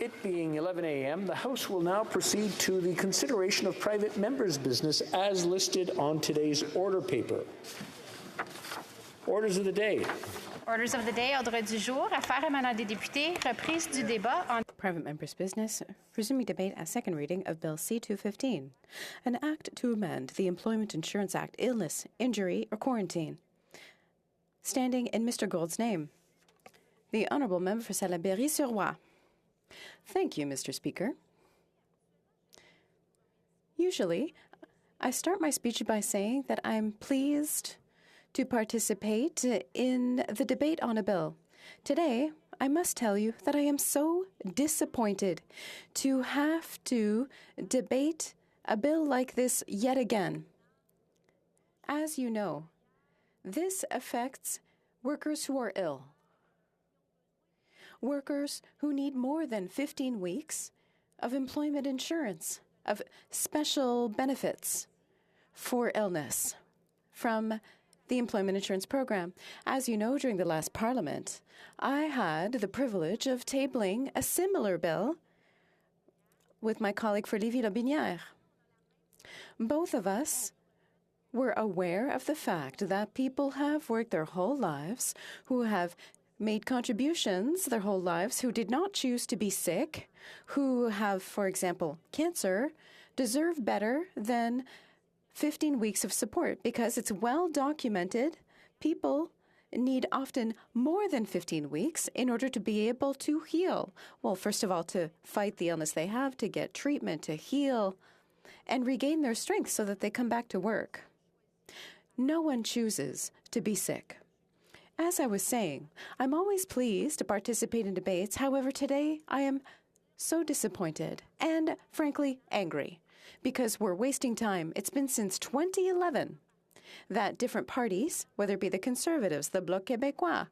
It being 11 a.m., the House will now proceed to the consideration of private members' business as listed on today's order paper. Orders of the day. Orders of the day, ordre du jour, affaires émanant des députés, reprise du débat on private members' business, resuming debate as second reading of Bill C-215, an act to amend the Employment Insurance Act, illness, injury, or quarantine. Standing in Mr. Gould's name, the Honourable Member for Salaberry-sur-Roi. Thank you, Mr. Speaker. Usually, I start my speech by saying that I'm pleased to participate in the debate on a bill. Today, I must tell you that I am so disappointed to have to debate a bill like this yet again. As you know, this affects workers who are ill, workers who need more than 15 weeks of employment insurance, of special benefits for illness from the Employment Insurance Program. As you know, during the last Parliament, I had the privilege of tabling a similar bill with my colleague for Lévis-Lobinière. Both of us were aware of the fact that people have worked their whole lives, who have made contributions their whole lives, who did not choose to be sick, who have, for example, cancer, deserve better than 15 weeks of support, because it's well documented. People need often more than 15 weeks in order to be able to heal. Well, first of all, to fight the illness they have, to get treatment, to heal, and regain their strength so that they come back to work. No one chooses to be sick. As I was saying, I'm always pleased to participate in debates. However, today I am so disappointed and, frankly, angry, because we're wasting time. It's been since 2011 that different parties, whether it be the Conservatives, the Bloc Québécois,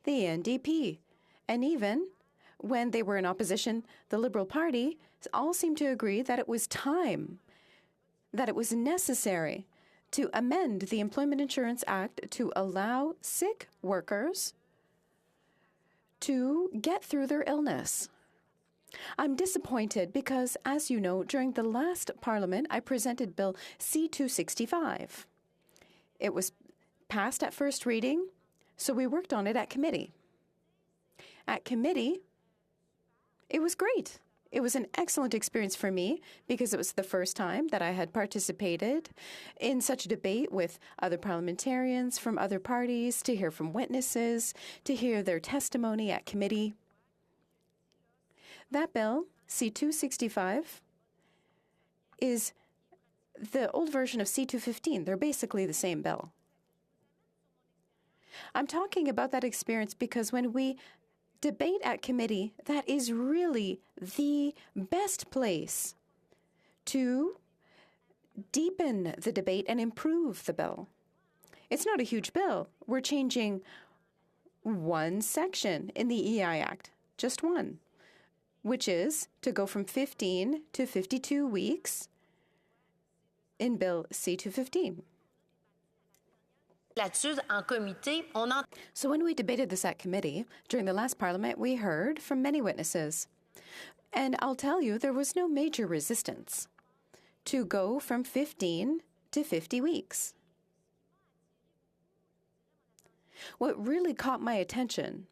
the NDP, and even when they were in opposition, the Liberal Party, all seemed to agree that it was time, that it was necessary to amend the Employment Insurance Act to allow sick workers to get through their illness. I'm disappointed because, as you know, during the last Parliament, I presented Bill C-265. It was passed at first reading, so we worked on it at committee. At committee, it was great. It was an excellent experience for me because it was the first time that I had participated in such a debate with other parliamentarians from other parties, to hear from witnesses, to hear their testimony at committee. That bill, C-265, is the old version of C-215. They're basically the same bill. I'm talking about that experience because when we debate at committee, that is really the best place to deepen the debate and improve the bill. It's not a huge bill. We're changing one section in the EI Act, just one, which is to go from 15 to 52 weeks in Bill C-215. So when we debated this at committee, during the last Parliament, we heard from many witnesses. And I'll tell you, there was no major resistance to go from 15 to 50 weeks. What really caught my attention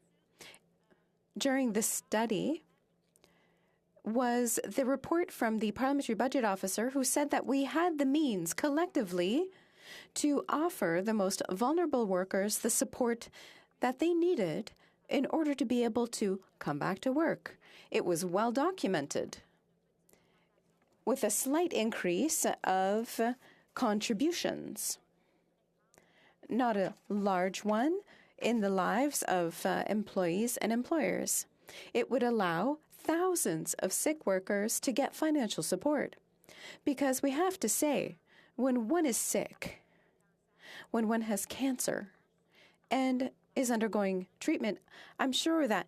during the study was the report from the Parliamentary Budget Officer, who said that we had the means collectively to offer the most vulnerable workers the support that they needed in order to be able to come back to work. It was well documented, with a slight increase of contributions. Not a large one in the lives of employees and employers. It would allow thousands of sick workers to get financial support. Because we have to say, when one is sick, when one has cancer and is undergoing treatment, I'm sure that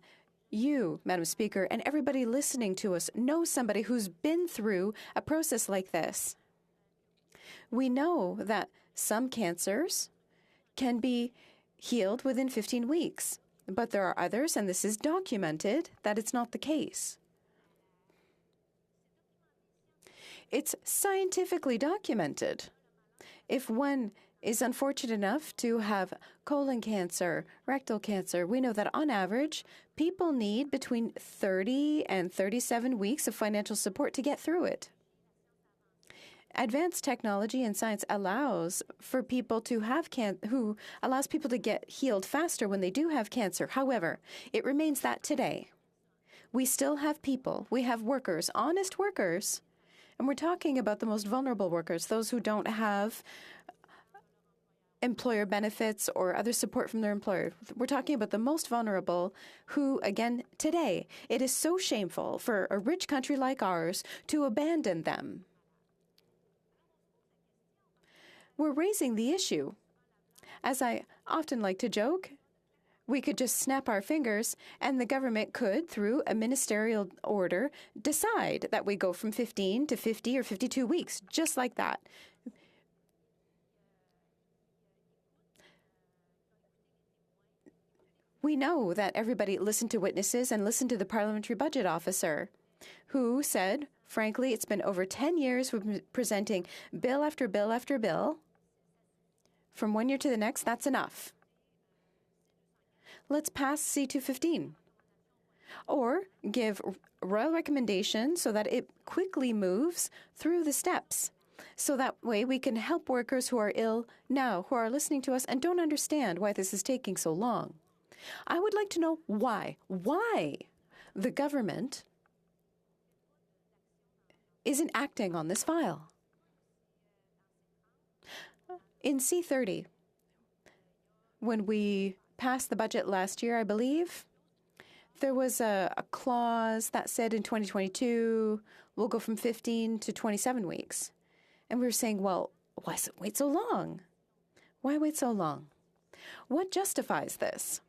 you, Madam Speaker, and everybody listening to us know somebody who's been through a process like this. We know that some cancers can be healed within 15 weeks, but there are others, and this is documented, that it's not the case. It's scientifically documented. If one is unfortunate enough to have colon cancer, rectal cancer, we know that on average, people need between 30 and 37 weeks of financial support to get through it. Advanced technology and science allows for people to have allows people to get healed faster when they do have cancer. However, it remains that today we still have people, we have workers, honest workers, and we're talking about the most vulnerable workers, those who don't have employer benefits or other support from their employer. We're talking about the most vulnerable who, again, today, it is so shameful for a rich country like ours to abandon them. We're raising the issue. As I often like to joke, we could just snap our fingers and the government could, through a ministerial order, decide that we go from 15 to 50 or 52 weeks, just like that. We know that everybody listened to witnesses and listened to the parliamentary budget officer, who said, frankly, it's been over 10 years we've been presenting bill after bill after bill. From one year to the next, that's enough. Let's pass C-215. Or give royal recommendation so that it quickly moves through the steps. So that way we can help workers who are ill now, who are listening to us and don't understand why this is taking so long. I would like to know why the government isn't acting on this file. In C-30, when we passed the budget last year, I believe, there was a clause that said in 2022, we'll go from 15 to 27 weeks. And we were saying, well, why wait so long? Why wait so long? What justifies this?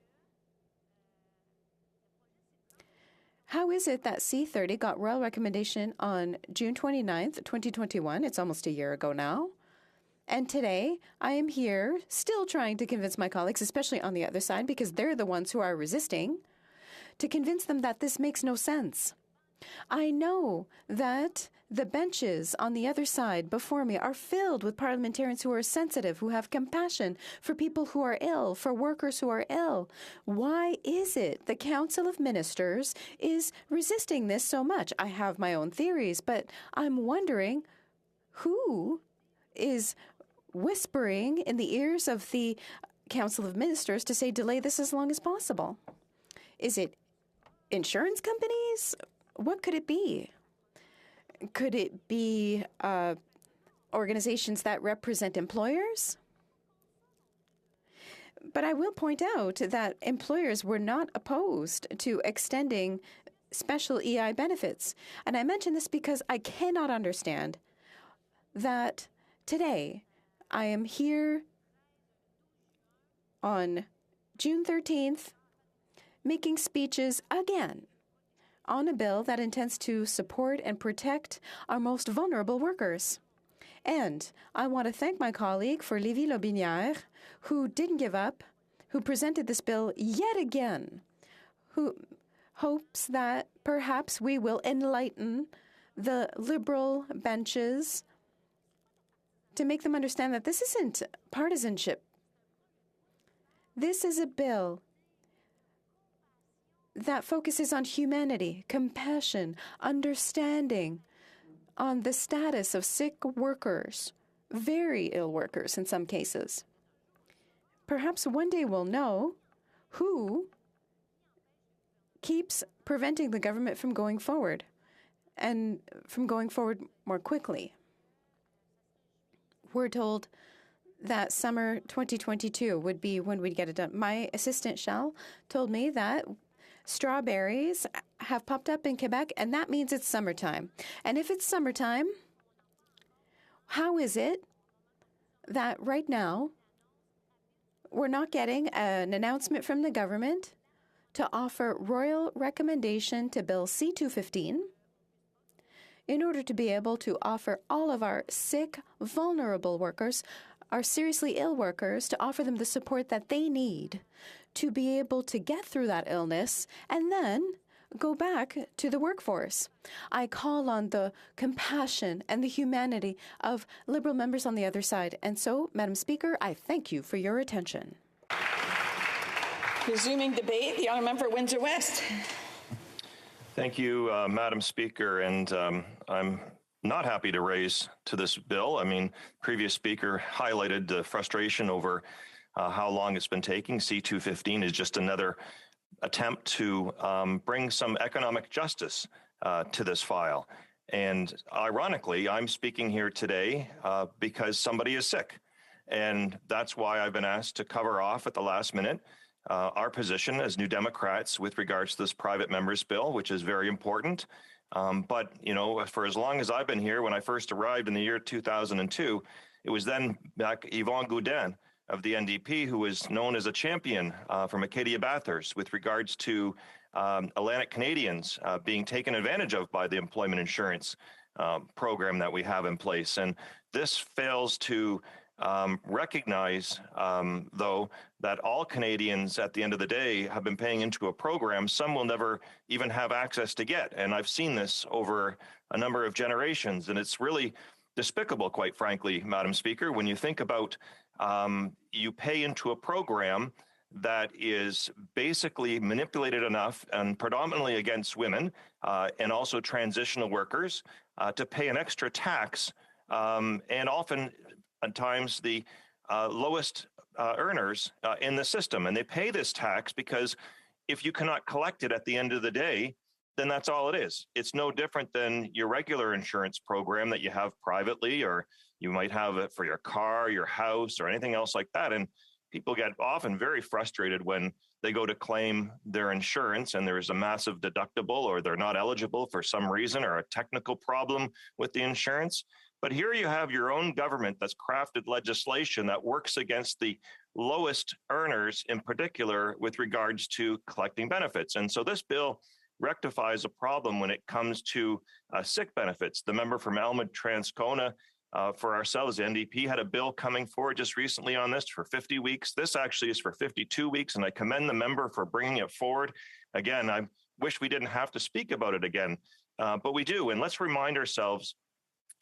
How is it that C-30 got royal recommendation on June 29th, 2021? It's almost a year ago now. And today, I am here still trying to convince my colleagues, especially on the other side, because they're the ones who are resisting, to convince them that this makes no sense. I know that the benches on the other side before me are filled with parliamentarians who are sensitive, who have compassion for people who are ill, for workers who are ill. Why is it the Council of Ministers is resisting this so much? I have my own theories, but I'm wondering who is whispering in the ears of the Council of Ministers to say delay this as long as possible. Is it insurance companies? What could it be? Could it be organizations that represent employers? But I will point out that employers were not opposed to extending special EI benefits. And I mention this because I cannot understand that today I am here on June 13th making speeches again on a bill that intends to support and protect our most vulnerable workers. And I want to thank my colleague for Lévi Lobinière, who didn't give up, who presented this bill yet again, who hopes that perhaps we will enlighten the Liberal benches to make them understand that this isn't partisanship. This is a bill that focuses on humanity, compassion, understanding, on the status of sick workers, very ill workers in some cases. Perhaps one day we'll know who keeps preventing the government from going forward and from going forward more quickly. We're told that summer 2022 would be when we'd get it done. My assistant, Shell, told me that strawberries have popped up in Quebec, and that means it's summertime. And if it's summertime, how is it that right now we're not getting an announcement from the government to offer royal recommendation to Bill C-215 in order to be able to offer all of our sick, vulnerable workers, our seriously ill workers, to offer them the support that they need to be able to get through that illness and then go back to the workforce. I call on the compassion and the humanity of Liberal members on the other side. And so, Madam Speaker, I thank you for your attention. Resuming debate, the honourable member for Windsor West. Thank you, Madam Speaker, and I'm not happy to raise to this bill. I mean, previous speaker highlighted the frustration over how long it's been taking. C-215 is just another attempt to bring some economic justice to this file. And ironically, I'm speaking here today because somebody is sick. And that's why I've been asked to cover off at the last minute our position as New Democrats with regards to this private members bill, which is very important. But, you know, for as long as I've been here, when I first arrived in the year 2002, it was then back Yvonne Gaudin of the NDP who was known as a champion from Acadia Bathurst with regards to Atlantic Canadians being taken advantage of by the employment insurance program that we have in place. And this fails to recognize, though, that all Canadians at the end of the day have been paying into a program some will never even have access to get. And I've seen this over a number of generations, and it's really despicable, quite frankly, Madam Speaker, when you think about you pay into a program that is basically manipulated enough and predominantly against women and also transitional workers to pay an extra tax and often at times the lowest earners in the system. And they pay this tax because if you cannot collect it at the end of the day, then that's all it is. It's no different than your regular insurance program that you have privately, or you might have it for your car, your house, or anything else like that. And people get often very frustrated when they go to claim their insurance and there's a massive deductible or they're not eligible for some reason or a technical problem with the insurance. But here you have your own government that's crafted legislation that works against the lowest earners in particular with regards to collecting benefits. And so this bill rectifies a problem when it comes to sick benefits. The member from Elmwood Transcona for ourselves, the NDP, had a bill coming forward just recently on this for 50 weeks. This actually is for 52 weeks, and I commend the member for bringing it forward. Again, I wish we didn't have to speak about it again, but we do. And let's remind ourselves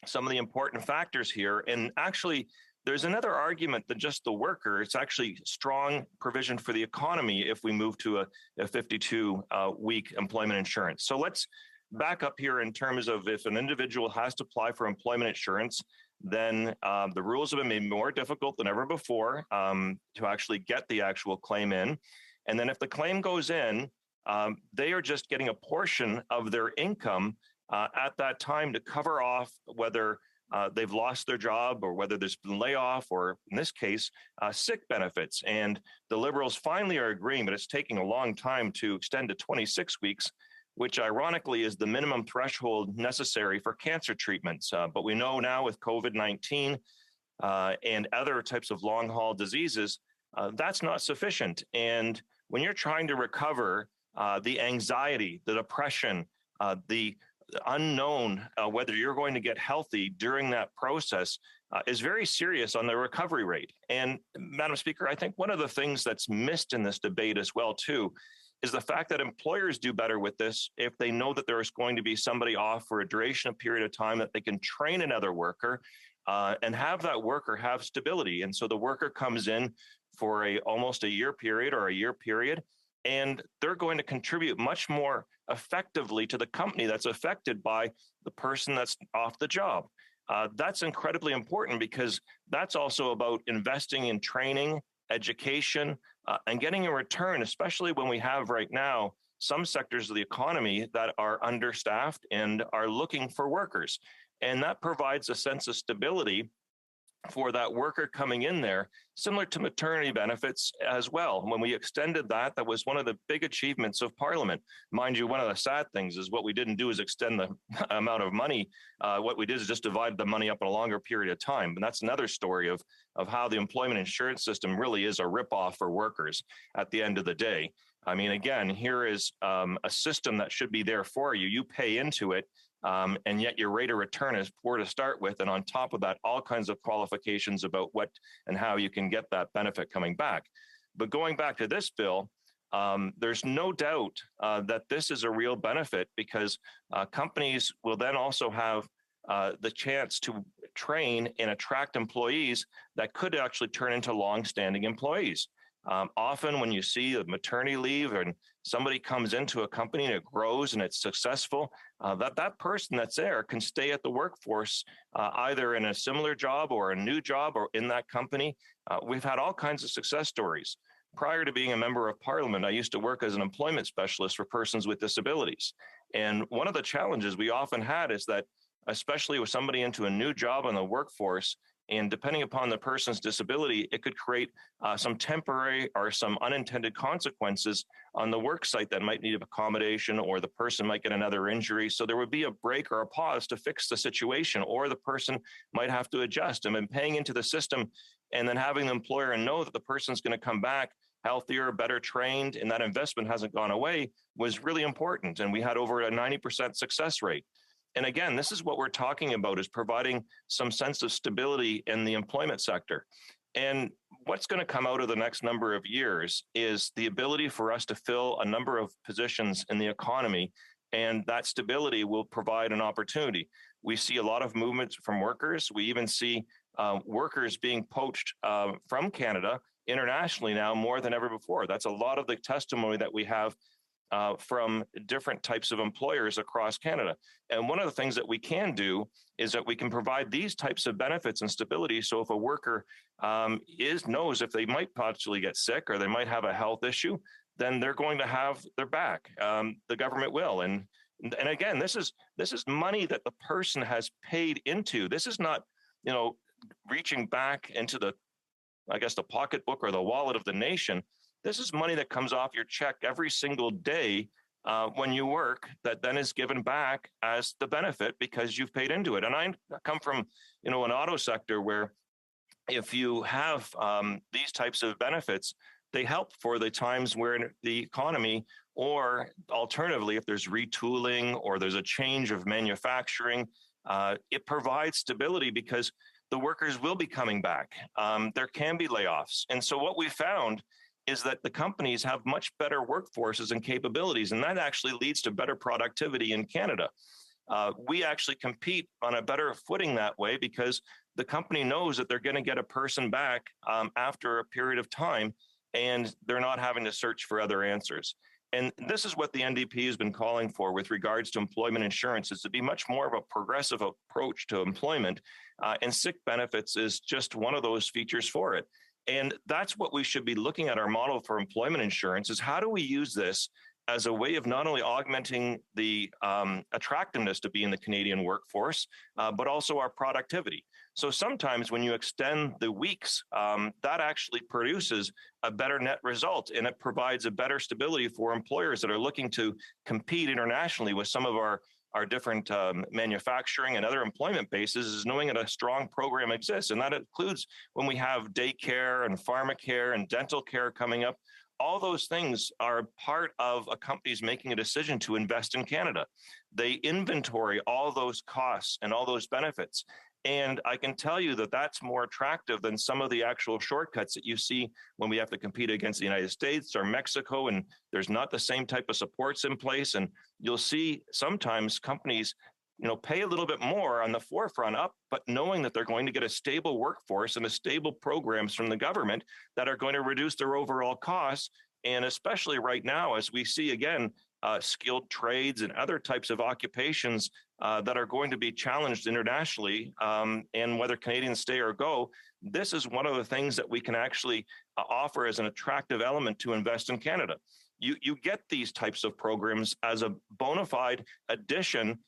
some of the important factors here. And actually, there's another argument than just the worker. It's actually strong provision for the economy if we move to a 52-week employment insurance. So let's back up here in terms of if an individual has to apply for employment insurance, then the rules have been made more difficult than ever before to actually get the actual claim in. And then if the claim goes in, they are just getting a portion of their income at that time to cover off whether they've lost their job or whether there's been layoff or, in this case, sick benefits. And the Liberals finally are agreeing, but it's taking a long time to extend to 26 weeks, which ironically is the minimum threshold necessary for cancer treatments. But we know now with COVID-19 and other types of long-haul diseases, that's not sufficient. And when you're trying to recover the anxiety, the depression, the unknown whether you're going to get healthy during that process is very serious on the recovery rate. And Madam Speaker, I think one of the things that's missed in this debate as well, too, is the fact that employers do better with this if they know that there is going to be somebody off for a duration of period of time that they can train another worker and have that worker have stability. And so the worker comes in for almost a year period or a year period, and they're going to contribute much more effectively to the company that's affected by the person that's off the job. That's incredibly important because that's also about investing in training, education, and getting a return, especially when we have right now some sectors of the economy that are understaffed and are looking for workers. And that provides a sense of stability for that worker coming in there, similar to maternity benefits as well. When we extended that, that was one of the big achievements of Parliament. Mind you, one of the sad things is what we didn't do is extend the amount of money. What we did is just divide the money up in a longer period of time. And that's another story of how the employment insurance system really is a ripoff for workers at the end of the day. I mean, again, here is a system that should be there for you. You pay into it. And yet your rate of return is poor to start with. And on top of that, all kinds of qualifications about what and how you can get that benefit coming back. But going back to this bill, there's no doubt that this is a real benefit because companies will then also have the chance to train and attract employees that could actually turn into long-standing employees. Often when you see a maternity leave and somebody comes into a company and it grows and it's successful, that person that's there can stay at the workforce either in a similar job or a new job or in that company. We've had all kinds of success stories. Prior to being a member of parliament, I used to work as an employment specialist for persons with disabilities. And one of the challenges we often had is that, especially with somebody into a new job in the workforce, and depending upon the person's disability, it could create some temporary or some unintended consequences on the work site that might need accommodation, or the person might get another injury. So there would be a break or a pause to fix the situation, or the person might have to adjust. And then paying into the system and then having the employer know that the person's going to come back healthier, better trained, and that investment hasn't gone away was really important. And we had over a 90% success rate. And again, this is what we're talking about, is providing some sense of stability in the employment sector. And what's going to come out of the next number of years is the ability for us to fill a number of positions in the economy, and that stability will provide an opportunity. We see a lot of movement from workers. We even see workers being poached from Canada internationally now more than ever before. That's a lot of the testimony that we have from different types of employers across Canada. And one of the things that we can do is that we can provide these types of benefits and stability. So if a worker knows if they might possibly get sick or they might have a health issue, then they're going to have their back. The government will. And again, this is money that the person has paid into. This is not, reaching back into the pocketbook or the wallet of the nation. This is money that comes off your check every single day when you work, that then is given back as the benefit because you've paid into it. And I come from, an auto sector where if you have these types of benefits, they help for the times where the economy, or alternatively, if there's retooling or there's a change of manufacturing, it provides stability because the workers will be coming back. There can be layoffs. And so what we found is that the companies have much better workforces and capabilities, and that actually leads to better productivity in Canada. We actually compete on a better footing that way because the company knows that they're going to get a person back after a period of time, and they're not having to search for other answers. And this is what the NDP has been calling for with regards to employment insurance, is to be much more of a progressive approach to employment, and sick benefits is just one of those features for it. And that's what we should be looking at our model for employment insurance, is how do we use this as a way of not only augmenting the attractiveness to be in the Canadian workforce, but also our productivity. So sometimes when you extend the weeks, that actually produces a better net result, and it provides a better stability for employers that are looking to compete internationally with some of our different manufacturing and other employment bases, is knowing that a strong program exists. And that includes when we have daycare and pharmacare and dental care coming up. All those things are part of a company's making a decision to invest in Canada. They inventory all those costs and all those benefits. And I can tell you that that's more attractive than some of the actual shortcuts that you see when we have to compete against the United States or Mexico, and there's not the same type of supports in place. And you'll see sometimes companies, pay a little bit more on the forefront up, but knowing that they're going to get a stable workforce and a stable programs from the government that are going to reduce their overall costs. And especially right now, as we see again, skilled trades and other types of occupations that are going to be challenged internationally, and whether Canadians stay or go, this is one of the things that we can actually offer as an attractive element to invest in Canada. You get these types of programs as a bona fide addition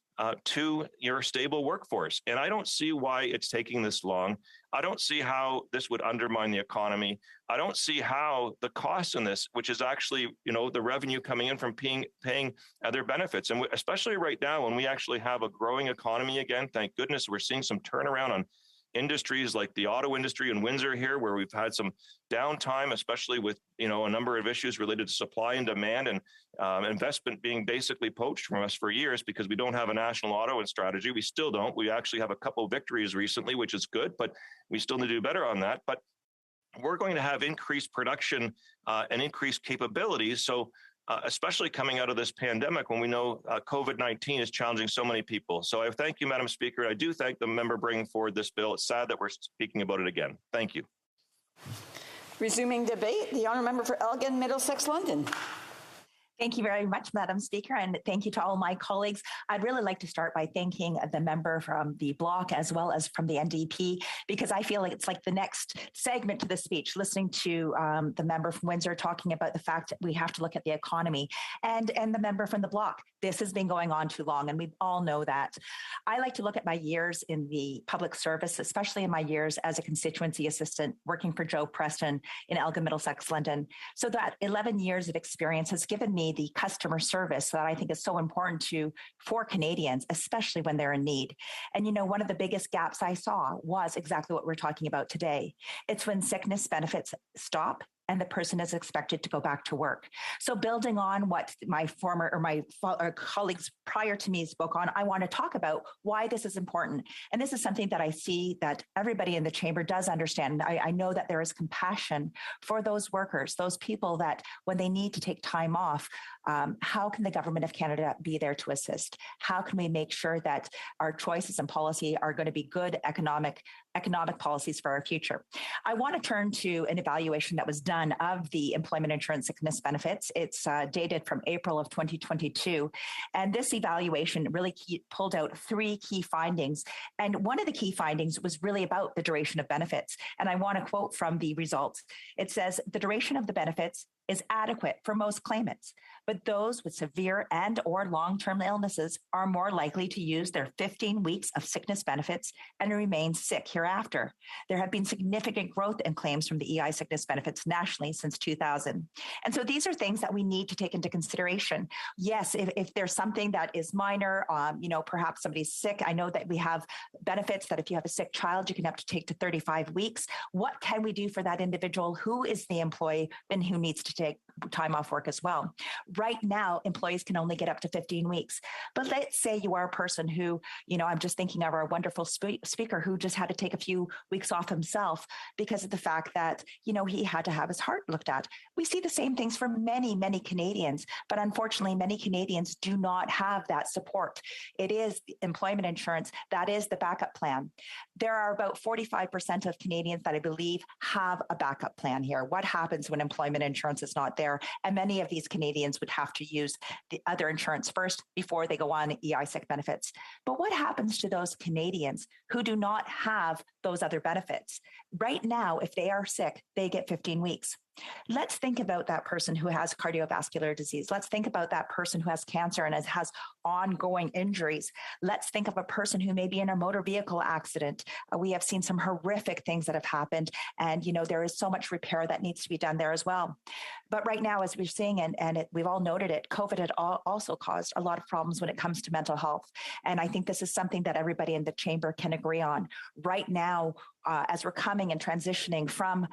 to your stable workforce. And I don't see why it's taking this long. I don't see how this would undermine the economy. I don't see how the cost in this, which is actually, the revenue coming in from paying other benefits. And especially right now, when we actually have a growing economy again, thank goodness we're seeing some turnaround on industries like the auto industry in Windsor here, where we've had some downtime, especially with, a number of issues related to supply and demand, and investment being basically poached from us for years because we don't have a national auto strategy. We still don't. We actually have a couple of victories recently, which is good, but we still need to do better on that. But we're going to have increased production and increased capabilities. So especially coming out of this pandemic when we know COVID-19 is challenging so many people. So I thank you, Madam Speaker. I do thank the member bringing forward this bill. It's sad that we're speaking about it again. Thank you. Resuming debate, the honourable member for Elgin, Middlesex, London. Thank you very much, Madam Speaker, and thank you to all my colleagues. I'd really like to start by thanking the member from the Bloc as well as from the NDP, because I feel like it's like the next segment to the speech, listening to the member from Windsor talking about the fact that we have to look at the economy, and the member from the Bloc. This has been going on too long, and we all know that. I like to look at my years in the public service, especially in my years as a constituency assistant working for Joe Preston in Elgin, Middlesex, London. So that 11 years of experience has given me the customer service that I think is so important for Canadians, especially when they're in need. And, you know, one of the biggest gaps I saw was exactly what we're talking about today. It's when sickness benefits stop and the person is expected to go back to work. So building on what my colleagues prior to me spoke on, I want to talk about why this is important. And this is something that I see that everybody in the chamber does understand. I know that there is compassion for those workers, those people that when they need to take time off, how can the government of Canada be there to assist? How can we make sure that our choices and policy are going to be good economic policies for our future? I want to turn to an evaluation that was done of the employment insurance sickness benefits. It's dated from April of 2022. And this evaluation really pulled out 3 key findings. And one of the key findings was really about the duration of benefits. And I want to quote from the results. It says, the duration of the benefits is adequate for most claimants, but those with severe and or long-term illnesses are more likely to use their 15 weeks of sickness benefits and remain sick hereafter. There have been significant growth in claims from the EI sickness benefits nationally since 2000. And so these are things that we need to take into consideration. Yes, if there's something that is minor, perhaps somebody's sick. I know that we have benefits that if you have a sick child, you can have to take to 35 weeks. What can we do for that individual? Who is the employee and who needs to take time off work as well? Right now, employees can only get up to 15 weeks. But let's say you are a person who, I'm just thinking of our wonderful speaker who just had to take a few weeks off himself because of the fact that, he had to have his heart looked at. We see the same things for many, many Canadians, but unfortunately, many Canadians do not have that support. It is employment insurance. That is the backup plan. There are about 45% of Canadians that I believe have a backup plan here. What happens when employment insurance is not there? And many of these Canadians would have to use the other insurance first before they go on EI sick benefits. But what happens to those Canadians who do not have those other benefits? Right now, if they are sick, they get 15 weeks. Let's think about that person who has cardiovascular disease. Let's think about that person who has cancer and has ongoing injuries. Let's think of a person who may be in a motor vehicle accident. We have seen some horrific things that have happened. And, there is so much repair that needs to be done there as well. But right now, as we're seeing, we've all noted it, COVID had also caused a lot of problems when it comes to mental health. And I think this is something that everybody in the chamber can agree on. Right now, as we're coming and transitioning from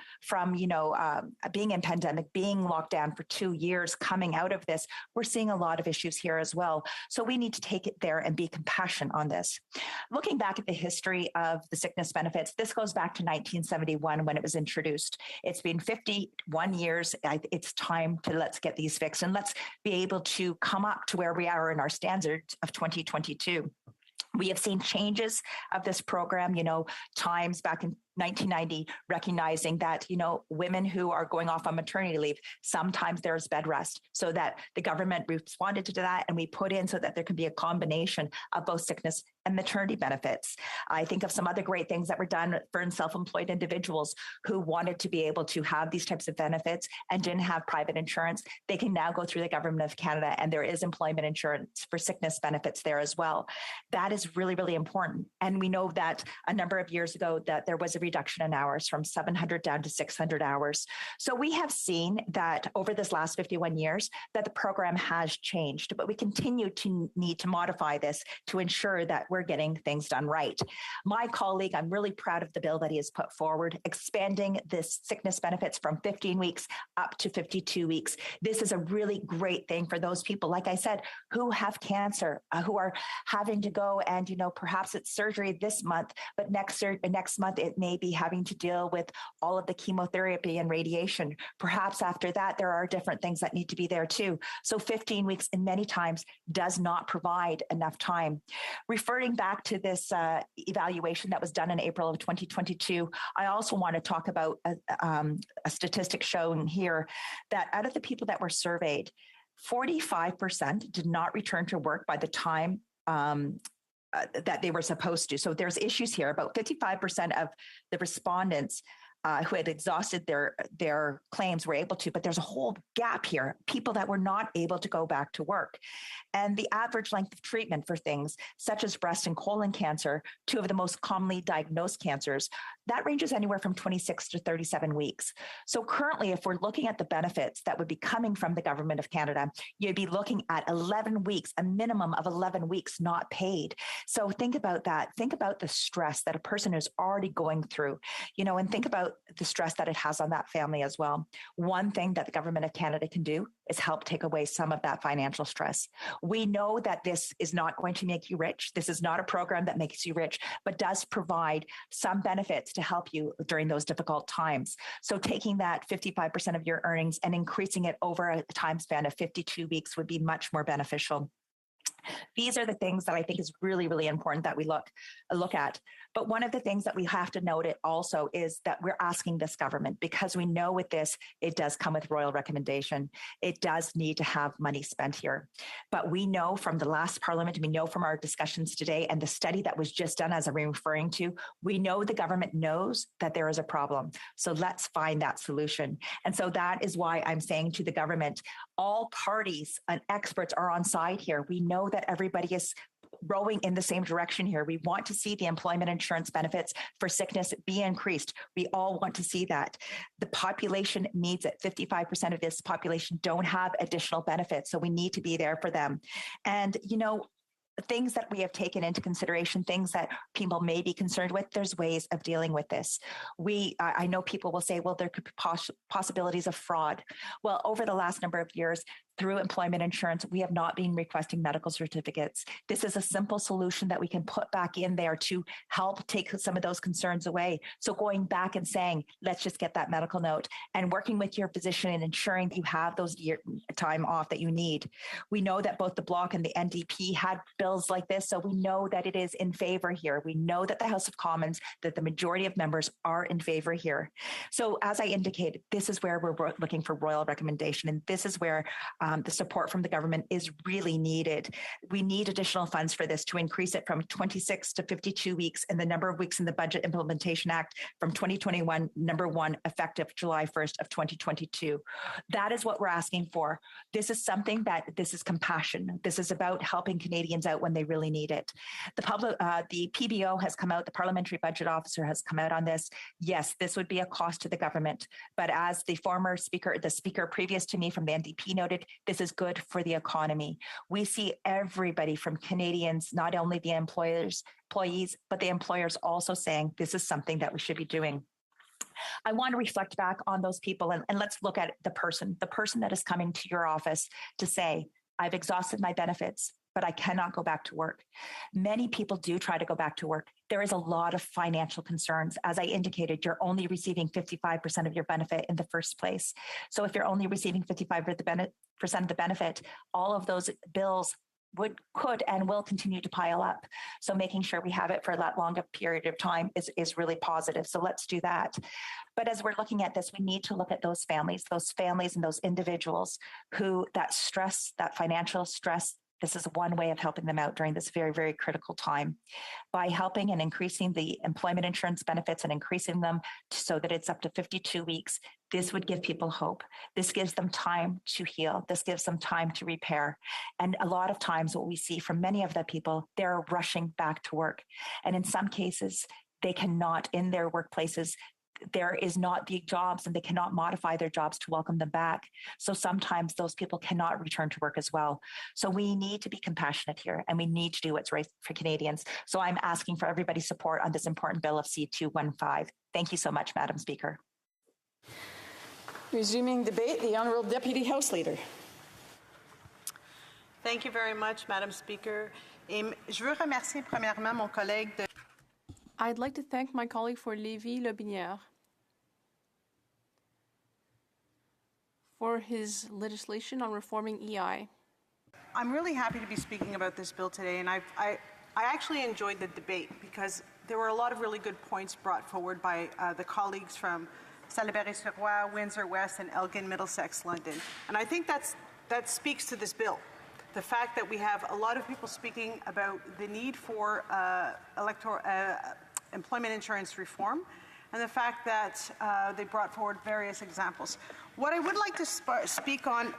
being in pandemic, being locked down for 2 years, coming out of this, we're seeing a lot of issues here as well. So we need to take it there and be compassionate on this. Looking back at the history of the sickness benefits, this goes back to 1971 when it was introduced. It's been 51 years. It's time to let's get these fixed and let's be able to come up to where we are in our standards of 2022. We have seen changes of this program, times back in 1990, recognizing that, women who are going off on maternity leave, sometimes there's bed rest, so that the government responded to that and we put in so that there can be a combination of both sickness and maternity benefits. I think of some other great things that were done for self-employed individuals who wanted to be able to have these types of benefits and didn't have private insurance. They can now go through the government of Canada and there is employment insurance for sickness benefits there as well. That is really, really important. And we know that a number of years ago that there was a reduction in hours from 700 down to 600 hours. So we have seen that over this last 51 years that the program has changed, but we continue to need to modify this to ensure that we're getting things done right. My colleague, I'm really proud of the bill that he has put forward, expanding this sickness benefits from 15 weeks up to 52 weeks. This is a really great thing for those people, like I said, who have cancer, who are having to go and, perhaps it's surgery this month, but next month it may may be having to deal with all of the chemotherapy and radiation. Perhaps after that, there are different things that need to be there too. So 15 weeks in many times does not provide enough time. Referring back to this evaluation that was done in April of 2022, I also want to talk about a statistic shown here that out of the people that were surveyed, 45% did not return to work by the time that they were supposed to. So there's issues here. About 55% of the respondents who had exhausted their claims were able to, but there's a whole gap here, people that were not able to go back to work. And the average length of treatment for things such as breast and colon cancer, two of the most commonly diagnosed cancers, that ranges anywhere from 26 to 37 weeks. So currently, if we're looking at the benefits that would be coming from the Government of Canada, you'd be looking at 11 weeks, a minimum of 11 weeks not paid. So think about that. Think about the stress that a person is already going through, and think about the stress that it has on that family as well. One thing that the Government of Canada can do is help take away some of that financial stress. We know that this is not going to make you rich. This is not a program that makes you rich, but does provide some benefits to help you during those difficult times. So taking that 55% of your earnings and increasing it over a time span of 52 weeks would be much more beneficial. These are the things that I think is really, really important that we look at. But one of the things that we have to note it also is that we're asking this government, because we know with this, it does come with royal recommendation. It does need to have money spent here. But we know from the last parliament, we know from our discussions today and the study that was just done, as I'm referring to, we know the government knows that there is a problem. So let's find that solution. And so that is why I'm saying to the government, all parties and experts are on side here. We know that everybody is rowing in the same direction here. We want to see the employment insurance benefits for sickness be increased. We all want to see that. The population needs it. 55% of this population don't have additional benefits, so we need to be there for them. And, things that we have taken into consideration, things that people may be concerned with, there's ways of dealing with this. I know people will say, well, there could be possibilities of fraud. Well, over the last number of years, through employment insurance, we have not been requesting medical certificates. This is a simple solution that we can put back in there to help take some of those concerns away. So going back and saying, let's just get that medical note, and working with your physician and ensuring that you have those time off that you need. We know that both the Bloc and the NDP had bills like this, so we know that it is in favor here. We know that the House of Commons, that the majority of members are in favor here. So as I indicated, this is where we're looking for royal recommendation, and this is where the support from the government is really needed. We need additional funds for this to increase it from 26 to 52 weeks and the number of weeks in the Budget Implementation Act from 2021, number 1, effective July 1st of 2022. That is what we're asking for. This is something this is compassion. This is about helping Canadians out when they really need it. The PBO has come out, the Parliamentary Budget Officer has come out on this. Yes, this would be a cost to the government, but as the speaker previous to me from the NDP noted, this is good for the economy. We see everybody from Canadians, not only the employees, but the employers also saying this is something that we should be doing. I want to reflect back on those people and let's look at the person that is coming to your office to say, I've exhausted my benefits, but I cannot go back to work. Many people do try to go back to work. There is a lot of financial concerns. As I indicated, you're only receiving 55% of your benefit in the first place. So if you're only receiving 55% of the benefit, all of those bills could and will continue to pile up. So making sure we have it for that longer period of time is really positive. So let's do that. But as we're looking at this, we need to look at those families and those individuals who that stress, that financial stress, this is one way of helping them out during this very, very critical time. By helping and increasing the employment insurance benefits and increasing them so that it's up to 52 weeks, this would give people hope. This gives them time to heal. This gives them time to repair. And a lot of times what we see from many of the people, they're rushing back to work. And in some cases, they cannot, in their workplaces, there is not the jobs and they cannot modify their jobs to welcome them back. So sometimes those people cannot return to work as well. So we need to be compassionate here and we need to do what's right for Canadians. So I'm asking for everybody's support on this important bill of C-215. Thank you so much, Madam Speaker. Resuming debate, the Honourable Deputy House Leader. Thank you very much, Madam Speaker. Et je veux remercier premièrement mon collègue de I'd like to thank my colleague for Lévis Lobinière for his legislation on reforming EI. I'm really happy to be speaking about this bill today, and I actually enjoyed the debate because there were a lot of really good points brought forward by the colleagues from Salaberry-sur-Roi, Windsor West, and Elgin Middlesex London. And I think that speaks to this bill. The fact that we have a lot of people speaking about the need for employment insurance reform, and the fact that they brought forward various examples. What I would like to speak on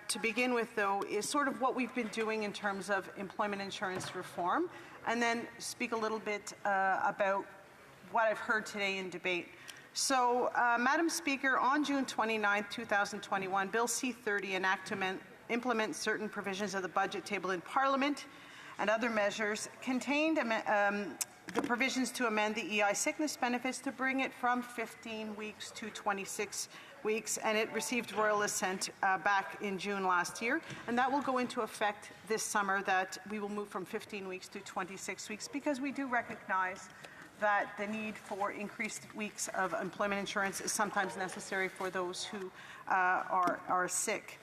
to begin with, though, is sort of what we've been doing in terms of employment insurance reform, and then speak a little bit about what I've heard today in debate. So, Madam Speaker, on June 29, 2021, Bill C-30, an act to implement certain provisions of the budget table in Parliament and other measures, contained the provisions to amend the EI sickness benefits to bring it from 15 weeks to 26 weeks, and it received royal assent back in June last year, and that will go into effect this summer, that we will move from 15 weeks to 26 weeks, because we do recognize that the need for increased weeks of employment insurance is sometimes necessary for those who are sick.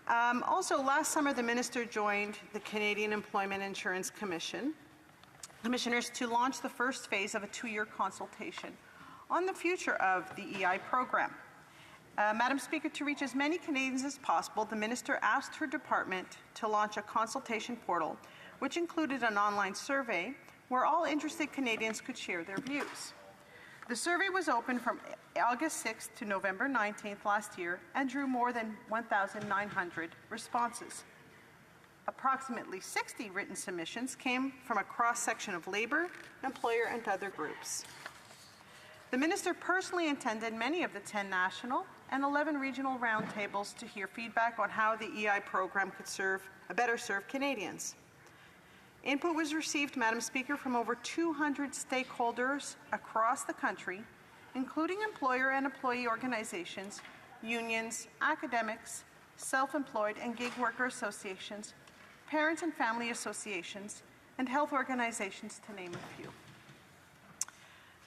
Also, last summer, the minister joined the Canadian Employment Insurance Commissioners to launch the first phase of a 2-year consultation on the future of the EI program. Madam Speaker, to reach as many Canadians as possible, the minister asked her department to launch a consultation portal, which included an online survey where all interested Canadians could share their views. The survey was open from August 6th to November 19th last year and drew more than 1,900 responses. Approximately 60 written submissions came from a cross-section of labour, employer, and other groups. The minister personally attended many of the 10 national and 11 regional roundtables to hear feedback on how the EI program could better serve Canadians. Input was received, Madam Speaker, from over 200 stakeholders across the country, including employer and employee organizations, unions, academics, self-employed and gig worker associations, parent and family associations, and health organizations, to name a few.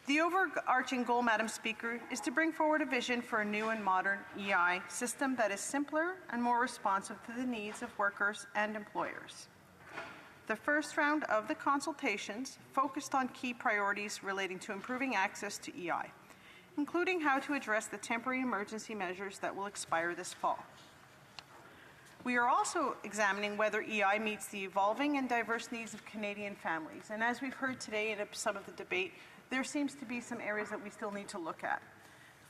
The overarching goal, Madam Speaker, is to bring forward a vision for a new and modern EI system that is simpler and more responsive to the needs of workers and employers. The first round of the consultations focused on key priorities relating to improving access to EI, including how to address the temporary emergency measures that will expire this fall. We are also examining whether EI meets the evolving and diverse needs of Canadian families. And as we've heard today in some of the debate, there seems to be some areas that we still need to look at.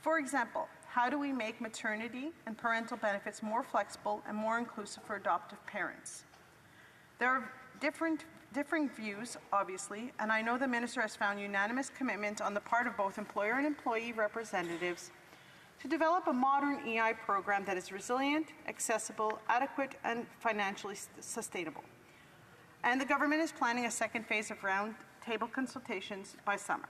For example, how do we make maternity and parental benefits more flexible and more inclusive for adoptive parents? There are differing views, obviously, and I know the minister has found unanimous commitment on the part of both employer and employee representatives to develop a modern EI program that is resilient, accessible, adequate, and financially sustainable. And the government is planning a second phase of roundtable consultations by summer.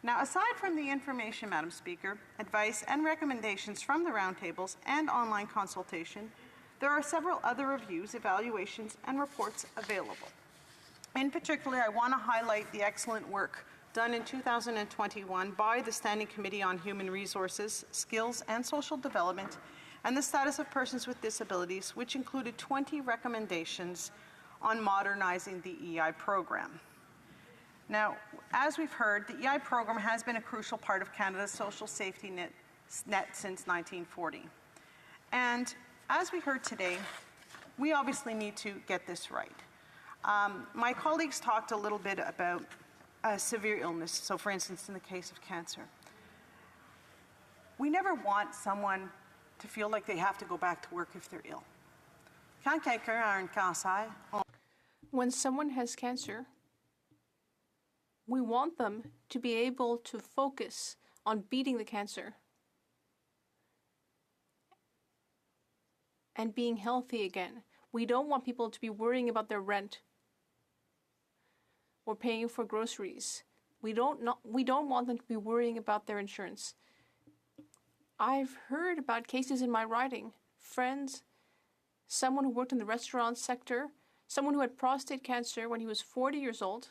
Now, aside from the information, Madam Speaker, advice and recommendations from the roundtables and online consultation, there are several other reviews, evaluations, and reports available. In particular, I want to highlight the excellent work done in 2021 by the Standing Committee on Human Resources, Skills and Social Development and the Status of Persons with Disabilities, which included 20 recommendations on modernizing the EI program. Now, as we've heard, the EI program has been a crucial part of Canada's social safety net since 1940. And as we heard today, we obviously need to get this right. My colleagues talked a little bit about severe illness, so for instance, in the case of cancer. We never want someone to feel like they have to go back to work if they're ill. Quand quelqu'un a un cancer, When someone has cancer, we want them to be able to focus on beating the cancer and being healthy again. We don't want people to be worrying about their rent or paying for groceries. We don't want them to be worrying about their insurance. I've heard about cases in my riding, friends, someone who worked in the restaurant sector, someone who had prostate cancer when he was 40 years old,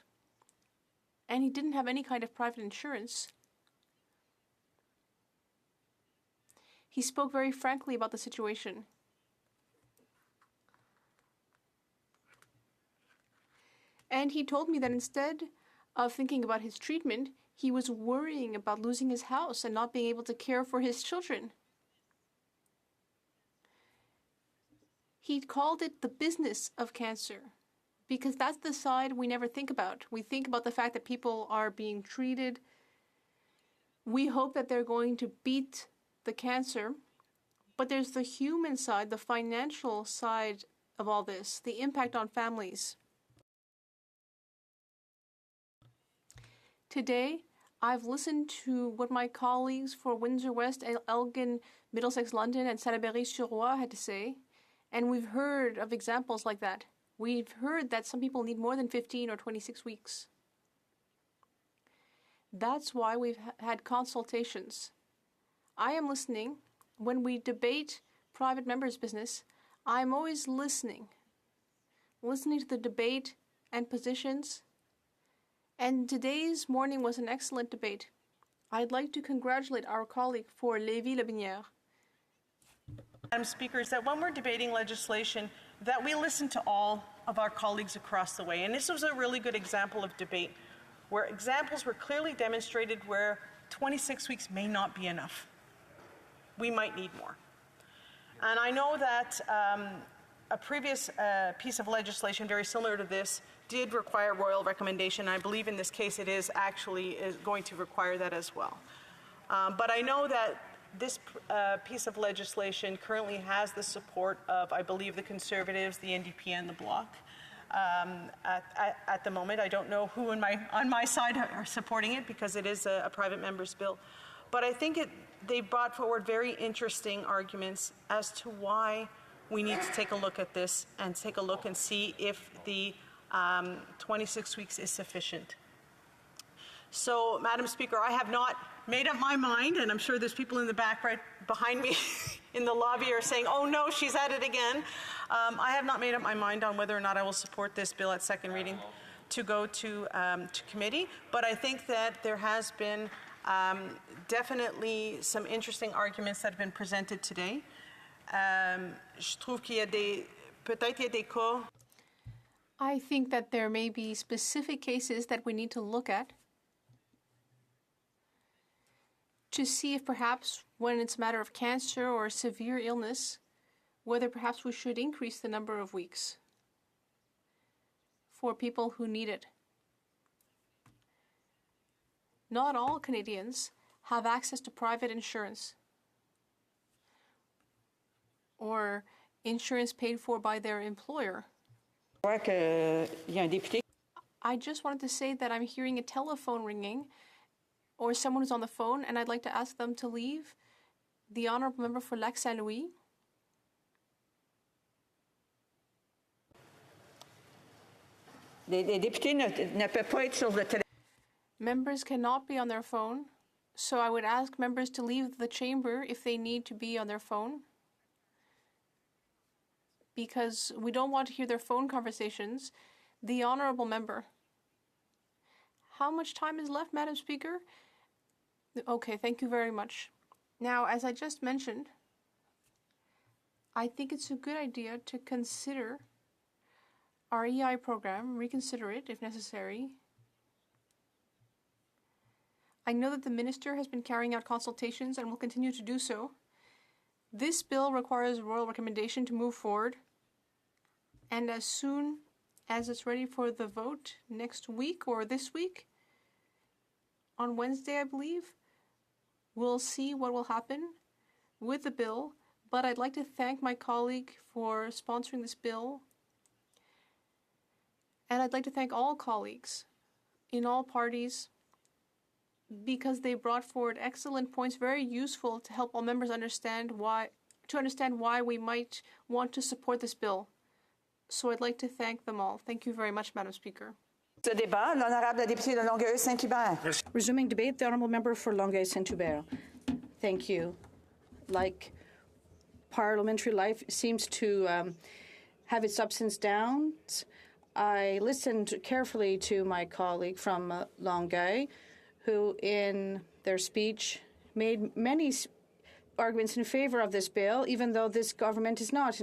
and he didn't have any kind of private insurance. He spoke very frankly about the situation. And he told me that instead of thinking about his treatment, he was worrying about losing his house and not being able to care for his children. He called it the business of cancer, because that's the side we never think about. We think about the fact that people are being treated. We hope that they're going to beat the cancer, but there's the human side, the financial side of all this, the impact on families. Today, I've listened to what my colleagues for Windsor West, Elgin, Middlesex London, and Salaberry-sur-Roi had to say, and we've heard of examples like that. We've heard that some people need more than 15 or 26 weeks. That's why we've had consultations. I am listening. When we debate private members' business, I'm always listening to the debate and positions. And today's morning was an excellent debate. I'd like to congratulate our colleague for Lévis-Lobinière. Madam Speaker, is that when we're debating legislation, that we listen to all of our colleagues across the way. And this was a really good example of debate, where examples were clearly demonstrated where 26 weeks may not be enough. We might need more. And I know that a previous piece of legislation very similar to this did require royal recommendation. I believe in this case it is going to require that as well. But I know that this piece of legislation currently has the support of, I believe, the Conservatives, the NDP, and the Bloc at the moment. I don't know who on my side are supporting it because it is a private member's bill. But I think they brought forward very interesting arguments as to why we need to take a look at this and take a look and see if the 26 weeks is sufficient. So, Madam Speaker, I have not made up my mind, and I'm sure there's people in the back right behind me in the lobby are saying, oh no, she's at it again. I have not made up my mind on whether or not I will support this bill at second reading to go to committee, but I think that there has been definitely some interesting arguments that have been presented today. Je trouve qu'il y a peut-être il y a des cas. I think that there may be specific cases that we need to look at to see if perhaps when it's a matter of cancer or severe illness, whether perhaps we should increase the number of weeks for people who need it. Not all Canadians have access to private insurance or insurance paid for by their employer. I just wanted to say that I'm hearing a telephone ringing or someone who's on the phone, and I'd like to ask them to leave. The Honourable Member for Lac Saint-Louis. Members cannot be on their phone, so I would ask members to leave the chamber if they need to be on their phone, because we don't want to hear their phone conversations. The Honourable Member. How much time is left, Madam Speaker? Okay, thank you very much. Now, as I just mentioned, I think it's a good idea to consider our EI program, reconsider it if necessary. I know that the Minister has been carrying out consultations and will continue to do so. This bill requires royal recommendation to move forward, and as soon as it's ready for the vote next week or this week, on Wednesday, I believe, we'll see what will happen with the bill, but I'd like to thank my colleague for sponsoring this bill, and I'd like to thank all colleagues in all parties because they brought forward excellent points, very useful to help all members understand why we might want to support this bill. So I'd like to thank them all. Thank you very much, Madam Speaker. Ce débat, l'honorable député de Longueuil-Saint-Hubert. Resuming debate, the honourable member for Longueuil-Saint-Hubert. Thank you. Like parliamentary life seems to have its ups and downs. I listened carefully to my colleague from Longueuil, who in their speech made many arguments in favor of this bill, even though this government is not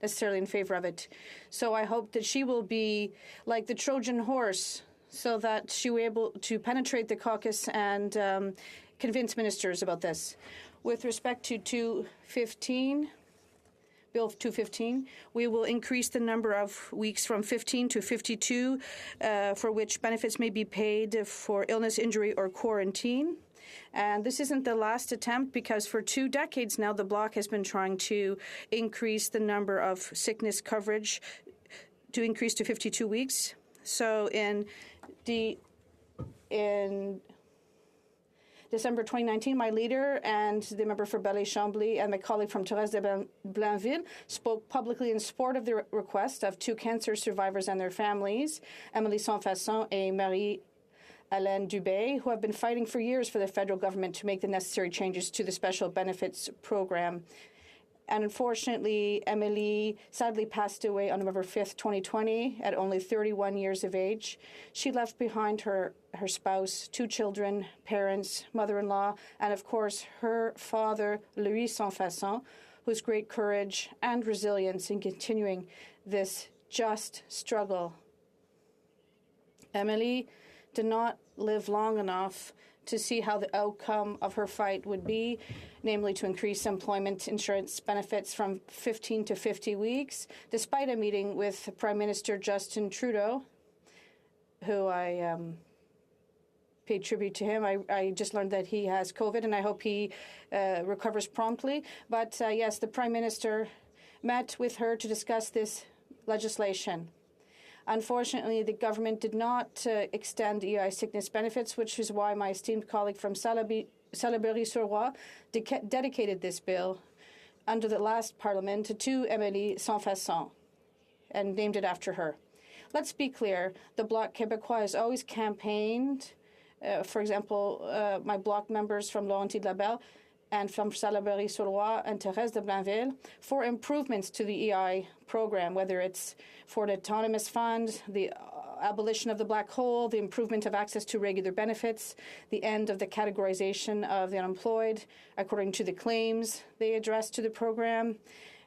necessarily in favor of it. So I hope that she will be like the Trojan horse, so that she will be able to penetrate the caucus and convince ministers about this. With respect to Bill 215, we will increase the number of weeks from 15 to 52 for which benefits may be paid for illness, injury, or quarantine. And this isn't the last attempt, because for 2 decades now, the Bloc has been trying to increase the number of sickness coverage to increase to 52 weeks. So in December 2019, my leader and the member for Belleuil-Chambly and my colleague from Thérèse de Blainville spoke publicly in support of the request of 2 cancer survivors and their families, Emily Saint-Fasson and Marie-Hélène Dubé, who have been fighting for years for the federal government to make the necessary changes to the special benefits program. And unfortunately, Emily sadly passed away on November 5th, 2020, at only 31 years of age. She left behind her spouse, 2 children, parents, mother-in-law, and of course, her father, Louis Saint-Fasson, whose great courage and resilience in continuing this just struggle. Emily did not live long enough to see how the outcome of her fight would be, namely to increase employment insurance benefits from 15 to 50 weeks, despite a meeting with Prime Minister Justin Trudeau, who I paid tribute to him. I just learned that he has COVID, and I hope he recovers promptly. But yes, the Prime Minister met with her to discuss this legislation. Unfortunately, the government did not extend EI sickness benefits, which is why my esteemed colleague from Salaberry-sur-Roi dedicated this bill under the last parliament to Emily Saint-Fasson and named it after her. Let's be clear, the Bloc Québécois has always campaigned, for example, my Bloc members from Laurentides-de-la-Belle and from Salaberry-sur-Roi and Thérèse de Blainville, for improvements to the EI program, whether it's for the autonomous fund, the abolition of the black hole, the improvement of access to regular benefits, the end of the categorization of the unemployed according to the claims they address to the program,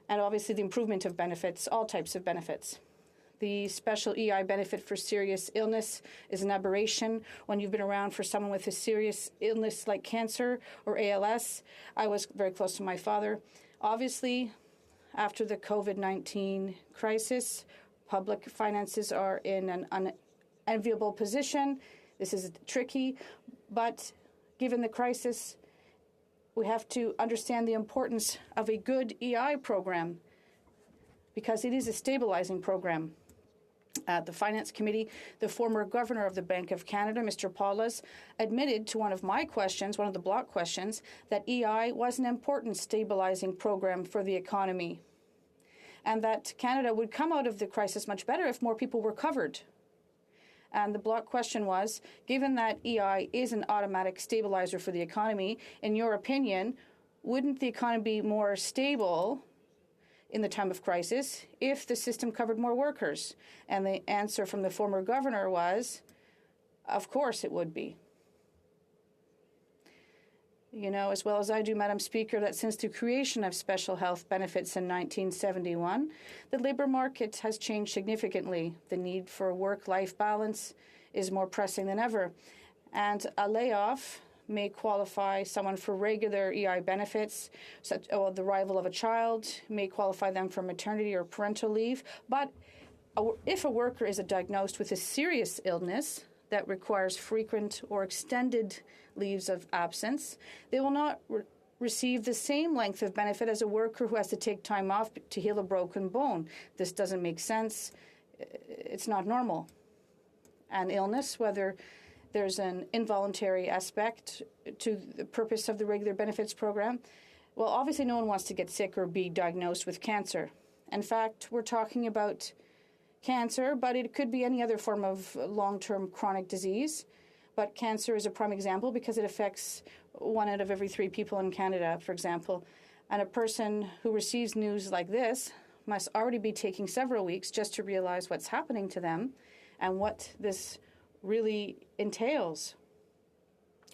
and obviously the improvement of benefits, all types of benefits. The special EI benefit for serious illness is an aberration. When you've been around for someone with a serious illness like cancer or ALS, I was very close to my father. Obviously, after the COVID-19 crisis, public finances are in an unenviable position. This is tricky, but given the crisis, we have to understand the importance of a good EI program, because it is a stabilizing program. At the Finance Committee, the former governor of the Bank of Canada, Mr. Paulas, admitted to one of my questions, one of the Bloc questions, that EI was an important stabilizing program for the economy, and that Canada would come out of the crisis much better if more people were covered. And the Bloc question was, given that EI is an automatic stabilizer for the economy, in your opinion, wouldn't the economy be more stable in the time of crisis if the system covered more workers? And the answer from the former governor was, of course it would be. You know as well as I do, Madam Speaker, that since the creation of special health benefits in 1971, the labour market has changed significantly. The need for work-life balance is more pressing than ever. And a layoff may qualify someone for regular EI benefits, such as the arrival of a child, may qualify them for maternity or parental leave. But if a worker is diagnosed with a serious illness that requires frequent or extended leaves of absence, they will not receive the same length of benefit as a worker who has to take time off to heal a broken bone. This doesn't make sense. It's not normal. An illness, whether there's an involuntary aspect to the purpose of the regular benefits program, well, obviously no one wants to get sick or be diagnosed with cancer. In fact, we're talking about cancer, but it could be any other form of long-term chronic disease. But cancer is a prime example because it affects 1 out of every 3 people in Canada, for example. And a person who receives news like this must already be taking several weeks just to realize what's happening to them and what this really entails.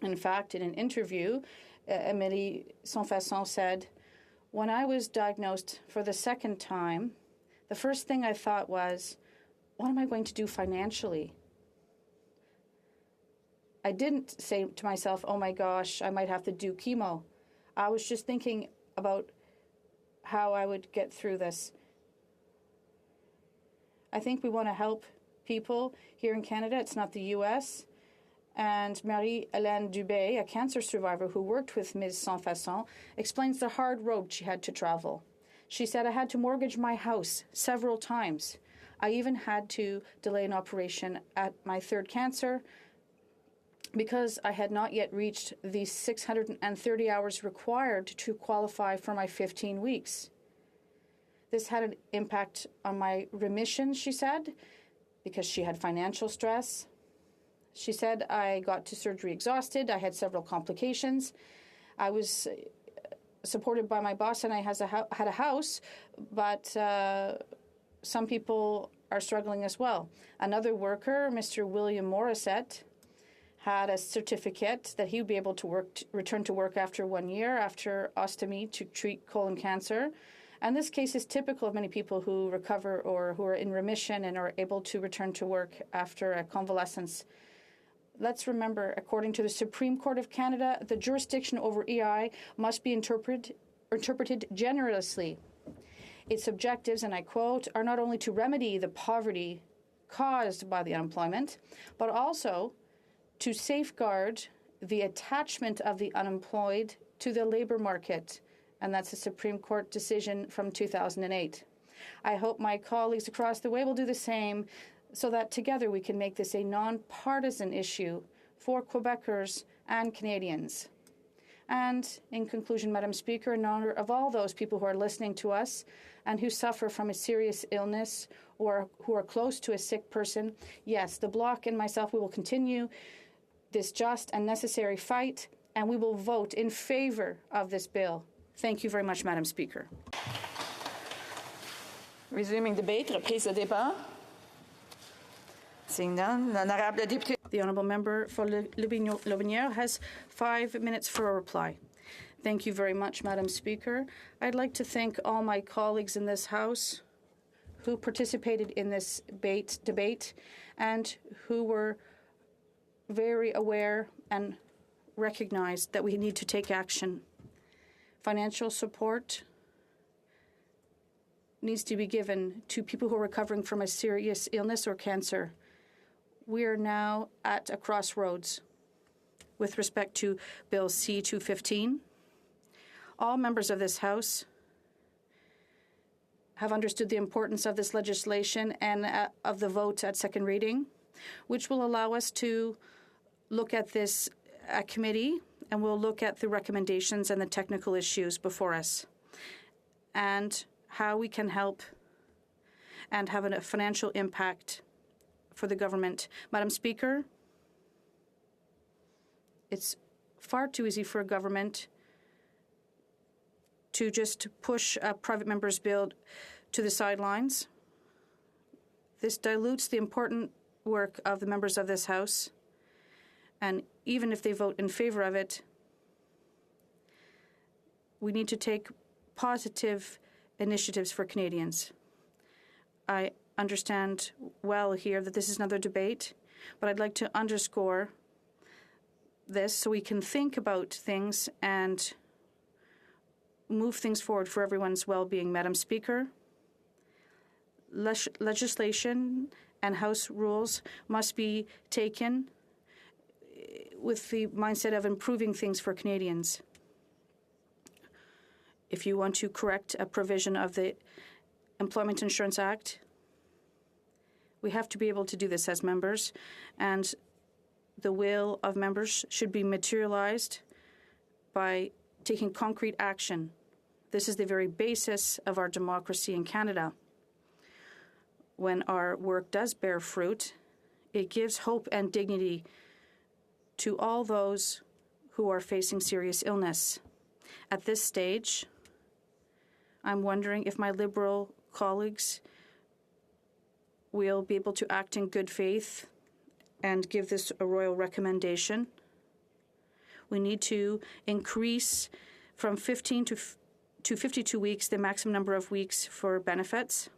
In fact, in an interview, Amélie Sonfasson said, "When I was diagnosed for the second time, the first thing I thought was, what am I going to do financially?" I didn't say to myself, oh my gosh, I might have to do chemo. I was just thinking about how I would get through this. I think we want to help people here in Canada. It's not the U.S. And Marie-Hélène Dubé, a cancer survivor who worked with Ms. Sonfasson, explains the hard road she had to travel. She said, I had to mortgage my house several times. I even had to delay an operation at my third cancer because I had not yet reached the 630 hours required to qualify for my 15 weeks. This had an impact on my remission, she said, because she had financial stress. She said, I got to surgery exhausted. I had several complications. I was supported by my boss and I had a house, but some people are struggling as well. Another worker, Mr. William Morissette, had a certificate that he would be able to return to work after 1 year after ostomy to treat colon cancer. And this case is typical of many people who recover or who are in remission and are able to return to work after a convalescence. Let's remember, according to the Supreme Court of Canada, the jurisdiction over EI must be interpreted generously. Its objectives, and I quote, are not only to remedy the poverty caused by the unemployment, but also to safeguard the attachment of the unemployed to the labor market. And that's a Supreme Court decision from 2008. I hope my colleagues across the way will do the same so that together we can make this a nonpartisan issue for Quebecers and Canadians. And in conclusion, Madam Speaker, in honor of all those people who are listening to us and who suffer from a serious illness or who are close to a sick person, yes, the Bloc and myself, we will continue this just and necessary fight, and we will vote in favor of this bill. Thank you very much, Madam Speaker. Resuming debate, reprise de débat. Seeing none, l'honorable député. The honourable member for Lobinière has 5 minutes for a reply. Thank you very much, Madam Speaker. I'd like to thank all my colleagues in this House who participated in this debate and who were very aware and recognized that we need to take action. Financial support needs to be given to people who are recovering from a serious illness or cancer. We are now at a crossroads with respect to Bill C-215. All members of this House have understood the importance of this legislation and of the vote at second reading, which will allow us to look at this at committee, and we'll look at the recommendations and the technical issues before us and how we can help and have a financial impact for the government. Madam Speaker, it's far too easy for a government to just push a private member's bill to the sidelines. This dilutes the important work of the members of this House. And even if they vote in favor of it, we need to take positive initiatives for Canadians. I understand well here that this is another debate, but I'd like to underscore this so we can think about things and move things forward for everyone's well-being. Madam Speaker, legislation and House rules must be taken with the mindset of improving things for Canadians. If you want to correct a provision of the Employment Insurance Act, we have to be able to do this as members, and the will of members should be materialized by taking concrete action. This is the very basis of our democracy in Canada. When our work does bear fruit, it gives hope and dignity to all those who are facing serious illness. At this stage, I'm wondering if my Liberal colleagues will be able to act in good faith and give this a royal recommendation. We need to increase from 15 to 52 weeks the maximum number of weeks for benefits.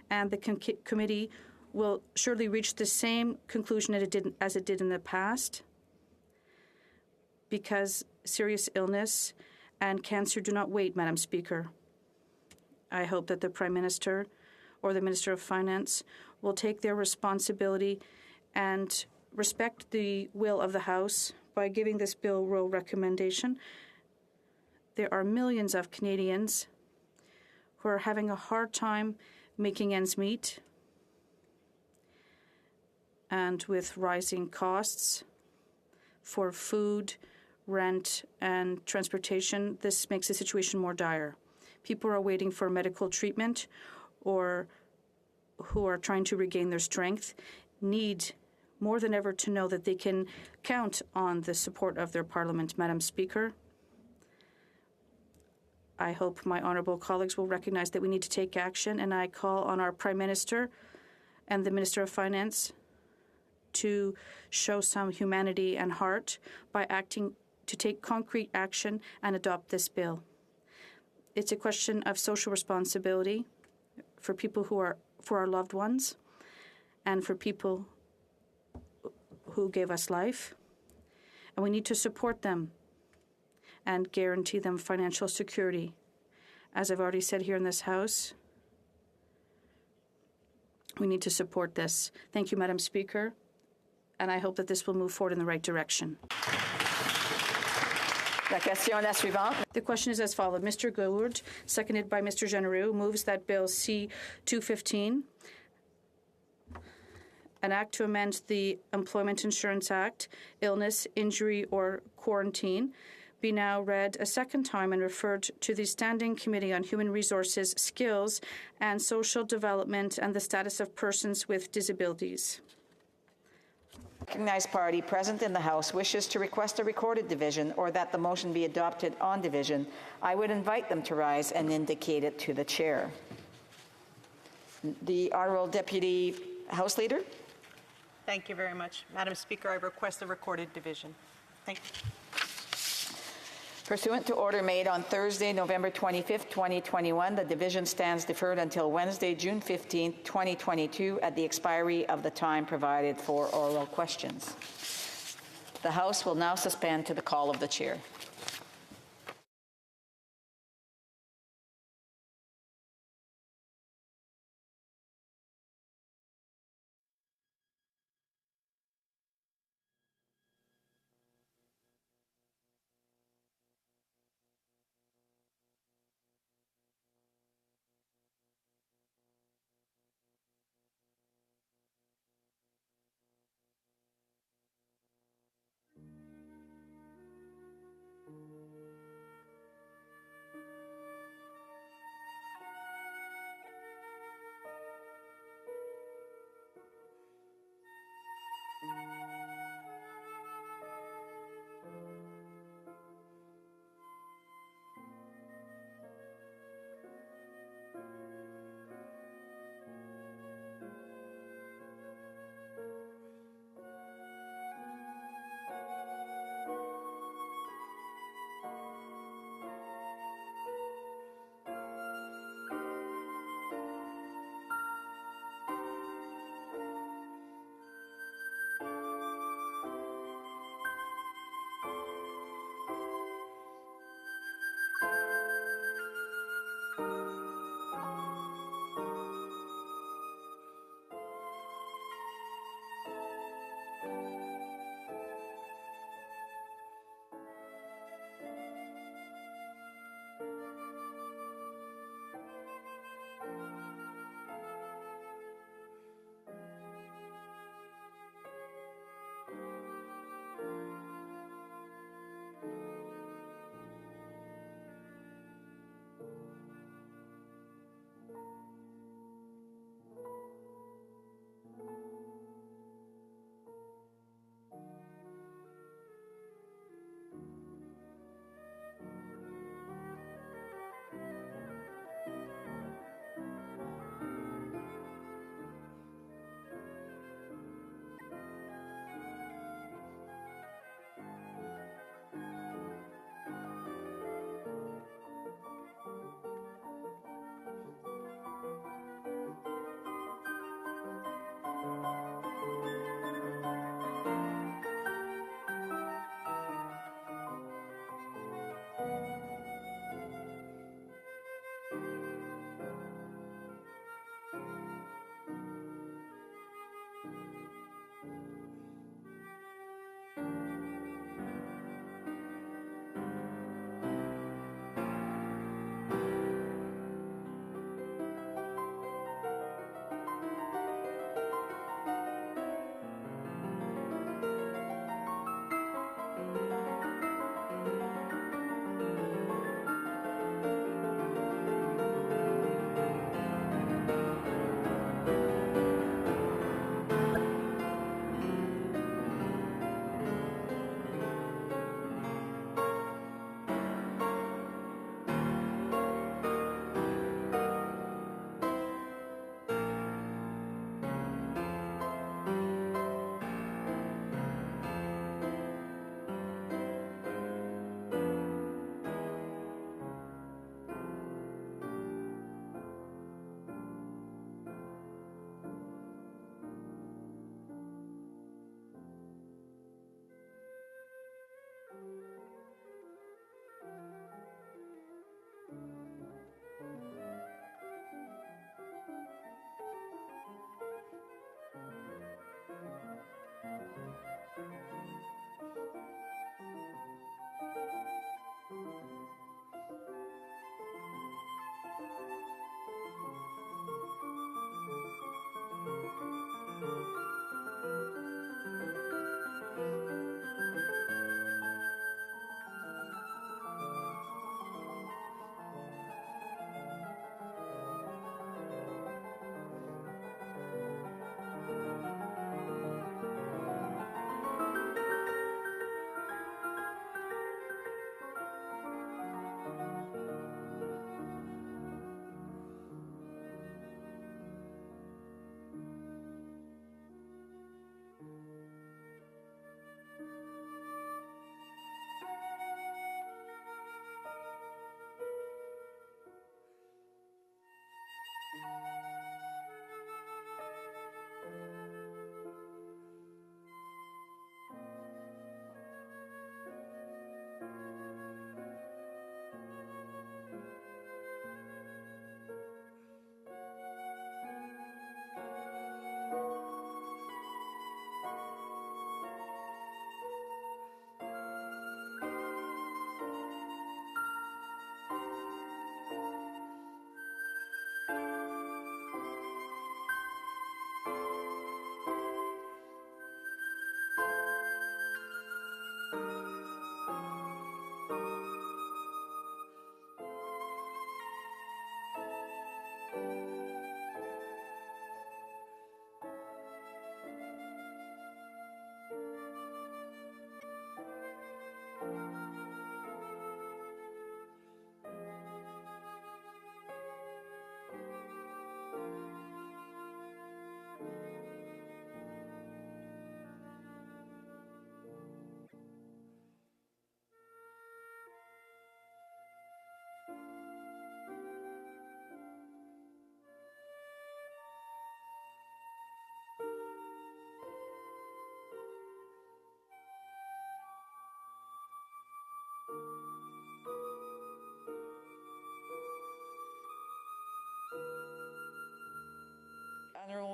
And the committee will surely reach the same conclusion as it did in the past, because serious illness and cancer do not wait, Madam Speaker. I hope that the Prime Minister or the Minister of Finance will take their responsibility and respect the will of the House by giving this bill royal recommendation. There are millions of Canadians who are having a hard time making ends meet, and with rising costs for food, rent, and transportation, this makes the situation more dire. People are waiting for medical treatment or who are trying to regain their strength need more than ever to know that they can count on the support of their Parliament. Madam Speaker, I hope my honourable colleagues will recognize that we need to take action, and I call on our Prime Minister and the Minister of Finance to show some humanity and heart by acting to take concrete action and adopt this bill. It's a question of social responsibility for people for our loved ones and for people who gave us life. And we need to support them and guarantee them financial security. As I've already said here in this House, we need to support this. Thank you, Madam Speaker, and I hope that this will move forward in the right direction. The question is as follows. Mr. Gould, seconded by Mr. Genereux, moves that Bill C-215, an act to amend the Employment Insurance Act, illness, injury, or quarantine, be now read a second time and referred to the Standing Committee on Human Resources, Skills, and Social Development and the Status of Persons with Disabilities. Recognized party present in the House wishes to request a recorded division or that the motion be adopted on division, I would invite them to rise and indicate it to the chair. The Honourable Deputy House Leader. Thank you very much. Madam Speaker, I request a recorded division. Thank you. Pursuant to order made on Thursday, November 25th, 2021, the division stands deferred until Wednesday, June 15th, 2022, at the expiry of the time provided for oral questions. The House will now suspend to the call of the chair.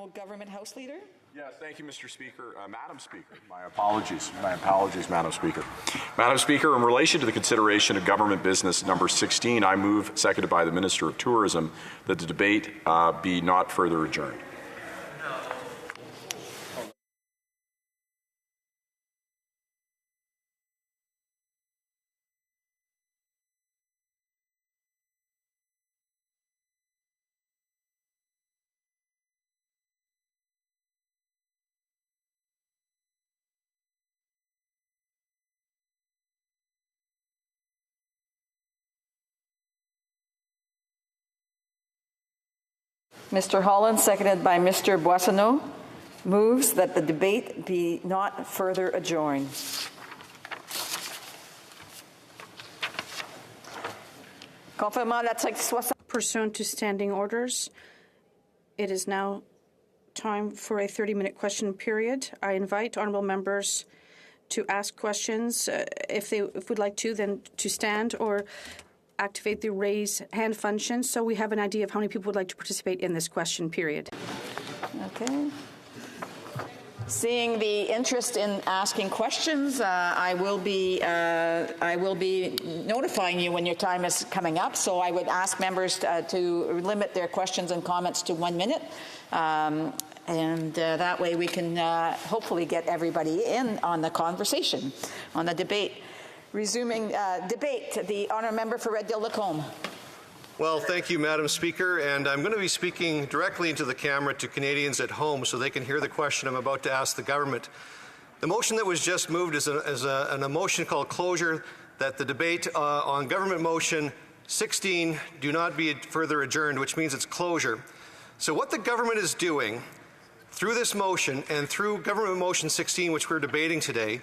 Honourable Government House Leader. Yes, thank you, Mr. Speaker. Madam Speaker, my apologies, Madam Speaker. Madam Speaker, in relation to the consideration of government business number 16, I move, seconded by the Minister of Tourism, that the debate be not further adjourned. Mr. Holland, seconded by Mr. Boissonnault, moves that the debate be not further adjourned. Pursuant to standing orders, it is now time for a 30-minute question period. I invite honourable members to ask questions. If would like to, then to stand or activate the raise hand function so we have an idea of how many people would like to participate in this question period. Okay. Seeing the interest in asking questions, I will be notifying you when your time is coming up. So I would ask members to limit their questions and comments to 1 minute. And that way we can hopefully get everybody in on the conversation, on the debate. Resuming debate, the honourable member for Red Deal-Lacombe. Well, thank you, Madam Speaker, and I'm going to be speaking directly into the camera to Canadians at home so they can hear the question I'm about to ask the government. The motion that was just moved is a motion called closure, that the debate on government motion 16 do not be further adjourned, which means it's closure. So what the government is doing through this motion and through government motion 16, which we're debating today,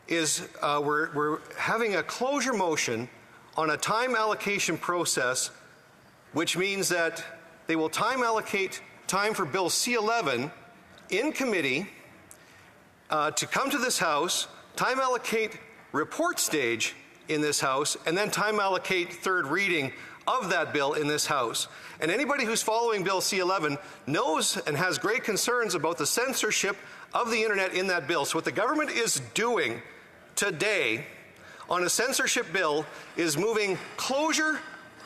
is we're having a closure motion on a time allocation process, which means that they will time allocate time for Bill C-11 in committee to come to this House, time allocate report stage in this House, and then time allocate third reading of that bill in this House. And anybody who's following Bill C-11 knows and has great concerns about the censorship of the internet in that bill. So what the government is doing today on a censorship bill is moving closure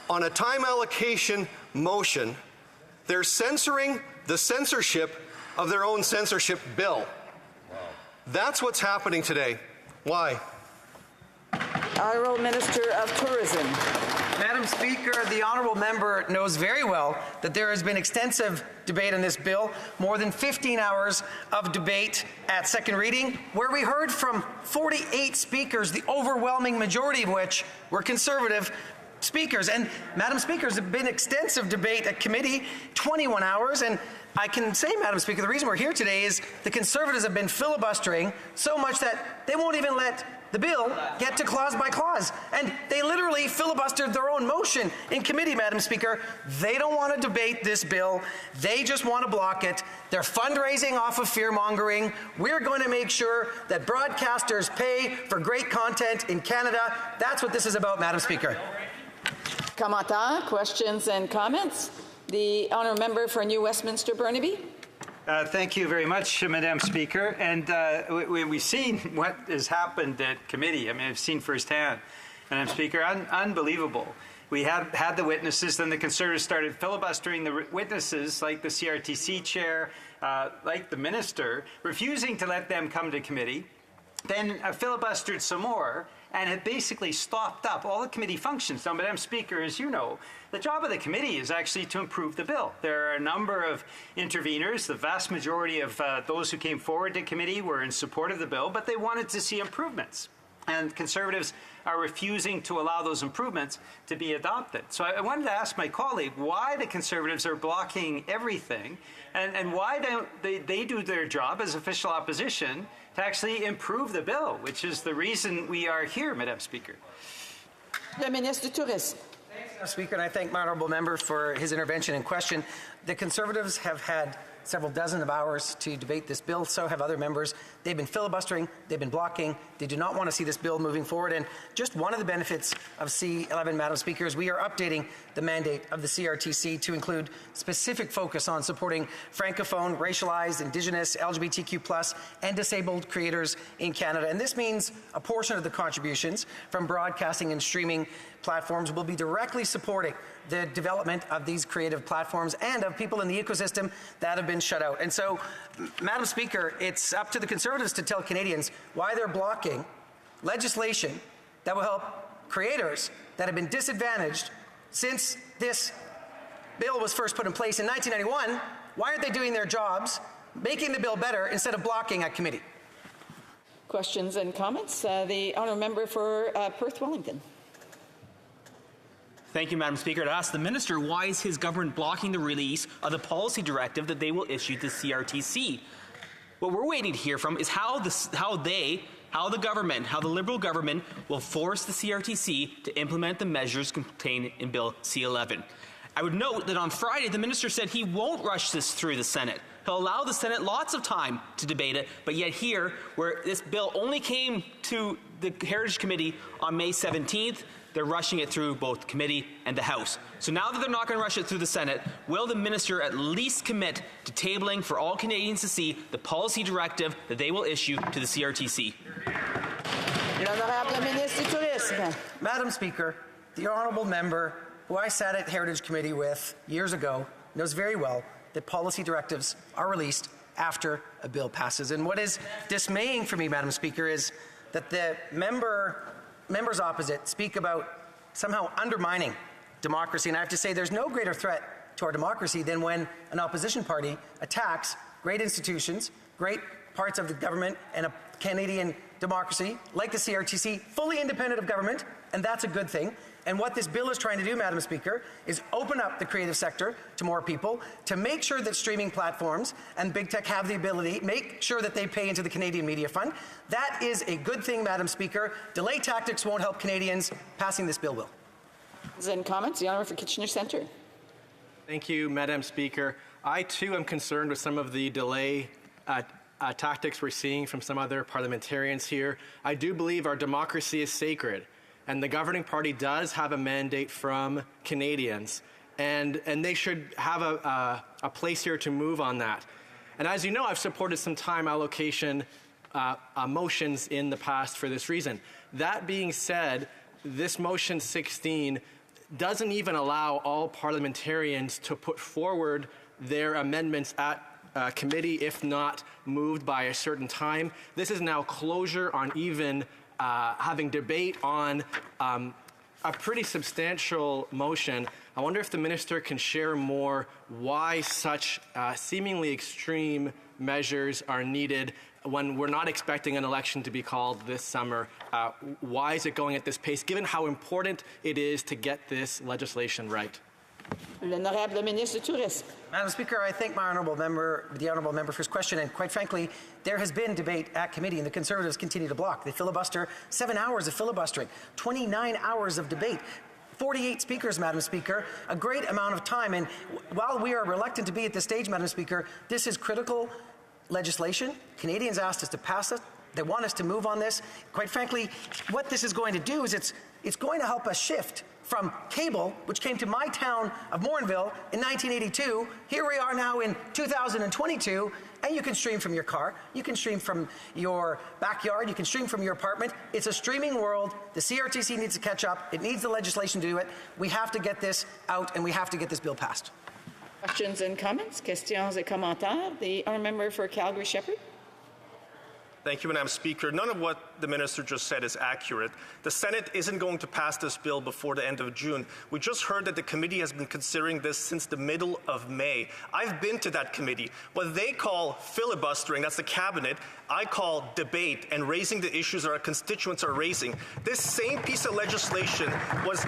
on a time allocation motion. They're censoring the censorship of their own censorship bill. Wow. That's what's happening today. Why? Honourable Minister of Tourism. Madam Speaker, the honourable member knows very well that there has been extensive debate on this bill, more than 15 hours of debate at second reading, where we heard from 48 speakers, the overwhelming majority of which were Conservative speakers. And, Madam Speaker, there's been extensive debate at committee, 21 hours, and I can say, Madam Speaker, the reason we're here today is the Conservatives have been filibustering so much that they won't even let the bill get to clause by clause. And they literally filibustered their own motion in committee, Madam Speaker. They don't want to debate this bill. They just want to block it. They're fundraising off of fear-mongering. We're going to make sure that broadcasters pay for great content in Canada. That's what this is about, Madam Speaker. Kamata, questions and comments? The honourable member for New Westminster Burnaby. Thank you very much, Madam Speaker. And we've seen what has happened at committee. I mean, I've seen firsthand, Madam Speaker, unbelievable. We have had the witnesses, then the Conservatives started filibustering the witnesses, like the CRTC chair, like the minister, refusing to let them come to committee, then filibustered some more, and it basically stopped up all the committee functions. Now, Madam Speaker, as you know, the job of the committee is actually to improve the bill. There are a number of interveners. The vast majority of those who came forward to committee were in support of the bill, but they wanted to see improvements. And Conservatives are refusing to allow those improvements to be adopted. So I wanted to ask my colleague why the Conservatives are blocking everything and why don't they do their job as official opposition to actually improve the bill, which is the reason we are here, Madam Speaker. The Minister du Tourisme. Thanks, Madam Speaker, and I thank my honourable member for his intervention and question. The Conservatives have had several dozen of hours to debate this bill. So have other members. They've been filibustering, they've been blocking. They do not want to see this bill moving forward. And just one of the benefits of C11, Madam Speaker, is we are updating the mandate of the CRTC to include specific focus on supporting Francophone, racialized, Indigenous, LGBTQ+, and disabled creators in Canada. And this means a portion of the contributions from broadcasting and streaming platforms will be directly supporting the development of these creative platforms and of people in the ecosystem that have been shut out. And so, Madam Speaker, it's up to the Conservatives to tell Canadians why they're blocking legislation that will help creators that have been disadvantaged since this bill was first put in place in 1991. Why aren't they doing their jobs, making the bill better, instead of blocking at committee? Questions and comments? The honourable member for Perth Wellington. Thank you, Madam Speaker. To ask the Minister, why is his government blocking the release of the policy directive that they will issue to CRTC? What we're waiting to hear from is how the Liberal government will force the CRTC to implement the measures contained in Bill C11. I would note that on Friday, the Minister said he won't rush this through the Senate. He'll allow the Senate lots of time to debate it, but yet here, where this bill only came to the Heritage Committee on May 17th, they're rushing it through both the committee and the House. So now that they're not going to rush it through the Senate, will the Minister at least commit to tabling for all Canadians to see the policy directive that they will issue to the CRTC? Madam Speaker, the honourable member who I sat at Heritage Committee with years ago knows very well that policy directives are released after a bill passes. And what is dismaying for me, Madam Speaker, is that the members opposite speak about somehow undermining democracy. And I have to say there's no greater threat to our democracy than when an opposition party attacks great institutions, great parts of the government and a Canadian democracy like the CRTC, fully independent of government, and that's a good thing. And what this bill is trying to do, Madam Speaker, is open up the creative sector to more people, to make sure that streaming platforms and big tech have the ability, make sure that they pay into the Canadian Media Fund. That is a good thing, Madam Speaker. Delay tactics won't help Canadians. Passing this bill will. And comments, the honour for Kitchener Centre. Thank you, Madam Speaker. I too am concerned with some of the delay tactics we're seeing from some other parliamentarians here. I do believe our democracy is sacred, and the governing party does have a mandate from Canadians, and they should have a place here to move on that. And as you know, I've supported some time allocation motions in the past for this reason. That being said, this motion 16 doesn't even allow all parliamentarians to put forward their amendments at committee if not moved by a certain time. This is now closure on even having debate on a pretty substantial motion. I wonder if the minister can share more why such seemingly extreme measures are needed when we're not expecting an election to be called this summer. Why is it going at this pace, given how important it is to get this legislation right? Madam Speaker, I thank the honourable member for his question, and quite frankly, there has been debate at committee, and the Conservatives continue to block. They filibuster, 7 hours of filibustering, 29 hours of debate, 48 speakers, Madam Speaker, a great amount of time. And while we are reluctant to be at this stage, Madam Speaker, this is critical legislation. Canadians asked us to pass it. They want us to move on this. Quite frankly, what this is going to do is it's going to help us shift from cable, which came to my town of Morinville in 1982. Here we are now in 2022, and you can stream from your car, you can stream from your backyard, you can stream from your apartment. It's a streaming world. The CRTC needs to catch up. It needs the legislation to do it. We have to get this out, and we have to get this bill passed. Questions and comments? Questions et commentaires? The honourable member for Calgary-Shepherd. Thank you, Madam Speaker. None of what the minister just said is accurate. The Senate isn't going to pass this bill before the end of June. We just heard that the committee has been considering this since the middle of May. I've been to that committee. What they call filibustering, that's the cabinet, I call debate and raising the issues our constituents are raising. This same piece of legislation was...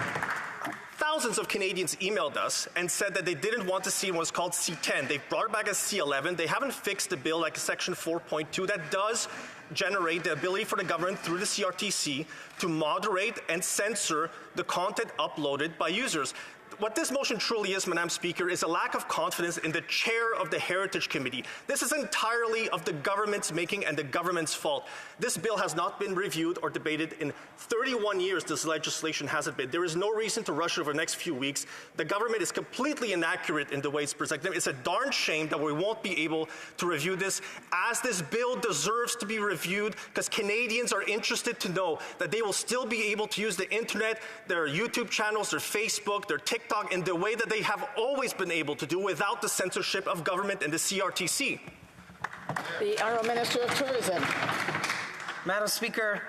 Thousands of Canadians emailed us and said that they didn't want to see what's called C10. They've brought it back as C11. They haven't fixed the bill like Section 4.2 that does generate the ability for the government through the CRTC to moderate and censor the content uploaded by users. what this motion truly is, Madam Speaker, is a lack of confidence in the chair of the Heritage Committee. This is entirely of the government's making and the government's fault. This bill has not been reviewed or debated in 31 years. This legislation hasn't been. There is no reason to rush over the next few weeks. The government is completely inaccurate in the way it's presented. It's a darn shame that we won't be able to review this, as this bill deserves to be reviewed, because Canadians are interested to know that they will still be able to use the internet, their YouTube channels, their Facebook, their TikTok, in the way that they have always been able to do without the censorship of government and the CRTC. The Honourable Minister of Tourism. Madam Speaker,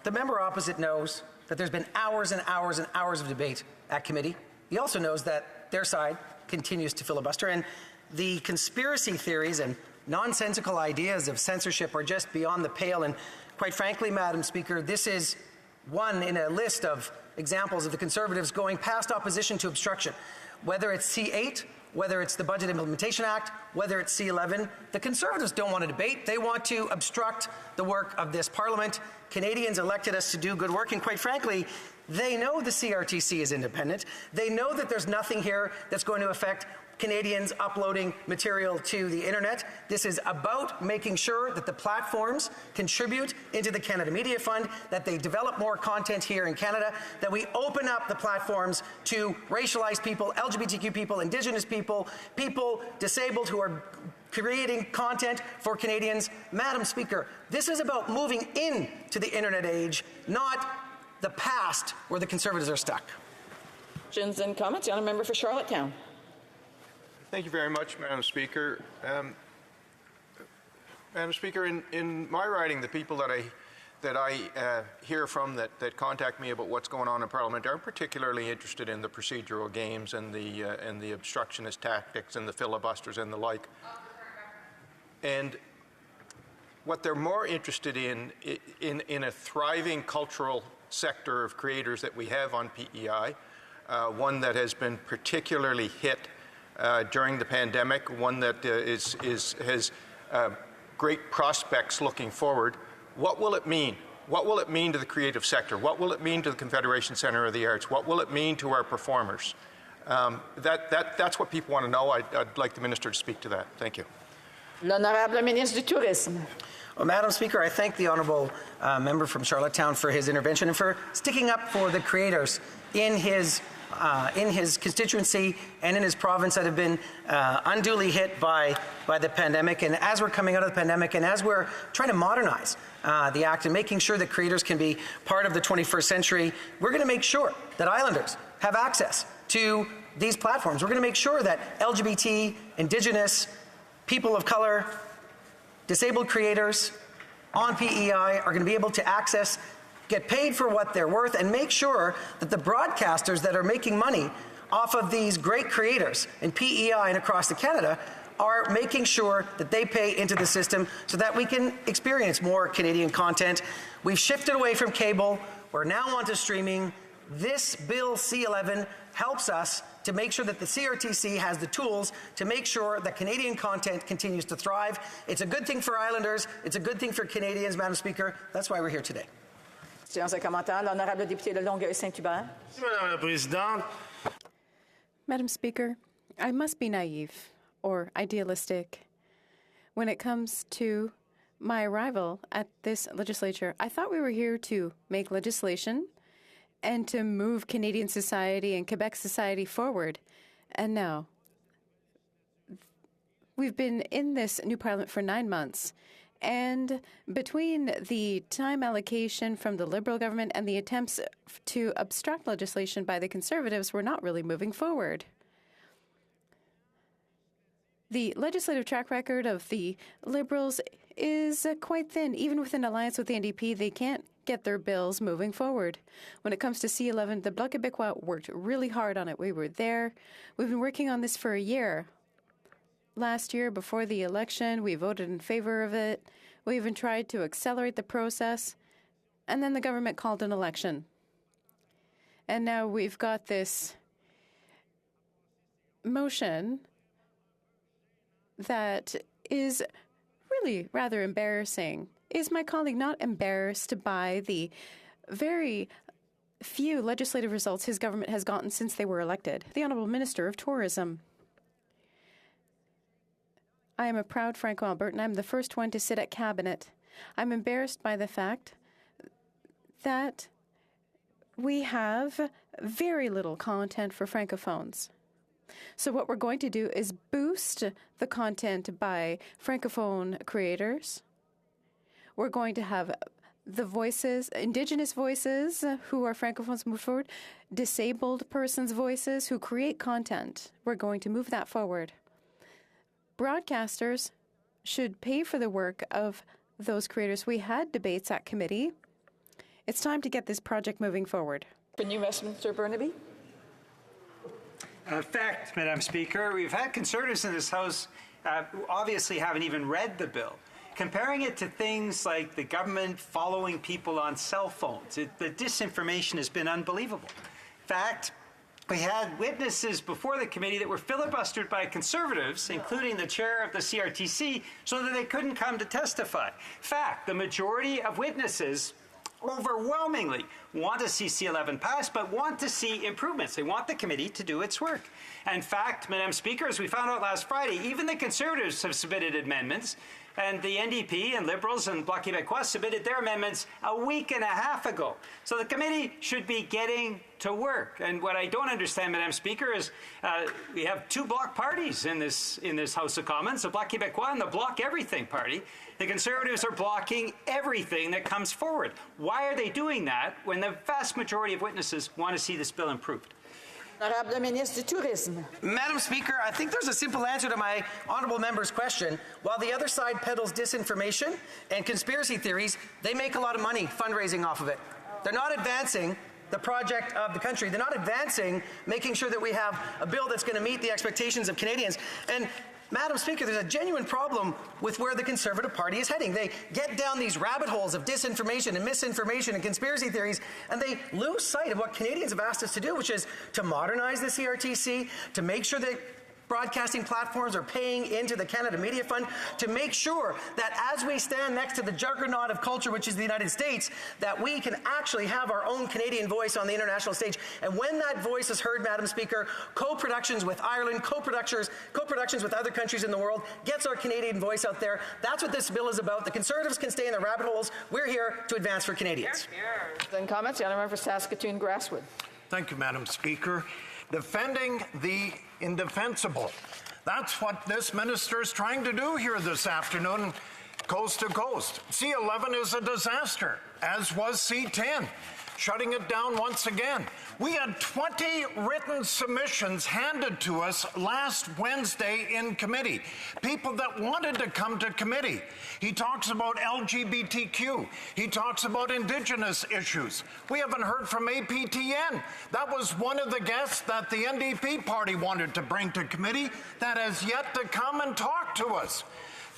the member opposite knows that there's been hours and hours and hours of debate at committee. He also knows that their side continues to filibuster, and the conspiracy theories and nonsensical ideas of censorship are just beyond the pale. And quite frankly, Madam Speaker, this is one in a list of examples of the Conservatives going past opposition to obstruction. Whether it's C8, whether it's the Budget Implementation Act, whether it's C11, the Conservatives don't want to debate. They want to obstruct the work of this Parliament. Canadians elected us to do good work, and quite frankly, they know the CRTC is independent. They know that there's nothing here that's going to affect Canadians uploading material to the internet. This is about making sure that the platforms contribute into the Canada Media Fund, that they develop more content here in Canada, that we open up the platforms to racialized people, LGBTQ people, Indigenous people, people disabled who are creating content for Canadians. Madam Speaker, this is about moving into the internet age, not the past where the Conservatives are stuck. Questions and comments. The Honourable Member for Charlottetown. Thank you very much, Madam Speaker. Madam Speaker, in my riding, the people that I hear from that contact me about what's going on in Parliament are particularly interested in the procedural games and the obstructionist tactics and the filibusters and the like. And what they're more interested in a thriving cultural sector of creators that we have on PEI, one that has been particularly hit during the pandemic, one that has great prospects looking forward. What will it mean? What will it mean to the creative sector? What will it mean to the Confederation Centre of the Arts? What will it mean to our performers? That's what people want to know. I'd like the Minister to speak to that. Thank you. L'Honorable Ministre du Tourisme. Well, Madam Speaker, I thank the Honourable Member from Charlottetown for his intervention and for sticking up for the creators in his constituency and in his province that have been unduly hit by the pandemic. And as we're coming out of the pandemic and as we're trying to modernize the Act and making sure that creators can be part of the 21st century, we're going to make sure that Islanders have access to these platforms. We're going to make sure that LGBT, Indigenous, people of color, disabled creators on PEI are going to be able to access, get paid for what they're worth, and make sure that the broadcasters that are making money off of these great creators in PEI and across Canada are making sure that they pay into the system so that we can experience more Canadian content. We've shifted away from cable. We're now onto streaming. This bill, C11, helps us to make sure that the CRTC has the tools to make sure that Canadian content continues to thrive. It's a good thing for Islanders. It's a good thing for Canadians, Madam Speaker. That's why we're here today. Séance et commentaires. L'Honorable député de Longueuil-Saint-Hubert. Madame la Présidente. Madam Speaker, I must be naive or idealistic when it comes to my arrival at this legislature. I thought we were here to make legislation and to move Canadian society and Quebec society forward. And now, we've been in this new Parliament for 9 months. And between the time allocation from the Liberal government and the attempts to obstruct legislation by the Conservatives, we're not really moving forward. The legislative track record of the Liberals is quite thin. Even with an alliance with the NDP, they can't get their bills moving forward. When it comes to C11, the Bloc Québécois worked really hard on it. We were there. We've been working on this for a year. Last year, before the election, we voted in favor of it. We even tried to accelerate the process. And then the government called an election. And now we've got this motion that is really rather embarrassing. Is my colleague not embarrassed by the very few legislative results his government has gotten since they were elected. The Honourable Minister of Tourism. I am a proud Franco-Albertan. I'm the first one to sit at Cabinet. I'm embarrassed by the fact that we have very little content for Francophones. So what we're going to do is boost the content by Francophone creators. We're going to have the voices, Indigenous voices who are Francophones move forward, disabled persons' voices who create content. We're going to move that forward. Broadcasters should pay for the work of those creators. We had debates at committee. It's time to get this project moving forward. New Westminster Burnaby. Fact, Madam Speaker, we've had Conservatives in this House who obviously haven't even read the bill. Comparing it to things like the government following people on cell phones, the disinformation has been unbelievable. Fact, we had witnesses before the committee that were filibustered by Conservatives, including the chair of the CRTC, so that they couldn't come to testify. Fact, the majority of witnesses overwhelmingly want to see C11 pass, but want to see improvements. They want the committee to do its work. In fact, Madam Speaker, as we found out last Friday, even the Conservatives have submitted amendments, and the NDP and Liberals and Bloc Québécois submitted their amendments a week and a half ago. So the committee should be getting to work. And what I don't understand, Madam Speaker, is we have two bloc parties in this House of Commons, the Bloc Québécois and the Bloc Everything Party. The Conservatives are blocking everything that comes forward. Why are they doing that when the vast majority of witnesses want to see this bill improved? Madam Speaker, I think there's a simple answer to my honourable member's question. While the other side peddles disinformation and conspiracy theories, they make a lot of money fundraising off of it. They're not advancing the project of the country. They're not advancing making sure that we have a bill that's going to meet the expectations of Canadians. And Madam Speaker, there's a genuine problem with where the Conservative Party is heading. They get down these rabbit holes of disinformation and misinformation and conspiracy theories, and they lose sight of what Canadians have asked us to do, which is to modernize the CRTC, to make sure that broadcasting platforms are paying into the Canada Media Fund, to make sure that as we stand next to the juggernaut of culture, which is the United States, that we can actually have our own Canadian voice on the international stage. And when that voice is heard, Madam Speaker, co-productions with Ireland, co-productions with other countries in the world, gets our Canadian voice out there. That's what this bill is about. The Conservatives can stay in the rabbit holes. We're here to advance for Canadians. Then comments, the honourable member for Saskatoon Grasswood. Thank you, Madam Speaker. Defending the indefensible. That's what this minister is trying to do here this afternoon, coast to coast. C11 is a disaster, as was C10. Shutting it down once again. We had 20 written submissions handed to us last Wednesday in committee. People that wanted to come to committee. He talks about LGBTQ. He talks about Indigenous issues. We haven't heard from APTN. That was one of the guests that the NDP party wanted to bring to committee that has yet to come and talk to us.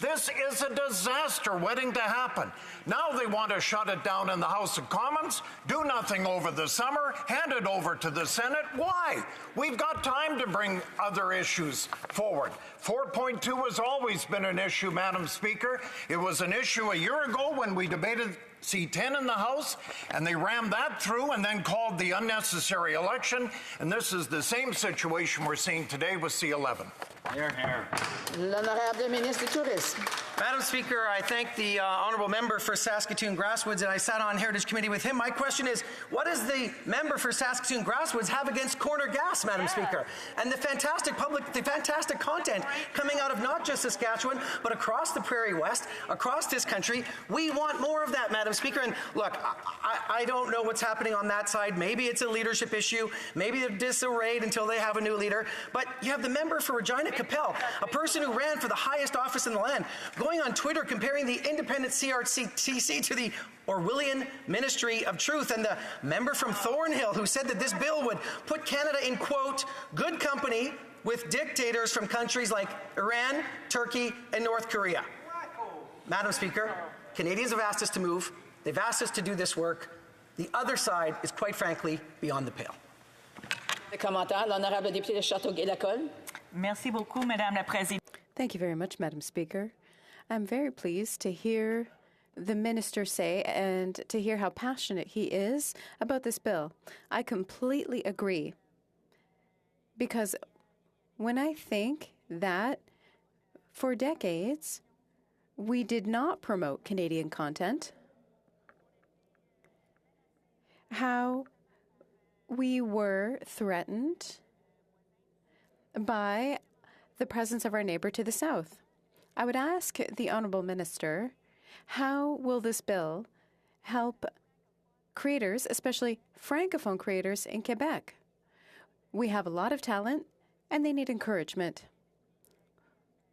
This is a disaster waiting to happen. Now they want to shut it down in the House of Commons, do nothing over the summer, hand it over to the Senate. Why? We've got time to bring other issues forward. 4.2 has always been an issue, Madam Speaker. It was an issue a year ago when we debated C10 in the House, and they rammed that through and then called the unnecessary election. And this is the same situation we're seeing today with C11. Here, here. L'honorable ministre du Tourisme. Madam Speaker, I thank the honourable member for Saskatoon Grasswoods, and I sat on Heritage Committee with him. My question is, what does the member for Saskatoon Grasswoods have against corner gas, Madam Speaker? And the fantastic content coming out of not just Saskatchewan, but across the Prairie West, across this country. We want more of that, Madam Speaker. And look, I don't know what's happening on that side. Maybe it's a leadership issue.Maybe they're disarrayed until they have a new leader. But you have the member for Regina Capel, a person who ran for the highest office in the land, going on Twitter comparing the independent CRTC to the Orwellian Ministry of Truth, and the member from Thornhill who said that this bill would put Canada in, quote, good company with dictators from countries like Iran, Turkey, and North Korea. Madam Speaker, Canadians have asked us to move. They've asked us to do this work. The other side is, quite frankly, beyond the pale. The commentaire, l'honorable député de Châteauguay-Lacolle. Merci beaucoup, Madame la Présidente. Thank you very much, Madam Speaker. I'm very pleased to hear the minister say and to hear how passionate he is about this bill. I completely agree. Because when I think that for decades we did not promote Canadian content, how we were threatened by the presence of our neighbor to the south. I would ask the Honourable Minister, how will this bill help creators, especially Francophone creators in Quebec? We have a lot of talent and they need encouragement.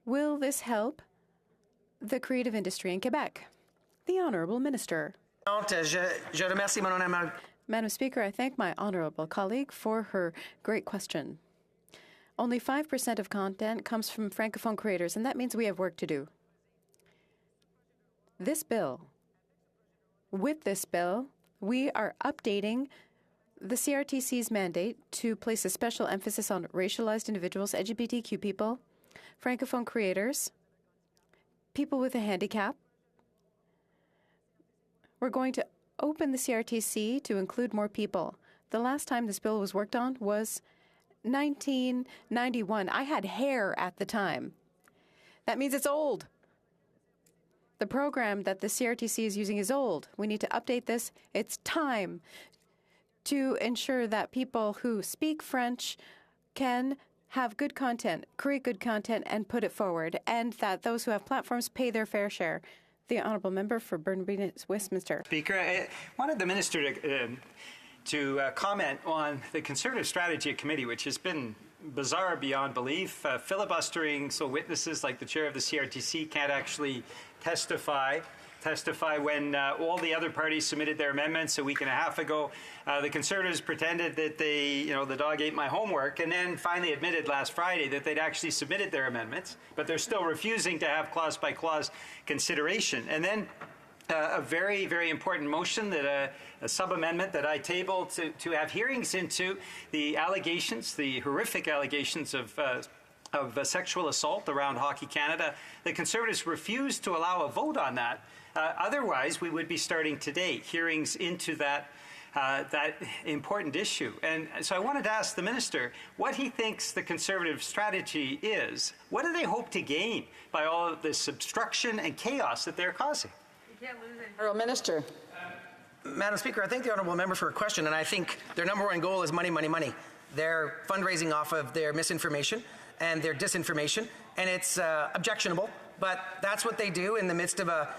Will this help the creative industry in Quebec? The Honourable Minister. Madam Speaker, I thank my honourable colleague for her great question. Only 5% of content comes from Francophone creators, and that means we have work to do. With this bill, we are updating the CRTC's mandate to place a special emphasis on racialized individuals, LGBTQ people, Francophone creators, people with a handicap. We're going to open the CRTC to include more people. The last time this bill was worked on was 1991. I had hair at the time. That means it's old. The program that the CRTC is using is old. We need to update this. It's time to ensure that people who speak French can have good content, create good content, and put it forward, and that those who have platforms pay their fair share. The Honourable Member for Burnaby Westminster. Speaker, I wanted the Minister to comment on the Conservative strategy at committee, which has been bizarre beyond belief. Filibustering, so witnesses like the chair of the CRTC can't actually testify when all the other parties submitted their amendments a week and a half ago. The Conservatives pretended that the dog ate my homework, and then finally admitted last Friday that they'd actually submitted their amendments, but they're still refusing to have clause-by-clause consideration. And then a very, very important motion, that a sub-amendment that I tabled to have hearings into the allegations, the horrific allegations of sexual assault around Hockey Canada. The Conservatives refused to allow a vote on that. Otherwise, we would be starting today hearings into that important issue. And so I wanted to ask the Minister what he thinks the Conservative strategy is. What do they hope to gain by all of this obstruction and chaos that they're causing? Honourable Minister. Madam Speaker, I thank the Honourable Member for her question, and I think their number one goal is money, money, money. They're fundraising off of their misinformation and their disinformation, and it's objectionable. But that's what they do in the midst of a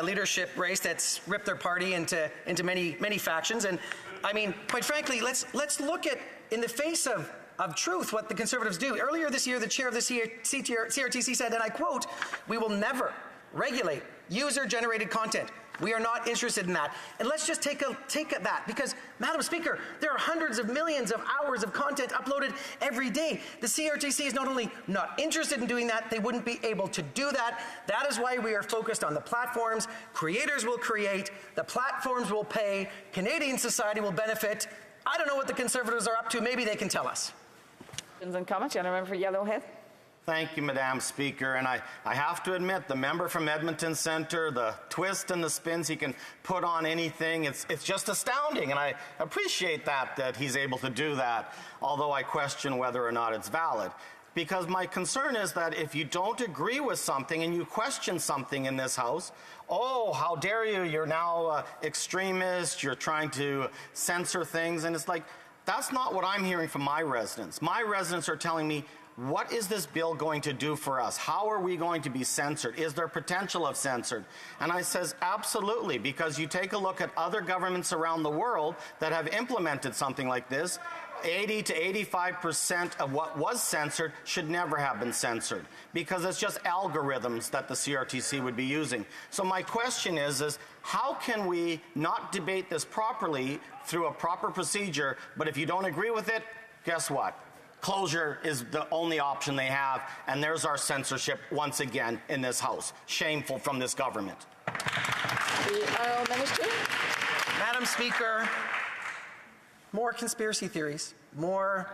leadership race that's ripped their party into many, many factions. And I mean, quite frankly, let's look at, in the face of truth, what the Conservatives do. Earlier this year, the chair of the CRTC said, and I quote, "We will never regulate user-generated content. We are not interested in that." And let's just take that, because, Madam Speaker, there are hundreds of millions of hours of content uploaded every day. The CRTC is not only not interested in doing that, they wouldn't be able to do that. That is why we are focused on the platforms. Creators will create, the platforms will pay, Canadian society will benefit. I don't know what the Conservatives are up to. Maybe they can tell us. Questions and comments. Gentleman for Yellowhead. Thank you, Madam Speaker. And I have to admit, the member from Edmonton Centre, the twist and the spins he can put on anything, it's just astounding. And I appreciate that he's able to do that, although I question whether or not it's valid. Because my concern is that if you don't agree with something and you question something in this House, oh, how dare you, you're now extremist, you're trying to censor things. And it's like, that's not what I'm hearing from my residents. My residents are telling me, what is this bill going to do for us? How are we going to be censored? Is there potential of censored? And I says, absolutely, because you take a look at other governments around the world that have implemented something like this, 80 to 85% of what was censored should never have been censored, because it's just algorithms that the CRTC would be using. So my question is how can we not debate this properly through a proper procedure, but if you don't agree with it, guess what? Closure is the only option they have, and there's our censorship once again in this House. Shameful from this government. The Honourable Minister. Madam Speaker, more conspiracy theories, more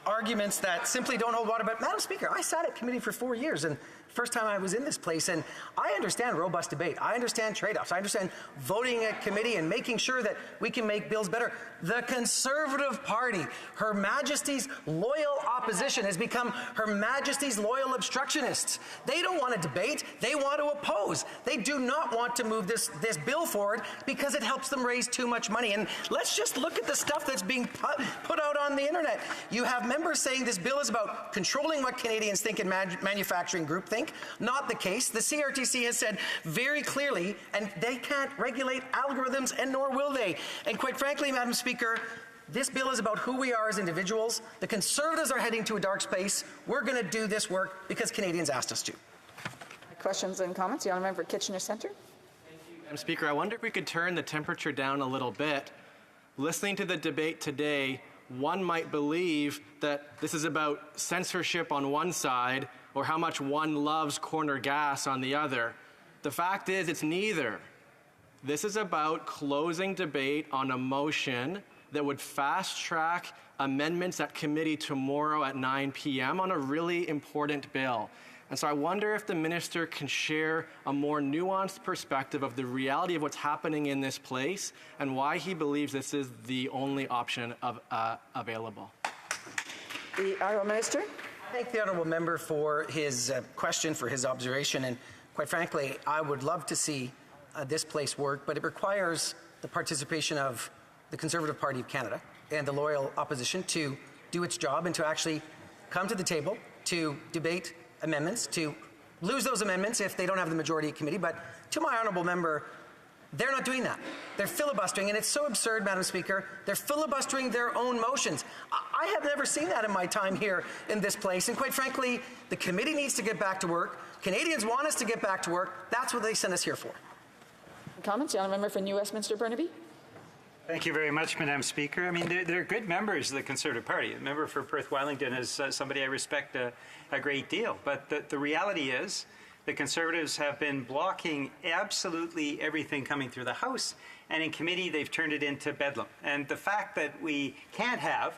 arguments that simply don't hold water. But Madam Speaker, I sat at committee for 4 years, and first time I was in this place, and I understand robust debate. I understand trade-offs. I understand voting at committee and making sure that we can make bills better. The Conservative Party, Her Majesty's loyal opposition, has become Her Majesty's loyal obstructionists. They don't want to debate. They want to oppose. They do not want to move this bill forward because it helps them raise too much money. And let's just look at the stuff that's being put out on the internet. You have members saying this bill is about controlling what Canadians think and manufacturing group think. Not the case. The CRTC has said very clearly, and they can't regulate algorithms, and nor will they. And quite frankly, Madam Speaker, this bill is about who we are as individuals. The Conservatives are heading to a dark space. We're going to do this work because Canadians asked us to. Questions and comments? The honourable member for Kitchener Centre. Madam Speaker, I wonder if we could turn the temperature down a little bit. Listening to the debate today, one might believe that this is about censorship on one side or how much one loves corner gas on the other. The fact is, it's neither. This is about closing debate on a motion that would fast-track amendments at committee tomorrow at 9 p.m. on a really important bill. And so I wonder if the minister can share a more nuanced perspective of the reality of what's happening in this place and why he believes this is the only option available. The Honourable Minister. I thank the Honourable Member for his question, for his observation, and quite frankly, I would love to see this place work, but it requires the participation of the Conservative Party of Canada and the loyal opposition to do its job and to actually come to the table to debate amendments, to lose those amendments if they don't have the majority at committee. But to my honourable member, they're not doing that. They're filibustering, and it's so absurd, Madam Speaker. They're filibustering their own motions. I have never seen that in my time here in this place, and quite frankly, the committee needs to get back to work. Canadians want us to get back to work. That's what they sent us here for. Comments? The honourable member for New Westminster Burnaby. Thank you very much, Madam Speaker. I mean, they're good members of the Conservative Party. The member for Perth-Wellington is somebody I respect a great deal. But the reality is the Conservatives have been blocking absolutely everything coming through the House, and in committee they've turned it into bedlam. And the fact that we can't have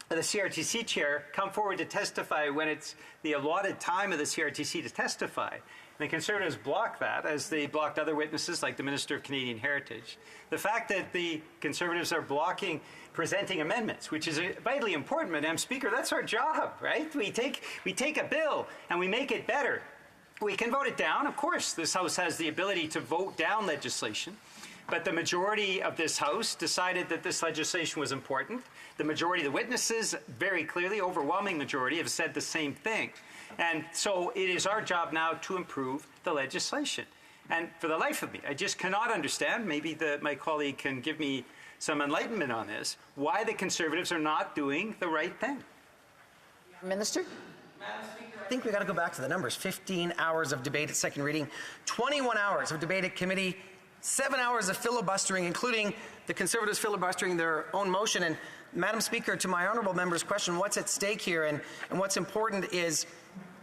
the CRTC chair come forward to testify when it's the allotted time of the CRTC to testify. The Conservatives block that, as they blocked other witnesses like the Minister of Canadian Heritage. The fact that the Conservatives are blocking presenting amendments, which is vitally important, Madam Speaker, that's our job, right? We take a bill and we make it better. We can vote it down. Of course, this House has the ability to vote down legislation. But the majority of this House decided that this legislation was important. The majority of the witnesses, very clearly, overwhelming majority, have said the same thing. And so it is our job now to improve the legislation. And for the life of me, I just cannot understand, maybe my colleague can give me some enlightenment on this, why the Conservatives are not doing the right thing. Minister? I think we've got to go back to the numbers. 15 hours of debate at second reading, 21 hours of debate at committee, 7 hours of filibustering, including the Conservatives filibustering their own motion. And Madam Speaker, to my honourable member's question, what's at stake here and what's important is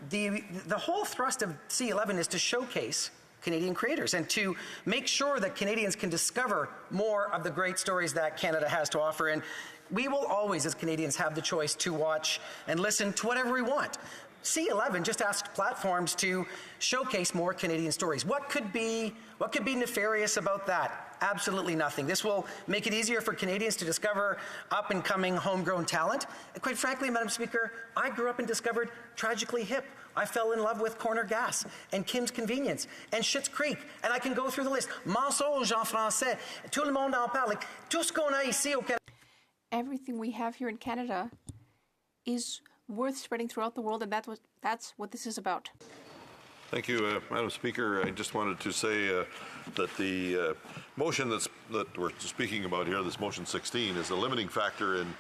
the whole thrust of C11 is to showcase Canadian creators and to make sure that Canadians can discover more of the great stories that Canada has to offer. And we will always, as Canadians, have the choice to watch and listen to whatever we want. C11 just asks platforms to showcase more Canadian stories. What could be nefarious about that? Absolutely nothing. This will make it easier for Canadians to discover up-and-coming homegrown talent. And quite frankly, Madam Speaker, I grew up and discovered Tragically Hip. I fell in love with Corner Gas and Kim's Convenience and Schitt's Creek. And I can go through the list. Mensonge en français. Tout le monde en parle. Tout ce qu'on a ici au Canada. Everything we have here in Canada is worth spreading throughout the world, and that's what this is about. Thank you, Madam Speaker. I just wanted to say that the motion that we're speaking about here, this motion 16, is a limiting factor in,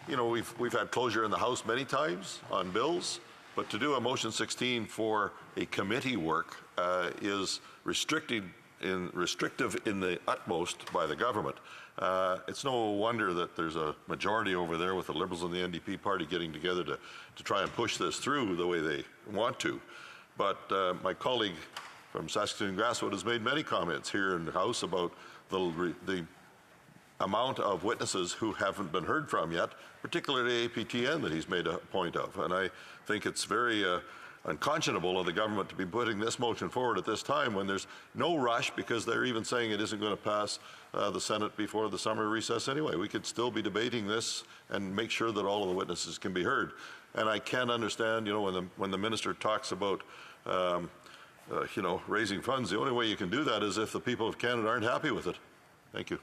you know, we've had closure in the House many times on bills, but to do a motion 16 for a committee work is restrictive in the utmost by the government. It's no wonder that there's a majority over there with the Liberals and the NDP party getting together to try and push this through the way they want to. But my colleague from Saskatoon Grasswood has made many comments here in the House about the amount of witnesses who haven't been heard from yet, particularly APTN that he's made a point of. And I think it's very unconscionable of the government to be putting this motion forward at this time when there's no rush, because they're even saying it isn't going to pass the Senate before the summer recess anyway. We could still be debating this and make sure that all of the witnesses can be heard. And I can't understand, when the minister talks about, raising funds, the only way you can do that is if the people of Canada aren't happy with it. Thank you.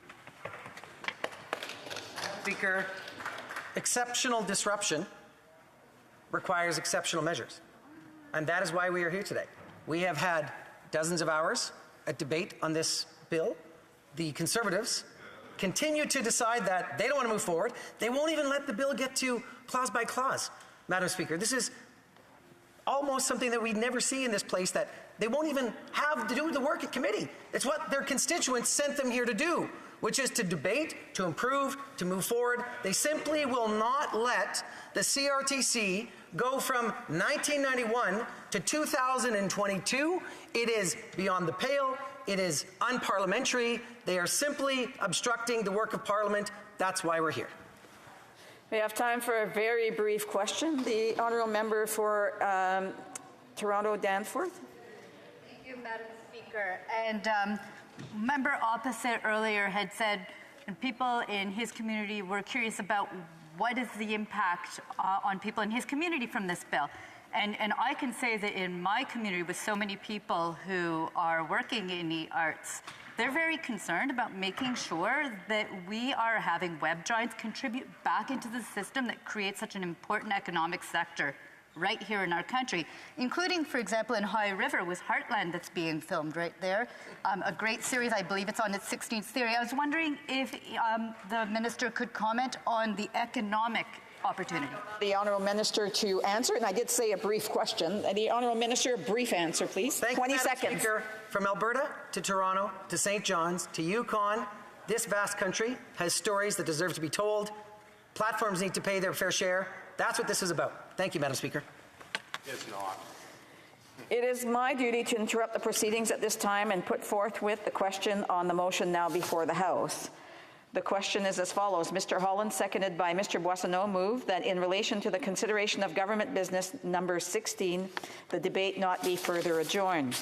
Speaker, exceptional disruption requires exceptional measures. And that is why we are here today. We have had dozens of hours of debate on this bill. The Conservatives continue to decide that they don't want to move forward. They won't even let the bill get to clause by clause. Madam Speaker, this is almost something that we never see in this place, that they won't even have to do the work at committee. It's what their constituents sent them here to do, which is to debate, to improve, to move forward. They simply will not let the CRTC go from 1991 to 2022. It is beyond the pale. It is unparliamentary. They are simply obstructing the work of Parliament. That's why we're here. We have time for a very brief question. The honourable member for Toronto Danforth. Thank you, Madam Speaker. And member opposite earlier had said, and people in his community were curious about what is the impact on people in his community from this bill. And I can say that in my community, with so many people who are working in the arts, they're very concerned about making sure that we are having web giants contribute back into the system that creates such an important economic sector right here in our country, including, for example, in High River with Heartland that's being filmed right there. A great series, I believe it's on its 16th series. I was wondering if the minister could comment on the economic opportunity. The honourable minister to answer, and I did say a brief question. The honourable minister, a brief answer, please. Thank 20 you, Madam seconds. Speaker. From Alberta to Toronto to St. John's to Yukon, this vast country has stories that deserve to be told. Platforms need to pay their fair share. That's what this is about. Thank you, Madam Speaker. It's not. It is my duty to interrupt the proceedings at this time and put forthwith the question on the motion now before the House. The question is as follows. Mr. Holland, seconded by Mr. Boissonnault, moved that in relation to the consideration of government business number 16, the debate not be further adjourned.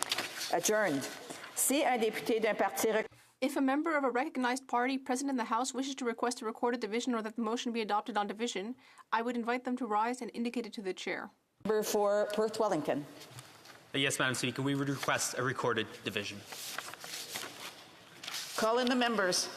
Si un député d'un parti... If a member of a recognized party present in the House wishes to request a recorded division or that the motion be adopted on division, I would invite them to rise and indicate it to the chair. Member for Perth Wellington. Yes, Madam Speaker, we would request a recorded division. Call in the members.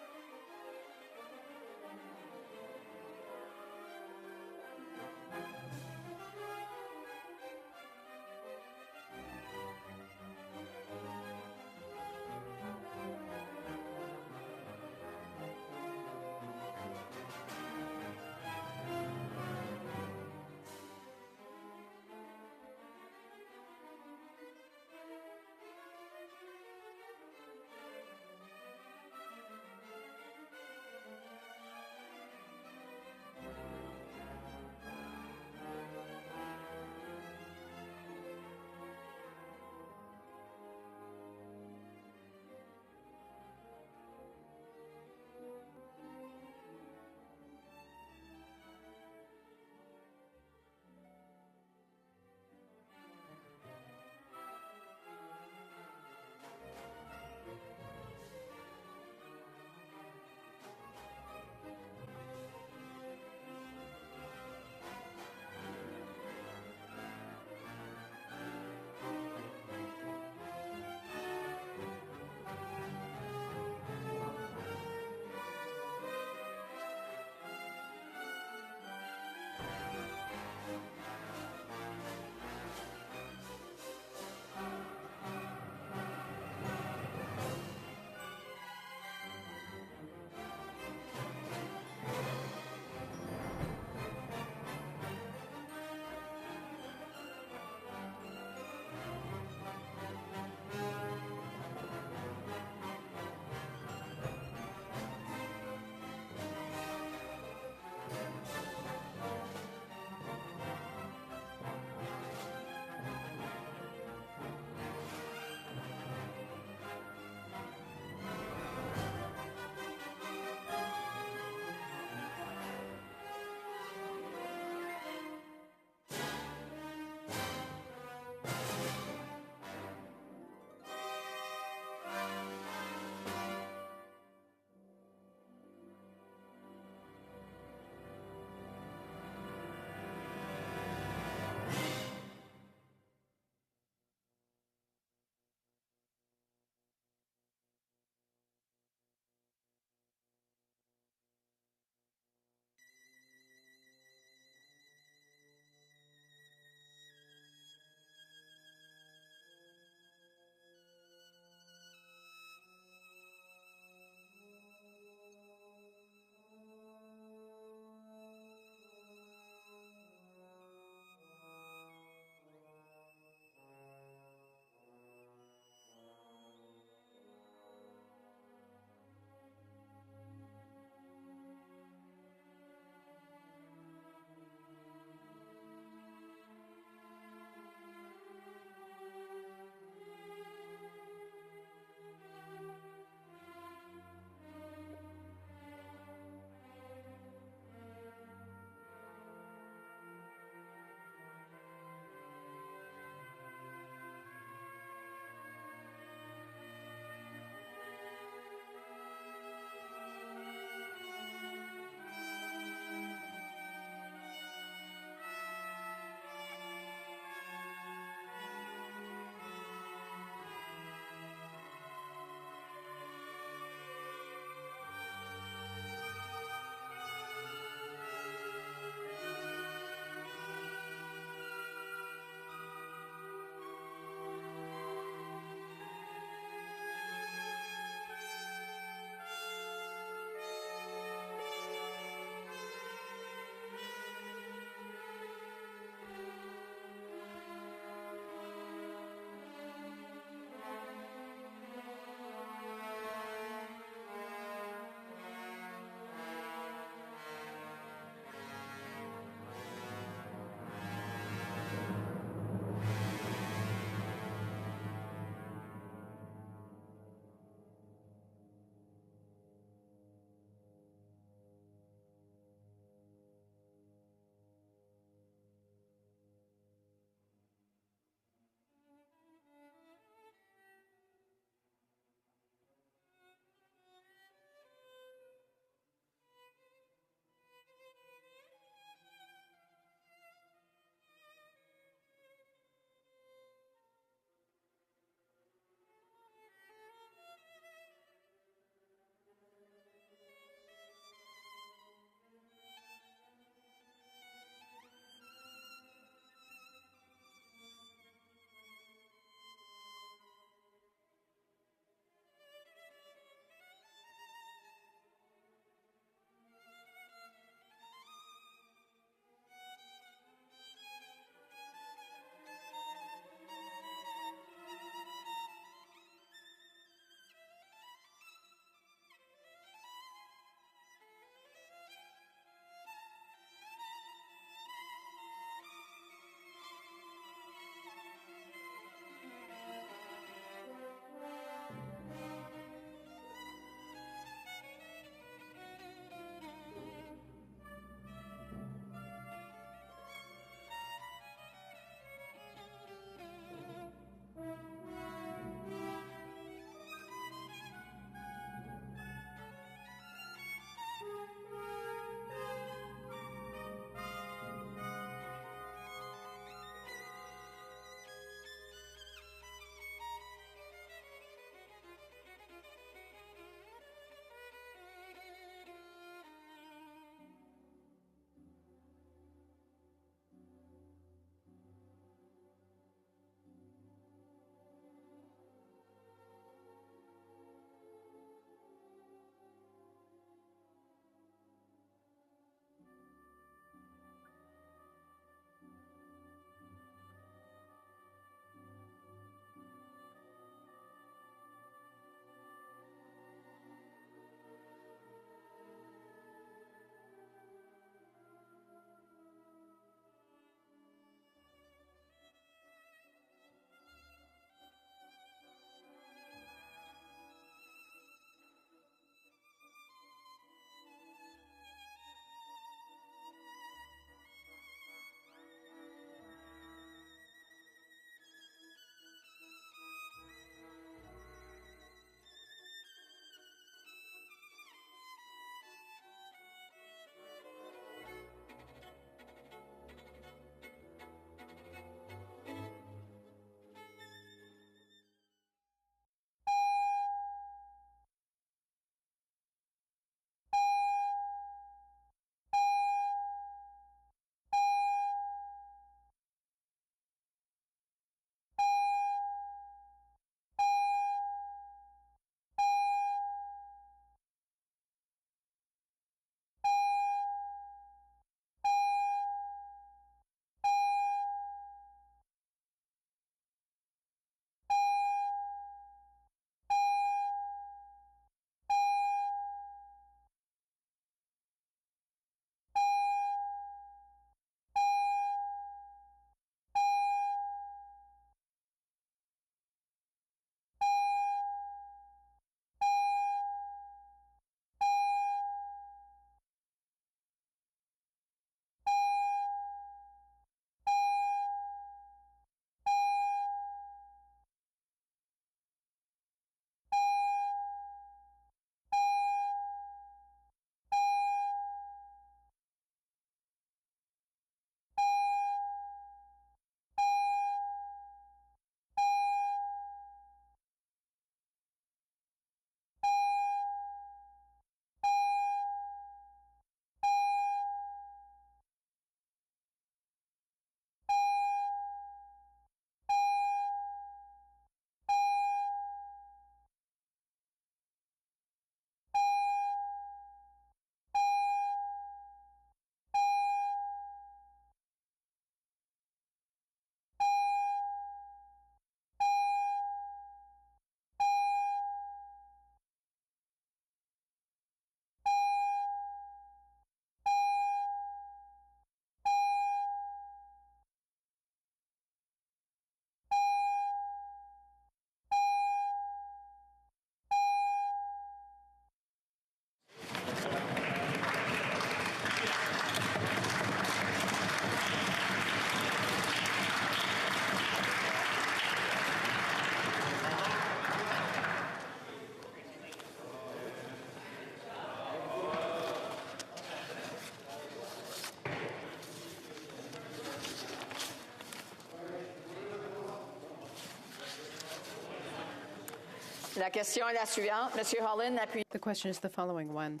La question est la suivante. Monsieur Holland, appuyez. The question is the following one.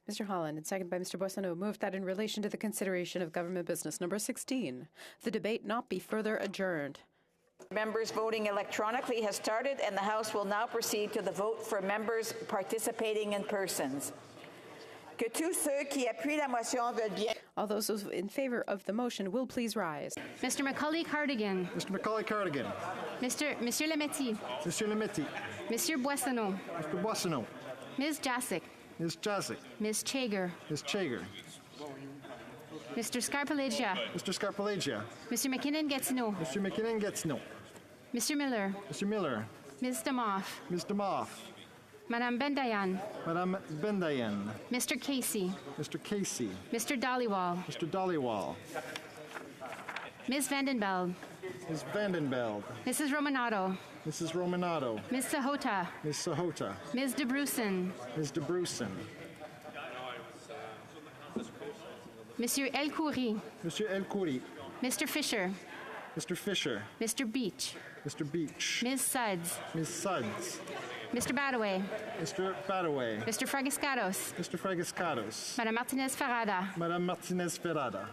Mr. Holland, and seconded by Mr. Boissonnault, moved that in relation to the consideration of government business number 16, the debate not be further adjourned. Members voting electronically has started, and the House will now proceed to the vote for members participating in persons. Que tous ceux qui appuient la motion veulent bien. All those in favor of the motion will please rise. Mr. Macaulay Cardigan. Mr. Macaulay Cardigan. Monsieur Lametti. Monsieur Lametti. Monsieur Boissonnault. Mr. Boissonnault. Ms. Jasic. Ms. Jasic. Ms. Chager. Ms. Chager. Mr. Scarpalegia. Mr. Scarpalegia. Mr. McKinnon-Gatineau. Mr. McKinnon-Gatineau. Mr. Miller. Mr. Miller. Ms. Demoff. Ms. Demoff. Madame Bendayan. Madame Bendayan. Mr. Casey. Mr. Casey. Mr. Dollywall. Mr. Dollywall. Ms. Vandenbeld. Ms. Vandenbeld. Mrs. Romanato. Mrs. Romanato. Ms. Sahota. Ms. Sahota. Ms. DeBrusen. Ms. DeBrusen. Monsieur El Khoury. Monsieur El Khoury. Mr. Fisher. Mr. Fisher. Mr. Beach. Mr. Beach. Ms. Suds. Ms. Suds. Mr. Badaway. Mr. Badaway. Mr. Fragiscados. Mr. Fragiscados. Madame Martinez Ferrada. Madame Martinez Ferrada.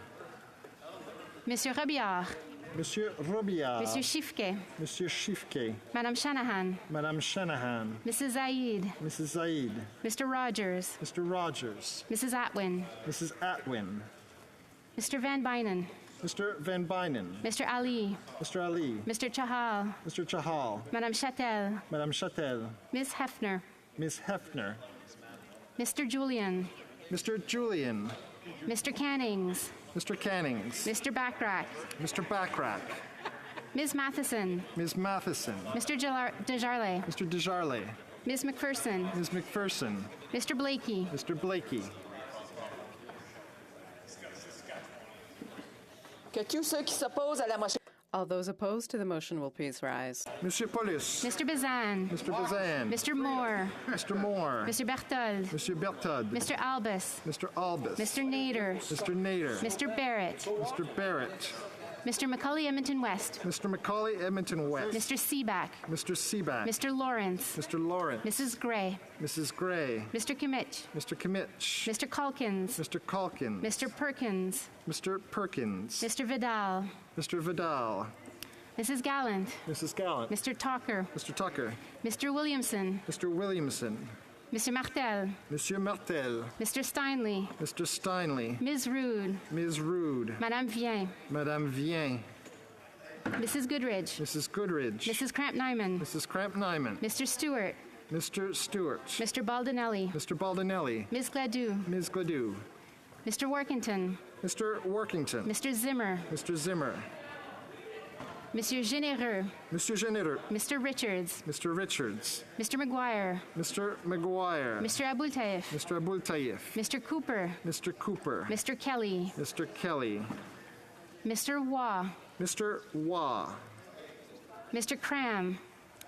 Monsieur Robillard. Monsieur Robillard. Monsieur Schifke. Monsieur Schifke. Madame Shanahan. Madame Shanahan. Mrs. Zaid. Mrs. Zaid. Mr. Rogers. Mr. Rogers. Mrs. Atwin. Mrs. Atwin. Mr. Van Bynen. Mr. Van Bynen. Mr. Ali. Mr. Ali. Mr. Chahal. Mr. Chahal. Madame Chatel. Madame Chatel. Ms. Hefner. Ms. Hefner. Mr. Julian. Mr. Julian. Mr. Cannings. Mr. Cannings. Mr. Backrack. Mr. Backrack. Ms. Matheson. Ms. Matheson. Mr. Desjardins. Mr. Desjardins. Ms. McPherson. Ms. McPherson. Mr. Blakey. Mr. Blakey. Que tous ceux qui s'opposent à la motion. All those opposed to the motion will please rise. Monsieur Paulus. Mr. Bazan. Mr. Bazan. Mr. Moore. Mr. Moore. Mr. Berthold. Monsieur Berthold. Mr. Albus. Mr. Albus. Mr. Nader. Mr. Nader. Mr. Barrett. Mr. Barrett. Mr. Macaulay Edmonton West. Mr. Macaulay Edmonton West. Mr. Seaback. Mr. Seaback. Mr. Lawrence. Mr. Lawrence. Mrs. Gray. Mrs. Gray. Mr. Kimmich. Mr. Kimmich. Mr. Calkins. Mr. Calkins. Mr. Perkins. Mr. Perkins. Mr. Vidal. Mr. Vidal. Mrs. Gallant. Mrs. Gallant. Mr. Tucker. Mr. Tucker. Mr. Williamson. Mr. Williamson. Mr. Martel. Monsieur Martel. Mr. Steinley. Mr. Steinley. Ms. Rude. Ms. Rude. Madame Vien. Madame Vien. Mrs. Goodridge. Mrs. Goodridge. Mrs. Cramp-Nyman. Mrs. Cramp-Nyman. Mr. Stewart. Mr. Stewart. Mr. Baldinelli. Mr. Baldinelli. Ms. Gladue. Ms. Gladue. Mr. Workington. Mr. Workington. Mr. Zimmer. Mr. Zimmer. Monsieur Généreux. Mr. Généreux. Mr. Richards. Mr. Richards. Mr. McGuire. Mr. McGuire. Mr. Abultaif. Mr. Abultaif. Mr. Cooper. Mr. Cooper. Mr. Kelly. Mr. Kelly. Mr. Waugh. Mr. Waugh. Mr. Cram.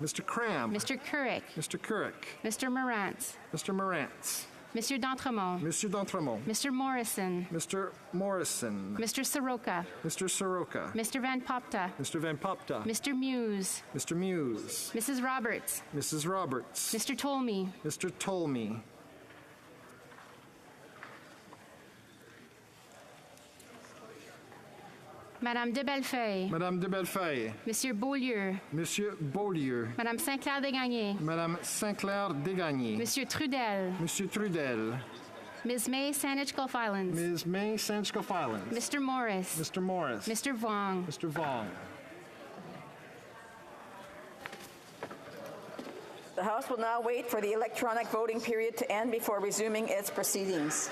Mr. Cram. Mr. Couric. Mr. Couric. Mr. Morantz. Mr. Morantz. Monsieur d'Entremont. Monsieur d'Entremont. Mr. Morrison. Mr. Morrison. Mr. Soroka. Mr. Soroka. Mr. Van Popta. Mr. Van Popta. Mr. Muse. Mr. Muse. Mrs. Roberts. Mrs. Roberts. Mr. Tolmie. Mr. Tolmie. Madame de Bellefeuille. Madame de Bellefeuille. Monsieur Beaulieu. Monsieur Beaulieu. Madame Saint-Clair Desgagnés. Madame Saint-Clair Desgagnés. Monsieur Trudel. Monsieur Trudel. Ms. May, Saanich Gulf Islands. Ms. May, Saanich Gulf Islands. Mr. Morris. Mr. Morris. Mr. Vong. Mr. Vong. The House will now wait for the electronic voting period to end before resuming its proceedings.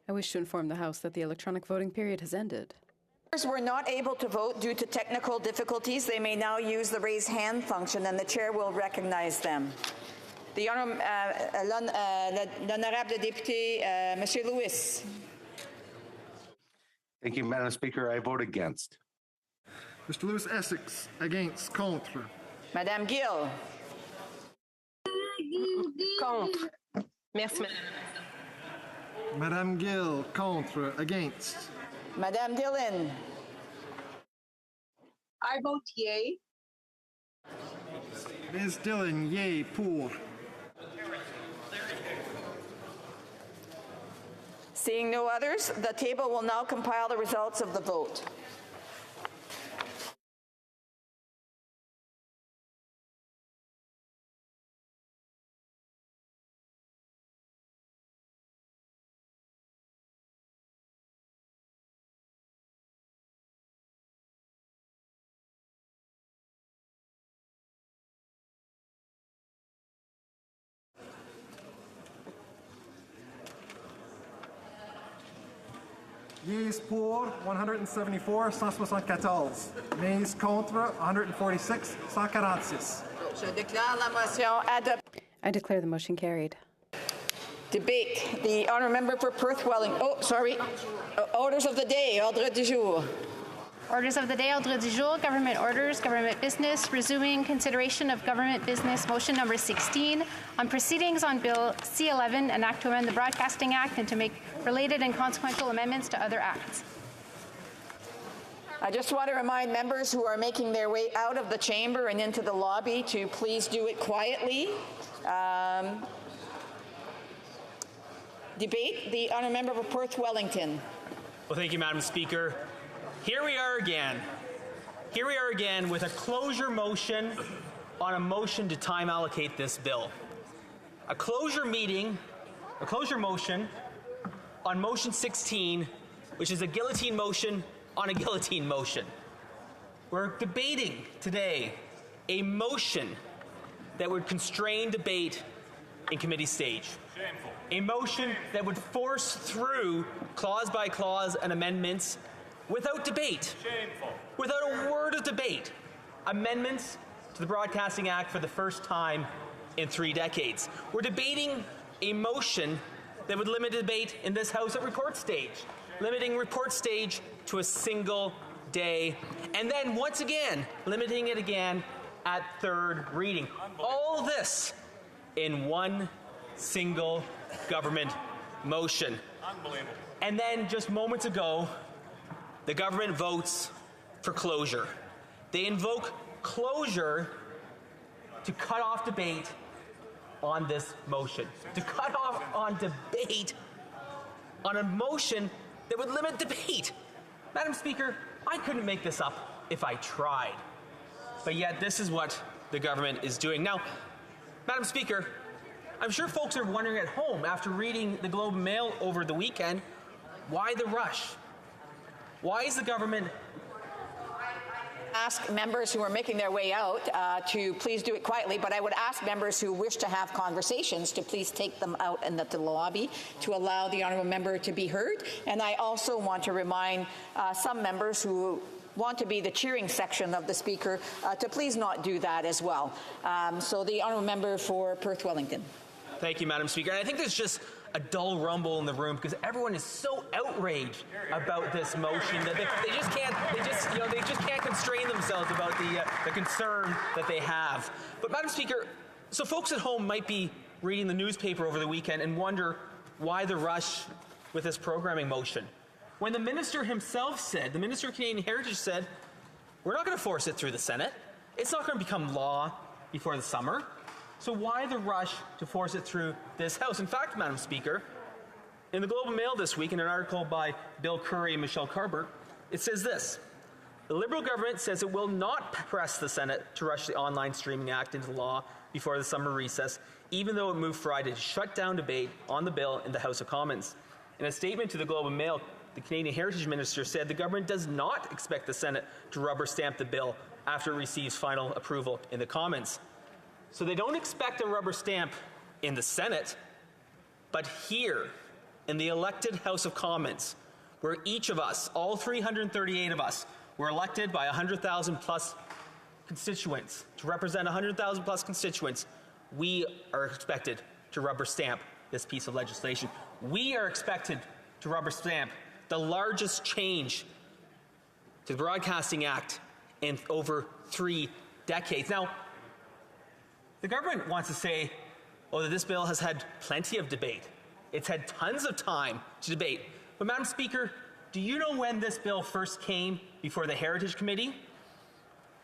I wish to inform the House that the electronic voting period has ended. Members were not able to vote due to technical difficulties. They may now use the raise hand function, and the chair will recognize them. The l'honorable député, Monsieur Lewis. Thank you, Madam Speaker. I vote against. Mr. Lewis Essex, against, contre. Madame Gill. Contre. Merci, Madame. Madame Gill, contre, against. Madame Dillon. I vote yay. Ms. Dillon, yay, pour. Seeing no others, the table will now compile the results of the vote. Yeas pour 174, 174. Nays contre 146, 146. Je déclare la motion adoptée. I declare the motion carried. Debate. The honourable member for Perth Wellington. Oh, sorry. Orders of the day. Ordre du jour. Orders of the day, ordre du jour, government orders, government business, resuming consideration of government business, motion number 16, on proceedings on Bill C-11, an act to amend the Broadcasting Act and to make related and consequential amendments to other acts. I just want to remind members who are making their way out of the chamber and into the lobby to please do it quietly. Debate. The honourable member for Perth Wellington. Well, thank you, Madam Speaker. Here we are again. Here we are again with a closure motion on a motion to time allocate this bill. A closure motion on motion 16, which is a guillotine motion on a guillotine motion. We're debating today a motion that would constrain debate in committee stage. Shameful. A motion that would force through clause by clause and amendments without debate. Shameful. Without a word of debate. Amendments to the Broadcasting Act for the first time in 3 decades. We're debating a motion that would limit debate in this House at report stage, limiting report stage to a single day, and then once again, limiting it again at 3rd reading. All this in one single government motion. Unbelievable. And then just moments ago, the government votes for closure. They invoke closure to cut off debate on this motion, to cut off on debate on a motion that would limit debate. Madam Speaker, I couldn't make this up if I tried. But yet this is what the government is doing. Now, Madam Speaker, I'm sure folks are wondering at home after reading the Globe and Mail over the weekend, why the rush? Why is the government ask members who are making their way out to please do it quietly, but I would ask members who wish to have conversations to please take them out in the lobby to allow the honourable member to be heard. And I also want to remind some members who want to be the cheering section of the Speaker to please not do that as well. So the honourable member for Perth Wellington. Thank you, Madam Speaker. And I think there's just a dull rumble in the room because everyone is so outraged about this motion that they just can't constrain themselves about the concern that they have. But Madam Speaker, so folks at home might be reading the newspaper over the weekend and wonder why the rush with this programming motion. When the minister himself said, the Minister of Canadian Heritage said, we're not going to force it through the Senate. It's not going to become law before the summer. So why the rush to force it through this House? In fact, Madam Speaker, in the Globe and Mail this week, in an article by Bill Curry and Michelle Carber, it says this: the Liberal government says it will not press the Senate to rush the Online Streaming Act into law before the summer recess, even though it moved Friday to shut down debate on the bill in the House of Commons. In a statement to the Globe and Mail, the Canadian Heritage Minister said the government does not expect the Senate to rubber stamp the bill after it receives final approval in the Commons. So they don't expect a rubber stamp in the Senate, But here, in the elected House of Commons, where each of us, all 338 of us, were elected by 100,000 plus constituents, to represent 100,000 plus constituents, we are expected to rubber stamp this piece of legislation. We are expected to rubber stamp the largest change to the Broadcasting Act in over 3 decades. Now, the government wants to say, oh, that this bill has had plenty of debate. It's had tons of time to debate. But Madam Speaker, do you know when this bill first came before the Heritage Committee?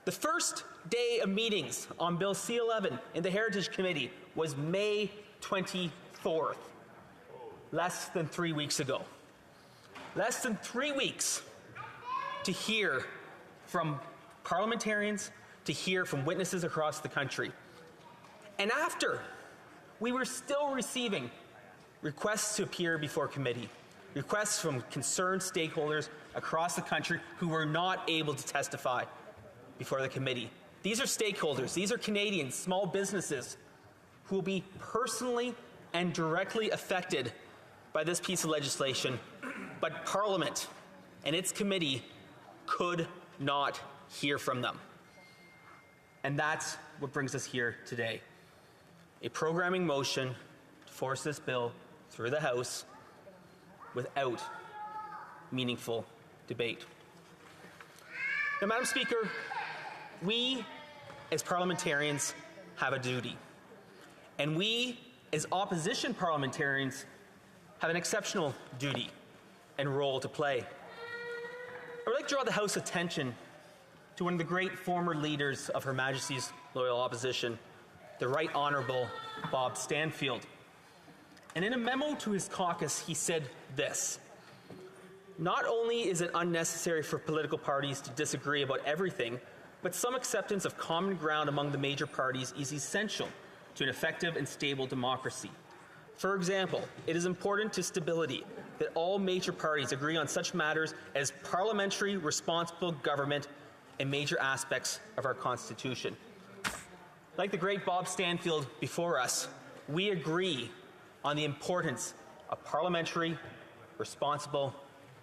The first day of meetings on Bill C-11 in the Heritage Committee was May 24th, less than 3 weeks ago. Less than 3 weeks to hear from parliamentarians, to hear from witnesses across the country. And after, we were still receiving requests to appear before committee, requests from concerned stakeholders across the country who were not able to testify before the committee. These are stakeholders, these are Canadians, small businesses, who will be personally and directly affected by this piece of legislation, but Parliament and its committee could not hear from them. And that's what brings us here today. A programming motion to force this bill through the House without meaningful debate. Now, Madam Speaker, we as parliamentarians have a duty, and we as opposition parliamentarians have an exceptional duty and role to play. I would like to draw the House attention to one of the great former leaders of Her Majesty's Loyal Opposition, the Right Honourable Bob Stanfield. And in a memo to his caucus, he said this: "Not only is it unnecessary for political parties to disagree about everything, but some acceptance of common ground among the major parties is essential to an effective and stable democracy. For example, it is important to stability that all major parties agree on such matters as parliamentary responsible government and major aspects of our Constitution." Like the great Bob Stanfield before us, we agree on the importance of parliamentary responsible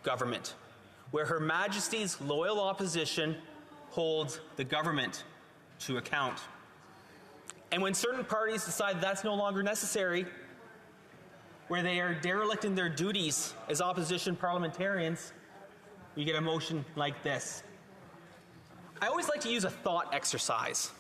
government, where Her Majesty's Loyal Opposition holds the government to account. And when certain parties decide that's no longer necessary, where they are derelict in their duties as opposition parliamentarians, you get a motion like this. I always like to use a thought exercise.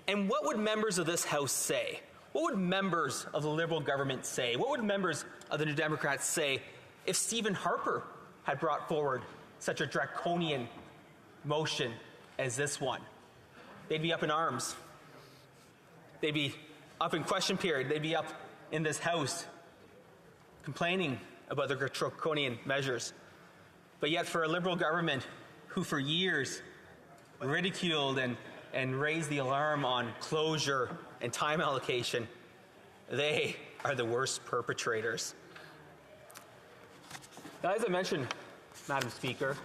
And what would members of this House say? What would members of the Liberal government say? What would members of the New Democrats say if Stephen Harper had brought forward such a draconian motion as this one? They'd be up in arms. They'd be up in question period. They'd be up in this House complaining about the draconian measures. But yet for a Liberal government who for years ridiculed and raised the alarm on closure and time allocation, they are the worst perpetrators. Now, as I mentioned, Madam Speaker,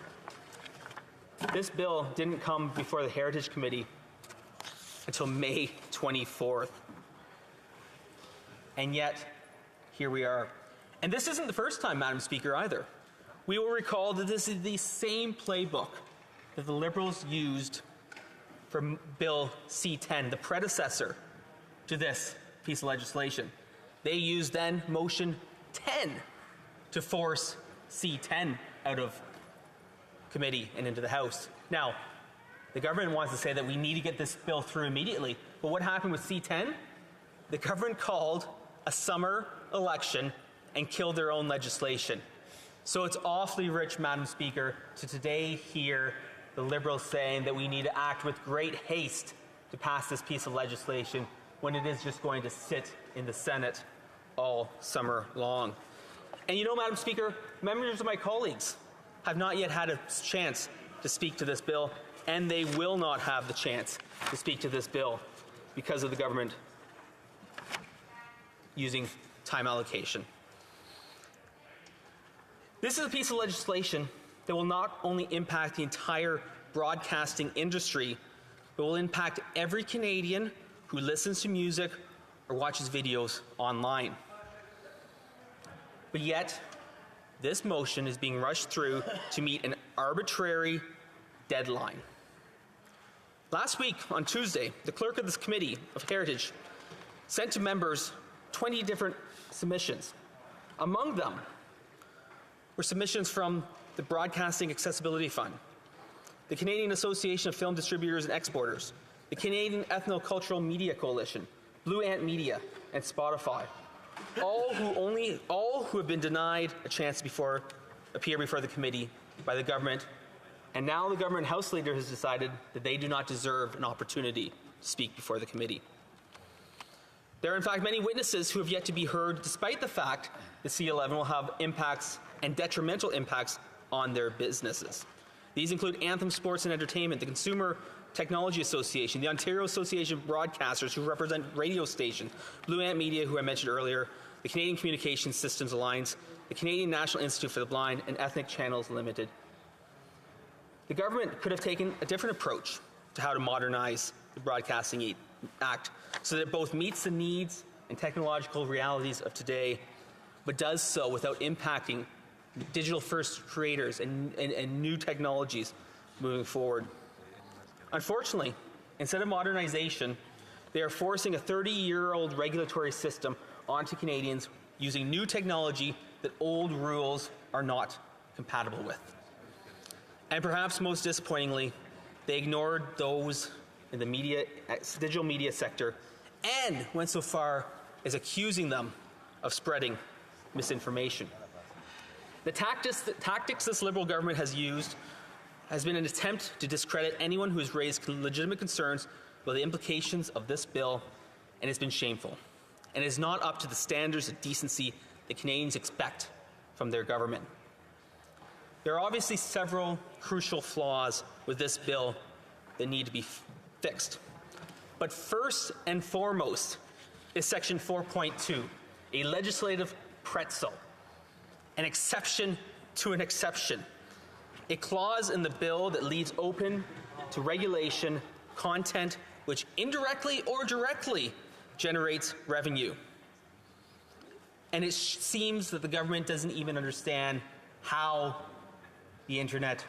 this bill didn't come before the Heritage Committee until May 24th. And yet, here we are. And this isn't the first time, Madam Speaker, either. We will recall that this is the same playbook that the Liberals used for Bill C-10, the predecessor to this piece of legislation. They used then Motion 10 to force C-10 out of committee and into the House. Now, the government wants to say that we need to get this bill through immediately. But what happened with C-10? The government called a summer election and killed their own legislation. So it's awfully rich, Madam Speaker, to today hear the Liberals saying that we need to act with great haste to pass this piece of legislation when it is just going to sit in the Senate all summer long. And you know, Madam Speaker, members of my colleagues have not yet had a chance to speak to this bill, and they will not have the chance to speak to this bill because of the government using time allocation. This is a piece of legislation that will not only impact the entire broadcasting industry, but will impact every Canadian who listens to music or watches videos online. But yet, this motion is being rushed through to meet an arbitrary deadline. Last week, on Tuesday, the clerk of this committee of Heritage sent to members 20 different submissions. Among them were submissions from the Broadcasting Accessibility Fund, the Canadian Association of Film Distributors and Exporters, the Canadian Ethnocultural Media Coalition, Blue Ant Media, and Spotify, all who have been denied a chance to appear before the committee by the government, and now the government House Leader has decided that they do not deserve an opportunity to speak before the committee. There are in fact many witnesses who have yet to be heard, despite the fact that C11 will have impacts and detrimental impacts on their businesses. These include Anthem Sports and Entertainment, the Consumer Technology Association, the Ontario Association of Broadcasters, who represent radio stations, Blue Ant Media, who I mentioned earlier, the Canadian Communications Systems Alliance, the Canadian National Institute for the Blind, and Ethnic Channels Limited. The government could have taken a different approach to how to modernize the Broadcasting Act so that it both meets the needs and technological realities of today, but does so without impacting digital-first creators and new technologies moving forward. Unfortunately, instead of modernization, they are forcing a 30-year-old regulatory system onto Canadians using new technology that old rules are not compatible with. And perhaps most disappointingly, they ignored those in the digital media sector and went so far as accusing them of spreading misinformation. The tactics this Liberal government has used has been an attempt to discredit anyone who has raised legitimate concerns about the implications of this bill, and it's been shameful, and is not up to the standards of decency that Canadians expect from their government. There are obviously several crucial flaws with this bill that need to be fixed. But first and foremost is Section 4.2, a legislative pretzel, an exception to an exception, a clause in the bill that leaves open to regulation content which indirectly or directly generates revenue. And it seems that the government doesn't even understand how the internet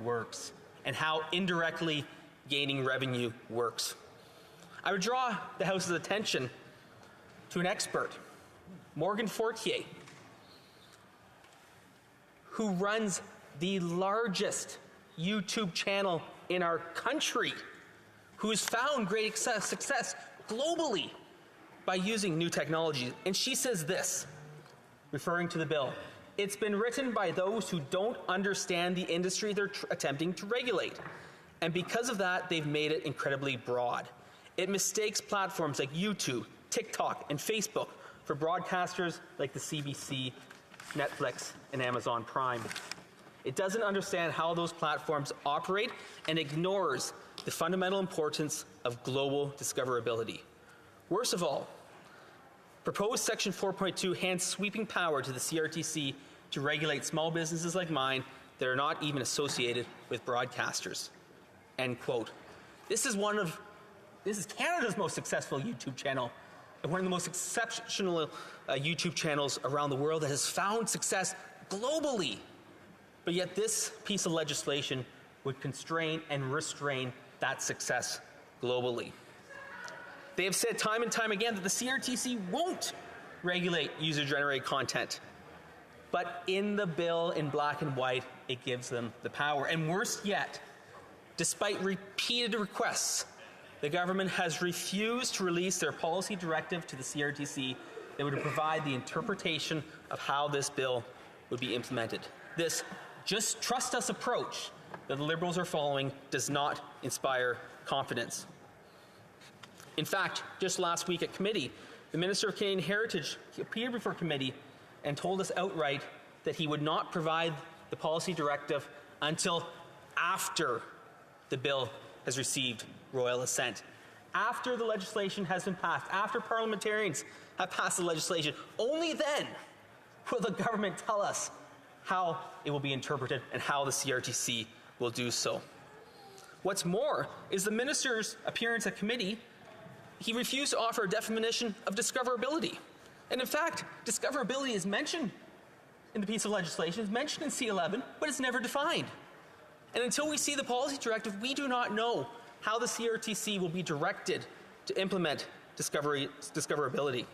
works and how indirectly gaining revenue works. I would draw the House's attention to an expert, Morgan Fortier, who runs the largest YouTube channel in our country, who has found great success globally by using new technology. And she says this, referring to the bill: "It's been written by those who don't understand the industry they're attempting to regulate. And because of that, they've made it incredibly broad. It mistakes platforms like YouTube, TikTok, and Facebook for broadcasters like the CBC, Netflix, and Amazon Prime. It doesn't understand how those platforms operate and ignores the fundamental importance of global discoverability. Worst of all, proposed Section 4.2 hands sweeping power to the CRTC to regulate small businesses like mine that are not even associated with broadcasters." End quote. This is Canada's most successful YouTube channel, and one of the most exceptional YouTube channels around the world that has found success globally. But yet this piece of legislation would constrain and restrain that success globally. They have said time and time again that the CRTC won't regulate user-generated content. But in the bill, in black and white, it gives them the power. And worse yet, despite repeated requests, the government has refused to release their policy directive to the CRTC that would provide the interpretation of how this bill would be implemented. This just trust us approach that the Liberals are following does not inspire confidence. In fact, just last week at committee, the Minister of Canadian Heritage appeared before committee and told us outright that he would not provide the policy directive until after the bill has received royal assent, after the legislation has been passed, after parliamentarians have passed the legislation. Only then will the government tell us how it will be interpreted and how the CRTC will do so. What's more is the minister's appearance at committee, he refused to offer a definition of discoverability. And in fact, discoverability is mentioned in the piece of legislation. It's mentioned in C11, but it's never defined. And until we see the policy directive, we do not know how the CRTC will be directed to implement discoverability.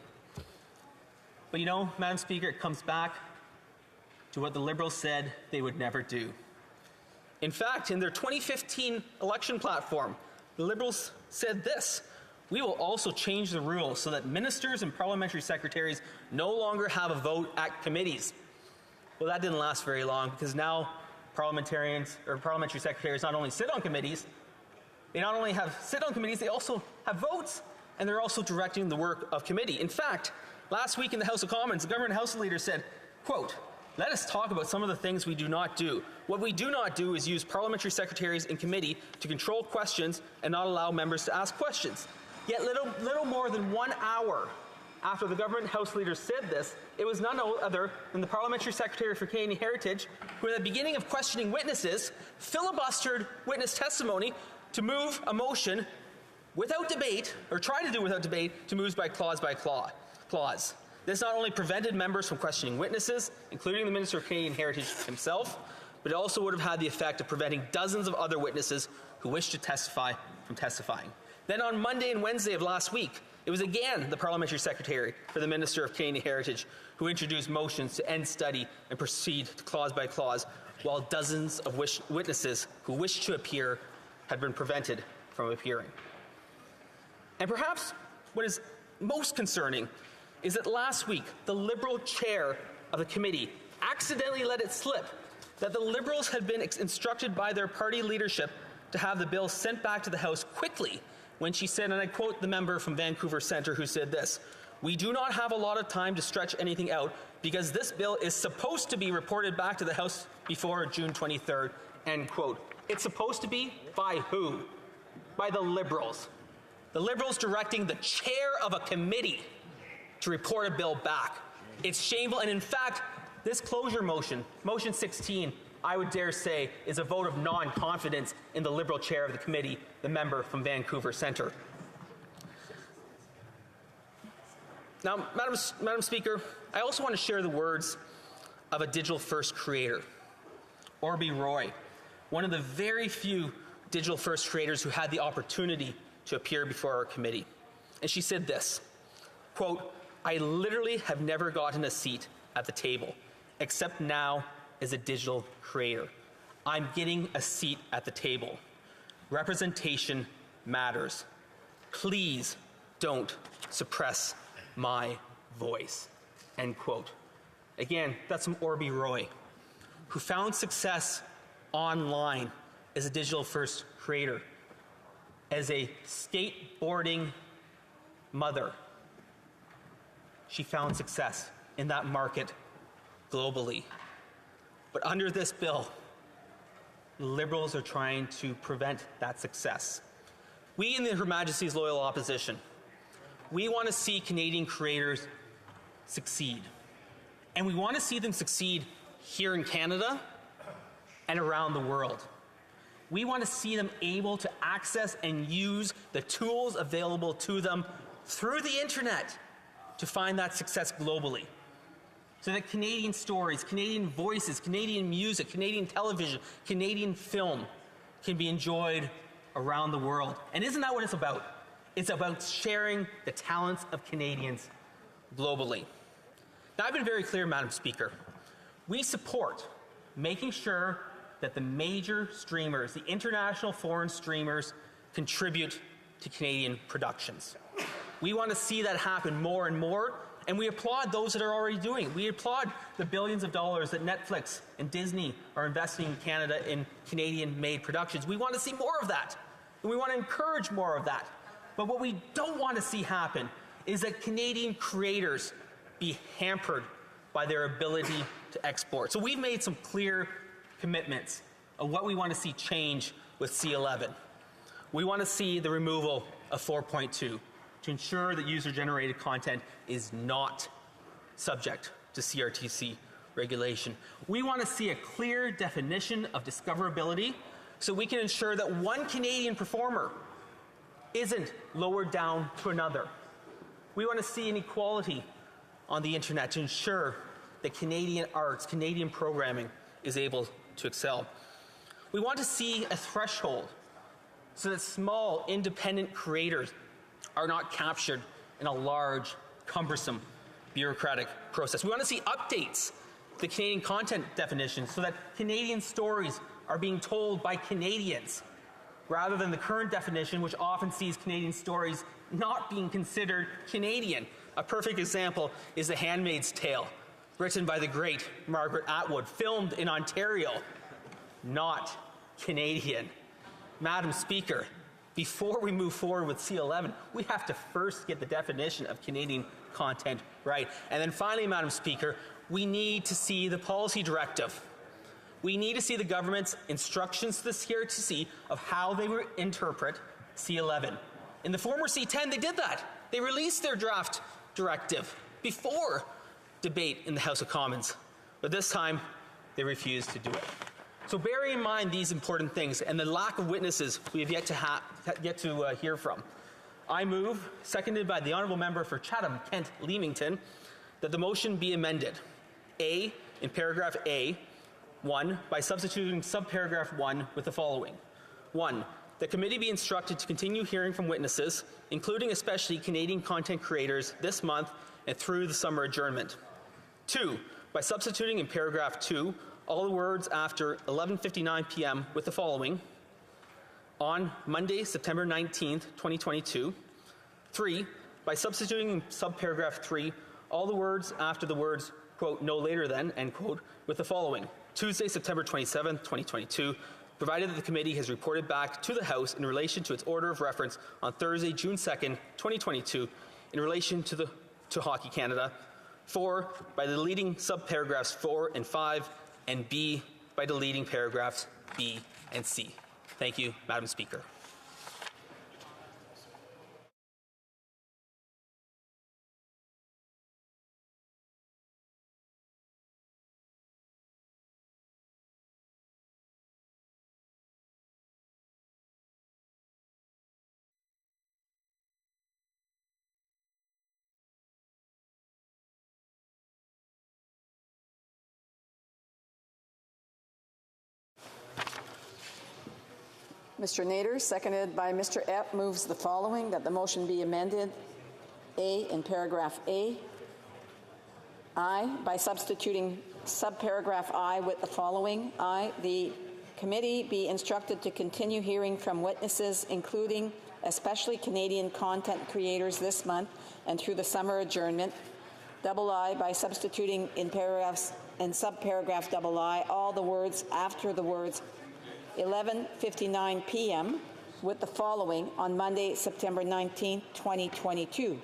But you know, Madam Speaker, it comes back to what the Liberals said they would never do. In fact, in their 2015 election platform, the Liberals said this: "We will also change the rules so that ministers and parliamentary secretaries no longer have a vote at committees." Well, that didn't last very long, because now parliamentarians or parliamentary secretaries not only sit on committees, they also have votes, and they're also directing the work of committee. In fact, last week in the House of Commons, the government House Leader said, quote, "Let us talk about some of the things we do not do. What we do not do is use parliamentary secretaries in committee to control questions and not allow members to ask questions." Yet little more than 1 hour after the government House Leader said this, it was none other than the Parliamentary Secretary for Canadian Heritage, who at the beginning of questioning witnesses, filibustered witness testimony to move a motion without debate, or try to do without debate, to move by clause. This not only prevented members from questioning witnesses, including the Minister of Canadian Heritage himself, but it also would have had the effect of preventing dozens of other witnesses who wished to testify from testifying. Then on Monday and Wednesday of last week, it was again the Parliamentary Secretary for the Minister of Canadian Heritage who introduced motions to end study and proceed to clause by clause, while dozens of witnesses who wished to appear had been prevented from appearing. And perhaps what is most concerning is that last week, the Liberal chair of the committee accidentally let it slip that the Liberals had been instructed by their party leadership to have the bill sent back to the House quickly, when she said, and I quote the member from Vancouver Centre who said this, "We do not have a lot of time to stretch anything out because this bill is supposed to be reported back to the House before June 23rd, end quote. It's supposed to be by who? By the Liberals. The Liberals directing the chair of a committee to report a bill back. It's shameful, and in fact, this closure motion, motion 16, I would dare say, is a vote of non-confidence in the Liberal chair of the committee, the member from Vancouver Centre. Now, Madam Speaker, I also want to share the words of a digital-first creator, Orby Roy, one of the very few digital-first creators who had the opportunity to appear before our committee. And she said this, quote, "I literally have never gotten a seat at the table, except now as a digital creator. I'm getting a seat at the table. Representation matters. Please don't suppress my voice," end quote. Again, that's from Orby Roy, who found success online as a digital-first creator, as a skateboarding mother. She found success in that market globally. But under this bill, Liberals are trying to prevent that success. We in the Her Majesty's Loyal Opposition, we want to see Canadian creators succeed. And we want to see them succeed here in Canada and around the world. We want to see them able to access and use the tools available to them through the internet to find that success globally, so that Canadian stories, Canadian voices, Canadian music, Canadian television, Canadian film can be enjoyed around the world. And isn't that what it's about? It's about sharing the talents of Canadians globally. Now, I've been very clear, Madam Speaker. We support making sure that the major streamers, the international foreign streamers, contribute to Canadian productions. We want to see that happen more and more, and we applaud those that are already doing it. We applaud the billions of dollars that Netflix and Disney are investing in Canada in Canadian-made productions. We want to see more of that, and we want to encourage more of that. But what we don't want to see happen is that Canadian creators be hampered by their ability to export. So we've made some clear commitments of what we want to see change with C11. We want to see the removal of 4.2 to ensure that user-generated content is not subject to CRTC regulation. We want to see a clear definition of discoverability so we can ensure that one Canadian performer isn't lowered down to another. We want to see an equality on the internet to ensure that Canadian arts, Canadian programming is able to excel. We want to see a threshold so that small, independent creators are not captured in a large, cumbersome, bureaucratic process. We want to see updates to the Canadian content definition so that Canadian stories are being told by Canadians, rather than the current definition, which often sees Canadian stories not being considered Canadian. A perfect example is The Handmaid's Tale, written by the great Margaret Atwood, filmed in Ontario, not Canadian. Madam Speaker, before we move forward with C11, we have to first get the definition of Canadian content right. And then finally, Madam Speaker, we need to see the policy directive. We need to see the government's instructions to the CRTC of how they will interpret C11. In the former C10, they did that. They released their draft directive before debate in the House of Commons. But this time, they refused to do it. So bearing in mind these important things and the lack of witnesses we have yet to hear from, I move, seconded by the Honourable Member for Chatham, Kent Leamington, that the motion be amended. A, in paragraph A, 1, by substituting subparagraph 1 with the following. 1, the committee be instructed to continue hearing from witnesses, including especially Canadian content creators, this month and through the summer adjournment. 2, by substituting in paragraph 2 all the words after 11:59 p.m. with the following. On Monday, September 19th, 2022. 3, by substituting in subparagraph 3 all the words after the words, quote, no later than, end quote, with the following. Tuesday, September 27th, 2022, provided that the committee has reported back to the House in relation to its order of reference on Thursday, June 2nd, 2022, in relation to Hockey Canada. 4, by deleting subparagraphs 4 and 5, and B, by deleting paragraphs B and C. Thank you, Madam Speaker. Mr. Nader, seconded by Mr. Epp, moves the following, that the motion be amended. A, in paragraph A. I, by substituting subparagraph I with the following. I, the committee be instructed to continue hearing from witnesses, including especially Canadian content creators this month and through the summer adjournment. I, by substituting in subparagraph I all the words after the words 11:59 p.m. with the following. On Monday, September 19, 2022.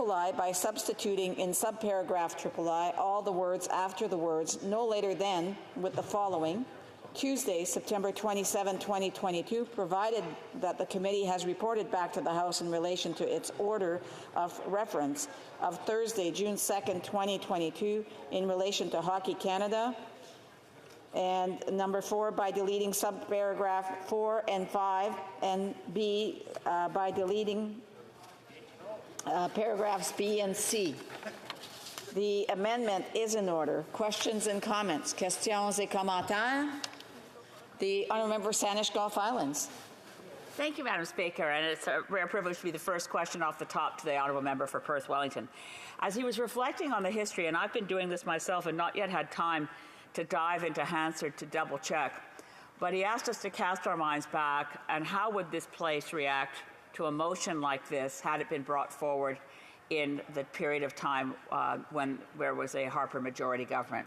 I, by substituting in subparagraph I all the words after the words no later than with the following. Tuesday, September 27, 2022, provided that the committee has reported back to the House in relation to its order of reference of Thursday, June 2nd, 2022, in relation to Hockey Canada. And number 4, by deleting subparagraph 4 and 5, and B, by deleting paragraphs B and C. The amendment is in order. Questions and comments? Questions et commentaires? The Honourable Member for Saanich Gulf Islands. Thank you, Madam Speaker, and it's a rare privilege to be the first question off the top to the Honourable Member for Perth Wellington. As he was reflecting on the history, and I've been doing this myself and not yet had time to dive into Hansard to double check, but he asked us to cast our minds back and how would this place react to a motion like this had it been brought forward in the period of time when there was a Harper majority government.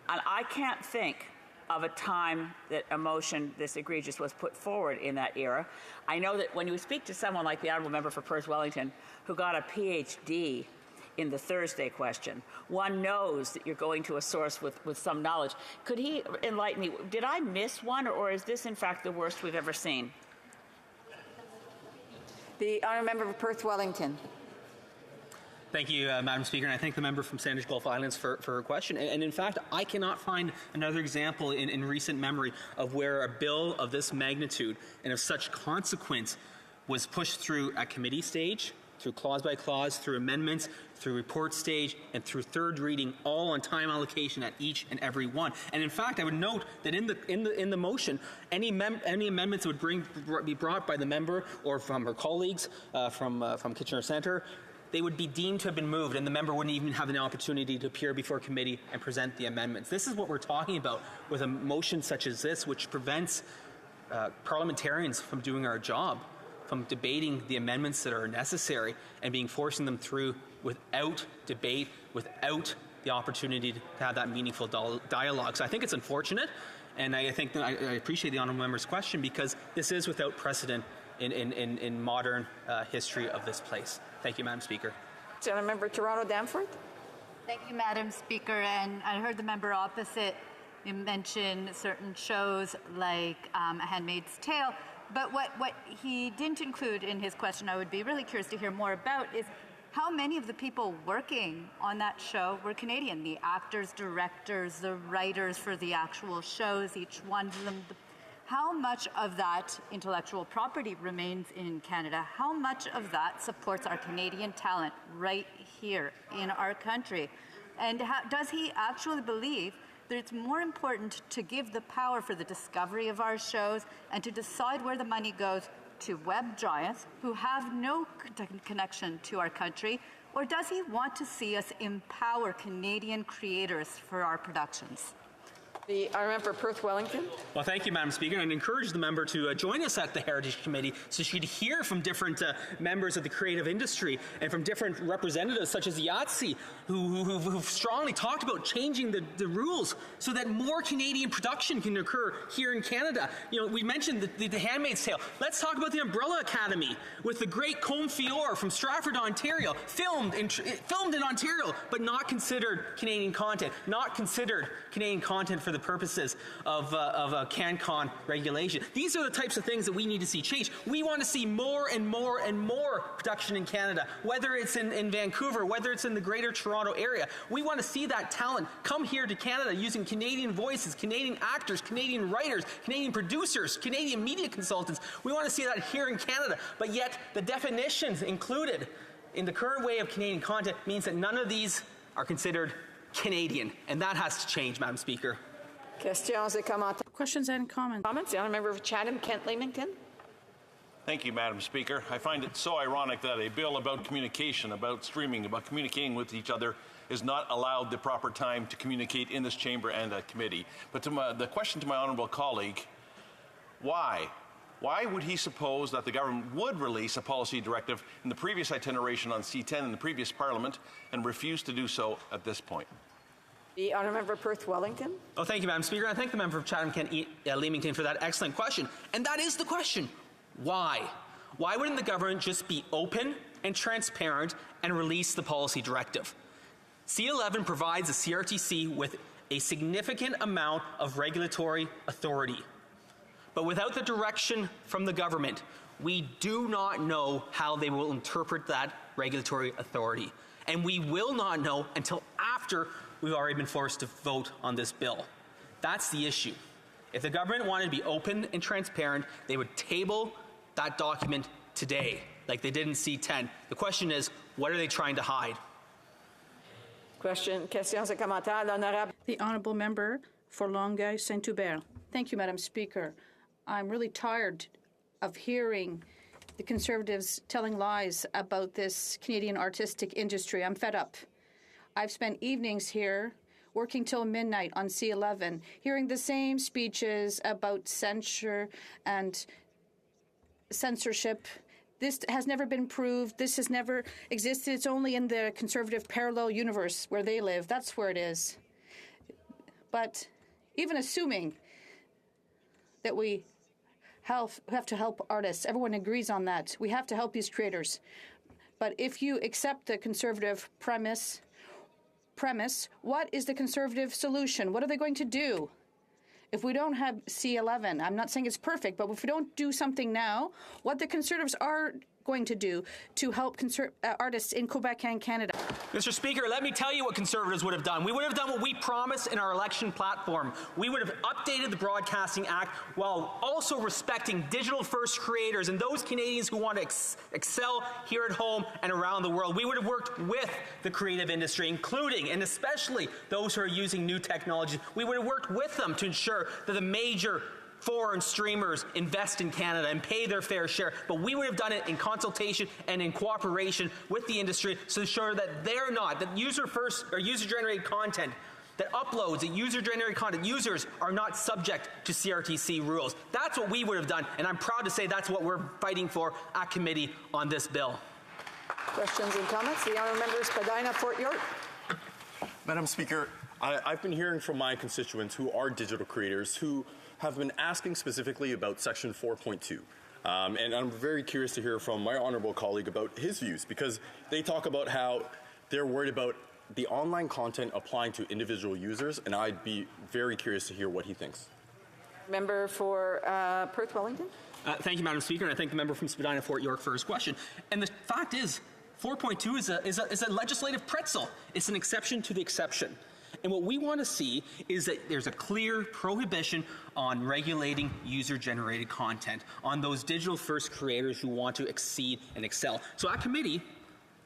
And I can't think of a time that a motion this egregious was put forward in that era. I know that when you speak to someone like the Honourable Member for Perth Wellington, who got a PhD in the Thursday question, one knows that you're going to a source with some knowledge. Could he enlighten me? Did I miss one, or is this in fact the worst we've ever seen? The Honourable Member for Perth Wellington. Thank you, Madam Speaker, and I thank the member from Saanich Gulf Islands for her question. And in fact, I cannot find another example in recent memory of where a bill of this magnitude and of such consequence was pushed through at committee stage through clause by clause, through amendments, through report stage, and through third reading, all on time allocation at each and every one. And in fact, I would note that in the motion, any amendments that would be brought by the member or from her colleagues from Kitchener Centre, they would be deemed to have been moved, and the member wouldn't even have an opportunity to appear before committee and present the amendments. This is what we're talking about with a motion such as this, which prevents parliamentarians from doing our job, from debating the amendments that are necessary and forcing them through without debate, without the opportunity to have that meaningful dialogue. So I think it's unfortunate, and I think that I appreciate the honourable member's question, because this is without precedent in modern history of this place. Thank you, Madam Speaker. Gentleman Member Toronto Danforth. Thank you, Madam Speaker. And I heard the member opposite mention certain shows like A Handmaid's Tale. But what he didn't include in his question, I would be really curious to hear more about, is how many of the people working on that show were Canadian? The actors, directors, the writers for the actual shows, each one of them. How much of that intellectual property remains in Canada? How much of that supports our Canadian talent right here in our country? And does he actually believe that it's more important to give the power for the discovery of our shows and to decide where the money goes to web giants who have no connection to our country? Or does he want to see us empower Canadian creators for our productions? The honourable member Perth Wellington. Well, thank you, Madam Speaker. And I'd encourage the member to join us at the Heritage Committee so she'd hear from different members of the creative industry and from different representatives such as IATSE who've strongly talked about changing the rules so that more Canadian production can occur here in Canada. You know, we mentioned the Handmaid's Tale. Let's talk about the Umbrella Academy with the great Combe Fior from Stratford, Ontario, filmed in Ontario, but not considered Canadian content, not considered Canadian content for the purposes of CanCon regulation. These are the types of things that we need to see change. We want to see more and more and more production in Canada, whether it's in Vancouver, whether it's in the Greater Toronto area. We want to see that talent come here to Canada using Canadian voices, Canadian actors, Canadian writers, Canadian producers, Canadian media consultants. We want to see that here in Canada, but yet the definitions included in the current way of Canadian content means that none of these are considered Canadian, and that has to change, Madam Speaker. Questions and comments. The honourable member of Chatham-Kent-Leamington. Thank you, Madam Speaker. I find it so ironic that a bill about communication, about streaming, about communicating with each other is not allowed the proper time to communicate in this chamber and at committee. But the question to my honourable colleague, why? Why would he suppose that the government would release a policy directive in the previous itineration on C10 in the previous Parliament and refuse to do so at this point? The honourable member Perth Wellington. Oh, thank you, Madam Speaker. I thank the member of Chatham-Kent-Leamington for that excellent question. And that is the question. Why? Why wouldn't the government just be open and transparent and release the policy directive? C11 provides the CRTC with a significant amount of regulatory authority. But without the direction from the government, we do not know how they will interpret that regulatory authority. And we will not know until after we've already been forced to vote on this bill. That's the issue. If the government wanted to be open and transparent, they would table that document today, like they did in C10. The question is, what are they trying to hide? Questions et commentaires. L'honorable. The honourable member for Longueuil Saint-Hubert. Thank you, Madam Speaker. I'm really tired of hearing the Conservatives telling lies about this Canadian artistic industry. I'm fed up. I've spent evenings here working till midnight on C11, hearing the same speeches about censure and censorship. This has never been proved. This has never existed. It's only in the Conservative parallel universe where they live. That's where it is. But even assuming that we have to help artists, everyone agrees on that. We have to help these creators. But if you accept the Conservative premise, what is the Conservative solution? What are they going to do? If we don't have C11, I'm not saying it's perfect, but if we don't do something now, what the Conservatives are going to do to help artists in Quebec and Canada? Mr. Speaker, let me tell you what Conservatives would have done. We would have done what we promised in our election platform. We would have updated the Broadcasting Act while also respecting digital-first creators and those Canadians who want to excel here at home and around the world. We would have worked with the creative industry, including and especially those who are using new technologies. We would have worked with them to ensure that the major foreign streamers invest in Canada and pay their fair share, but we would have done it in consultation and in cooperation with the industry to ensure that that user-first or user-generated content that uploads, that user-generated content, users are not subject to CRTC rules. That's what we would have done, and I'm proud to say that's what we're fighting for at committee on this bill. Questions and comments? The Honourable Member Spadina, Fort York. Madam Speaker, I've been hearing from my constituents who are digital creators who have been asking specifically about Section 4.2. And I'm very curious to hear from my honourable colleague about his views, because they talk about how they're worried about the online content applying to individual users, and I'd be very curious to hear what he thinks. Member for Perth Wellington. Thank you, Madam Speaker, and I thank the member from Spadina Fort York for his question. And the fact is, 4.2 is a legislative pretzel. It's an exception to the exception. And what we want to see is that there's a clear prohibition on regulating user-generated content, on those digital-first creators who want to exceed and excel. So at committee,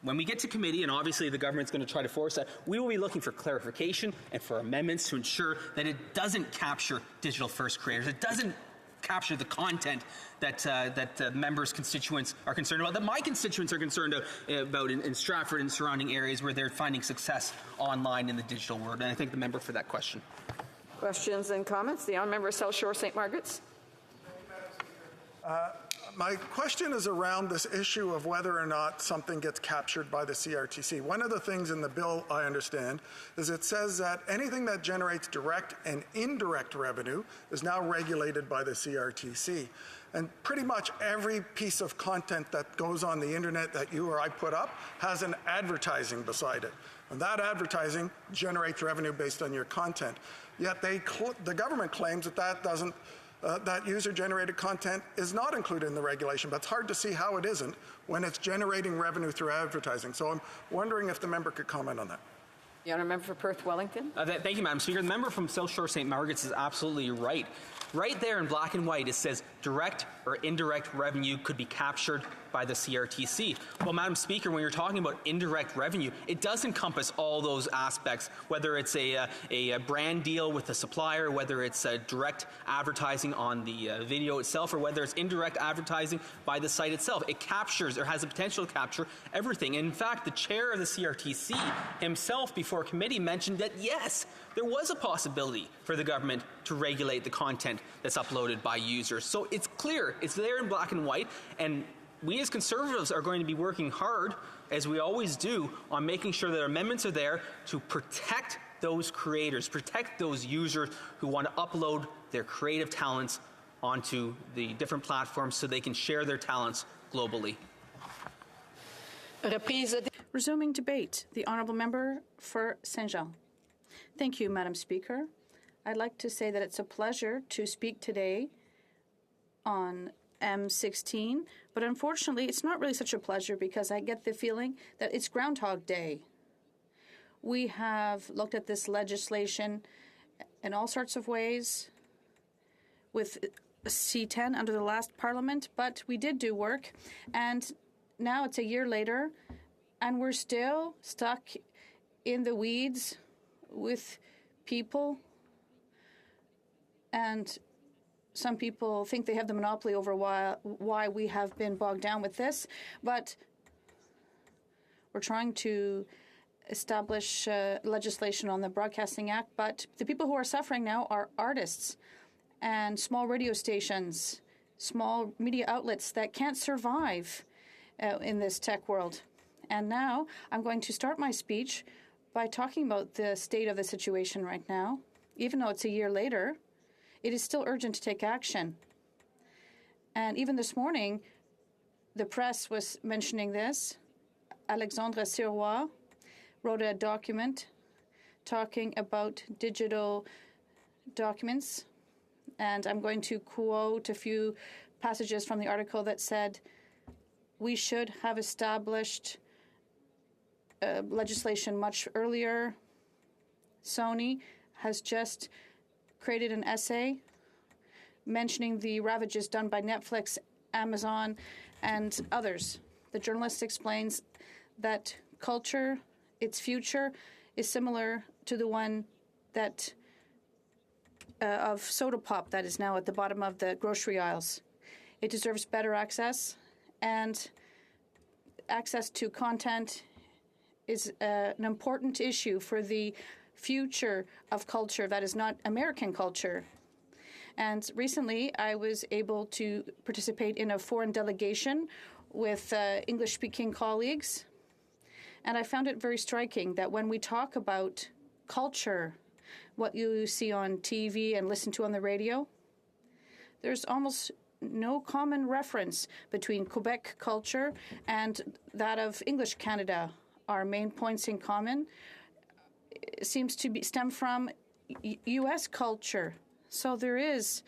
when we get to committee, and obviously the government's going to try to force that, we will be looking for clarification and for amendments to ensure that it doesn't capture digital-first creators. It doesn't capture the content that members' constituents are concerned about, that my constituents are concerned about in Stratford and surrounding areas where they're finding success online in the digital world. And I thank the member for that question. Questions and comments? The Honourable Member South Shore St. Margaret's. My question is around this issue of whether or not something gets captured by the CRTC. One of the things in the bill, I understand, is it says that anything that generates direct and indirect revenue is now regulated by the CRTC. And pretty much every piece of content that goes on the internet that you or I put up has an advertising beside it. And that advertising generates revenue based on your content. Yet the government claims that that doesn't that user-generated content is not included in the regulation, but it's hard to see how it isn't when it's generating revenue through advertising. So I'm wondering if the member could comment on that. The Honourable Member for Perth Wellington. Thank you, Madam Speaker. The member from South Shore St. Margaret's is absolutely right. Right there in black and white, it says direct or indirect revenue could be captured by the CRTC. Well, Madam Speaker, when you're talking about indirect revenue, it does encompass all those aspects, whether it's a brand deal with a supplier, whether it's direct advertising on the video itself, or whether it's indirect advertising by the site itself. It captures or has the potential to capture everything. And in fact, the chair of the CRTC himself before committee mentioned that, yes, there was a possibility for the government to regulate the content that's uploaded by users. So it's clear, it's there in black and white, and we as Conservatives are going to be working hard, as we always do, on making sure that our amendments are there to protect those creators, protect those users who want to upload their creative talents onto the different platforms so they can share their talents globally. Resuming debate, the Honourable Member for Saint-Jean. Thank you, Madam Speaker. I'd like to say that it's a pleasure to speak today on M16, but unfortunately it's not really such a pleasure because I get the feeling that it's Groundhog Day. We have looked at this legislation in all sorts of ways with C10 under the last Parliament, but we did do work, and now it's a year later, and we're still stuck in the weeds with people, and some people think they have the monopoly over why we have been bogged down with this, but we're trying to establish legislation on the Broadcasting Act, but the people who are suffering now are artists and small radio stations, small media outlets that can't survive in this tech world. And now I'm going to start my speech by talking about the state of the situation right now. Even though it's a year later, it is still urgent to take action. And even this morning, the press was mentioning this. Alexandre Sirois wrote a document talking about digital documents. And I'm going to quote a few passages from the article that said, we should have established legislation much earlier. Sony has just created an essay mentioning the ravages done by Netflix, Amazon, and others. The journalist explains that culture, its future, is similar to the one that of soda pop that is now at the bottom of the grocery aisles. It deserves better access, and access to content is an important issue for the future of culture that is not American culture. And recently, I was able to participate in a foreign delegation with English-speaking colleagues, and I found it very striking that when we talk about culture, what you see on TV and listen to on the radio, there's almost no common reference between Quebec culture and that of English Canada. Our main points in common seems to stem from U.S. culture. So there is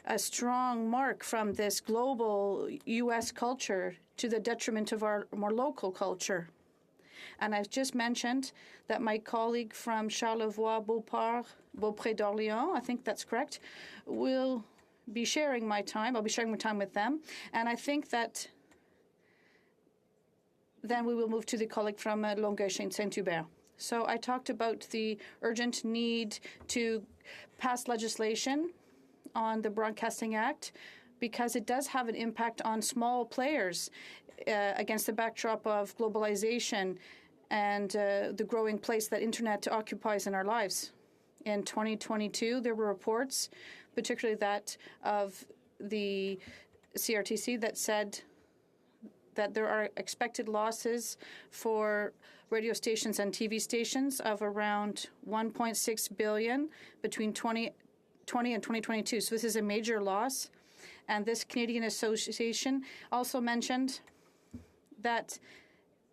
a strong mark from this global U.S. culture to the detriment of our more local culture. And I've just mentioned that my colleague from Charlevoix-Beaupré d'Orléans, I think that's correct, will be sharing my time. I'll be sharing my time with them. And I think that then we will move to the colleague from Longueuil-Saint-Hubert. So I talked about the urgent need to pass legislation on the Broadcasting Act because it does have an impact on small players against the backdrop of globalization and the growing place that Internet occupies in our lives. In 2022, there were reports, particularly that of the CRTC, that said that there are expected losses for radio stations and TV stations of around $1.6 billion between 2020 and 2022. So this is a major loss. And this Canadian Association also mentioned that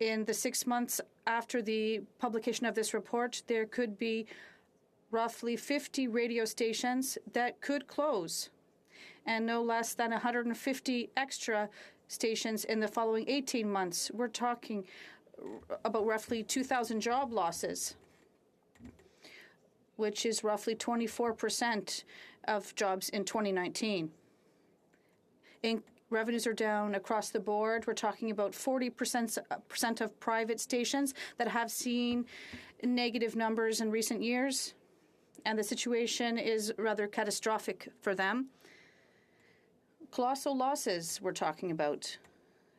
in the 6 months after the publication of this report, there could be roughly 50 radio stations that could close, and no less than 150 extra stations in the following 18 months. We're talking about roughly 2,000 job losses, which is roughly 24% of jobs in 2019. Revenues are down across the board. We're talking about 40% of private stations that have seen negative numbers in recent years, and the situation is rather catastrophic for them. Colossal losses we're talking about.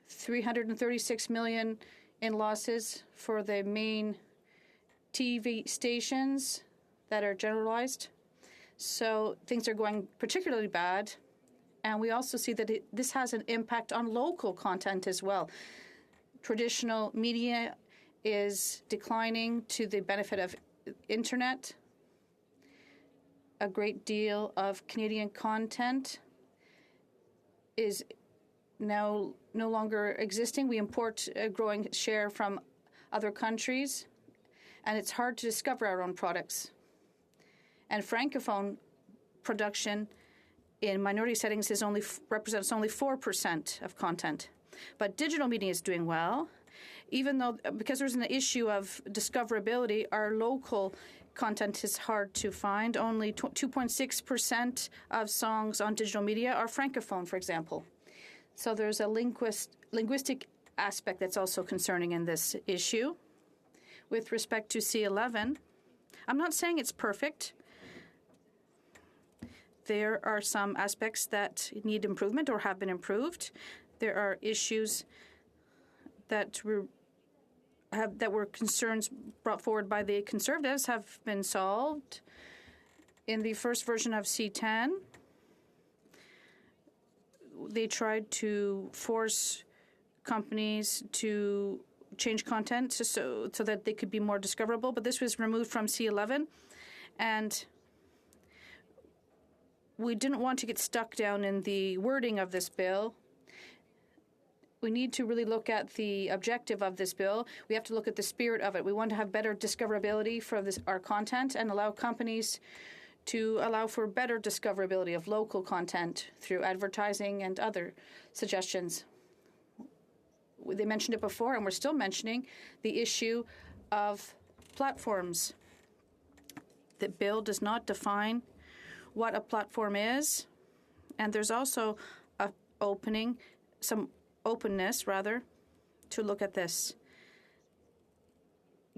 $336 million in losses for the main TV stations that are generalized. So things are going particularly bad. And we also see that this has an impact on local content as well. Traditional media is declining to the benefit of Internet. A great deal of Canadian content is now no longer existing. We import a growing share from other countries, and it's hard to discover our own products. And Francophone production in minority settings represents only 4% of content. But digital media is doing well, even though, because there's an issue of discoverability, our local content is hard to find. Only 2.6% of songs on digital media are Francophone, for example. So there's a linguistic aspect that's also concerning in this issue. With respect to C11, I'm not saying it's perfect. There are some aspects that need improvement or have been improved. There are issues that were concerns brought forward by the Conservatives have been solved. In the first version of C10, they tried to force companies to change content so that they could be more discoverable, but this was removed from C11, and we didn't want to get stuck down in the wording of this bill. We need to really look at the objective of this bill. We have to look at the spirit of it. We want to have better discoverability for our content and allow companies to allow for better discoverability of local content through advertising and other suggestions. They mentioned it before, and we're still mentioning the issue of platforms. The bill does not define what a platform is, and there's also some openness, to look at this.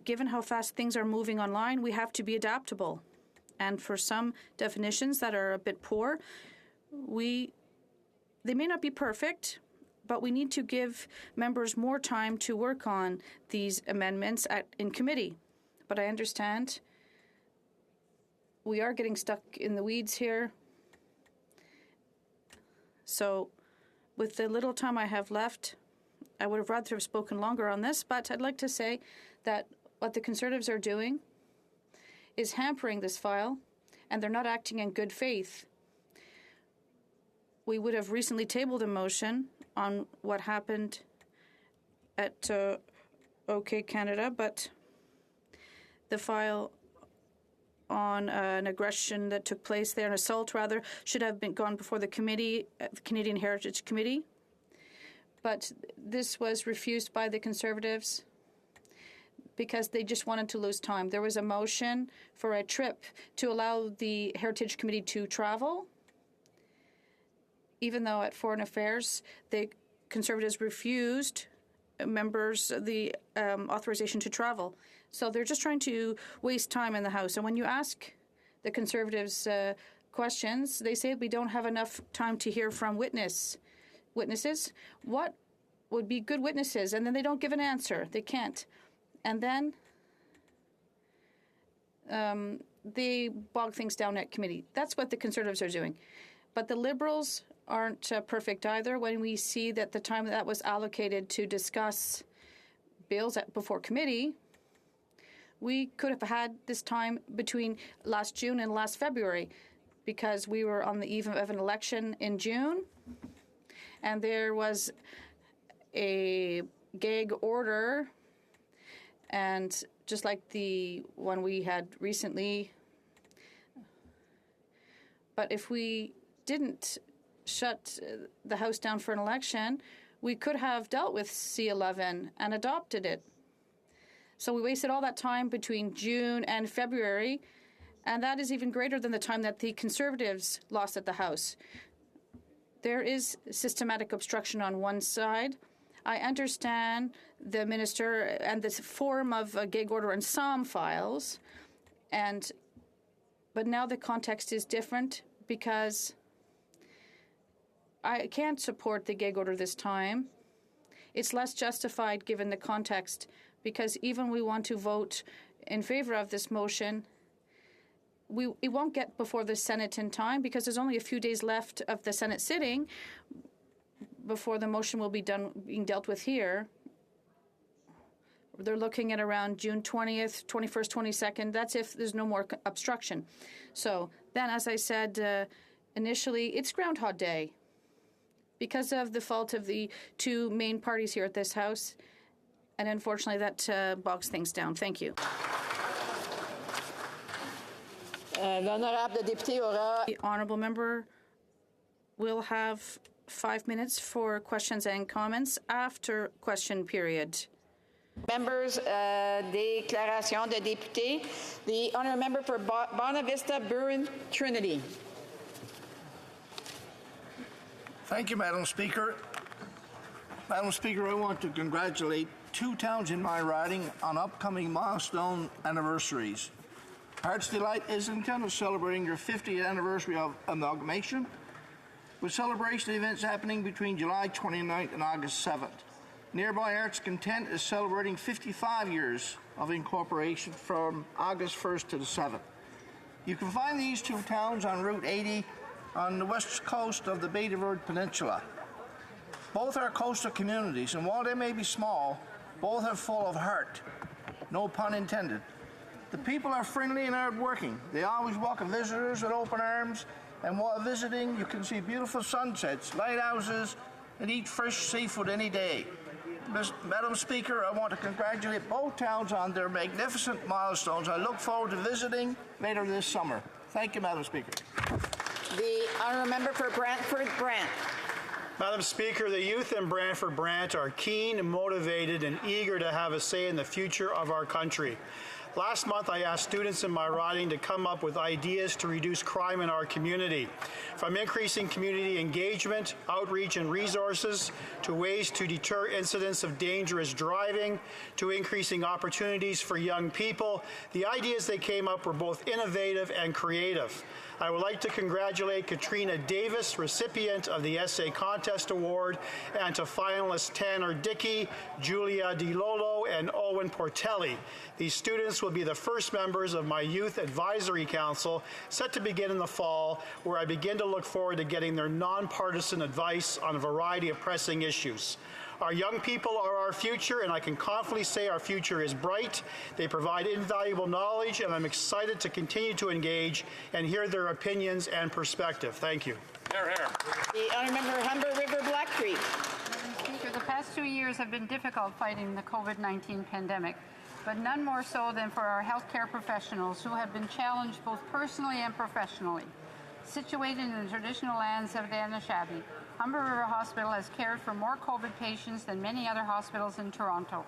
Given how fast things are moving online, we have to be adaptable. And for some definitions that are a bit poor, they may not be perfect, but we need to give members more time to work on these amendments in committee. But I understand we are getting stuck in the weeds here. So with the little time I have left, I would have rather have spoken longer on this, but I'd like to say that what the Conservatives are doing is hampering this file, and they're not acting in good faith. We would have recently tabled a motion on what happened at OK Canada, but the file on an aggression that took place there, an assault rather, should have gone before the committee, the Canadian Heritage Committee. But this was refused by the Conservatives because they just wanted to lose time. There was a motion for a trip to allow the Heritage Committee to travel, even though at Foreign Affairs the Conservatives refused members the authorization to travel. So they're just trying to waste time in the House. And when you ask the Conservatives questions, they say we don't have enough time to hear from witnesses. What would be good witnesses? And then they don't give an answer. They can't. And then they bog things down at committee. That's what the Conservatives are doing. But the Liberals aren't perfect either. When we see that the time that was allocated to discuss bills before committee, we could have had this time between last June and last February, because we were on the eve of an election in June, and there was a gag order, and just like the one we had recently. But if we didn't shut the House down for an election, we could have dealt with C-11 and adopted it. So we wasted all that time between June and February, and that is even greater than the time that the Conservatives lost at the House. There is systematic obstruction on one side. I understand the minister and this form of a gag order in some files, but now the context is different, because I can't support the gag order this time. It's less justified given the context, because even we want to vote in favor of this motion, it won't get before the Senate in time, because there's only a few days left of the Senate sitting before the motion will be done being dealt with here. They're looking at around June 20th, 21st, 22nd. That's if there's no more obstruction. So then, as I said initially, it's Groundhog Day because of the fault of the two main parties here at this House. And unfortunately, that bogs things down. Thank you. The honourable member will have 5 minutes for questions and comments after question period. Members, déclaration de député. The honourable member for Bonavista Burin Trinity. Thank you, Madam Speaker. Madam Speaker, I want to congratulate two towns in my riding on upcoming milestone anniversaries. Hearts Delight, Islington is celebrating their 50th anniversary of amalgamation, with celebration events happening between July 29th and August 7th. Nearby Arts Content is celebrating 55 years of incorporation from August 1st to the 7th. You can find these two towns on Route 80 on the west coast of the Bay de Verde Peninsula. Both are coastal communities, and while they may be small, both are full of heart. No pun intended. The people are friendly and hardworking. They always welcome visitors with open arms, and while visiting, you can see beautiful sunsets, lighthouses, and eat fresh seafood any day. Madam Speaker, I want to congratulate both towns on their magnificent milestones. I look forward to visiting later this summer. Thank you, Madam Speaker. The honourable member for Brantford Brant. Madam Speaker, the youth in Brantford Brant are keen, motivated, and eager to have a say in the future of our country. Last month, I asked students in my riding to come up with ideas to reduce crime in our community, from increasing community engagement, outreach, and resources, to ways to deter incidents of dangerous driving, to increasing opportunities for young people. The ideas they came up were both innovative and creative. I would like to congratulate Katrina Davis, recipient of the Essay Contest Award, and to finalists Tanner Dickey, Julia DiLolo, and Owen Portelli. These students will be the first members of my Youth Advisory Council, set to begin in the fall, where I begin to look forward to getting their nonpartisan advice on a variety of pressing issues. Our young people are our future, and I can confidently say our future is bright. They provide invaluable knowledge, and I'm excited to continue to engage and hear their opinions and perspective. Thank you. Hear, hear. The Honourable Member Humber River Black Creek. Madam Speaker, the past 2 years have been difficult fighting the COVID-19 pandemic, but none more so than for our healthcare professionals who have been challenged both personally and professionally. Situated in the traditional lands of the Anishinaabe, Humber River Hospital has cared for more COVID patients than many other hospitals in Toronto.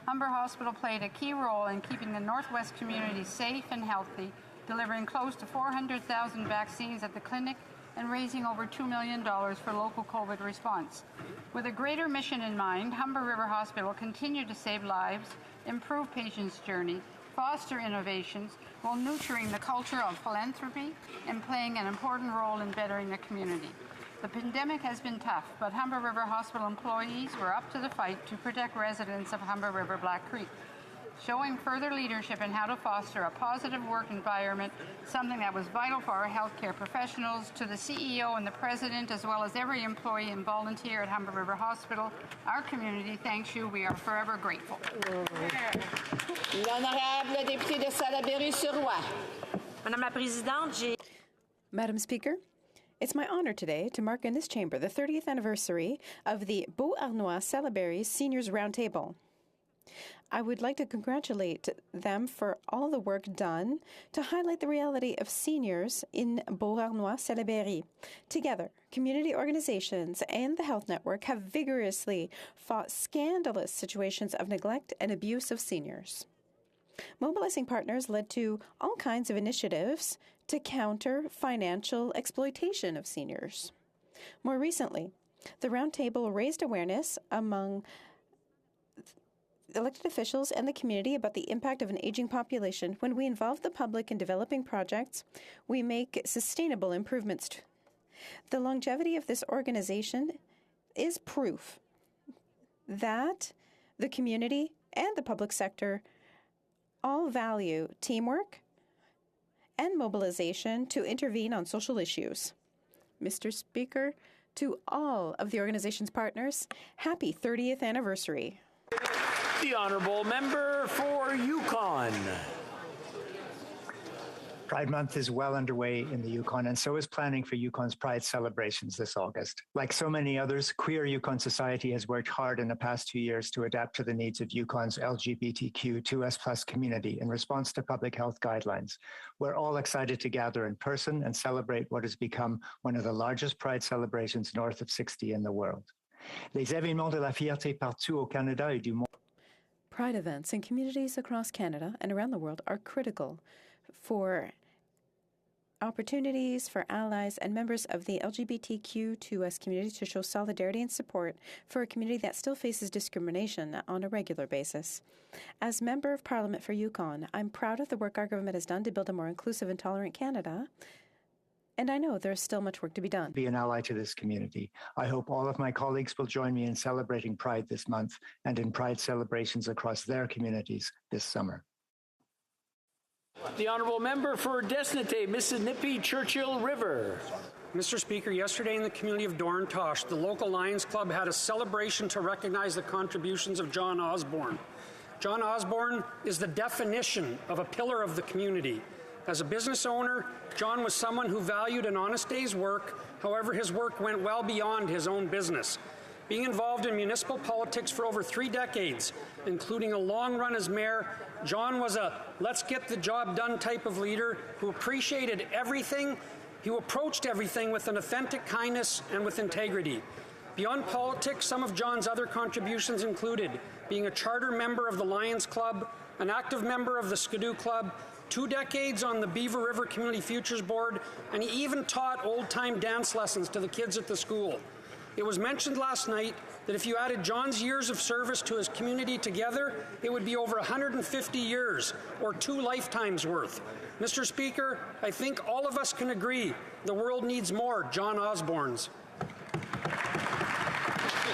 Humber Hospital played a key role in keeping the Northwest community safe and healthy, delivering close to 400,000 vaccines at the clinic and raising over $2 million for local COVID response. With a greater mission in mind, Humber River Hospital continued to save lives, improve patients' journey, foster innovations, while nurturing the culture of philanthropy and playing an important role in bettering the community. The pandemic has been tough, but Humber River Hospital employees were up to the fight to protect residents of Humber River Black Creek, showing further leadership in how to foster a positive work environment, something that was vital for our healthcare professionals. To the CEO and the President, as well as every employee and volunteer at Humber River Hospital, our community thanks you. We are forever grateful. L'honorable député de Salaberry-sur-Roi. Madame la Présidente, Madam Speaker, it's my honor today to mark in this chamber the 30th anniversary of the Beauharnois-Salaberry Seniors Roundtable. I would like to congratulate them for all the work done to highlight the reality of seniors in Beauharnois-Salaberry. Together, community organizations and the Health Network have vigorously fought scandalous situations of neglect and abuse of seniors. Mobilizing partners led to all kinds of initiatives to counter financial exploitation of seniors. More recently, the Roundtable raised awareness among elected officials and the community about the impact of an aging population. When we involve the public in developing projects, we make sustainable improvements. The longevity of this organization is proof that the community and the public sector all value teamwork and mobilization to intervene on social issues. Mr. Speaker, to all of the organization's partners, happy 30th anniversary. The Honourable Member for Yukon. Pride Month is well underway in the Yukon, and so is planning for Yukon's Pride celebrations this August. Like so many others, Queer Yukon Society has worked hard in the past 2 years to adapt to the needs of Yukon's LGBTQ2S+ community in response to public health guidelines. We're all excited to gather in person and celebrate what has become one of the largest Pride celebrations north of 60 in the world. Les événements de la fierté partout au Canada et du monde. Pride events in communities across Canada and around the world are critical for opportunities for allies and members of the LGBTQ2S community to show solidarity and support for a community that still faces discrimination on a regular basis. As Member of Parliament for Yukon, I'm proud of the work our government has done to build a more inclusive and tolerant Canada, and I know there's still much work to be done. Be an ally to this community. I hope all of my colleagues will join me in celebrating Pride this month and in Pride celebrations across their communities this summer. The Honourable Member for Desnete, Mississippi Churchill River. Mr. Speaker, yesterday in the community of Dorntosh, the local Lions Club had a celebration to recognize the contributions of John Osborne. John Osborne is the definition of a pillar of the community. As a business owner, John was someone who valued an honest day's work. However, his work went well beyond his own business. Being involved in municipal politics for over 3 decades, including a long run as mayor, John was a let's get the job done type of leader who appreciated everything, who approached everything with an authentic kindness and with integrity. Beyond politics, some of John's other contributions included being a charter member of the Lions Club, an active member of the Skidoo Club, 2 decades on the Beaver River Community Futures Board, and he even taught old-time dance lessons to the kids at the school. It was mentioned last night that if you added John's years of service to his community together, it would be over 150 years, or 2 lifetimes worth. Mr. Speaker, I think all of us can agree the world needs more John Osbornes.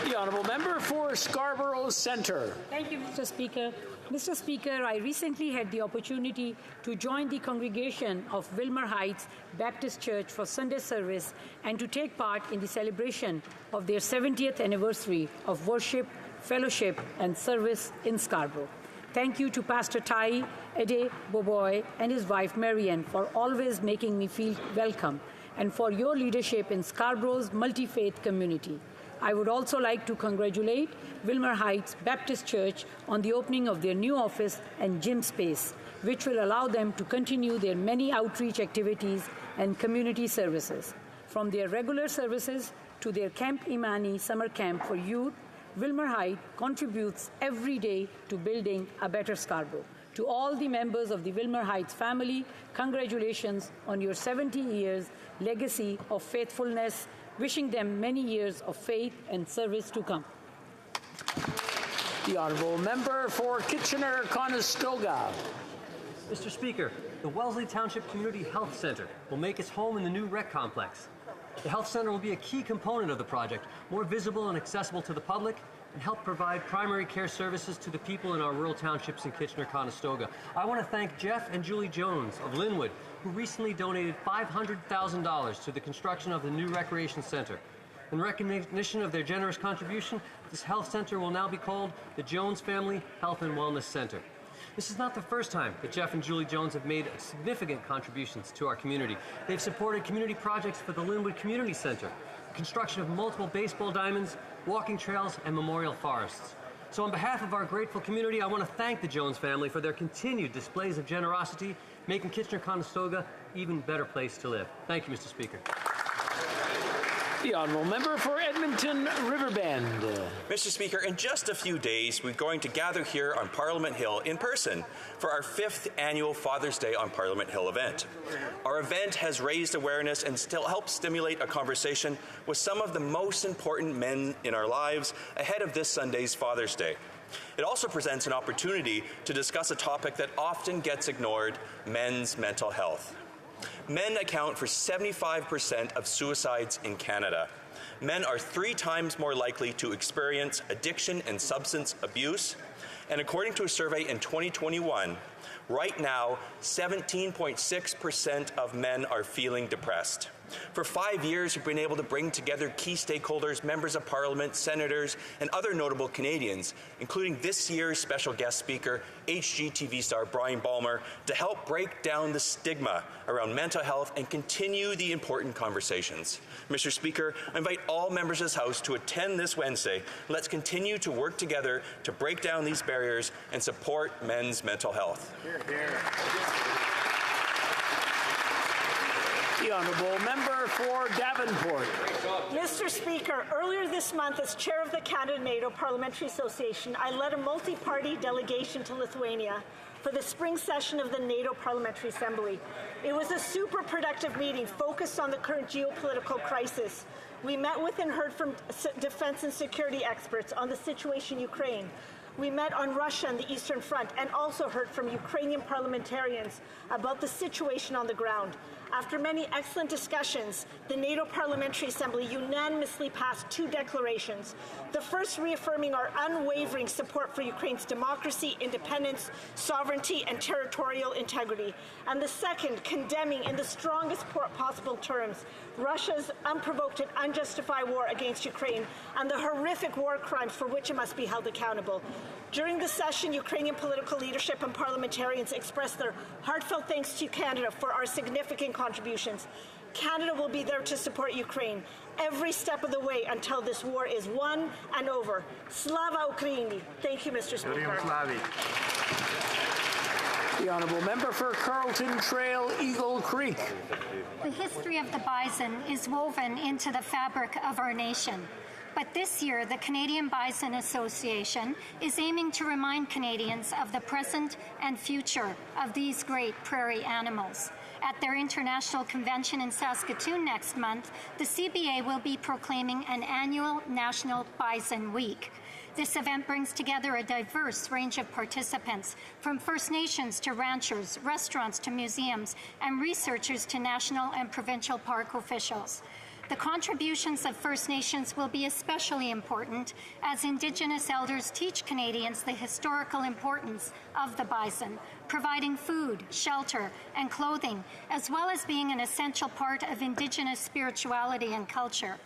The honourable member for Scarborough Centre. Thank you, Mr. Speaker. Mr. Speaker, I recently had the opportunity to join the congregation of Wilmer Heights Baptist Church for Sunday service and to take part in the celebration of their 70th anniversary of worship, fellowship, and service in Scarborough. Thank you to Pastor Tai Ede Boboy and his wife Marianne for always making me feel welcome and for your leadership in Scarborough's multi-faith community. I would also like to congratulate Wilmer Heights Baptist Church on the opening of their new office and gym space, which will allow them to continue their many outreach activities and community services. From their regular services to their Camp Imani summer camp for youth, Wilmer Heights contributes every day to building a better Scarborough. To all the members of the Wilmer Heights family, congratulations on your 70 years legacy of faithfulness, wishing them many years of faith and service to come. The honourable member for Kitchener-Conestoga. Mr. Speaker, the Wellesley Township Community Health Centre will make its home in the new rec complex. The health centre will be a key component of the project, more visible and accessible to the public, and help provide primary care services to the people in our rural townships in Kitchener-Conestoga. I want to thank Jeff and Julie Jones of Linwood, who recently donated $500,000 to the construction of the new recreation center. In recognition of their generous contribution, this health center will now be called the Jones Family Health and Wellness Center. This is not the first time that Jeff and Julie Jones have made significant contributions to our community. They've supported community projects for the Linwood Community Center, the construction of multiple baseball diamonds, walking trails, and memorial forests. So on behalf of our grateful community, I want to thank the Jones family for their continued displays of generosity, making Kitchener-Conestoga an even better place to live. Thank you, Mr. Speaker. The honourable member for Edmonton Riverbend. Mr. Speaker, in just a few days, we're going to gather here on Parliament Hill in person for our 5th annual Father's Day on Parliament Hill event. Our event has raised awareness and still helps stimulate a conversation with some of the most important men in our lives ahead of this Sunday's Father's Day. It also presents an opportunity to discuss a topic that often gets ignored: men's mental health. Men account for 75% of suicides in Canada. Men are 3 times more likely to experience addiction and substance abuse. And according to a survey in 2021, right now, 17.6% of men are feeling depressed. For 5 years, we've been able to bring together key stakeholders, members of Parliament, senators, and other notable Canadians, including this year's special guest speaker, HGTV star Brian Balmer, to help break down the stigma around mental health and continue the important conversations. Mr. Speaker, I invite all members of this House to attend this Wednesday. Let's continue to work together to break down these barriers and support men's mental health. Hear, hear. The honourable member for Davenport. Mr. Speaker, earlier this month, as chair of the Canada-NATO Parliamentary Association, I led a multi-party delegation to Lithuania for the spring session of the NATO Parliamentary Assembly. It was a super productive meeting focused on the current geopolitical crisis. We met with and heard from defense and security experts on the situation in Ukraine. We met on Russia and the Eastern Front and also heard from Ukrainian parliamentarians about the situation on the ground. After many excellent discussions, the NATO Parliamentary Assembly unanimously passed 2 declarations. The first reaffirming our unwavering support for Ukraine's democracy, independence, sovereignty, and territorial integrity. And the second condemning in the strongest possible terms Russia's unprovoked and unjustified war against Ukraine and the horrific war crimes for which it must be held accountable. During the session, Ukrainian political leadership and parliamentarians expressed their heartfelt thanks to Canada for our significant contributions. Canada will be there to support Ukraine every step of the way until this war is won and over. Slava Ukraini. Thank you, Mr. Speaker. The honourable member for Carlton Trail, Eagle Creek. The history of the bison is woven into the fabric of our nation. But this year, the Canadian Bison Association is aiming to remind Canadians of the present and future of these great prairie animals. At their international convention in Saskatoon next month, the CBA will be proclaiming an annual National Bison Week. This event brings together a diverse range of participants, from First Nations to ranchers, restaurants to museums, and researchers to national and provincial park officials. The contributions of First Nations will be especially important as Indigenous elders teach Canadians the historical importance of the bison, providing food, shelter, and clothing, as well as being an essential part of Indigenous spirituality and culture.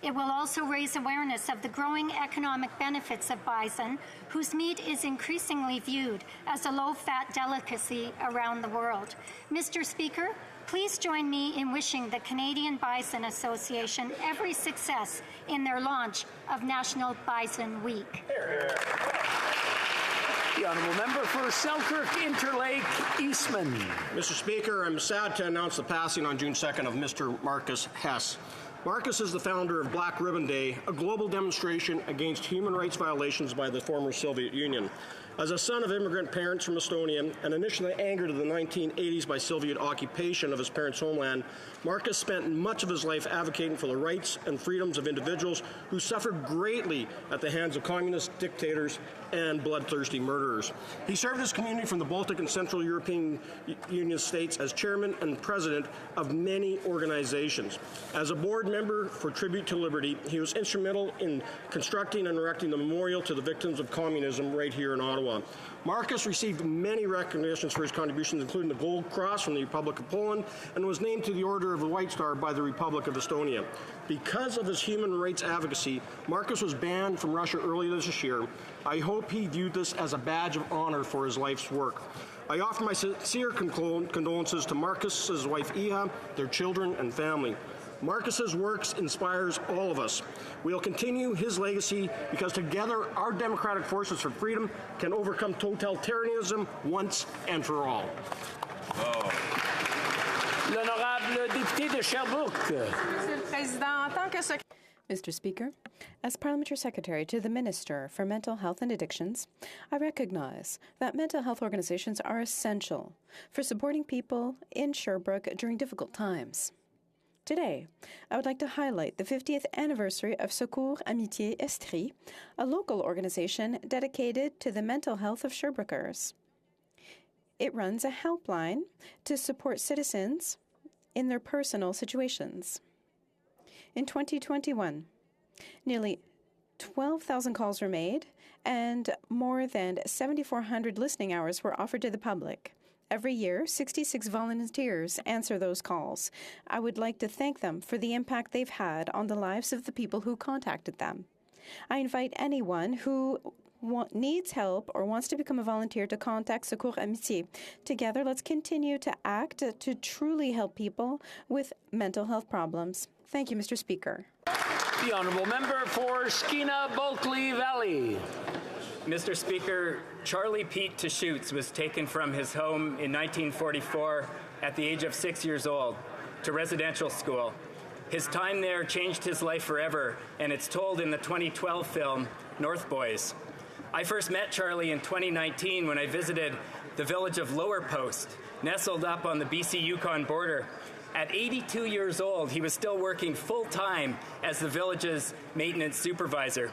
It will also raise awareness of the growing economic benefits of bison, whose meat is increasingly viewed as a low-fat delicacy around the world. Mr. Speaker, please join me in wishing the Canadian Bison Association every success in their launch of National Bison Week. The Honourable Member for Selkirk Interlake Eastman. Mr. Speaker, I'm sad to announce the passing on June 2nd of Mr. Marcus Hess. Marcus is the founder of Black Ribbon Day, a global demonstration against human rights violations by the former Soviet Union. As a son of immigrant parents from Estonia and initially angered in the 1980s by Soviet occupation of his parents' homeland, Marcus spent much of his life advocating for the rights and freedoms of individuals who suffered greatly at the hands of communist dictators and bloodthirsty murderers. He served his community from the Baltic and Central European Union states as chairman and president of many organizations. As a board member for Tribute to Liberty, he was instrumental in constructing and erecting the memorial to the victims of communism right here in Ottawa. Marcus received many recognitions for his contributions, including the Gold Cross from the Republic of Poland, and was named to the Order of the White Star by the Republic of Estonia. Because of his human rights advocacy, Marcus was banned from Russia earlier this year. I hope he viewed this as a badge of honor for his life's work. I offer my sincere condolences to Marcus's wife Iha, their children, and family. Marcus's works inspires all of us. We'll continue his legacy because together our democratic forces for freedom can overcome totalitarianism once and for all. L'honorable député de Sherbrooke. Mr. Speaker, as Parliamentary Secretary to the Minister for Mental Health and Addictions, I recognize that mental health organizations are essential for supporting people in Sherbrooke during difficult times. Today, I would like to highlight the 50th anniversary of Secours Amitié Estrie, a local organization dedicated to the mental health of Sherbrookeers. It runs a helpline to support citizens in their personal situations. In 2021, nearly 12,000 calls were made and more than 7,400 listening hours were offered to the public. Every year, 66 volunteers answer those calls. I would like to thank them for the impact they've had on the lives of the people who contacted them. I invite anyone who needs help or wants to become a volunteer to contact Secours Amitié. Together, let's continue to act to truly help people with mental health problems. Thank you, Mr. Speaker. The Honourable Member for Skeena-Bulkley Valley. Mr. Speaker, Charlie Pete Deschutes was taken from his home in 1944 at the age of 6 years old to residential school. His time there changed his life forever, and it's told in the 2012 film, North Boys. I first met Charlie in 2019 when I visited the village of Lower Post, nestled up on the BC-Yukon border. At 82 years old, he was still working full-time as the village's maintenance supervisor.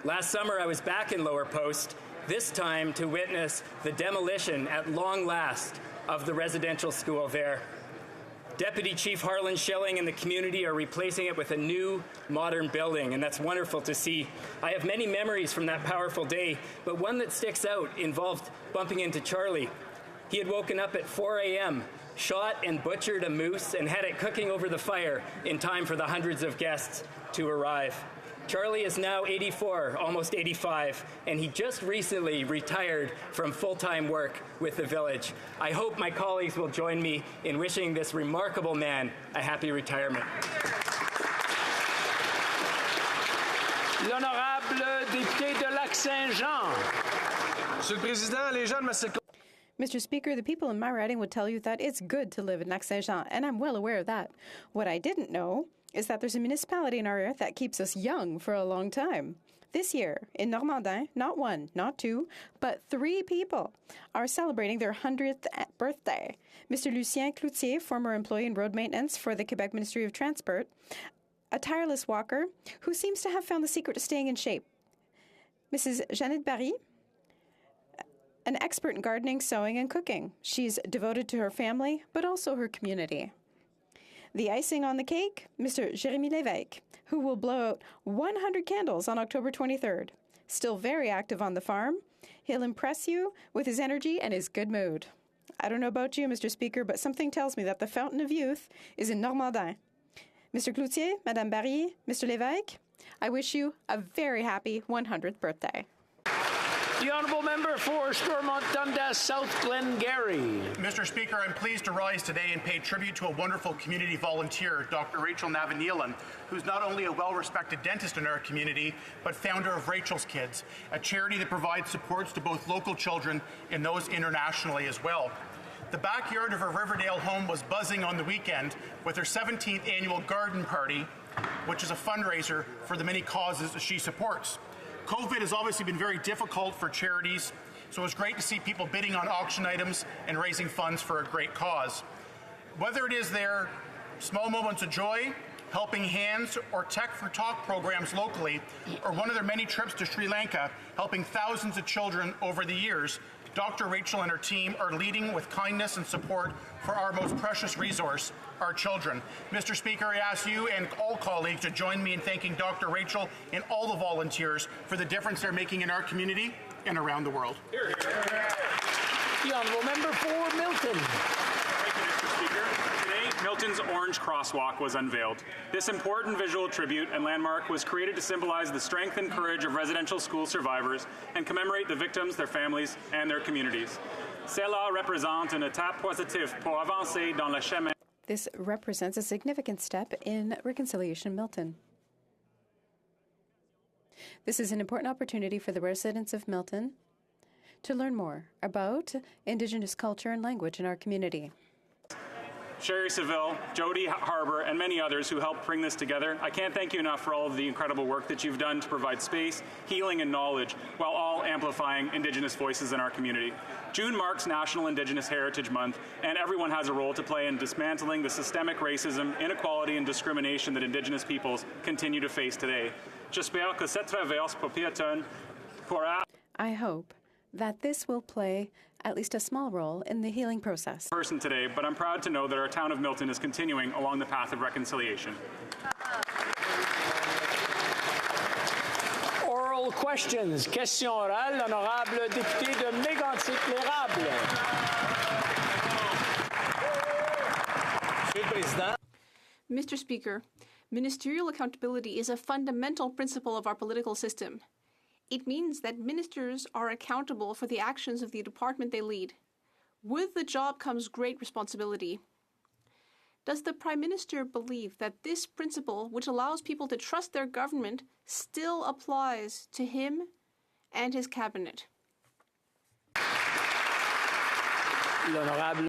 Last summer, I was back in Lower Post, this time to witness the demolition at long last of the residential school there. Deputy Chief Harlan Schilling and the community are replacing it with a new, modern building, and that's wonderful to see. I have many memories from that powerful day, but one that sticks out involved bumping into Charlie. He had woken up at 4 a.m., shot and butchered a moose, and had it cooking over the fire in time for the hundreds of guests to arrive. Charlie is now 84, almost 85, and he just recently retired from full-time work with the village. I hope my colleagues will join me in wishing this remarkable man a happy retirement. L'honorable député de Lac-Saint-Jean. Monsieur le Président, les gens de ma Mr. Speaker, the people in my riding would tell you that it's good to live in Lac-Saint-Jean, and I'm well aware of that. What I didn't know is that there's a municipality in our area that keeps us young for a long time. This year, in Normandin, not one, not two, but 3 people are celebrating their 100th birthday. Mr. Lucien Cloutier, former employee in road maintenance for the Quebec Ministry of Transport, a tireless walker who seems to have found the secret to staying in shape. Mrs. Jeannette Barry, an expert in gardening, sewing, and cooking. She's devoted to her family, but also her community. The icing on the cake, Mr. Jérémy Lévesque, who will blow out 100 candles on October 23rd. Still very active on the farm, he'll impress you with his energy and his good mood. I don't know about you, Mr. Speaker, but something tells me that the fountain of youth is in Normandin. Mr. Cloutier, Madame Barry, Mr. Lévesque, I wish you a very happy 100th birthday. The Honourable Member for Stormont Dundas South Glengarry. Mr. Speaker, I'm pleased to rise today and pay tribute to a wonderful community volunteer, Dr. Rachel Navaneelan, who's not only a well-respected dentist in our community, but founder of Rachel's Kids, a charity that provides supports to both local children and those internationally as well. The backyard of her Riverdale home was buzzing on the weekend with her 17th annual garden party, which is a fundraiser for the many causes she supports. COVID has obviously been very difficult for charities, so it's great to see people bidding on auction items and raising funds for a great cause. Whether it is their small moments of joy, helping hands, or Tech for Talk programs locally, or one of their many trips to Sri Lanka, helping thousands of children over the years, Dr. Rachel and her team are leading with kindness and support for our most precious resource, our children. Mr. Speaker, I ask you and all colleagues to join me in thanking Dr. Rachel and all the volunteers for the difference they're making in our community and around the world. Here, here. The Honourable Member for Milton. Thank you, Mr. Speaker. Today, Milton's Orange Crosswalk was unveiled. This important visual tribute and landmark was created to symbolize the strength and courage of residential school survivors and commemorate the victims, their families, and their communities. Cela représente une étape positive pour avancer dans le chemin. This represents a significant step in reconciliation in Milton. This is an important opportunity for the residents of Milton to learn more about Indigenous culture and language in our community. Sherry Seville, Jody Harbour, and many others who helped bring this together. I can't thank you enough for all of the incredible work that you've done to provide space, healing, and knowledge while all amplifying Indigenous voices in our community. June marks National Indigenous Heritage Month, and everyone has a role to play in dismantling the systemic racism, inequality, and discrimination that Indigenous peoples continue to face today. J'espère que cette traverse pour piétons pourra... I hope that this will play at least a small role in the healing process. ...person today, but I'm proud to know that our town of Milton is continuing along the path of reconciliation. Oral questions. Question orale, l'honorable député de Mégantic-L'Érable. Mr. Speaker, ministerial accountability is a fundamental principle of our political system. It means that ministers are accountable for the actions of the department they lead. With the job comes great responsibility. Does the Prime Minister believe that this principle, which allows people to trust their government, still applies to him and his cabinet? L'honorable.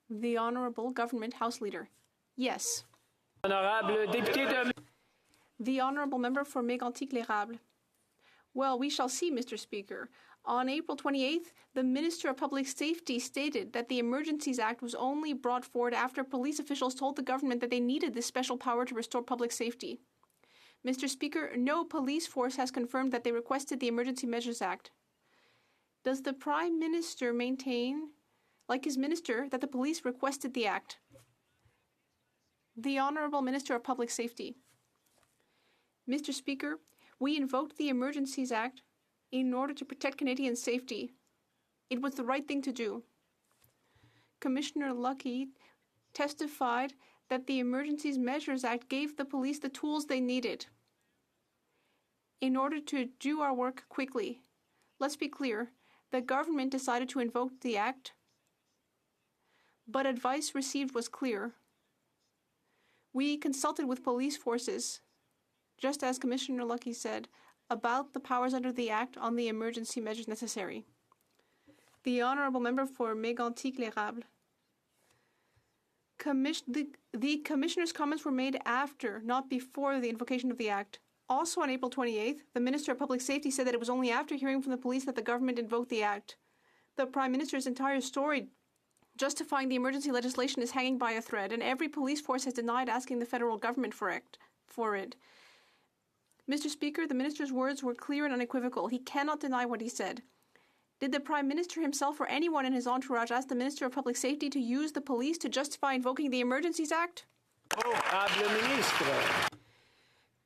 The Honourable Government House Leader. Yes. Honorable député de... The Honourable Member for Mégantic-L'Érable. Well, we shall see, Mr. Speaker. On April 28th, the Minister of Public Safety stated that the Emergencies Act was only brought forward after police officials told the government that they needed this special power to restore public safety. Mr. Speaker, no police force has confirmed that they requested the Emergency Measures Act. Does the Prime Minister maintain, like his minister, that the police requested the act? The Honourable Minister of Public Safety. Mr. Speaker, we invoked the Emergencies Act in order to protect Canadian safety. It was the right thing to do. Commissioner Lucky testified that the Emergencies Measures Act gave the police the tools they needed in order to do our work quickly. Let's be clear, the government decided to invoke the act, but advice received was clear. We consulted with police forces, just as Commissioner Lucky said, about the powers under the Act on the emergency measures necessary. The Honourable Member for Mégantic-L'Érable. the Commissioner's comments were made after, not before, the invocation of the Act. Also on April 28th, the Minister of Public Safety said that it was only after hearing from the police that the government invoked the Act. The Prime Minister's entire story justifying the emergency legislation is hanging by a thread, and every police force has denied asking the federal government for it. Mr. Speaker, the Minister's words were clear and unequivocal. He cannot deny what he said. Did the Prime Minister himself or anyone in his entourage ask the Minister of Public Safety to use the police to justify invoking the Emergencies Act?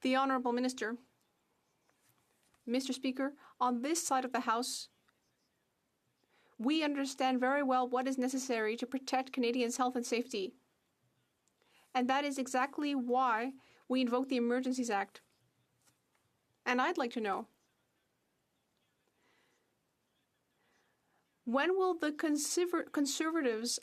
The Honourable Minister. Mr. Speaker, on this side of the House, we understand very well what is necessary to protect Canadians' health and safety. And that is exactly why we invoke the Emergencies Act. And I'd like to know, when will the Conservatives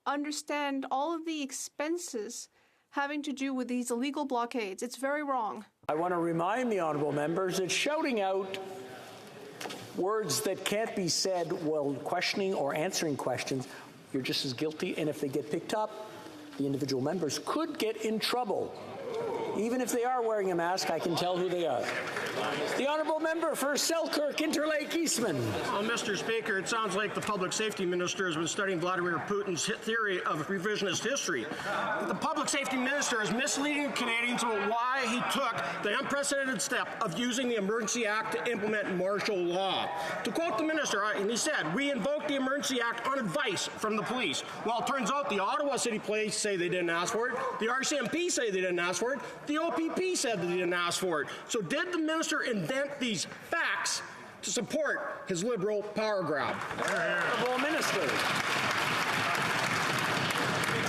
understand all of the expenses having to do with these illegal blockades? It's very wrong. I want to remind the honourable members that shouting out words that can't be said while questioning or answering questions, you're just as guilty, and if they get picked up, the individual members could get in trouble. Even if they are wearing a mask, I can tell who they are. The Honourable Member for Selkirk, Interlake Eastman. Well, Mr. Speaker, it sounds like the Public Safety Minister has been studying Vladimir Putin's theory of revisionist history. The Public Safety Minister is misleading Canadians about why he took the unprecedented step of using the Emergency Act to implement martial law. To quote the Minister, and he said, "We invoked the Emergency Act on advice from the police." Well, it turns out the Ottawa City Police say they didn't ask for it. The RCMP say they didn't ask for it. The OPP said that they didn't ask for it. So did the Minister invent these facts to support his Liberal power grab? Honourable Minister.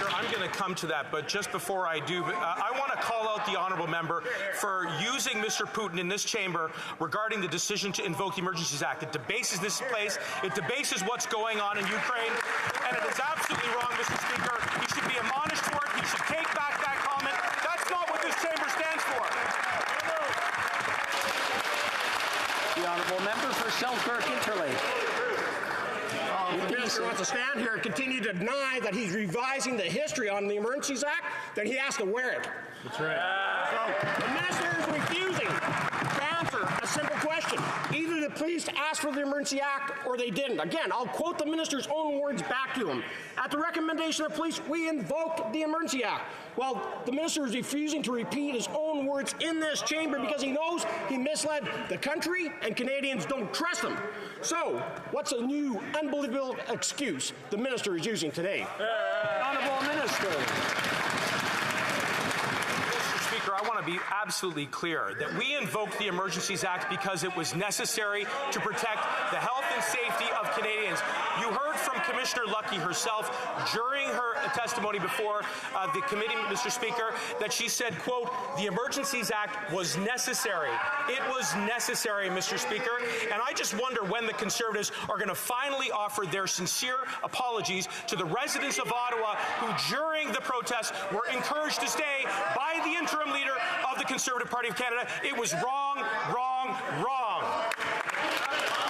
I'm going to come to that, but just before I do, I want to call out the Honourable Member for using Mr. Putin in this chamber regarding the decision to invoke the Emergencies Act. It debases this place, it debases what's going on in Ukraine, and it is absolutely wrong, Mr. Speaker. He should be admonished for it. He should take back that comment. That's not what this chamber stands for. The Honourable Member for Selkirk, Interlake. If the Minister wants to stand here and continue to deny that he's revising the history on the Emergencies Act, then he has to wear it. That's right. So the Minister is refusing to answer a simple question. Either the police asked for the Emergency Act or they didn't. Again, I'll quote the Minister's own words back to him. At the recommendation of police, we invoked the Emergency Act. Well, the Minister is refusing to repeat his own words in this chamber because he knows he misled the country and Canadians don't trust him. So, what's a new, unbelievable excuse the Minister is using today? Honourable Minister. I want to be absolutely clear that we invoked the Emergencies Act because it was necessary to protect the health and safety of Canadians. You heard from Commissioner Lucky herself during her testimony before the committee, Mr. Speaker, that she said, quote, the Emergencies Act was necessary. It was necessary, Mr. Speaker, and I just wonder when the Conservatives are going to finally offer their sincere apologies to the residents of Ottawa who, during the protests, were encouraged to stay by the interim leader of the Conservative Party of Canada. It was wrong, wrong, wrong.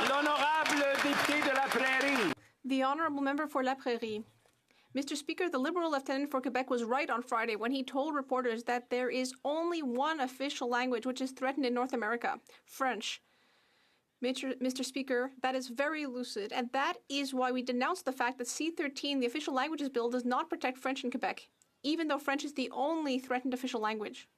L'honorable député de la Prairie. The Honourable Member for La Prairie. Mr. Speaker, the Liberal Lieutenant for Quebec was right on Friday when he told reporters that there is only one official language which is threatened in North America, French. Mr. Speaker, that is very lucid, and that is why we denounce the fact that C-13, the official languages bill, does not protect French in Quebec, even though French is the only threatened official language.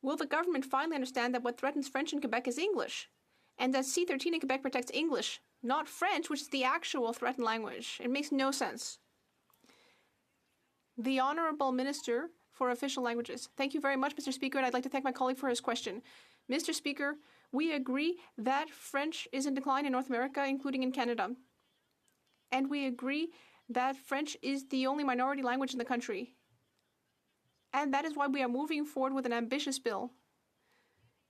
Will the government finally understand that what threatens French in Quebec is English, and that C-13 in Quebec protects English, not French, which is the actual threatened language? It makes no sense. The Honourable Minister for Official Languages. Thank you very much, Mr. Speaker, and I'd like to thank my colleague for his question. Mr. Speaker, we agree that French is in decline in North America, including in Canada. And we agree that French is the only minority language in the country. And that is why we are moving forward with an ambitious bill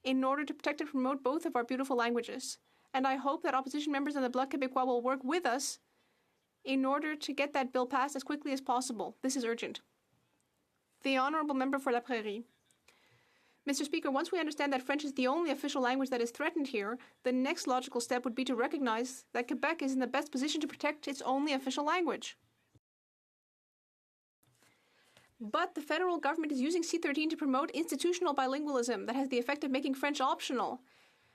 in order to protect and promote both of our beautiful languages. And I hope that opposition members in the Bloc Québécois will work with us in order to get that bill passed as quickly as possible. This is urgent. The Honourable Member for La Prairie. Mr. Speaker, once we understand that French is the only official language that is threatened here, the next logical step would be to recognize that Quebec is in the best position to protect its only official language. But the federal government is using C-13 to promote institutional bilingualism that has the effect of making French optional.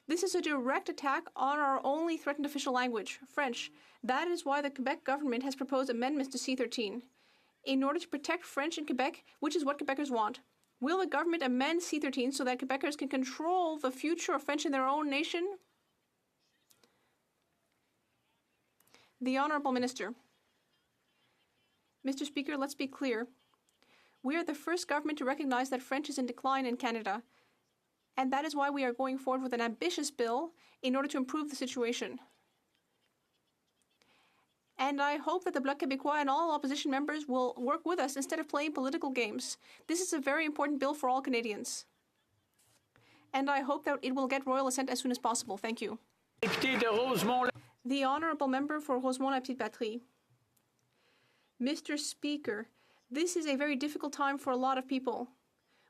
This is a direct attack on our only threatened official language, French. That is why the Quebec government has proposed amendments to C-13 in order to protect French in Quebec, which is what Quebecers want. Will the government amend C-13 so that Quebecers can control the future of French in their own nation? The Honourable Minister. Mr. Speaker, let's be clear. We are the first government to recognize that French is in decline in Canada, and that is why we are going forward with an ambitious bill in order to improve the situation. And I hope that the Bloc Québécois and all opposition members will work with us instead of playing political games. This is a very important bill for all Canadians. And I hope that it will get royal assent as soon as possible. Thank you. The Honourable Member for Rosemont-la-Petite-Patrie. Mr. Speaker, this is a very difficult time for a lot of people.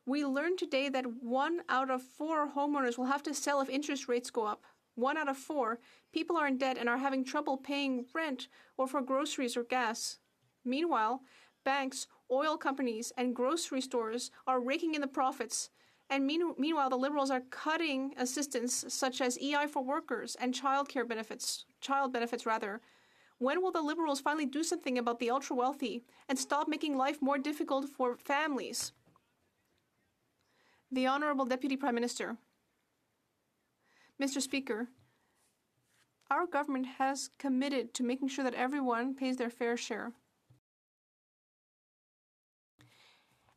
We learned today that 1 out of 4 homeowners will have to sell if interest rates go up. 1 out of 4 people are in debt and are having trouble paying rent or for groceries or gas. Meanwhile, banks, oil companies, and grocery stores are raking in the profits. And meanwhile, the Liberals are cutting assistance such as EI for workers and child benefits. When will the Liberals finally do something about the ultra-wealthy and stop making life more difficult for families? The Honourable Deputy Prime Minister. Mr. Speaker, our government has committed to making sure that everyone pays their fair share.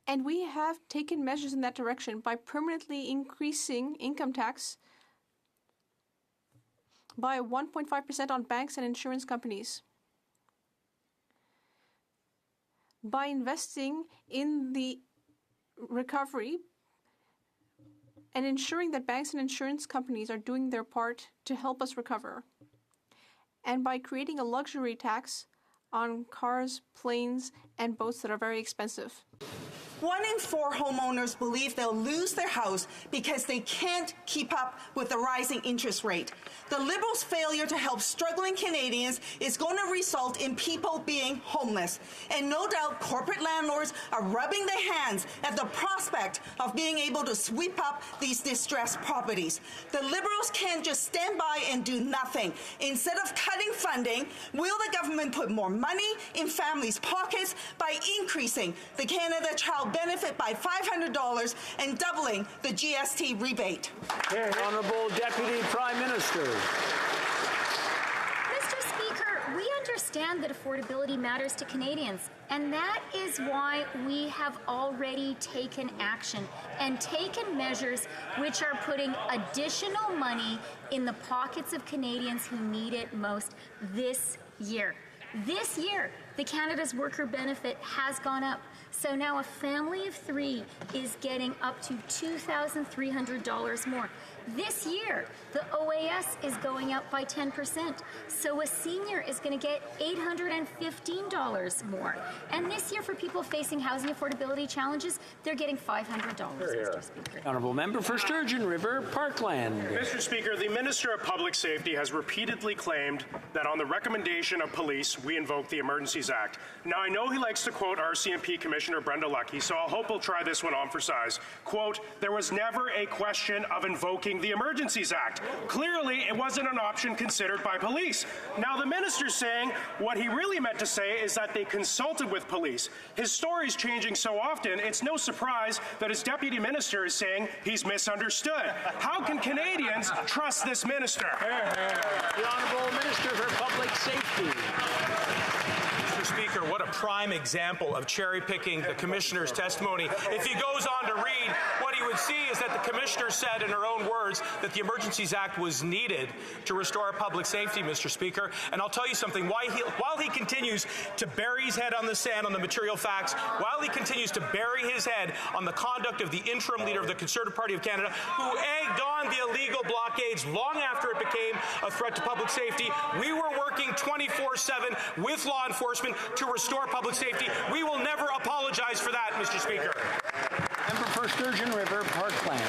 And we have taken measures in that direction by permanently increasing income tax by 1.5% on banks and insurance companies. By investing in the recovery and ensuring that banks and insurance companies are doing their part to help us recover. And by creating a luxury tax on cars, planes, and boats that are very expensive. 1 in 4 homeowners believe they'll lose their house because they can't keep up with the rising interest rate. The Liberals' failure to help struggling Canadians is going to result in people being homeless. And no doubt corporate landlords are rubbing their hands at the prospect of being able to sweep up these distressed properties. The Liberals can't just stand by and do nothing. Instead of cutting funding, will the government put more money in families' pockets by increasing the Canada Child Benefit by $500 and doubling the GST rebate? Honourable Deputy Prime Minister. Mr. Speaker, we understand that affordability matters to Canadians, and that is why we have already taken action and taken measures which are putting additional money in the pockets of Canadians who need it most this year. This year, the Canada's Worker Benefit has gone up. So now a family of 3 is getting up to $2,300 more. This year, the OAS is going up by 10%. So a senior is going to get $815 more. And this year, for people facing housing affordability challenges, they're getting $500, Mr. Speaker. Honourable Member for Sturgeon River, Parkland. Mr. Speaker, the Minister of Public Safety has repeatedly claimed that on the recommendation of police, we invoke the Emergencies Act. Now, I know he likes to quote RCMP Commissioner Brenda Lucki, so I hope he'll try this one on for size. Quote, "There was never a question of invoking the Emergencies Act. Clearly, it wasn't an option considered by police." Now, the minister's saying what he really meant to say is that they consulted with police. His story's changing so often, it's no surprise that his deputy minister is saying he's misunderstood. How can Canadians trust this minister? The Honourable Minister for Public Safety. Mr. Speaker, what a prime example of cherry-picking the Commissioner's testimony. If he goes on to read, what he would see is that the Commissioner said in her own words that the Emergencies Act was needed to restore public safety, Mr. Speaker. And I'll tell you something, while he continues to bury his head on the sand on the material facts, while he continues to bury his head on the conduct of the interim leader of the Conservative Party of Canada, who egged on the illegal blockades long after it became a threat to public safety, we were working 24/7 with law enforcement to restore public safety. We will never apologize for that, Mr. Speaker. Member for Sturgeon River, Parkland.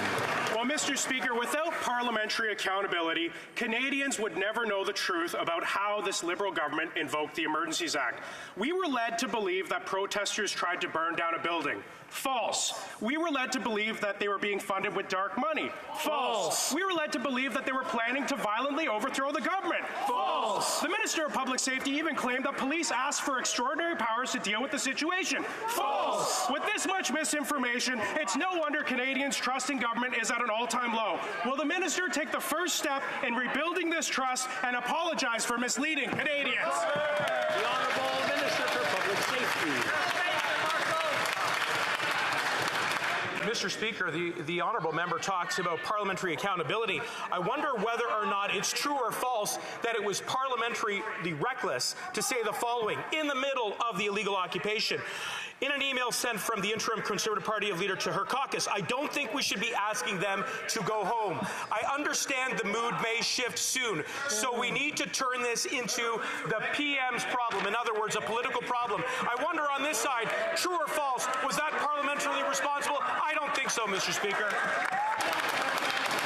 Well, Well, Mr. Speaker, without parliamentary accountability, Canadians would never know the truth about how this Liberal government invoked the Emergencies Act. We were led to believe that protesters tried to burn down a building. False. We were led to believe that they were being funded with dark money. False. We were led to believe that they were planning to violently overthrow the government. False. The Minister of Public Safety even claimed that police asked for extraordinary powers to deal with the situation. False. With this much misinformation, it's no wonder Canadians' trust in government is at an all-time low. Will the Minister take the first step in rebuilding this trust and apologize for misleading Canadians? The Honourable Minister for Public Safety. Mr. Speaker, the honourable member talks about parliamentary accountability. I wonder whether or not it's true or false that it was parliamentarily reckless to say the following in the middle of the illegal occupation. In an email sent from the interim Conservative Party leader to her caucus, I don't think we should be asking them to go home. I understand the mood may shift soon, so we need to turn this into the PM's problem. In other words, a political problem. I wonder on this side, true or false, was that parliamentarily responsible? I don't think so, Mr. Speaker.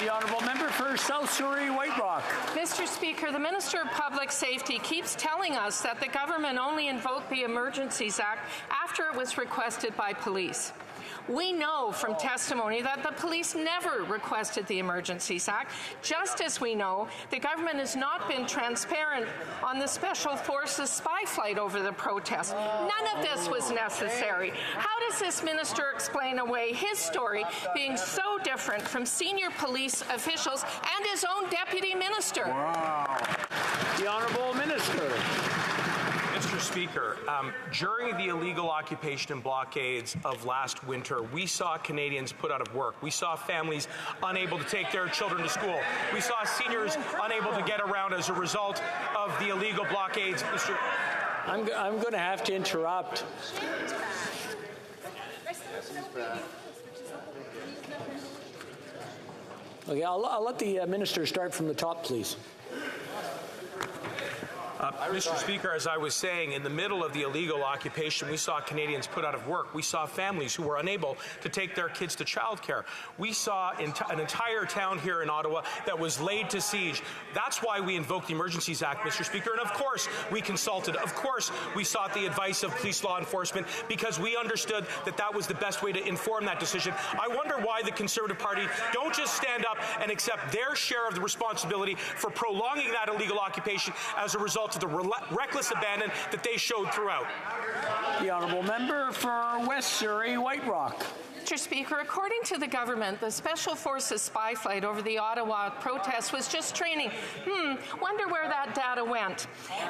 The Honourable Member for South Surrey White Rock. Mr. Speaker, the Minister of Public Safety keeps telling us that the government only invoked the Emergencies Act after it was requested by police. We know from testimony that the police never requested the Emergencies Act, just as we know the government has not been transparent on the Special Forces spy flight over the protest. None of this was necessary. How does this minister explain away his story being so different from senior police officials and his own deputy minister? Wow. The Honourable Minister. Mr. Speaker, during the illegal occupation and blockades of last winter, we saw Canadians put out of work. We saw families unable to take their children to school. We saw seniors unable to get around as a result of the illegal blockades. I'm going to have to interrupt. Okay, I'll let the minister start from the top, please. Mr. Speaker, as I was saying, in the middle of the illegal occupation, we saw Canadians put out of work. We saw families who were unable to take their kids to childcare. We saw an entire town here in Ottawa that was laid to siege. That's why we invoked the Emergencies Act, Mr. Speaker. And of course, we consulted. Of course, we sought the advice of police law enforcement because we understood that that was the best way to inform that decision. I wonder why the Conservative Party don't just stand up and accept their share of the responsibility for prolonging that illegal occupation as a result of the reckless abandon that they showed throughout. The Honourable Member for West Surrey White Rock. Mr. Speaker, according to the government, the Special Forces spy flight over the Ottawa protest was just training. Wonder where that data went.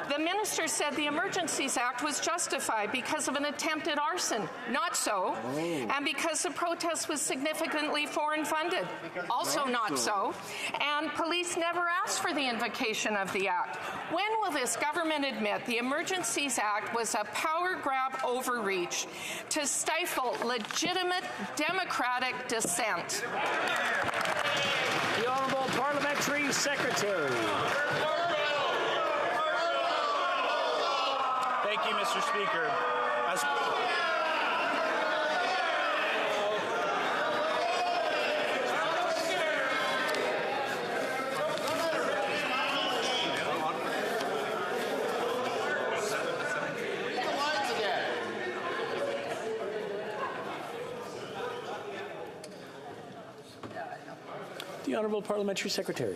The minister said the Emergencies Act was justified because of an attempted arson. Not so. And because the protest was significantly foreign funded. Also not so. And police never asked for the invocation of the act. When will this government admit the Emergencies Act was a power grab overreach to stifle legitimate democratic dissent? The Honourable Parliamentary Secretary. Thank you, Mr. Speaker. The Honourable Parliamentary Secretary.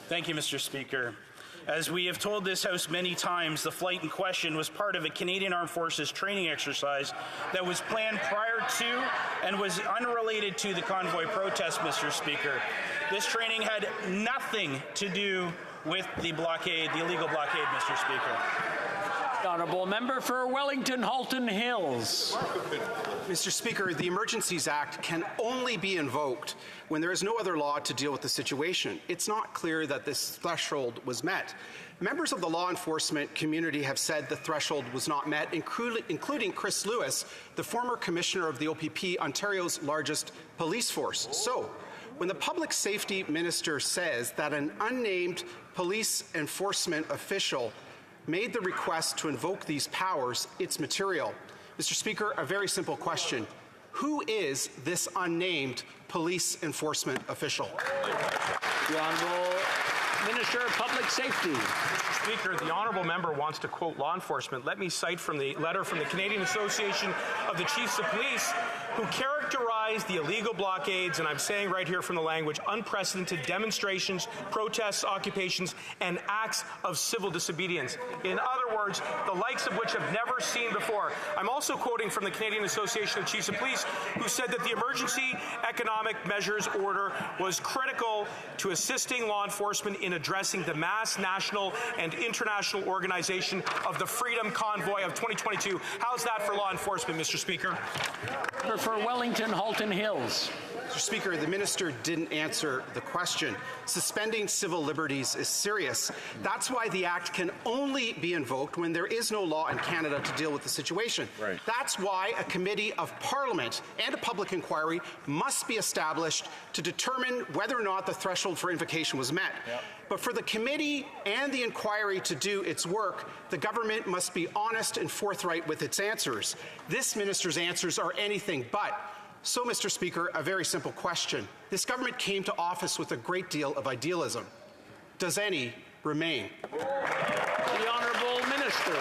Thank you, Mr. Speaker. As we have told this House many times, the flight in question was part of a Canadian Armed Forces training exercise that was planned prior to and was unrelated to the convoy protest, Mr. Speaker. This training had nothing to do with the blockade, the illegal blockade, Mr. Speaker. The Honourable Member for Wellington Halton Hills. Mr. Speaker, the Emergencies Act can only be invoked when there is no other law to deal with the situation. It's not clear that this threshold was met. Members of the law enforcement community have said the threshold was not met, including Chris Lewis, the former commissioner of the OPP, Ontario's largest police force. So, when the public safety minister says that an unnamed police enforcement official made the request to invoke these powers, it's material. Mr. Speaker, a very simple question. Who is this unnamed police enforcement official? The Honourable Minister of Public Safety. Mr. Speaker, the honourable member wants to quote law enforcement. Let me cite from the letter from the Canadian Association of the Chiefs of Police, who characterized the illegal blockades, and I'm saying right here from the language, unprecedented demonstrations, protests, occupations, and acts of civil disobedience. In other words, the likes of which have never seen before. I'm also quoting from the Canadian Association of Chiefs of Police, who said that the Emergency Economic Measures Order was critical to assisting law enforcement in addressing the mass national and international organization of the Freedom Convoy of 2022. How's that for law enforcement, Mr. Speaker? For Wellington, Halton Hills. Mr. Speaker, the minister didn't answer the question. Suspending civil liberties is serious. That's why the Act can only be invoked when there is no law in Canada to deal with the situation. Right. That's why a committee of Parliament and a public inquiry must be established to determine whether or not the threshold for invocation was met. Yep. But for the committee and the inquiry to do its work, the government must be honest and forthright with its answers. This minister's answers are anything but. So, Mr. Speaker, a very simple question. This government came to office with a great deal of idealism. Does any remain? The Honourable Minister.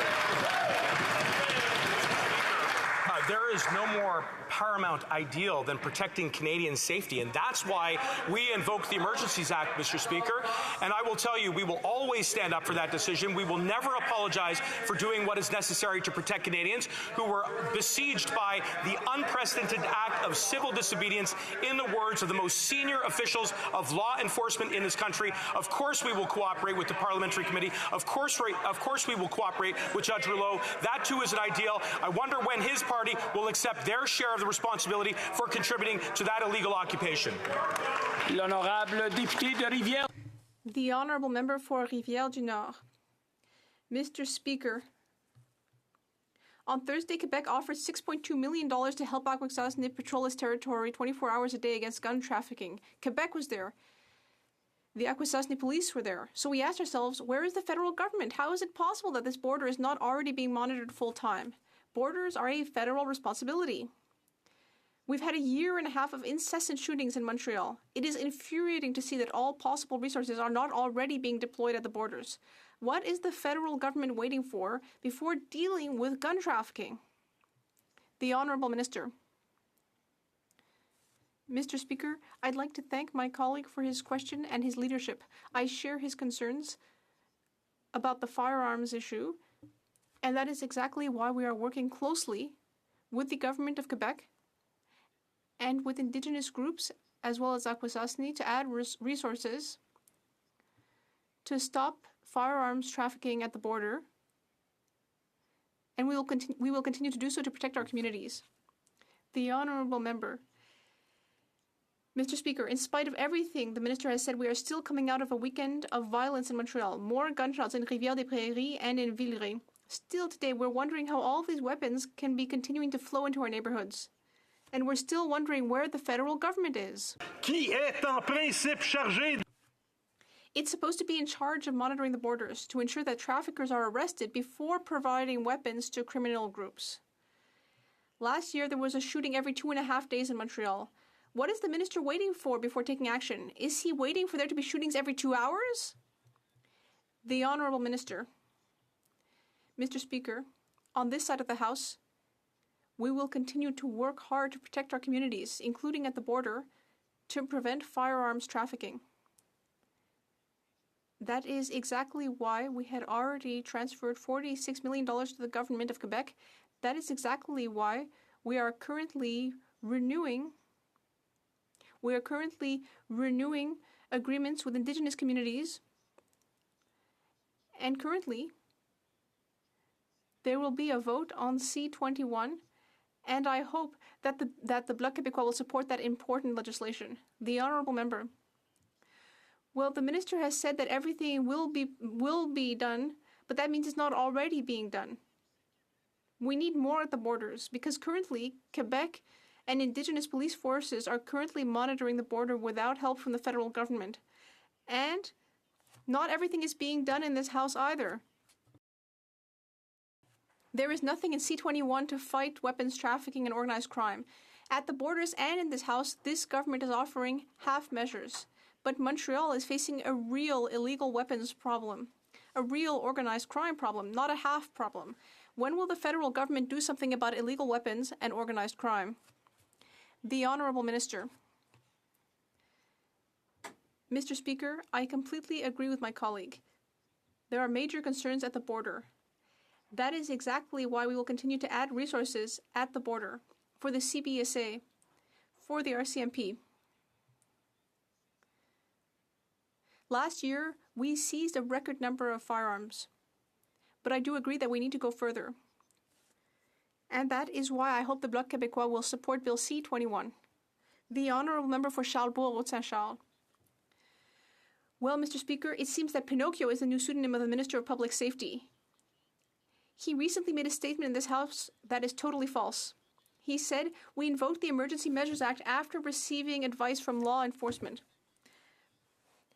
There is no more paramount ideal than protecting Canadian safety, and that's why we invoke the Emergencies Act, Mr. Speaker. And I will tell you, we will always stand up for that decision. We will never apologize for doing what is necessary to protect Canadians who were besieged by the unprecedented act of civil disobedience, in the words of the most senior officials of law enforcement in this country. Of course we will cooperate with the Parliamentary Committee. Of course we will cooperate with Judge Rouleau. That too is an ideal. I wonder when his party will accept their share of the responsibility for contributing to that illegal occupation. L'honorable député de Rivière. The Honourable Member for Rivière-du-Nord. Mr. Speaker, on Thursday, Quebec offered $6.2 million to help Akwesasne patrol its territory 24 hours a day against gun trafficking. Quebec was there. The Akwesasne police were there. So we asked ourselves, where is the federal government? How is it possible that this border is not already being monitored full-time? Borders are a federal responsibility. We've had a year and a half of incessant shootings in Montreal. It is infuriating to see that all possible resources are not already being deployed at the borders. What is the federal government waiting for before dealing with gun trafficking? The Honourable Minister. Mr. Speaker, I'd like to thank my colleague for his question and his leadership. I share his concerns about the firearms issue, and that is exactly why we are working closely with the Government of Quebec and with Indigenous groups, as well as Akwesasne, to add resources to stop firearms trafficking at the border, and we will continue to do so to protect our communities. The Honourable Member. Mr. Speaker, in spite of everything the Minister has said, we are still coming out of a weekend of violence in Montreal. More gunshots in Rivière-des-Prairies and in Villeray. Still today, we're wondering how all of these weapons can be continuing to flow into our neighborhoods. And we're still wondering where the federal government is. Qui est en principe chargé? It's supposed to be in charge of monitoring the borders to ensure that traffickers are arrested before providing weapons to criminal groups. Last year, there was a shooting every 2.5 days in Montreal. What is the minister waiting for before taking action? Is he waiting for there to be shootings every 2 hours? The Honourable Minister. Mr. Speaker, on this side of the House, we will continue to work hard to protect our communities, including at the border, to prevent firearms trafficking. That is exactly why we had already transferred $46 million to the Government of Quebec. That is exactly why we are currently renewing agreements with Indigenous communities. And currently, there will be a vote on C-21, and I hope that the Bloc Québécois will support that important legislation. The Honourable Member. Well, the Minister has said that everything will be done, but that means it's not already being done. We need more at the borders, because currently, Quebec and Indigenous police forces are currently monitoring the border without help from the federal government. And not everything is being done in this House either. There is nothing in C-21 to fight weapons trafficking and organized crime. At the borders and in this House, this government is offering half measures. But Montreal is facing a real illegal weapons problem, a real organized crime problem, not a half problem. When will the federal government do something about illegal weapons and organized crime? The Honourable Minister. Mr. Speaker, I completely agree with my colleague. There are major concerns at the border. That is exactly why we will continue to add resources at the border for the CBSA, for the RCMP. Last year, we seized a record number of firearms, but I do agree that we need to go further. And that is why I hope the Bloc Québécois will support Bill C-21. The Honourable Member for Charlesbourg, Haute-Saint-Charles. Well, Mr. Speaker, it seems that Pinocchio is the new pseudonym of the Minister of Public Safety. He recently made a statement in this House that is totally false. He said, "We invoked the Emergency Measures Act after receiving advice from law enforcement."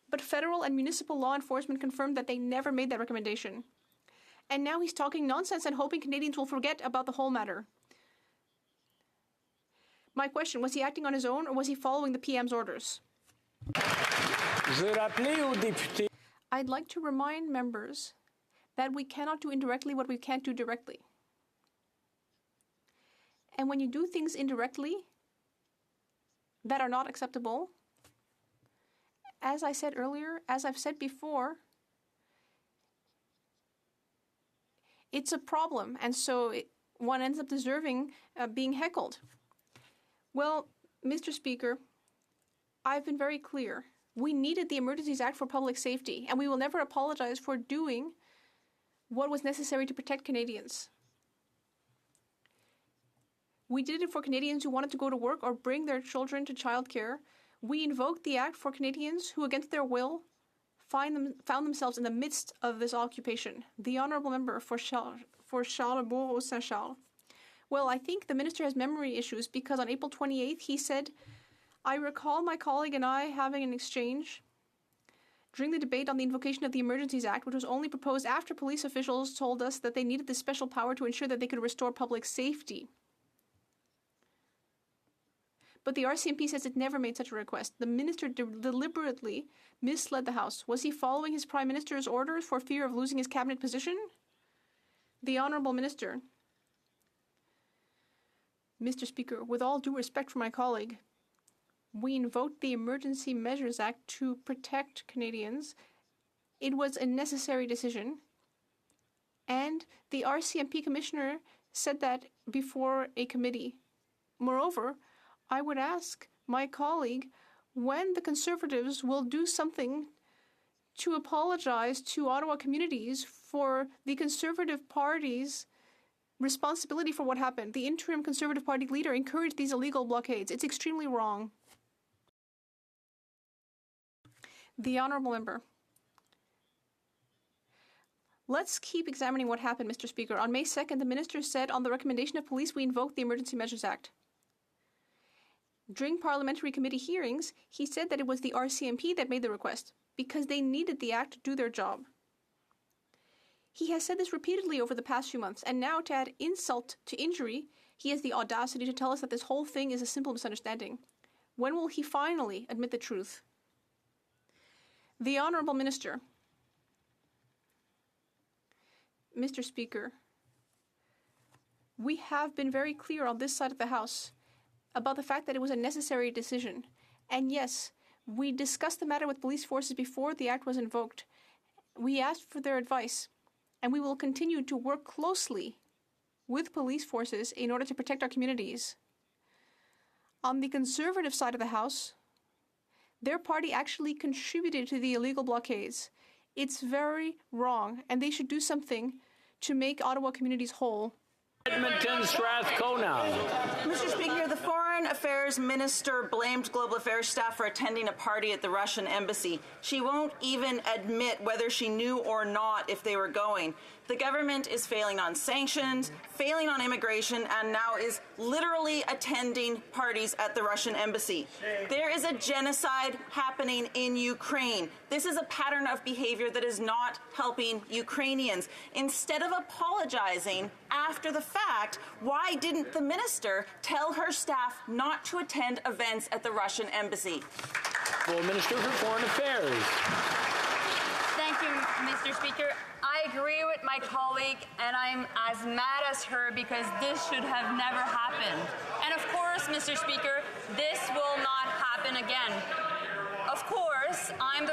But federal and municipal law enforcement confirmed that they never made that recommendation. And now he's talking nonsense and hoping Canadians will forget about the whole matter. My question, was he acting on his own or was he following the PM's orders? I'd like to remind members that we cannot do indirectly what we can't do directly. And when you do things indirectly that are not acceptable, as I said earlier, as I've said before, it's a problem, and so one ends up deserving being heckled. Well, Mr. Speaker, I've been very clear. We needed the Emergencies Act for public safety, and we will never apologize for doing what was necessary to protect Canadians. We did it for Canadians who wanted to go to work or bring their children to childcare. We invoked the Act for Canadians who, against their will, found themselves in the midst of this occupation. The Honourable Member for Charlesbourg, Haute-Saint-Charles. Well, I think the Minister has memory issues because on April 28th he said, "I recall my colleague and I having an exchange during the debate on the invocation of the Emergencies Act, which was only proposed after police officials told us that they needed this special power to ensure that they could restore public safety." But the RCMP says it never made such a request. The Minister deliberately misled the House. Was he following his Prime Minister's orders for fear of losing his cabinet position? The Honourable Minister. Mr. Speaker, with all due respect for my colleague, we invoked the Emergency Measures Act to protect Canadians. It was a necessary decision. And the RCMP Commissioner said that before a committee. Moreover, I would ask my colleague when the Conservatives will do something to apologize to Ottawa communities for the Conservative Party's responsibility for what happened. The interim Conservative Party leader encouraged these illegal blockades. It's extremely wrong. The Honourable Member. Let's keep examining what happened, Mr. Speaker. On May 2nd, the Minister said, on the recommendation of police, we invoked the Emergency Measures Act. During parliamentary committee hearings, he said that it was the RCMP that made the request because they needed the act to do their job. He has said this repeatedly over the past few months, and now to add insult to injury, he has the audacity to tell us that this whole thing is a simple misunderstanding. When will he finally admit the truth? The Honourable Minister. Mr. Speaker, we have been very clear on this side of the House about the fact that it was a necessary decision. And yes, we discussed the matter with police forces before the act was invoked. We asked for their advice, and we will continue to work closely with police forces in order to protect our communities. On the Conservative side of the House, their party actually contributed to the illegal blockades. It's very wrong, and they should do something to make Ottawa communities whole. Edmonton Strathcona. Mr. Speaker, the Foreign Affairs Minister blamed Global Affairs staff for attending a party at the Russian embassy. She won't even admit whether she knew or not if they were going. The government is failing on sanctions, failing on immigration, and now is literally attending parties at the Russian embassy. There is a genocide happening in Ukraine. This is a pattern of behavior that is not helping Ukrainians. Instead of apologizing after the fact, why didn't the minister tell her staff not to attend events at the Russian embassy? Well, Minister for Foreign Affairs. Thank you, Mr. Speaker. I agree with my colleague, and I'm as mad as her because this should have never happened. And of course, Mr. Speaker, this will not happen again. Of course, I'm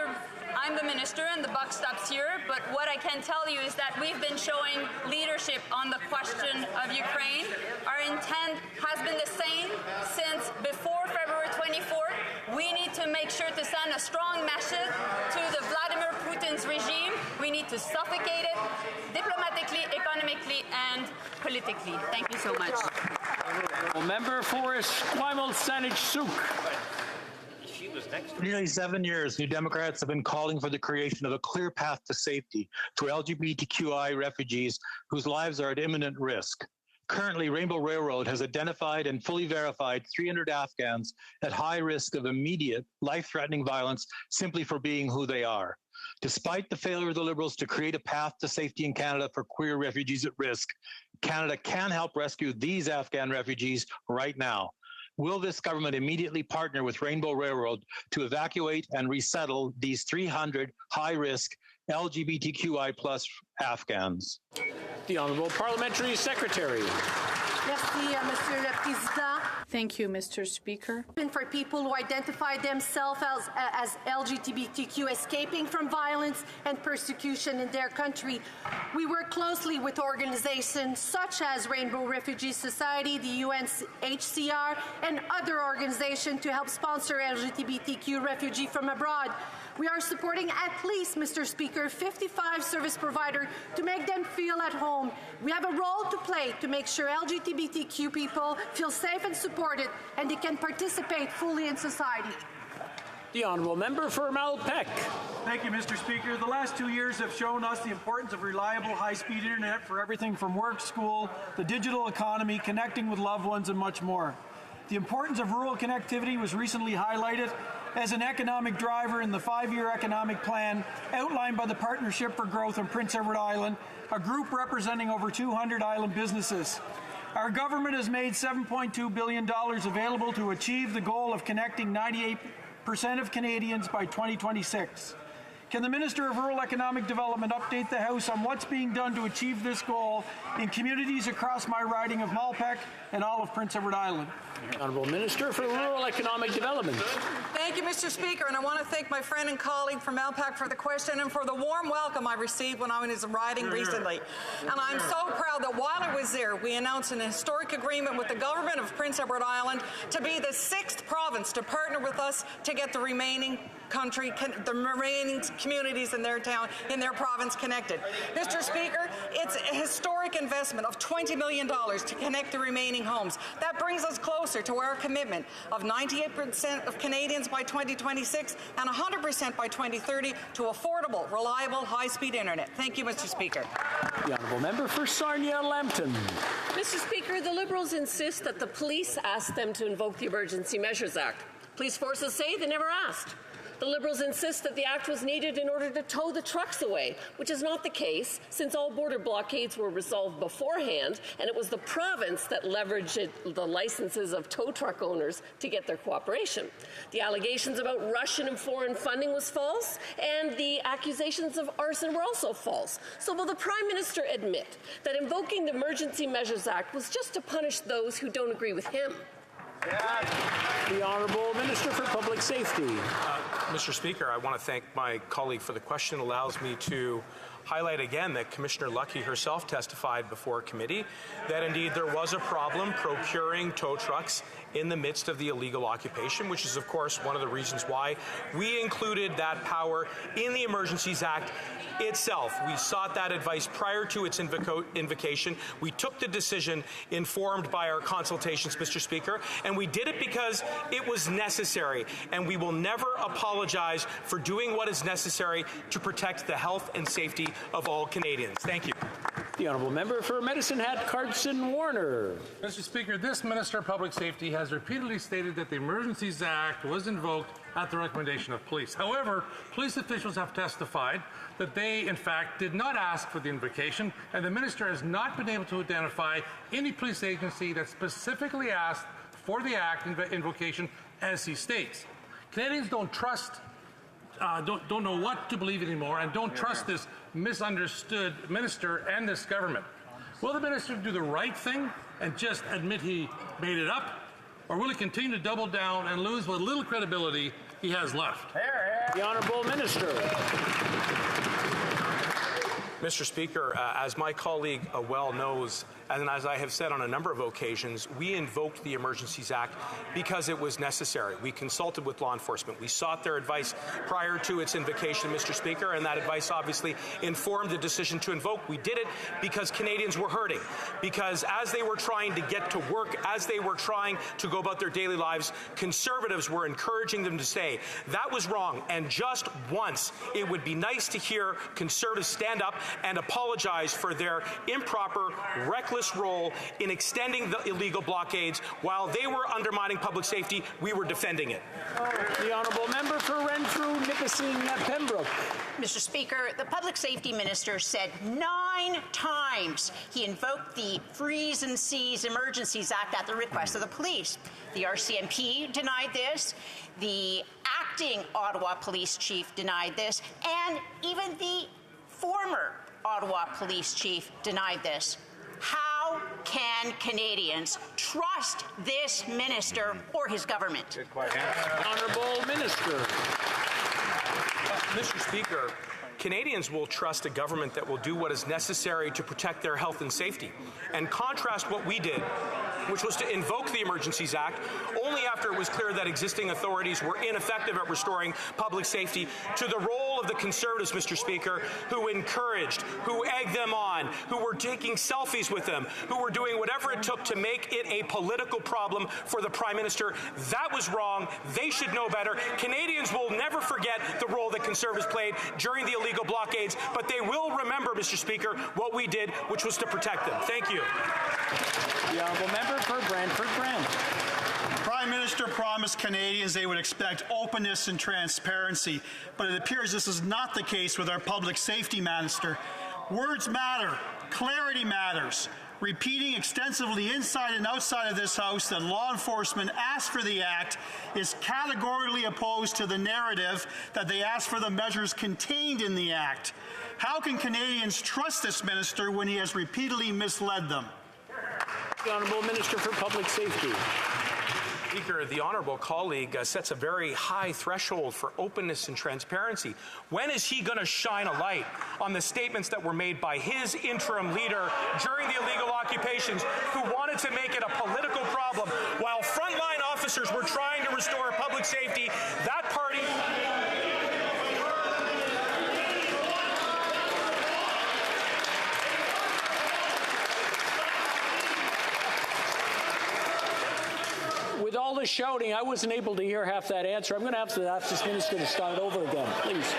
the minister and the buck stops here, but what I can tell you is that we've been showing leadership on the question of Ukraine. Our intent has been the same since before February 24th. We need to make sure to send a strong message to the Vladimir Putin's regime. We need to suffocate it diplomatically, economically, and politically. Thank you so much. Member for Esquimalt-Saanich-Sooke. For nearly 7 years, New Democrats have been calling for the creation of a clear path to safety for LGBTQI refugees whose lives are at imminent risk. Currently, Rainbow Railroad has identified and fully verified 300 Afghans at high risk of immediate, life-threatening violence simply for being who they are. Despite the failure of the Liberals to create a path to safety in Canada for queer refugees at risk, Canada can help rescue these Afghan refugees right now. Will this government immediately partner with Rainbow Railroad to evacuate and resettle these 300 high-risk LGBTQI+ Afghans? The Honourable Parliamentary Secretary. Merci, Monsieur le Président. Thank you, Mr. Speaker. For people who identify themselves as LGBTQ escaping from violence and persecution in their country, we work closely with organizations such as Rainbow Refugee Society, the UNHCR, and other organizations to help sponsor LGBTQ refugees from abroad. We are supporting at least, Mr. Speaker, 55 service providers to make them feel at home. We have a role to play to make sure LGBTQ people feel safe and supported, and they can participate fully in society. The Honourable Member for Malpeque. Thank you, Mr. Speaker. The last 2 years have shown us the importance of reliable, high-speed internet for everything from work, school, the digital economy, connecting with loved ones, and much more. The importance of rural connectivity was recently highlighted as an economic driver in the 5-year economic plan outlined by the Partnership for Growth in Prince Edward Island, a group representing over 200 island businesses. Our government has made $7.2 billion available to achieve the goal of connecting 98% of Canadians by 2026. Can the Minister of Rural Economic Development update the House on what's being done to achieve this goal in communities across my riding of Malpeque and all of Prince Edward Island? Honourable Minister for Rural Economic Development. Thank you, Mr. Speaker, and I want to thank my friend and colleague from Malpeque for the question and for the warm welcome I received when I was riding recently. And I'm so proud that while I was there, we announced an historic agreement with the government of Prince Edward Island to be the 6th province to partner with us to get the remaining communities in their town, in their province connected. Mr. Speaker, it's a historic investment of $20 million to connect the remaining homes. That brings us closer to our commitment of 98% of Canadians by 2026 and 100% by 2030 to affordable, reliable, high-speed internet. Thank you, Mr. Speaker. The Honourable Member for Sarnia-Lambton. Mr. Speaker, the Liberals insist that the police asked them to invoke the Emergency Measures Act. Police forces say they never asked. The Liberals insist that the act was needed in order to tow the trucks away, which is not the case, since all border blockades were resolved beforehand, and it was the province that leveraged the licenses of tow truck owners to get their cooperation. The allegations about Russian and foreign funding was false, and the accusations of arson were also false. So will the Prime Minister admit that invoking the Emergency Measures Act was just to punish those who don't agree with him? The Honourable Minister for Public Safety. Mr. Speaker, I want to thank my colleague for the question. It allows me to highlight again that Commissioner Luckey herself testified before committee that indeed there was a problem procuring tow trucks in the midst of the illegal occupation, which is, of course, one of the reasons why we included that power in the Emergencies Act itself. We sought that advice prior to its invocation. We took the decision informed by our consultations, Mr. Speaker, and we did it because it was necessary, and we will never apologize for doing what is necessary to protect the health and safety of all Canadians. Thank you. The honourable member for Medicine Hat, Carson Warner. Mr. Speaker, this Minister of Public Safety has repeatedly stated that the Emergencies Act was invoked at the recommendation of police. However, police officials have testified that they, in fact, did not ask for the invocation, and the minister has not been able to identify any police agency that specifically asked for the act invocation, as he states. Canadians don't trust, don't know what to believe anymore, and don't trust this misunderstood minister and this government. Will the minister do the right thing and just admit he made it up, or will he continue to double down and lose what little credibility he has left? The honourable minister. Mr. Speaker, as my colleague well knows, and as I have said on a number of occasions, we invoked the Emergencies Act because it was necessary. We consulted with law enforcement. We sought their advice prior to its invocation, Mr. Speaker, and that advice obviously informed the decision to invoke. We did it because Canadians were hurting, because as they were trying to get to work, as they were trying to go about their daily lives, Conservatives were encouraging them to say that was wrong, and just once it would be nice to hear Conservatives stand up and apologize for their improper, reckless role in extending the illegal blockades. While they were undermining public safety, we were defending it. The honourable member for Renfrew, Nipissing, Pembroke. Mr. Speaker, the Public Safety Minister said 9 times he invoked the Freeze and Seize Emergencies Act at the request of the police. The RCMP denied this, the acting Ottawa Police Chief denied this, and even the former Ottawa Police Chief denied this. How can Canadians trust this minister or his government? Honourable Minister. Mr. Speaker, Canadians will trust a government that will do what is necessary to protect their health and safety. And contrast what we did, which was to invoke the Emergencies Act only after it was clear that existing authorities were ineffective at restoring public safety, to the role of the Conservatives, Mr. Speaker, who encouraged, who egged them on, who were taking selfies with them, who were doing whatever it took to make it a political problem for the Prime Minister. That was wrong. They should know better. Canadians will never forget the role that Conservatives played during the illegal blockades, but they will remember, Mr. Speaker, what we did, which was to protect them. Thank you. The honourable member for Brantford Brant. Prime Minister promised Canadians they would expect openness and transparency, but it appears this is not the case with our Public Safety Minister. Words matter. Clarity matters. Repeating extensively inside and outside of this House that law enforcement asked for the Act is categorically opposed to the narrative that they asked for the measures contained in the Act. How can Canadians trust this minister when he has repeatedly misled them? The Honourable Minister for Public Safety. Speaker, the honourable colleague sets a very high threshold for openness and transparency. When is he going to shine a light on the statements that were made by his interim leader during the illegal occupations, who wanted to make it a political problem while frontline officers were trying to restore public safety? That party... With all the shouting, I wasn't able to hear half that answer. I'm going to have to ask this minister to start over again, please.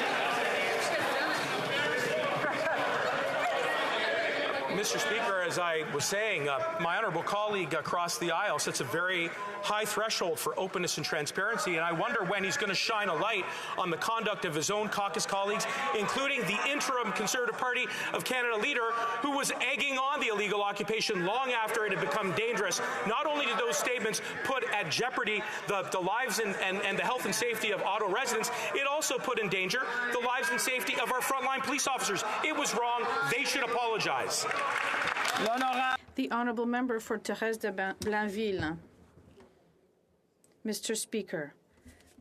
Mr. Speaker, as I was saying, my honourable colleague across the aisle sets a very high threshold for openness and transparency, and I wonder when he's going to shine a light on the conduct of his own caucus colleagues, including the interim Conservative Party of Canada leader, who was egging on the illegal occupation long after it had become dangerous. Not only did those statements put at jeopardy the lives and the health and safety of Ottawa residents, it also put in danger the lives and safety of our frontline police officers. It was wrong. They should apologize. The honourable member for Thérèse de Blainville. Mr. Speaker,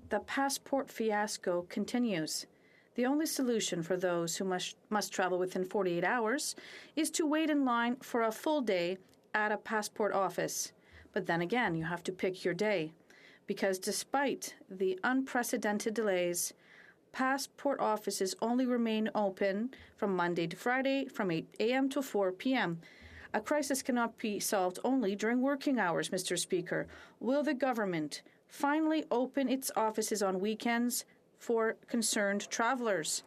the passport fiasco continues. The only solution for those who must travel within 48 hours is to wait in line for a full day at a passport office. But then again, you have to pick your day, because despite the unprecedented delays, passport offices only remain open from Monday to Friday from 8 a.m. to 4 p.m. A crisis cannot be solved only during working hours, Mr. Speaker. Will the government finally open its offices on weekends for concerned travelers?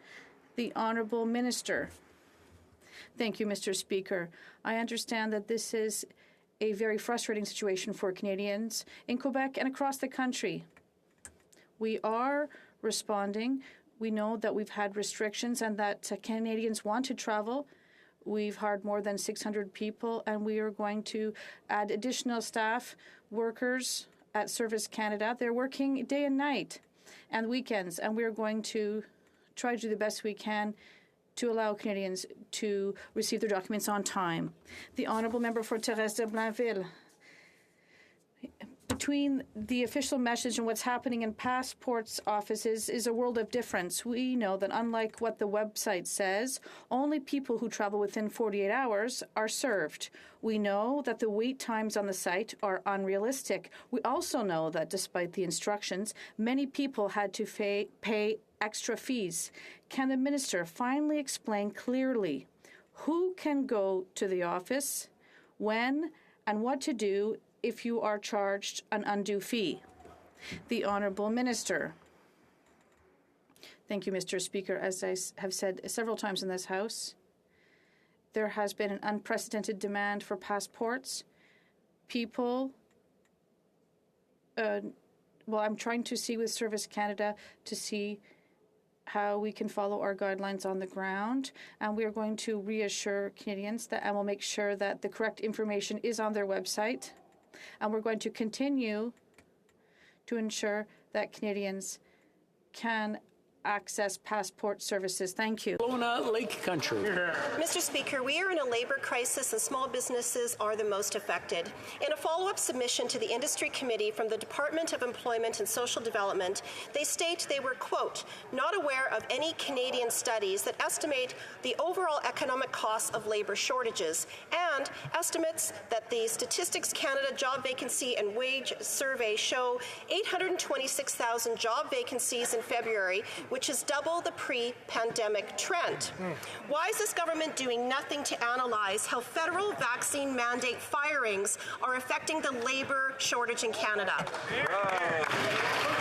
The Honourable Minister. Thank you, Mr. Speaker. I understand that this is a very frustrating situation for Canadians in Quebec and across the country. We are responding. We know that we've had restrictions and that Canadians want to travel. We've hired more than 600 people, and we are going to add additional staff workers at Service Canada. They're working day and night and weekends, and we're going to try to do the best we can to allow Canadians to receive their documents on time. The Honourable Member for Thérèse de Blainville. Between the official message and what's happening in passports offices is a world of difference. We know that unlike what the website says, only people who travel within 48 hours are served. We know that the wait times on the site are unrealistic. We also know that despite the instructions, many people had to pay extra fees. Can the minister finally explain clearly who can go to the office, when, and what to do if you are charged an undue fee? The Honourable Minister. Thank you, Mr. Speaker. As I have said several times in this House, there has been an unprecedented demand for passports. People, I'm trying to see with Service Canada to see how we can follow our guidelines on the ground, and we are going to reassure Canadians that, and we'll make sure that the correct information is on their website. And we're going to continue to ensure that Canadians can access passport services. Thank you. Kelowna Lake Country. Mr. Speaker, we are in a labor crisis and small businesses are the most affected. In a follow-up submission to the Industry Committee from the Department of Employment and Social Development, they state they were, quote, not aware of any Canadian studies that estimate the overall economic costs of labor shortages, and estimates that the Statistics Canada Job Vacancy and Wage Survey show 826,000 job vacancies in February, which is double the pre-pandemic trend. Why is this government doing nothing to analyze how federal vaccine mandate firings are affecting the labor shortage in Canada?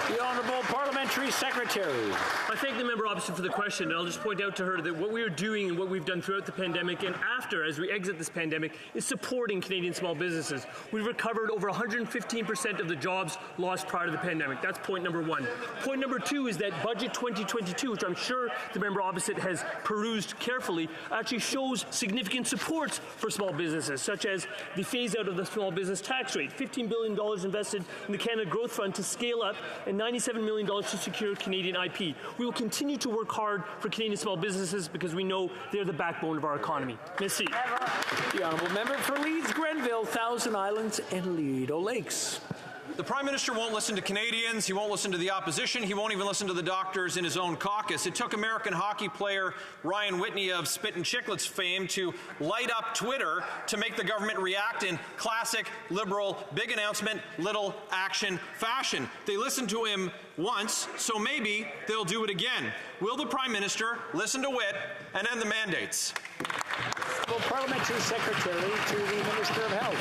The Honourable Parliamentary Secretary. I thank the member opposite for the question, and I'll just point out to her that what we are doing and what we've done throughout the pandemic and after, as we exit this pandemic, is supporting Canadian small businesses. We've recovered over 115% of the jobs lost prior to the pandemic. That's point number one. Point number two is that Budget 2022, which I'm sure the member opposite has perused carefully, actually shows significant supports for small businesses, such as the phase out of the small business tax rate, $15 billion invested in the Canada Growth Fund to scale up, and $97 million to secure Canadian IP. We will continue to work hard for Canadian small businesses because we know they're the backbone of our economy. Merci. The Honourable Member for Leeds, Grenville, Thousand Islands, and Lido Lakes. The Prime Minister won't listen to Canadians, he won't listen to the opposition, he won't even listen to the doctors in his own caucus. It took American hockey player Ryan Whitney of Spit and Chicklets fame to light up Twitter to make the government react in classic Liberal big announcement, little action fashion. They listened to him once, so maybe they'll do it again. Will the Prime Minister listen to Whit and end the mandates? Well, Parliamentary Secretary to the Minister of Health.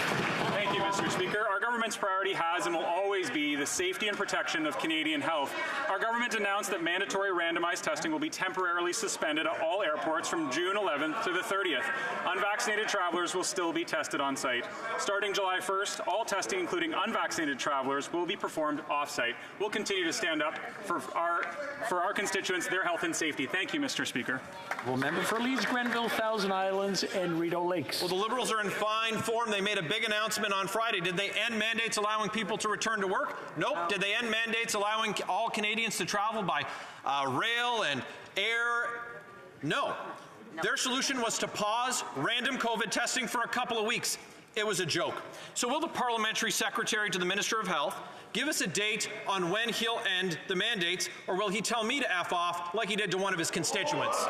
Thank you, Mr. Speaker. Our government's priority has and will always be the safety and protection of Canadian health. Our government announced that mandatory randomized testing will be temporarily suspended at all airports from June 11th to the 30th. Unvaccinated travelers will still be tested on site. Starting July 1st, all testing, including unvaccinated travelers, will be performed off-site. We'll continue to stand up for our constituents, their health and safety. Thank you, Mr. Speaker. Well, member for Leeds, Grenville, Thousand Islands, and Rideau Lakes. Well, the Liberals are in fine form. They made a big announcement on Friday. Did they end mandates allowing people to return to work? Nope. Did they end mandates allowing all Canadians to travel by rail and air? No. Their solution was to pause random COVID testing for a couple of weeks. It was a joke. So will the Parliamentary Secretary to the Minister of Health give us a date on when he'll end the mandates, or will he tell me to F off like he did to one of his constituents?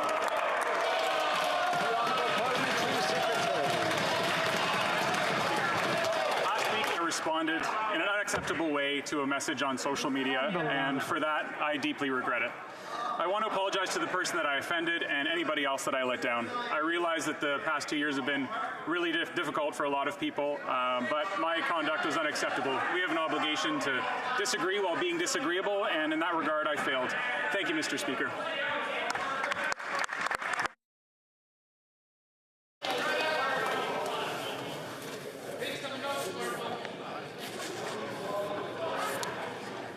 Responded in an unacceptable way to a message on social media, and for that, I deeply regret it. I want to apologize to the person that I offended and anybody else that I let down. I realize that the past 2 years have been really difficult for a lot of people, but my conduct was unacceptable. We have an obligation to disagree while being disagreeable, and in that regard, I failed. Thank you, Mr. Speaker.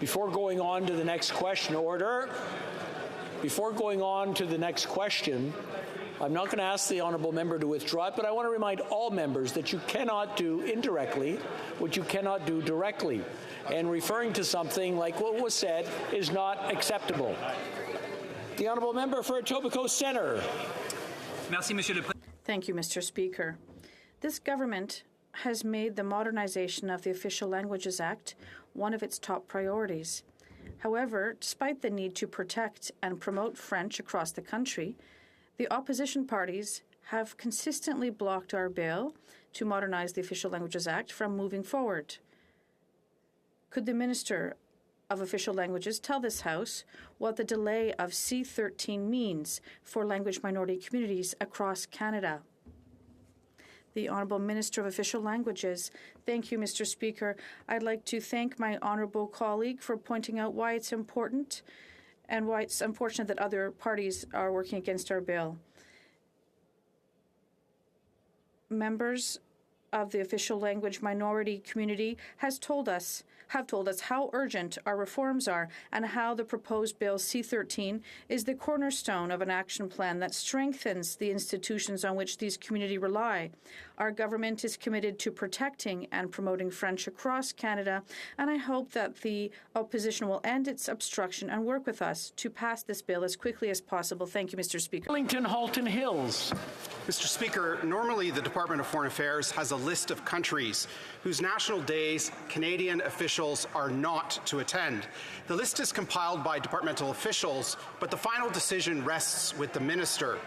Before going on to the next question, order. Before going on to the next question, I'm not going to ask the honourable member to withdraw it, but I want to remind all members that you cannot do indirectly what you cannot do directly. And referring to something like what was said is not acceptable. The honourable member for Etobicoke Centre. Thank you, Mr. Speaker. This government has made the modernization of the Official Languages Act one of its top priorities. However, despite the need to protect and promote French across the country, the opposition parties have consistently blocked our bill to modernize the Official Languages Act from moving forward. Could the Minister of Official Languages tell this House what the delay of C13 means for language minority communities across Canada? The Honourable Minister of Official Languages. Thank you, Mr. Speaker. I'd like to thank my honourable colleague for pointing out why it's important and why it's unfortunate that other parties are working against our bill. Members of the official language minority community have told us how urgent our reforms are and how the proposed Bill C13 is the cornerstone of an action plan that strengthens the institutions on which these communities rely. Our government is committed to protecting and promoting French across Canada, and I hope that the opposition will end its obstruction and work with us to pass this bill as quickly as possible. Thank you, Mr. Speaker. Wellington Halton Hills. Mr. Speaker, normally the Department of Foreign Affairs has a list of countries whose national days Canadian officials are not to attend. The list is compiled by departmental officials, but the final decision rests with the minister.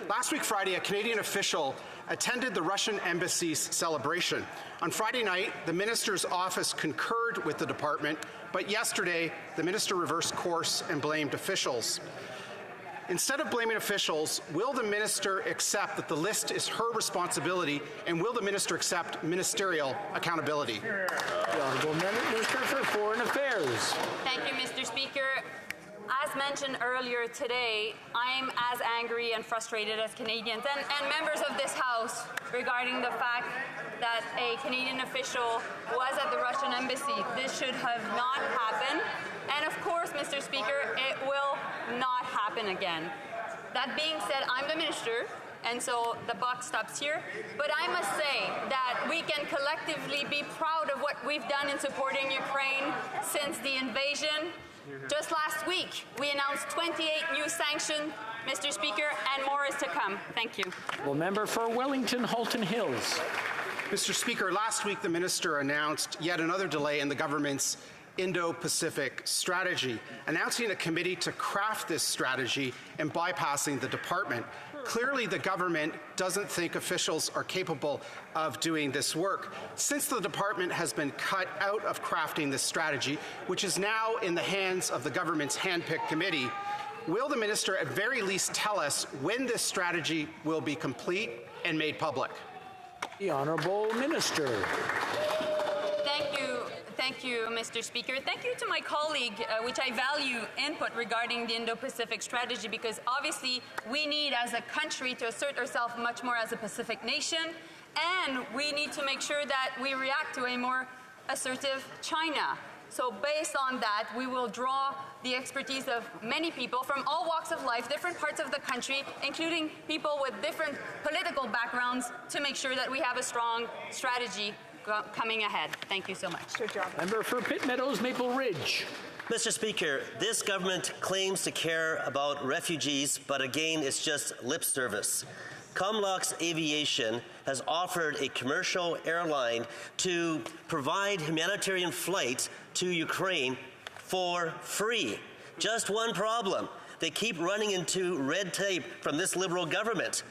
Last week Friday, a Canadian official attended the Russian embassy's celebration. On Friday night, the minister's office concurred with the department, but yesterday the minister reversed course and blamed officials. Instead of blaming officials, will the minister accept that the list is her responsibility, and will the minister accept ministerial accountability? The Honourable Minister for Foreign Affairs. Thank you, Mr. Speaker. As mentioned earlier today, I'm as angry and frustrated as Canadians and members of this House regarding the fact that a Canadian official was at the Russian embassy. This should have not happened. And of course, Mr. Speaker, it will not happen again. That being said, I'm the minister, and so the buck stops here. But I must say that we can collectively be proud of what we've done in supporting Ukraine since the invasion. Just last week, we announced 28 new sanctions, Mr. Speaker, and more is to come. Thank you. Well, member for Wellington Halton Hills. Mr. Speaker, last week the minister announced yet another delay in the government's Indo-Pacific strategy, announcing a committee to craft this strategy and bypassing the department. Clearly, the government doesn't think officials are capable of doing this work. Since the department has been cut out of crafting this strategy, which is now in the hands of the government's hand-picked committee, will the minister at very least tell us when this strategy will be complete and made public? The Honourable Minister. Thank you, Mr. Speaker. Thank you to my colleague, which I value input regarding the Indo-Pacific strategy, because obviously we need as a country to assert ourselves much more as a Pacific nation, and we need to make sure that we react to a more assertive China. So based on that, we will draw the expertise of many people from all walks of life, different parts of the country, including people with different political backgrounds, to make sure that we have a strong strategy coming ahead. Thank you so much. Good job. Member for Pitt Meadows, Maple Ridge. Mr. Speaker, this government claims to care about refugees, but again, it's just lip service. Comlox Aviation has offered a commercial airline to provide humanitarian flights to Ukraine for free. Just one problem. They keep running into red tape from this Liberal government.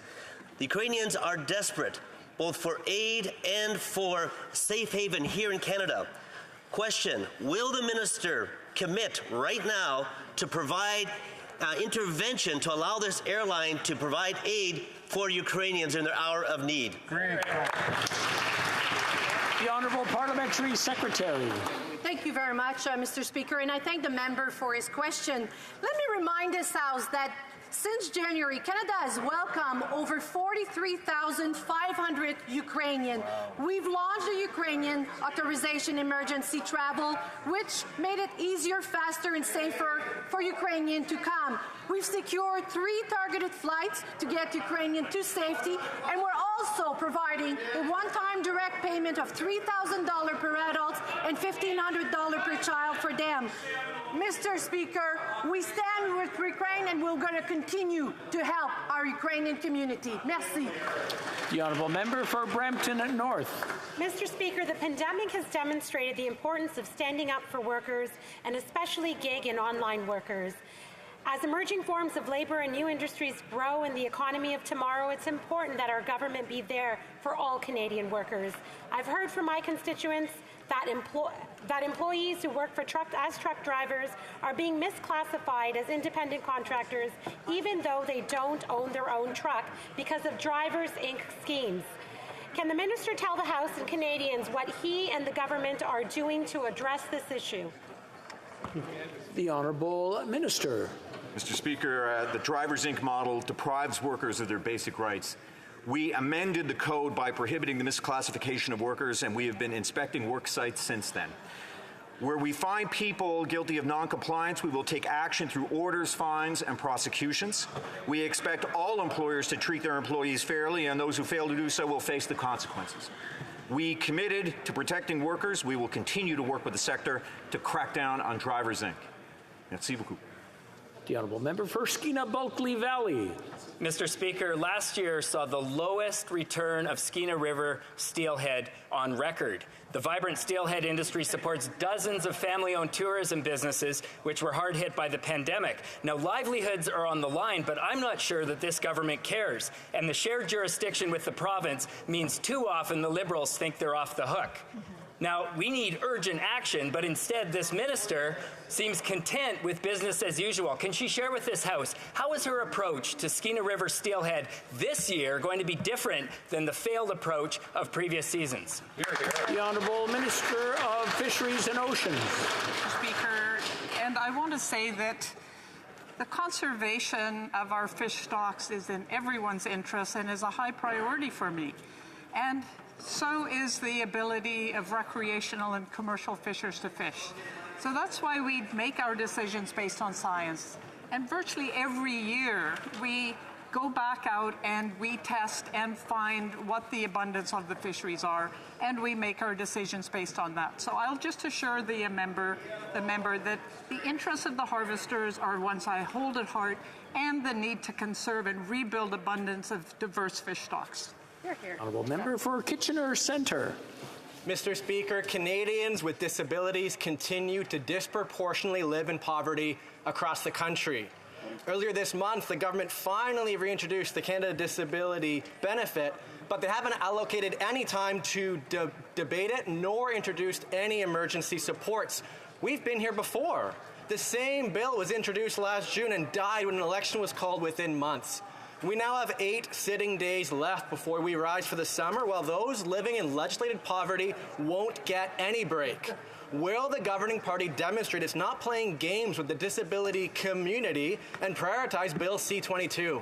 The Ukrainians are desperate, both for aid and for safe haven here in Canada. Question, will the minister commit right now to provide intervention to allow this airline to provide aid for Ukrainians in their hour of need? The Honourable Parliamentary Secretary. Thank you very much, Mr. Speaker, and I thank the member for his question. Let me remind this House that Since January, Canada has welcomed over 43,500 Ukrainians. We've launched the Ukrainian Authorization Emergency Travel, which made it easier, faster, and safer for Ukrainians to come. We've secured 3 targeted flights to get Ukrainians to safety, and we're also providing a one-time direct payment of $3,000 per adult and $1,500 per child for them. Mr. Speaker, we stand with Ukraine and we're going to continue to help our Ukrainian community. Merci. The honourable member for Brampton North. Mr. Speaker, the pandemic has demonstrated the importance of standing up for workers, and especially gig and online workers. As emerging forms of labour and new industries grow in the economy of tomorrow, it's important that our government be there for all Canadian workers. I've heard from my constituents that employees who work for truck drivers are being misclassified as independent contractors, even though they don't own their own truck, because of Drivers Inc. schemes. Can the minister tell the House and Canadians what he and the government are doing to address this issue? The honourable minister. Mr. Speaker, the Drivers Inc. model deprives workers of their basic rights. We amended the code by prohibiting the misclassification of workers, and we have been inspecting work sites since then. Where we find people guilty of non-compliance, we will take action through orders, fines, and prosecutions. We expect all employers to treat their employees fairly, and those who fail to do so will face the consequences. We committed to protecting workers. We will continue to work with the sector to crack down on Drivers Inc. Merci beaucoup. The honourable member for Skeena-Bulkley Valley. Mr. Speaker, last year saw the lowest return of Skeena River steelhead on record. The vibrant steelhead industry supports dozens of family-owned tourism businesses which were hard hit by the pandemic. Now, livelihoods are on the line, but I'm not sure that this government cares. And the shared jurisdiction with the province means too often the Liberals think they're off the hook. Now, we need urgent action, but instead this minister seems content with business as usual. Can she share with this House, how is her approach to Skeena River steelhead this year going to be different than the failed approach of previous seasons? The Honourable Minister of Fisheries and Oceans. Mr. Speaker, and I want to say that the conservation of our fish stocks is in everyone's interest and is a high priority for me. And so is the ability of recreational and commercial fishers to fish. So that's why we make our decisions based on science. And virtually every year, we go back out and we test and find what the abundance of the fisheries are, and we make our decisions based on that. So I'll just assure the member that the interests of the harvesters are ones I hold at heart, and the need to conserve and rebuild abundance of diverse fish stocks. Honourable member for Kitchener Centre. Mr. Speaker, Canadians with disabilities continue to disproportionately live in poverty across the country. Earlier this month, the government finally reintroduced the Canada Disability Benefit, but they haven't allocated any time to debate it nor introduced any emergency supports. We've been here before. The same bill was introduced last June and died when an election was called within months. We now have 8 sitting days left before we rise for the summer, while those living in legislated poverty won't get any break. Will the governing party demonstrate it's not playing games with the disability community and prioritize Bill C-22?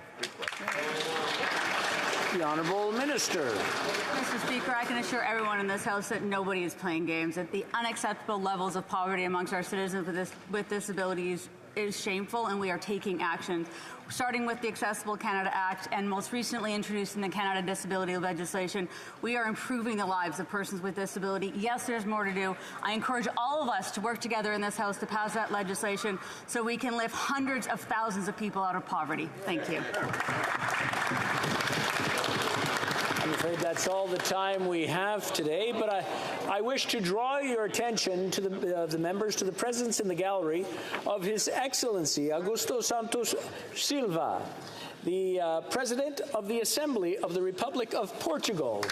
The Honourable Minister. Mr. Speaker, I can assure everyone in this House that nobody is playing games, that the unacceptable levels of poverty amongst our citizens with disabilities is shameful, and we are taking action, starting with the Accessible Canada Act and most recently introducing the Canada Disability legislation. We are improving the lives of persons with disability. Yes, there's more to do. I encourage all of us to work together in this House to pass that legislation so we can lift hundreds of thousands of people out of poverty. Thank you. I'm afraid that's all the time we have today, but I wish to draw your attention to the members, to the presence in the gallery of His Excellency Augusto Santos Silva, the President of the Assembly of the Republic of Portugal.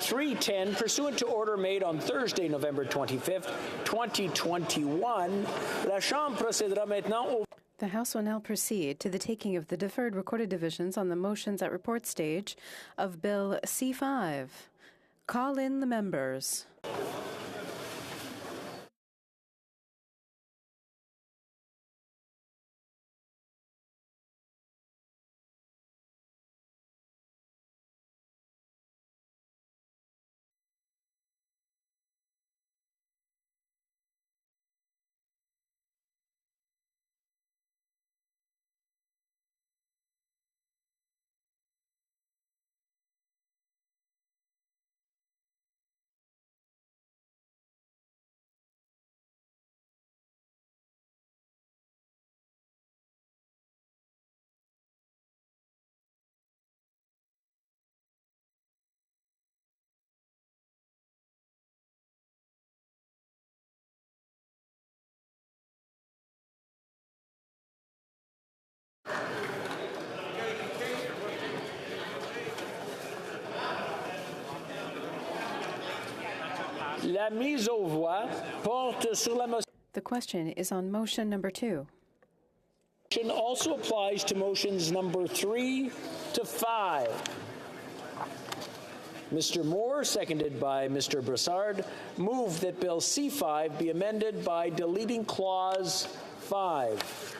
310, pursuant to order made on Thursday, November 25th, 2021, la Chambre procédera maintenant au... The House will now proceed to the taking of the deferred recorded divisions on the motions at report stage of Bill C-5. Call in the members. La mise aux voix porte sur la motion. The question is on motion number 2. Also applies to motions number 3 to 5. Mr. Moore, seconded by Mr. Brassard, moved that Bill C-5 be amended by deleting Clause 5.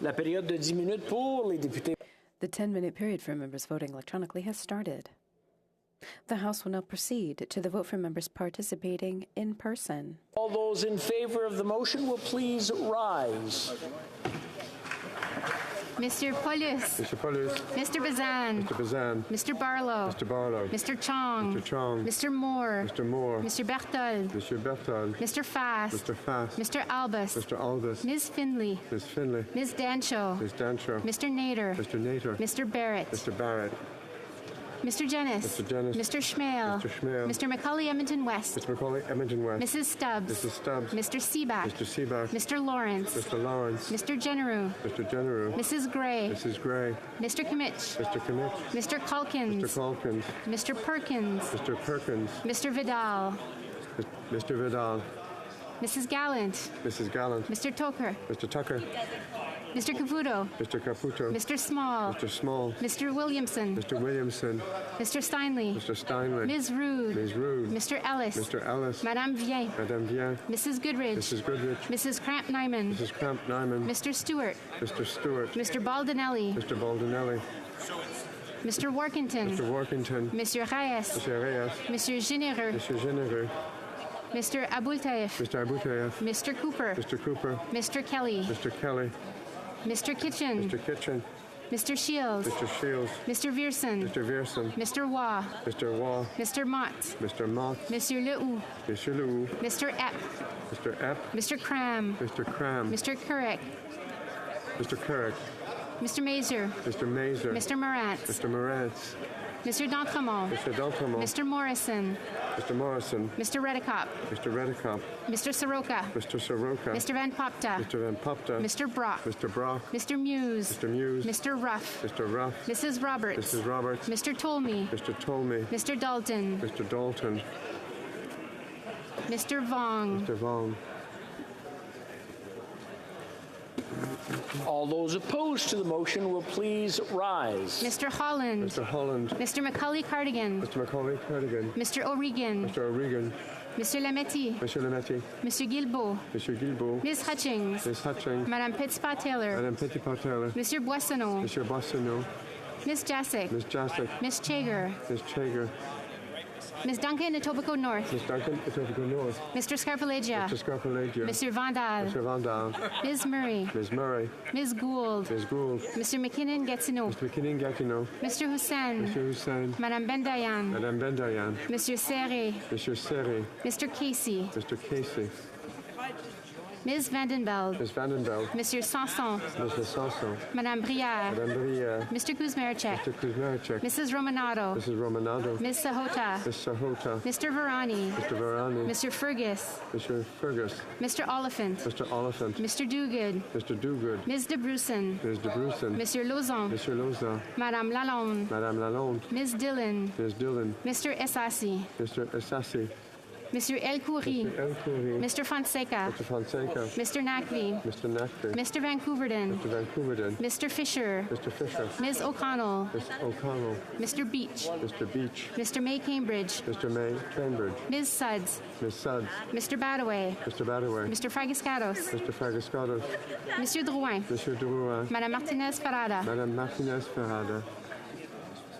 La période de 10 minutes pour les députés. The 10-minute period for members voting electronically has started. The House will now proceed to the vote for members participating in person. All those in favor of the motion will please rise. Mr. Paulus. Mr. Paulus. Mr. Bazan. Mr. Bazan. Mr. Barlow. Mr. Barlow. Mr. Chong. Mr. Chong. Mr. Moore. Mr. Moore. Mr. Berthold. Mr. Berthold. Mr. Fast. Mr. Fast. Mr. Albus. Mr. Albus. Ms. Finley. Ms. Finley. Ms. Dancho. Ms. Dancho. Mr. Nader. Mr. Nader. Mr. Barrett. Mr. Barrett. Mr. Jennis. Mr. Jennis. Mr. Schmale. Mr. Schmale. Mr. Macaulay Edmonton West. Mr. Macaulay Edmonton West. Mrs. Stubbs. Mrs. Stubbs. Mr. Seaback. Mr. Seaback. Mr. Lawrence. Mr. Lawrence. Mr. Generou. Mr. Generou. Mrs. Gray. Mrs. Gray. Mr. Kimmich. Mr. Kimmich. Mr. Calkins. Mr. Calkins. Mr. Perkins. Mr. Perkins. Mr. Vidal. Mr. Vidal. Mrs. Gallant. Mrs. Gallant. Mr. Tucker. Mr. Tucker. Mr. Caputo. Mr. Caputo. Mr. Small. Mr. Small. Mr. Williamson. Mr. Williamson. Mr. Steinley. Mr. Steinley. Ms. Rude. Ms. Rude. Mr. Ellis. Mr. Ellis. Madame Vien. Madame Vien. Mrs. Goodrich. Mrs. Goodrich. Mrs. Cramp-Nyman. Mrs. Cramp-Nyman. Mr. Stewart. Mr. Stewart. Mr. Baldinelli. Mr. Baldinelli. Mr. Workington. Mr. Workington. Monsieur Reyes. Mr. Reyes. Monsieur Généreux. Mr. Généreux. Mr. Aboultaif. Mr. Aboultaif. Mr. Cooper. Mr. Cooper. Mr. Kelly. Mr. Kelly. Mr. Kitchen. Mr. Kitchen. Mr. Shields. Mr. Shields. Mr. Vierson. Mr. Vierson. Mr. Waugh. Mr. Waugh. Mr. Mott. Mr. Mott. Monsieur Lehoux. Mr. Lehoux. Mr. Epp. Mr. Epp. Mr. Cram. Mr. Cram. Mr. Couric. Mr. Couric. Mr. Mazer. Mr. Mazer. Mr. Morantz. Mr. Morantz. Mr. D'Entremont. Mr. D'Entremont. Mr. Morrison. Mr. Morrison. Mr. Redicop. Mr. Redicop. Mr. Soroka. Mr. Soroka. Mr. Van Popta. Mr. Van Popta. Mr. Brock. Mr. Brock. Mr. Muse. Mr. Muse. Mr. Ruff. Mr. Ruff. Mrs. Roberts. Mrs. Roberts. Mr. Tolmie. Mr. Tolmie. Mr. Dalton. Mr. Dalton. Mr. Vong. Mr. Vong. All those opposed to the motion will please rise. Mr. Holland. Mr. Holland. Mr. Macaulay Cardigan. Mr. Macaulay Cardigan. Mr. O'Regan. Mr. O'Regan. Monsieur Lametti. Monsieur Lametti. Monsieur Guilbeault. Monsieur Guilbeault. Ms. Hutchings. Ms. Hutchings. Madame Petitpas-Taylor. Madame Petitpas-Taylor. Monsieur Boissonneau. Monsieur Boissonneau. Ms. Jacek. Ms. Jacek. Ms. Chager. Ms. Chager. Ms. Duncan, Etobicoke North. Ms. Duncan, Etobicoke North. Mr. Scarpalegia. Mr. Scarpalegia. Mr. Vandal. Mr. Vandal. Ms. Murray. Ms. Murray. Ms. Gould. Ms. Gould. Mr. McKinnon Gatineau. Mr. McKinnon Gatineau. Mr. Hussain. Mr. Hussain. Madame Bendayan. Madame Bendayan. Monsieur Serré. Monsieur Serré. Mr. Casey. Mr. Casey. Ms. Vandenbeld. Ms. Vandenbeld. Monsieur Sanson. Mr. Sanson. Madame Brière. Madame Brière. Mr. Kuzmarchek. Mr. Kuzmarchek. Mrs. Romanado. Mrs. Romanado. Ms. Sahota. Ms. Sahota. Mr. Varani. Mr. Varani. Mr. Fergus. Mr. Fergus. Mr. Oliphant. Mr. Oliphant. Mr. Dogood. Mr. Dogood. Ms. de Brusen. Ms. de Brusen. Monsieur Lauzon. Mr. Lozon. Madame Lalonde. Madame Lalonde. Ms. Dillon. Ms. Dillon. Mr. Essasi. Mr. Assassi. Monsieur El Khoury. Mr. El Khoury. Mr. Fonseca. Mr. Fonseca. Mr. Nakvi. Mr. Nakvi. Mr. Vancouverden. Mr. Vancouverden. Mr. Fisher. Mr. Fisher. Ms. O'Connell. Ms. O'Connell. Mr. Beach. Mr. Beach. Mr. May Cambridge. Mr. May Cambridge. Ms. Suds. Ms. Suds. Mr. Badaway. Mr. Badaway. Mr. Fragiscados. Mr. Fragiscados. Monsieur Drouin. Monsieur Drouin. Madame Martinez Ferrada. Madame Martinez Ferrada.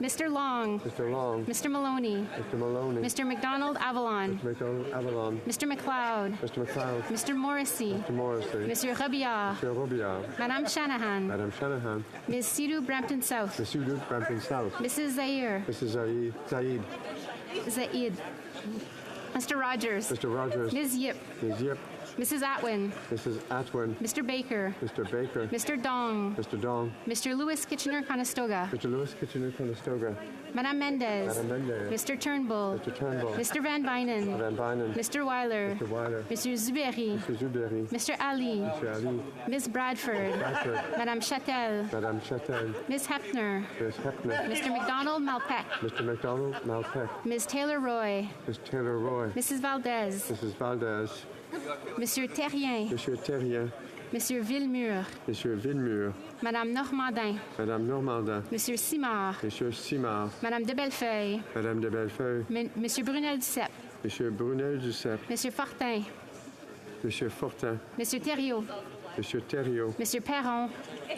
Mr. Long. Mr. Long. Mr. Maloney. Mr. Maloney. Mr. McDonald Avalon. Mr. McDonald Avalon. Mr. McLeod. Mr. McLeod. Mr. Morrissey. Mr. Morrissey. Monsieur Robillard. Mr. Robillard. Madame Shanahan. Madame Shanahan. Ms. Sidhu Brampton South. Mr. Duke Brampton South. Mrs. Zaire. Mrs. Zaid. Zaid. Mr. Rogers. Mr. Rogers. Ms. Yip. Ms. Yip. Mrs. Atwin. Mrs. Atwin. Mr. Baker. Mr. Baker. Mr. Dong. Mr. Dong. Mr. Lewis Kitchener-Conestoga. Mr. Lewis Kitchener-Conestoga. Madame Mendez. Madame Mendez. Mr. Turnbull. Mr. Turnbull. Mr. Van Bynen. Van Bynen. Mr. Weiler. Mr. Weiler. Mr. Zuberi. Mr. Zuberi. Mr. Ali. Mr. Ali. Ms. Bradford. Bradford. Madame Châtel. Madame Châtel. Ms. Hepner. Ms. Hepner. Mr. McDonald Malpeck. Mr. McDonald Malpeck. Ms. Taylor Roy. Ms. Taylor Roy. Mrs. Valdez. Mrs. Valdez. Monsieur Terrien. Monsieur Terrien. Monsieur Villemur. Monsieur Villemur. Madame Normandin. Madame Normandin. Monsieur Simard. Monsieur Simard. Madame de Bellefeuille. Madame de Bellefeuille. Monsieur Brunel Duceppe. Monsieur Brunel Duceppe. Monsieur Fortin. Monsieur Fortin. Monsieur Thériault. Monsieur Thériault. Monsieur Perron.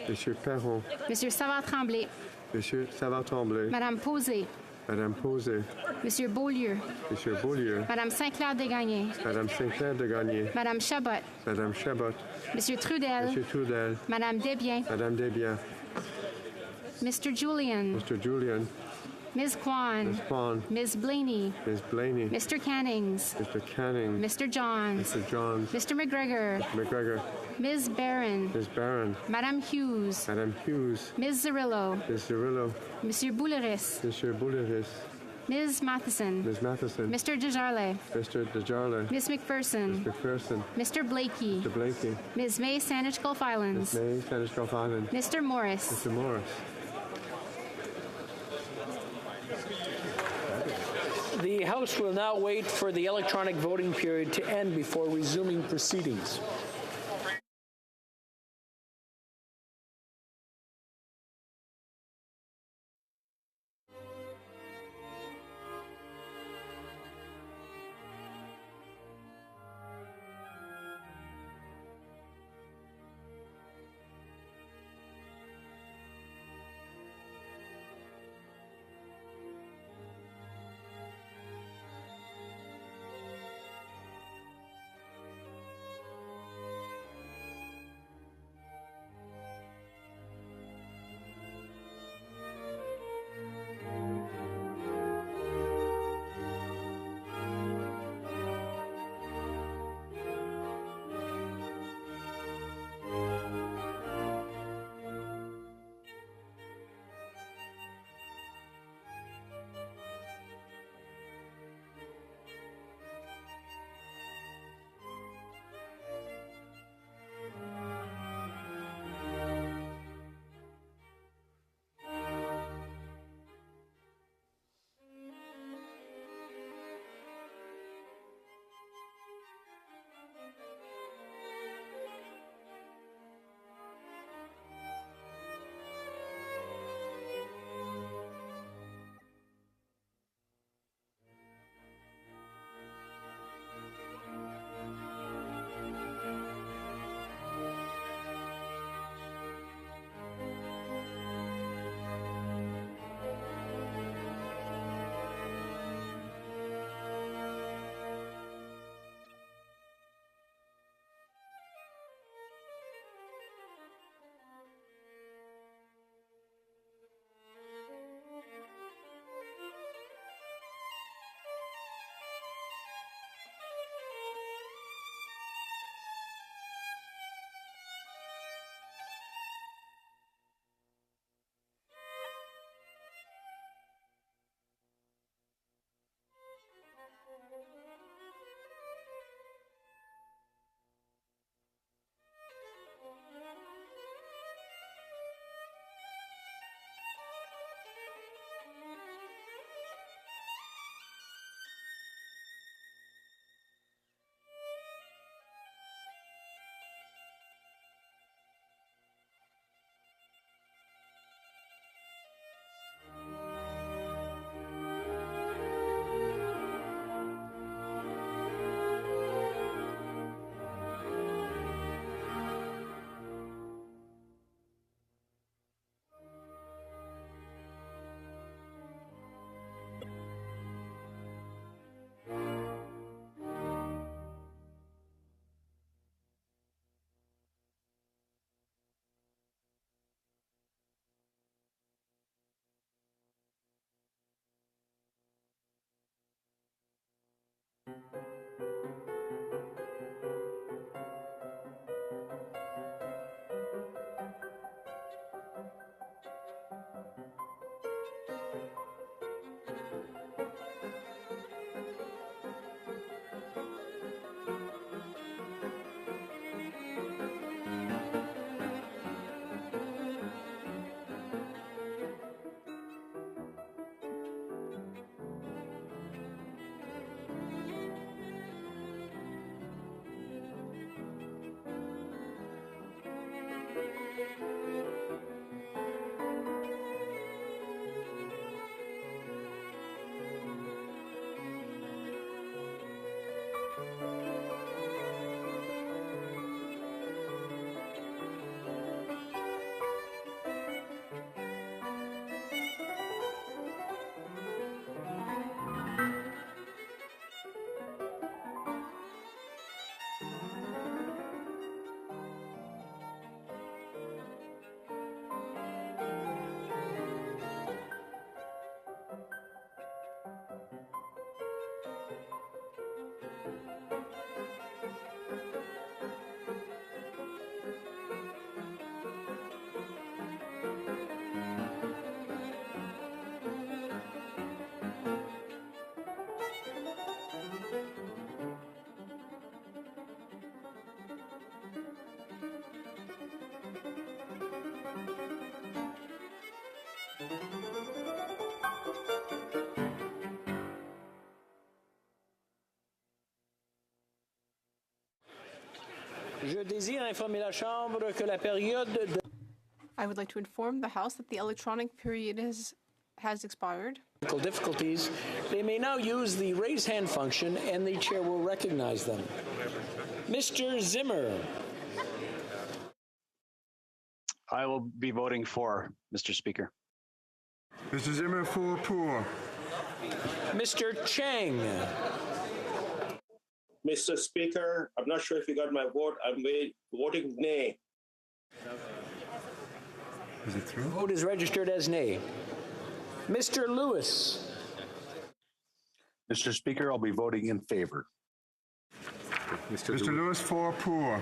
Monsieur Perron. Monsieur Savard-Tremblay. Monsieur Savard-Tremblay. Madame Posé. Madame Posé. Monsieur Beaulieu. Monsieur Beaulieu. Madame Saint-Clair-Desgagnés. Madame Saint-Clair-Desgagnés. Madame Chabot. Madame Chabot. Monsieur Trudel. Monsieur Trudel. Madame Desbiens. Madame Desbiens. Mr. Julian. Mr. Julian. Ms. Kwan. Ms. Kwan. Ms. Blaney. Ms. Blaney. Mr. Cannings. Mr. Canning. Mr. Johns. Mr. Johns. Mr. McGregor. Mr. McGregor. Ms. Barron. Ms. Barron. Madame Hughes. Madame Hughes. Ms. Zerillo. Ms. Zerillo. Monsieur Bouleris. Monsieur Bouleris. Ms. Matheson. Ms. Matheson. Mr. Desjarlais. Mr. Desjarlais. Ms. McPherson. Ms. McPherson. Mr. Blakey. Mr. Blakey. Ms. May Saanich Gulf Islands. Ms. May Saanich Gulf Island. Mr. Morris. Mr. Morris. The House will now wait for the electronic voting period to end before resuming proceedings. Je désire informer la Chambre que la période de... I would like to inform the House that the electronic period has expired. Difficulties, they may now use the raise hand function and the chair will recognize them. Mr. Zimmer. I will be voting for, Mr. Speaker. Mr. Zimmer, pour. Mr. Chang. Mr. Speaker, I'm not sure if you got my vote. I'm voting nay. Is it through? Vote is registered as nay. Mr. Lewis. Mr. Speaker, I'll be voting in favor. Mr. Lewis, pour.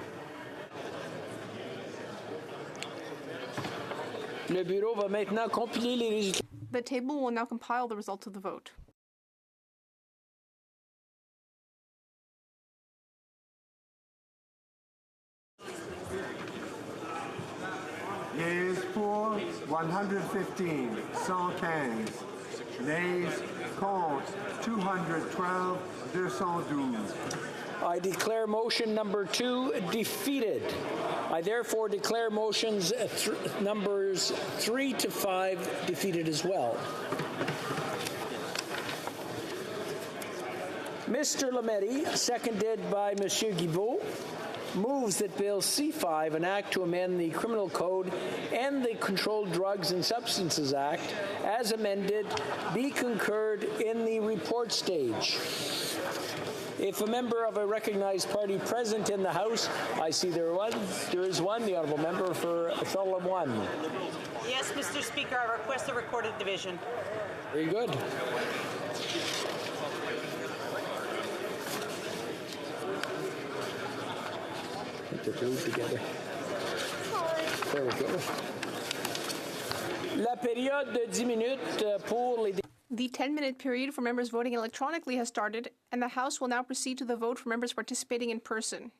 Le bureau va maintenant compiler les résultats. The table will now compile the results of the vote. Yeas pour 115, 115. Nays, contre 212, 212. I declare motion number 2 defeated. I therefore declare motions numbers 3 to 5 defeated as well. Mr. Lametti, seconded by Monsieur Guilbeault, moves that Bill C-5, an act to amend the Criminal Code and the Controlled Drugs and Substances Act, as amended, be concurred in the report stage. If a member of a recognized party present in the House, I see there is one, the honourable member for Thorold 1. Yes, Mr. Speaker, I request a recorded division. Very good. Put the two together. There we go. La période de 10 minutes pour les... The 10-minute period for members voting electronically has started, and the House will now proceed to the vote for members participating in person.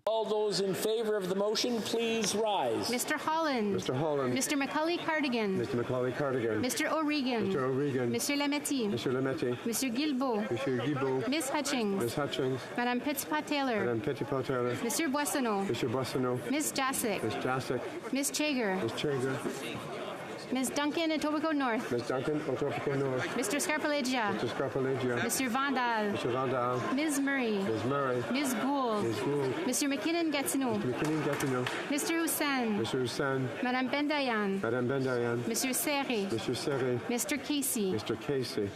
All those in favor of the motion, please rise. Mr. Holland. Mr. Holland. Mr. Macaulay-Cardigan. Mr. Macaulay-Cardigan. Mr. O'Regan. Mr. O'Regan. Mr. Lametti. Mr. Lametti. Mr. Guilbeault. Mr. Guilbeault. Ms. Hutchings. Ms. Hutchings. Madame Petitpas-Taylor. Madame Petitpas-Taylor. Mr. Boissonneau. Mr. Boissonneau. Ms. Jacek. Ms. Jacek. Ms. Chager. Ms. Chager. Ms. Duncan, Etobicoke North. Ms. Duncan, Etobicoke North. Mr. Scarpaleggia. Mr. Scarpaleggia. Mr. Vandal. Mr. Vandal. Ms. Murray. Ms. Murray. Ms. Gould. Ms. Gould. Mr. McKinnon-Gatineau. Mr. McKinnon-Gatineau. Mr. Hussain. Mr. Hussain. Madame Bendayan. Madame Bendayan. Mr. Serre. Mr. Serre. Mr. Casey. Mr. Casey.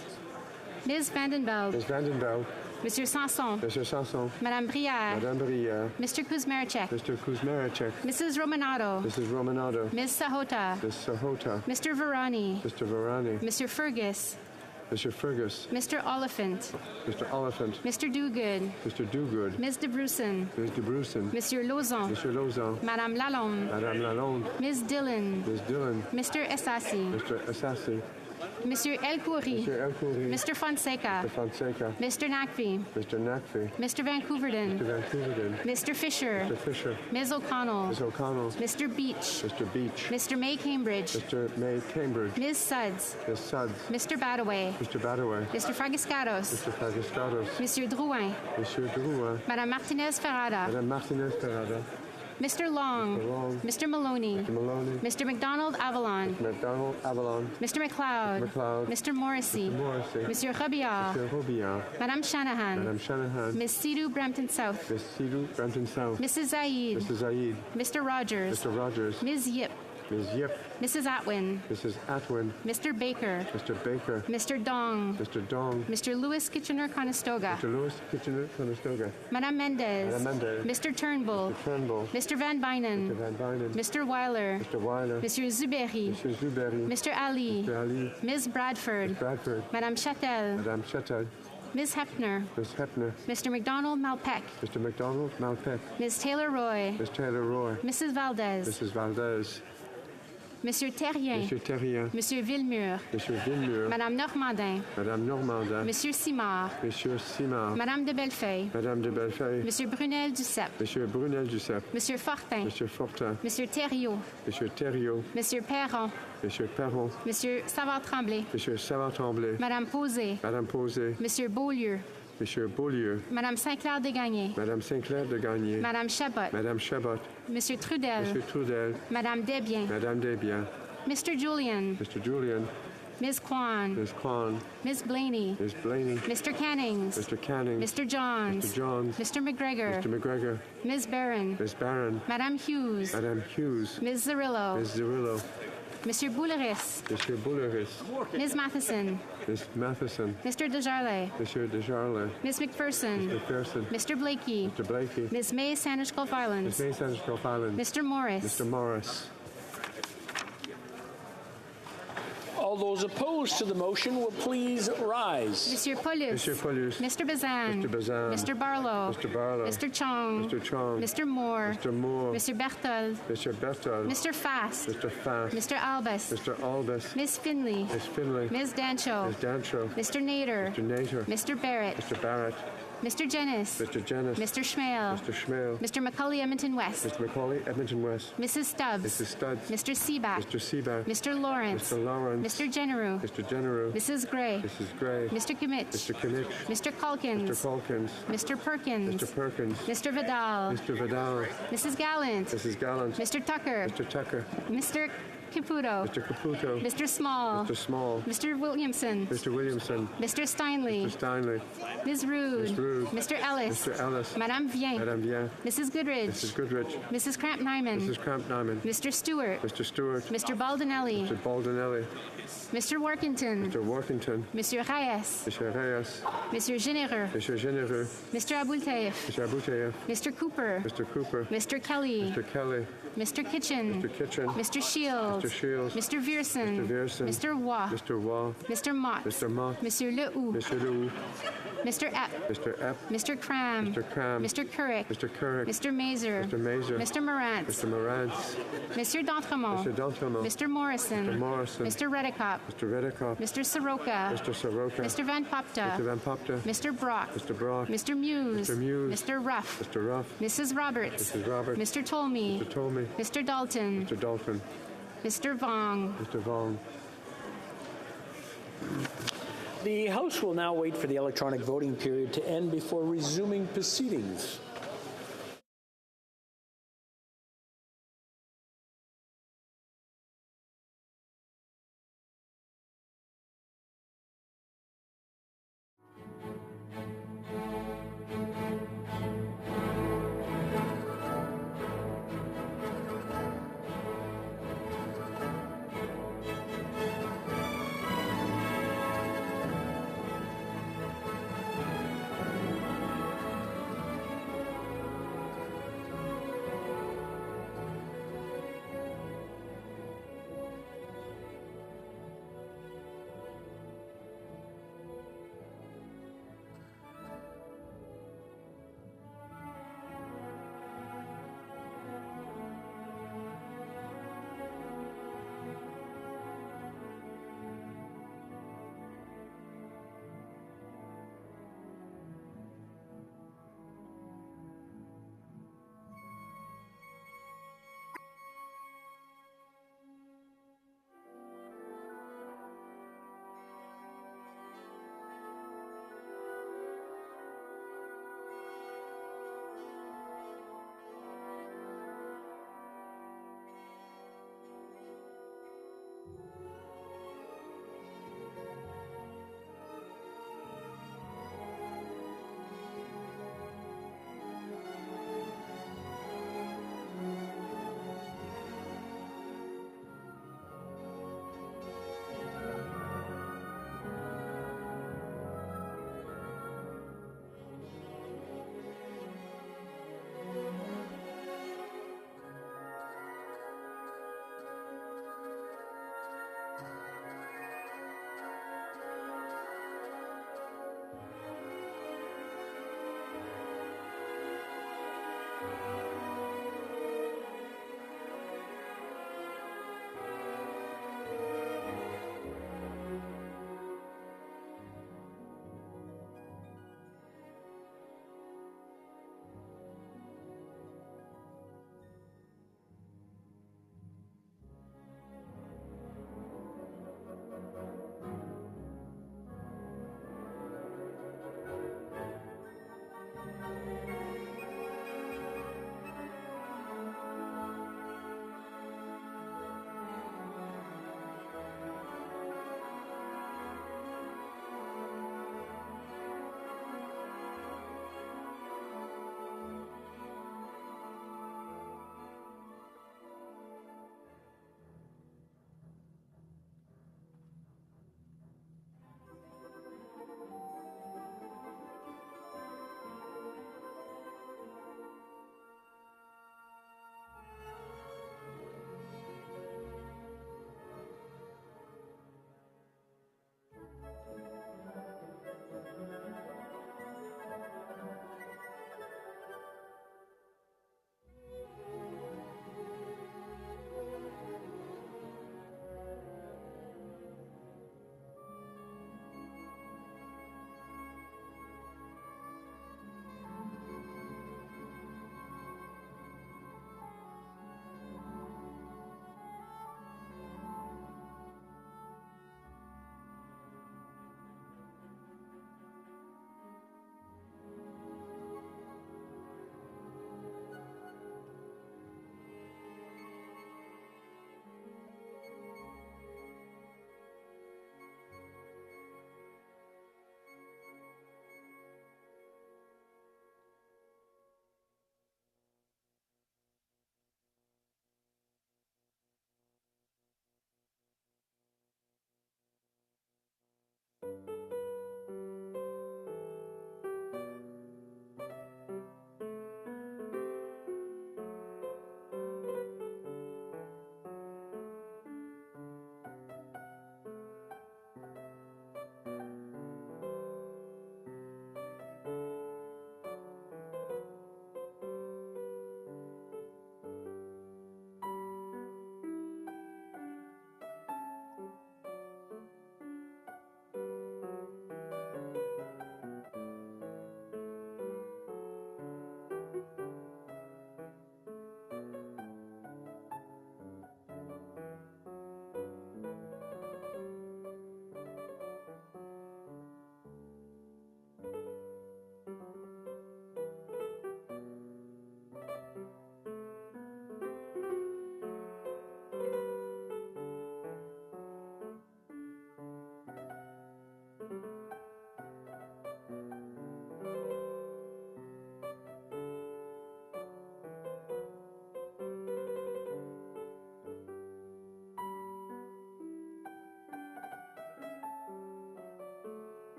Ms. Vandenbeld. Ms. Vandenbeld. Mr. Sanson. Mr. Sanson. Madame Brière. Madame Brière. Mr. Kuzmarchek. Mr. Kuzmarchek. Mrs. Romanado. Mrs. Romanado. Ms. Sahota. Ms. Sahota. Mr. Varani. Mr. Varani. Mr. Fergus. Mr. Fergus. Mr. Oliphant. Mr. Oliphant. Mr. Dogood. Mr. Dogood. Ms. de Bruson. Ms. de Bruson. Monsieur Lauzon. Mr. Lauzon. Madame Lalonde. Madame Lalonde. Ms. Dillon. Ms. Dillon. Mr. Essassi. Mr. Assassi. Monsieur El Khoury. Mr. El Khoury. Mr. Fonseca. Mr. Fonseca. Mr. Nakvi. Mr. Nakvi. Mr. Vancouverden. Mr. Vancouverden. Mr. Fisher. Mr. Fisher. Ms. O'Connell. Ms. O'Connell. Mr. Beach. Mr. Beach. Mr. May Cambridge. Mr. May Cambridge. Ms. Suds. Ms. Suds. Mr. Badaway. Mr. Badaway. Mr. Fragiscados. Mr. Fragiscados. Monsieur Drouin. Monsieur Drouin. Madame Martinez Ferrada. Madame Martinez Ferrada. Mr. Long. Mr. Long. Mr. Maloney. Mr. Maloney. Mr. McDonald Avalon. Mr. McDonald Avalon. Mr. McLeod. Mr. McLeod. Mr. Morrissey. Mr. Morrissey. Monsieur Robillard. Mr. Robillard. Madame Shanahan. Madame Shanahan. Ms. Sidhu Brampton South. Ms. Sidhu Brampton South. Mrs. Zaid. Mrs. Zaid. Mr. Rogers. Mr. Rogers. Ms. Yip. Ms. Yip. Mrs. Atwin. Mrs. Atwin. Mr. Baker. Mr. Baker. Mr. Dong. Mr. Dong. Mr. Lewis Kitchener-Conestoga. Mr. Lewis Kitchener-Conestoga. Madame Mendez. Madame Mendez. Mr. Turnbull. Mr. Turnbull. Mr. Van Bynen. Mr. Van Bynen. Mr. Weiler. Mr. Weiler. Monsieur Zuberi. Mr. Zuberi. Mr. Ali. Mr. Ali. Ms. Bradford. Ms. Bradford. Madame Chatel. Madame Chatel. Ms. Hepner. Ms. Hepner. Mr. McDonald Malpeck. Mr. McDonald Malpeck. Ms. Taylor Roy. Ms. Taylor Roy. Mrs. Valdez. Mrs. Valdez. Monsieur Terrien. Monsieur Terrien. Monsieur Villemur. Monsieur Villemur. Madame Normandin. Madame Normandin. Monsieur Simard. Monsieur Simard. Madame de Bellefeuille. Madame de Bellefeuille. Monsieur Brunel Duceppe. Monsieur Brunel Duceppe. Monsieur Fortin. Monsieur Fortin. Monsieur Thériault. Monsieur Thériault. Monsieur Perron. Monsieur Perron. Monsieur Savard-Tremblay. Monsieur Savard-Tremblay. Madame Posé. Madame Posé. Monsieur Beaulieu. Monsieur Beaulieu. Madame Saint-Clair de Gagné. Madame Saint-Clair de Gagné. Madame Chabot. Madame Chabot. Monsieur Trudel. Monsieur Trudel. Madame Desbiens. Madame Desbiens. Mr. Julian. Mr. Julian. Ms. Kwan. Ms. Kwan. Ms. Blaney. Ms. Blaney. Mr. Cannings. Mr. Canning. Mr. Johns. Mr. Johns. Mr. McGregor. Mr. McGregor. Ms. Barron. Ms. Barron. Madame Hughes. Madame Hughes. Ms. Zarillo. Ms. Zarillo. Monsieur Bouleris. Monsieur Bouleris. Ms. Matheson. Ms. Matheson. Mr. Desjarlais. Monsieur Desjarlais. Ms. McPherson. Ms. McPherson. Mr. Blakey. Mr. Blakey. Ms. May Sandwich-Gulf Islands. Ms. May Sandwich-Gulf Islands. Mr. Morris. Mr. Morris. All those opposed to the motion will please rise. Monsieur Paulus. Monsieur Paulus. Mr. Bazan. Mr. Bazan. Mr. Barlow. Mr. Barlow. Mr. Chong. Mr. Chong. Mr. Moore. Mr. Moore. Mr. Berthold. Mr. Berthold. Mr. Fast. Mr. Fast. Mr. Albus. Mr. Albus. Miss Finley. Miss Finley. Ms. Dancho. Ms. Dancho. Mr. Nader. Mr. Nader. Mr. Barrett. Mr. Barrett. Mr. Jennis. Mr. Jennis. Mr. Schmale. Mr. Schmale. Mr. Macaulay Edmonton West. Mr. Macaulay, Edmonton West. Mrs. Stubbs. Mrs. Stubbs. Mr. Seaback. Mr. Seaback. Mr. Lawrence. Mr. Lawrence. Mr. Generou. Mr. Generou. Mrs. Gray. Mrs. Gray. Mr. Kimmich. Mr. Kimmich. Mr. Calkins. Mr. Calkins. Mr. Perkins. Mr. Perkins. Mr. Vidal. Mr. Vidal. Mrs. Gallant. Mrs. Gallant. Mr. Tucker. Mr. Tucker. Mr. Caputo. Mr. Caputo. Mr. Small. Mr. Small. Mr. Williamson. Mr. Williamson. Mr. Steinley. Mr. Steinley. Ms. Rude. Ms. Rude. Mr. Ellis. Mr. Ellis. Madame Vien. Madame Vien. Mrs. Goodridge. Mrs. Goodrich. Mrs. Cramp-Nyman. Mrs. Cramp-Nyman. Mr. Stewart. Mr. Stewart. Mr. Baldinelli. Mr. Baldinelli. Mr. Workington. Mr. Workington. Monsieur Reyes. Mr. Reyes. Monsieur Généreux. Mr. Généreux. Mr. Aboultaïf. Mr. Aboutayev. Mr. Cooper. Mr. Cooper. Mr. Kelly. Mr. Kelly. Mr. Kitchen. Mr. Kitchen. Mr. Shields. Mr. Shields. Mr. Vierson. Mr. Vierson. Mr. Waugh. Mr. Waugh. Mr. Mott. Mr. Mott. Monsieur Lehoux. Mr. Lehoux. Mr. Epp. Mr. Epp. Mr. Cram. Mr. Cram. Mr. Couric. Mr. Couric. Mr. Mazer. Mr. Mazer. Mr. Morantz. Mr. Morantz. Monsieur D'Entremont. Mr. D'Entremont. Mr. Morrison. Mr. Morrison. Mr. Redicop. Mr. Redicop. Mr. Soroka. Mr. Soroka. Mr. Van Popta. Mr. Van Popta. Mr. Brock. Mr. Brock. Mr. Muse. Mr. Muse. Mr. Ruff. Mr. Ruff. Mrs. Roberts. Mrs. Roberts. Mr. Tolmie. Mr. Tolmie. Mr. Dalton. Mr. Dalton. Mr. Vong. Mr. Vong. The House will now wait for the electronic voting period to end before resuming proceedings.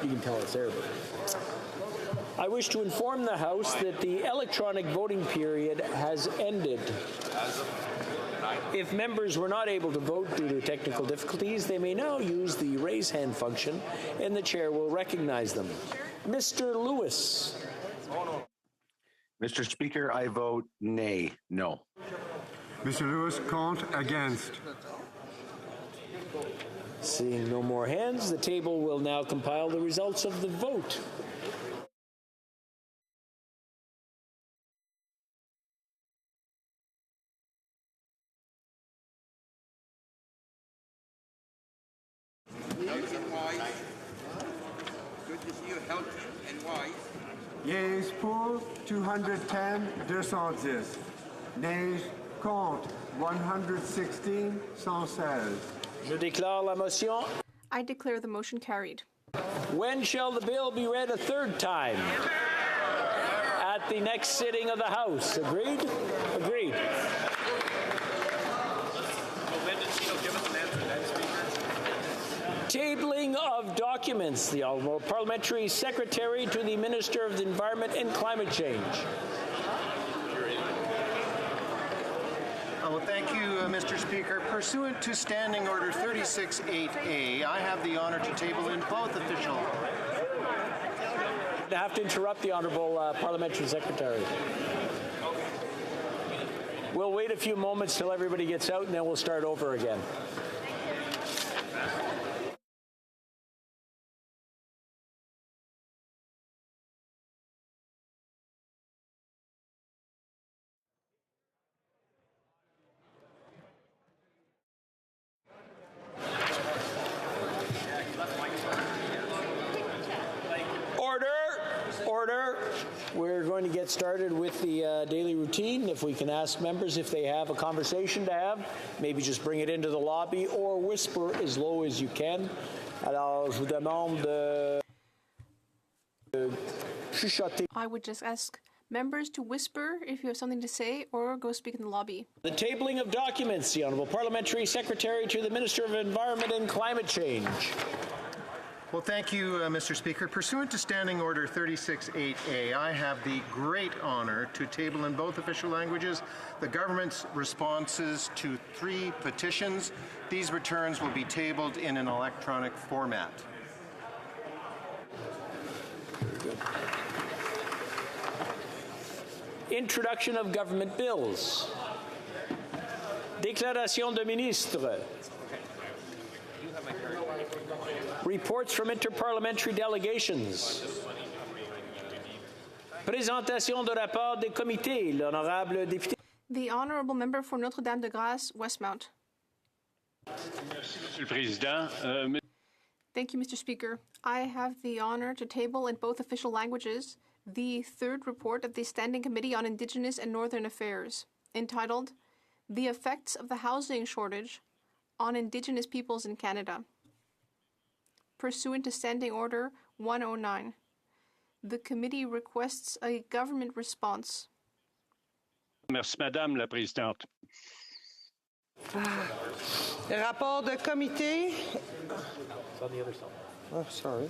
You can tell it's there. I wish to inform the House that the electronic voting period has ended. If members were not able to vote due to technical difficulties, they may now use the raise hand function, and the chair will recognize them. Mr. Lewis. Mr. Speaker, I vote nay, no. Mr. Lewis, count against. Seeing no more hands, the table will now compile the results of the vote. Good to see you healthy and wise. Yeas pour 210, 210. Nays contre 116, 116. Je déclare la motion. I declare the motion carried. When shall the bill be read a third time? At the next sitting of the House. Agreed? Agreed. Tabling of documents. The Honourable Parliamentary Secretary to the Minister of the Environment and Climate Change. Well, thank you, Mr. Speaker. Pursuant to Standing Order 36.8a, I have the honour to table in both official. I have to interrupt the Honourable Parliamentary Secretary. We'll wait a few moments till everybody gets out, and then we'll start over again. We're going to get started with the daily routine. If we can ask members if they have a conversation to have, maybe just bring it into the lobby or whisper as low as you can. Alors, je vous demande de chuchoter. I would just ask members to whisper if you have something to say or go speak in the lobby. The tabling of documents. The Honourable Parliamentary Secretary to the Minister of Environment and Climate Change. Well, thank you, Mr. Speaker. Pursuant to Standing Order 36.8a, I have the great honour to table in both official languages the government's responses to 3 petitions. These returns will be tabled in an electronic format. Very good. Introduction of government bills. Déclaration de ministre. Reports from interparliamentary delegations. Présentation de rapport des comités. L'honorable député. The Honourable Member for Notre-Dame-de-Grâce, Westmount. Monsieur le Président. Thank you, Mr. Speaker. I have the honour to table in both official languages the 3rd report of the Standing Committee on Indigenous and Northern Affairs, entitled The Effects of the Housing Shortage on Indigenous Peoples in Canada. Pursuant to Standing Order 109. The committee requests a government response. Merci, Madame la Présidente. Rapport de comité. It's on the other side. Oh, sorry.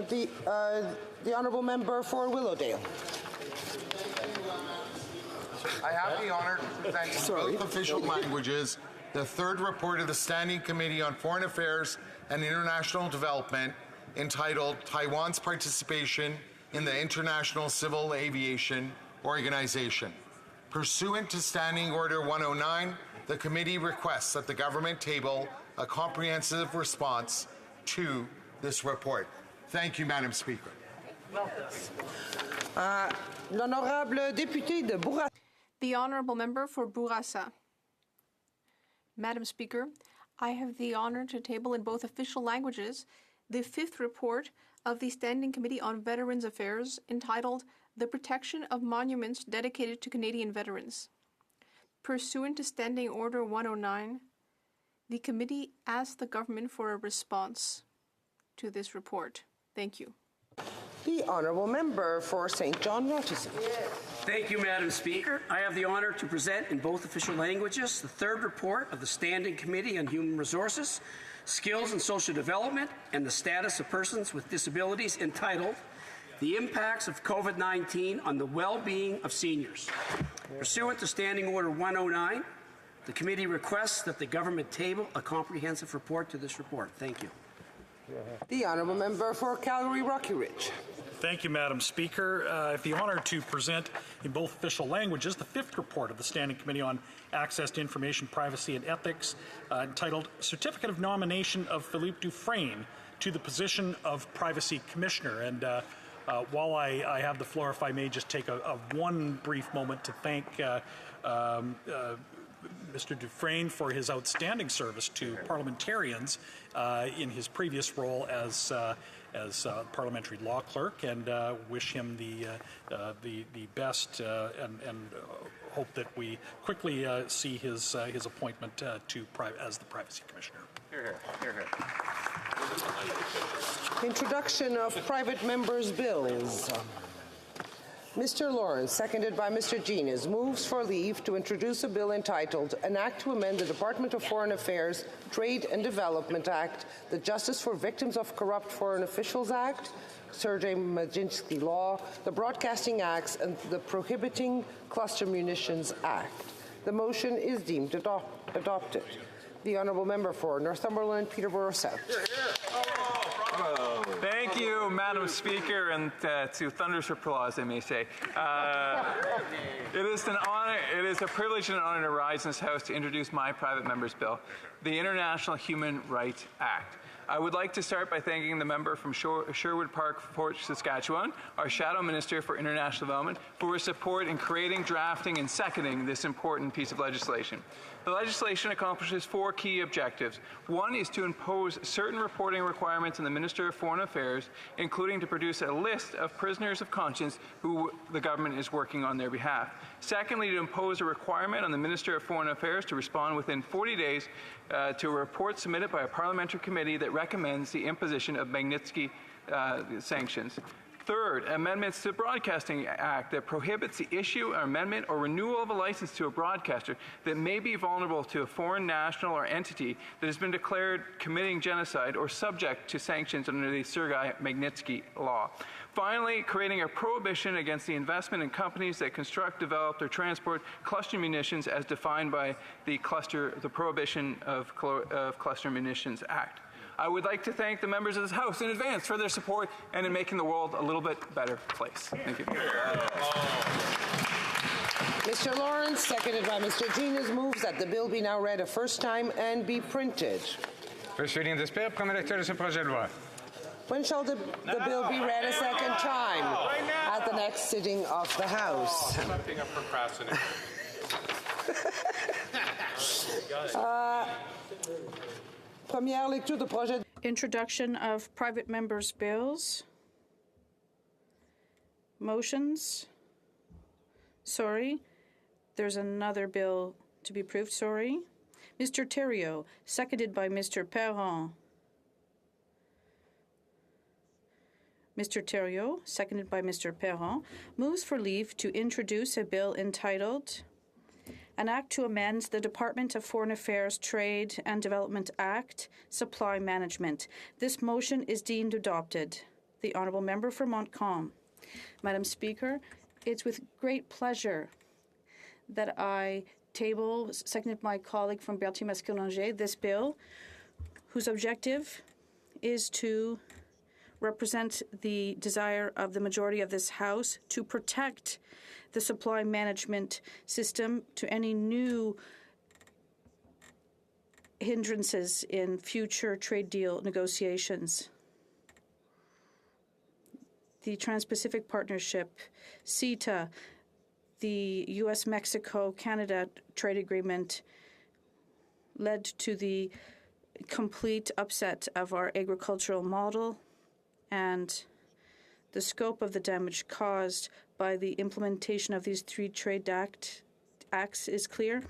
The honourable member for Willowdale. I have the honor to present in both official languages the third report of the Standing Committee on Foreign Affairs and International Development entitled Taiwan's Participation in the International Civil Aviation Organization. Pursuant to Standing Order 109, the committee requests that the government table a comprehensive response to this report. Thank you, Madam Speaker. L'honorable député de Bourassa. The honourable member for Bourassa. Madam Speaker, I have the honour to table in both official languages the fifth report of the Standing Committee on Veterans Affairs entitled The Protection of Monuments Dedicated to Canadian Veterans. Pursuant to Standing Order 109, the committee asked the government for a response to this report. Thank you. The honourable member for St. John Rothesay. Thank you, Madam Speaker. I have the honour to present in both official languages the third report of the Standing Committee on Human Resources, Skills and Social Development, and the Status of Persons with Disabilities entitled The Impacts of COVID-19 on the Well-Being of Seniors. Pursuant to Standing Order 109, the committee requests that the government table a comprehensive report to this report. Thank you. The honourable member for Calgary Rocky Ridge. Thank you, Madam Speaker. I have the honor to present in both official languages the fifth report of the Standing Committee on Access to Information, Privacy and Ethics entitled Certificate of Nomination of Philippe Dufresne to the position of Privacy Commissioner. And while I have the floor, if I may just take one brief moment to thank Mr. Dufresne for his outstanding service to parliamentarians in his previous role as parliamentary law clerk, and wish him the best and hope that we quickly see his appointment as the Privacy Commissioner. Hear, hear. Hear, hear. Introduction of private members' bills. Mr. Lawrence, seconded by Mr. Gines, moves for leave to introduce a bill entitled An Act to Amend the Department of Foreign Affairs Trade and Development Act, the Justice for Victims of Corrupt Foreign Officials Act, Sergei Magnitsky Law, the Broadcasting Acts, and the Prohibiting Cluster Munitions Act. The motion is deemed adopted. The honourable member for Northumberland, Peterborough South. Thank you, Madam Speaker, and to thunderous applause, I may say. It is an honor, it is a privilege and an honor to rise in this House to introduce my private member's bill, the International Human Rights Act. I would like to start by thanking the member from Sherwood Park, Fort Saskatchewan, our Shadow Minister for International Development, for his support in creating, drafting, and seconding this important piece of legislation. The legislation accomplishes four key objectives. One is to impose certain reporting requirements on the Minister of Foreign Affairs, including to produce a list of prisoners of conscience who the government is working on their behalf. Secondly, to impose a requirement on the Minister of Foreign Affairs to respond within 40 days to a report submitted by a parliamentary committee that recommends the imposition of Magnitsky sanctions. Third, amendments to the Broadcasting Act that prohibits the issue, amendment, or renewal of a license to a broadcaster that may be vulnerable to a foreign national or entity that has been declared committing genocide or subject to sanctions under the Sergei Magnitsky Law. Finally, creating a prohibition against the investment in companies that construct, develop, or transport cluster munitions as defined by the Prohibition of Cluster Munitions Act. I would like to thank the members of this House in advance for their support and in making the world a little bit better place. Thank you. Mr. Lawrence, seconded by Mr. Gines, moves that the bill be now read a first time and be printed. First reading of this bill, première lecture de ce projet de loi. When shall the bill be read a second time? Right now. At the next sitting of the House. Something of procrastination. Première lecture de projet. Introduction of private members' bills. Motions. Sorry. There's another bill to be approved. Sorry. Mr. Thériault, seconded by Mr. Perron. Mr. Thériault, seconded by Mr. Perron, moves for leave to introduce a bill entitled An Act to Amend the Department of Foreign Affairs Trade and Development Act, Supply Management. This motion is deemed adopted. The Honourable Member for Montcalm. Madam Speaker, it's with great pleasure that I table, seconded by my colleague from Berthier-Mascoulinger, this bill, whose objective is to represent the desire of the majority of this House to protect the supply management system to any new hindrances in future trade deal negotiations. The Trans-Pacific Partnership, CETA, the U.S.-Mexico-Canada trade agreement led to the complete upset of our agricultural model, and the scope of the damage caused by the implementation of these three trade acts is clear.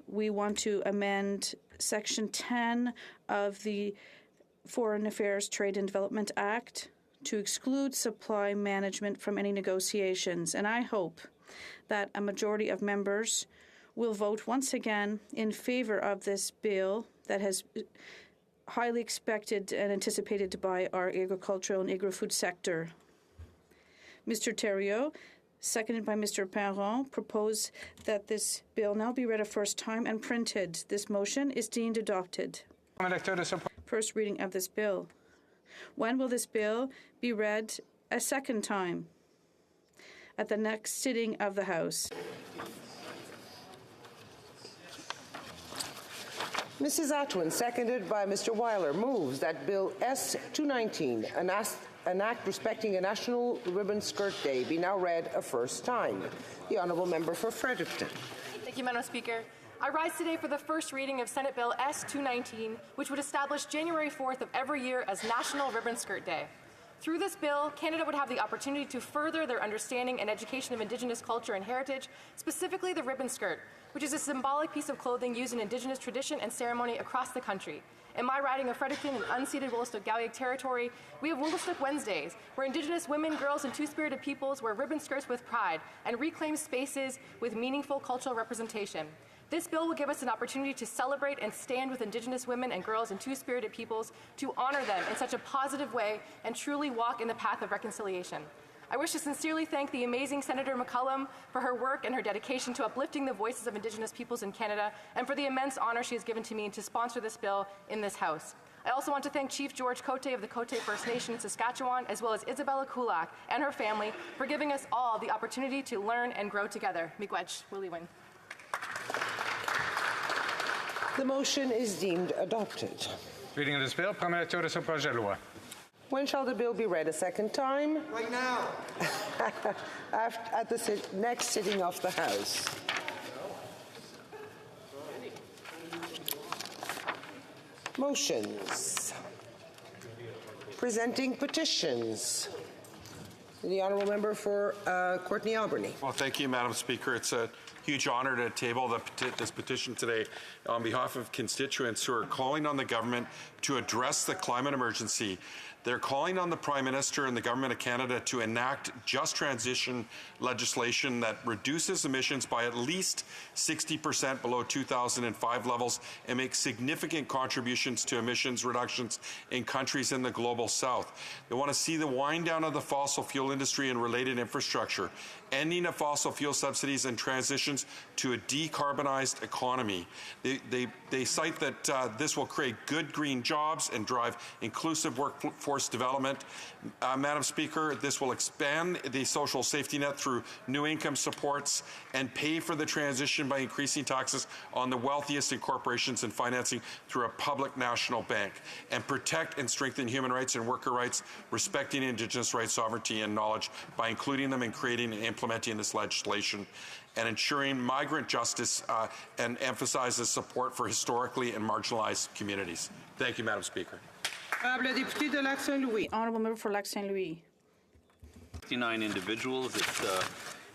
We want to amend Section 10 of the Foreign Affairs Trade and Development Act to exclude supply management from any negotiations, and I hope that a majority of members will vote once again in favor of this bill that has highly expected and anticipated by our agricultural and agri-food sector. Mr. Thériault, seconded by Mr. Perron, propose that this bill now be read a first time and printed. This motion is deemed adopted. First reading of this bill. When will this bill be read a second time? At the next sitting of the House. Mrs. Atwin, seconded by Mr. Weiler, moves that Bill S-219, an act respecting a National Ribbon Skirt Day, be now read a first time. The Honourable Member for Fredericton. Thank you, Madam Speaker. I rise today for the first reading of Senate Bill S-219, which would establish January 4th of every year as National Ribbon Skirt Day. Through this bill, Canada would have the opportunity to further their understanding and education of Indigenous culture and heritage, specifically the ribbon skirt, which is a symbolic piece of clothing used in Indigenous tradition and ceremony across the country. In my riding of Fredericton and unceded Wolastoq-Gowiak territory, we have Wolastoq Wednesdays, where Indigenous women, girls, and Two-Spirited peoples wear ribbon skirts with pride and reclaim spaces with meaningful cultural representation. This bill will give us an opportunity to celebrate and stand with Indigenous women and girls and Two-Spirited peoples to honor them in such a positive way and truly walk in the path of reconciliation. I wish to sincerely thank the amazing Senator McCullum for her work and her dedication to uplifting the voices of Indigenous peoples in Canada, and for the immense honor she has given to me to sponsor this bill in this House. I also want to thank Chief George Cote of the Cote First Nation in Saskatchewan, as well as Isabella Kulak and her family for giving us all the opportunity to learn and grow together. Miigwech, Williwin. The motion is deemed adopted. Reading of this bill, première lecture de ce projet de loi. When shall the bill be read a second time? Right now. At the next sitting of the House. Motions. Presenting petitions. The Honourable Member for Courtney Alberni. Well, thank you, Madam Speaker. It's a huge honour to table this petition today on behalf of constituents who are calling on the government to address the climate emergency. They're calling on the Prime Minister and the Government of Canada to enact just transition legislation that reduces emissions by at least 60% below 2005 levels and makes significant contributions to emissions reductions in countries in the global south. They want to see the wind down of the fossil fuel industry and related infrastructure, ending of fossil fuel subsidies and transitions to a decarbonized economy. They cite that this will create good green jobs and drive inclusive workforce development. Madam Speaker, this will expand the social safety net through new income supports and pay for the transition by increasing taxes on the wealthiest in corporations and financing through a public national bank, and protect and strengthen human rights and worker rights, respecting Indigenous rights, sovereignty, and knowledge by including them in creating and implementing this legislation, and ensuring migrant justice and emphasizes support for historically and marginalized communities. Thank you, Madam Speaker. Honourable Member for Lac Saint Louis. 59 individuals.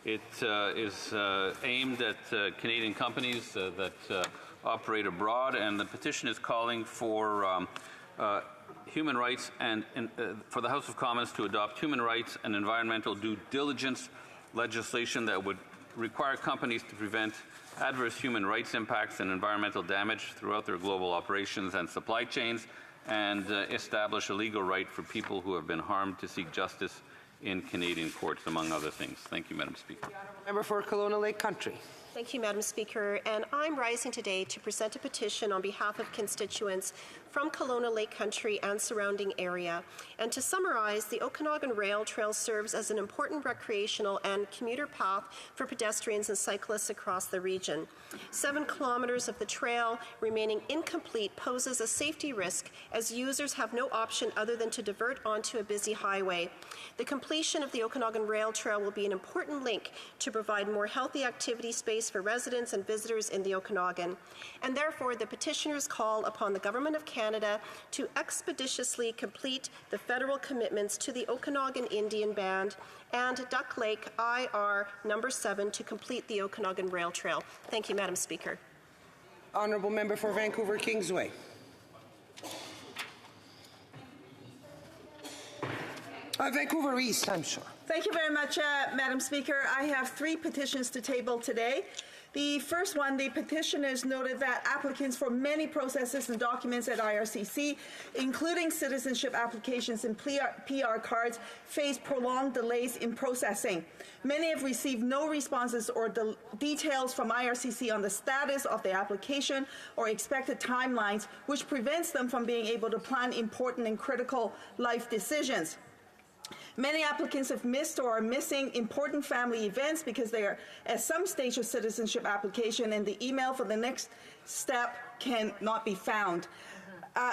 It is aimed at Canadian companies that operate abroad, and the petition is calling for human rights and for the House of Commons to adopt human rights and environmental due diligence legislation that would require companies to prevent adverse human rights impacts and environmental damage throughout their global operations and supply chains, and establish a legal right for people who have been harmed to seek justice in Canadian courts, among other things. Thank you, Madam Speaker. Member for Kelowna Lake Country. Thank you, Madam Speaker. And I'm rising today to present a petition on behalf of constituents from Kelowna Lake Country and surrounding area. And to summarize, the Okanagan Rail Trail serves as an important recreational and commuter path for pedestrians and cyclists across the region. 7 kilometers of the trail remaining incomplete poses a safety risk as users have no option other than to divert onto a busy highway. The completion of the Okanagan Rail Trail will be an important link to provide more healthy activity space for residents and visitors in the Okanagan. And therefore, the petitioners call upon the Government of Canada to expeditiously complete the federal commitments to the Okanagan Indian Band and Duck Lake IR number 7 to complete the Okanagan Rail Trail. Thank you, Madam Speaker. Honourable Member for Vancouver Kingsway. Vancouver East, I'm sure. Thank you very much, Madam Speaker. I have 3 petitions to table today. The first one, the petitioners noted that applicants for many processes and documents at IRCC, including citizenship applications and PR cards, face prolonged delays in processing. Many have received no responses or details from IRCC on the status of the application or expected timelines, which prevents them from being able to plan important and critical life decisions. Many applicants have missed or are missing important family events because they are at some stage of citizenship application and the email for the next step cannot be found.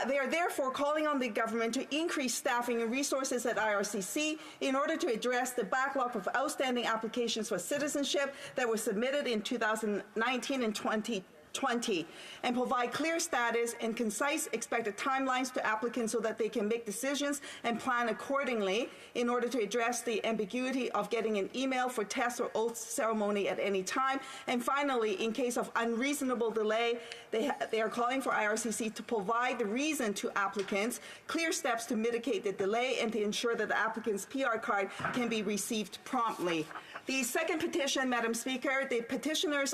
They are therefore calling on the government to increase staffing and resources at IRCC in order to address the backlog of outstanding applications for citizenship that were submitted in 2019 and 2020 and provide clear status and concise expected timelines to applicants so that they can make decisions and plan accordingly in order to address the ambiguity of getting an email for test or oath ceremony at any time. And finally, in case of unreasonable delay, they are calling for IRCC to provide the reason to applicants, clear steps to mitigate the delay and to ensure that the applicant's PR card can be received promptly. The second petition, Madam Speaker, the petitioners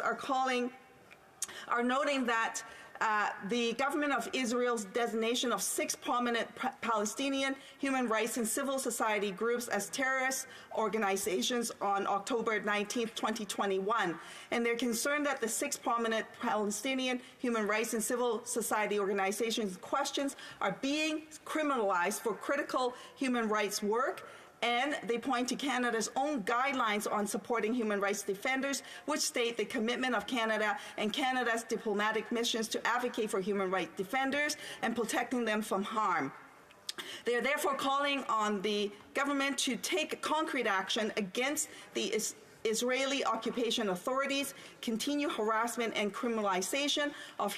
are noting that the government of Israel's designation of 6 prominent Palestinian human rights and civil society groups as terrorist organizations on October 19, 2021. And they're concerned that the 6 prominent Palestinian human rights and civil society organizations questions are being criminalized for critical human rights work. And they point to Canada's own guidelines on supporting human rights defenders, which state the commitment of Canada and Canada's diplomatic missions to advocate for human rights defenders and protecting them from harm. They are therefore calling on the government to take concrete action against the Israeli occupation authorities, continue harassment and criminalization of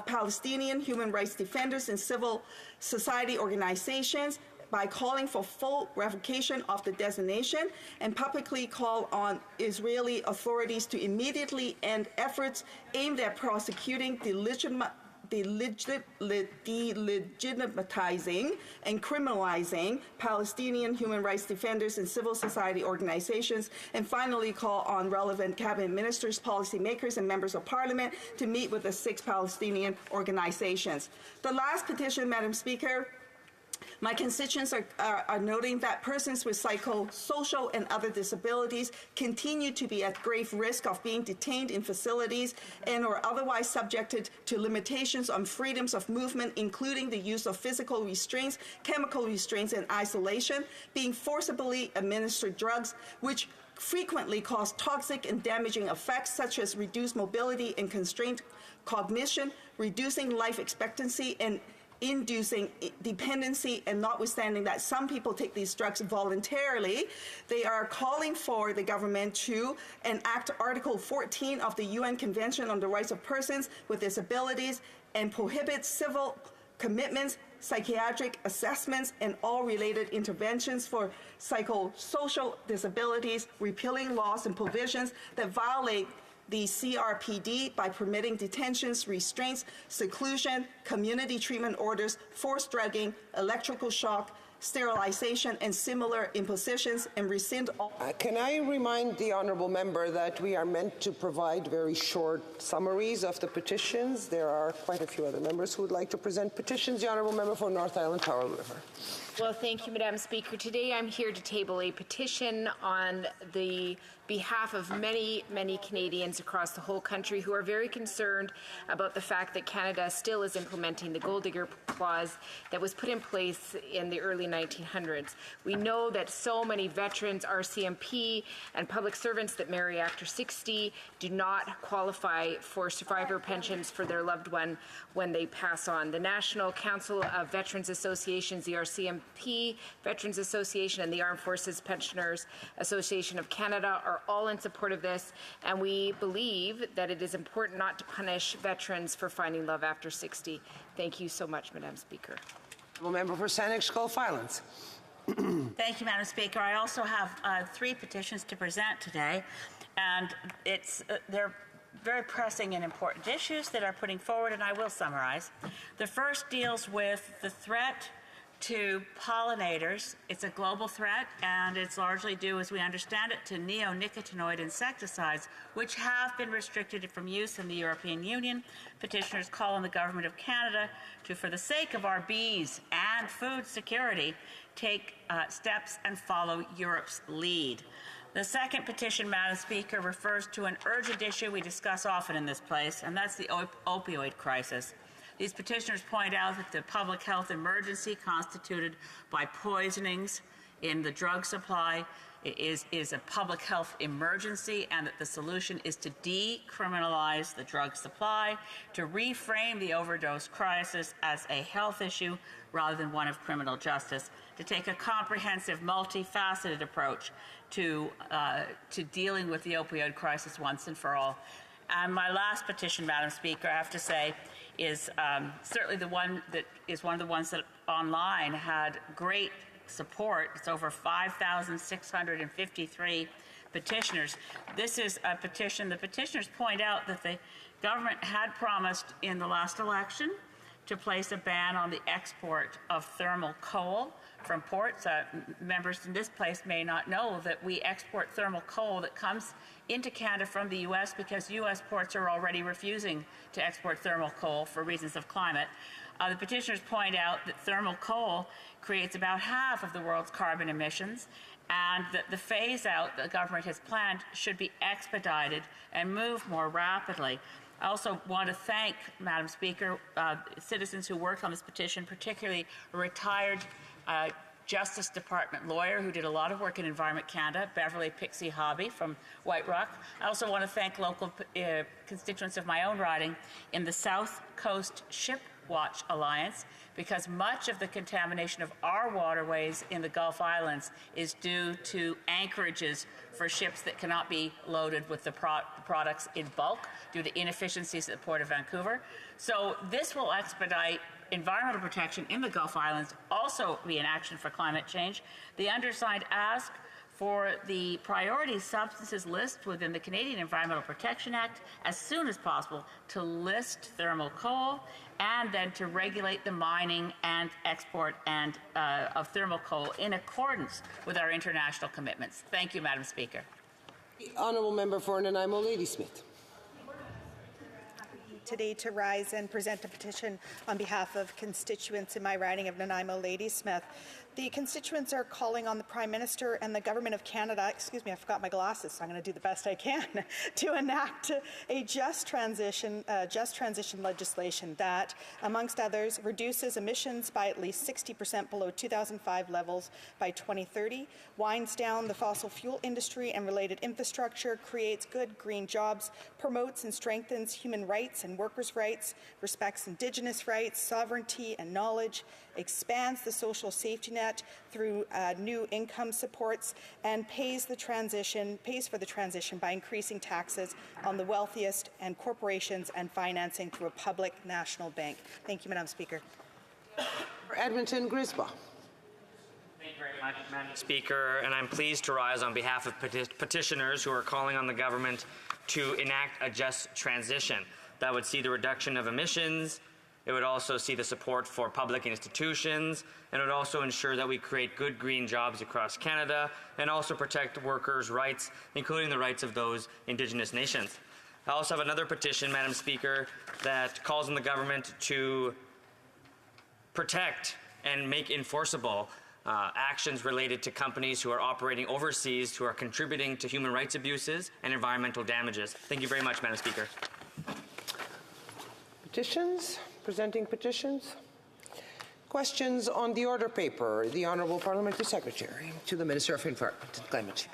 Palestinian human rights defenders and civil society organizations, by calling for full revocation of the designation and publicly call on Israeli authorities to immediately end efforts aimed at prosecuting delegitimizing and criminalizing Palestinian human rights defenders and civil society organizations, and finally call on relevant cabinet ministers, policymakers, and members of parliament to meet with the 6 Palestinian organizations. The last petition, Madam Speaker, my constituents are noting that persons with psychosocial and other disabilities continue to be at grave risk of being detained in facilities and or otherwise subjected to limitations on freedoms of movement, including the use of physical restraints, chemical restraints, and isolation, being forcibly administered drugs, which frequently cause toxic and damaging effects such as reduced mobility and constrained cognition, reducing life expectancy, and inducing dependency. And notwithstanding that some people take these drugs voluntarily, they are calling for the government to enact Article 14 of the UN Convention on the Rights of Persons with Disabilities and prohibit civil commitments, psychiatric assessments, and all related interventions for psychosocial disabilities, repealing laws and provisions that violate the CRPD by permitting detentions, restraints, seclusion, community treatment orders, forced drugging, electrical shock, sterilization, and similar impositions, and rescind all. Can I remind the honourable member that we are meant to provide very short summaries of the petitions? There are quite a few other members who would like to present petitions. The honourable member for North Island Tower River. Well, thank you, Madam Speaker. Today I'm here to table a petition on the behalf of many, many Canadians across the whole country who are very concerned about the fact that Canada still is implementing the Gold Digger Clause that was put in place in the early 1900s. We know that so many veterans, RCMP, and public servants that marry after 60 do not qualify for survivor pensions for their loved one when they pass on. The National Council of Veterans Associations, the RCMP Veterans Association, and the Armed Forces Pensioners Association of Canada are all in support of this, and we believe that it is important not to punish veterans for finding love after 60. Thank you so much, Madam Speaker. Member for Saanich Gulf Islands. Thank you, Madam Speaker. I also have 3 petitions to present today, and they're very pressing and important issues that are putting forward, and I will summarize. The first deals with the threat to pollinators. It's a global threat, and it's largely due, as we understand it, to neonicotinoid insecticides, which have been restricted from use in the European Union. Petitioners call on the Government of Canada to, for the sake of our bees and food security, take steps and follow Europe's lead. The second petition, Madam Speaker, refers to an urgent issue we discuss often in this place, and that's the opioid crisis. These petitioners point out that the public health emergency constituted by poisonings in the drug supply is a public health emergency, and that the solution is to decriminalize the drug supply, to reframe the overdose crisis as a health issue rather than one of criminal justice, to take a comprehensive, multifaceted approach to dealing with the opioid crisis once and for all. And my last petition, Madam Speaker, I have to say, is certainly the one that is one of the ones that online had great support. It's over 5,653 petitioners. This is a petition. The petitioners point out that the government had promised in the last election to place a ban on the export of thermal coal from ports. Members in this place may not know that we export thermal coal that comes into Canada from the U.S. because U.S. ports are already refusing to export thermal coal for reasons of climate. The petitioners point out that thermal coal creates about half of the world's carbon emissions, and that the phase-out the government has planned should be expedited and move more rapidly. I also want to thank, Madam Speaker, citizens who worked on this petition, particularly a retired Justice Department lawyer who did a lot of work in Environment Canada, Beverly Pixie Hobby from White Rock. I also want to thank local constituents of my own riding in the South Coast Ship Watch Alliance, because much of the contamination of our waterways in the Gulf Islands is due to anchorages for ships that cannot be loaded with the products in bulk due to inefficiencies at the Port of Vancouver. So this will expedite environmental protection in the Gulf Islands, also be an action for climate change. The undersigned ask for the priority substances list within the Canadian Environmental Protection Act as soon as possible to list thermal coal, and then to regulate the mining and export of thermal coal in accordance with our international commitments. Thank you, Madam Speaker. Honourable Member for Nanaimo Ladysmith. Today to rise and present a petition on behalf of constituents in my riding of Nanaimo Ladysmith. The constituents are calling on the Prime Minister and the Government of Canada, excuse me, I forgot my glasses, so I'm going to do the best I can, to enact a just transition legislation that, amongst others, reduces emissions by at least 60% below 2005 levels by 2030, winds down the fossil fuel industry and related infrastructure, creates good green jobs, promotes and strengthens human rights and workers' rights, respects Indigenous rights, sovereignty and knowledge, expands the social safety net through new income supports, and pays for the transition by increasing taxes on the wealthiest and corporations and financing through a public national bank. Thank you, Madam Speaker. For Edmonton, Grisbaugh. Thank you very much, Madam Speaker, and I'm pleased to rise on behalf of petitioners who are calling on the government to enact a just transition that would see the reduction of emissions. It would also see the support for public institutions, and it would also ensure that we create good green jobs across Canada and also protect workers' rights, including the rights of those Indigenous nations. I also have another petition, Madam Speaker, that calls on the government to protect and make enforceable actions related to companies who are operating overseas who are contributing to human rights abuses and environmental damages. Thank you very much, Madam Speaker. Petitions? Presenting petitions? Questions on the order paper. The Honourable Parliamentary Secretary to the Minister of Environment and Climate.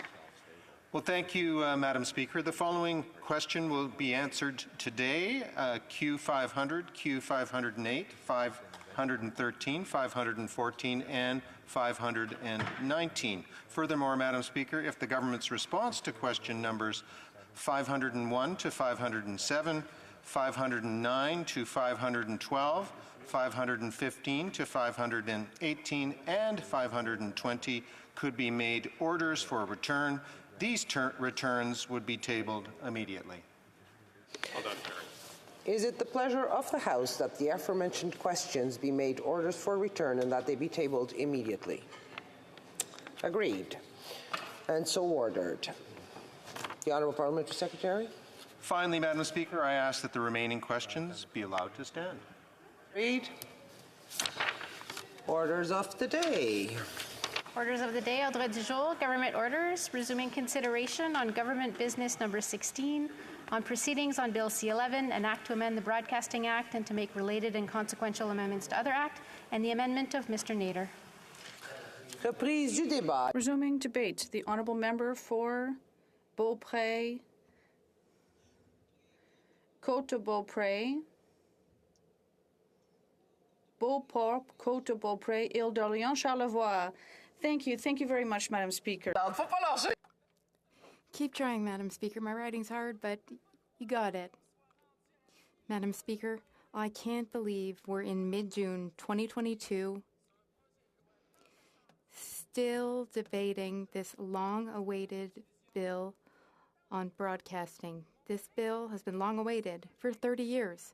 Well, thank you, Madam Speaker. The following question will be answered today. Q500, Q508, 513, 514, and 519. Furthermore, Madam Speaker, if the government's response to question numbers 501 to 507, 509 to 512, 515 to 518, and 520 could be made orders for return, these returns would be tabled immediately. Well done, Is it the pleasure of the House that the aforementioned questions be made orders for return and that they be tabled immediately? Agreed. And so ordered. The Honourable Parliamentary Secretary. Finally, Madam Speaker, I ask that the remaining questions be allowed to stand. Agreed. Orders of the day. Orders of the day, ordre du jour, government orders, resuming consideration on government business number 16, on proceedings on Bill C-11, an act to amend the Broadcasting Act and to make related and consequential amendments to other act, and the amendment of Mr. Nader. Reprise du débat. Resuming debate, the honourable member for Beaupré, Côte-de-Beaupré, Beauport, Côte-de-Beaupré, Île-d'Orléans, Charlevoix. Thank you very much, Madam Speaker. Keep trying, Madam Speaker. My writing's hard, but you got it. Madam Speaker, I can't believe we're in mid-June 2022, still debating this long-awaited bill on broadcasting. This bill has been long awaited for 30 years.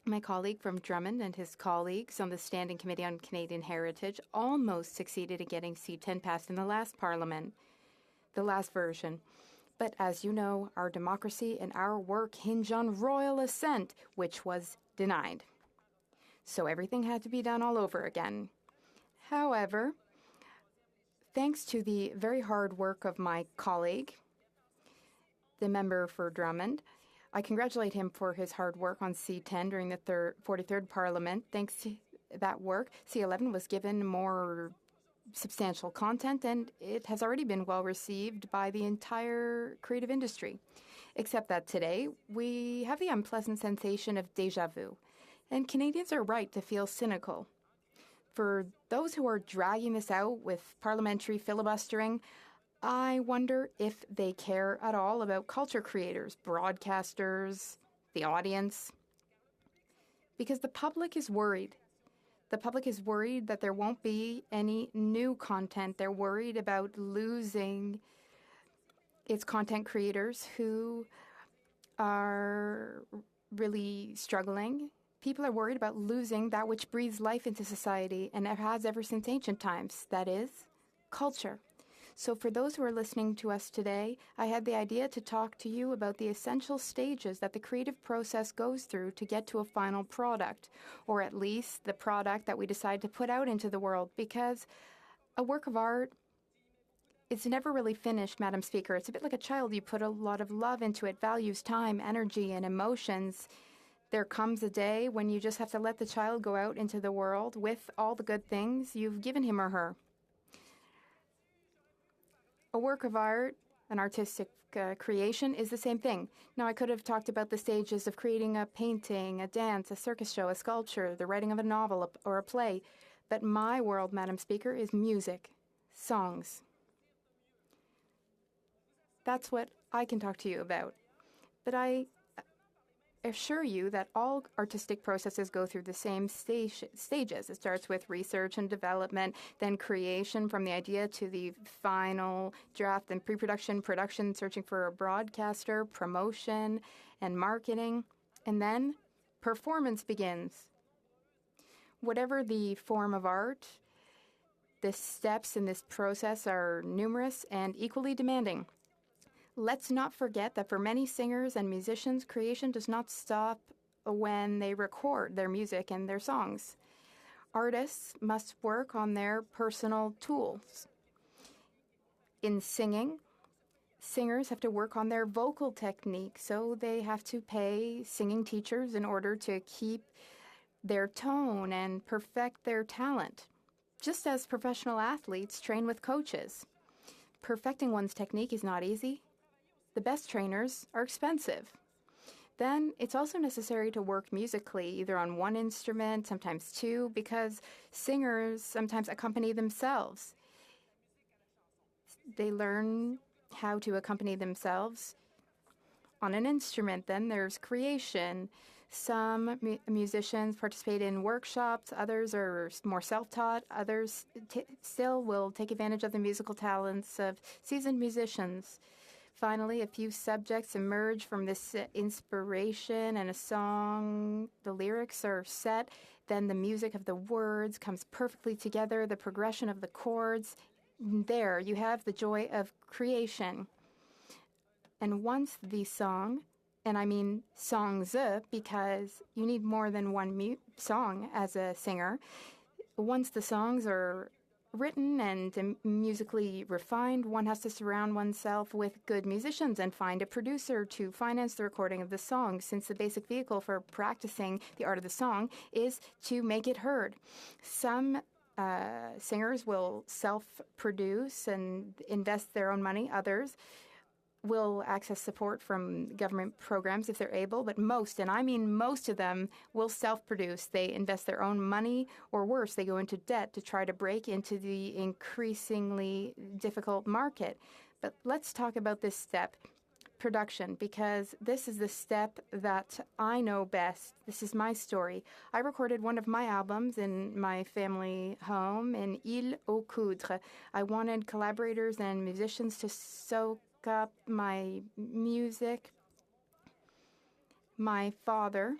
My colleague from Drummond and his colleagues on the Standing Committee on Canadian Heritage almost succeeded in getting C-10 passed in the last Parliament, the last version. But as you know, our democracy and our work hinge on royal assent, which was denied. So everything had to be done all over again. However, thanks to the very hard work of my colleague, the member for Drummond, I congratulate him for his hard work on C-10 during the 43rd Parliament. Thanks to that work, C-11 was given more substantial content, and it has already been well received by the entire creative industry. Except that today, we have the unpleasant sensation of déjà vu, and Canadians are right to feel cynical. For those who are dragging this out with parliamentary filibustering, I wonder if they care at all about culture creators, broadcasters, the audience. Because the public is worried. The public is worried that there won't be any new content. They're worried about losing its content creators who are really struggling. People are worried about losing that which breathes life into society and has ever since ancient times. That is, culture. So for those who are listening to us today, I had the idea to talk to you about the essential stages that the creative process goes through to get to a final product, or at least the product that we decide to put out into the world, because a work of art is never really finished, Madam Speaker. It's a bit like a child. You put a lot of love into it, values, time, energy, and emotions. There comes a day when you just have to let the child go out into the world with all the good things you've given him or her. A work of art, an artistic creation, is the same thing. Now, I could have talked about the stages of creating a painting, a dance, a circus show, a sculpture, the writing of a novel or a play. But my world, Madam Speaker, is music, songs. That's what I can talk to you about. But assure you that all artistic processes go through the same stages. It starts with research and development, then creation from the idea to the final draft, then pre-production, production, searching for a broadcaster, promotion, and marketing, and then performance begins. Whatever the form of art, the steps in this process are numerous and equally demanding. Let's not forget that for many singers and musicians, creation does not stop when they record their music and their songs. Artists must work on their personal tools. In singing, singers have to work on their vocal technique, so they have to pay singing teachers in order to keep their tone and perfect their talent. Just as professional athletes train with coaches. Perfecting one's technique is not easy. The best trainers are expensive. Then it's also necessary to work musically, either on one instrument, sometimes two, because singers sometimes accompany themselves. They learn how to accompany themselves on an instrument. Then there's creation. Some musicians participate in workshops, others are more self-taught, others still will take advantage of the musical talents of seasoned musicians. Finally, a few subjects emerge from this inspiration and a song. The lyrics are set, then the music of the words comes perfectly together, the progression of the chords. There you have the joy of creation. And once the song, and I mean songs, because you need more than one song as a singer, once the songs are written and musically refined, one has to surround oneself with good musicians and find a producer to finance the recording of the song, since the basic vehicle for practicing the art of the song is to make it heard. Some singers will self-produce and invest their own money. Others will access support from government programs if they're able, but most, and I mean most of them, will self-produce. They invest their own money, or worse, they go into debt to try to break into the increasingly difficult market. But let's talk about this step, production, because this is the step that I know best. This is my story. I recorded one of my albums in my family home in Île-aux-Coudres. I wanted collaborators and musicians to soak up my music, my father,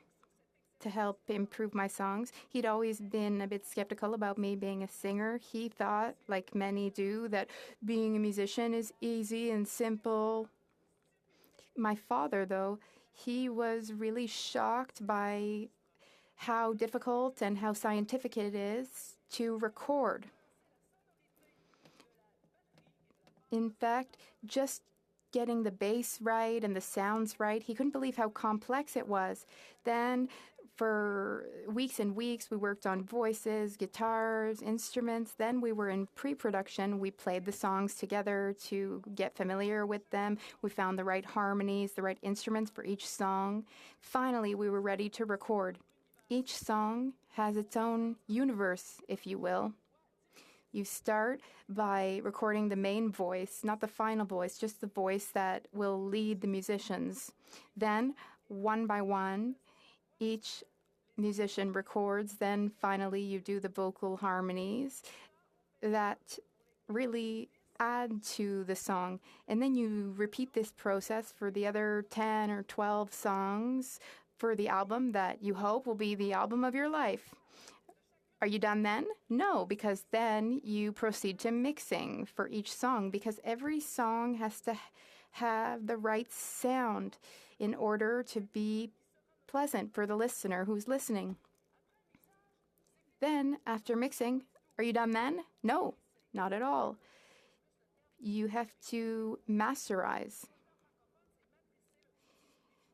to help improve my songs. He'd always been a bit skeptical about me being a singer. He thought, like many do, that being a musician is easy and simple. My father, though, he was really shocked by how difficult and how scientific it is to record. In fact, just getting the bass right and the sounds right, he couldn't believe how complex it was. Then for weeks and weeks, we worked on voices, guitars, instruments. Then we were in pre-production. We played the songs together to get familiar with them. We found the right harmonies, the right instruments for each song. Finally, we were ready to record. Each song has its own universe, if you will. You start by recording the main voice, not the final voice, just the voice that will lead the musicians. Then, one by one, each musician records. Then, finally, you do the vocal harmonies that really add to the song. And then you repeat this process for the other 10 or 12 songs for the album that you hope will be the album of your life. Are you done then? No, because then you proceed to mixing for each song, because every song has to have the right sound in order to be pleasant for the listener who's listening. Then, after mixing, are you done then? No, not at all. You have to masterize.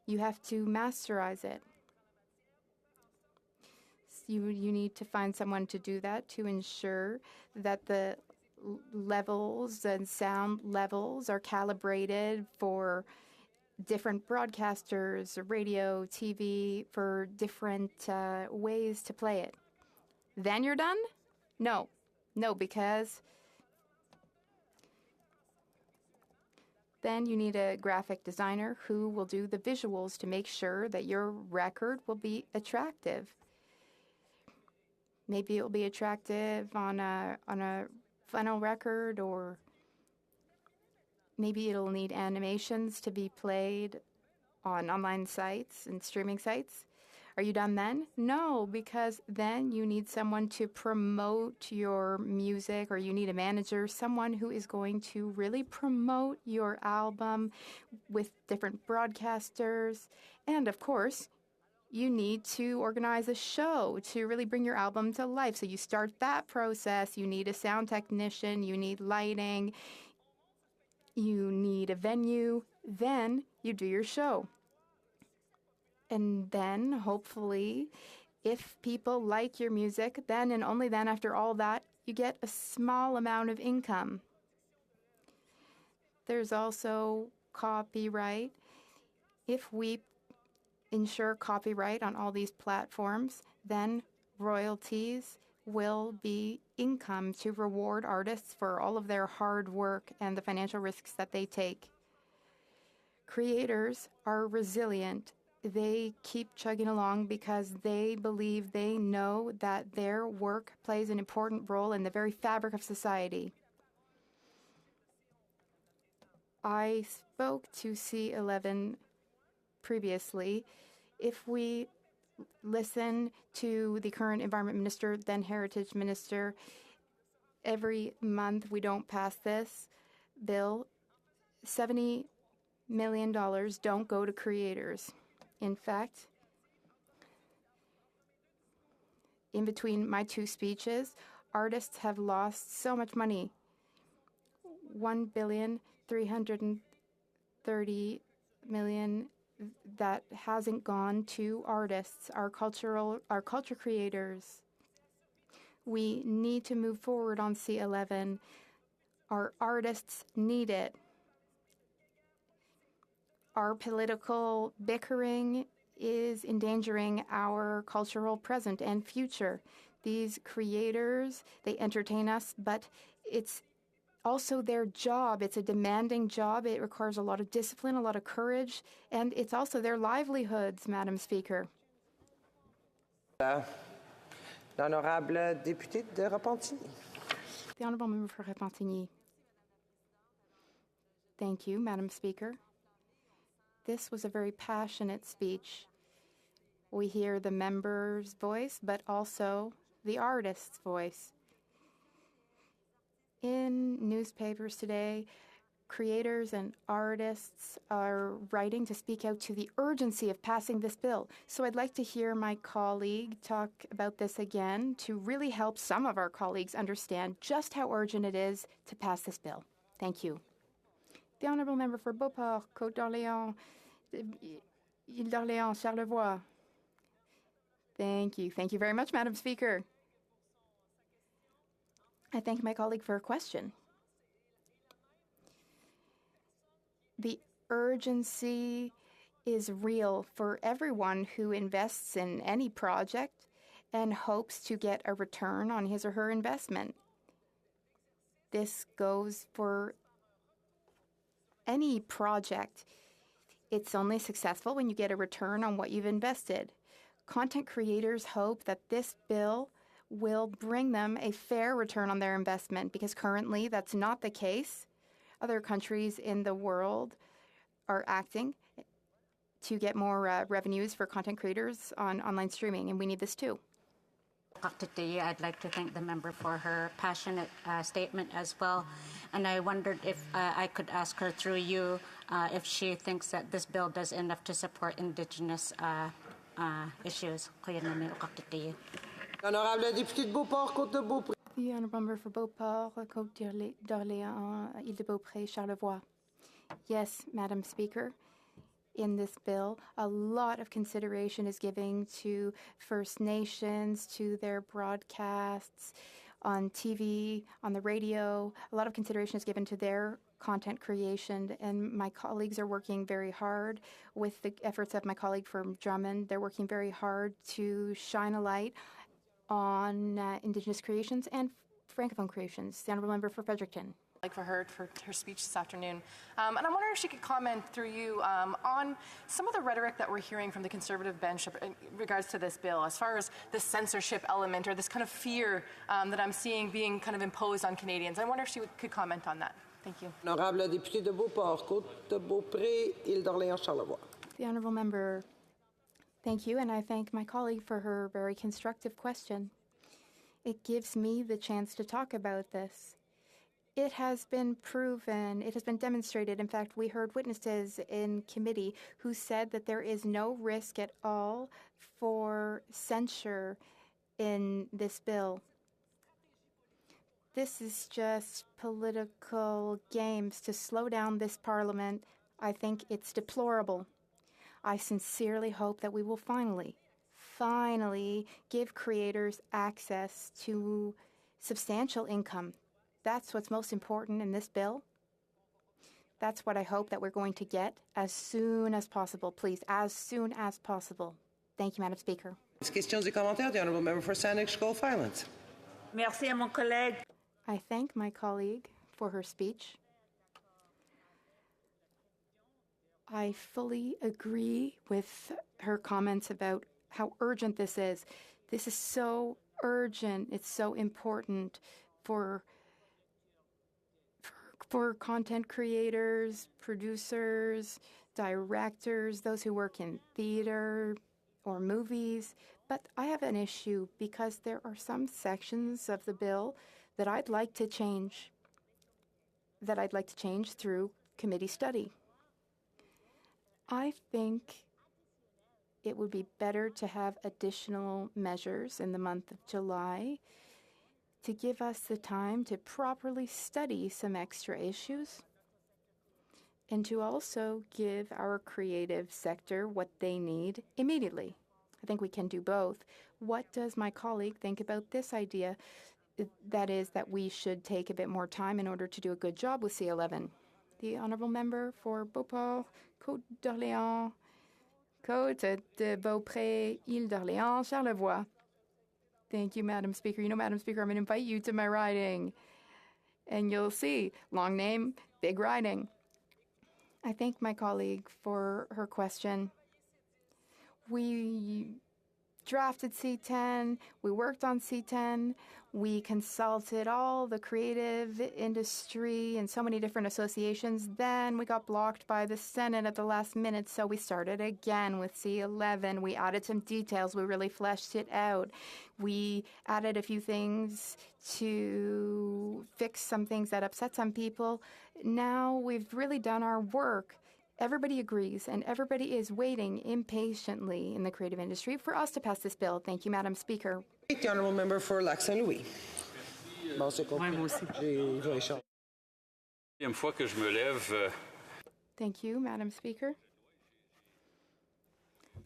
You have to masterize it. You need to find someone to do that, to ensure that the levels and sound levels are calibrated for different broadcasters, radio, TV, for different ways to play it. Then you're done? No, because Then you need a graphic designer who will do the visuals to make sure that your record will be attractive. Maybe it will be attractive on a vinyl record, or maybe it'll need animations to be played on online sites and streaming sites. Are you done then? No, because then you need someone to promote your music, or you need a manager, someone who is going to really promote your album with different broadcasters. And of course, you need to organize a show to really bring your album to life. So you start that process. You need a sound technician, you need lighting, you need a venue. Then you do your show. And then, hopefully, if people like your music, then and only then, after all that, you get a small amount of income. There's also copyright. If we ensure copyright on all these platforms, then royalties will be income to reward artists for all of their hard work and the financial risks that they take. Creators are resilient. They keep chugging along because they believe, they know that their work plays an important role in the very fabric of society. I spoke to C11 previously. If we listen to the current Environment Minister, then Heritage Minister, every month we don't pass this bill, $70 million don't go to creators. In fact, in between my two speeches, artists have lost so much money. $1,330 million that hasn't gone to artists, our culture creators. We need to move forward on C11. Our artists need it. Our political bickering is endangering our cultural present and future. These creators, they entertain us, but it's also their job. It's a demanding job. It requires a lot of discipline, a lot of courage, and it's also their livelihoods, Madam Speaker. L'honorable député de Repentigny. The Honourable Member for Repentigny. Thank you, Madam Speaker. This was a very passionate speech. We hear the member's voice, but also the artist's voice. In newspapers today, creators and artists are writing to speak out to the urgency of passing this bill. So I'd like to hear my colleague talk about this again to really help some of our colleagues understand just how urgent it is to pass this bill. Thank you. The Honourable Member for Beauport, Côte d'Orléans, Île d'Orléans, Charlevoix. Thank you. Thank you very much, Madam Speaker. I thank my colleague for her question. The urgency is real for everyone who invests in any project and hopes to get a return on his or her investment. This goes for any project. It's only successful when you get a return on what you've invested. Content creators hope that this bill will bring them a fair return on their investment, because currently that's not the case. Other countries in the world are acting to get more revenues for content creators on online streaming, and we need this too. I'd like to thank the member for her passionate statement as well. And I wondered if I could ask her through you if she thinks that this bill does enough to support Indigenous issues. L'honorable député de Beauport, Côte de Beaupré. The Honourable Member for Beauport, Côte d'Orléans, Île-de-Beaupré, Charlevoix. Yes, Madam Speaker. In this bill, a lot of consideration is given to First Nations, to their broadcasts on TV, on the radio. A lot of consideration is given to their content creation, and my colleagues are working very hard with the efforts of my colleague from Drummond. They're working very hard to shine a light on Indigenous creations and Francophone creations. The Honourable Member for Fredericton. Like for her speech this afternoon. And I'm wondering if she could comment through you on some of the rhetoric that we're hearing from the Conservative bench in regards to this bill, as far as the censorship element or this kind of fear that I'm seeing being kind of imposed on Canadians. I wonder if she could comment on that. Thank you. Honorable député de Beauport, Côte-de-Beaupré, Île-d'Orléans, Charlevoix. The honourable member, thank you, and I thank my colleague for her very constructive question. It gives me the chance to talk about this. It has been proven, it has been demonstrated. In fact, we heard witnesses in committee who said that there is no risk at all for censure in this bill. This is just political games to slow down this parliament. I think it's deplorable. I sincerely hope that we will finally give creators access to substantial income. That's what's most important in this bill. That's what I hope that we're going to get as soon as possible, please, as soon as possible. Thank you, Madam Speaker. Questions et commentaires. The honourable member for Saanich Gulf Islands. Merci à mon collègue. I thank my colleague for her speech. I fully agree with her comments about how urgent this is. This is so urgent. It's so important for content creators, producers, directors, those who work in theater or movies. But I have an issue because there are some sections of the bill that I'd like to change, through committee study. I think it would be better to have additional measures in the month of July to give us the time to properly study some extra issues and to also give our creative sector what they need immediately. I think we can do both. What does my colleague think about this idea? That is, that we should take a bit more time in order to do a good job with C11. The honourable member for Beauport, Côte-d'Orléans, Côte-de-Beaupré, Île-d'Orléans, Charlevoix. Thank you, Madam Speaker. You know, Madam Speaker, I'm going to invite you to my riding. And you'll see, long name, big riding. I thank my colleague for her question. We drafted C10, we worked on C10, we consulted all the creative industry and so many different associations. Then we got blocked by the Senate at the last minute, so we started again with C11. We added some details, we really fleshed it out. We added a few things to fix some things that upset some people. Now we've really done our work. Everybody agrees, and everybody is waiting impatiently in the creative industry for us to pass this bill. Thank you, Madam Speaker. The honourable member for Lac Saint-Louis. Thank you, Madam Speaker.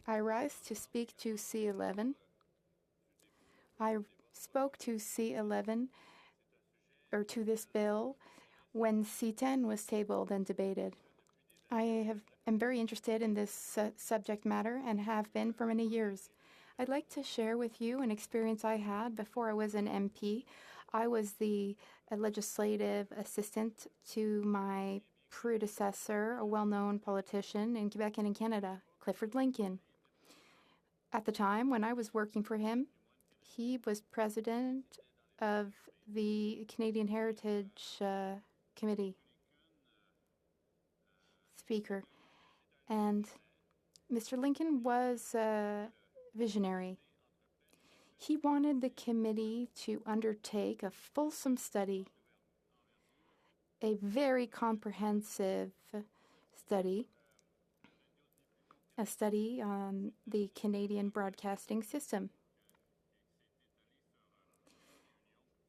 I rise to speak to C11. I spoke to C11, or to this bill, when C10 was tabled and debated. I am very interested in this subject matter and have been for many years. I'd like to share with you an experience I had before I was an MP. I was the legislative assistant to my predecessor, a well-known politician in Quebec and in Canada, Clifford Lincoln. At the time when I was working for him, he was president of the Canadian Heritage Committee. Speaker. And Mr. Lincoln was a visionary. He wanted the committee to undertake a fulsome study, a very comprehensive study, a study on the Canadian broadcasting system.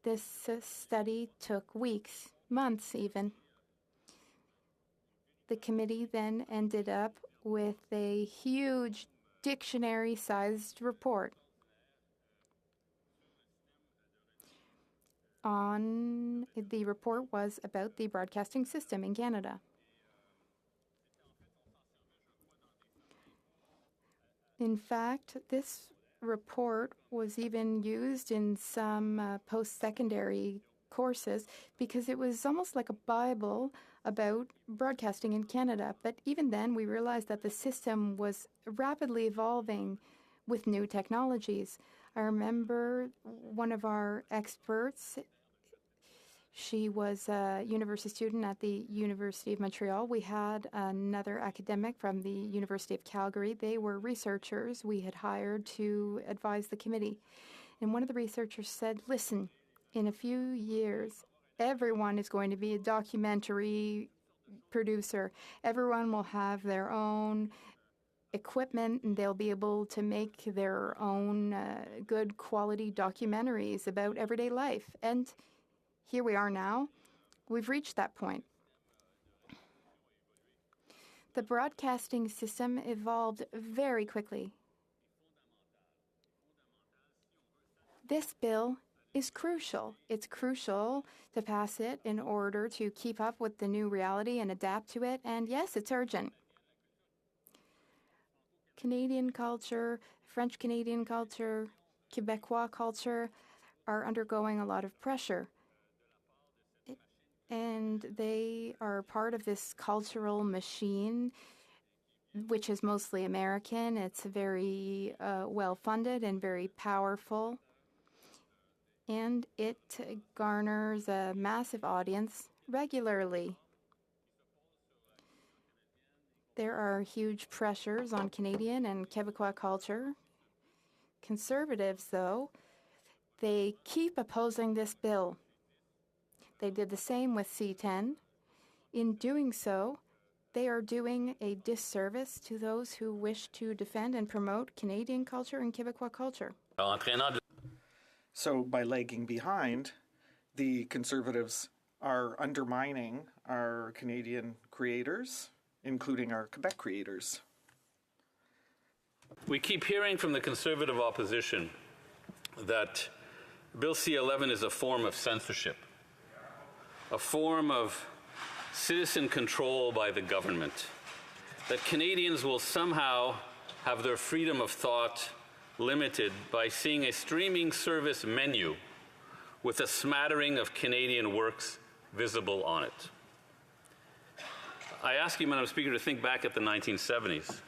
This study took weeks, months even. The committee then ended up with a huge dictionary-sized report the report was about the broadcasting system in Canada. In fact, this report was even used in some post-secondary courses because it was almost like a Bible about broadcasting in Canada. But even then, we realized that the system was rapidly evolving with new technologies. I remember one of our experts, she was a university student at the University of Montreal. We had another academic from the University of Calgary. They were researchers we had hired to advise the committee. And one of the researchers said, listen, in a few years, everyone is going to be a documentary producer. Everyone will have their own equipment and they'll be able to make their own good quality documentaries about everyday life. And here we are now. We've reached that point. The broadcasting system evolved very quickly. This bill is crucial. It's crucial to pass it in order to keep up with the new reality and adapt to it. And yes, it's urgent. Canadian culture, French Canadian culture, Quebecois culture are undergoing a lot of pressure. And they are part of this cultural machine, which is mostly American. It's very well-funded and very powerful. And it garners a massive audience regularly. There are huge pressures on Canadian and Quebecois culture. Conservatives, though, they keep opposing this bill. They did the same with C-10. In doing so, they are doing a disservice to those who wish to defend and promote Canadian culture and Quebecois culture. So by lagging behind, the Conservatives are undermining our Canadian creators, including our Quebec creators. We keep hearing from the Conservative opposition that Bill C-11 is a form of censorship, a form of citizen control by the government, that Canadians will somehow have their freedom of thought limited by seeing a streaming service menu with a smattering of Canadian works visible on it. I ask you, Madam Speaker, to think back at the 1970s,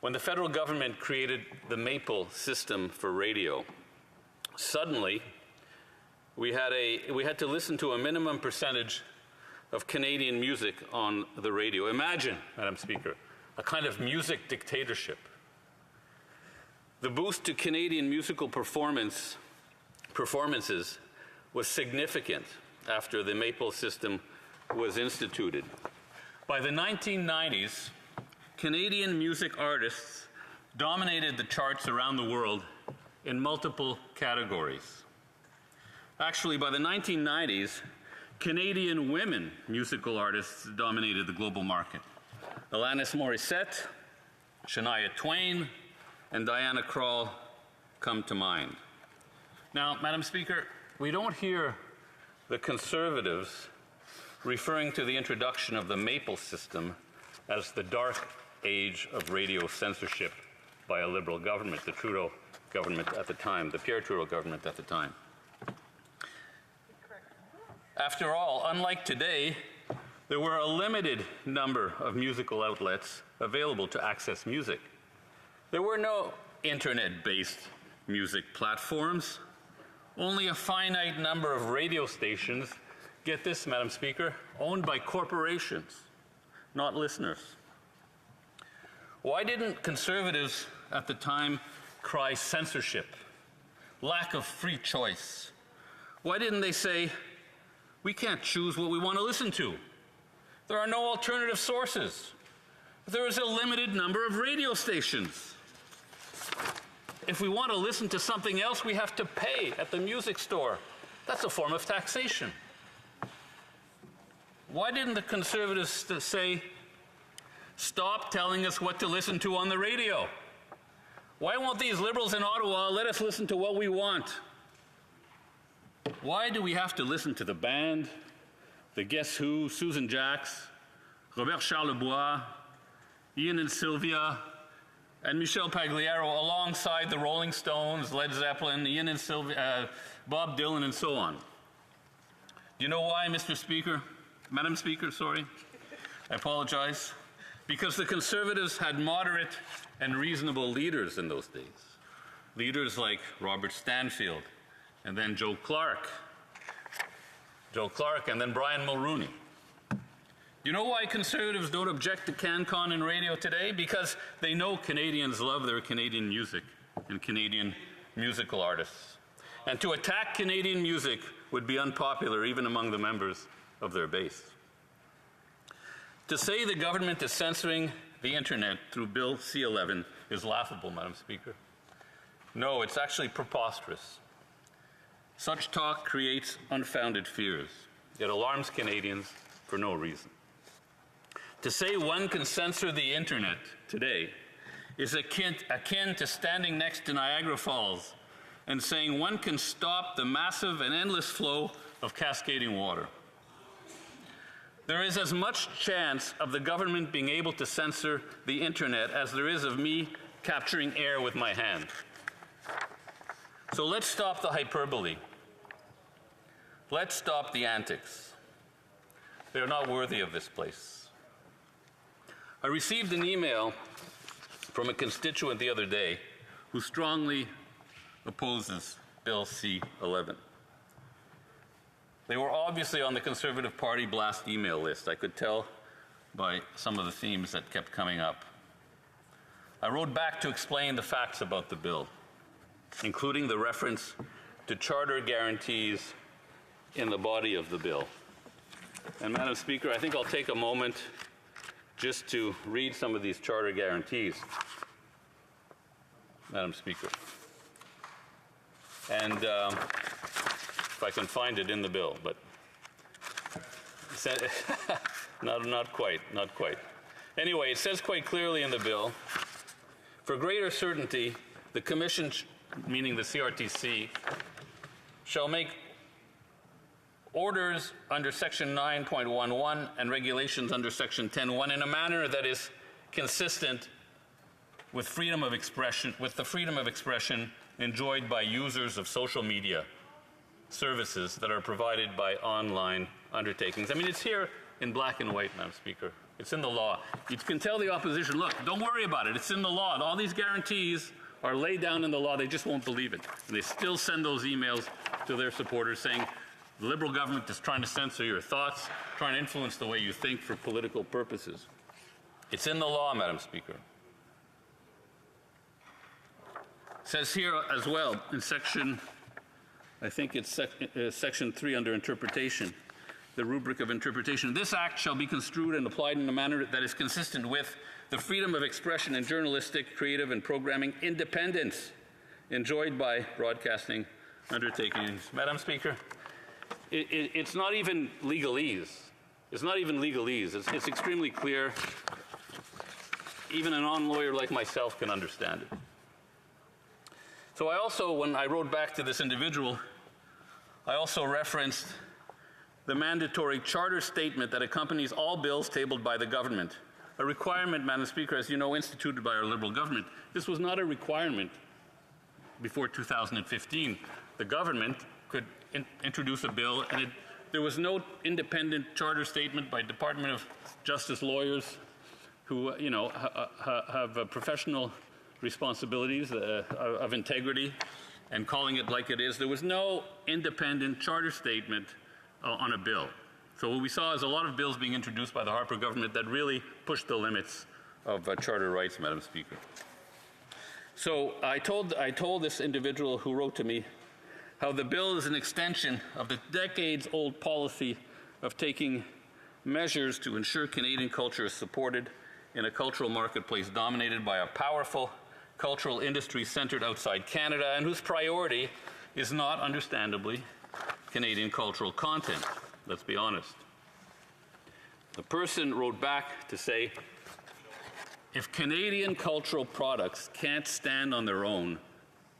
when the federal government created the Maple system for radio. Suddenly, we had to listen to a minimum percentage of Canadian music on the radio. Imagine, Madam Speaker, a kind of music dictatorship. The boost to Canadian musical performances was significant after the Maple system was instituted. By the 1990s, Canadian music artists dominated the charts around the world in multiple categories. Actually, by the 1990s, Canadian women musical artists dominated the global market. Alanis Morissette, Shania Twain, and Diana Krall come to mind. Now, Madam Speaker, we don't hear the Conservatives referring to the introduction of the Maple system as the dark age of radio censorship by a Liberal government, the Trudeau government at the time, the Pierre Trudeau government at the time. After all, unlike today, there were a limited number of musical outlets available to access music. There were no internet-based music platforms. Only a finite number of radio stations, get this, Madam Speaker, owned by corporations, not listeners. Why didn't Conservatives at the time cry censorship, lack of free choice? Why didn't they say, we can't choose what we want to listen to? There are no alternative sources. There is a limited number of radio stations. If we want to listen to something else, we have to pay at the music store. That's a form of taxation. Why didn't the Conservatives say, stop telling us what to listen to on the radio? Why won't these Liberals in Ottawa let us listen to what we want? Why do we have to listen to the band, the Guess Who, Susan Jacks, Robert Charlebois, Ian and Sylvia, and Michel Pagliaro alongside the Rolling Stones, Led Zeppelin, Ian and Sylvia, Bob Dylan, and so on? Do you know why, Mr. Speaker? Madam Speaker, sorry. I apologize. Because the Conservatives had moderate and reasonable leaders in those days. Leaders like Robert Stanfield, and then Joe Clark, and then Brian Mulroney. You know why Conservatives don't object to CanCon and radio today? Because they know Canadians love their Canadian music and Canadian musical artists. And to attack Canadian music would be unpopular even among the members of their base. To say the government is censoring the internet through Bill C-11 is laughable, Madam Speaker. No, it's actually preposterous. Such talk creates unfounded fears. It alarms Canadians for no reason. To say one can censor the internet today is akin to standing next to Niagara Falls and saying one can stop the massive and endless flow of cascading water. There is as much chance of the government being able to censor the internet as there is of me capturing air with my hand. So let's stop the hyperbole. Let's stop the antics. They're not worthy of this place. I received an email from a constituent the other day who strongly opposes Bill C-11. They were obviously on the Conservative Party blast email list. I could tell by some of the themes that kept coming up. I wrote back to explain the facts about the bill, including the reference to charter guarantees in the body of the bill. And Madam Speaker, I think I'll take a moment just to read some of these charter guarantees, Madam Speaker. And if I can find it in the bill, but not quite. Anyway, it says quite clearly in the bill, for greater certainty, the Commission, meaning the CRTC, shall make orders under Section 9.11 and regulations under Section 10.1 in a manner that is consistent with freedom of expression, with the freedom of expression enjoyed by users of social media services that are provided by online undertakings. I mean, it's here in black and white, Madam Speaker. It's in the law. You can tell the opposition, look, don't worry about it. It's in the law. All these guarantees are laid down in the law. They just won't believe it. And they still send those emails to their supporters saying, the Liberal government is trying to censor your thoughts, trying to influence the way you think for political purposes. It's in the law, Madam Speaker. It says here as well in section, I think it's section 3 under interpretation, the rubric of interpretation. This act shall be construed and applied in a manner that is consistent with the freedom of expression and journalistic, creative, and programming independence enjoyed by broadcasting undertakings. Madam Speaker, it's not even legalese. It's not even legalese. It's extremely clear. Even a non-lawyer like myself can understand it. So I also, when I wrote back to this individual, I also referenced the mandatory charter statement that accompanies all bills tabled by the government. A requirement, Madam Speaker, as you know, instituted by our Liberal government. This was not a requirement before 2015. The government could introduce a bill, and there was no independent charter statement by Department of Justice lawyers who, have professional responsibilities of integrity and calling it like it is. There was no independent charter statement on a bill. So what we saw is a lot of bills being introduced by the Harper government that really pushed the limits of charter rights, Madam Speaker. So I told this individual who wrote to me how the bill is an extension of the decades-old policy of taking measures to ensure Canadian culture is supported in a cultural marketplace dominated by a powerful cultural industry centered outside Canada and whose priority is not, understandably, Canadian cultural content. Let's be honest. The person wrote back to say, if Canadian cultural products can't stand on their own,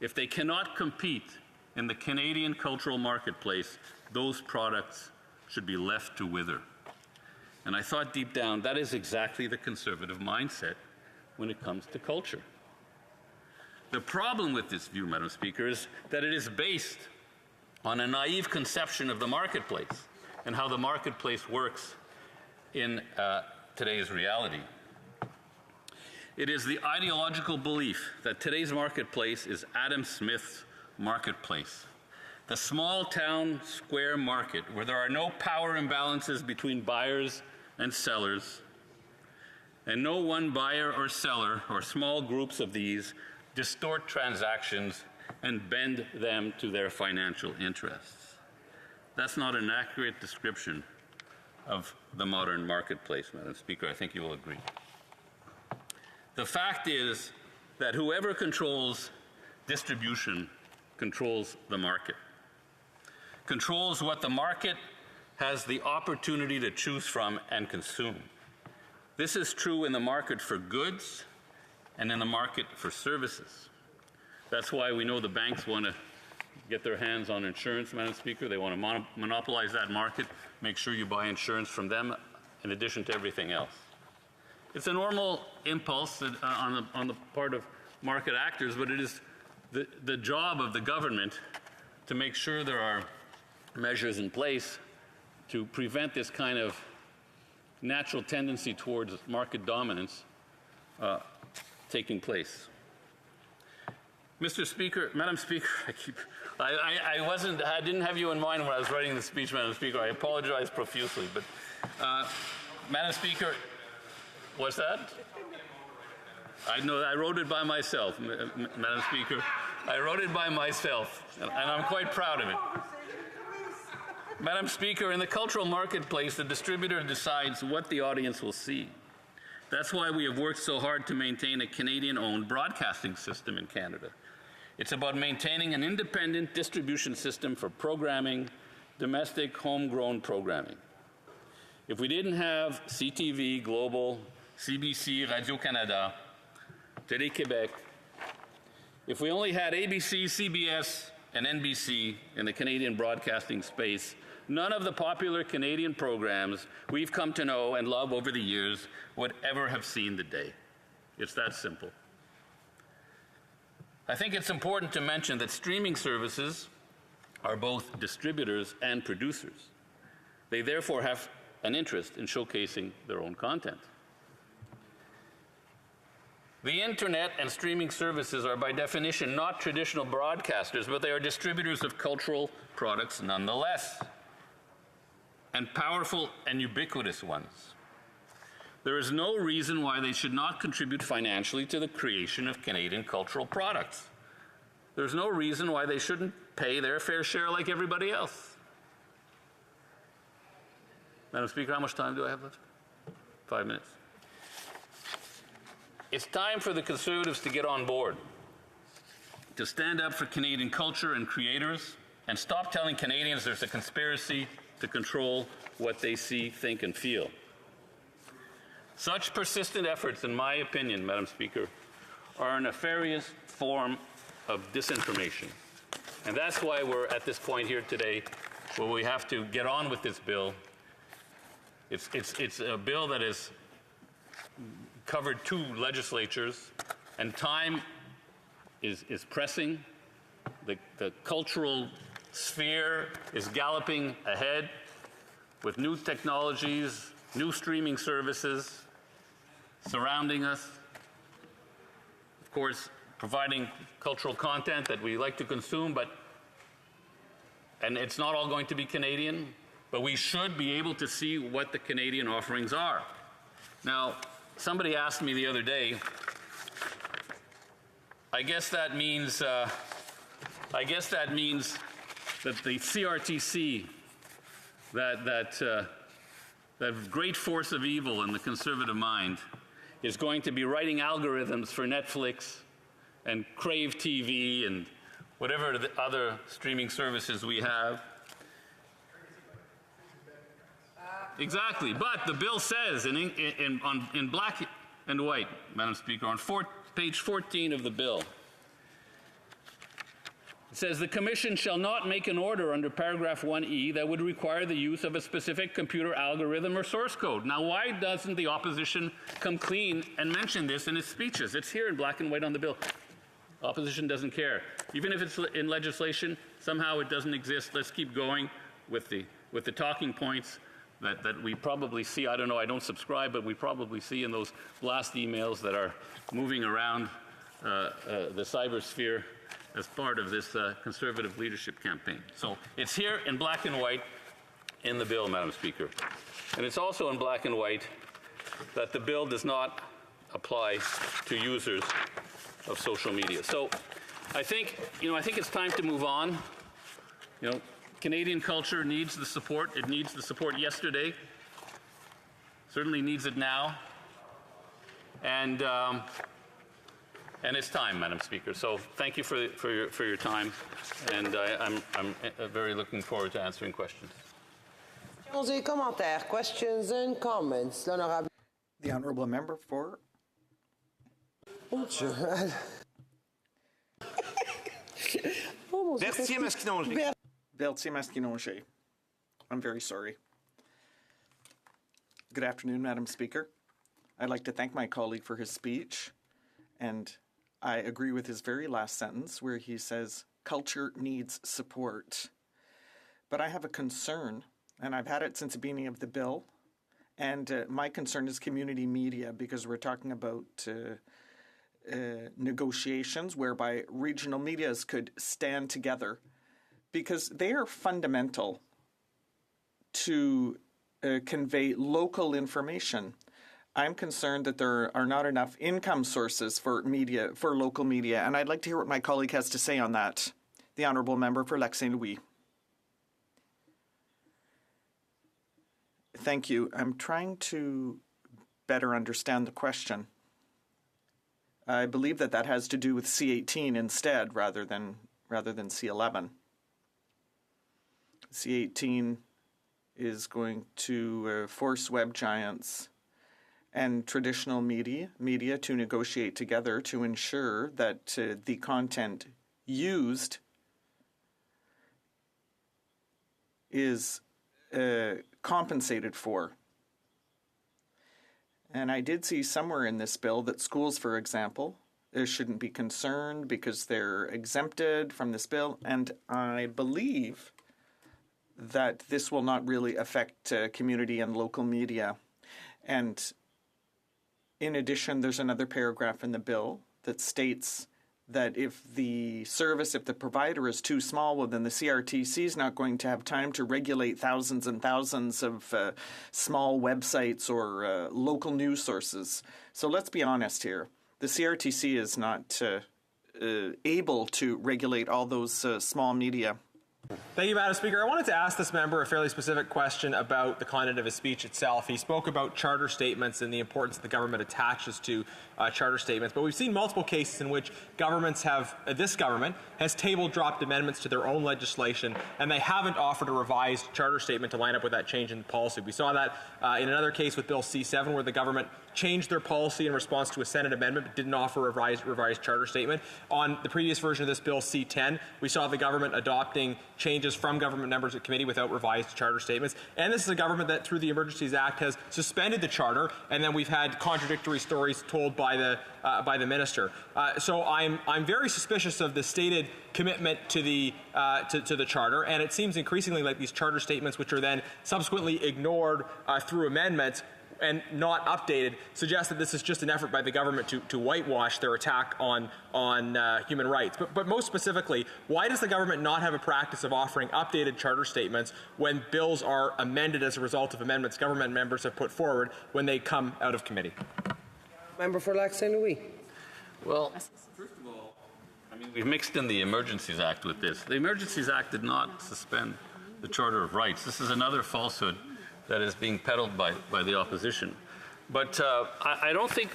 if they cannot compete in the Canadian cultural marketplace, those products should be left to wither. And I thought deep down, that is exactly the Conservative mindset when it comes to culture. The problem with this view, Madam Speaker, is that it is based on a naive conception of the marketplace. and how the marketplace works in today's reality. It is the ideological belief that today's marketplace is Adam Smith's marketplace, the small town square market where there are no power imbalances between buyers and sellers, and no one buyer or seller or small groups of these distort transactions and bend them to their financial interests. That's not an accurate description of the modern marketplace, Madam Speaker. I think you will agree. The fact is that whoever controls distribution controls the market, controls what the market has the opportunity to choose from and consume. This is true in the market for goods and in the market for services. That's why we know the banks want to get their hands on insurance, Madam Speaker. They want to monopolize that market, make sure you buy insurance from them in addition to everything else. It's a normal impulse on the part of market actors, but it is the job of the government to make sure there are measures in place to prevent this kind of natural tendency towards market dominance taking place. Mr. Speaker, Madam Speaker, I didn't have you in mind when I was writing the speech, Madam Speaker. I apologize profusely, but Madam Speaker, what's that? I know I wrote it by myself, Madam Speaker. I wrote it by myself, and I'm quite proud of it. Madam Speaker, in the cultural marketplace, the distributor decides what the audience will see. That's why we have worked so hard to maintain a Canadian-owned broadcasting system in Canada. It's about maintaining an independent distribution system for programming, domestic, homegrown programming. If we didn't have CTV, Global, CBC, Radio-Canada, Télé-Québec, if we only had ABC, CBS, and NBC in the Canadian broadcasting space, none of the popular Canadian programs we've come to know and love over the years would ever have seen the day. It's that simple. I think it's important to mention that streaming services are both distributors and producers. They therefore have an interest in showcasing their own content. The internet and streaming services are by definition not traditional broadcasters, but they are distributors of cultural products nonetheless, and powerful and ubiquitous ones. There is no reason why they should not contribute financially to the creation of Canadian cultural products. There's no reason why they shouldn't pay their fair share like everybody else. Madam Speaker, how much time do I have left? 5 minutes. It's time for the Conservatives to get on board, to stand up for Canadian culture and creators, and stop telling Canadians there's a conspiracy to control what they see, think, and feel. Such persistent efforts, in my opinion, Madam Speaker, are a nefarious form of disinformation. And that's why we're at this point here today, where we have to get on with this bill. It's a bill that has covered 2 legislatures, and time is pressing. The cultural sphere is galloping ahead with new technologies, new streaming services surrounding us. Of course, providing cultural content that we like to consume, and it's not all going to be Canadian, but we should be able to see what the Canadian offerings are. Now, somebody asked me the other day, I guess that means that the CRTC, that great force of evil in the Conservative mind, is going to be writing algorithms for Netflix and Crave TV and whatever the other streaming services we have. Exactly, but the bill says in black and white, Madam Speaker, on page 14 of the bill, it says the Commission shall not make an order under paragraph 1E that would require the use of a specific computer algorithm or source code. Now, why doesn't the opposition come clean and mention this in its speeches? It's here in black and white on the bill. Opposition doesn't care. Even if it's in legislation, somehow it doesn't exist. Let's keep going with the with the talking points that we probably see. I don't know, I don't subscribe, but we probably see in those blast emails that are moving around the cybersphere as part of this Conservative leadership campaign. So it's here in black and white in the bill, Madam Speaker. And it's also in black and white that the bill does not apply to users of social media. So I think it's time to move on. Canadian culture needs the support. It needs the support yesterday. Certainly needs it now. And it's time, Madam Speaker. So thank you for your time, and I'm very looking forward to answering questions. Questions and comments. The honourable member for. Berthier-Masquinongé. I'm very sorry. Good afternoon, Madam Speaker. I'd like to thank my colleague for his speech, and I agree with his very last sentence where he says, culture needs support. But I have a concern, and I've had it since the beginning of the bill, and my concern is community media, because we're talking about negotiations whereby regional medias could stand together, because they are fundamental to convey local information. I'm concerned that there are not enough income sources for local media, and I'd like to hear what my colleague has to say on that. The honourable member for Lac Saint Louis. Thank you. I'm trying to better understand the question. I believe that has to do with C18 instead, rather than C11. C18 is going to force web giants and traditional media to negotiate together to ensure that the content used is compensated for. And I did see somewhere in this bill that schools, for example, shouldn't be concerned because they're exempted from this bill. And I believe that this will not really affect community and local media. And in addition, there's another paragraph in the bill that states that if the provider is too small, well, then the CRTC is not going to have time to regulate thousands and thousands of small websites or local news sources. So let's be honest here. The CRTC is not able to regulate all those small media. Thank you, Madam Speaker. I wanted to ask this member a fairly specific question about the content of his speech itself. He spoke about charter statements and the importance that the government attaches to charter statements, but we've seen multiple cases in which this government has table-dropped amendments to their own legislation, and they haven't offered a revised charter statement to line up with that change in policy. We saw that in another case with Bill C7, where the government changed their policy in response to a Senate amendment but didn't offer a revised charter statement. On the previous version of this bill, C10, we saw the government adopting changes from government members of committee without revised charter statements. And this is a government that, through the Emergencies Act, has suspended the charter, and then we've had contradictory stories told by the minister. So I'm very suspicious of the stated commitment to the charter, and it seems increasingly like these charter statements, which are then subsequently ignored through amendments and not updated, suggest that this is just an effort by the government to whitewash their attack on human rights. But most specifically, why does the government not have a practice of offering updated charter statements when bills are amended as a result of amendments government members have put forward when they come out of committee? Member for Lac Saint Louis. Well, first of all, we've mixed in the Emergencies Act with this. The Emergencies Act did not suspend the Charter of Rights. This is another falsehood that is being peddled by the opposition. But I don't think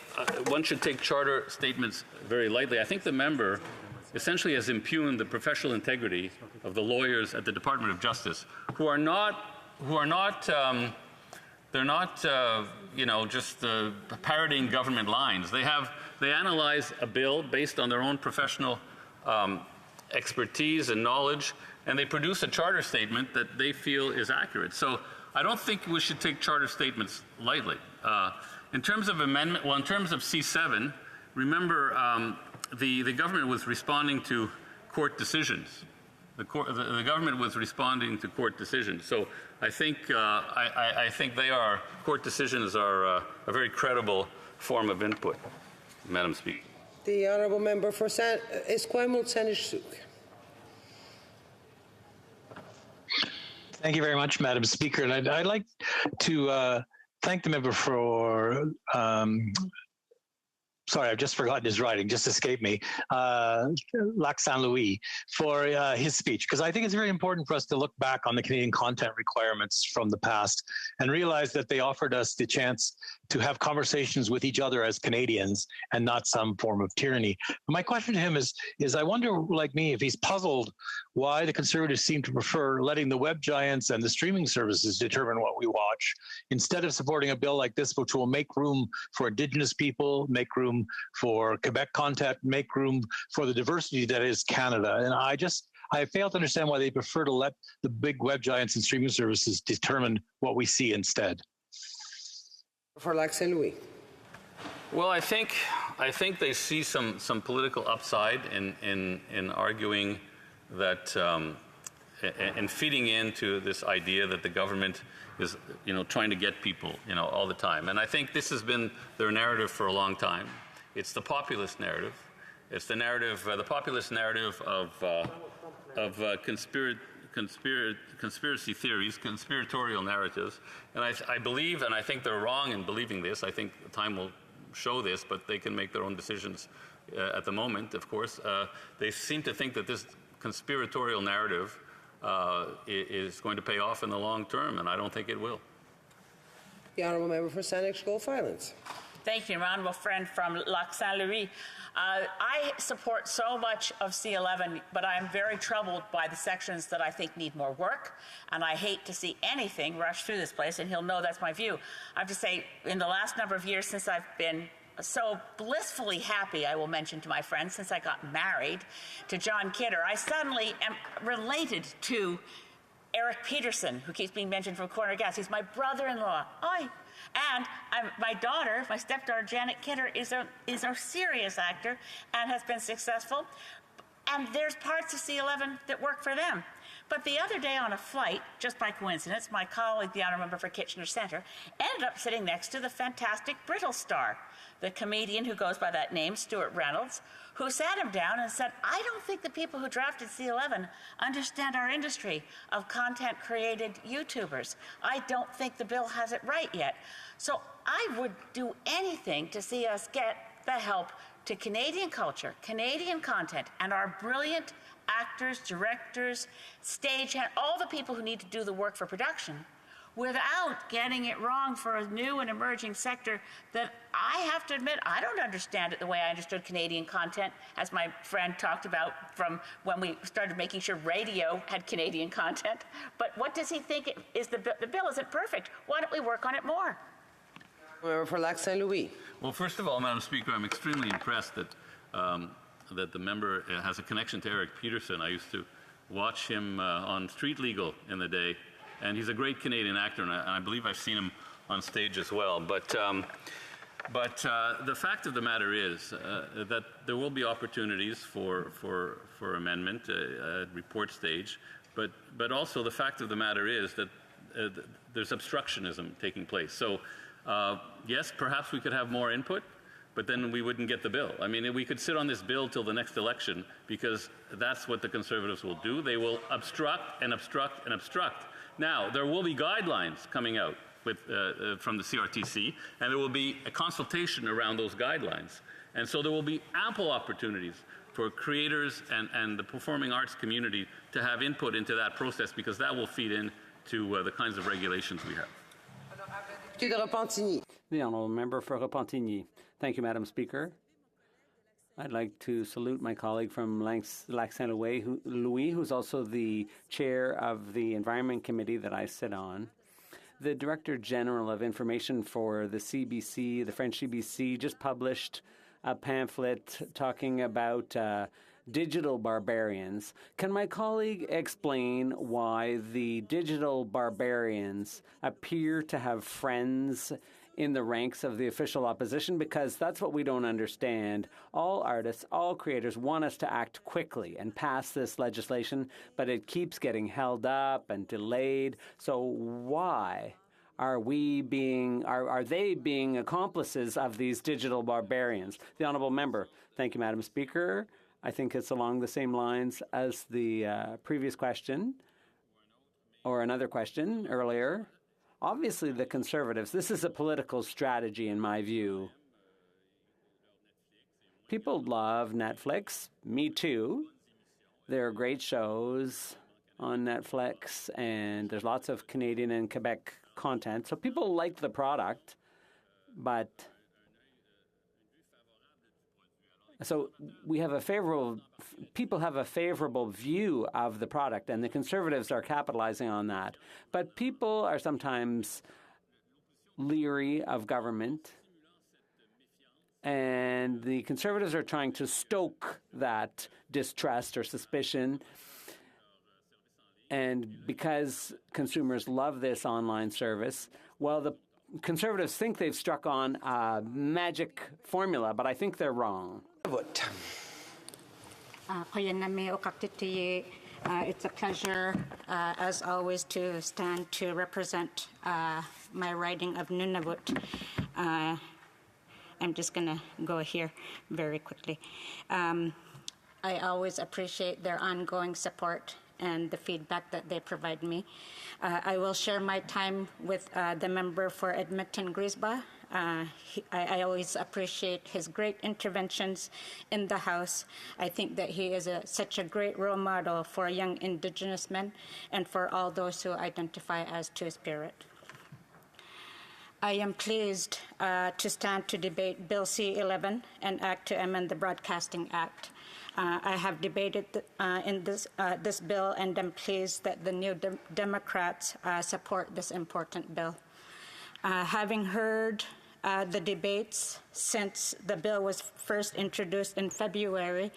one should take charter statements very lightly. I think the member essentially has impugned the professional integrity of the lawyers at the Department of Justice, who are not just parroting government lines. They analyze a bill based on their own professional expertise and knowledge, and they produce a charter statement that they feel is accurate. So I don't think we should take charter statements lightly. In terms of amendment, in terms of C7, remember the government was responding to court decisions. the government was responding to court decisions. So I think court decisions are a very credible form of input, Madam Speaker. The honourable member for Esquimalt-Saanich-Sooke. Thank you very much, Madam Speaker. And I'd like to thank the member for, sorry, I've just forgotten his writing, just escaped me, Lac Saint Louis, for his speech, because I think it's very important for us to look back on the Canadian content requirements from the past and realize that they offered us the chance to have conversations with each other as Canadians and not some form of tyranny. My question to him is I wonder, like me, if he's puzzled why the Conservatives seem to prefer letting the web giants and the streaming services determine what we watch, instead of supporting a bill like this, which will make room for Indigenous people, make room for Quebec content, make room for the diversity that is Canada. And I fail to understand why they prefer to let the big web giants and streaming services determine what we see instead. For Lac Saint Louis. Well, I think they see some political upside in arguing that and feeding into this idea that the government is trying to get people all the time. And I think this has been their narrative for a long time. It's the populist narrative. It's the narrative, the populist narrative of conspiracy theories, conspiratorial narratives. And I believe, and I think they're wrong in believing this. I think time will show this, but they can make their own decisions at the moment, of course. They seem to think that this conspiratorial narrative is going to pay off in the long term, and I don't think it will. The honourable member for Saanich-Gulf Highlands. Thank you, honourable friend from Lac Saint Louis. I support so much of C11, but I am very troubled by the sections that I think need more work, and I hate to see anything rush through this place, and he'll know that's my view. I have to say, in the last number of years since I've been so blissfully happy, I will mention to my friends, since I got married to John Kidder, I suddenly am related to Eric Peterson, who keeps being mentioned from Corner Gas. He's my brother-in-law. And my daughter, my stepdaughter, Janet Kidder, is a serious actor and has been successful. And there's parts of C11 that work for them. But the other day on a flight, just by coincidence, my colleague, the honourable member for Kitchener Centre, ended up sitting next to the fantastic Brittle star, the comedian who goes by that name, Stuart Reynolds, who sat him down and said, I don't think the people who drafted C11 understand our industry of content-created YouTubers. I don't think the bill has it right yet. So I would do anything to see us get the help to Canadian culture, Canadian content, and our brilliant actors, directors, stagehand, all the people who need to do the work for production, without getting it wrong for a new and emerging sector that I have to admit, I don't understand it the way I understood Canadian content, as my friend talked about from when we started making sure radio had Canadian content. But what does he think is the bill isn't perfect? Why don't we work on it more? For Lac Saint Louis. Well, first of all, Madam Speaker, I'm extremely impressed that that the member has a connection to Eric Peterson. I used to watch him on Street Legal in the day, and he's a great Canadian actor, and I believe I've seen him on stage as well. But the fact of the matter is that there will be opportunities for amendment at report stage, but also the fact of the matter is that there's obstructionism taking place. So yes, perhaps we could have more input, but then we wouldn't get the bill. I mean, we could sit on this bill till the next election, because that's what the Conservatives will do. They will obstruct and obstruct and obstruct. Now, there will be guidelines coming out from the CRTC, and there will be a consultation around those guidelines. And so there will be ample opportunities for creators and the performing arts community to have input into that process, because that will feed into the kinds of regulations we have. The honourable member for Repentigny. Thank you, Madam Speaker. I'd like to salute my colleague from Lac Saint Louis, who's also the chair of the Environment Committee that I sit on. The Director General of Information for the CBC, the French CBC, just published a pamphlet talking about digital barbarians. Can my colleague explain why the digital barbarians appear to have friends in the ranks of the official opposition, because that's what we don't understand. All artists, all creators want us to act quickly and pass this legislation, but it keeps getting held up and delayed. So why are they being accomplices of these digital barbarians? The Honourable Member. Thank you, Madam Speaker. I think it's along the same lines as the previous question or another question earlier. Obviously, the Conservatives, this is a political strategy in my view. People love Netflix. Me too. There are great shows on Netflix, and there's lots of Canadian and Quebec content. So people like the product, but so we have people have a favorable view of the product, and the Conservatives are capitalizing on that. But people are sometimes leery of government, and the Conservatives are trying to stoke that distrust or suspicion. And because consumers love this online service, well, the Conservatives think they've struck on a magic formula, but I think they're wrong. It's a pleasure, as always, to stand to represent my riding of Nunavut. I'm just going to go here very quickly. I always appreciate their ongoing support and the feedback that they provide me. I will share my time with the member for Edmonton-Grisba. I always appreciate his great interventions in the House. I think that he is such a great role model for young Indigenous men and for all those who identify as Two-Spirit. I am pleased to stand to debate Bill C-11, an act to amend the Broadcasting Act. I have debated in this bill, and I'm pleased that the New Democrats support this important bill. Having heard the debates since the bill was first introduced in February,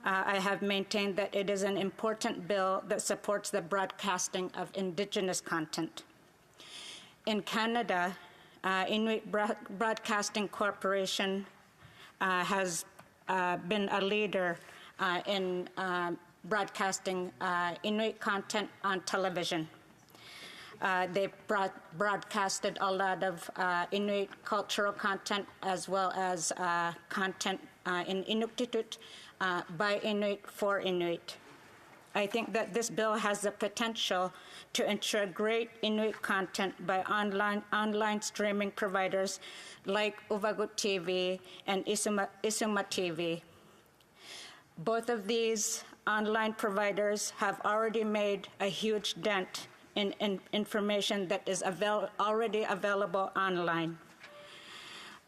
I have maintained that it is an important bill that supports the broadcasting of Indigenous content. In Canada, Inuit Broadcasting Corporation has been a leader in broadcasting Inuit content on television. They broadcasted a lot of Inuit cultural content as well as content in Inuktitut by Inuit for Inuit. I think that this bill has the potential to ensure great Inuit content by online streaming providers like Uvagut TV and Isuma TV. Both of these online providers have already made a huge dent in information that is already available online.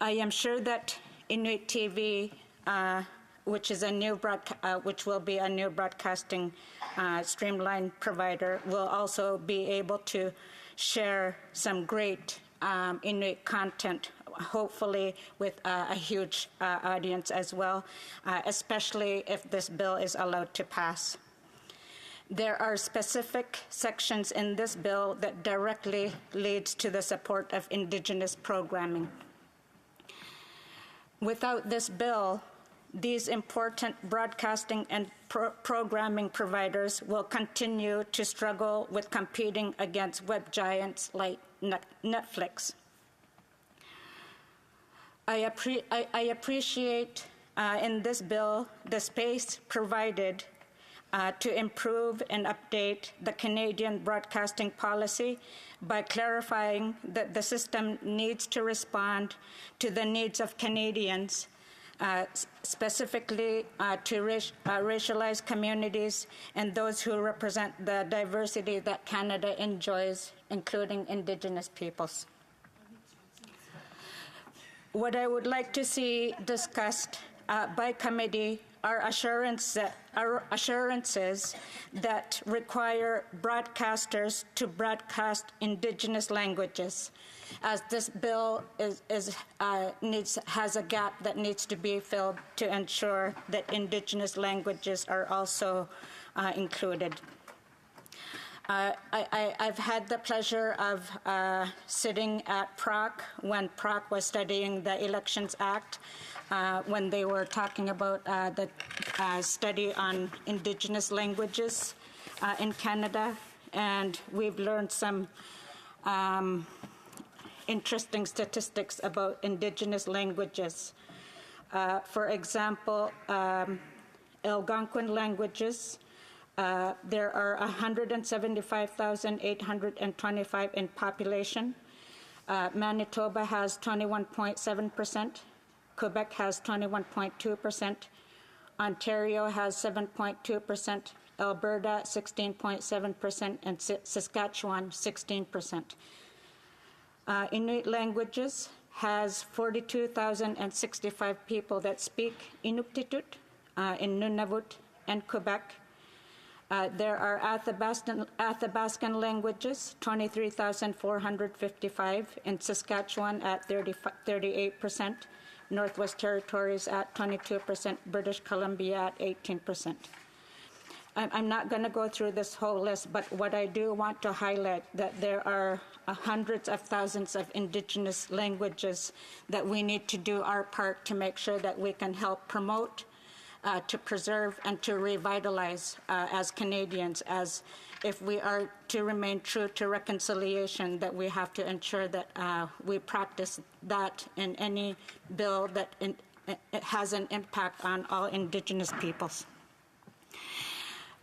I am sure that Inuit TV, which will be a new broadcasting streamline provider, will also be able to share some great Inuit content, hopefully with a huge audience as well, especially if this bill is allowed to pass. There are specific sections in this bill that directly leads to the support of Indigenous programming. Without this bill, these important broadcasting and programming providers will continue to struggle with competing against web giants like Netflix. I appreciate in this bill the space provided to improve and update the Canadian broadcasting policy by clarifying that the system needs to respond to the needs of Canadians, specifically to racialized communities and those who represent the diversity that Canada enjoys, including Indigenous peoples. What I would like to see discussed by committee are assurances that require broadcasters to broadcast Indigenous languages, as this bill has a gap that needs to be filled to ensure that Indigenous languages are also included. I've had the pleasure of sitting at PROC when PROC was studying the Elections Act, when they were talking about the study on Indigenous languages in Canada, and we've learned some interesting statistics about Indigenous languages. For example, Algonquin languages, there are 175,825 in population. Manitoba has 21.7%. Quebec has 21.2%. Ontario has 7.2%. Alberta 16.7%, and Saskatchewan 16%. Inuit languages has 42,065 people that speak Inuktitut in Nunavut and Quebec. There are Athabaskan languages, 23,455 in Saskatchewan at 38%, Northwest Territories at 22%, British Columbia at 18%. I'm not going to go through this whole list, but what I do want to highlight that there are hundreds of thousands of Indigenous languages that we need to do our part to make sure that we can help promote, to preserve, and to revitalize as Canadians, as if we are to remain true to reconciliation, that we have to ensure that we practice that in any bill that it has an impact on all Indigenous peoples.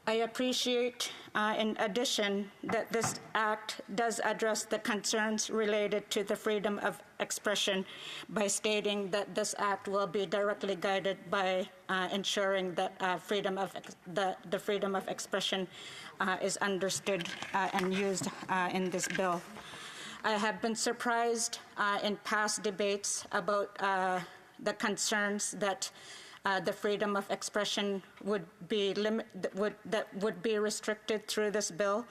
I appreciate, in addition, that this act does address the concerns related to the freedom of expression by stating that this act will be directly guided by ensuring that the freedom of expression is understood and used in this bill. I have been surprised in past debates about the concerns that the freedom of expression would be restricted through this bill.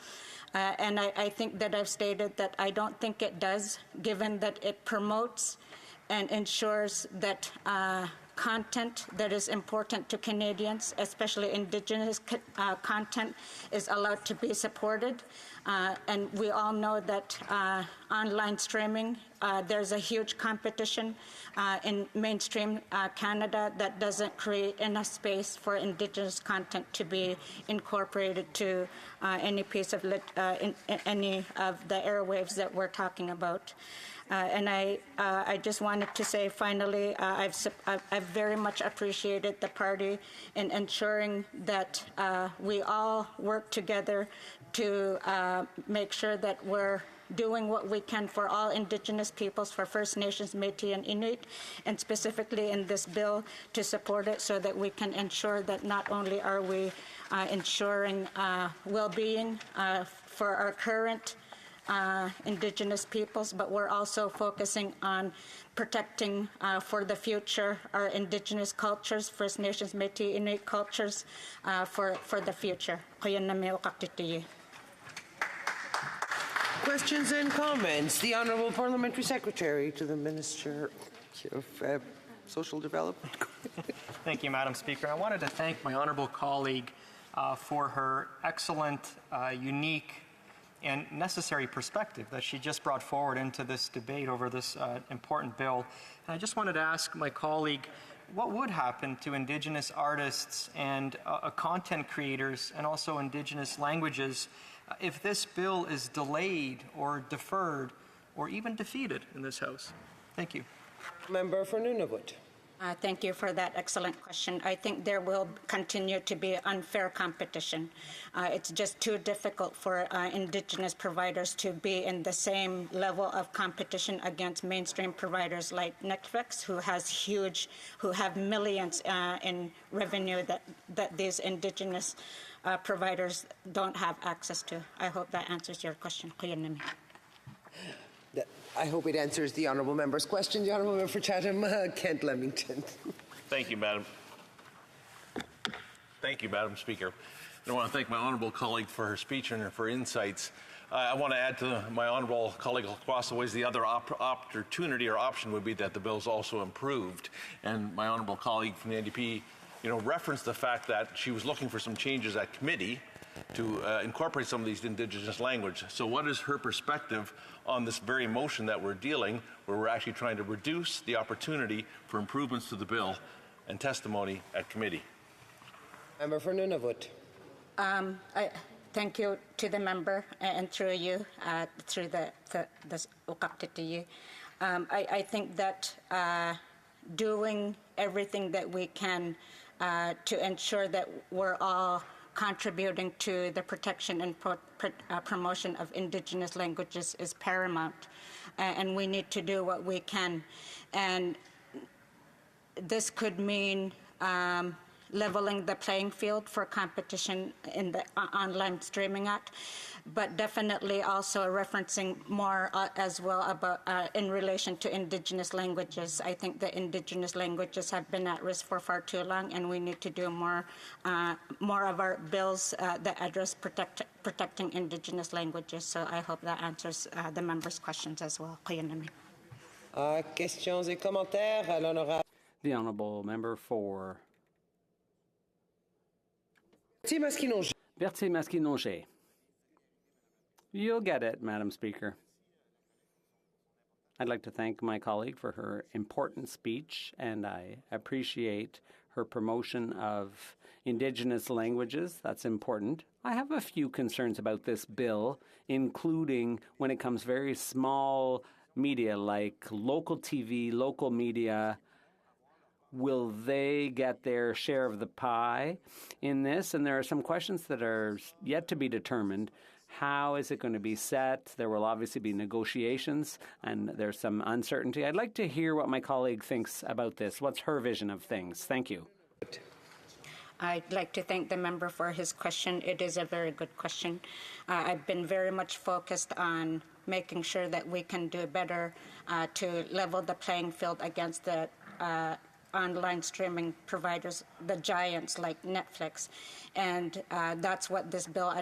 And I think that I've stated that I don't think it does, given that it promotes and ensures that content that is important to Canadians, especially Indigenous content, is allowed to be supported. And we all know that online streaming, there's a huge competition in mainstream Canada that doesn't create enough space for Indigenous content to be incorporated to any piece of any of the airwaves that we're talking about. And I just wanted to say, finally, I've very much appreciated the party in ensuring that we all work together to make sure that we're doing what we can for all Indigenous peoples, for First Nations, Métis, and Inuit, and specifically in this bill to support it so that we can ensure that not only are we ensuring well-being for our current Indigenous peoples, but we're also focusing on protecting for the future our Indigenous cultures, First Nations, Métis, Inuit cultures for the future. Questions and comments? The Honourable Parliamentary Secretary to the Minister of Social Development. Thank you, Madam Speaker. I wanted to thank my honourable colleague for her excellent, unique, and necessary perspective that she just brought forward into this debate over this important bill. And I just wanted to ask my colleague, what would happen to Indigenous artists and content creators and also Indigenous languages if this bill is delayed or deferred or even defeated in this House? Thank you. Member for Nunavut. Thank you for that excellent question. I think there will continue to be unfair competition. It's just too difficult for Indigenous providers to be in the same level of competition against mainstream providers like Netflix, who have millions in revenue that these Indigenous providers don't have access to. I hope that answers your question. I hope it answers the honourable member's question. The honourable member for Chatham, Kent Leamington. Thank you, Madam Speaker. I want to thank my honourable colleague for her speech and for insights. I want to add to my honourable colleague across the ways the other opportunity or option would be that the bill is also improved. And my honourable colleague from the NDP, referenced the fact that she was looking for some changes at committee to incorporate some of these indigenous language. So what is her perspective on this very motion that we're dealing, where we're actually trying to reduce the opportunity for improvements to the bill, and testimony at committee? Member for Nunavut. Thank you to the member, and through you, through the Uqaqtitiyi. I think that doing everything that we can to ensure that we're all contributing to the protection and promotion of Indigenous languages is paramount, and we need to do what we can. And this could mean leveling the playing field for competition in the Online Streaming Act, but definitely also referencing more as well about in relation to Indigenous languages. I think the Indigenous languages have been at risk for far too long, and we need to do more of our bills that address protecting Indigenous languages. So I hope that answers the members' questions as well. Questions et commentaires à l'honorable. The honourable member for Berthier-Masquinongé. You'll get it, Madam Speaker. I'd like to thank my colleague for her important speech, and I appreciate her promotion of Indigenous languages. That's important. I have a few concerns about this bill, including when it comes very small media like local TV, local media. Will they get their share of the pie in this? And there are some questions that are yet to be determined. How is it going to be set? There will obviously be negotiations, and there's some uncertainty. I'd like to hear what my colleague thinks about this. What's her vision of things? Thank you. I'd like to thank the member for his question. It is a very good question. I've been very much focused on making sure that we can do better to level the playing field against the online streaming providers, the giants like Netflix. And that's what this bill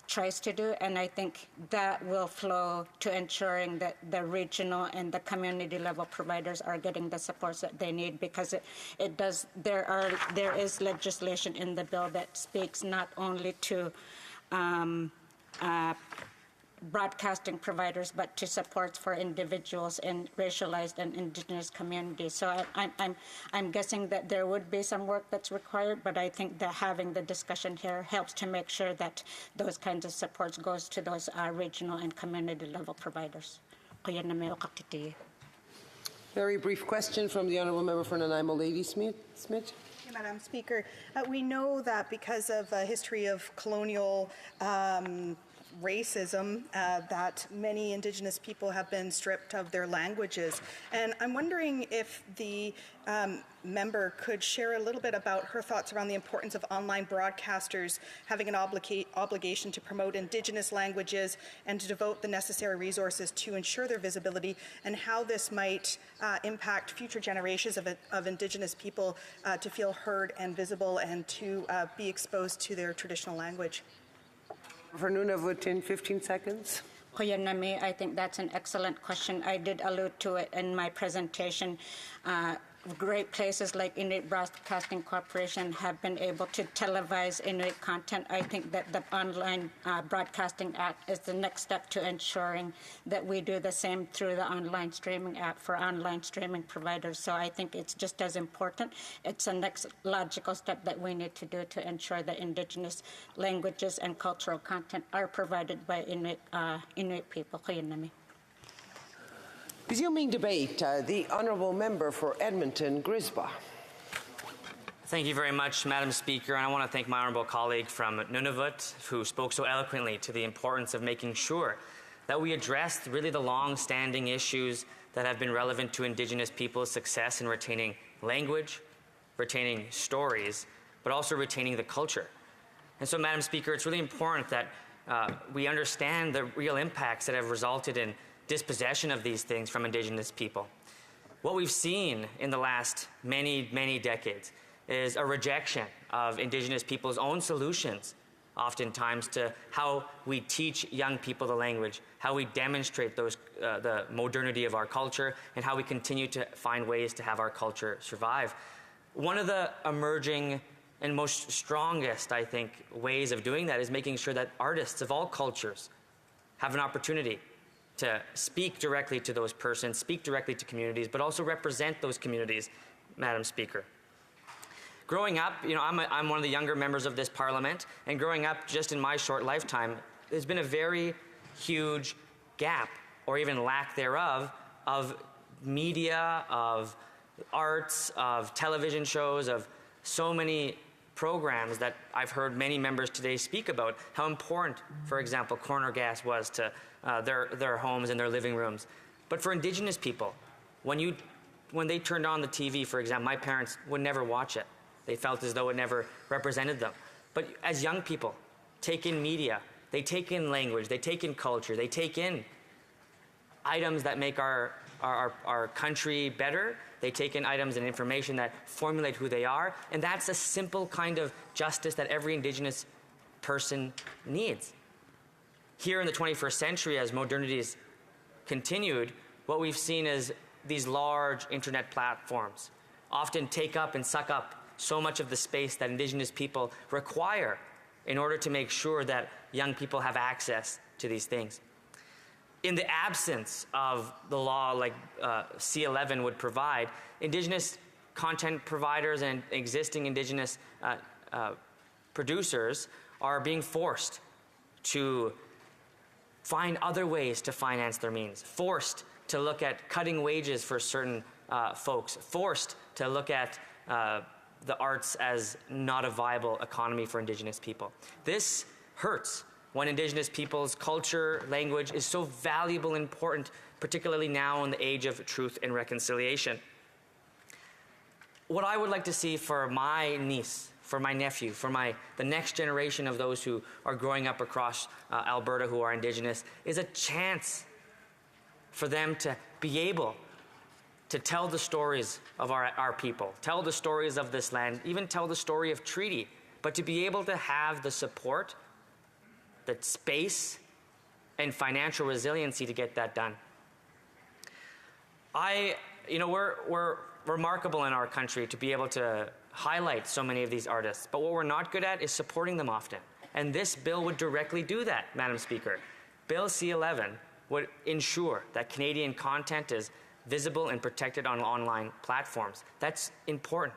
tries to do, and I think that will flow to ensuring that the regional and the community level providers are getting the supports that they need, because there is legislation in the bill that speaks not only to broadcasting providers, but to supports for individuals in racialized and Indigenous communities. So I'm guessing that there would be some work that's required, but I think that having the discussion here helps to make sure that those kinds of supports goes to those regional and community level providers. Very brief question from the Honourable Member for Nanaimo Ladysmith. Madam Speaker, we know that because of a history of colonial racism, that many Indigenous people have been stripped of their languages. And I'm wondering if the member could share a little bit about her thoughts around the importance of online broadcasters having an obligation to promote Indigenous languages and to devote the necessary resources to ensure their visibility, and how this might impact future generations of Indigenous people to feel heard and visible and to be exposed to their traditional language. For Nunavut in 15 seconds. I think that's an excellent question. I did allude to it in my presentation. Great places like Inuit Broadcasting Corporation have been able to televise Inuit content. I think that the Online Broadcasting Act is the next step to ensuring that we do the same through the Online Streaming Act for online streaming providers. So I think it's just as important. It's the next logical step that we need to do to ensure that Indigenous languages and cultural content are provided by Inuit people. Resuming debate, the Honourable Member for Edmonton, Grisba. Thank you very much, Madam Speaker, and I want to thank my honourable colleague from Nunavut, who spoke so eloquently to the importance of making sure that we address really the long-standing issues that have been relevant to Indigenous people's success in retaining language, retaining stories, but also retaining the culture. And so, Madam Speaker, it's really important that we understand the real impacts that have resulted in dispossession of these things from Indigenous people. What we've seen in the last many, many decades is a rejection of Indigenous people's own solutions, oftentimes, to how we teach young people the language, how we demonstrate the modernity of our culture, and how we continue to find ways to have our culture survive. One of the emerging and most strongest, I think, ways of doing that is making sure that artists of all cultures have an opportunity to speak directly to those persons, speak directly to communities, but also represent those communities, Madam Speaker. Growing up, I'm one of the younger members of this parliament, and growing up just in my short lifetime, there's been a very huge gap, or even lack thereof, of media, of arts, of television shows, of so many programs that I've heard many members today speak about, how important, for example, corner gas was to their homes and their living rooms. But for Indigenous people, when they turned on the TV, for example, my parents would never watch it. They felt as though it never represented them. But as young people take in media, they take in language, they take in culture, they take in items that make our country better. They take in items and information that formulate who they are. And that's a simple kind of justice that every Indigenous person needs. Here in the 21st century, as modernity has continued, what we've seen is these large internet platforms often take up and suck up so much of the space that Indigenous people require in order to make sure that young people have access to these things. In the absence of the law like C11 would provide, Indigenous content providers and existing Indigenous producers are being forced to find other ways to finance their means, forced to look at cutting wages for certain folks, forced to look at the arts as not a viable economy for Indigenous people. This hurts when Indigenous people's culture, language is so valuable and important, particularly now in the age of truth and reconciliation. What I would like to see for my niece, for my nephew, for the next generation of those who are growing up across Alberta who are Indigenous is a chance for them to be able to tell the stories of our people, tell the stories of this land, even tell the story of treaty, but to be able to have the support, the space, and financial resiliency to get that done. We're remarkable in our country to be able to highlight so many of these artists, but what we're not good at is supporting them often. And this bill would directly do that, Madam Speaker. Bill C11 would ensure that Canadian content is visible and protected on online platforms. That's important.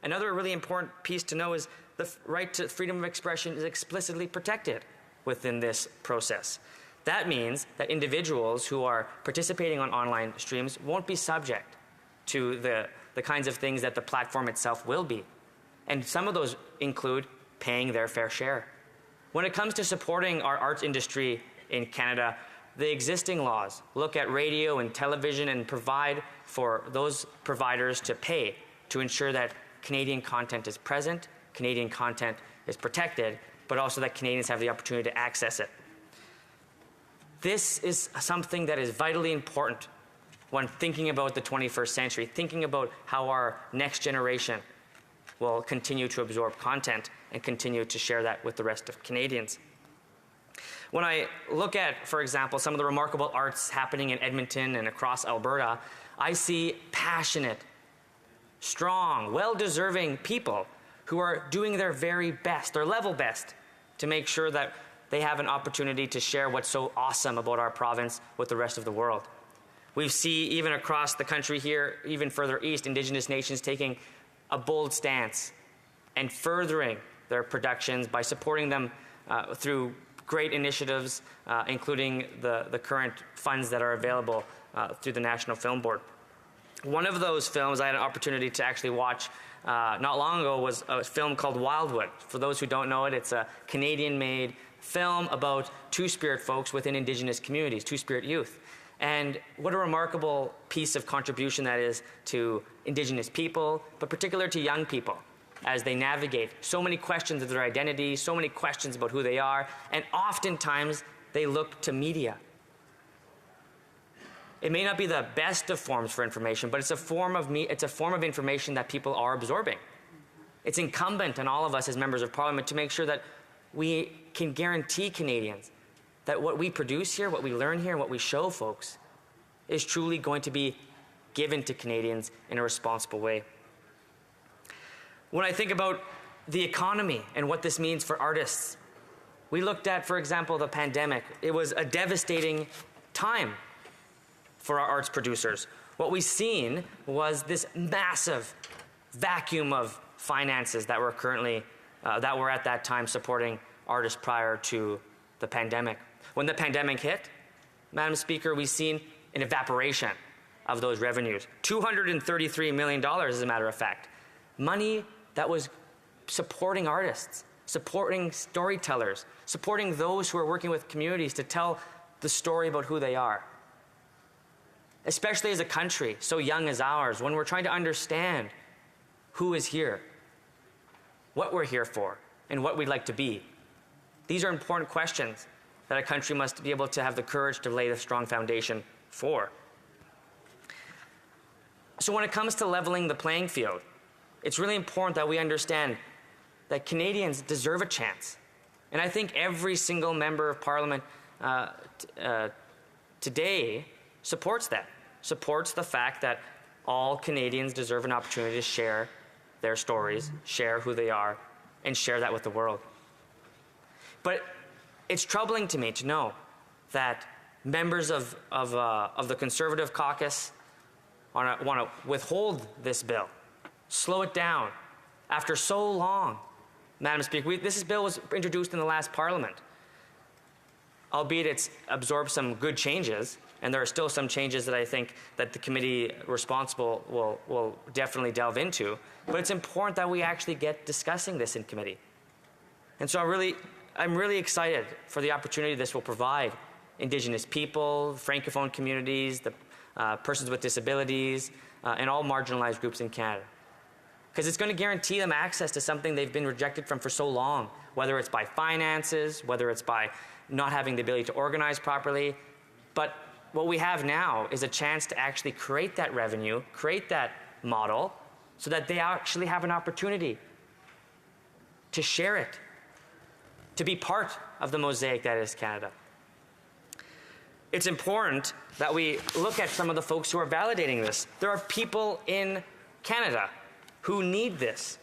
Another really important piece to know is the right to freedom of expression is explicitly protected within this process. That means that individuals who are participating on online streams won't be subject to the kinds of things that the platform itself will be. And some of those include paying their fair share. When it comes to supporting our arts industry in Canada, the existing laws look at radio and television and provide for those providers to pay to ensure that Canadian content is present, Canadian content is protected, but also that Canadians have the opportunity to access it. This is something that is vitally important when thinking about the 21st century, thinking about how our next generation will continue to absorb content and continue to share that with the rest of Canadians. When I look at, for example, some of the remarkable arts happening in Edmonton and across Alberta, I see passionate, strong, well-deserving people who are doing their very best, their level best, to make sure that they have an opportunity to share what's so awesome about our province with the rest of the world. We see even across the country here, even further east, Indigenous nations taking a bold stance and furthering their productions by supporting them through great initiatives, including the current funds that are available through the National Film Board. One of those films I had an opportunity to actually watch not long ago was a film called Wildwood. For those who don't know it, it's a Canadian-made film about Two-Spirit folks within Indigenous communities, Two-Spirit youth. And what a remarkable piece of contribution that is to Indigenous people, but particularly to young people, as they navigate so many questions of their identity, so many questions about who they are, and oftentimes they look to media. It may not be the best of forms for information, but it's a form of information that people are absorbing. It's incumbent on all of us as members of Parliament to make sure that we can guarantee Canadians that what we produce here, what we learn here, what we show folks is truly going to be given to Canadians in a responsible way. When I think about the economy and what this means for artists. We looked at, for example, the pandemic. It was a devastating time for our arts producers. What we've seen was this massive vacuum of finances that were currently, that were at that time supporting artists prior to the pandemic. When the pandemic hit, Madam Speaker, we've seen an evaporation of those revenues. $233 million, as a matter of fact. Money that was supporting artists, supporting storytellers, supporting those who are working with communities to tell the story about who they are. Especially as a country so young as ours, when we're trying to understand who is here, what we're here for, and what we'd like to be. These are important questions that a country must be able to have the courage to lay a strong foundation for. So when it comes to leveling the playing field, it's really important that we understand that Canadians deserve a chance. And I think every single member of Parliament today supports that, supports the fact that all Canadians deserve an opportunity to share their stories, share who they are, and share that with the world. But it's troubling to me to know that members of the Conservative caucus want to withhold this bill, slow it down after so long. Madam Speaker, this bill was introduced in the last Parliament, albeit it's absorbed some good changes, and there are still some changes that I think that the committee responsible will definitely delve into. But it's important that we actually get discussing this in committee. And so I'm really excited for the opportunity this will provide Indigenous people, Francophone communities, the persons with disabilities, and all marginalized groups in Canada. Because it's going to guarantee them access to something they've been rejected from for so long, whether it's by finances, whether it's by not having the ability to organize properly. But what we have now is a chance to actually create that revenue, create that model, so that they actually have an opportunity to share it, to be part of the mosaic that is Canada. It's important that we look at some of the folks who are validating this. There are people in Canada who need this.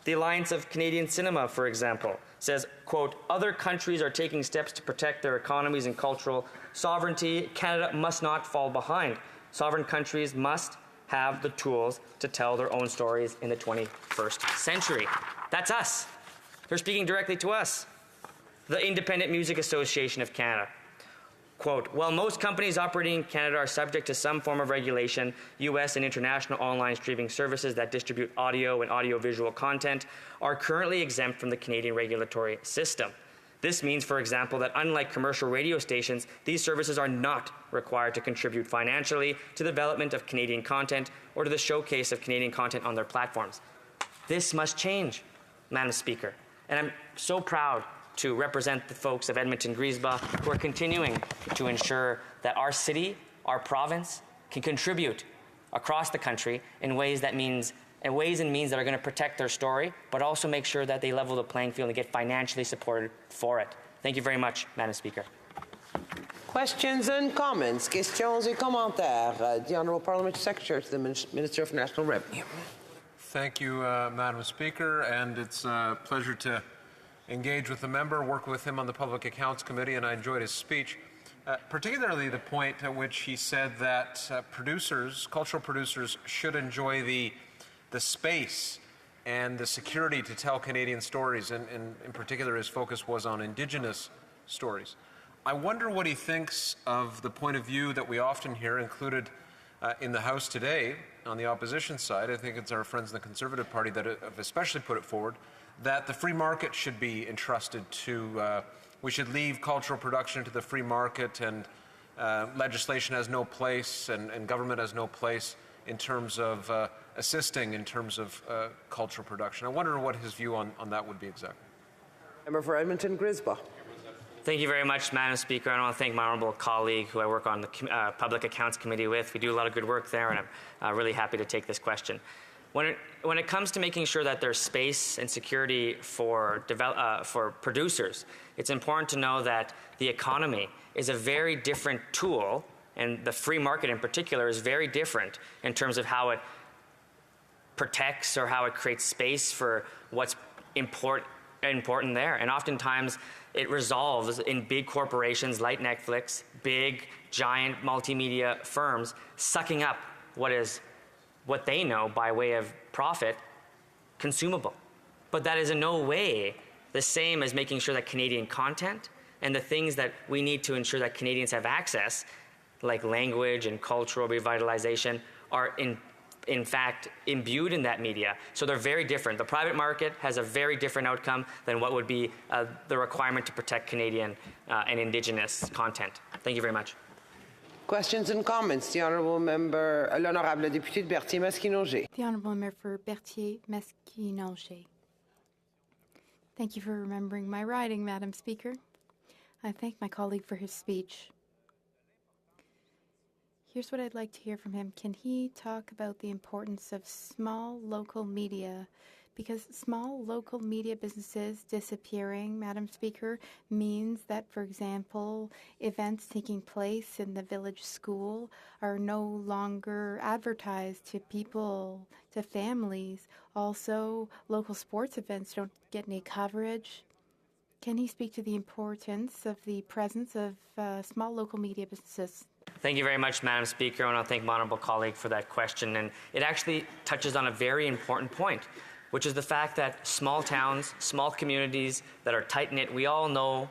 The Alliance of Canadian Cinema, for example, says, quote, "Other countries are taking steps to protect their economies and cultural sovereignty. Canada must not fall behind. Sovereign countries must have the tools to tell their own stories in the 21st century." That's us. They're speaking directly to us. The Independent Music Association of Canada, quote, "While most companies operating in Canada are subject to some form of regulation, U.S. and international online streaming services that distribute audio and audiovisual content are currently exempt from the Canadian regulatory system. This means, for example, that unlike commercial radio stations, these services are not required to contribute financially to the development of Canadian content or to the showcase of Canadian content on their platforms. This must change, Madam Speaker. And I'm so proud to represent the folks of Edmonton-Griesbach who are continuing to ensure that our city, our province, can contribute across the country in ways and means that are going to protect their story, but also make sure that they level the playing field and get financially supported for it. Thank you very much, Madam Speaker. Questions and comments? Questions et commentaires. The Honourable Parliamentary Secretary to the Minister of National Revenue. Thank you, Madam Speaker, and it's a pleasure to engage with the member, work with him on the Public Accounts Committee, and I enjoyed his speech, particularly the point at which he said that cultural producers, should enjoy the space and the security to tell Canadian stories, and in particular his focus was on Indigenous stories. I wonder what he thinks of the point of view that we often hear included in the House today on the opposition side. I think it's our friends in the Conservative Party that have especially put it forward, that the free market should be entrusted to, we should leave cultural production to the free market, and legislation has no place and government has no place in terms of assisting in terms of cultural production. I wonder what his view on that would be exactly. Member for Edmonton-Griesbach. Thank you very much, Madam Speaker. I want to thank my honourable colleague who I work on the Public Accounts Committee with. We do a lot of good work there, and I'm really happy to take this question. When it comes to making sure that there's space and security for producers, it's important to know that the economy is a very different tool, and the free market in particular is very different in terms of how it protects or how it creates space for what's important there. And oftentimes it resolves in big corporations like Netflix, big, giant multimedia firms sucking up what they know by way of profit consumable. But that is in no way the same as making sure that Canadian content and the things that we need to ensure that Canadians have access, like language and cultural revitalization, are in fact imbued in that media. So they're very different. The private market has a very different outcome than what would be the requirement to protect Canadian and Indigenous content. Thank you very much. Questions and comments. The Honourable Member, l'Honourable Député de Berthier-Masquinongé. The Honourable Member for Berthier-Masquinongé. Thank you for remembering my riding, Madam Speaker. I thank my colleague for his speech. Here's what I'd like to hear from him. Can he talk about the importance of small local media? Because small local media businesses disappearing, Madam Speaker, means that, for example, events taking place in the village school are no longer advertised to people, to families. Also, local sports events don't get any coverage. Can he speak to the importance of the presence of small local media businesses? Thank you very much, Madam Speaker. I want to thank my honourable colleague for that question. And it actually touches on a very important point, which is the fact that small towns, small communities that are tight-knit, we all know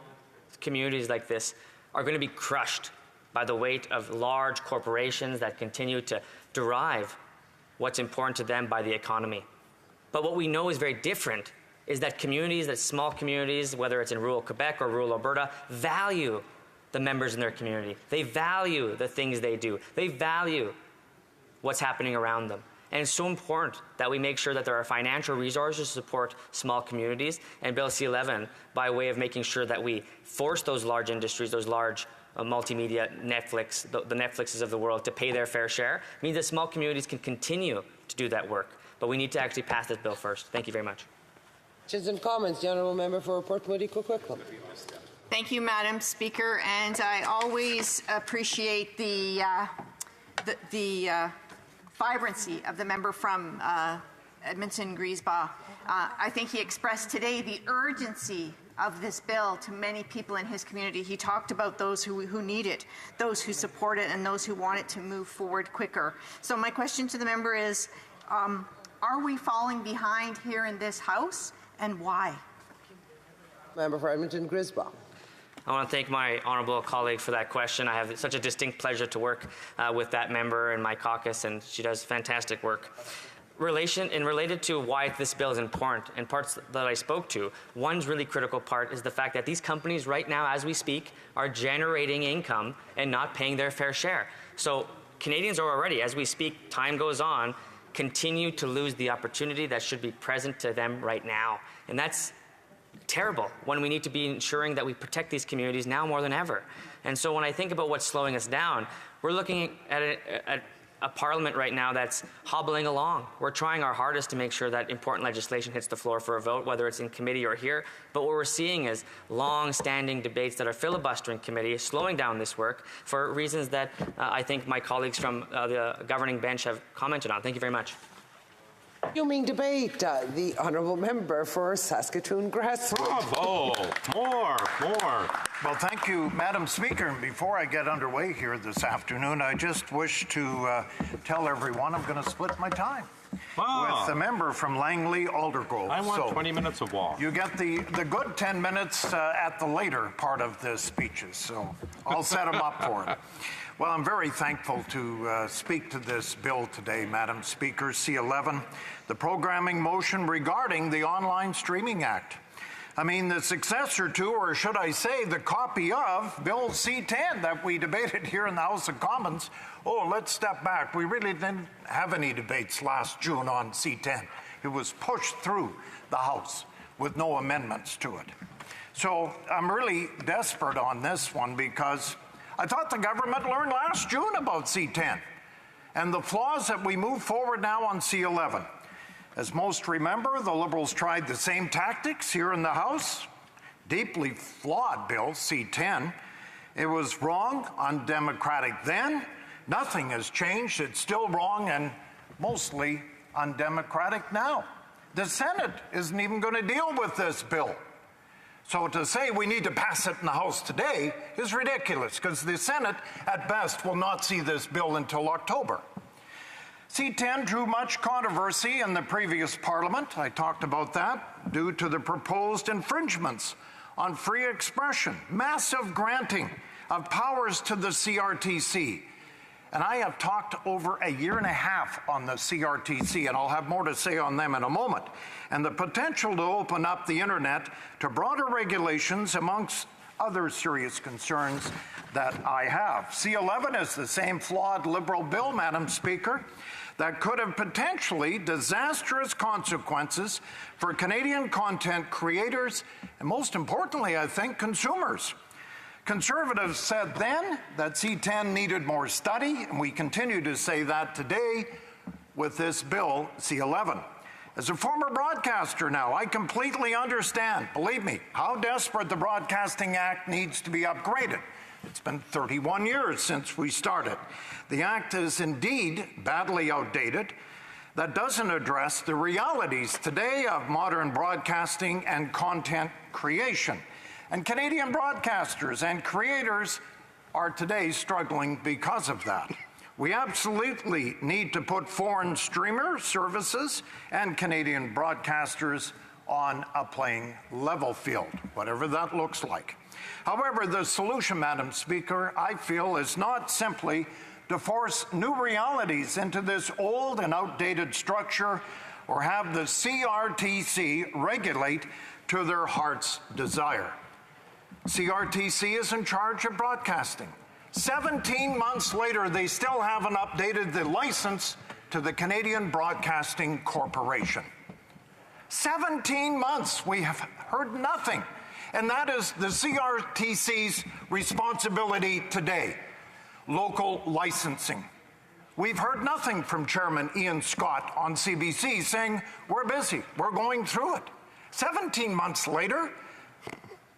communities like this are going to be crushed by the weight of large corporations that continue to derive what's important to them by the economy. But what we know is very different is that communities, that small communities, whether it's in rural Quebec or rural Alberta, value the members in their community. They value the things they do. They value what's happening around them. And it's so important that we make sure that there are financial resources to support small communities. And Bill C-11, by way of making sure that we force those large industries, those large multimedia, Netflix, the Netflixes of the world, to pay their fair share, means that small communities can continue to do that work. But we need to actually pass this bill first. Thank you very much. Questions and comments. The Honourable Member for Port Moody Coquitlam. Thank you, Madam Speaker, and I always appreciate the vibrancy of the member from Edmonton Griesbach. I think he expressed today the urgency of this bill to many people in his community. He talked about those who need it, those who support it, and those who want it to move forward quicker. So my question to the member is, are we falling behind here in this House, and why? Member for Edmonton Griesbach. I want to thank my honourable colleague for that question. I have such a distinct pleasure to work with that member in my caucus, and she does fantastic work. Related to why this bill is important, and parts that I spoke to, one's really critical part is the fact that these companies right now, as we speak, are generating income and not paying their fair share. So Canadians are already, as we speak, time goes on, continue to lose the opportunity that should be present to them right now. And that's terrible when we need to be ensuring that we protect these communities now more than ever. And so when I think about what's slowing us down, we're looking at a parliament right now that's hobbling along. We're trying our hardest to make sure that important legislation hits the floor for a vote, whether it's in committee or here. But what we're seeing is long-standing debates that are filibustering committee, slowing down this work for reasons that I think my colleagues from the governing bench have commented on. Thank you very much. Resuming debate, the Honourable Member for Saskatoon-Grasswood. Bravo! More. Well, thank you, Madam Speaker. And before I get underway here this afternoon, I just wish to tell everyone I'm going to split my time with the member from Langley Aldergrove. I want 20 minutes of walk. You get the good 10 minutes at the later part of the speeches, so I'll set them up for it. Well, I'm very thankful to speak to this bill today, Madam Speaker, C-11, the programming motion regarding the Online Streaming Act. I mean, the successor to, or should I say, the copy of Bill C-10 that we debated here in the House of Commons. Oh, let's step back. We really didn't have any debates last June on C-10. It was pushed through the House with no amendments to it. So I'm really desperate on this one because I thought the government learned last June about C-10 and the flaws that we move forward now on C-11. As most remember, the Liberals tried the same tactics here in the House. Deeply flawed bill, C-10. It was wrong, undemocratic then. Nothing has changed. It's still wrong and mostly undemocratic now. The Senate isn't even going to deal with this bill. So to say we need to pass it in the House today is ridiculous, because the Senate, at best, will not see this bill until October. C-10 drew much controversy in the previous Parliament. I talked about that, due to the proposed infringements on free expression, massive granting of powers to the CRTC. And I have talked over a year and a half on the CRTC, and I'll have more to say on them in a moment, and the potential to open up the internet to broader regulations amongst other serious concerns that I have. C-11 is the same flawed Liberal bill, Madam Speaker, that could have potentially disastrous consequences for Canadian content creators and, most importantly, I think, consumers. Conservatives said then that C-10 needed more study, and we continue to say that today with this bill, C-11. As a former broadcaster now, I completely understand, believe me, how desperate the Broadcasting Act needs to be upgraded. It's been 31 years since we started. The Act is indeed badly outdated. That doesn't address the realities today of modern broadcasting and content creation. And Canadian broadcasters and creators are today struggling because of that. We absolutely need to put foreign streamer services and Canadian broadcasters on a playing level field, whatever that looks like. However, the solution, Madam Speaker, I feel is not simply to force new realities into this old and outdated structure or have the CRTC regulate to their heart's desire. CRTC is in charge of broadcasting. 17 months later, they still haven't updated the license to the Canadian Broadcasting Corporation. 17 months, we have heard nothing. And that is the CRTC's responsibility today, local licensing. We've heard nothing from Chairman Ian Scott on CBC saying, we're busy, we're going through it. 17 months later,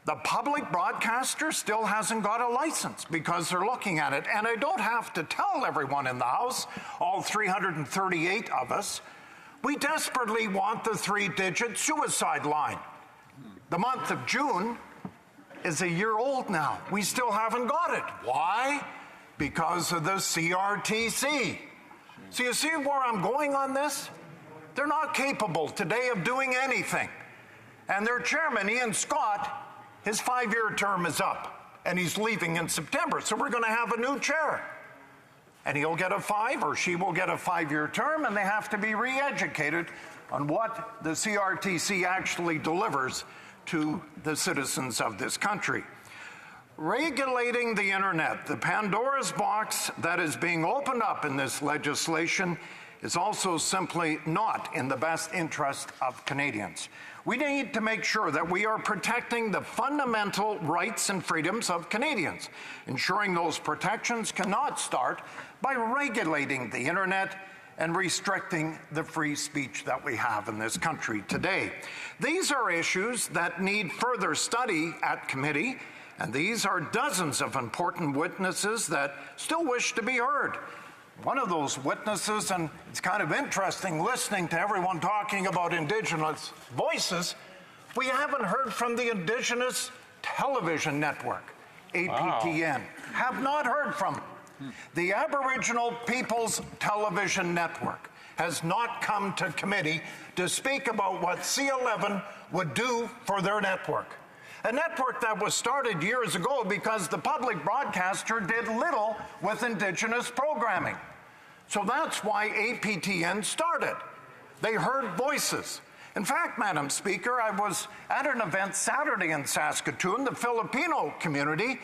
the public broadcaster still hasn't got a license because they're looking at it. And I don't have to tell everyone in the House, all 338 of us, we desperately want the 3-digit suicide line. The month of June is a year old now. We still haven't got it. Why? Because of the CRTC. So you see where I'm going on this? They're not capable today of doing anything. And their chairman, Ian Scott, his 5-year term is up, and he's leaving in September. So we're going to have a new chair. And he'll get a 5, or she will get a 5-year term, and they have to be re-educated on what the CRTC actually delivers to the citizens of this country. Regulating the internet, the Pandora's box that is being opened up in this legislation, is also simply not in the best interest of Canadians. We need to make sure that we are protecting the fundamental rights and freedoms of Canadians. Ensuring those protections cannot start by regulating the internet and restricting the free speech that we have in this country today. These are issues that need further study at committee, and these are dozens of important witnesses that still wish to be heard. One of those witnesses, and it's kind of interesting listening to everyone talking about Indigenous voices, we haven't heard from the Indigenous Television Network, APTN. Wow. Have not heard from them. The Aboriginal People's Television Network has not come to committee to speak about what C-11 would do for their network. A network that was started years ago because the public broadcaster did little with Indigenous programming. So that's why APTN started. They heard voices. In fact, Madam Speaker, I was at an event Saturday in Saskatoon, the Filipino community.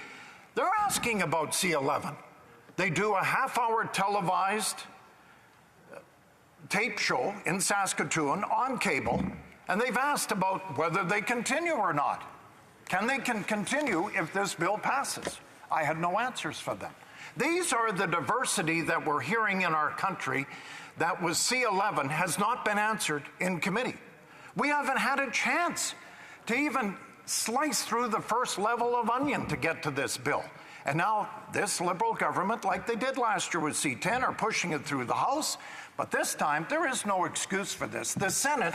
They're asking about C-11. They do a half-hour televised tape show in Saskatoon on cable, and they've asked about whether they continue or not. Can they continue if this bill passes? I had no answers for them. These are the diversity that we're hearing in our country that with C-11 has not been answered in committee. We haven't had a chance to even sliced through the first level of onion to get to this bill. And now this Liberal government, like they did last year with C-10, are pushing it through the House. But this time, there is no excuse for this. The Senate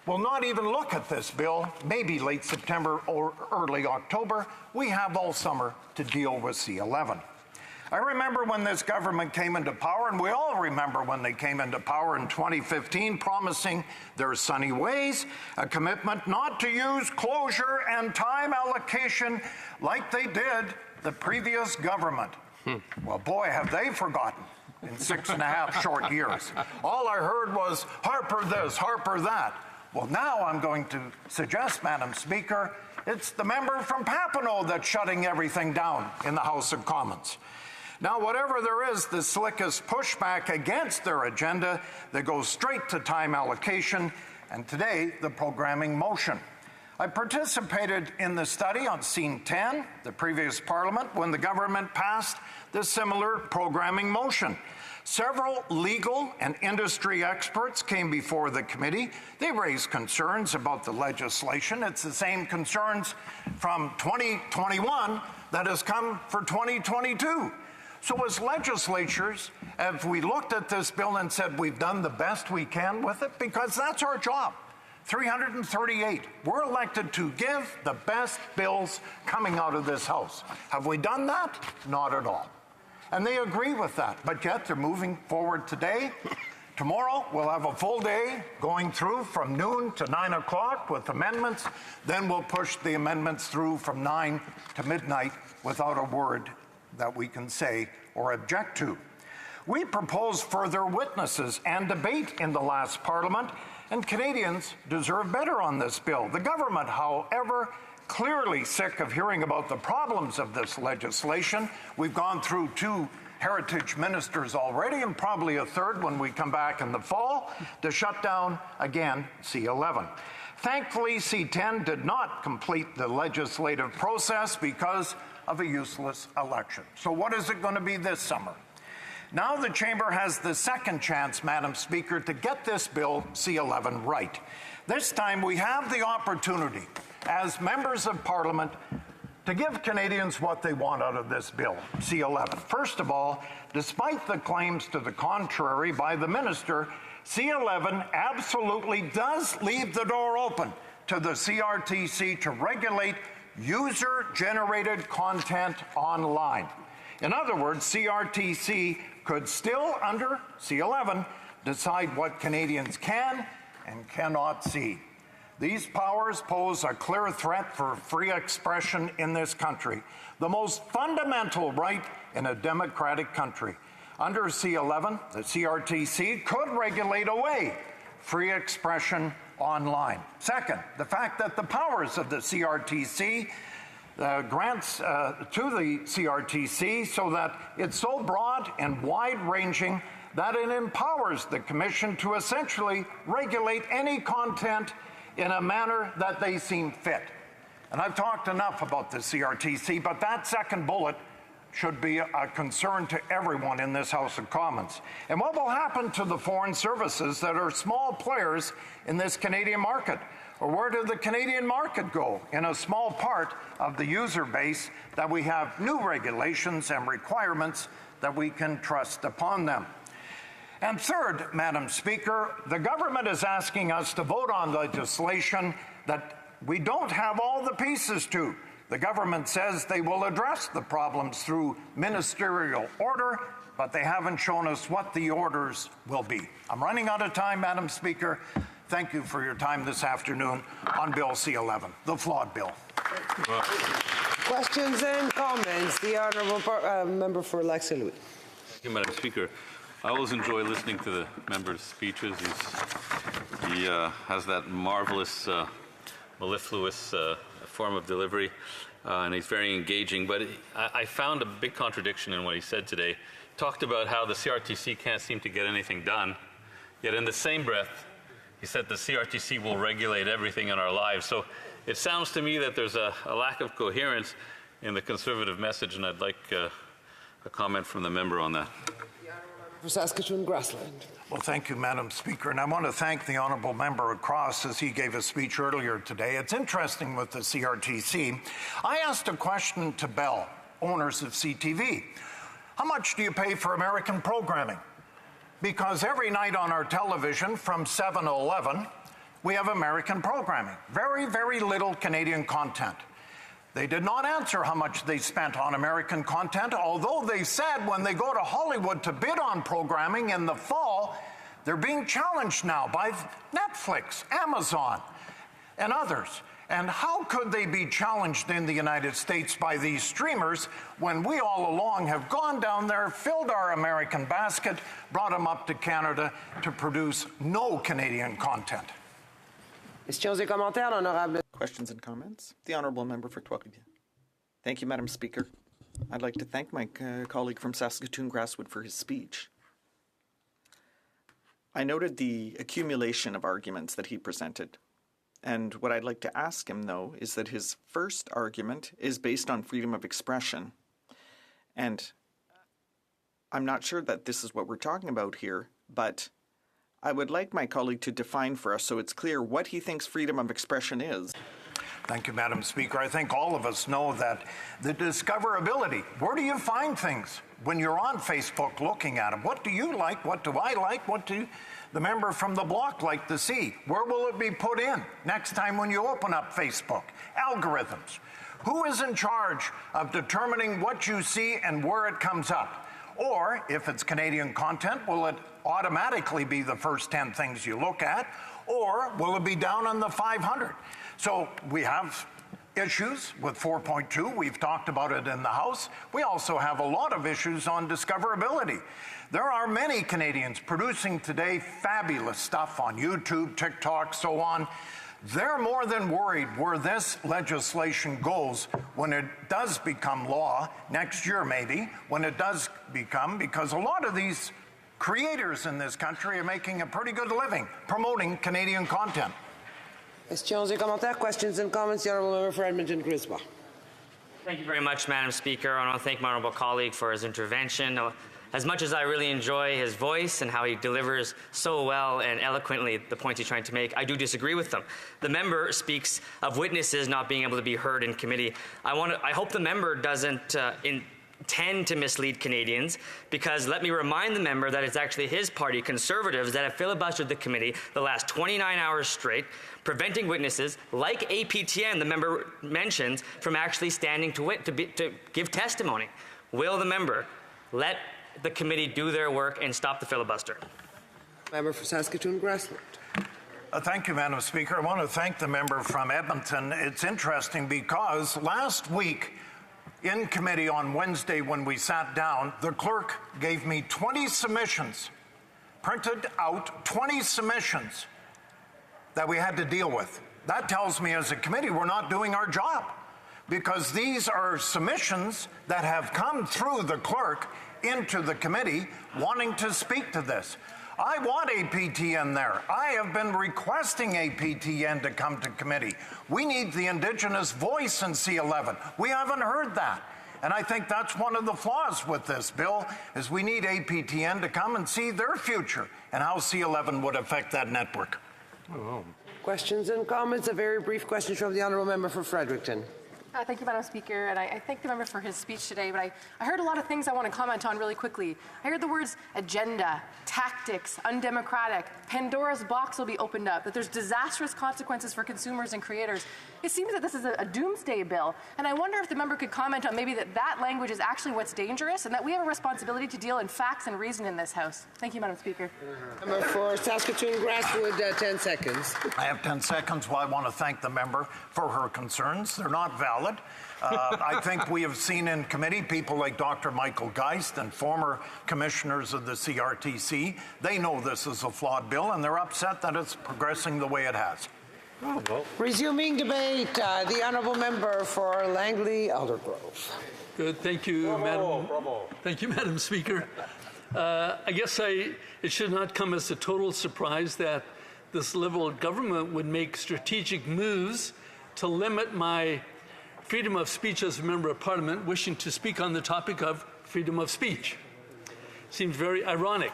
will not even look at this bill, maybe late September or early October. We have all summer to deal with C-11. I remember when this government came into power, and we all remember when they came into power in 2015, promising their sunny ways, a commitment not to use closure and time allocation like they did the previous government. Well, boy, have they forgotten in 6.5 short years. All I heard was Harper this, Harper that. Well, now I'm going to suggest, Madam Speaker, it's the member from Papineau that's shutting everything down in the House of Commons. Now, whatever there is the slickest pushback against their agenda, they go straight to time allocation, and today, the programming motion. I participated in the study on Scene 10, the previous Parliament, when the government passed the similar programming motion. Several legal and industry experts came before the committee. They raised concerns about the legislation. It's the same concerns from 2021 that has come for 2022. So as legislatures, have we looked at this bill and said we've done the best we can with it? Because that's our job. 338. We're elected to give the best bills coming out of this House. Have we done that? Not at all. And they agree with that, but yet they're moving forward today. Tomorrow, we'll have a full day going through from noon to 9 o'clock with amendments. Then we'll push the amendments through from 9 to midnight without a word that we can say or object to. We proposed further witnesses and debate in the last Parliament, and Canadians deserve better on this bill. The government, however, clearly sick of hearing about the problems of this legislation. We've gone through 2 heritage ministers already, and probably a third when we come back in the fall, to shut down, again, C-11. Thankfully, C-10 did not complete the legislative process because of a useless election. So what is it going to be this summer? Now the Chamber has the second chance, Madam Speaker, to get this bill C-11 right. This time we have the opportunity, as members of Parliament, to give Canadians what they want out of this bill, C-11. First of all, despite the claims to the contrary by the minister, C-11 absolutely does leave the door open to the CRTC to regulate user-generated content online. In other words, CRTC could still, under C-11, decide what Canadians can and cannot see. These powers pose a clear threat for free expression in this country, the most fundamental right in a democratic country. Under C-11, the CRTC could regulate away free expression online. Second, the fact that the powers of the CRTC grants to the CRTC so that it's so broad and wide-ranging that it empowers the Commission to essentially regulate any content in a manner that they seem fit. And I've talked enough about the CRTC, but that second bullet should be a concern to everyone in this House of Commons. And what will happen to the foreign services that are small players in this Canadian market? Or where did the Canadian market go in a small part of the user base that we have new regulations and requirements that we can trust upon them? And third, Madam Speaker, the government is asking us to vote on legislation that we don't have all the pieces to. The government says they will address the problems through ministerial order, but they haven't shown us what the orders will be. I'm running out of time, Madam Speaker. Thank you for your time this afternoon on Bill C-11, the flawed bill. Questions and comments? The Honourable Member for Lac Saint Louis. Thank you, Madam Speaker. I always enjoy listening to the member's speeches. He has that marvelous, mellifluous form of delivery, and he's very engaging. But I found a big contradiction in what he said today. He talked about how the CRTC can't seem to get anything done, yet in the same breath, he said the CRTC will regulate everything in our lives. So it sounds to me that there's a lack of coherence in the Conservative message, and I'd like a comment from the member on that. For Saskatoon Grassland. Well, thank you, Madam Speaker. And I want to thank the Honourable Member Cross as he gave a speech earlier today. It's interesting with the CRTC. I asked a question to Bell, owners of CTV. How much do you pay for American programming? Because every night on our television from 7 to 11, we have American programming. Very, very little Canadian content. They did not answer how much they spent on American content, although they said when they go to Hollywood to bid on programming in the fall, they're being challenged now by Netflix, Amazon, and others. And how could they be challenged in the United States by these streamers when we all along have gone down there, filled our American basket, brought them up to Canada to produce no Canadian content? Questions and comments? The Honourable Member for Trois-Rivières. Thank you, Madam Speaker. I'd like to thank my colleague from Saskatoon Grasswood for his speech. I noted the accumulation of arguments that he presented. And what I'd like to ask him, though, is that his first argument is based on freedom of expression. And I'm not sure that this is what we're talking about here, but I would like my colleague to define for us so it's clear what he thinks freedom of expression is. Thank you, Madam Speaker. I think all of us know that the discoverability, where do you find things when you're on Facebook looking at them? What do you like? What do I like? What do the member from the block like to see? Where will it be put in next time when you open up Facebook? Algorithms. Who is in charge of determining what you see and where it comes up? Or, if it's Canadian content, will it automatically be the first 10 things you look at? Or will it be down on the 500? So we have issues with 4.2. We've talked about it in the House. We also have a lot of issues on discoverability. There are many Canadians producing today fabulous stuff on YouTube, TikTok, so on. They're more than worried where this legislation goes when it does become law, next year maybe, when it does become, because a lot of these creators in this country are making a pretty good living promoting Canadian content. Questions et commentaires, questions and comments, the Honourable Member for Edmonton Grisba. Thank you very much, Madam Speaker. I want to thank my honourable colleague for his intervention. As much as I really enjoy his voice and how he delivers so well and eloquently the points he's trying to make, I do disagree with them. The member speaks of witnesses not being able to be heard in committee. I hope the member doesn't intend to mislead Canadians, because let me remind the member that it's actually his party, Conservatives, that have filibustered the committee the last 29 hours straight, preventing witnesses like APTN, the member mentions, from actually standing to give testimony. Will the member let the committee do their work and stop the filibuster? Member for Saskatoon Grassland. Thank you, Madam Speaker. I want to thank the member from Edmonton. It's interesting because last week in committee on Wednesday when we sat down, the clerk gave me 20 submissions, printed out 20 submissions that we had to deal with. That tells me as a committee we're not doing our job, because these are submissions that have come through the clerk into the committee wanting to speak to this. I want APTN there. I have been requesting APTN to come to committee. We need the Indigenous voice in C11. We haven't heard that. And I think that's one of the flaws with this bill, is we need APTN to come and see their future and how C11 would affect that network. Oh. Questions and comments. A very brief question from the Honourable Member for Fredericton. Thank you, Madam Speaker, and I thank the member for his speech today, but I heard a lot of things I want to comment on really quickly. I heard the words agenda, tactics, undemocratic, Pandora's box will be opened up, that there's disastrous consequences for consumers and creators. It seems that this is a doomsday bill, and I wonder if the member could comment on maybe that language is actually what's dangerous, and that we have a responsibility to deal in facts and reason in this House. Thank you, Madam Speaker. Member for Saskatoon Grasswood, 10 seconds. I have 10 seconds. Well, I want to thank the member for her concerns. They're not valid. I think we have seen in committee people like Dr. Michael Geist and former commissioners of the CRTC. They know this is a flawed bill, and they're upset that it's progressing the way it has. Oh, well. Resuming debate, the Honourable Member for Langley Aldergrove. Good, thank you, Thank you, Madam Speaker. I guess it should not come as a total surprise that this Liberal government would make strategic moves to limit my freedom of speech as a member of Parliament wishing to speak on the topic of freedom of speech. seems very ironic.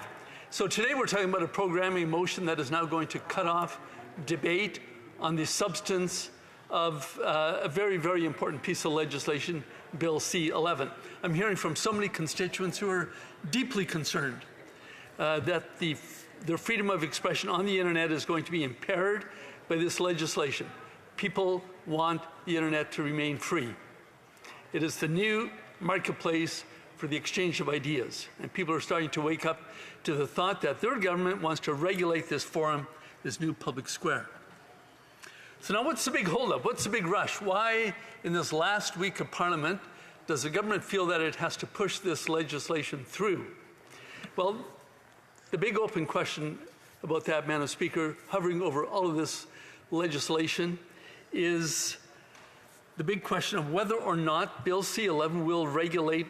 So today we're talking about a programming motion that is now going to cut off debate on the substance of a very, very important piece of legislation, Bill C-11. I'm hearing from so many constituents who are deeply concerned that their freedom of expression on the internet is going to be impaired by this legislation. People want the internet to remain free. It is the new marketplace for the exchange of ideas, and people are starting to wake up to the thought that their government wants to regulate this forum, this new public square. So now what's the big holdup? What's the big rush? Why, in this last week of Parliament, does the government feel that it has to push this legislation through? Well, the big open question about that, Madam Speaker, hovering over all of this legislation, is the big question of whether or not Bill C-11 will regulate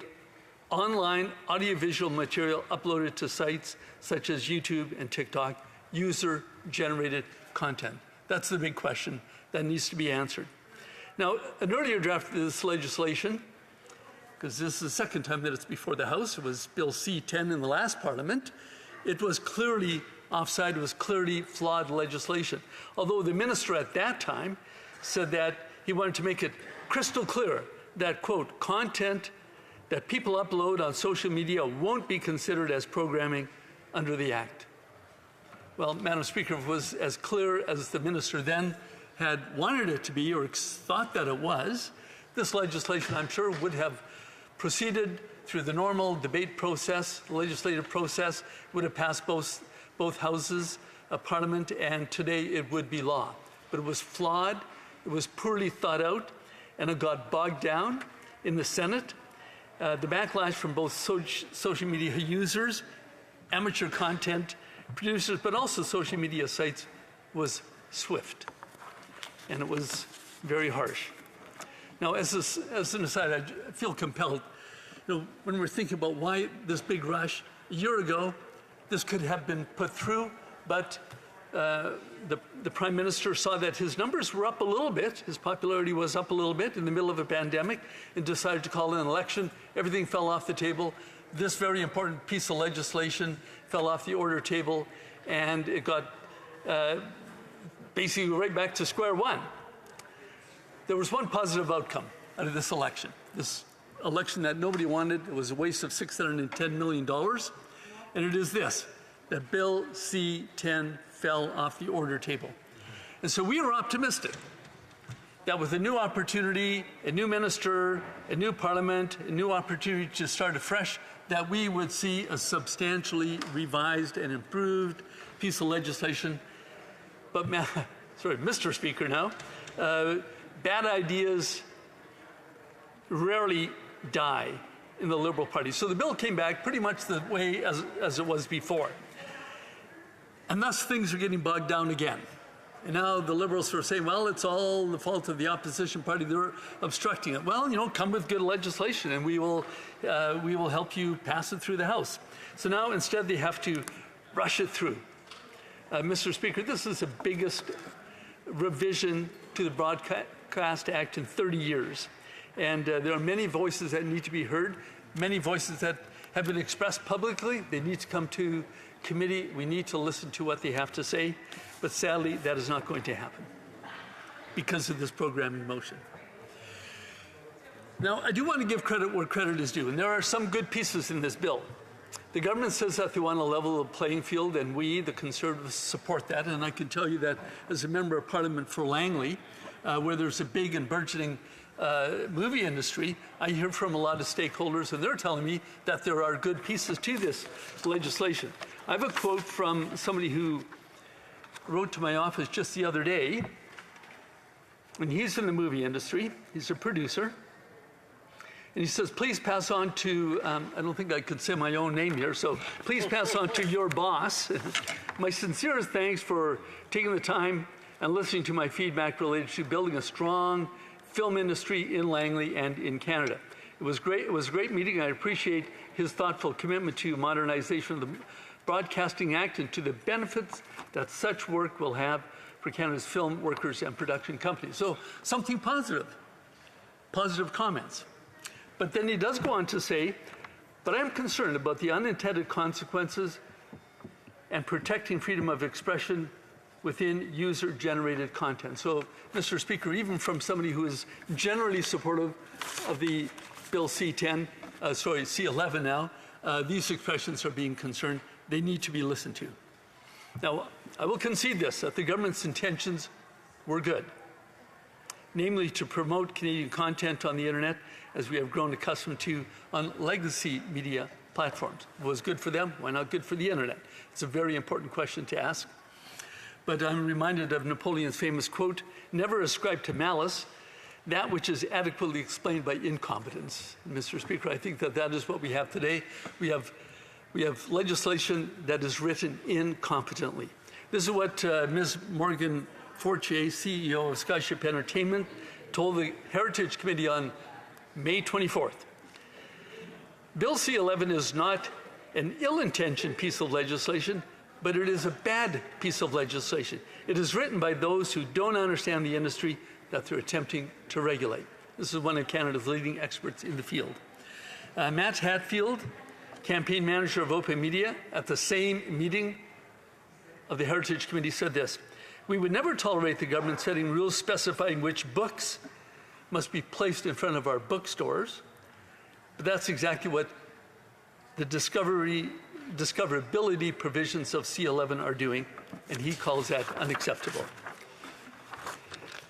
online audiovisual material uploaded to sites such as YouTube and TikTok, user-generated content. That's the big question that needs to be answered. Now, an earlier draft of this legislation, because this is the second time that it's before the House, it was Bill C-10 in the last Parliament, it was clearly offside, it was clearly flawed legislation. Although the minister at that time said that he wanted to make it crystal clear that, quote, content that people upload on social media won't be considered as programming under the Act. Well, Madam Speaker, it was as clear as the minister then had wanted it to be or thought that it was. This legislation, I'm sure, would have proceeded through the normal debate process, legislative process, would have passed both houses of Parliament, and today it would be law. But it was flawed, it was poorly thought out, and it got bogged down in the Senate. The backlash from both social media users, amateur content producers, but also social media sites was swift, and it was very harsh. Now, as an aside, I feel compelled, when we're thinking about why this big rush, a year ago, this could have been put through, but the Prime Minister saw that his numbers were up a little bit, his popularity was up a little bit in the middle of a pandemic, and decided to call an election. Everything fell off the table. This very important piece of legislation fell off the order table, and it got basically right back to square one. There was one positive outcome out of this election that nobody wanted. It was a waste of $610 million, and it is this, that Bill C-10 fell off the order table. And so we were optimistic that with a new opportunity, a new minister, a new parliament, a new opportunity to start afresh, that we would see a substantially revised and improved piece of legislation. But, Mr. Speaker now, bad ideas rarely die in the Liberal Party. So the bill came back pretty much the way as it was before. And thus things are getting bogged down again. And now the Liberals are saying, well, it's all the fault of the opposition party. They're obstructing it. Well, come with good legislation and we will help you pass it through the House. So now instead they have to rush it through. Mr. Speaker, this is the biggest revision to the Broadcast Act in 30 years. And there are many voices that need to be heard, many voices that have been expressed publicly. They need to come to committee. We need to listen to what they have to say. But sadly, that is not going to happen because of this programming motion. Now, I do want to give credit where credit is due, and there are some good pieces in this bill. The government says that they want to level the playing field, and we, the Conservatives, support that. And I can tell you that as a member of Parliament for Langley, where there's a big and burgeoning movie industry, I hear from a lot of stakeholders, and they're telling me that there are good pieces to this legislation. I have a quote from somebody who wrote to my office just the other day, and he's in the movie industry, he's a producer, and he says, please pass on to, I don't think I could say my own name here, so please pass on to your boss my sincerest thanks for taking the time and listening to my feedback related to building a strong film industry in Langley and in Canada. It was great. It was a great meeting. I appreciate his thoughtful commitment to modernization of the Broadcasting Act and to the benefits that such work will have for Canada's film workers and production companies. So something positive comments. But then he does go on to say, But I'm concerned about the unintended consequences and protecting freedom of expression within user-generated content. So, Mr. Speaker, even from somebody who is generally supportive of the Bill C11 now, these expressions are being concerned. They need to be listened to. Now, I will concede this, that the government's intentions were good, namely to promote Canadian content on the internet, as we have grown accustomed to on legacy media platforms. If it was good for them, why not good for the internet? It's a very important question to ask. But I'm reminded of Napoleon's famous quote, "Never ascribe to malice that which is adequately explained by incompetence." Mr. Speaker, I think that that is what we have today. We have legislation that is written incompetently. This is what Ms. Morgan Fortier, CEO of Skyship Entertainment, told the Heritage Committee on May 24th. Bill C11 is not an ill-intentioned piece of legislation, but it is a bad piece of legislation. It is written by those who don't understand the industry that they're attempting to regulate. This is one of Canada's leading experts in the field. Matt Hatfield, campaign manager of Open Media, at the same meeting of the Heritage Committee said this: "We would never tolerate the government setting rules specifying which books must be placed in front of our bookstores, but that's exactly what the discoverability provisions of C11 are doing, and he calls that unacceptable."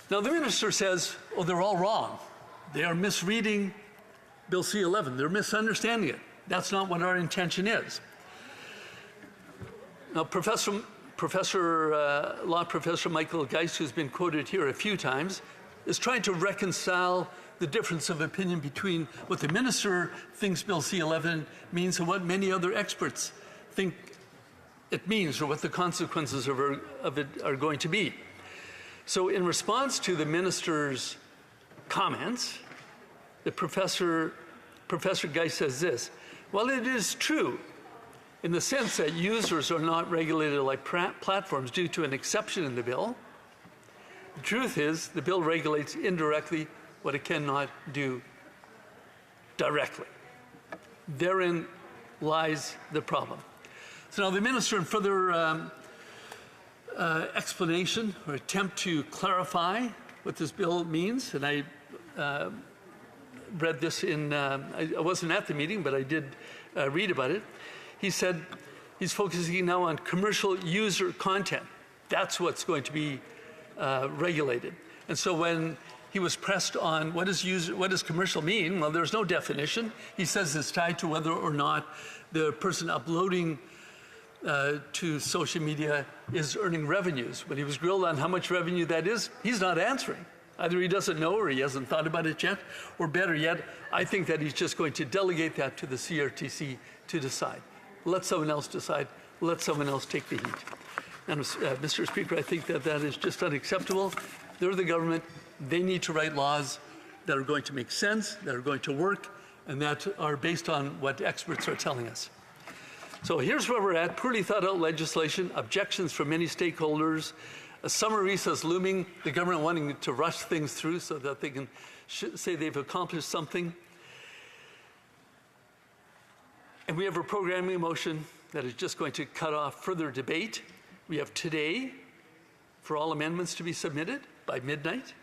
Now, the minister says, oh, they're all wrong. They are misreading Bill C11. They're misunderstanding it. That's not what our intention is. Now, law professor Michael Geist, who's been quoted here a few times, is trying to reconcile the difference of opinion between what the minister thinks Bill C11 means and what many other experts think it means, or what the consequences of it are going to be. So in response to the minister's comments, the Professor Geist says this: "While it is true in the sense that users are not regulated like platforms due to an exception in the bill, the truth is the bill regulates indirectly what it cannot do directly. Therein lies the problem." So now the minister, in further explanation or attempt to clarify what this bill means, and I read this I wasn't at the meeting, but I did read about it. He said he's focusing now on commercial user content. That's what's going to be regulated. And so when he was pressed on what does commercial mean, well, there's no definition. He says it's tied to whether or not the person uploading to social media is earning revenues. When he was grilled on how much revenue that is, he's not answering. Either he doesn't know or he hasn't thought about it yet, or better yet, I think that he's just going to delegate that to the CRTC to decide. Let someone else decide. Let someone else take the heat. And Mr. Speaker, I think that that is just unacceptable. They're the government. They need to write laws that are going to make sense, that are going to work, and that are based on what experts are telling us. So here's where we're at: poorly thought out legislation, objections from many stakeholders, a summer recess looming, the government wanting to rush things through so that they can say they've accomplished something. And we have a programming motion that is just going to cut off further debate. We have today for all amendments to be submitted by midnight.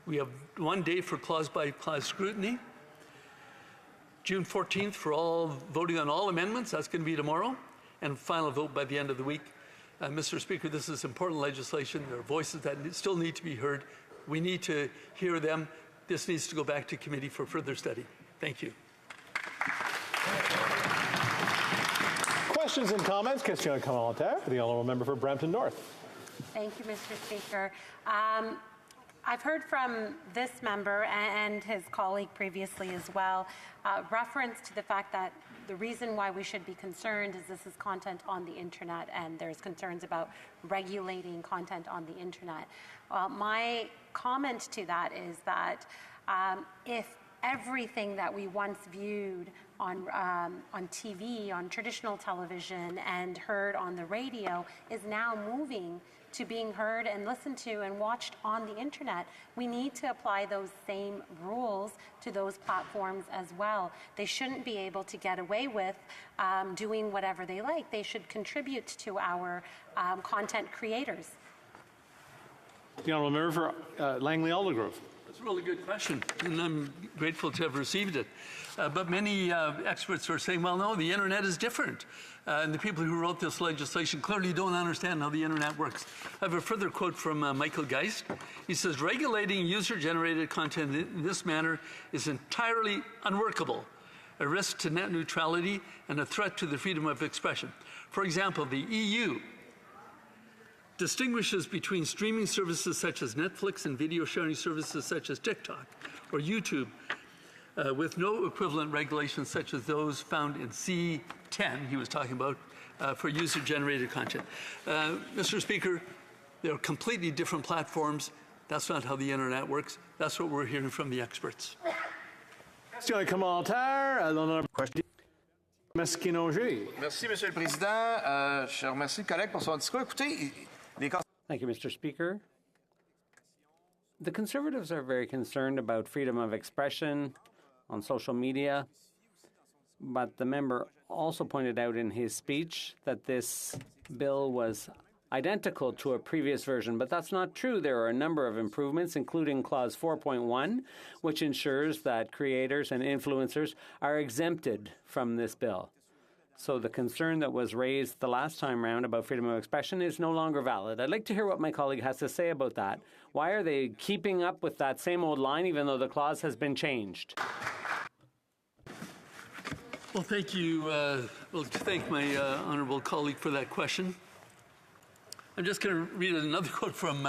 We have 1 day for clause-by-clause scrutiny. June 14th for all voting on all amendments. That's going to be tomorrow. And final vote by the end of the week. Mr. Speaker, this is important legislation. There are voices that still need to be heard. We need to hear them. This needs to go back to committee for further study. Thank you. Questions and comments? Question commentaire for the honourable member for Brampton North. Thank you, Mr. Speaker. I've heard from this member and his colleague previously as well, reference to the fact that the reason why we should be concerned is this is content on the internet, and there's concerns about regulating content on the internet. Well, my comment to that is that if everything that we once viewed on TV, on traditional television, and heard on the radio is now moving to being heard and listened to and watched on the internet. We need to apply those same rules to those platforms as well. They shouldn't be able to get away with doing whatever they like. They should contribute to our content creators. The honourable member for Langley Aldergrove. That's a really good question, and I'm grateful to have received it. But many experts are saying, well, no, the internet is different. And the people who wrote this legislation clearly don't understand how the internet works. I have a further quote from Michael Geist. He says, regulating user-generated content in this manner is entirely unworkable, a risk to net neutrality and a threat to the freedom of expression. For example, the EU distinguishes between streaming services such as Netflix and video sharing services such as TikTok or YouTube, with no equivalent regulations such as those found in C10, he was talking about, for user-generated content. Mr. Speaker, they're completely different platforms. That's not how the internet works. That's what we're hearing from the experts. Question commentaire. Question. Mesquinongé. Merci, Monsieur le Président. Je remercie le collègue pour son discours. Écoutez, Thank you, Mr. Speaker. The Conservatives are very concerned about freedom of expression on social media, but the member also pointed out in his speech that this bill was identical to a previous version, but that's not true. There are a number of improvements, including Clause 4.1, which ensures that creators and influencers are exempted from this bill. So the concern that was raised the last time round about freedom of expression is no longer valid. I'd like to hear what my colleague has to say about that. Why are they keeping up with that same old line even though the clause has been changed? Well, thank you. Well, to thank my honourable colleague for that question. I'm just going to read another quote from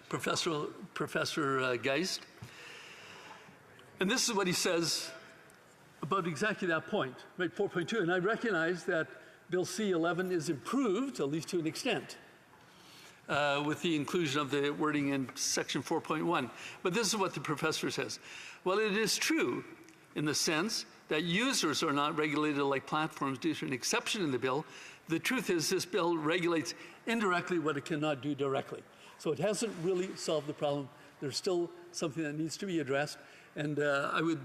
Professor Geist. And this is what he says about exactly that point, right, 4.2. And I recognize that Bill C-11 is improved, at least to an extent, with the inclusion of the wording in Section 4.1. But this is what the professor says. Well, it is true in the sense that users are not regulated like platforms due to an exception in the bill. The truth is this bill regulates indirectly what it cannot do directly. So it hasn't really solved the problem. There's still something that needs to be addressed. And I would,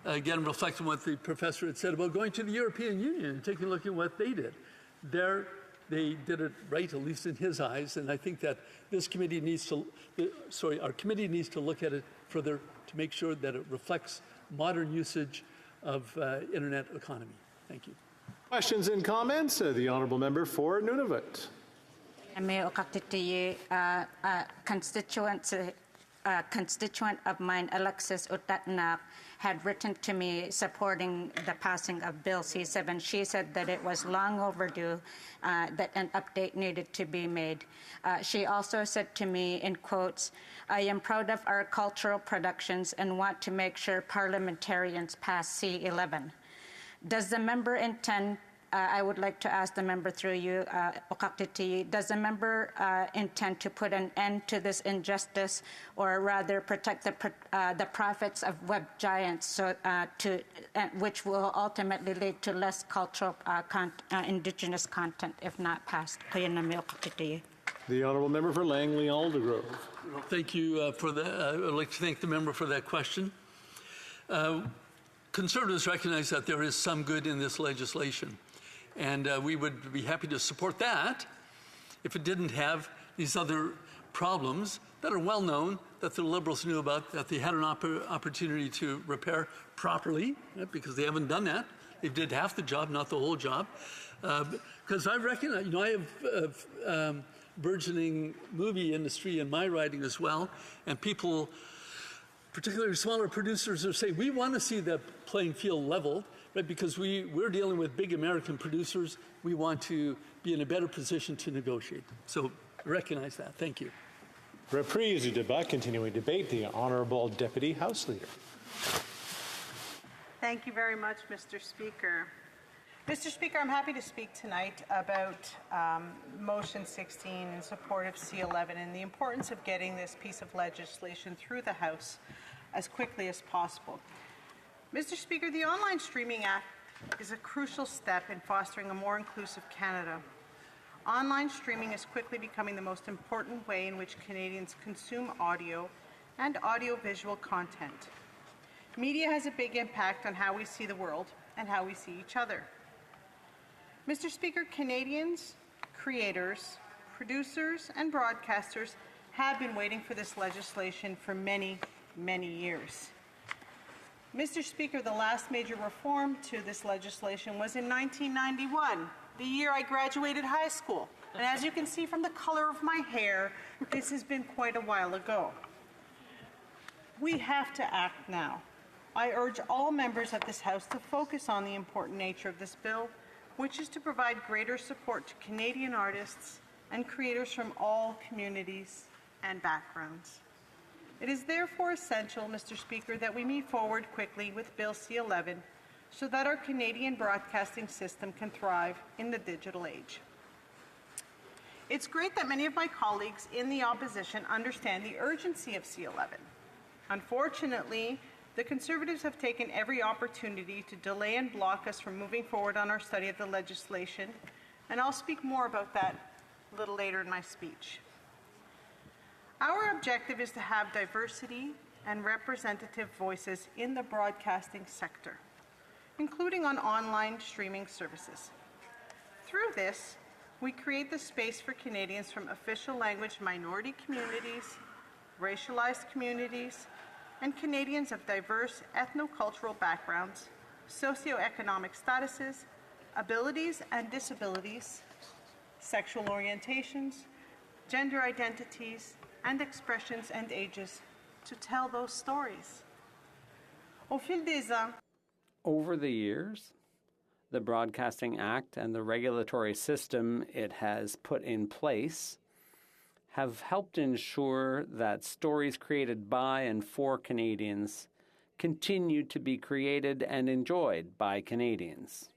again, reflect on what the professor had said about going to the European Union and taking a look at what they did. There, they did it right, at least in his eyes, and I think that this committee needs to, our committee needs to look at it further to make sure that it reflects modern usage of internet economy. Thank you. Questions and comments? The honourable member for Nunavut. A constituent of mine, Alexis Utatnak, had written to me supporting the passing of Bill C-7. She said that it was long overdue, that an update needed to be made. She also said to me, in quotes, I am proud of our cultural productions and want to make sure parliamentarians pass C-11. Does the member intend, I would like to ask the member through you, does the member intend to put an end to this injustice, or rather protect the profits of web giants, so which will ultimately lead to less cultural indigenous content if not passed? The honourable member for Langley Aldergrove. Well, thank you for that. I would like to thank the member for that question. Conservatives recognize that there is some good in this legislation. And we would be happy to support that if it didn't have these other problems that are well known, that the Liberals knew about, that they had an opportunity to repair properly, right, because they haven't done that. They did half the job, not the whole job. Because I recognize, I have burgeoning movie industry in my riding as well, and people, particularly smaller producers, are saying, we want to see the playing field leveled. Right, because we're dealing with big American producers. We want to be in a better position to negotiate. So recognize that. Thank you. Reprise du débat, continuing debate, the Honourable Deputy House Leader. Thank you very much, Mr. Speaker. Mr. Speaker, I'm happy to speak tonight about Motion 16 in support of C-11 and the importance of getting this piece of legislation through the House as quickly as possible. Mr. Speaker, the Online Streaming Act is a crucial step in fostering a more inclusive Canada. Online streaming is quickly becoming the most important way in which Canadians consume audio and audiovisual content. Media has a big impact on how we see the world and how we see each other. Mr. Speaker, Canadians, creators, producers, and broadcasters have been waiting for this legislation for many, many years. Mr. Speaker, the last major reform to this legislation was in 1991, the year I graduated high school. And as you can see from the color of my hair, this has been quite a while ago. We have to act now. I urge all members of this House to focus on the important nature of this bill, which is to provide greater support to Canadian artists and creators from all communities and backgrounds. It is therefore essential, Mr. Speaker, that we move forward quickly with Bill C-11 so that our Canadian broadcasting system can thrive in the digital age. It's great that many of my colleagues in the opposition understand the urgency of C-11. Unfortunately, the Conservatives have taken every opportunity to delay and block us from moving forward on our study of the legislation, and I'll speak more about that a little later in my speech. Our objective is to have diversity and representative voices in the broadcasting sector, including on online streaming services. Through this, we create the space for Canadians from official language minority communities, racialized communities, and Canadians of diverse ethno-cultural backgrounds, socioeconomic statuses, abilities and disabilities, sexual orientations, gender identities, and expressions and ages to tell those stories. Au fil des ans, over the years, the Broadcasting Act and the regulatory system it has put in place have helped ensure that stories created by and for Canadians continue to be created and enjoyed by Canadians.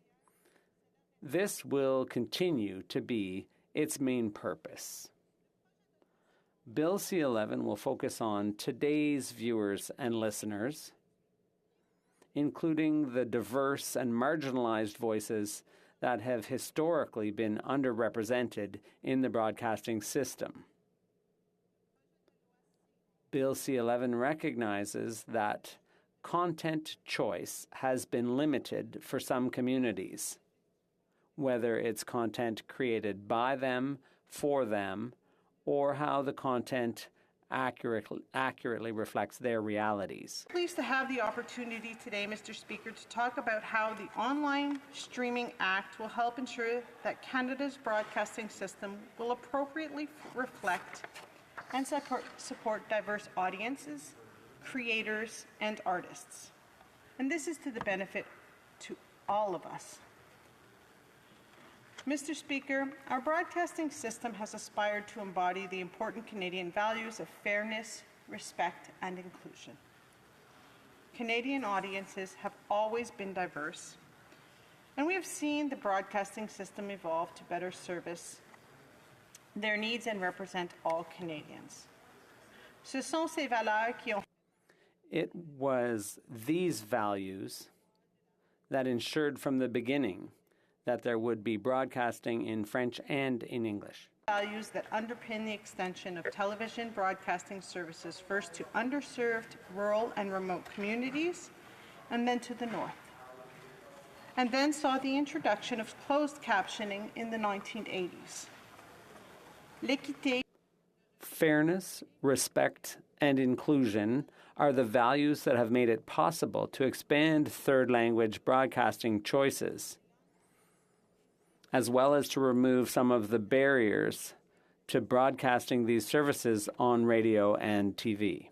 This will continue to be its main purpose. Bill C-11 will focus on today's viewers and listeners, including the diverse and marginalized voices that have historically been underrepresented in the broadcasting system. Bill C-11 recognizes that content choice has been limited for some communities, whether it's content created by them, for them, or how the content accurately reflects their realities. Pleased to have the opportunity today, Mr. Speaker, to talk about how the Online Streaming Act will help ensure that Canada's broadcasting system will appropriately reflect and support diverse audiences, creators, and artists. And this is to the benefit to all of us. Mr. Speaker, our broadcasting system has aspired to embody the important Canadian values of fairness, respect, and inclusion. Canadian audiences have always been diverse, and we have seen the broadcasting system evolve to better service their needs and represent all Canadians. Ce sont ces valeurs qui ont... It was these values that ensured from the beginning that there would be broadcasting in French and in English. Values that underpin the extension of television broadcasting services, first to underserved rural and remote communities, and then to the north. And then saw the introduction of closed captioning in the 1980s. L'équité. Fairness, respect, and inclusion are the values that have made it possible to expand third language broadcasting choices, as well as to remove some of the barriers to broadcasting these services on radio and TV.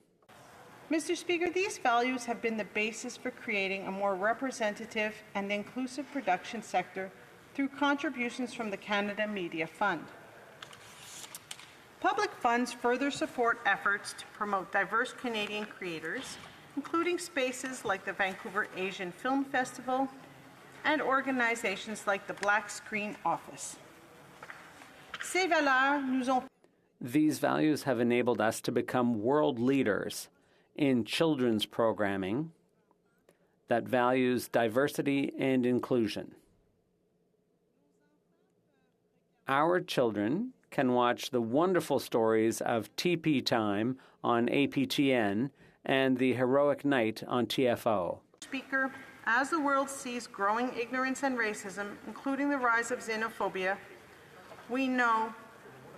Mr. Speaker, these values have been the basis for creating a more representative and inclusive production sector through contributions from the Canada Media Fund. Public funds further support efforts to promote diverse Canadian creators, including spaces like the Vancouver Asian Film Festival and organizations like the Black Screen Office. Ces valeurs nous ont... These values have enabled us to become world leaders in children's programming that values diversity and inclusion. Our children can watch the wonderful stories of TP Time on APTN and The Heroic Night on TFO. Speaker, as the world sees growing ignorance and racism, including the rise of xenophobia, we know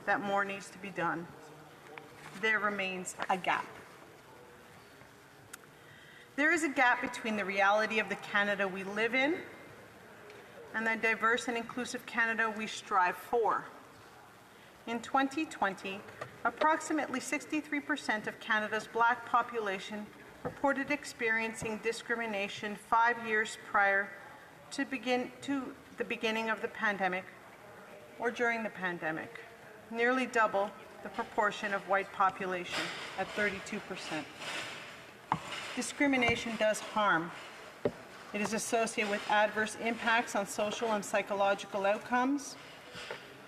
that more needs to be done. There remains a gap. There is a gap between the reality of the Canada we live in and the diverse and inclusive Canada we strive for. In 2020, approximately 63% of Canada's Black population reported experiencing discrimination 5 years prior to the beginning of the pandemic or during the pandemic, nearly double the proportion of white population at 32%. Discrimination does harm. It is associated with adverse impacts on social and psychological outcomes,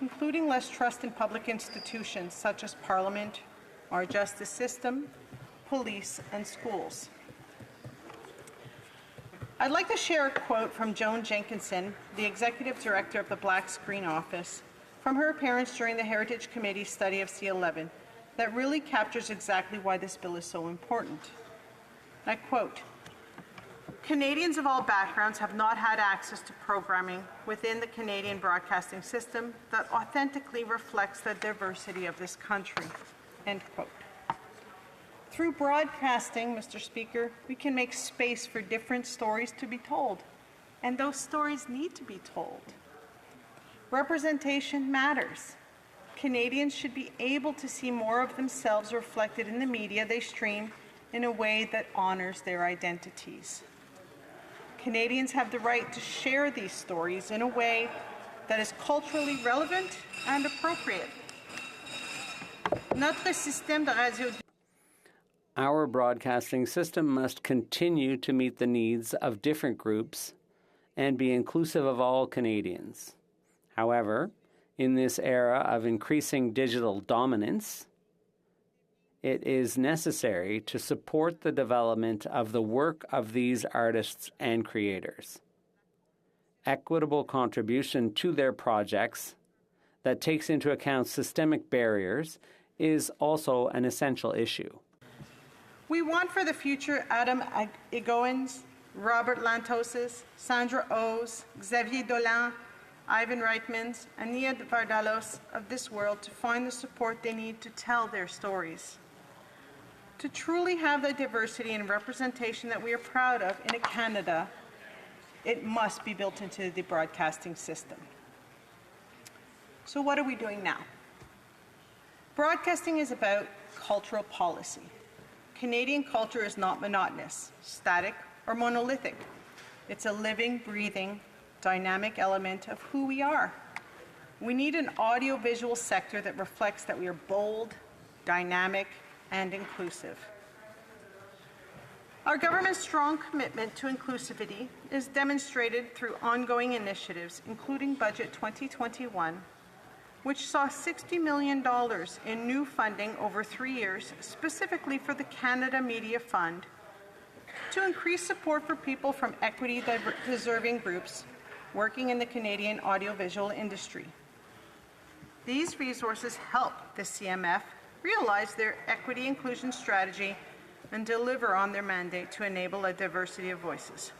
including less trust in public institutions such as Parliament, our justice system, police, and schools. I'd like to share a quote from Joan Jenkinson, the Executive Director of the Black Screen Office, from her appearance during the Heritage Committee study of C11 that really captures exactly why this bill is so important. I quote, "Canadians of all backgrounds have not had access to programming within the Canadian broadcasting system that authentically reflects the diversity of this country." End quote. Through broadcasting, Mr. Speaker, we can make space for different stories to be told, and those stories need to be told. Representation matters. Canadians should be able to see more of themselves reflected in the media they stream in a way that honors their identities. Canadians have the right to share these stories in a way that is culturally relevant and appropriate. Notre système de radio. Our broadcasting system must continue to meet the needs of different groups and be inclusive of all Canadians. However, in this era of increasing digital dominance, it is necessary to support the development of the work of these artists and creators. Equitable contribution to their projects that takes into account systemic barriers is also an essential issue. We want for the future Adam Egoins, Robert Lantoses, Sandra O's, Xavier Dolan, Ivan Reitmans, and Nia Vardalos of this world to find the support they need to tell their stories. To truly have the diversity and representation that we are proud of in a Canada, it must be built into the broadcasting system. So what are we doing now? Broadcasting is about cultural policy. Canadian culture is not monotonous, static, or monolithic. It's a living, breathing, dynamic element of who we are. We need an audiovisual sector that reflects that we are bold, dynamic, and inclusive. Our government's strong commitment to inclusivity is demonstrated through ongoing initiatives, including Budget 2021, which saw $60 million in new funding over 3 years, specifically for the Canada Media Fund, to increase support for people from equity-deserving groups working in the Canadian audiovisual industry. These resources help the CMF realize their equity inclusion strategy and deliver on their mandate to enable a diversity of voices.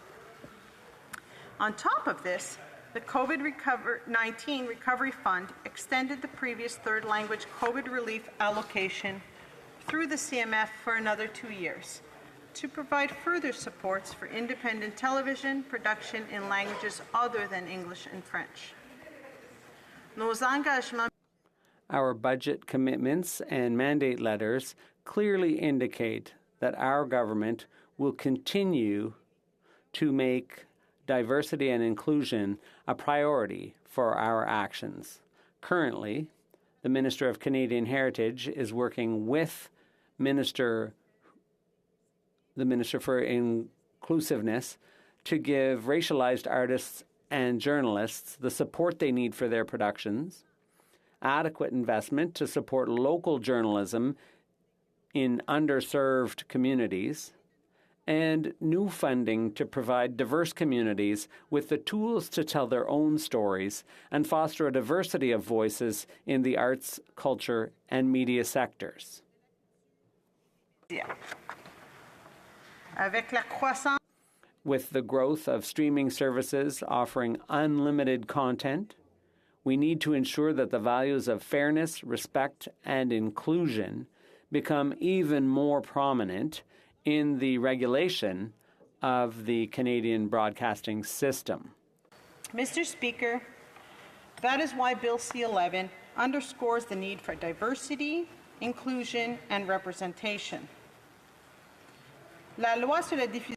On top of this, the COVID-19 Recovery Fund extended the previous third language COVID relief allocation through the CMF for another 2 years to provide further supports for independent television production in languages other than English and French. Nos engagements. Our budget commitments and mandate letters clearly indicate that our government will continue to make diversity and inclusion a priority for our actions. Currently, the Minister of Canadian Heritage is working with the Minister for Inclusiveness to give racialized artists and journalists the support they need for their productions, adequate investment to support local journalism in underserved communities, and new funding to provide diverse communities with the tools to tell their own stories and foster a diversity of voices in the arts, culture, and media sectors. With the growth of streaming services offering unlimited content, we need to ensure that the values of fairness, respect, and inclusion become even more prominent in the regulation of the Canadian broadcasting system. Mr. Speaker, that is why Bill C-11 underscores the need for diversity, inclusion, and representation. La loi sur la diffusion.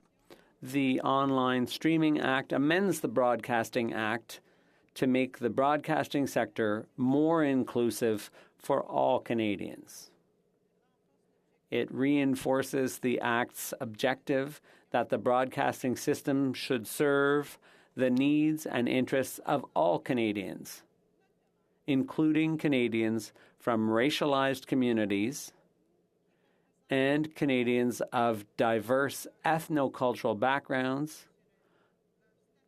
The Online Streaming Act amends the Broadcasting Act to make the broadcasting sector more inclusive for all Canadians. It reinforces the Act's objective that the broadcasting system should serve the needs and interests of all Canadians, including Canadians from racialized communities and Canadians of diverse ethnocultural backgrounds,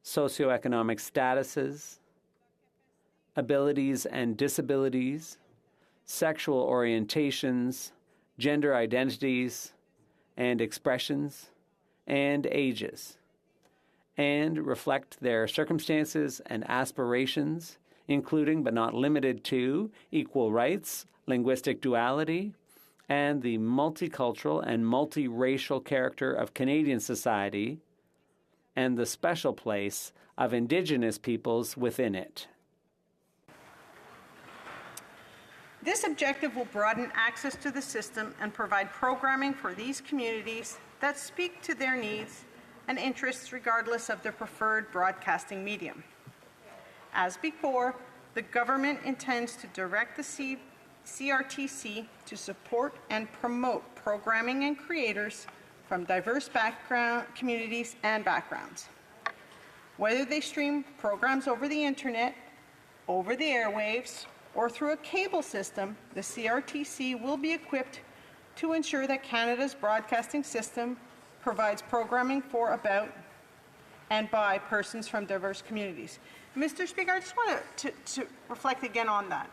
socioeconomic statuses, abilities and disabilities, sexual orientations, gender identities and expressions, and ages, and reflect their circumstances and aspirations, including but not limited to equal rights, linguistic duality, and the multicultural and multiracial character of Canadian society, and the special place of Indigenous peoples within it. This objective will broaden access to the system and provide programming for these communities that speak to their needs and interests regardless of their preferred broadcasting medium. As before, the government intends to direct the CRTC to support and promote programming and creators from diverse communities and backgrounds. Whether they stream programs over the internet, over the airwaves, or through a cable system, the CRTC will be equipped to ensure that Canada's broadcasting system provides programming for, about, and by persons from diverse communities. Mr. Speaker, I just want to reflect again on that.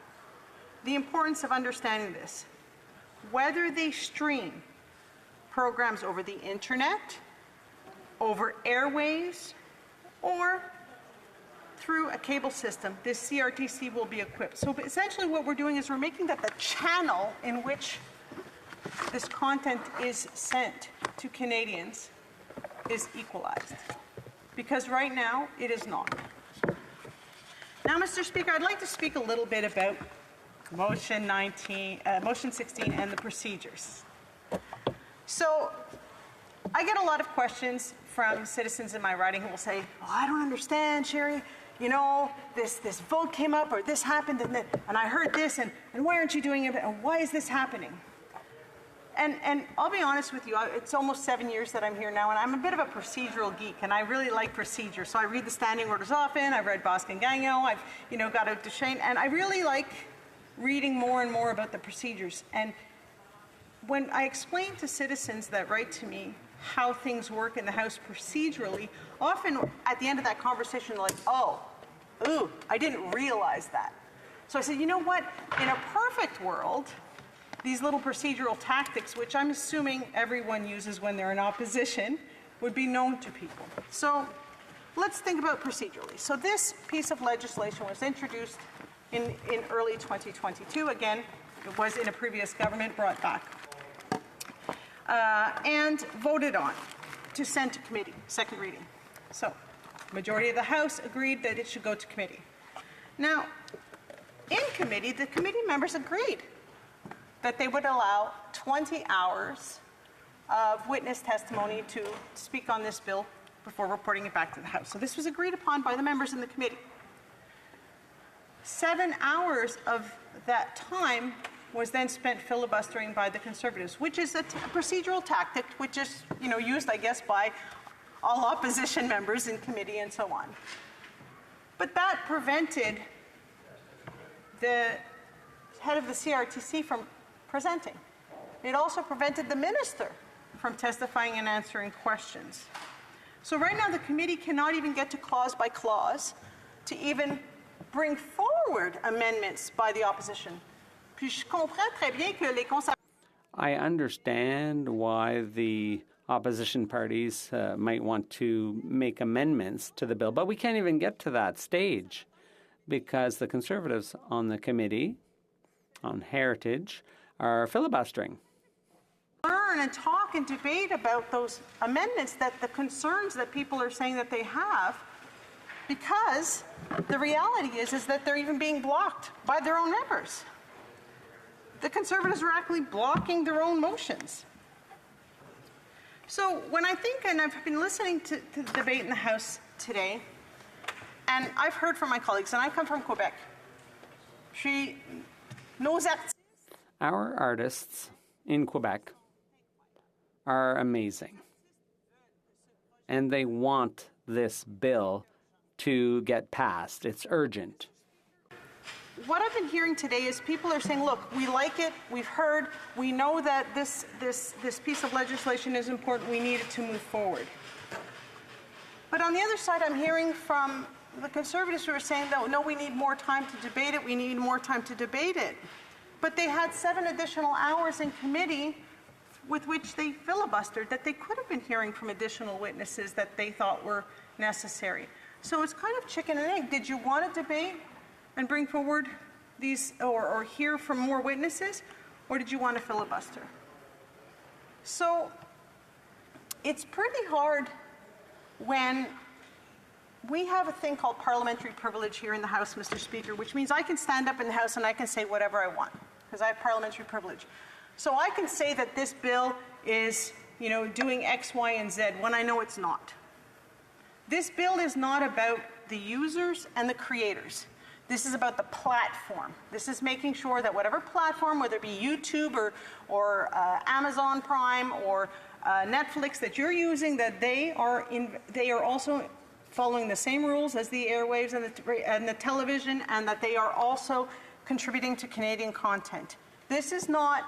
The importance of understanding this. Whether they stream programs over the internet, over airwaves, or through a cable system, this CRTC will be equipped. So essentially what we're doing is we're making that the channel in which this content is sent to Canadians is equalized. Because right now, it is not. Now, Mr. Speaker, I'd like to speak a little bit about Motion 16 and the procedures. So I get a lot of questions from citizens in my riding who will say, oh, I don't understand, Sherry. You know, this vote came up, or this happened, and I heard this, and why aren't you doing it, and why is this happening? And I'll be honest with you, it's almost 7 years that I'm here now, and I'm a bit of a procedural geek, and I really like procedure. So I read the standing orders often. I've read Boston Gagnon. I've got out Duchesne, and I really like reading more and more about the procedures. And when I explain to citizens that write to me how things work in the House procedurally, often at the end of that conversation, they're like, ooh, I didn't realize that. So I said, you know what? In a perfect world, these little procedural tactics, which I'm assuming everyone uses when they're in opposition, would be known to people. So let's think about procedurally. So this piece of legislation was introduced in early 2022. Again, it was in a previous government, brought back, and voted on to send to committee, second reading. So majority of the House agreed that it should go to committee. Now, in committee, the committee members agreed that they would allow 20 hours of witness testimony to speak on this bill before reporting it back to the House. So this was agreed upon by the members in the committee. 7 hours of that time was then spent filibustering by the Conservatives, which is a procedural tactic which is, used, I guess, by all opposition members in committee and so on. But that prevented the head of the CRTC from presenting. It also prevented the minister from testifying and answering questions. So right now, the committee cannot even get to clause by clause to even bring forward amendments by the opposition. Puis je comprends très bien que les conservateurs. I understand why the opposition parties might want to make amendments to the bill, but we can't even get to that stage because the Conservatives on the committee on heritage are filibustering. Learn and talk and debate about those amendments, that the concerns that people are saying that they have, because the reality is that they're even being blocked by their own members. The Conservatives are actually blocking their own motions. So when I think, and I've been listening to the debate in the House today, and I've heard from my colleagues, and I come from Quebec. Our artists in Quebec are amazing. And they want this bill to get passed. It's urgent. What I've been hearing today is people are saying, look, we like it, we've heard, we know that this piece of legislation is important, we need it to move forward. But on the other side, I'm hearing from the Conservatives who are saying, no, we need more time to debate it, we need more time to debate it. But they had 7 additional hours in committee with which they filibustered, that they could have been hearing from additional witnesses that they thought were necessary. So it's kind of chicken and egg. Did you want to debate and bring forward these, or hear from more witnesses, or did you want to filibuster? So it's pretty hard when we have a thing called parliamentary privilege here in the House, Mr. Speaker, which means I can stand up in the House and I can say whatever I want, because I have parliamentary privilege. So I can say that this bill is, doing X, Y, and Z when I know it's not. This bill is not about the users and the creators. This is about the platform. This is making sure that whatever platform, whether it be YouTube or Amazon Prime or Netflix that you're using, that they are also following the same rules as the airwaves and the television, and that they are also contributing to Canadian content. This is not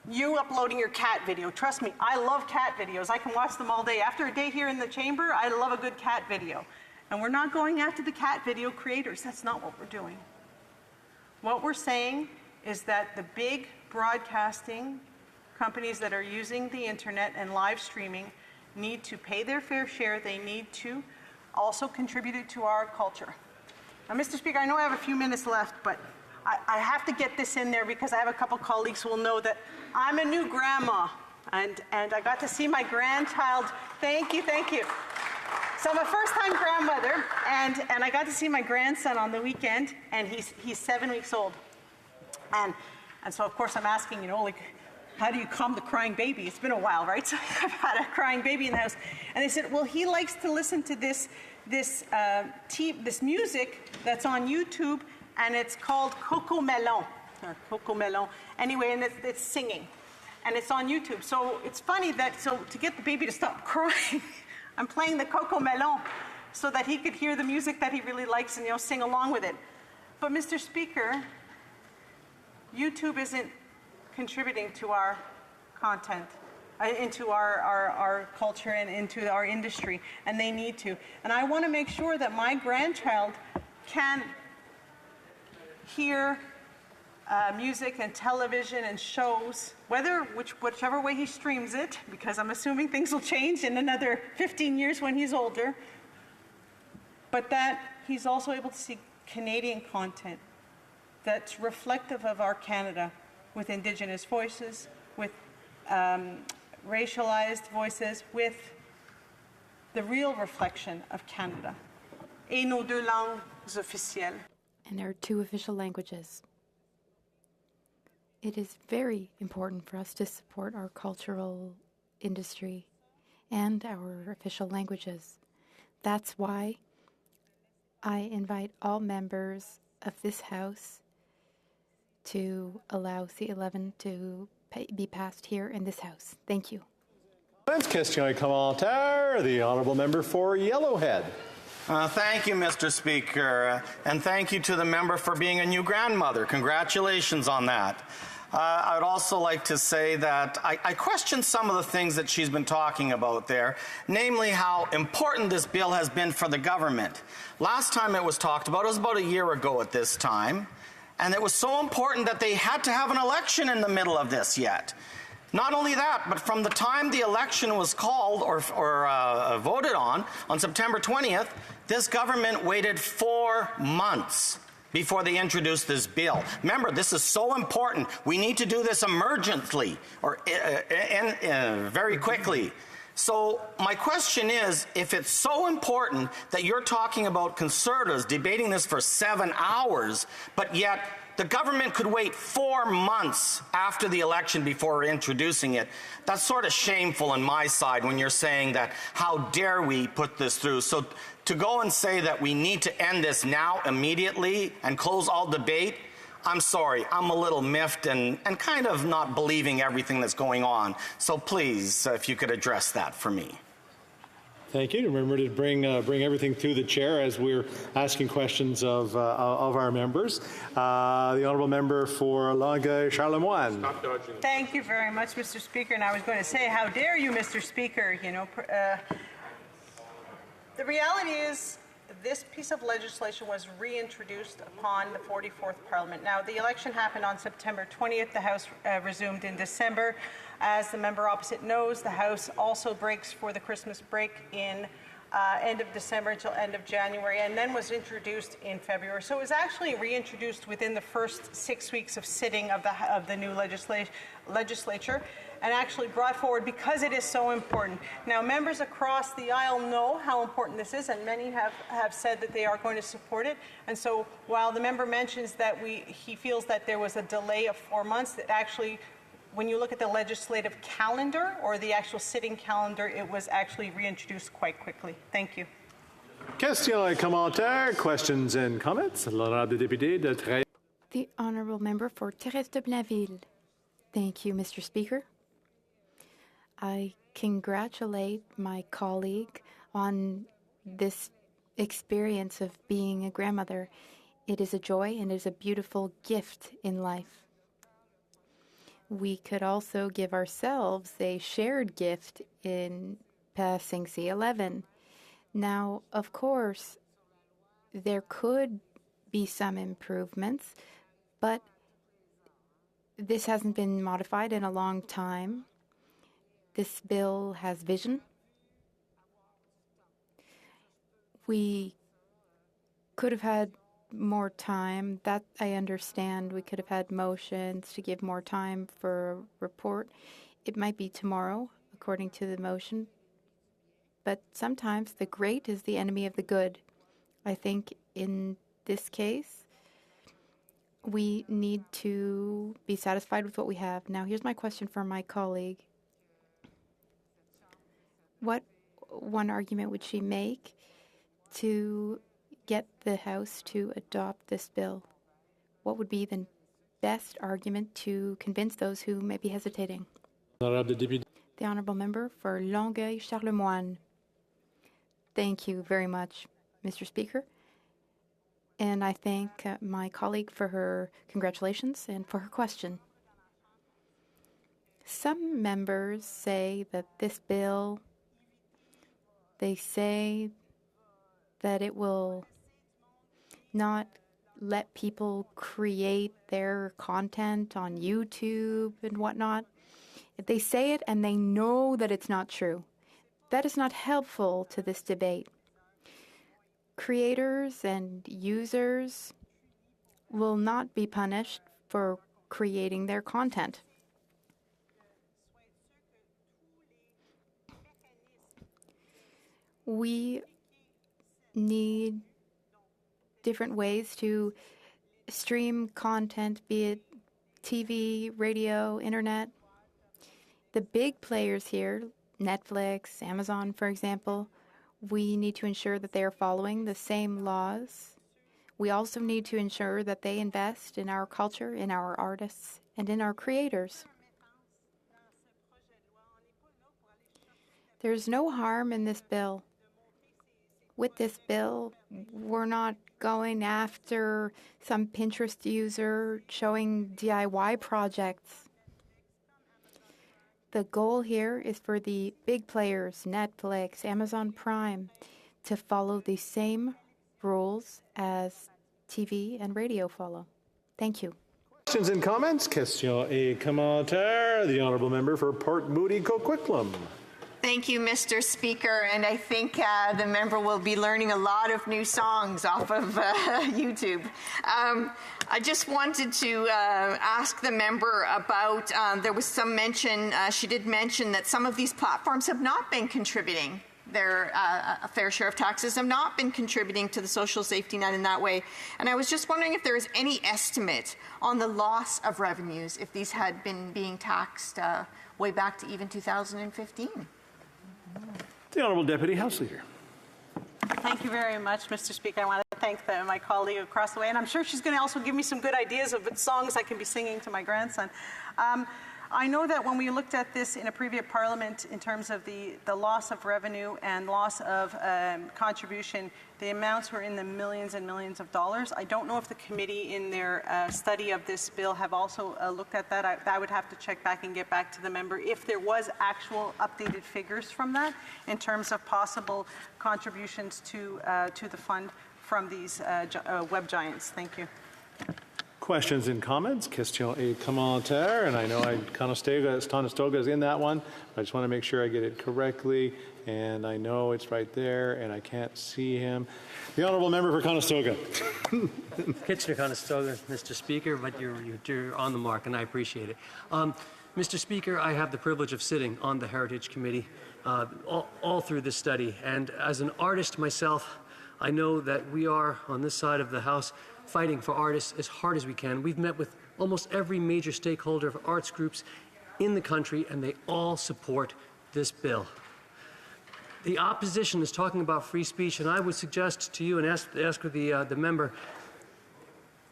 you uploading your cat video. Trust me, I love cat videos. I can watch them all day. After a day here in the chamber, I love a good cat video. And we're not going after the cat video creators. That's not what we're doing. What we're saying is that the big broadcasting companies that are using the internet and live streaming need to pay their fair share. They need to also contribute to our culture. Now, Mr. Speaker, I know I have a few minutes left, but I have to get this in there because I have a couple colleagues who will know that I'm a new grandma, and I got to see my grandchild. Thank you. So I'm a first-time grandmother, and I got to see my grandson on the weekend, and he's 7 weeks old. And so, of course, I'm asking, how do you calm the crying baby? It's been a while, right? So I've had a crying baby in the house. And they said, well, he likes to listen to this music that's on YouTube, and it's called Coco Melon. Coco Melon. Anyway, and it's singing. And it's on YouTube. So it's funny that, to get the baby to stop crying, I'm playing the Coco Melon so that he could hear the music that he really likes and, sing along with it. But, Mr. Speaker, YouTube isn't contributing to our content, into our culture and into our industry, and they need to. And I want to make sure that my grandchild can hear music and television and shows, whichever way he streams it, because I'm assuming things will change in another 15 years when he's older, but that he's also able to see Canadian content that's reflective of our Canada, with Indigenous voices, with racialized voices, with the real reflection of Canada. Et nos 2 langues officielles. And our 2 official languages. It is very important for us to support our cultural industry and our official languages. That's why I invite all members of this House to allow C11 to be passed here in this House. Thank you. Question commentaire, the Honourable Member for Yellowhead. Thank you, Mr. Speaker, and thank you to the member for being a new grandmother. Congratulations on that. I would also like to say that I question some of the things that she's been talking about there, namely how important this bill has been for the government. Last time it was talked about, it was about a year ago at this time, and it was so important that they had to have an election in the middle of this yet. Not only that, but from the time the election was called or voted on September 20th, this government waited 4 months before they introduced this bill. Remember, this is so important. We need to do this emergently or very quickly. So my question is, if it's so important that you're talking about Conservatives debating this for 7 hours, but yet the government could wait 4 months after the election before introducing it, that's sort of shameful on my side when you're saying that, how dare we put this through. So to go and say that we need to end this now immediately and close all debate, I'm sorry, I'm a little miffed and kind of not believing everything that's going on. So please, if you could address that for me. Thank you. Remember to bring everything through the chair as we're asking questions of our members. The honourable member for Longueuil-Charlemagne. Thank you very much, Mr. Speaker. And I was going to say, how dare you, Mr. Speaker? You know, the reality is, this piece of legislation was reintroduced upon the 44th Parliament. Now, the election happened on September 20th. The House resumed in December. As the member opposite knows, the House also breaks for the Christmas break in end of December until end of January, and then was introduced in February. So it was actually reintroduced within the first 6 weeks of sitting of the new legislature, and actually brought forward because it is so important. Now, members across the aisle know how important this is, and many have said that they are going to support it. And so while the member mentions that he feels that there was a delay of 4 months, that actually, when you look at the legislative calendar or the actual sitting calendar, it was actually reintroduced quite quickly. Thank you. Questions et commentaires, questions and comments. L'honorable député de Thérèse. The honourable member for Thérèse de Blainville. Thank you, Mr. Speaker. I congratulate my colleague on this experience of being a grandmother. It is a joy and it is a beautiful gift in life. We could also give ourselves a shared gift in passing C11. Now, of course, there could be some improvements, but this hasn't been modified in a long time. This bill has vision. We could have had more time. That I understand. We could have had motions to give more time for a report. It might be tomorrow, according to the motion. But sometimes the great is the enemy of the good. I think in this case, we need to be satisfied with what we have. Now, here's my question for my colleague. What one argument would she make to get the House to adopt this bill? What would be the best argument to convince those who may be hesitating? The honourable member for Longueuil-Charlemagne. Thank you very much, Mr. Speaker. And I thank my colleague for her congratulations and for her question. Some members say that this bill, they say that it will not let people create their content on YouTube and whatnot. If they say it and they know that it's not true, that is not helpful to this debate. Creators and users will not be punished for creating their content. We need different ways to stream content, be it TV, radio, internet. The big players here, Netflix, Amazon, for example, we need to ensure that they are following the same laws. We also need to ensure that they invest in our culture, in our artists, and in our creators. There's no harm in this bill. with this bill, we're not going after some Pinterest user showing DIY projects. The goal here is for the big players, Netflix, Amazon Prime, to follow the same rules as TV and radio follow. Thank you. Questions and comments? Question et commentaire. The Honourable Member for Port Moody Coquitlam. Thank you, Mr. Speaker, and I think the member will be learning a lot of new songs off of YouTube. I just wanted to ask the member about, there was some mention, she did mention that some of these platforms have not been contributing. Their a fair share of taxes have not been contributing to the social safety net in that way. And I was just wondering if there is any estimate on the loss of revenues if these had been being taxed way back to even 2015. The Honourable Deputy House Leader. Thank you very much, Mr. Speaker. I want to thank my colleague across the way, and I'm sure she's going to also give me some good ideas of songs I can be singing to my grandson. I know that when we looked at this in a previous parliament in terms of the loss of revenue and loss of contribution, the amounts were in the millions and millions of dollars. I don't know if the committee in their study of this bill have also looked at that. I would have to check back and get back to the member if there was actual updated figures from that in terms of possible contributions to the fund from these web giants. Thank you. Questions and comments? Question et commentaire. And I know Conestoga is in that one. I just want to make sure I get it correctly. And I know it's right there, and I can't see him. The Honourable Member for Conestoga. Kitchener-Conestoga, Mr. Speaker, but you're on the mark, and I appreciate it. Mr. Speaker, I have the privilege of sitting on the Heritage Committee all through this study. And as an artist myself, I know that we are, on this side of the House, fighting for artists as hard as we can. We've met with almost every major stakeholder of arts groups in the country, and they all support this bill. The opposition is talking about free speech, and I would suggest to you and ask the member,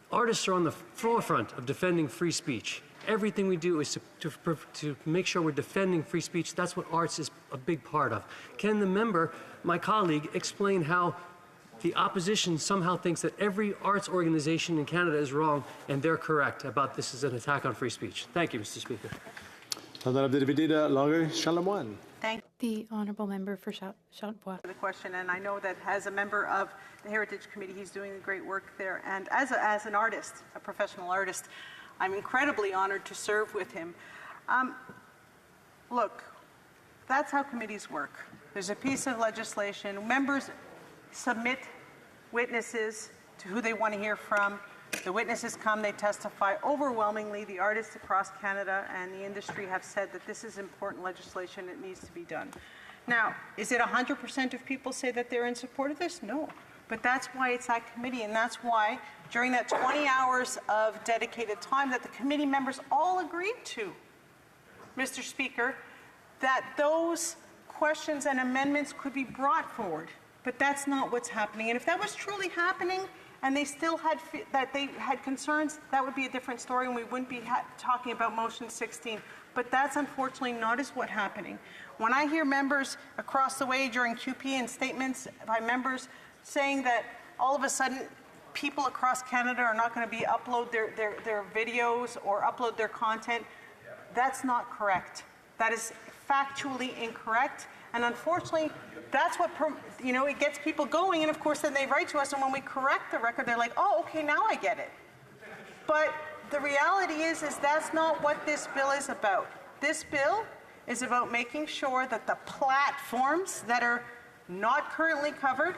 artists are on the forefront of defending free speech. Everything we do is to make sure we're defending free speech. That's what arts is a big part of. Can the member, my colleague, explain how the opposition somehow thinks that every arts organization in Canada is wrong and they're correct about this is an attack on free speech? Thank you, Mr. Speaker. Thank the Honourable Member for Charlevoix. For the question, and I know that as a member of the Heritage Committee, he's doing great work there. And as an artist, a professional artist, I'm incredibly honored to serve with him. Look, that's how committees work. There's a piece of legislation. Members submit witnesses to who they want to hear from. The witnesses come, they testify. Overwhelmingly, the artists across Canada and the industry have said that this is important legislation that needs to be done. Now, is it 100% of people say that they're in support of this? No. But that's why it's that committee, and that's why during that 20 hours of dedicated time that the committee members all agreed to, Mr. Speaker, that those questions and amendments could be brought forward. But that's not what's happening. And if that was truly happening and they still had concerns, that would be a different story and we wouldn't be talking about motion 16. But that's unfortunately not what's happening. When I hear members across the way during QP and statements by members saying that all of a sudden people across Canada are not going to upload their videos or upload their content, that's not correct. That is factually incorrect. And unfortunately, that's what, it gets people going. And of course, then they write to us, and when we correct the record, they're like, oh, okay, now I get it. But the reality is that's not what this bill is about. This bill is about making sure that the platforms that are not currently covered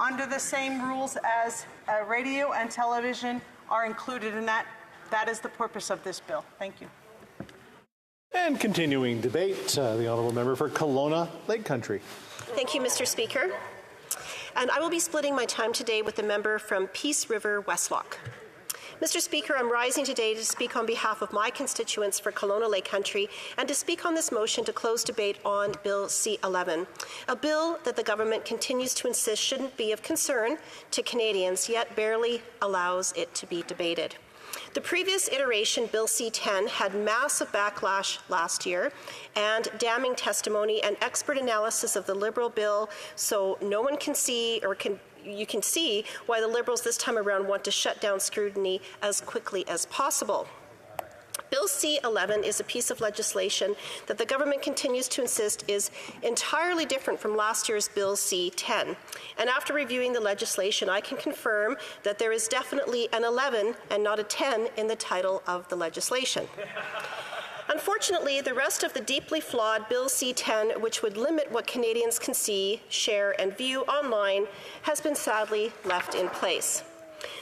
under the same rules as radio and television are included in that. That is the purpose of this bill. Thank you. And continuing debate, the Honourable Member for Kelowna Lake Country. Thank you, Mr. Speaker. And I will be splitting my time today with the member from Peace River, Westlock. Mr. Speaker, I'm rising today to speak on behalf of my constituents for Kelowna Lake Country and to speak on this motion to close debate on Bill C-11, a bill that the government continues to insist shouldn't be of concern to Canadians, yet barely allows it to be debated. The previous iteration, Bill C-10, had massive backlash last year and damning testimony and expert analysis of the Liberal bill, so no one can see you can see why the Liberals this time around want to shut down scrutiny as quickly as possible. Bill C-11 is a piece of legislation that the government continues to insist is entirely different from last year's Bill C-10. And after reviewing the legislation, I can confirm that there is definitely an 11 and not a 10 in the title of the legislation. Unfortunately, the rest of the deeply flawed Bill C-10, which would limit what Canadians can see, share, and view online, has been sadly left in place.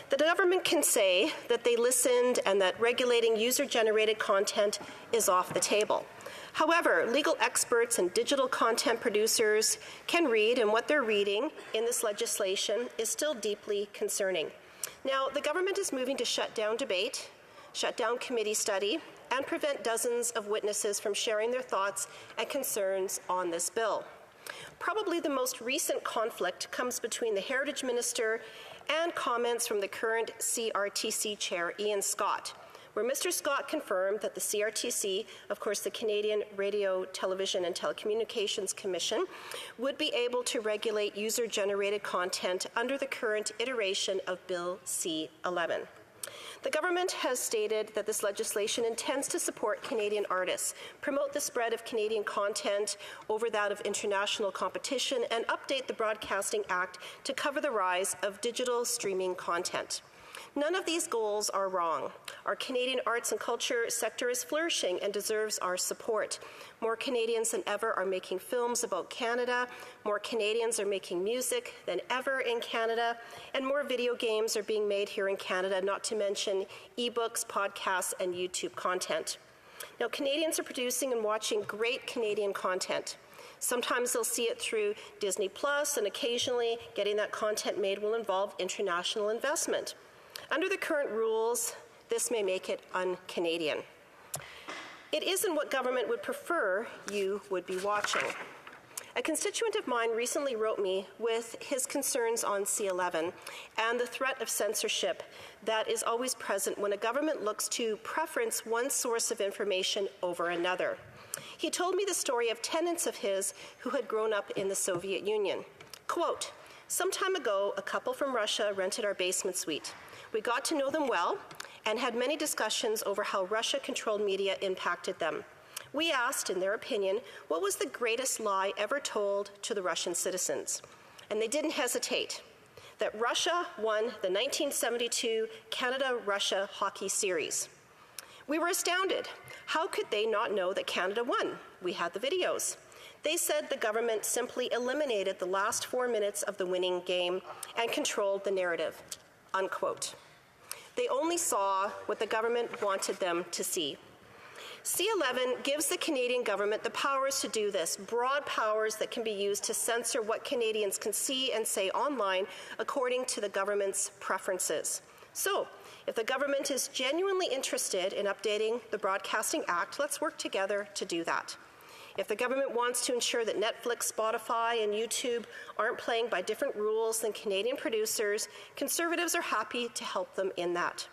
The government can say that they listened and that regulating user-generated content is off the table. However, legal experts and digital content producers can read, and what they're reading in this legislation is still deeply concerning. Now, the government is moving to shut down debate, shut down committee study, and prevent dozens of witnesses from sharing their thoughts and concerns on this bill. Probably the most recent conflict comes between the Heritage Minister and comments from the current CRTC Chair, Ian Scott, where Mr. Scott confirmed that the CRTC, of course the Canadian Radio, Television and Telecommunications Commission, would be able to regulate user-generated content under the current iteration of Bill C-11. The government has stated that this legislation intends to support Canadian artists, promote the spread of Canadian content over that of international competition, and update the Broadcasting Act to cover the rise of digital streaming content. None of these goals are wrong. Our Canadian arts and culture sector is flourishing and deserves our support. More Canadians than ever are making films about Canada, more Canadians are making music than ever in Canada, and more video games are being made here in Canada, not to mention ebooks, podcasts, and YouTube content. Now, Canadians are producing and watching great Canadian content. Sometimes they'll see it through Disney Plus, and occasionally getting that content made will involve international investment. Under the current rules, this may make it un-Canadian. It isn't what government would prefer you would be watching. A constituent of mine recently wrote me with his concerns on C-11 and the threat of censorship that is always present when a government looks to preference one source of information over another. He told me the story of tenants of his who had grown up in the Soviet Union. Quote, "Some time ago, a couple from Russia rented our basement suite. We got to know them well and had many discussions over how Russia-controlled media impacted them. We asked, in their opinion, what was the greatest lie ever told to the Russian citizens. And they didn't hesitate. That Russia won the 1972 Canada-Russia hockey series. We were astounded. How could they not know that Canada won? We had the videos. They said the government simply eliminated the last 4 minutes of the winning game and controlled the narrative." Unquote. They only saw what the government wanted them to see. C-11 gives the Canadian government the powers to do this, broad powers that can be used to censor what Canadians can see and say online according to the government's preferences. So, if the government is genuinely interested in updating the Broadcasting Act, let's work together to do that. If the government wants to ensure that Netflix, Spotify, and YouTube aren't playing by different rules than Canadian producers, Conservatives are happy to help them in that.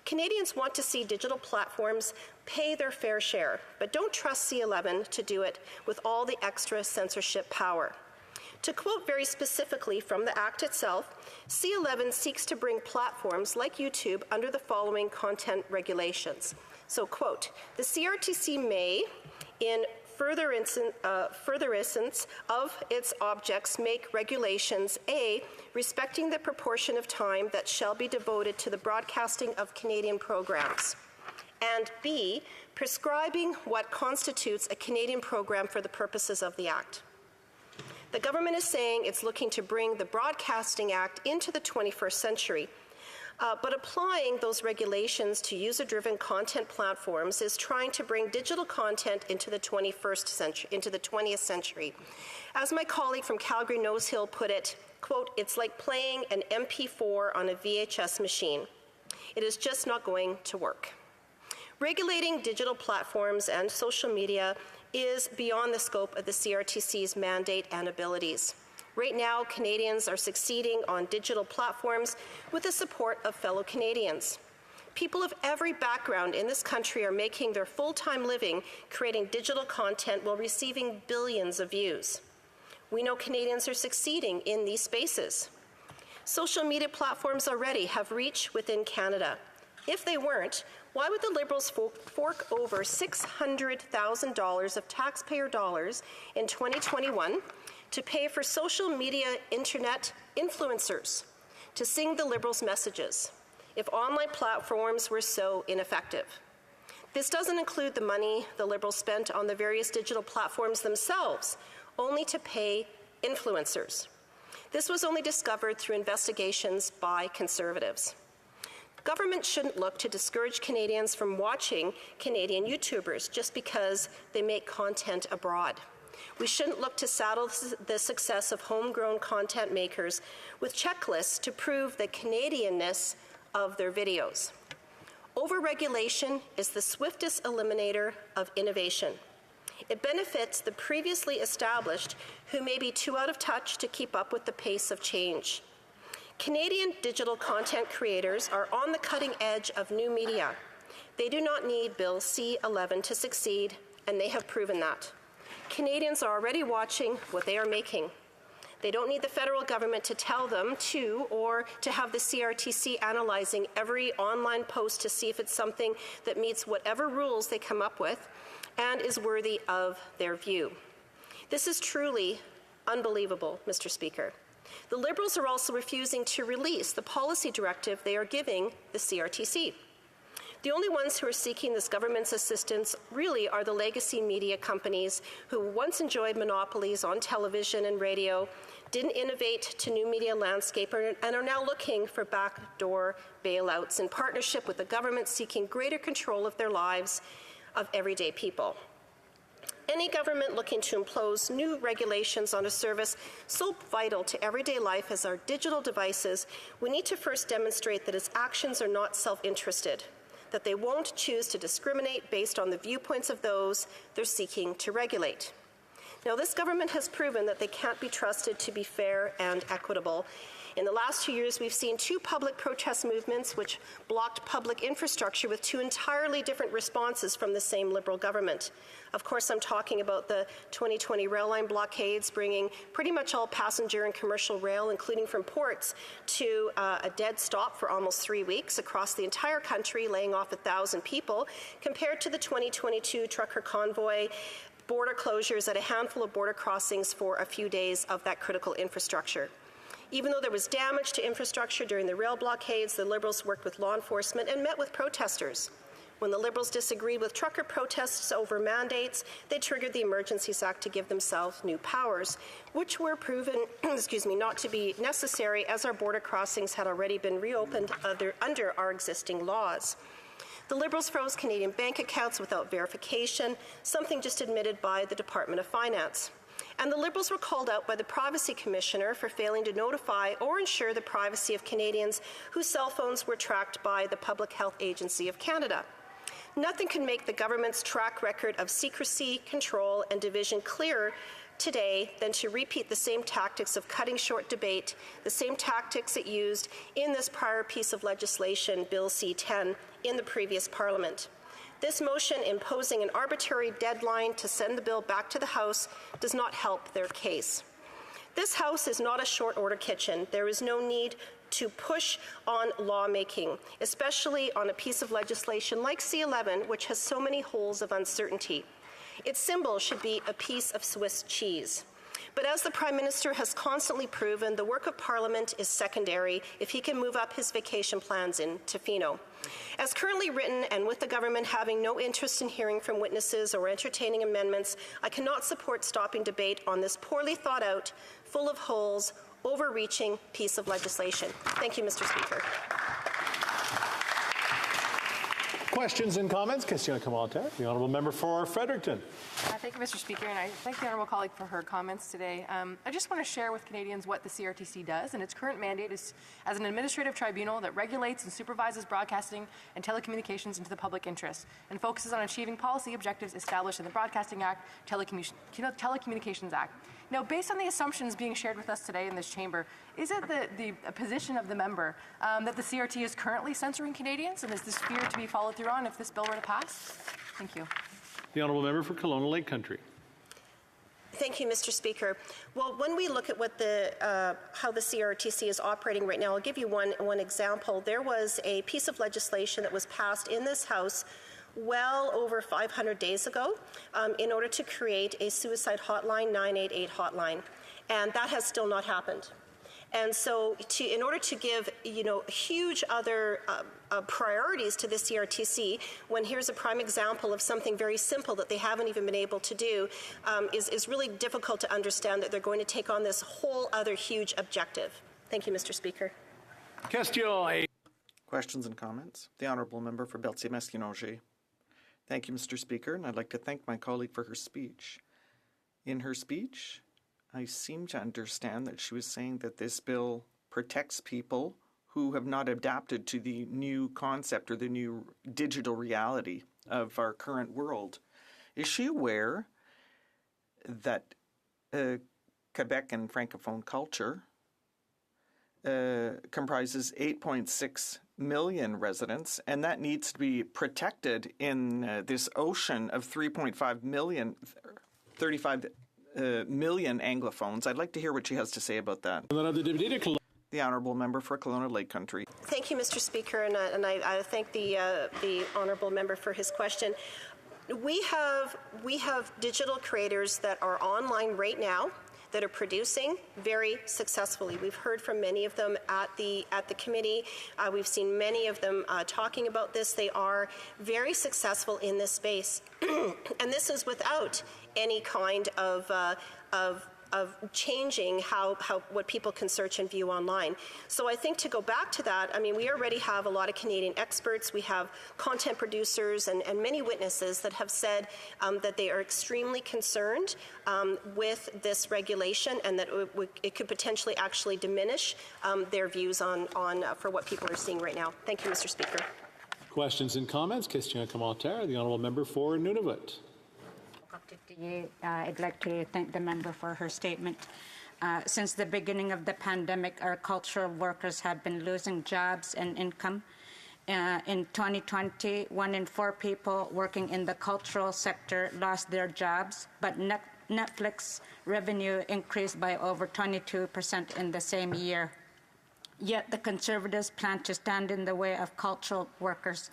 Canadians want to see digital platforms pay their fair share, but don't trust C-11 to do it with all the extra censorship power. To quote very specifically from the Act itself, C-11 seeks to bring platforms like YouTube under the following content regulations. So, quote, "The CRTC may, in furtherance of its objects, make regulations, A, respecting the proportion of time that shall be devoted to the broadcasting of Canadian programs, and B, prescribing what constitutes a Canadian program for the purposes of the Act." The government is saying it's looking to bring the Broadcasting Act into the 21st century, but applying those regulations to user-driven content platforms is trying to bring digital content into the 21st century, into the 20th century. As my colleague from Calgary Nose Hill put it, quote, "It's like playing an MP4 on a VHS machine. It is just not going to work." Regulating digital platforms and social media is beyond the scope of the CRTC's mandate and abilities. Right now, Canadians are succeeding on digital platforms with the support of fellow Canadians. People of every background in this country are making their full-time living creating digital content while receiving billions of views. We know Canadians are succeeding in these spaces. Social media platforms already have reach within Canada. If they weren't, why would the Liberals fork over $600,000 of taxpayer dollars in 2021 to pay for social media internet influencers to sing the Liberals' messages if online platforms were so ineffective? This doesn't include the money the Liberals spent on the various digital platforms themselves, only to pay influencers. This was only discovered through investigations by Conservatives. Government shouldn't look to discourage Canadians from watching Canadian YouTubers just because they make content abroad. We shouldn't look to saddle the success of homegrown content makers with checklists to prove the Canadianness of their videos. Overregulation is the swiftest eliminator of innovation. It benefits the previously established who may be too out of touch to keep up with the pace of change. Canadian digital content creators are on the cutting edge of new media. They do not need Bill C-11 to succeed, and they have proven that. Canadians are already watching what they are making. They don't need the federal government to tell them to, or to have the CRTC analyzing every online post to see if it's something that meets whatever rules they come up with and is worthy of their view. This is truly unbelievable, Mr. Speaker. The Liberals are also refusing to release the policy directive they are giving the CRTC. The only ones who are seeking this government's assistance really are the legacy media companies who once enjoyed monopolies on television and radio, didn't innovate to new media landscape, and are now looking for backdoor bailouts in partnership with the government seeking greater control of their lives of everyday people. Any government looking to impose new regulations on a service so vital to everyday life as our digital devices, we need to first demonstrate that its actions are not self-interested, that they won't choose to discriminate based on the viewpoints of those they're seeking to regulate. Now, this government has proven that they can't be trusted to be fair and equitable. In the last 2 years, we've seen 2 public protest movements which blocked public infrastructure with 2 entirely different responses from the same Liberal government. Of course, I'm talking about the 2020 rail line blockades, bringing pretty much all passenger and commercial rail, including from ports, to a dead stop for almost 3 weeks across the entire country, laying off 1,000 people, compared to the 2022 trucker convoy border closures at a handful of border crossings for a few days of that critical infrastructure. Even though there was damage to infrastructure during the rail blockades, the Liberals worked with law enforcement and met with protesters. When the Liberals disagreed with trucker protests over mandates, they triggered the Emergencies Act to give themselves new powers, which were proven not to be necessary as our border crossings had already been reopened under our existing laws. The Liberals froze Canadian bank accounts without verification, something just admitted by the Department of Finance. And the Liberals were called out by the Privacy Commissioner for failing to notify or ensure the privacy of Canadians whose cell phones were tracked by the Public Health Agency of Canada. Nothing can make the government's track record of secrecy, control, and division clearer today than to repeat the same tactics of cutting short debate, the same tactics it used in this prior piece of legislation, Bill C-10, in the previous Parliament. This motion imposing an arbitrary deadline to send the bill back to the House does not help their case. This House is not a short-order kitchen. There is no need to push on lawmaking, especially on a piece of legislation like C-11, which has so many holes of uncertainty. Its symbol should be a piece of Swiss cheese. But as the Prime Minister has constantly proven, the work of Parliament is secondary if he can move up his vacation plans in Tofino. As currently written, and with the government having no interest in hearing from witnesses or entertaining amendments, I cannot support stopping debate on this poorly thought out, full of holes, overreaching piece of legislation. Thank you, Mr. Speaker. Questions and comments? Question commentaire. The honourable member for Fredericton. Thank you, Mr. Speaker, and I thank the honourable colleague for her comments today. I just want to share with Canadians what the CRTC does, and its current mandate is as an administrative tribunal that regulates and supervises broadcasting and telecommunications into the public interest, and focuses on achieving policy objectives established in the Broadcasting Act, Telecommunications Act. Now, based on the assumptions being shared with us today in this chamber, is it the position of the member that the CRT is currently censoring Canadians, and is this fear to be followed through on if this bill were to pass? Thank you. The honourable member for Kelowna Lake Country. Thank you, Mr. Speaker. Well, when we look at what how the CRTC is operating right now, I'll give you one example. There was a piece of legislation that was passed in this House well over 500 days ago in order to create a suicide hotline, 988 hotline, and that has still not happened. And so in order to give, huge other priorities to the CRTC, when here's a prime example of something very simple that they haven't even been able to do, is really difficult to understand that they're going to take on this whole other huge objective. Thank you, Mr. Speaker. Questions and comments? The Honourable Member for Berthier-Masquinongé. Thank you, Mr. Speaker, and I'd like to thank my colleague for her speech. In her speech, I seem to understand that she was saying that this bill protects people who have not adapted to the new concept or the new digital reality of our current world. Is she aware that Quebec and Francophone culture comprises 8.6 million residents, and that needs to be protected in this ocean of 35 million Anglophones? I'd like to hear what she has to say about that. The Honourable Member for Kelowna Lake Country. Thank you, Mr. Speaker, and I thank the Honourable Member for his question. We have digital creators that are online right now that are producing very successfully. We've heard from many of them at the committee. We've seen many of them talking about this. They are very successful in this space, and this is without any kind of changing what people can search and view online. So I think to go back to that, I mean, we already have a lot of Canadian experts. We have content producers and many witnesses that have said that they are extremely concerned with this regulation, and that it could potentially actually diminish their views on for what people are seeing right now. Thank you, Mr. Speaker. Questions and comments? Question commentaire. The Honourable Member for Nunavut. I'd like to thank the member for her statement. Since the beginning of the pandemic, our cultural workers have been losing jobs and income. In 2020, 1 in 4 people working in the cultural sector lost their jobs, but Netflix revenue increased by over 22% in the same year. Yet the Conservatives plan to stand in the way of cultural workers.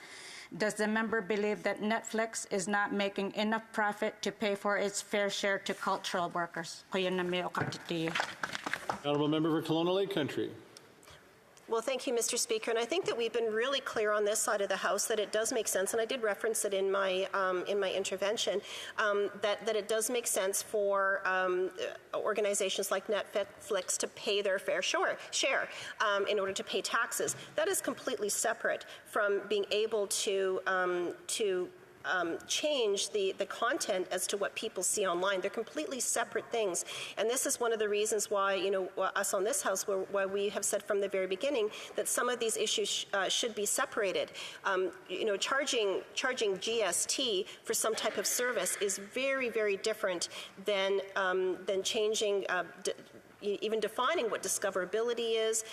Does the member believe that Netflix is not making enough profit to pay for its fair share to cultural workers? Honourable Member for Kelowna Lake Country. Well, thank you, Mr. Speaker. And I think that we've been really clear on this side of the House that it does make sense, and I did reference it in my intervention, that it does make sense for organizations like Netflix to pay their fair share in order to pay taxes. That is completely separate from being able to change the content as to what people see online. They're completely separate things. And this is one of the reasons why, us on this House, why we have said from the very beginning that some of these issues should be separated. Charging GST for some type of service is very, very different than changing even defining what discoverability is,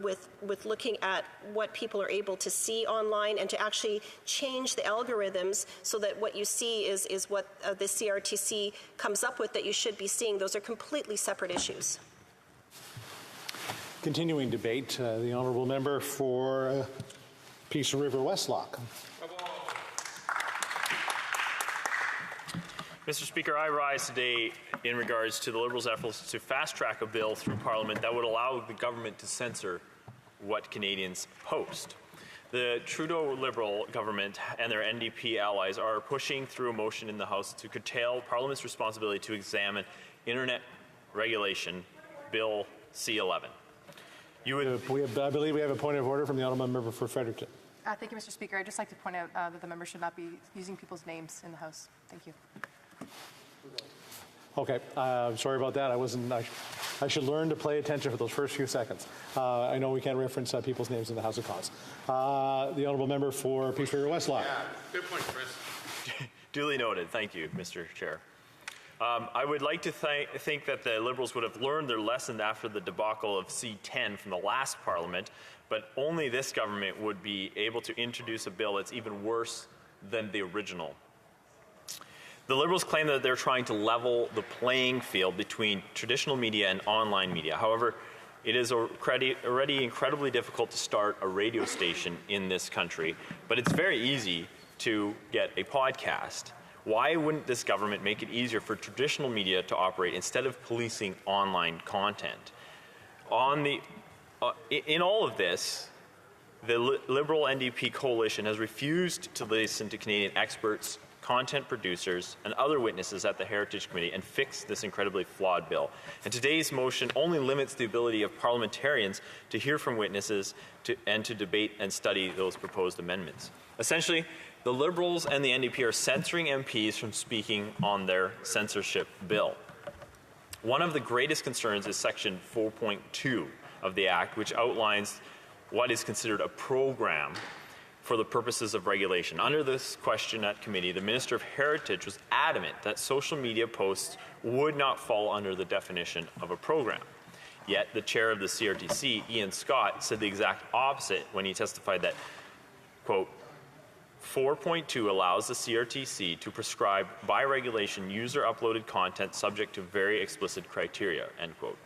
with looking at what people are able to see online, and to actually change the algorithms so that what you see is what the CRTC comes up with that you should be seeing. Those are completely separate issues. Continuing debate, the Honourable Member for Peace River Westlock. Mr. Speaker, I rise today in regards to the Liberals' efforts to fast-track a bill through Parliament that would allow the government to censor what Canadians post. The Trudeau Liberal government and their NDP allies are pushing through a motion in the House to curtail Parliament's responsibility to examine Internet Regulation Bill C-11. I believe we have a point of order from the Honourable Member for Fredericton. Thank you, Mr. Speaker. I'd just like to point out that the member should not be using people's names in the House. Thank you. Okay, sorry about that. I should learn to pay attention for those first few seconds. I know we can't reference people's names in the House of Commons. The Honourable Member for Peace River Westlock. Yeah, good point, Chris. Duly noted. Thank you, Mr. Chair. I would like to think that the Liberals would have learned their lesson after the debacle of C10 from the last Parliament, but only this government would be able to introduce a bill that's even worse than the original. The Liberals claim that they're trying to level the playing field between traditional media and online media. However, it is already incredibly difficult to start a radio station in this country, but it's very easy to get a podcast. Why wouldn't this government make it easier for traditional media to operate instead of policing online content? In all of this, the Liberal NDP coalition has refused to listen to Canadian experts, content producers, and other witnesses at the Heritage Committee and fix this incredibly flawed bill. And today's motion only limits the ability of parliamentarians to hear from witnesses and to debate and study those proposed amendments. Essentially, the Liberals and the NDP are censoring MPs from speaking on their censorship bill. One of the greatest concerns is Section 4.2 of the Act, which outlines what is considered a program for the purposes of regulation. Under this question at committee, the Minister of Heritage was adamant that social media posts would not fall under the definition of a program. Yet the chair of the CRTC, Ian Scott, said the exact opposite when he testified that, quote, 4.2 allows the CRTC to prescribe by regulation user-uploaded content subject to very explicit criteria, end quote.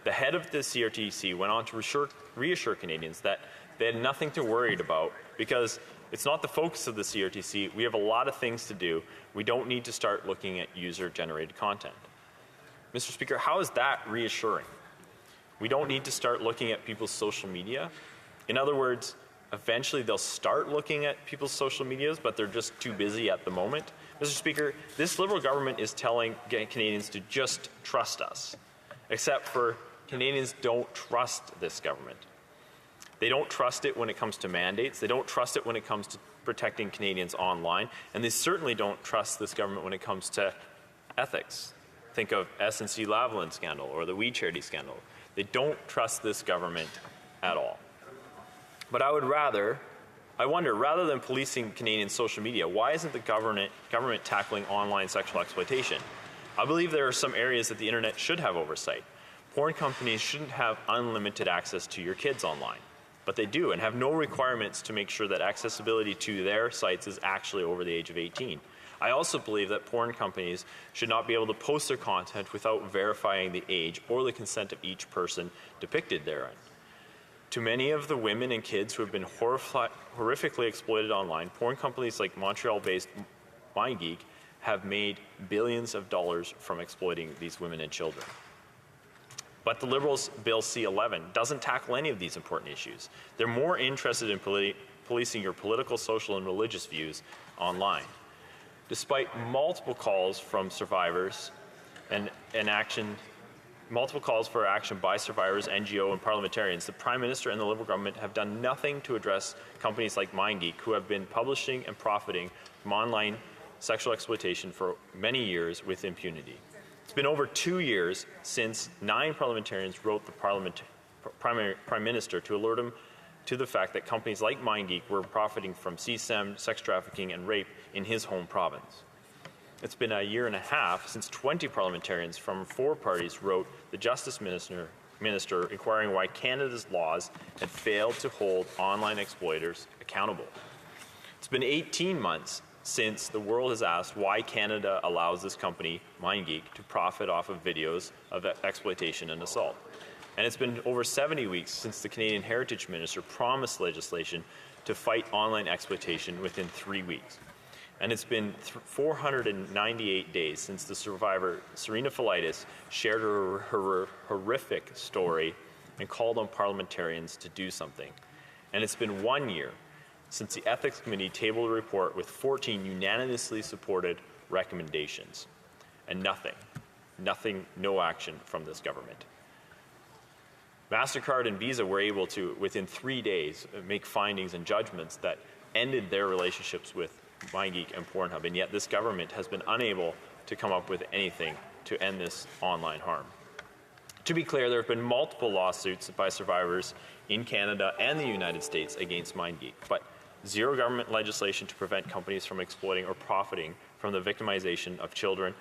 The head of the CRTC went on to reassure Canadians that they had nothing to worry about because it's not the focus of the CRTC. We have a lot of things to do. We don't need to start looking at user-generated content. Mr. Speaker, how is that reassuring? We don't need to start looking at people's social media? In other words, eventually they'll start looking at people's social medias, but they're just too busy at the moment? Mr. Speaker, this Liberal government is telling Canadians to just trust us, except for Canadians don't trust this government. They don't trust it when it comes to mandates. They don't trust it when it comes to protecting Canadians online. And they certainly don't trust this government when it comes to ethics. Think of SNC-Lavalin scandal or the We Charity scandal. They don't trust this government at all. But I wonder, rather than policing Canadian social media, why isn't the government tackling online sexual exploitation? I believe there are some areas that the internet should have oversight. Porn companies shouldn't have unlimited access to your kids online. But they do, and have no requirements to make sure that accessibility to their sites is actually over the age of 18. I also believe that porn companies should not be able to post their content without verifying the age or the consent of each person depicted therein. To many of the women and kids who have been horrifically exploited online, porn companies like Montreal-based MindGeek have made billions of dollars from exploiting these women and children. But the Liberals' Bill C-11 doesn't tackle any of these important issues. They're more interested in policing your political, social, and religious views online. Despite multiple calls from survivors and multiple calls for action by survivors, NGO, and parliamentarians, the Prime Minister and the Liberal government have done nothing to address companies like MindGeek, who have been publishing and profiting from online sexual exploitation for many years with impunity. It's been over 2 years since 9 parliamentarians wrote the Prime Minister to alert him to the fact that companies like MindGeek were profiting from CSEM, sex trafficking, and rape in his home province. It's been a year and a half since 20 parliamentarians from 4 parties wrote the Justice Minister inquiring why Canada's laws had failed to hold online exploiters accountable. It's been 18 months since the world has asked why Canada allows this company, MindGeek, to profit off of videos of exploitation and assault. And it's been over 70 weeks since the Canadian Heritage Minister promised legislation to fight online exploitation within 3 weeks. And it's been 498 days since the survivor, Serena Filitis, shared her horrific story and called on parliamentarians to do something. And it's been 1 year since the Ethics Committee tabled a report with 14 unanimously supported recommendations. And no action from this government. MasterCard and Visa were able to, within 3 days, make findings and judgments that ended their relationships with MindGeek and Pornhub, and yet this government has been unable to come up with anything to end this online harm. To be clear, there have been multiple lawsuits by survivors in Canada and the United States against MindGeek, but zero government legislation to prevent companies from exploiting or profiting from the victimization of children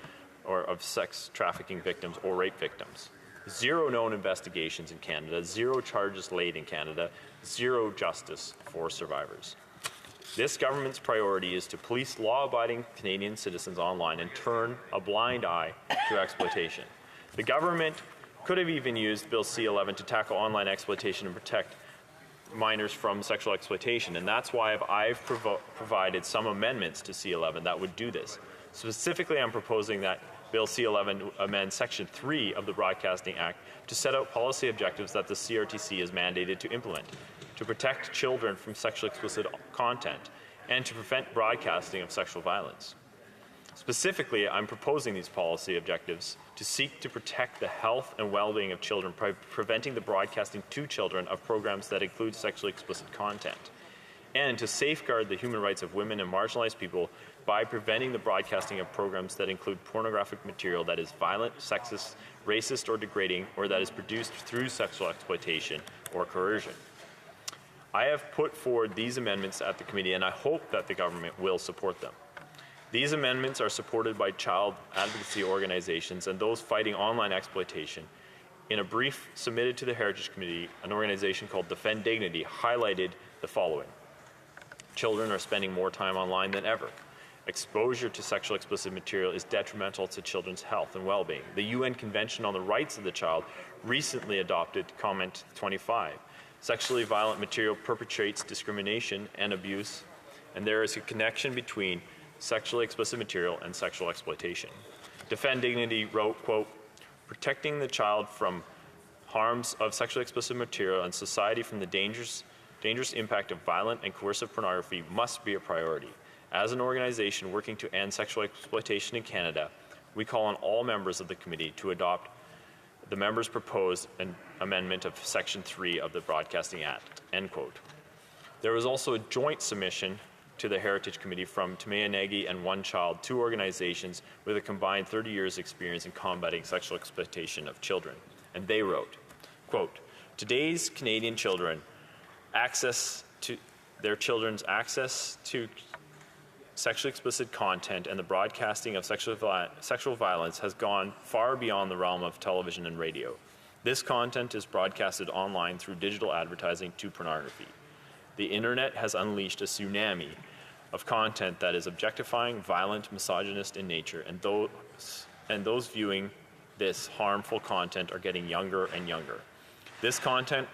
or of sex trafficking victims or rape victims. 0 known investigations in Canada, 0 charges laid in Canada, 0 justice for survivors. This government's priority is to police law-abiding Canadian citizens online and turn a blind eye to exploitation. The government could have even used Bill C-11 to tackle online exploitation and protect minors from sexual exploitation, and that's why I've provided some amendments to C-11 that would do this. Specifically, I'm proposing that Bill C-11 amends Section 3 of the Broadcasting Act to set out policy objectives that the CRTC is mandated to implement, to protect children from sexually explicit content, and to prevent broadcasting of sexual violence. Specifically, I'm proposing these policy objectives to seek to protect the health and well-being of children by preventing the broadcasting to children of programs that include sexually explicit content, and to safeguard the human rights of women and marginalized people by preventing the broadcasting of programs that include pornographic material that is violent, sexist, racist, or degrading, or that is produced through sexual exploitation or coercion. I have put forward these amendments at the committee, and I hope that the government will support them. These amendments are supported by child advocacy organizations and those fighting online exploitation. In a brief submitted to the Heritage Committee, an organization called Defend Dignity highlighted the following. Children are spending more time online than ever. Exposure to sexually explicit material is detrimental to children's health and well-being. The UN Convention on the Rights of the Child recently adopted Comment 25. Sexually violent material perpetrates discrimination and abuse, and there is a connection between sexually explicit material and sexual exploitation. Defend Dignity wrote, quote, "Protecting the child from harms of sexually explicit material and society from the dangerous impact of violent and coercive pornography must be a priority. As an organization working to end sexual exploitation in Canada, we call on all members of the committee to adopt the members' proposed an amendment of Section 3 of the Broadcasting Act," end quote. There was also a joint submission to the Heritage Committee from Tamea Nagy and One Child, 2 organizations with a combined 30 years experience in combating sexual exploitation of children. And they wrote, quote, "Today's Canadian children access to sexually explicit content and the broadcasting of sexual violence has gone far beyond the realm of television and radio. This content is broadcasted online through digital advertising to pornography. The internet has unleashed a tsunami of content that is objectifying, violent, misogynist in nature, and those viewing this harmful content are getting younger and younger. This content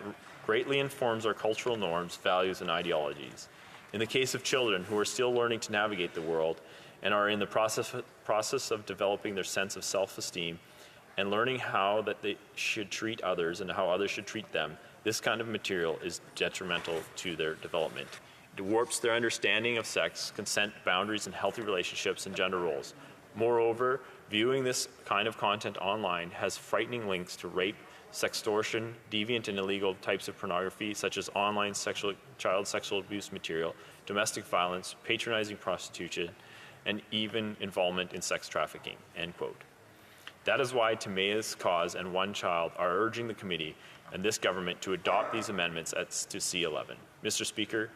greatly informs our cultural norms, values, and ideologies. In the case of children who are still learning to navigate the world and are in the process of developing their sense of self-esteem and learning how that they should treat others and how others should treat them, this kind of material is detrimental to their development. It warps their understanding of sex, consent, boundaries, and healthy relationships and gender roles. Moreover, viewing this kind of content online has frightening links to rape, sextortion, deviant and illegal types of pornography, such as online child sexual abuse material, domestic violence, patronizing prostitution, and even involvement in sex trafficking," end quote. That is why Tamea's Cause and One Child are urging the committee and this government to adopt these amendments to C-11. Mr. Speaker,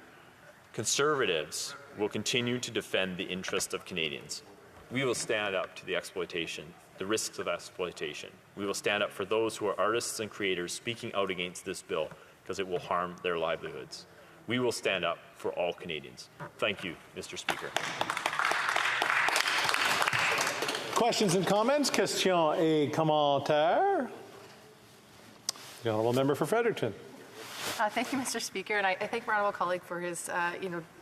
Conservatives will continue to defend the interests of Canadians. We will stand up to the exploitation, the risks of exploitation. We will stand up for those who are artists and creators speaking out against this bill because it will harm their livelihoods. We will stand up for all Canadians. Thank you, Mr. Speaker. Questions and comments? Question et commentaire? The Honourable Member for Fredericton. Thank you, Mr. Speaker, and I thank my honourable colleague for his,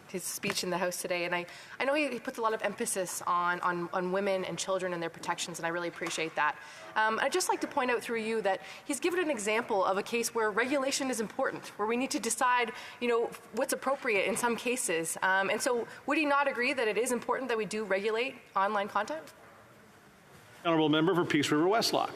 his speech in the House today. And I know he puts a lot of emphasis on women and children and their protections, and I really appreciate that. I'd just like to point out through you that he's given an example of a case where regulation is important, where we need to decide, what's appropriate in some cases. And so, would he not agree that it is important that we do regulate online content? Honourable Member for Peace River Westlock.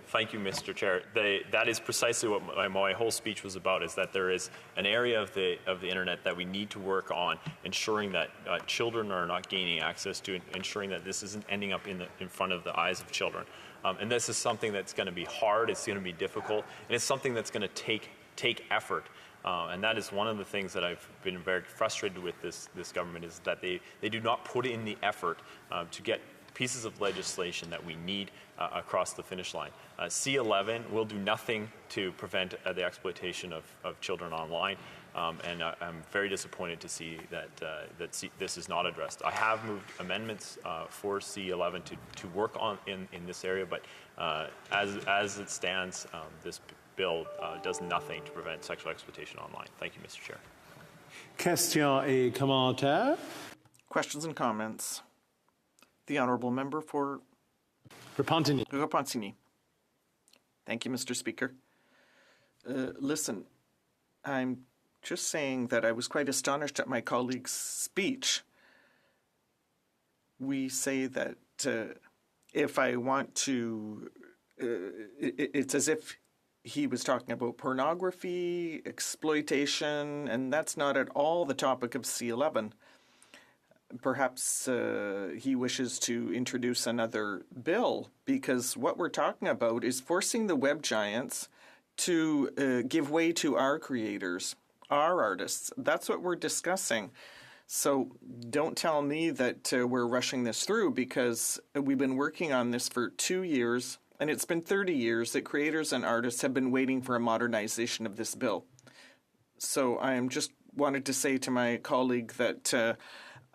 Thank you, Mr. Chair. That is precisely what my whole speech was about, is that there is an area of the internet that we need to work on, ensuring that children are not gaining access to, ensuring that this isn't ending up in front of the eyes of children. And this is something that's going to be hard, it's going to be difficult, and it's something that's going to take effort. And that is one of the things that I've been very frustrated with this government, is that they do not put in the effort to get pieces of legislation that we need across the finish line. C11 will do nothing to prevent the exploitation of children online, and I'm very disappointed to see that this is not addressed. I have moved amendments for C11 to work on in this area, but as it stands, this bill does nothing to prevent sexual exploitation online. Thank you, Mr. Chair. Questions et commentaires? Questions and comments? The honourable member for Repentigny. Thank you, Mr. Speaker. Listen, I'm just saying that I was quite astonished at my colleague's speech. We say that if I want to, it's as if he was talking about pornography, exploitation, and that's not at all the topic of C11. Perhaps he wishes to introduce another bill, because what we're talking about is forcing the web giants to give way to our creators, our artists. That's what we're discussing. So don't tell me that we're rushing this through, because we've been working on this for 2 years, and it's been 30 years that creators and artists have been waiting for a modernization of this bill. So I just wanted to say to my colleague that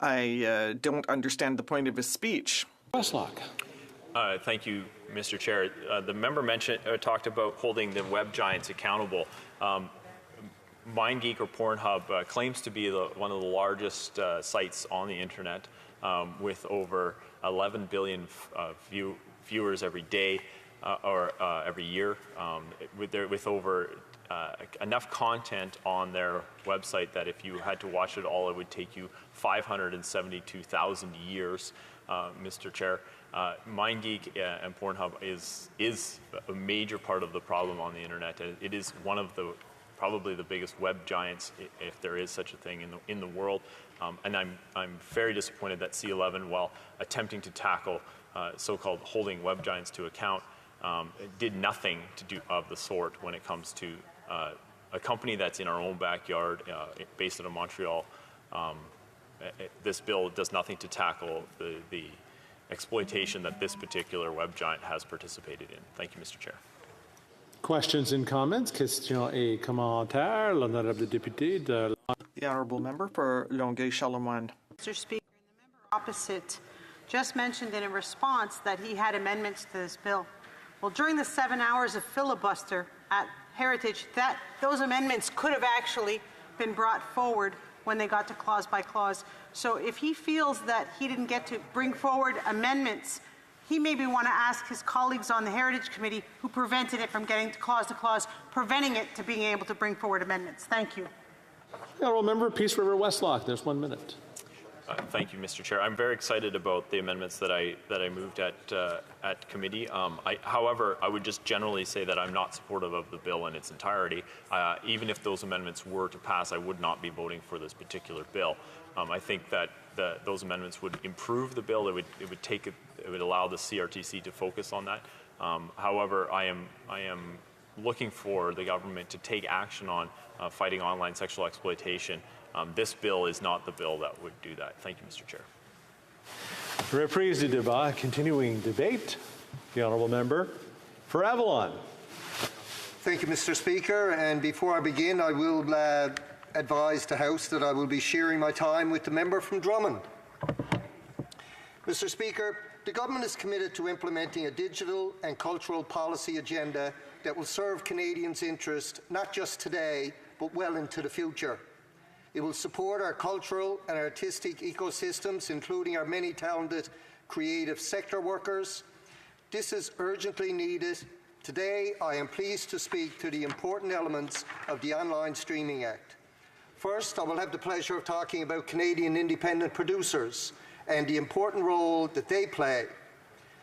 I don't understand the point of his speech. Westlock. Thank you, Mr. Chair. The member talked about holding the web giants accountable. MindGeek or Pornhub claims to be one of the largest sites on the internet, with over 11 billion viewers every day or every year, with over enough content on their website that if you had to watch it all, it would take you 572,000 years, Mr. Chair. MindGeek and Pornhub is a major part of the problem on the internet. It is one of probably the biggest web giants, if there is such a thing in the world. And I'm very disappointed that C11, while attempting to tackle so-called holding web giants to account, did nothing to do of the sort when it comes to a company that's in our own backyard, based out of Montreal. This bill does nothing to tackle the exploitation that this particular web giant has participated in. Thank you, Mr. Chair. Questions and comments? Questions et commentaires? L'honorable député de... The honourable member for Longueuil-Charlemagne. Mr. Speaker, the member opposite just mentioned in a response that he had amendments to this bill. Well, during the 7 hours of filibuster at Heritage, those amendments could have actually been brought forward when they got to clause by clause. So if he feels that he didn't get to bring forward amendments, he maybe want to ask his colleagues on the Heritage Committee who prevented it from getting to clause, preventing it to being able to bring forward amendments. Thank you. The honourable member, Peace River Westlock. There's 1 minute. Thank you, Mr. Chair. I'm very excited about the amendments that I moved at committee. However, I would just generally say that I'm not supportive of the bill in its entirety. Even if those amendments were to pass, I would not be voting for this particular bill. I think that those amendments would improve the bill. It would allow the CRTC to focus on that. However, I am looking for the government to take action on fighting online sexual exploitation. This bill is not the bill that would do that. Thank you, Mr. Chair. Reprise du débat, continuing debate. The honourable member for Avalon. Thank you, Mr. Speaker. And before I begin, I will advise the House that I will be sharing my time with the member from Drummond. Mr. Speaker, the government is committed to implementing a digital and cultural policy agenda that will serve Canadians' interest not just today, but well into the future. It will support our cultural and artistic ecosystems, including our many talented creative sector workers. This is urgently needed. Today, I am pleased to speak to the important elements of the Online Streaming Act. First, I will have the pleasure of talking about Canadian independent producers and the important role that they play.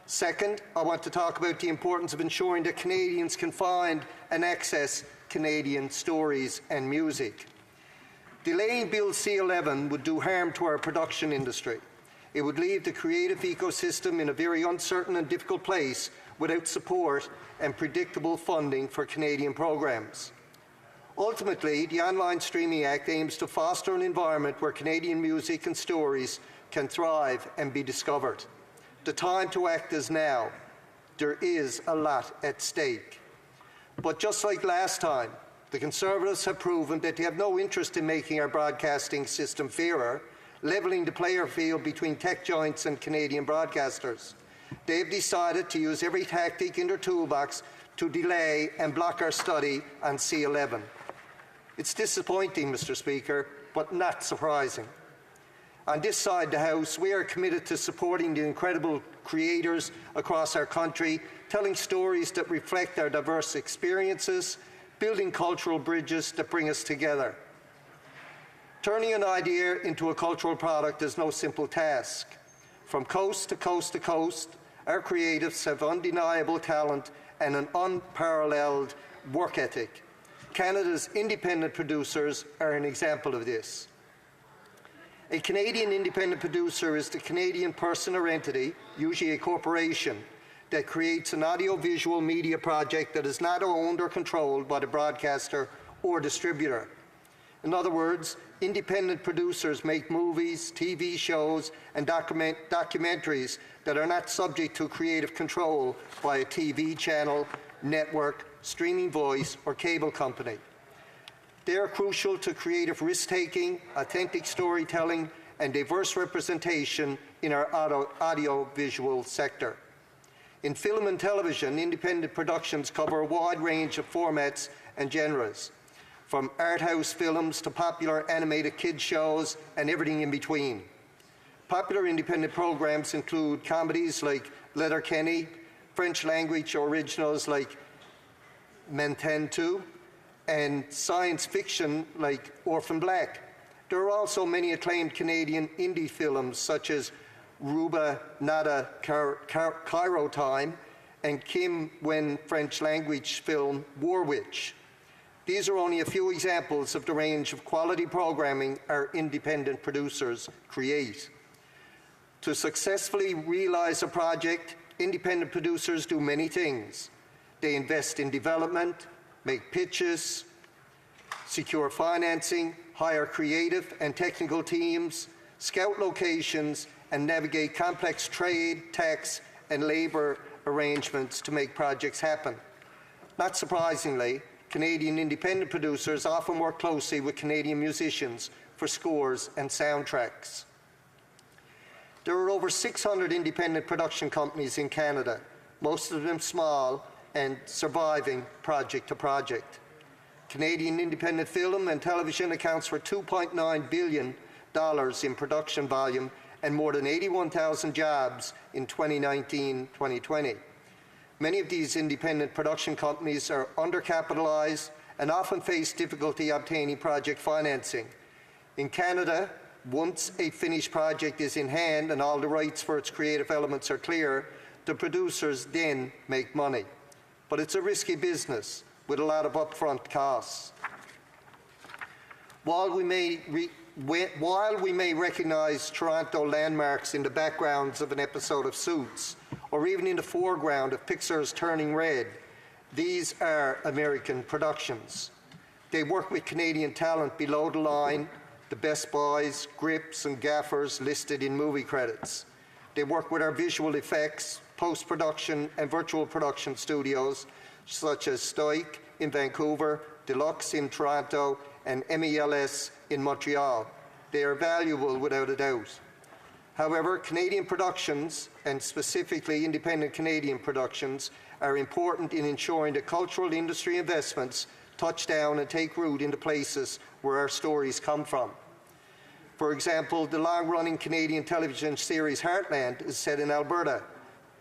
Second, I want to talk about the importance of ensuring that Canadians can find and access Canadian stories and music. Delaying Bill C11 would do harm to our production industry. It would leave the creative ecosystem in a very uncertain and difficult place without support and predictable funding for Canadian programs. Ultimately, the Online Streaming Act aims to foster an environment where Canadian music and stories can thrive and be discovered. The time to act is now. There is a lot at stake. But just like last time, the Conservatives have proven that they have no interest in making our broadcasting system fairer, levelling the player field between tech giants and Canadian broadcasters. They have decided to use every tactic in their toolbox to delay and block our study on C11. It's disappointing, Mr. Speaker, but not surprising. On this side of the House, we are committed to supporting the incredible creators across our country, telling stories that reflect our diverse experiences, building cultural bridges that bring us together. Turning an idea into a cultural product is no simple task. From coast to coast to coast, our creatives have undeniable talent and an unparalleled work ethic. Canada's independent producers are an example of this. A Canadian independent producer is the Canadian person or entity, usually a corporation, that creates an audiovisual media project that is not owned or controlled by the broadcaster or distributor. In other words, independent producers make movies, TV shows, and documentaries that are not subject to creative control by a TV channel, network, streaming voice, or cable company. They are crucial to creative risk-taking, authentic storytelling, and diverse representation in our audiovisual sector. In film and television, independent productions cover a wide range of formats and genres, from art house films to popular animated kids shows and everything in between. Popular independent programs include comedies like Letterkenny, French language originals like Mententu, and science fiction like Orphan Black. There are also many acclaimed Canadian indie films such as Ruba Nada Cairo Time and Kim Wen French language film War Witch. These are only a few examples of the range of quality programming our independent producers create. To successfully realize a project, independent producers do many things. They invest in development, make pitches, secure financing, hire creative and technical teams, scout locations, and navigate complex trade, tax, and labor arrangements to make projects happen. Not surprisingly, Canadian independent producers often work closely with Canadian musicians for scores and soundtracks. There are over 600 independent production companies in Canada, most of them small and surviving project to project. Canadian independent film and television accounts for $2.9 billion in production volume and more than 81,000 jobs in 2019-2020. Many of these independent production companies are undercapitalized and often face difficulty obtaining project financing. In Canada, once a finished project is in hand and all the rights for its creative elements are clear, the producers then make money. But it's a risky business with a lot of upfront costs. While we may recognize Toronto landmarks in the backgrounds of an episode of Suits, or even in the foreground of Pixar's Turning Red, these are American productions. They work with Canadian talent below the line, the best boys, grips, and gaffers listed in movie credits. They work with our visual effects, post-production, and virtual production studios, such as Stoic in Vancouver, Deluxe in Toronto, and MELS in Montreal. They are valuable without a doubt. However, Canadian productions, and specifically independent Canadian productions, are important in ensuring that cultural industry investments touch down and take root in the places where our stories come from. For example, the long-running Canadian television series Heartland is set in Alberta,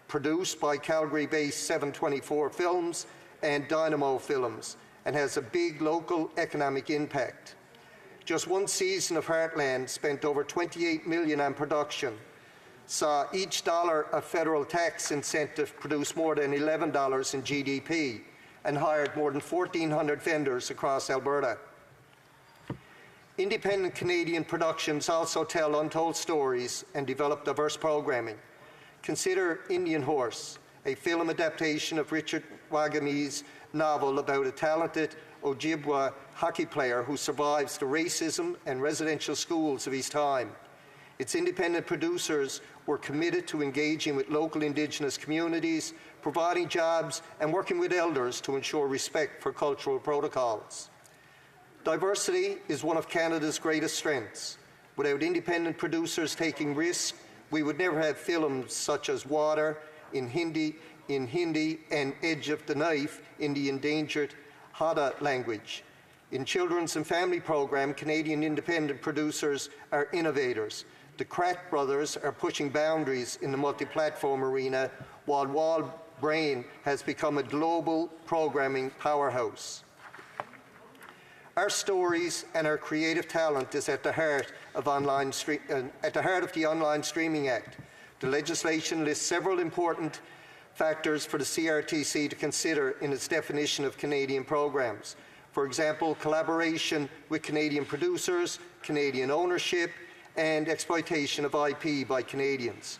produced by Calgary-based 724 Films and Dynamo Films, and has a big local economic impact. Just one season of Heartland spent over $28 million on production, saw each dollar of federal tax incentive produce more than $11 in GDP, and hired more than 1,400 vendors across Alberta. Independent Canadian productions also tell untold stories and develop diverse programming. Consider Indian Horse, a film adaptation of Richard Wagame's novel about a talented Ojibwa hockey player who survives the racism and residential schools of his time. Its independent producers were committed to engaging with local Indigenous communities, providing jobs, and working with elders to ensure respect for cultural protocols. Diversity is one of Canada's greatest strengths. Without independent producers taking risks, we would never have films such as Water in Hindi and Edge of the Knife in the endangered Haida language. In children's and family program, Canadian independent producers are innovators. The Crack Brothers are pushing boundaries in the multi-platform arena, while Wild Brain has become a global programming powerhouse. Our stories and our creative talent is at the heart of the Online Streaming Act. The legislation lists several important factors for the CRTC to consider in its definition of Canadian programs. For example, collaboration with Canadian producers, Canadian ownership, and exploitation of IP by Canadians.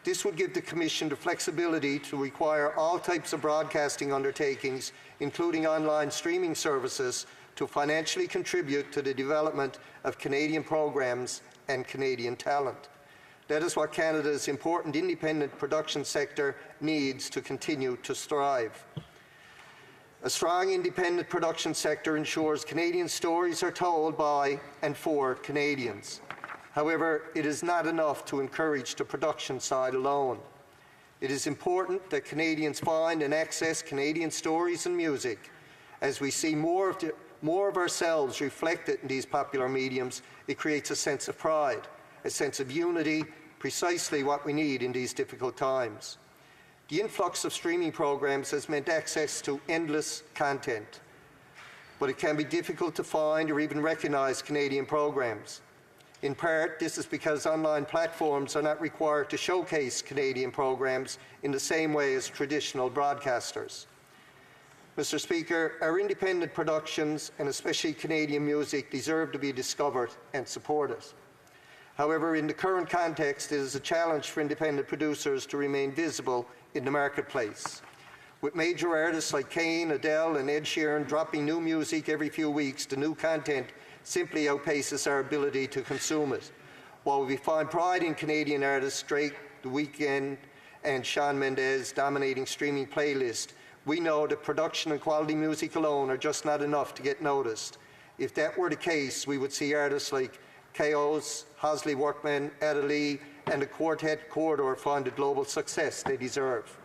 This would give the Commission the flexibility to require all types of broadcasting undertakings, including online streaming services, to financially contribute to the development of Canadian programs and Canadian talent. That is what Canada's important independent production sector needs to continue to strive. A strong independent production sector ensures Canadian stories are told by and for Canadians. However, it is not enough to encourage the production side alone. It is important that Canadians find and access Canadian stories and music. As we see more of ourselves reflected in these popular mediums, it creates a sense of pride, a sense of unity, precisely what we need in these difficult times. The influx of streaming programs has meant access to endless content, but it can be difficult to find or even recognize Canadian programs. In part, this is because online platforms are not required to showcase Canadian programs in the same way as traditional broadcasters. Mr. Speaker, our independent productions, and especially Canadian music, deserve to be discovered and supported. However, in the current context, it is a challenge for independent producers to remain visible in the marketplace. With major artists like Kane, Adele, and Ed Sheeran dropping new music every few weeks, the new content simply outpaces our ability to consume it. While we find pride in Canadian artists Drake, The Weeknd, and Shawn Mendes dominating streaming playlists, we know that production and quality music alone are just not enough to get noticed. If that were the case, we would see artists like Chaos, Hosley Workman, Adelie, and the Quartet Corridor find the global success they deserve.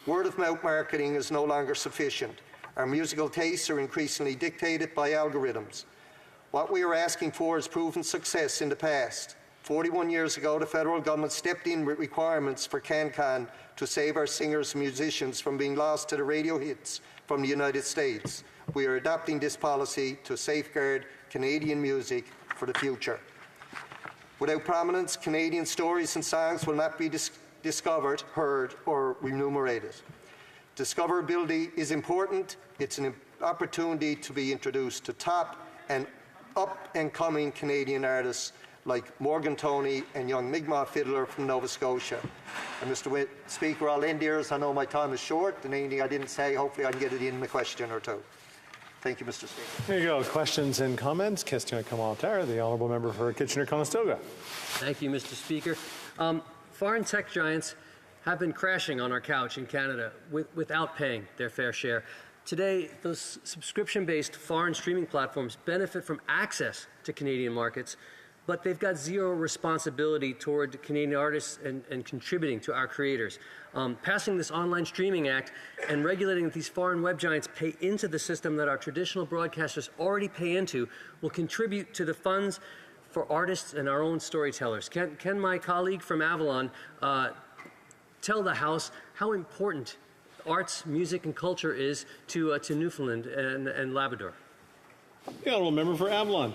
Word-of-mouth marketing is no longer sufficient. Our musical tastes are increasingly dictated by algorithms. What we are asking for has proven success in the past. 41 years ago, the federal government stepped in with requirements for CanCon to save our singers and musicians from being lost to the radio hits from the United States. We are adopting this policy to safeguard Canadian music for the future. Without prominence, Canadian stories and songs will not be discovered, heard, or remunerated. Discoverability is important. It's an opportunity to be introduced to top and up-and-coming Canadian artists like Morgan Toney and young Mi'kmaq fiddler from Nova Scotia. And Mr. Speaker, I'll end here as I know my time is short, and anything I didn't say, hopefully I can get it in a question or two. Thank you, Mr. Speaker. There you go. Questions and comments. Question commentaire. The honourable member for Kitchener-Conestoga. Thank you, Mr. Speaker. Foreign tech giants have been crashing on our couch in Canada without paying their fair share. Today, those subscription-based foreign streaming platforms benefit from access to Canadian markets, but they've got zero responsibility toward Canadian artists and contributing to our creators. Passing this Online Streaming Act and regulating that these foreign web giants pay into the system that our traditional broadcasters already pay into will contribute to the funds for artists and our own storytellers. Can my colleague from Avalon tell the House how important arts, music, and culture is to Newfoundland and Labrador? The honourable member for Avalon.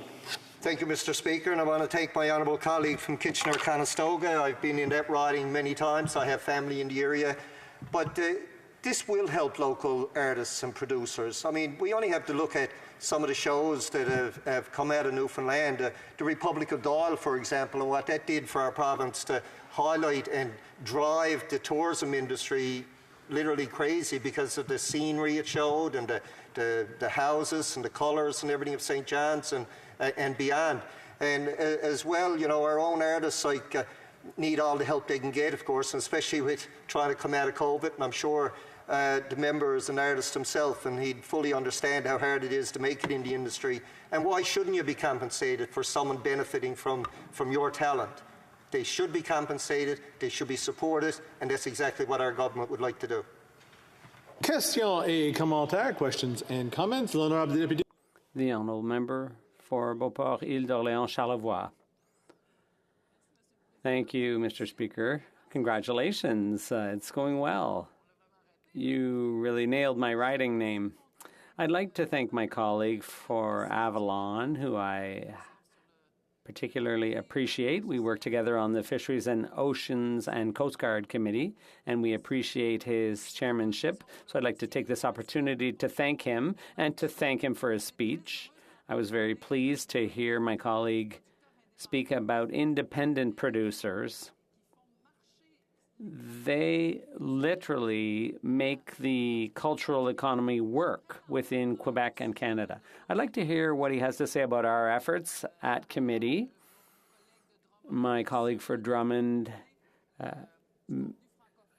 Thank you, Mr. Speaker, and I want to thank my honourable colleague from Kitchener-Conestoga. I've been in that riding many times. I have family in the area. But this will help local artists and producers. I mean, we only have to look at some of the shows that have come out of Newfoundland. The Republic of Doyle, for example, and what that did for our province to highlight and drive the tourism industry literally crazy because of the scenery it showed and the houses and the colours and everything of St. John's and beyond. And as well, you know, our own artists need all the help they can get, of course, and especially with trying to come out of COVID. And I'm sure the member is an artist himself, and he'd fully understand how hard it is to make it in the industry. And why shouldn't you be compensated for someone benefiting from your talent? They should be compensated, they should be supported, and that's exactly what our government would like to do. Questions et commentaires, questions and comments. L'honorable député. The honourable member for Beauport, Île d'Orléans, Charlevoix. Thank you, Mr. Speaker. Congratulations. It's going well. You really nailed my writing name. I'd like to thank my colleague for Avalon, who I particularly appreciate. We work together on the Fisheries and Oceans and Coast Guard Committee, and we appreciate his chairmanship. So I'd like to take this opportunity to thank him and to thank him for his speech. I was very pleased to hear my colleague speak about independent producers. They literally make the cultural economy work within Quebec and Canada. I'd like to hear what he has to say about our efforts at committee. My colleague for Drummond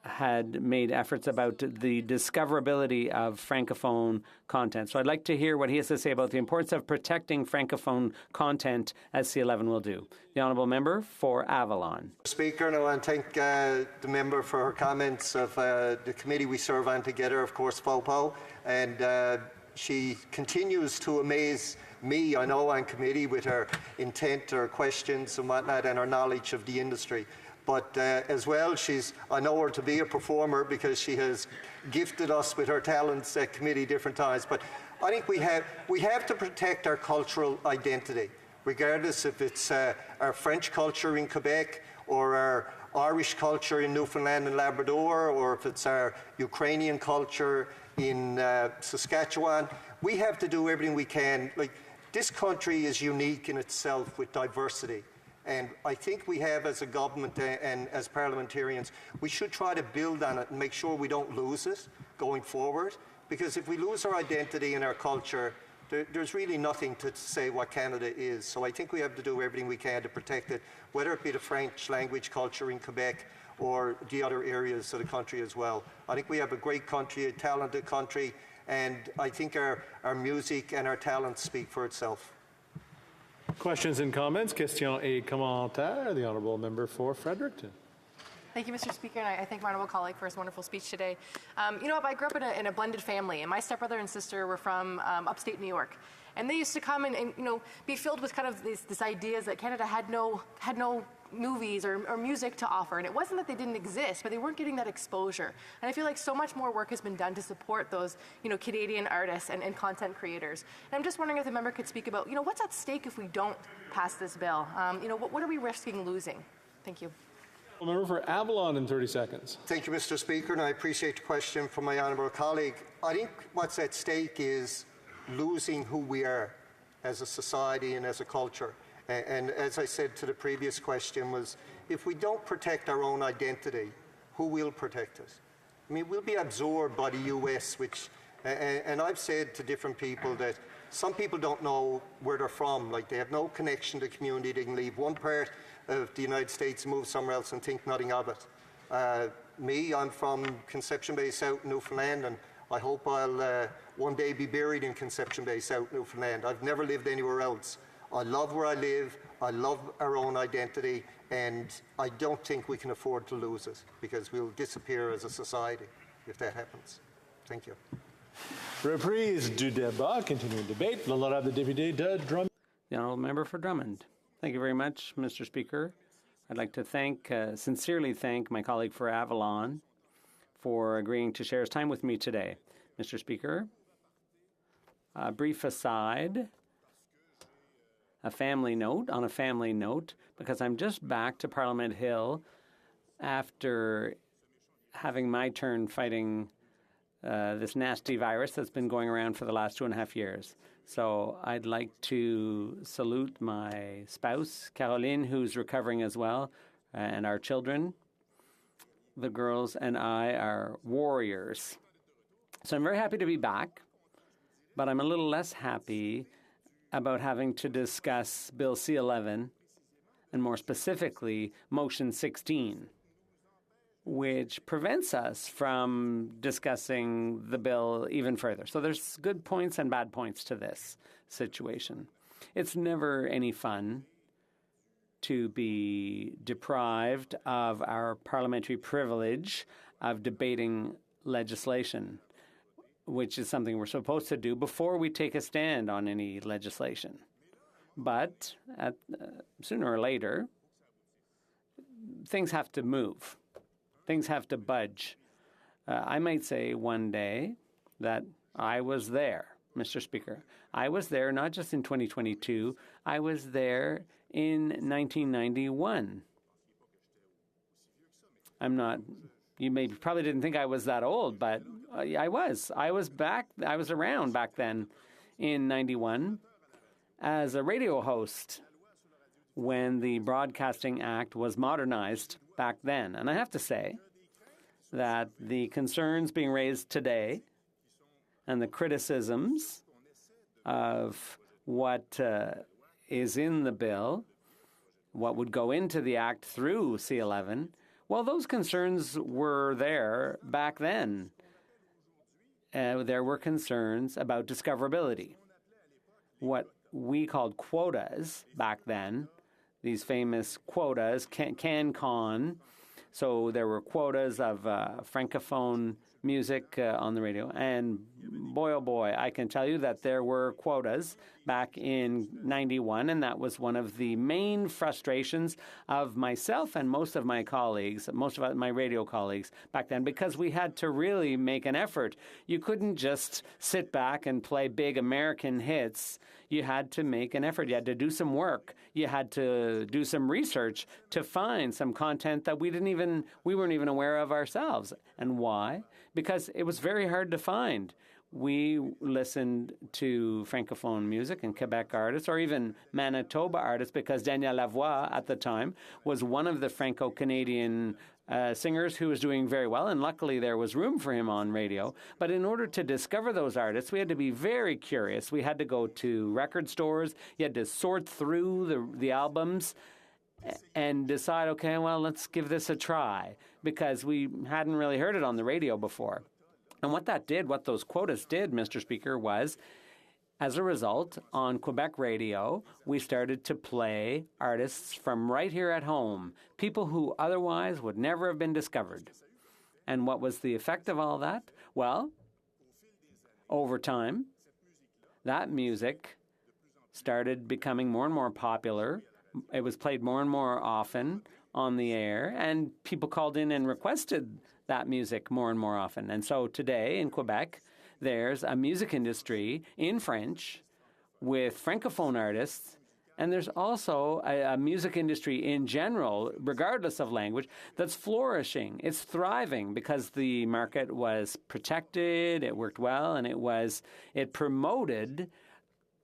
had made efforts about the discoverability of Francophone content. So I'd like to hear what he has to say about the importance of protecting Francophone content, as C11 will do. The honourable member for Avalon. Speaker, and I want to thank the member for her comments of the committee we serve on together, of course, FOPO, and she continues to amaze me, I know, on committee with her intent, her questions and whatnot, and her knowledge of the industry. But as well, I know her to be a performer because she has gifted us with her talents at committee different times. But I think we have to protect our cultural identity, regardless if it's our French culture in Quebec or our Irish culture in Newfoundland and Labrador, or if it's our Ukrainian culture in Saskatchewan. We have to do everything we can. Like, this country is unique in itself with diversity. And I think we have, as a government and as parliamentarians, we should try to build on it and make sure we don't lose it going forward. Because if we lose our identity and our culture, there's really nothing to say what Canada is. So I think we have to do everything we can to protect it, whether it be the French language culture in Quebec or the other areas of the country as well. I think we have a great country, a talented country, and I think our music and our talent speak for itself. Questions and comments, questions et commentaires. The honourable member for Fredericton. Thank you, Mr. Speaker, and I thank my honourable colleague for his wonderful speech today. You know, I grew up in a blended family, and my stepbrother and sister were from upstate New York. And they used to come and you know, be filled with kind of this ideas that Canada had no movies or music to offer. And it wasn't that they didn't exist, but they weren't getting that exposure. And I feel like so much more work has been done to support those, you know, Canadian artists and content creators. And I'm just wondering if the member could speak about, you know, what's at stake if we don't pass this bill? You know, what are we risking losing? Thank you. Member for Avalon in 30 seconds. Thank you, Mr. Speaker, and I appreciate the question from my honourable colleague. I think what's at stake is losing who we are as a society and as a culture. And as I said to the previous question, was if we don't protect our own identity, who will protect us? I mean, we'll be absorbed by the US, which, and I've said to different people that some people don't know where they're from, like they have no connection to the community. They can leave one part of the United States and move somewhere else and think nothing of it. Me, I'm from Conception Bay, South Newfoundland, and I hope I'll one day be buried in Conception Bay, South Newfoundland. I've never lived anywhere else. I love where I live, I love our own identity, and I don't think we can afford to lose it, because we'll disappear as a society if that happens. Thank you. Reprise du débat, continuing debate. L'honorable député de Drummond. The honourable member for Drummond. Thank you very much, Mr. Speaker. I'd like to sincerely thank my colleague for Avalon for agreeing to share his time with me today. Mr. Speaker, a brief aside. On a family note, because I'm just back to Parliament Hill after having my turn fighting this nasty virus that's been going around for the last 2.5 years. So I'd like to salute my spouse, Caroline, who's recovering as well, and our children. the girls and I are warriors. So I'm very happy to be back, but I'm a little less happy about having to discuss Bill C-11, and more specifically, Motion 16, which prevents us from discussing the bill even further. So there's good points and bad points to this situation. It's never any fun to be deprived of our parliamentary privilege of debating legislation, which is something we're supposed to do before we take a stand on any legislation. But sooner or later, things have to move. Things have to budge. I might say one day that I was there, Mr. Speaker. I was there not just in 2022, I was there in 1991. You probably didn't think I was that old, but I was. I was around back then in 91 as a radio host when the Broadcasting Act was modernized back then. And I have to say that the concerns being raised today and the criticisms of what is in the bill, what would go into the Act through C-11, well, those concerns were there back then. There were concerns about discoverability. What we called quotas back then, these famous quotas, CanCon. So there were quotas of Francophone music on the radio. And boy, oh boy, I can tell you that there were quotas back in 91, and that was one of the main frustrations of myself and most of my colleagues, most of my radio colleagues back then, because we had to really make an effort. You couldn't just sit back and play big American hits. You had to make an effort. You had to do some work. You had to do some research to find some content that we weren't even aware of ourselves. And why? Because it was very hard to find. We listened to Francophone music and Quebec artists, or even Manitoba artists, because Daniel Lavoie at the time was one of the Franco-Canadian singers who was doing very well, and luckily there was room for him on radio. But in order to discover those artists, we had to be very curious. We had to go to record stores. You had to sort through the albums and decide, okay, well, let's give this a try, because we hadn't really heard it on the radio before. And what those quotas did, Mr. Speaker, was, as a result, on Quebec radio, we started to play artists from right here at home, people who otherwise would never have been discovered. And what was the effect of all that? Well, over time, that music started becoming more and more popular. It was played more and more often on the air, and people called in and requested that music more and more often. And so today in Quebec, there's a music industry in French with Francophone artists, and there's also a music industry in general, regardless of language, that's flourishing. It's thriving because the market was protected, it worked well, and it promoted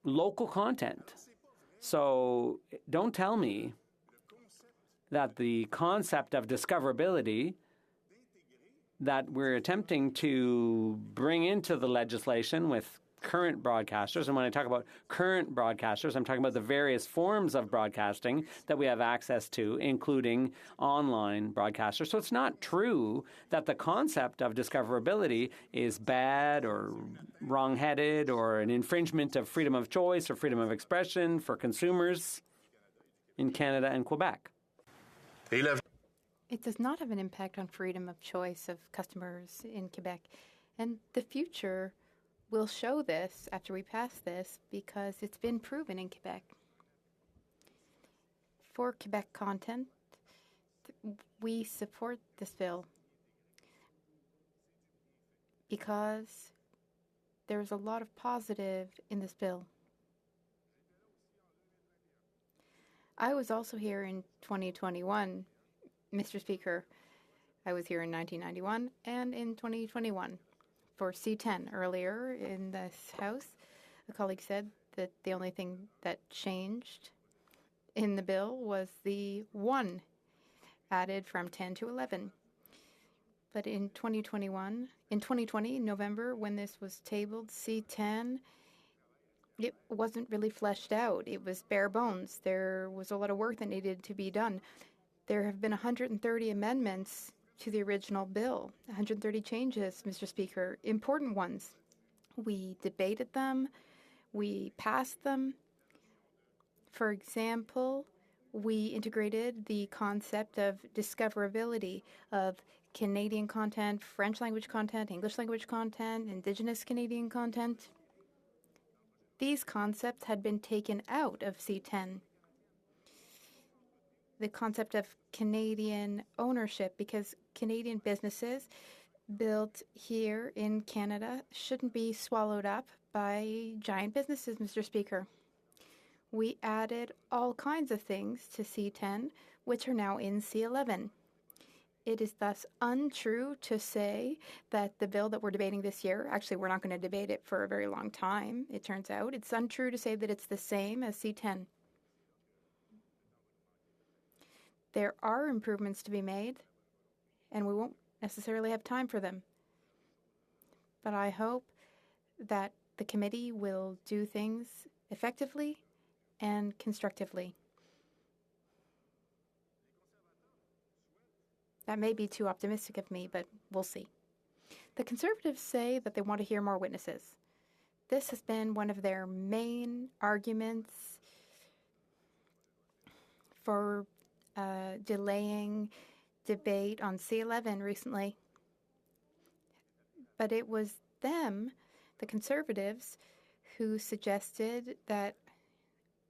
local content. So don't tell me that the concept of discoverability that we're attempting to bring into the legislation with current broadcasters, and when I talk about current broadcasters, I'm talking about the various forms of broadcasting that we have access to, including online broadcasters. So it's not true that the concept of discoverability is bad or wrong-headed or an infringement of freedom of choice or freedom of expression for consumers in Canada and Quebec. It does not have an impact on freedom of choice of customers in Quebec. And the future will show this after we pass this, because it's been proven in Quebec. For Quebec content, we support this bill because there's a lot of positive in this bill. I was also here in 2021, Mr. Speaker. I was here in 1991 and in 2021 for C-10. Earlier in this House, a colleague said that the only thing that changed in the bill was the 1 added from 10 to 11. But in 2020, November, when this was tabled, C10, it wasn't really fleshed out. It was bare bones. There was a lot of work that needed to be done. There have been 130 amendments to the original bill, 130 changes, Mr. Speaker, important ones. We debated them. We passed them. For example, we integrated the concept of discoverability of Canadian content, French language content, English language content, Indigenous Canadian content. These concepts had been taken out of C10. The concept of Canadian ownership, because Canadian businesses built here in Canada shouldn't be swallowed up by giant businesses, Mr. Speaker. We added all kinds of things to C10, which are now in C11. It is thus untrue to say that the bill that we're debating this year, actually we're not going to debate it for a very long time, it turns out. It's untrue to say that it's the same as C10. There are improvements to be made, and we won't necessarily have time for them. But I hope that the committee will do things effectively and constructively. That may be too optimistic of me, but we'll see. The Conservatives say that they want to hear more witnesses. This has been one of their main arguments for delaying debate on C11 recently. But it was them, the Conservatives, who suggested that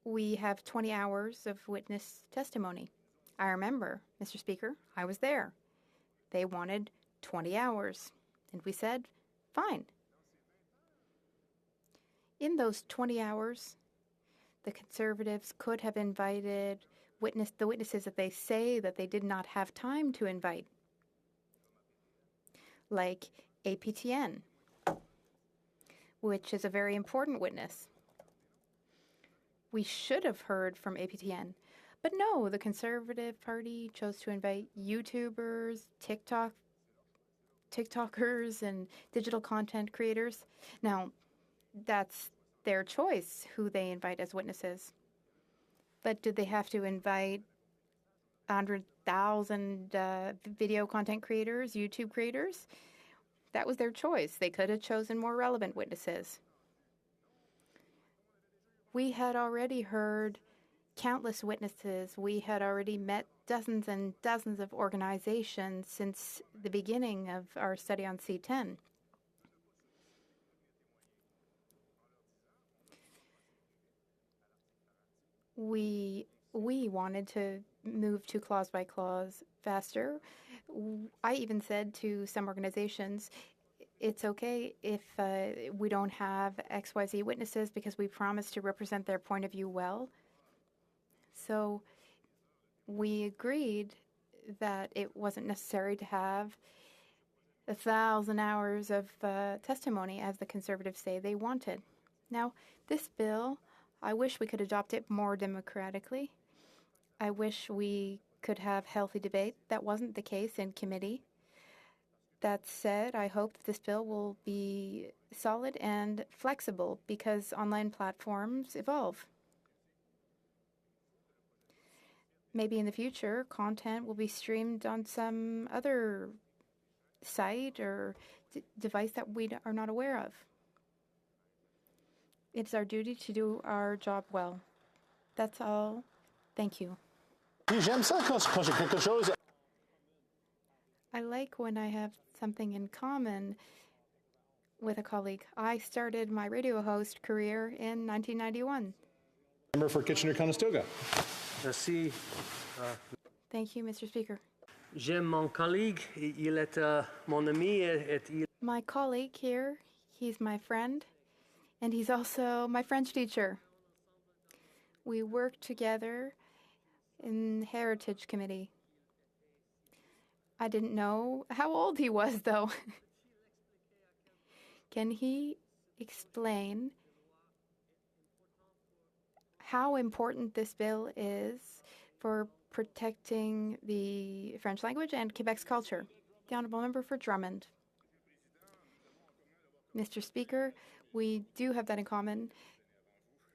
we have 20 hours of witness testimony. I remember, Mr. Speaker, I was there. They wanted 20 hours, and we said, fine. In those 20 hours, the Conservatives could have invited the witnesses that they say that they did not have time to invite, like APTN, which is a very important witness. We should have heard from APTN. But no, the Conservative Party chose to invite YouTubers, TikTokers, and digital content creators. Now, that's their choice who they invite as witnesses. But did they have to invite 100,000 video content creators, YouTube creators? That was their choice. They could have chosen more relevant witnesses. We had already heard countless witnesses. We had already met dozens and dozens of organizations since the beginning of our study on C10. We wanted to move to clause by clause faster. I even said to some organizations, it's okay if we don't have XYZ witnesses because we promised to represent their point of view well. So we agreed that it wasn't necessary to have 1,000 hours of testimony, as the Conservatives say they wanted. Now, this bill, I wish we could adopt it more democratically. I wish we could have healthy debate. That wasn't the case in committee. That said, I hope that this bill will be solid and flexible because online platforms evolve. Maybe in the future, content will be streamed on some other site or device that we are not aware of. It's our duty to do our job well. That's all. Thank you. I like when I have something in common with a colleague. I started my radio host career in 1991. Member for Kitchener-Conestoga. Merci. Thank you, Mr. Speaker. J'aime mon collègue. Il est mon ami. My colleague here, he's my friend, and he's also my French teacher. We worked together in the Heritage Committee. I didn't know how old he was, though. Can he explain how important this bill is for protecting the French language and Quebec's culture? The Honourable Member for Drummond. Mr. Speaker, we do have that in common,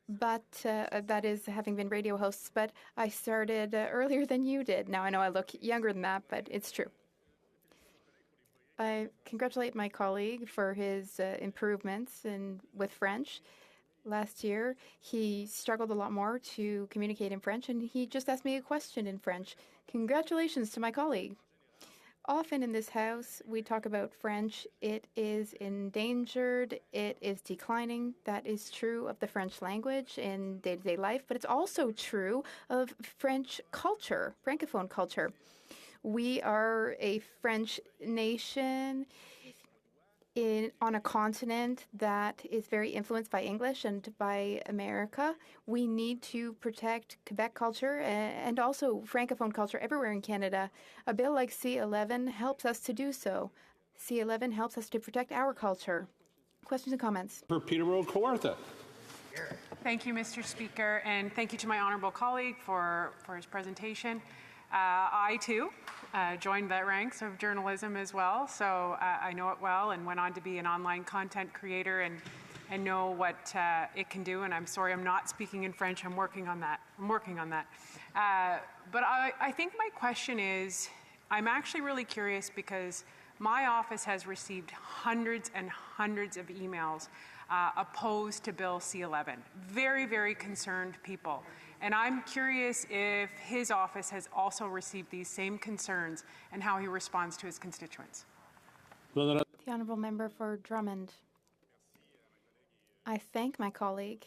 but that is having been radio hosts, but I started earlier than you did. Now, I know I look younger than that, but it's true. I congratulate my colleague for his improvements with French. Last year, he struggled a lot more to communicate in French, and he just asked me a question in French. Congratulations to my colleague. Often in this House, we talk about French. It is endangered. It is declining. That is true of the French language in day-to-day life, but it's also true of French culture, Francophone culture. We are a French nation on a continent that is very influenced by English and by America. We need to protect Quebec culture and also Francophone culture everywhere in Canada. A bill like C-11 helps us to do so. C-11 helps us to protect our culture. Questions and comments? For Peterborough Kawartha. Thank you, Mr. Speaker, and thank you to my honourable colleague for his presentation. I, too, joined the ranks of journalism as well, so I know it well and went on to be an online content creator and know what it can do, and I'm sorry I'm not speaking in French. I'm working on that. But I think my question is, I'm actually really curious because my office has received hundreds and hundreds of emails opposed to Bill C-11. Very, very concerned people. And I'm curious if his office has also received these same concerns and how he responds to his constituents. The Honourable Member for Drummond. I thank my colleague,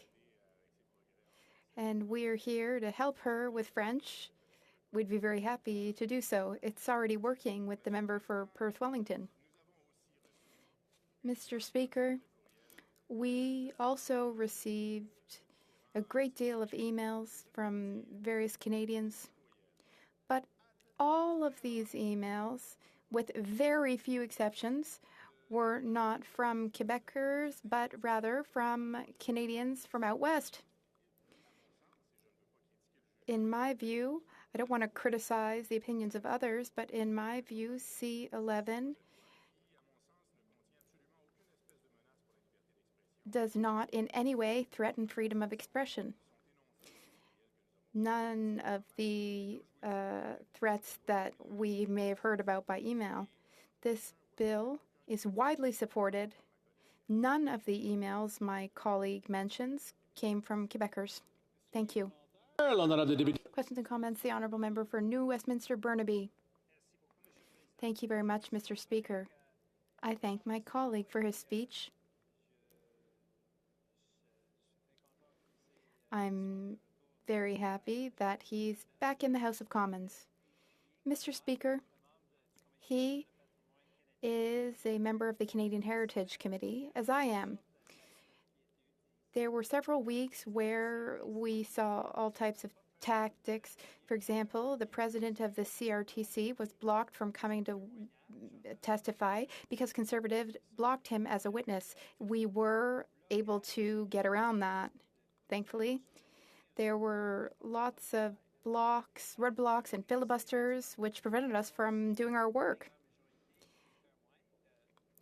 and we're here to help her with French. We'd be very happy to do so. It's already working with the member for Perth Wellington. Mr. Speaker, we also received a great deal of emails from various Canadians, but all of these emails, with very few exceptions, were not from Quebecers, but rather from Canadians from out west. In my view, I don't want to criticize the opinions of others, but in my view, C-11 does not in any way threaten freedom of expression. None of the threats that we may have heard about by email. This bill is widely supported. None of the emails my colleague mentions came from Quebecers. Thank you. Questions and comments? The Honourable Member for New Westminster Burnaby. Thank you very much, Mr. Speaker. I thank my colleague for his speech. I'm very happy that he's back in the House of Commons. Mr. Speaker, he is a member of the Canadian Heritage Committee, as I am. There were several weeks where we saw all types of tactics. For example, the president of the CRTC was blocked from coming to testify because Conservatives blocked him as a witness. We were able to get around that. Thankfully, there were lots of roadblocks and filibusters which prevented us from doing our work.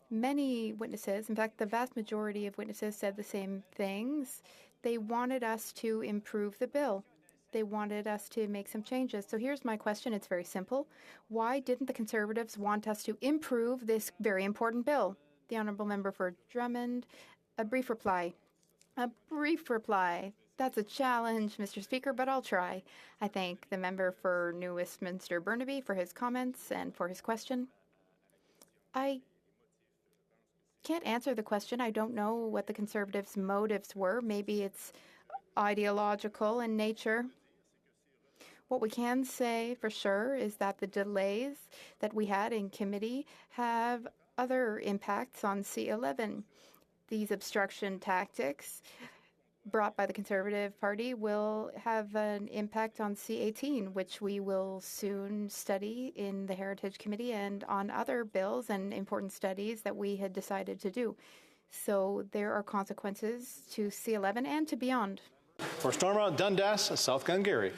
Many witnesses, in fact, the vast majority of witnesses said the same things. They wanted us to improve the bill. They wanted us to make some changes. So here's my question. It's very simple. Why didn't the Conservatives want us to improve this very important bill? The Honourable Member for Drummond, a brief reply. A brief reply. That's a challenge, Mr. Speaker, but I'll try. I thank the member for New Westminster Burnaby for his comments and for his question. I can't answer the question. I don't know what the Conservatives' motives were. Maybe it's ideological in nature. What we can say for sure is that the delays that we had in committee have other impacts on C-11. These obstruction tactics brought by the Conservative Party will have an impact on C-18, which we will soon study in the Heritage Committee and on other bills and important studies that we had decided to do. So there are consequences to C-11 and to beyond. For Stormont, Dundas, South Glengarry.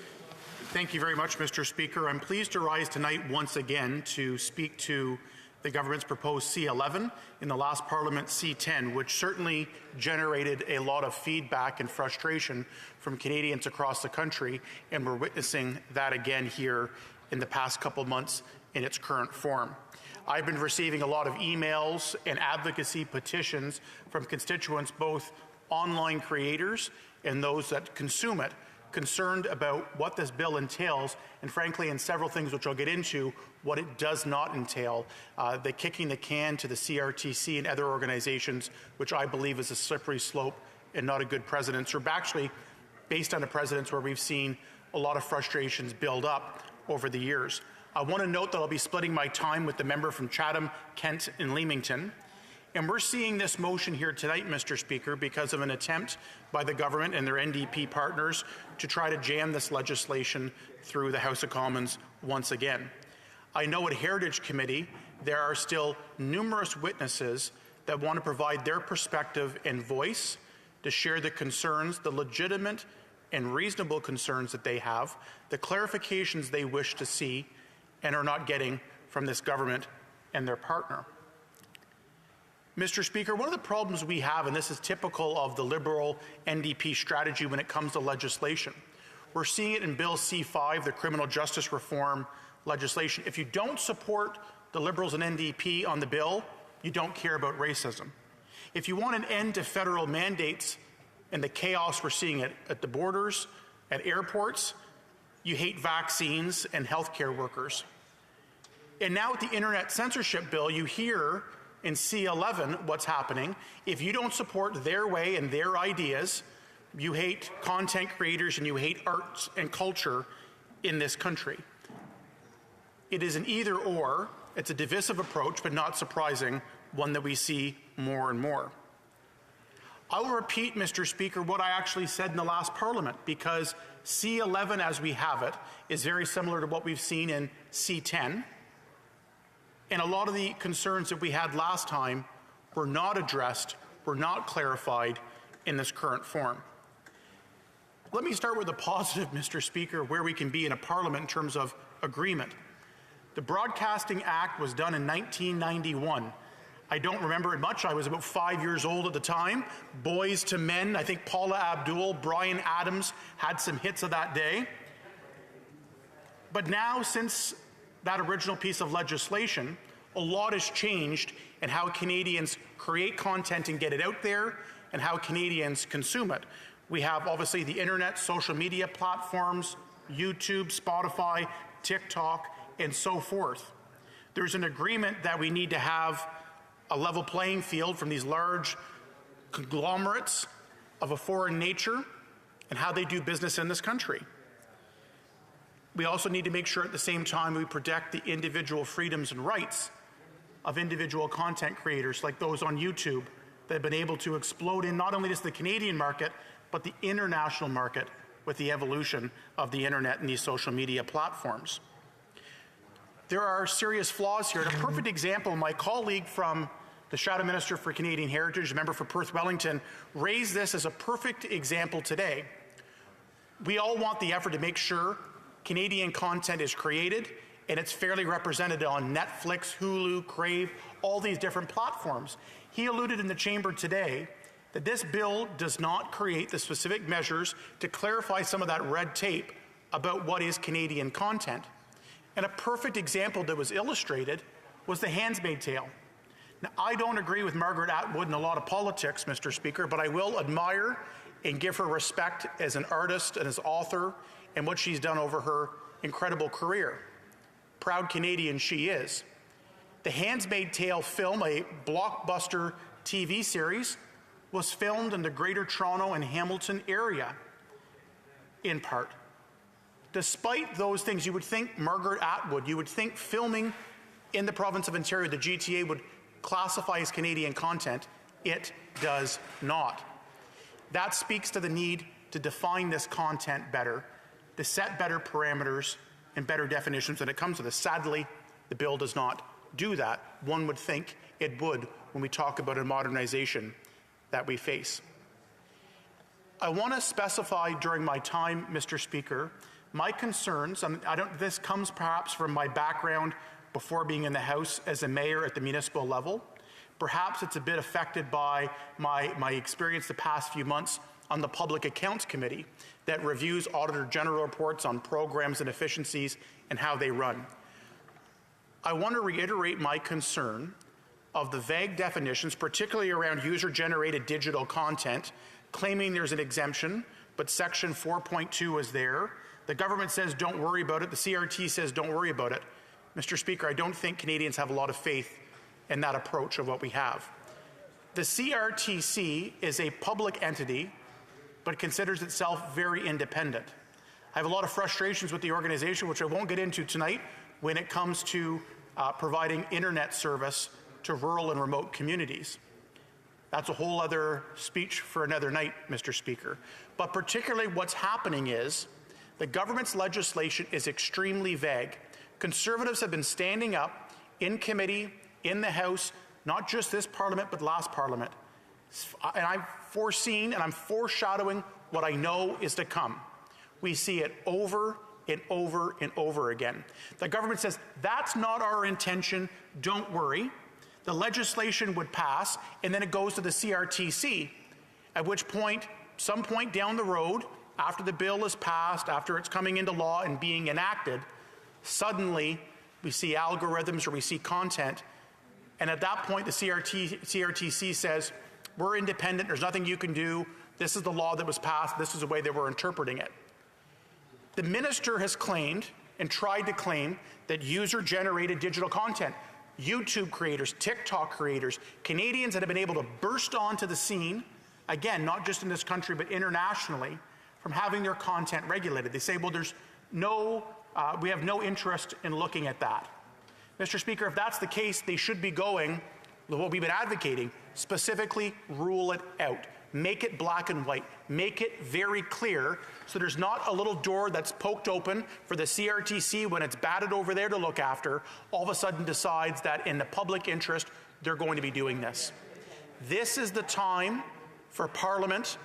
Thank you very much, Mr. Speaker. I'm pleased to rise tonight once again to speak to the the government's proposed C11, in the last Parliament C10, which certainly generated a lot of feedback and frustration from Canadians across the country, and we're witnessing that again here in the past couple of months in its current form. I've been receiving a lot of emails and advocacy petitions from constituents, both online creators and those that consume it, concerned about what this bill entails, and frankly, in several things which I'll get into, what it does not entail, the kicking the can to the CRTC and other organizations, which I believe is a slippery slope and not a good precedent, or actually based on a precedent where we've seen a lot of frustrations build up over the years. I want to note that I'll be splitting my time with the member from Chatham, Kent, and Leamington. And we're seeing this motion here tonight, Mr. Speaker, because of an attempt by the government and their NDP partners to try to jam this legislation through the House of Commons once again. I know at Heritage Committee there are still numerous witnesses that want to provide their perspective and voice to share the concerns, the legitimate and reasonable concerns that they have, the clarifications they wish to see and are not getting from this government and their partner. Mr. Speaker, one of the problems we have, and this is typical of the Liberal NDP strategy when it comes to legislation, we're seeing it in Bill C5, the criminal justice reform legislation. If you don't support the Liberals and NDP on the bill, you don't care about racism. If you want an end to federal mandates and the chaos we're seeing at the borders, at airports, you hate vaccines and healthcare workers. And now with the internet censorship bill, you hear in C11 what's happening. If you don't support their way and their ideas, you hate content creators and you hate arts and culture in this country. It is an either or. It's a divisive approach, but not surprising, one that we see more and more. I will repeat, Mr. Speaker, what I actually said in the last Parliament, because C11 as we have it is very similar to what we've seen in C10. And a lot of the concerns that we had last time were not addressed, were not clarified in this current form. Let me start with a positive, Mr. Speaker, where we can be in a Parliament in terms of agreement. The Broadcasting Act was done in 1991. I don't remember it much. I was about 5 years old at the time. Boys to Men, I think Paula Abdul, Bryan Adams had some hits of that day. But now, since that original piece of legislation, a lot has changed in how Canadians create content and get it out there and how Canadians consume it. We have obviously the internet, social media platforms, YouTube, Spotify, TikTok, and so forth. There's an agreement that we need to have a level playing field from these large conglomerates of a foreign nature and how they do business in this country. We also need to make sure at the same time we protect the individual freedoms and rights of individual content creators like those on YouTube that have been able to explode in not only just the Canadian market, but the international market with the evolution of the internet and these social media platforms. There are serious flaws here. And a perfect example, my colleague from the Shadow Minister for Canadian Heritage, a member for Perth Wellington, raised this as a perfect example today. We all want the effort to make sure Canadian content is created and it's fairly represented on Netflix, Hulu, Crave, all these different platforms. He alluded in the chamber today that this bill does not create the specific measures to clarify some of that red tape about what is Canadian content. And a perfect example that was illustrated was The Handmaid's Tale. Now, I don't agree with Margaret Atwood in a lot of politics, Mr. Speaker, but I will admire and give her respect as an artist and as author and what she's done over her incredible career. Proud Canadian she is. The Handmaid's Tale film, a blockbuster TV series, was filmed in the Greater Toronto and Hamilton area, in part. Despite those things, you would think Margaret Atwood, you would think filming in the province of Ontario, the GTA, would classify as Canadian content. It does not. That speaks to the need to define this content better, to set better parameters and better definitions when it comes to this. Sadly, the bill does not do that. One would think it would when we talk about a modernization that we face. I want to specify during my time, Mr. Speaker, my concerns, and this comes perhaps from my background before being in the House as a mayor at the municipal level. Perhaps it's a bit affected by my experience the past few months on the Public Accounts Committee that reviews Auditor General reports on programs and efficiencies and how they run. I want to reiterate my concern of the vague definitions, particularly around user-generated digital content, claiming there's an exemption, but Section 4.2 is there. The government says don't worry about it. The CRT says don't worry about it. Mr. Speaker, I don't think Canadians have a lot of faith in that approach of what we have. The CRTC is a public entity, but considers itself very independent. I have a lot of frustrations with the organization, which I won't get into tonight, when it comes to providing internet service to rural and remote communities. That's a whole other speech for another night, Mr. Speaker. But particularly what's happening is the government's legislation is extremely vague. Conservatives have been standing up in committee, in the House, not just this Parliament, but last Parliament. And I've foreseen and I'm foreshadowing what I know is to come. We see it over and over and over again. The government says, that's not our intention, don't worry. The legislation would pass, and then it goes to the CRTC, at which point, some point down the road, after the bill is passed, after it's coming into law and being enacted, suddenly we see algorithms or we see content, and at that point the CRTC says, we're independent, there's nothing you can do, this is the law that was passed, this is the way that we're interpreting it. The minister has claimed and tried to claim that user-generated digital content, YouTube creators, TikTok creators, Canadians that have been able to burst onto the scene, again, not just in this country, but internationally, from having their content regulated. They say, well, we have no interest in looking at that. Mr. Speaker, if that's the case, they should be going, what we've been advocating, specifically rule it out. Make it black and white. Make it very clear so there's not a little door that's poked open for the CRTC when it's batted over there to look after, all of a sudden decides that in the public interest, they're going to be doing this. This is the time for Parliament,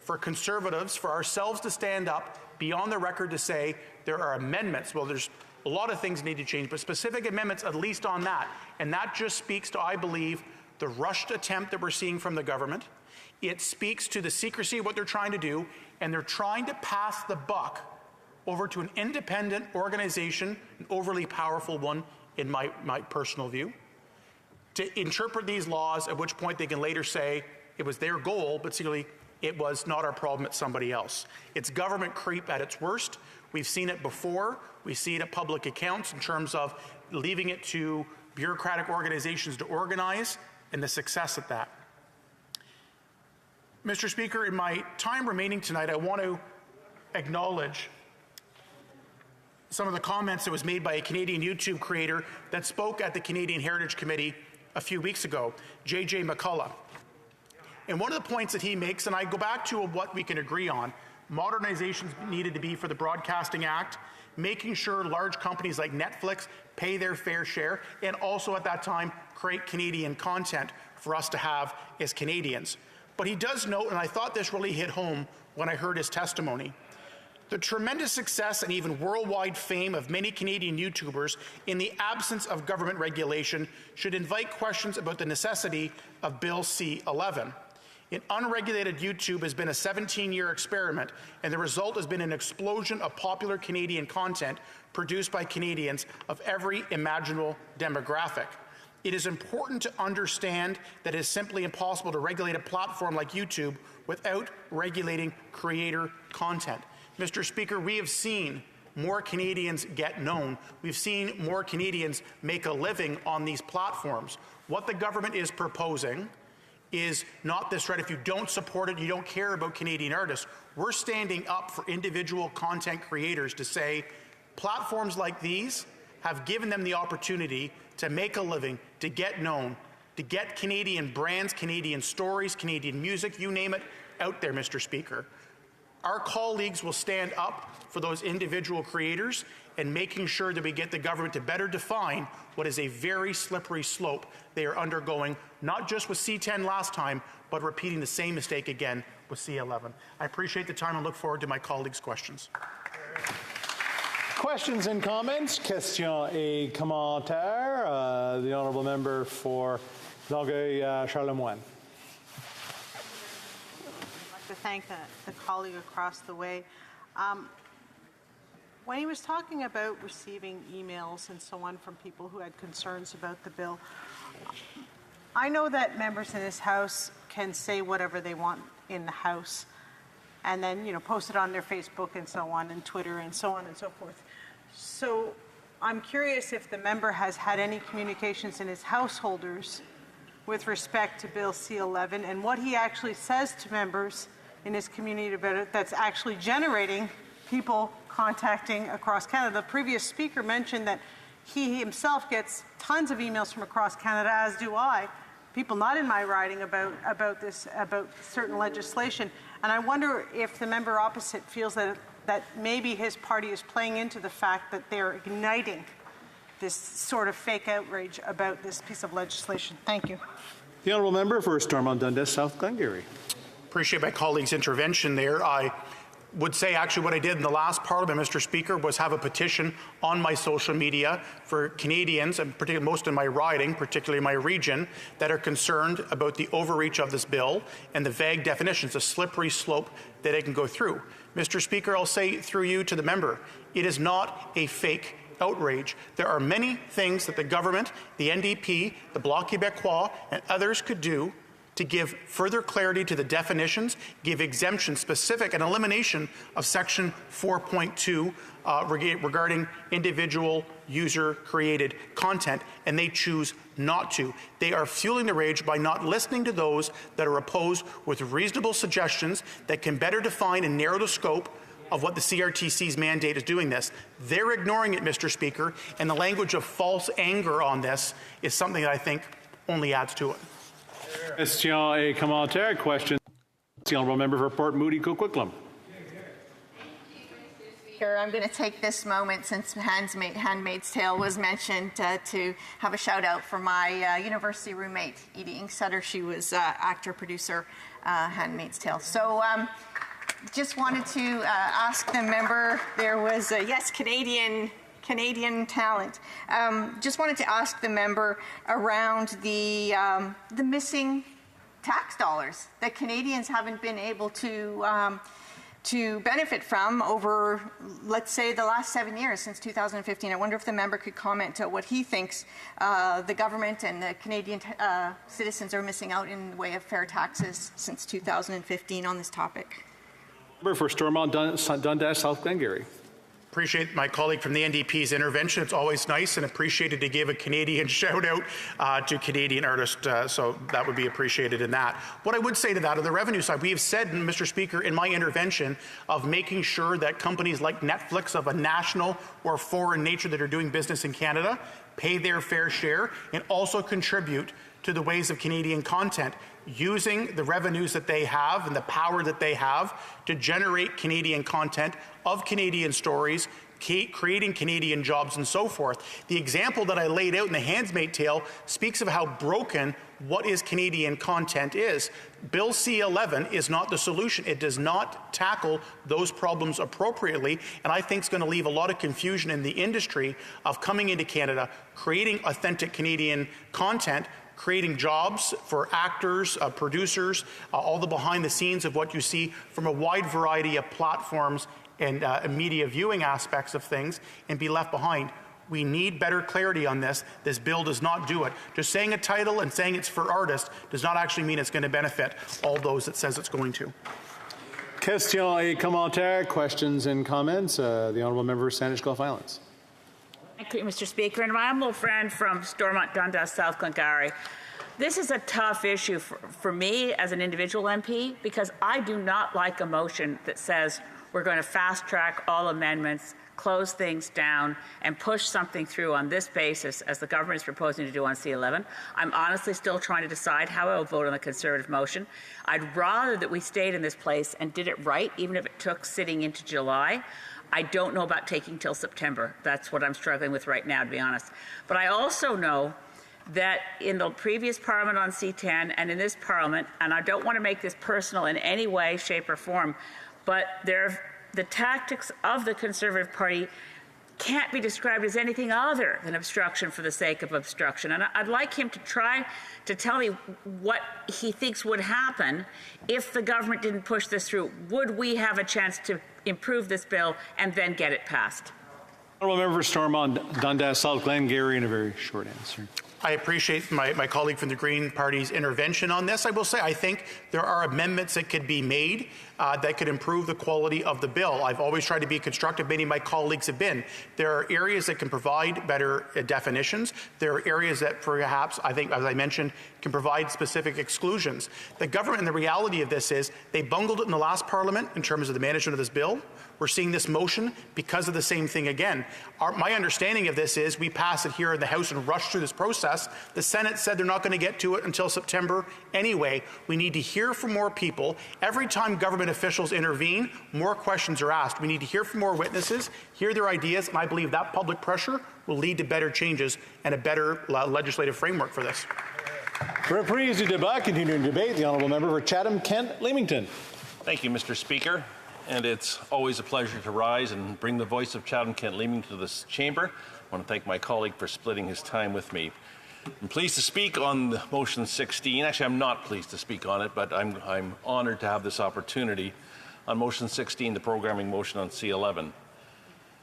for Conservatives, for ourselves to stand up beyond the record to say there are amendments. Well, there's a lot of things need to change, but specific amendments at least on that. And that just speaks to, I believe, the rushed attempt that we're seeing from the government. It speaks to the secrecy of what they're trying to do, and they're trying to pass the buck over to an independent organization, an overly powerful one in my personal view, to interpret these laws, at which point they can later say it was their goal, but secretly it was not our problem, it's somebody else. It's government creep at its worst. We've seen it before. We see it at public accounts in terms of leaving it to bureaucratic organizations to organize and the success at that. Mr. Speaker, in my time remaining tonight, I want to acknowledge some of the comments that was made by a Canadian YouTube creator that spoke at the Canadian Heritage Committee a few weeks ago, JJ McCullough. And one of the points that he makes, and I go back to what we can agree on, modernizations needed to be for the Broadcasting Act, making sure large companies like Netflix pay their fair share, and also at that time create Canadian content for us to have as Canadians. But he does note, and I thought this really hit home when I heard his testimony, the tremendous success and even worldwide fame of many Canadian YouTubers in the absence of government regulation should invite questions about the necessity of Bill C-11. An unregulated YouTube has been a 17-year experiment, and the result has been an explosion of popular Canadian content produced by Canadians of every imaginable demographic. It is important to understand that it is simply impossible to regulate a platform like YouTube without regulating creator content. Mr. Speaker, we have seen more Canadians get known. We've seen more Canadians make a living on these platforms. What the government is proposing is not this right. If you don't support it, you don't care about Canadian artists. We're standing up for individual content creators to say platforms like these have given them the opportunity to make a living, to get known, to get Canadian brands, Canadian stories, Canadian music, you name it, out there, Mr. Speaker. Our colleagues will stand up for those individual creators and making sure that we get the government to better define what is a very slippery slope they are undergoing, not just with C-10 last time, but repeating the same mistake again with C-11. I appreciate the time and look forward to my colleagues' questions. Questions and comments? Question et commentaire. The honourable member for Longueuil-Charlemagne. I'd like to thank the colleague across the way. When he was talking about receiving emails and so on from people who had concerns about the bill, I know that members in this House can say whatever they want in the House and then, post it on their Facebook and so on and Twitter and so on and so forth. So I'm curious if the member has had any communications in his householders with respect to Bill C-11 and what he actually says to members in his community about it that's actually generating people contacting across Canada. The previous speaker mentioned that he himself gets tons of emails from across Canada, as do I, people not in my riding about certain legislation. And I wonder if the member opposite feels that maybe his party is playing into the fact that they're igniting this sort of fake outrage about this piece of legislation. Thank you. The honourable member for Stormont Dundas South Glengarry. Appreciate my colleague's intervention there. I would say actually what I did in the last Parliament, Mr. Speaker, was have a petition on my social media for Canadians, and particularly most in my riding, particularly my region, that are concerned about the overreach of this bill and the vague definitions, the slippery slope that it can go through. Mr. Speaker, I'll say through you to the member, it is not a fake outrage. There are many things that the government, the NDP, the Bloc Québécois, and others could do to give further clarity to the definitions, give exemptions specific, and elimination of Section 4.2 regarding individual user-created content, and they choose not to. They are fueling the rage by not listening to those that are opposed with reasonable suggestions that can better define and narrow the scope of what the CRTC's mandate is doing this. They're ignoring it, Mr. Speaker, and the language of false anger on this is something that I think only adds to it. Question et commentaire. Question. The honourable member for Port Moody Coquitlam. I'm going to take this moment, since Handmaid's Tale was mentioned, to have a shout out for my university roommate, Edie Inksetter. She was actor, producer, Handmaid's Tale. So just wanted to ask the member, there was, yes, Canadian talent. Just wanted to ask the member around the missing tax dollars that Canadians haven't been able to benefit from over, let's say, the last 7 years since 2015. I wonder if the member could comment on what he thinks the government and the Canadian citizens are missing out in the way of fair taxes since 2015 on this topic. Member for Stormont Dundas South Glengarry. Appreciate my colleague from the NDP's intervention. It's always nice and appreciated to give a Canadian shout out to Canadian artists, so that would be appreciated in that. What I would say to that on the revenue side, we have said, Mr. Speaker, in my intervention of making sure that companies like Netflix of a national or foreign nature that are doing business in Canada pay their fair share and also contribute to the ways of Canadian content, using the revenues that they have and the power that they have to generate Canadian content of Canadian stories, creating Canadian jobs and so forth. The example that I laid out in the Handmaid's Tale speaks of how broken what is Canadian content is. Bill C-11 is not the solution. It does not tackle those problems appropriately, and I think it's going to leave a lot of confusion in the industry of coming into Canada, creating authentic Canadian content, creating jobs for actors, producers, all the behind the scenes of what you see from a wide variety of platforms and media viewing aspects of things, and be left behind. We need better clarity on this. This bill does not do it. Just saying a title and saying it's for artists does not actually mean it's going to benefit all those it says it's going to. Question et commentaire. Questions and comments. The honourable member for Saanich Gulf Islands. Thank you, Mr. Speaker. And my humble friend from Stormont Dundas South Glengarry. This is a tough issue for me as an individual MP, because I do not like a motion that says we're going to fast track all amendments, close things down, and push something through on this basis, as the government is proposing to do on C-11. I'm honestly still trying to decide how I will vote on the Conservative motion. I'd rather that we stayed in this place and did it right, even if it took sitting into July. I don't know about taking till September. That's what I'm struggling with right now, to be honest. But I also know that in the previous Parliament on C-10 and in this Parliament, and I don't want to make this personal in any way, shape, or form, but the tactics of the Conservative Party can't be described as anything other than obstruction for the sake of obstruction. And I'd like him to try to tell me what he thinks would happen if the government didn't push this through. Would we have a chance to improve this bill and then get it passed? Honourable Member for Stormont, Dundas, South Glengarry, in a very short answer. I appreciate my colleague from the Green Party's intervention on this. I will say I think there are amendments that could be made that could improve the quality of the bill. I've always tried to be constructive. Many of my colleagues have been. There are areas that can provide better definitions. There are areas that perhaps, I think, as I mentioned, can provide specific exclusions. The government, and the reality of this is, they bungled it in the last Parliament in terms of the management of this bill. We're seeing this motion because of the same thing again. My understanding of this is we pass it here in the House and rush through this process. The Senate said they're not going to get to it until September anyway. We need to hear from more people. Every time government officials intervene, more questions are asked. We need to hear from more witnesses, hear their ideas, and I believe that public pressure will lead to better changes and a better legislative framework for this. Reprise du débat, continuing debate. The Honourable Member for Chatham-Kent-Leamington. Thank you, Mr. Speaker. And it's always a pleasure to rise and bring the voice of Chatham-Kent-Leamington to this chamber. I want to thank my colleague for splitting his time with me. I'm pleased to speak on motion 16. Actually, I'm not pleased to speak on it, but I'm honored to have this opportunity on motion 16, the programming motion on C11.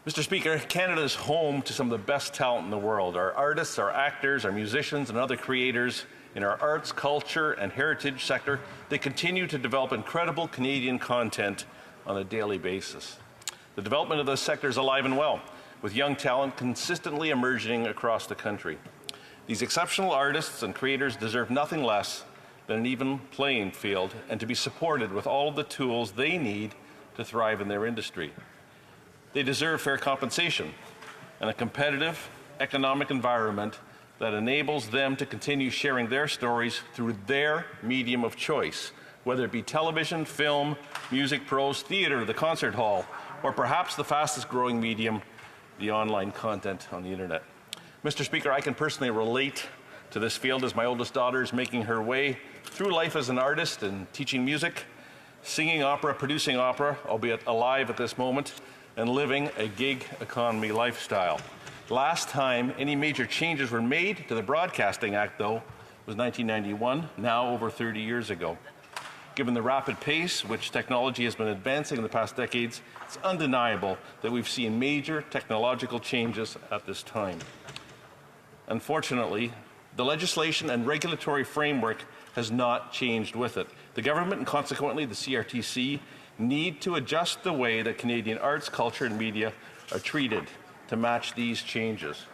Mr. Speaker, Canada is home to some of the best talent in the world. Our artists, our actors, our musicians, and other creators in our arts, culture, and heritage sector, they continue to develop incredible Canadian content on a daily basis. The development of this sector is alive and well, with young talent consistently emerging across the country. These exceptional artists and creators deserve nothing less than an even playing field and to be supported with all of the tools they need to thrive in their industry. They deserve fair compensation and a competitive economic environment that enables them to continue sharing their stories through their medium of choice, whether it be television, film, music, prose, theatre, the concert hall, or perhaps the fastest growing medium, the online content on the internet. Mr. Speaker, I can personally relate to this field as my oldest daughter is making her way through life as an artist and teaching music, singing opera, producing opera, albeit alive at this moment, and living a gig economy lifestyle. Last time any major changes were made to the Broadcasting Act, though, was 1991, now over 30 years ago. Given the rapid pace which technology has been advancing in the past decades, it's undeniable that we've seen major technological changes at this time. Unfortunately, the legislation and regulatory framework has not changed with it. The government, and consequently the CRTC, need to adjust the way that Canadian arts, culture, and media are treated to match these changes.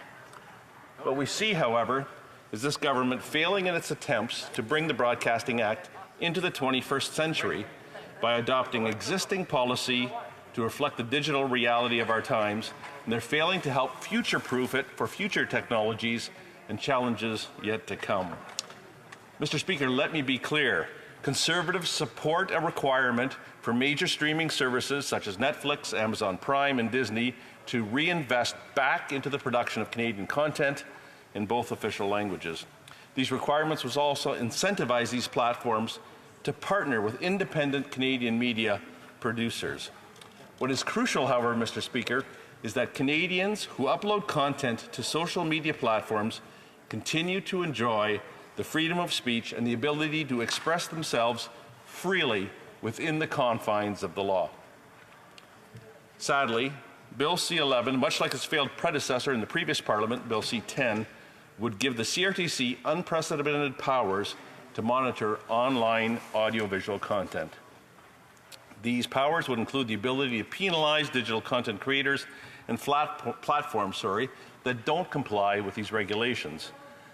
What we see, however, is this government failing in its attempts to bring the Broadcasting Act into the 21st century by adopting existing policy to reflect the digital reality of our times, and they're failing to help future-proof it for future technologies and challenges yet to come. Mr. Speaker, let me be clear. Conservatives support a requirement for major streaming services such as Netflix, Amazon Prime, and Disney to reinvest back into the production of Canadian content in both official languages. These requirements will also incentivize these platforms to partner with independent Canadian media producers. What is crucial, however, Mr. Speaker, is that Canadians who upload content to social media platforms continue to enjoy the freedom of speech and the ability to express themselves freely within the confines of the law. Sadly, Bill C-11, much like its failed predecessor in the previous Parliament, Bill C-10, would give the CRTC unprecedented powers to monitor online audiovisual content. These powers would include the ability to penalize digital content creators and platforms that don't comply with these regulations.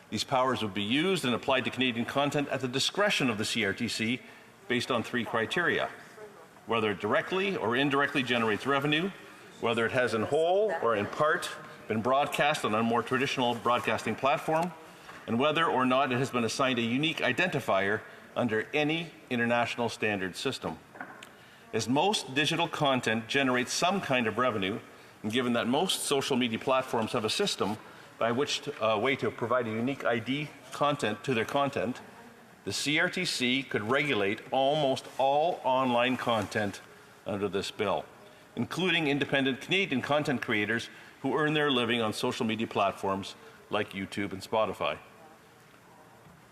These powers would be used and applied to Canadian content at the discretion of the CRTC based on 3 criteria: whether it directly or indirectly generates revenue, whether it has in whole or in part been broadcast on a more traditional broadcasting platform, and whether or not it has been assigned a unique identifier under any international standard system. As most digital content generates some kind of revenue, and given that most social media platforms have a system by which way to provide a unique ID content to their content, the CRTC could regulate almost all online content under this bill. including independent Canadian content creators who earn their living on social media platforms like YouTube and Spotify.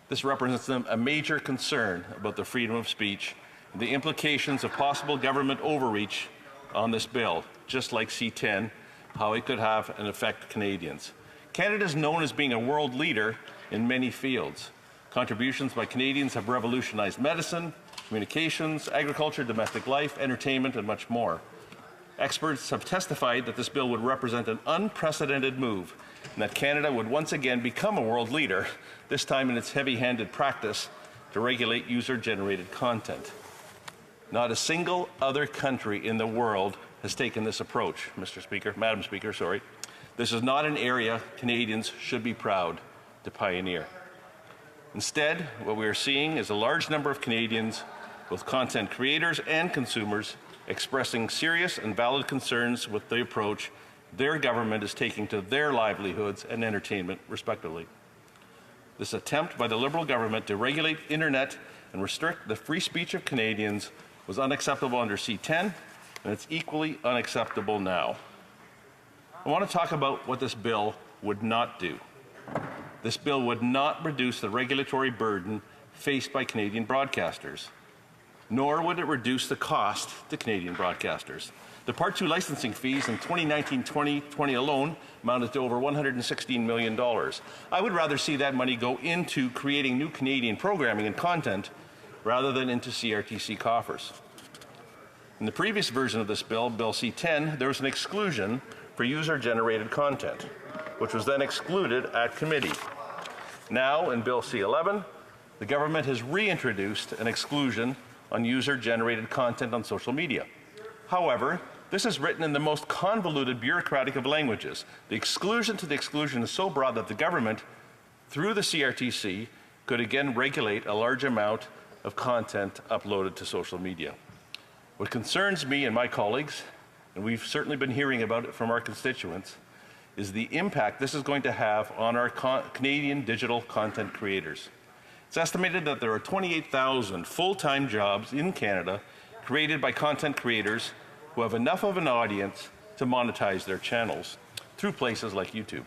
This represents them a major concern about the freedom of speech and the implications of possible government overreach on this bill, just like C10, how it could have an effect Canadians. Canada is known as being a world leader in many fields. Contributions by Canadians have revolutionized medicine, communications, agriculture, domestic life, entertainment, and much more. Experts have testified that this bill would represent an unprecedented move and that Canada would once again become a world leader, this time in its heavy-handed practice to regulate user-generated content. Not a single other country in the world has taken this approach, Madam Speaker, sorry. This is not an area Canadians should be proud to pioneer. Instead, what we are seeing is a large number of Canadians, both content creators and consumers, expressing serious and valid concerns with the approach their government is taking to their livelihoods and entertainment, respectively. This attempt by the Liberal government to regulate internet and restrict the free speech of Canadians was unacceptable under C10, and it's equally unacceptable now. I want to talk about what this bill would not do. This bill would not reduce the regulatory burden faced by Canadian broadcasters, nor would it reduce the cost to Canadian broadcasters. The Part 2 licensing fees in 2019-2020 alone amounted to over $116 million. I would rather see that money go into creating new Canadian programming and content rather than into CRTC coffers. In the previous version of this bill, Bill C-10, there was an exclusion for user-generated content, which was then excluded at committee. Now, in Bill C-11, the government has reintroduced an exclusion on user-generated content on social media. However, this is written in the most convoluted bureaucratic of languages. The exclusion to the exclusion is so broad that the government, through the CRTC, could again regulate a large amount of content uploaded to social media. What concerns me and my colleagues, and we've certainly been hearing about it from our constituents, is the impact this is going to have on our Canadian digital content creators. It's estimated that there are 28,000 full-time jobs in Canada created by content creators who have enough of an audience to monetize their channels through places like YouTube.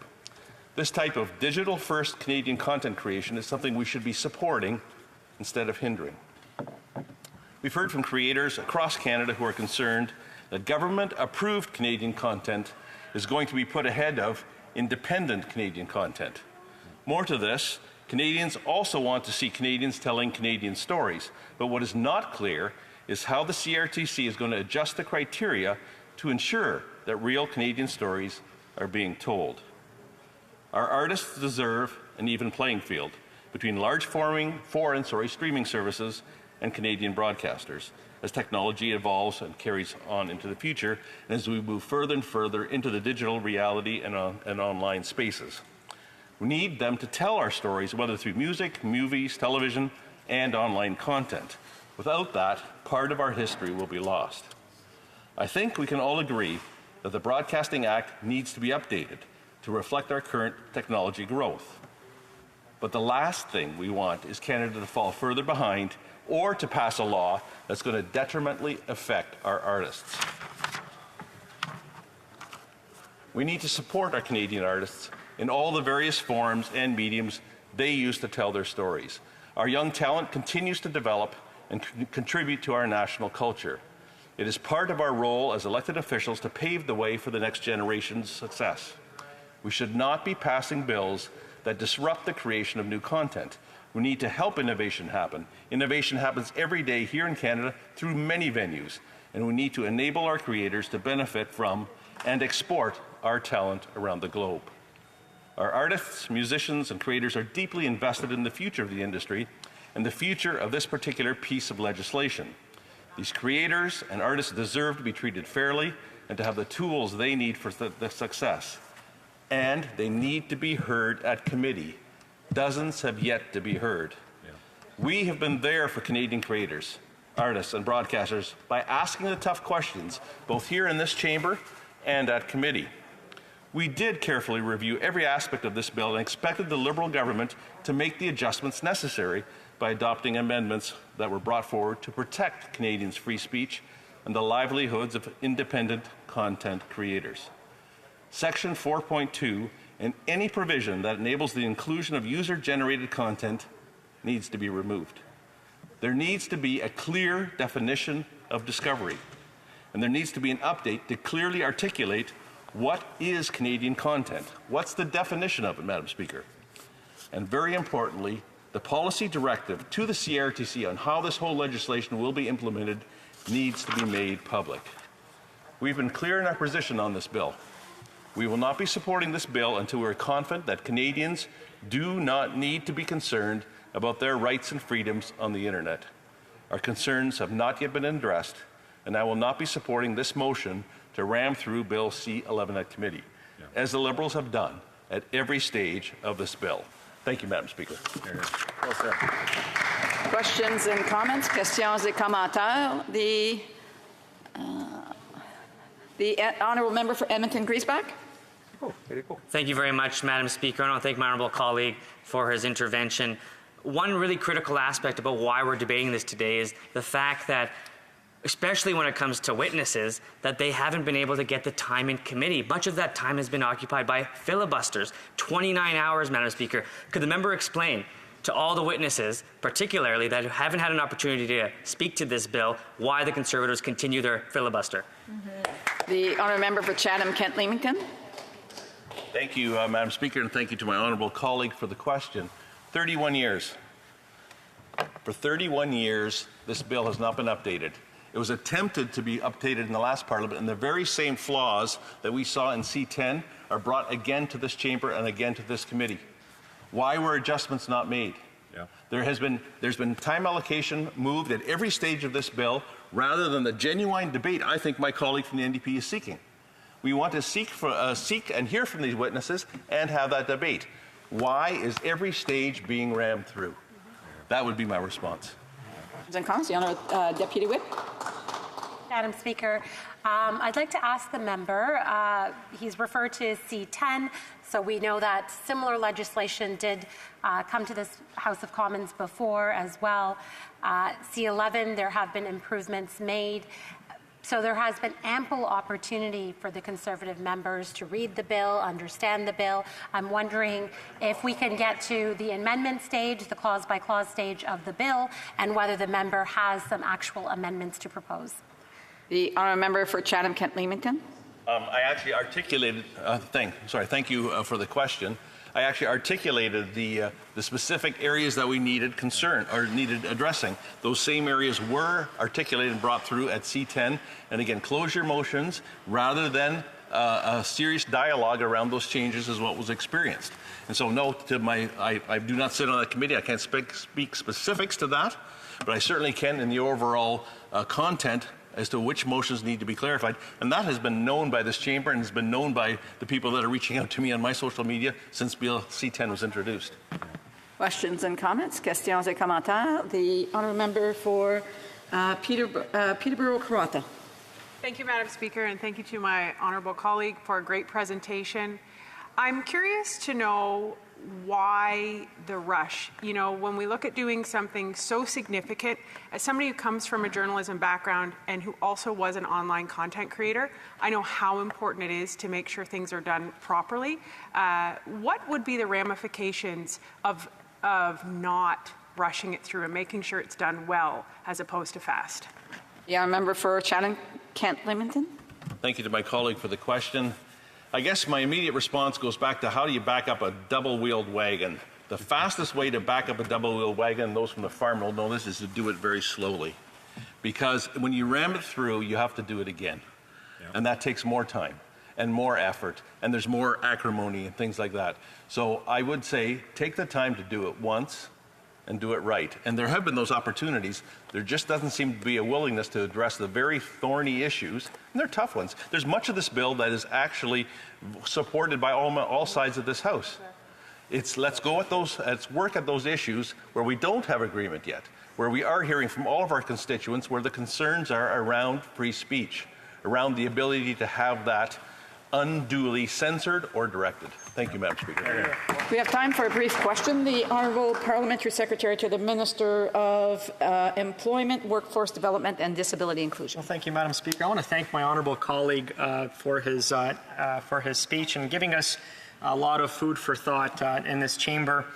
This type of digital-first Canadian content creation is something we should be supporting instead of hindering. We've heard from creators across Canada who are concerned that government-approved Canadian content is going to be put ahead of independent Canadian content. More to this, Canadians also want to see Canadians telling Canadian stories, but what is not clear is how the CRTC is going to adjust the criteria to ensure that real Canadian stories are being told. Our artists deserve an even playing field between large foreign streaming services and Canadian broadcasters as technology evolves and carries on into the future, and as we move further and further into the digital reality and online spaces. We need them to tell our stories, whether through music, movies, television, and online content. Without that, part of our history will be lost. I think we can all agree that the Broadcasting Act needs to be updated to reflect our current technology growth. But the last thing we want is Canada to fall further behind or to pass a law that's going to detrimentally affect our artists. We need to support our Canadian artists in all the various forms and mediums they use to tell their stories. Our young talent continues to develop and contribute to our national culture. It is part of our role as elected officials to pave the way for the next generation's success. We should not be passing bills that disrupt the creation of new content. We need to help innovation happen. Innovation happens every day here in Canada through many venues, and we need to enable our creators to benefit from and export our talent around the globe. Our artists, musicians, and creators are deeply invested in the future of the industry and the future of this particular piece of legislation. These creators and artists deserve to be treated fairly and to have the tools they need for the success. And they need to be heard at committee. Dozens have yet to be heard. We have been there for Canadian creators, artists, and broadcasters by asking the tough questions, both here in this chamber and at committee. We did carefully review every aspect of this bill and expected the Liberal government to make the adjustments necessary by adopting amendments that were brought forward to protect Canadians' free speech and the livelihoods of independent content creators. Section 4.2 and any provision that enables the inclusion of user-generated content needs to be removed. There needs to be a clear definition of discovery, and there needs to be an update to clearly articulate what is Canadian content. What's the definition of it, Madam Speaker? And very importantly, the policy directive to the CRTC on how this whole legislation will be implemented needs to be made public. We've been clear in our position on this bill. We will not be supporting this bill until we are confident that Canadians do not need to be concerned about their rights and freedoms on the internet. Our concerns have not yet been addressed, and I will not be supporting this motion to ram through Bill C-11 at committee, as the Liberals have done at every stage of this bill. Thank you, Madam Speaker. Well said. Questions and comments? Questions et commentaires? The honourable member for Edmonton Griesbach. Thank you very much, Madam Speaker. I want to thank my honourable colleague for his intervention. One really critical aspect about why we're debating this today is the fact that, especially when it comes to witnesses, that they haven't been able to get the time in committee. Much of that time has been occupied by filibusters. 29 hours, Madam Speaker. Could the member explain to all the witnesses, particularly that haven't had an opportunity to speak to this bill, why the Conservatives continue their filibuster? The honourable member for Chatham-Kent-Leamington. Thank you, Madam Speaker, and thank you to my honourable colleague for the question. 31 years. For 31 years, this bill has not been updated. It was attempted to be updated in the last Parliament, and the very same flaws that we saw in C-10 are brought again to this chamber and again to this committee. Why were adjustments not made? There's been time allocation moved at every stage of this bill rather than the genuine debate I think my colleague from the NDP is seeking. We want to seek and hear from these witnesses and have that debate. Why is every stage being rammed through? That would be my response. The Honourable Deputy Whip. Madam Speaker, I'd like to ask the member, he's referred to C-10, so we know that similar legislation did come to this House of Commons before as well. C-11, there have been improvements made. So there has been ample opportunity for the Conservative members to read the bill, understand the bill. I'm wondering if we can get to the amendment stage, the clause-by-clause stage of the bill, and whether the member has some actual amendments to propose. The honourable member for Chatham-Kent-Leamington. I actually articulated, thank you for the question. I actually articulated the specific areas that we needed needed addressing. Those same areas were articulated and brought through at C-10. And again, closure motions rather than a serious dialogue around those changes is what was experienced. And so no, I do not sit on that committee. I can't speak specifics to that, but I certainly can in the overall content as to which motions need to be clarified. And that has been known by this chamber and has been known by the people that are reaching out to me on my social media since Bill C-10 was introduced. Questions and comments? Questions et commentaires? The honourable member for Peterborough-Karratha. Thank you, Madam Speaker, and thank you to my honourable colleague for a great presentation. I'm curious to know why the rush? You know, when we look at doing something so significant, as somebody who comes from a journalism background and who also was an online content creator, I know how important it is to make sure things are done properly. What would be the ramifications of not rushing it through and making sure it's done well as opposed to fast? Yeah, member for Chatham-Kent-Leamington. Thank you to my colleague for the question. I guess my immediate response goes back to how do you back up a double-wheeled wagon? The fastest way to back up a double-wheeled wagon, those from the farm will know this, is to do it very slowly. Because when you ram it through, you have to do it again. Yep. And that takes more time and more effort, and there's more acrimony and things like that. So I would say take the time to do it once and do it right. And there have been those opportunities. There just doesn't seem to be a willingness to address the very thorny issues, and they're tough ones. There's much of this bill that is actually supported by all sides of this House. Let's work at those issues where we don't have agreement yet, where we are hearing from all of our constituents, where the concerns are around free speech, around the ability to have that unduly censored or directed. Thank you, Madam Speaker. We have time for a brief question. The Honourable Parliamentary Secretary to the Minister of Employment, Workforce Development and Disability Inclusion. Well, thank you, Madam Speaker. I want to thank my honourable colleague for his speech and giving us a lot of food for thought in this chamber.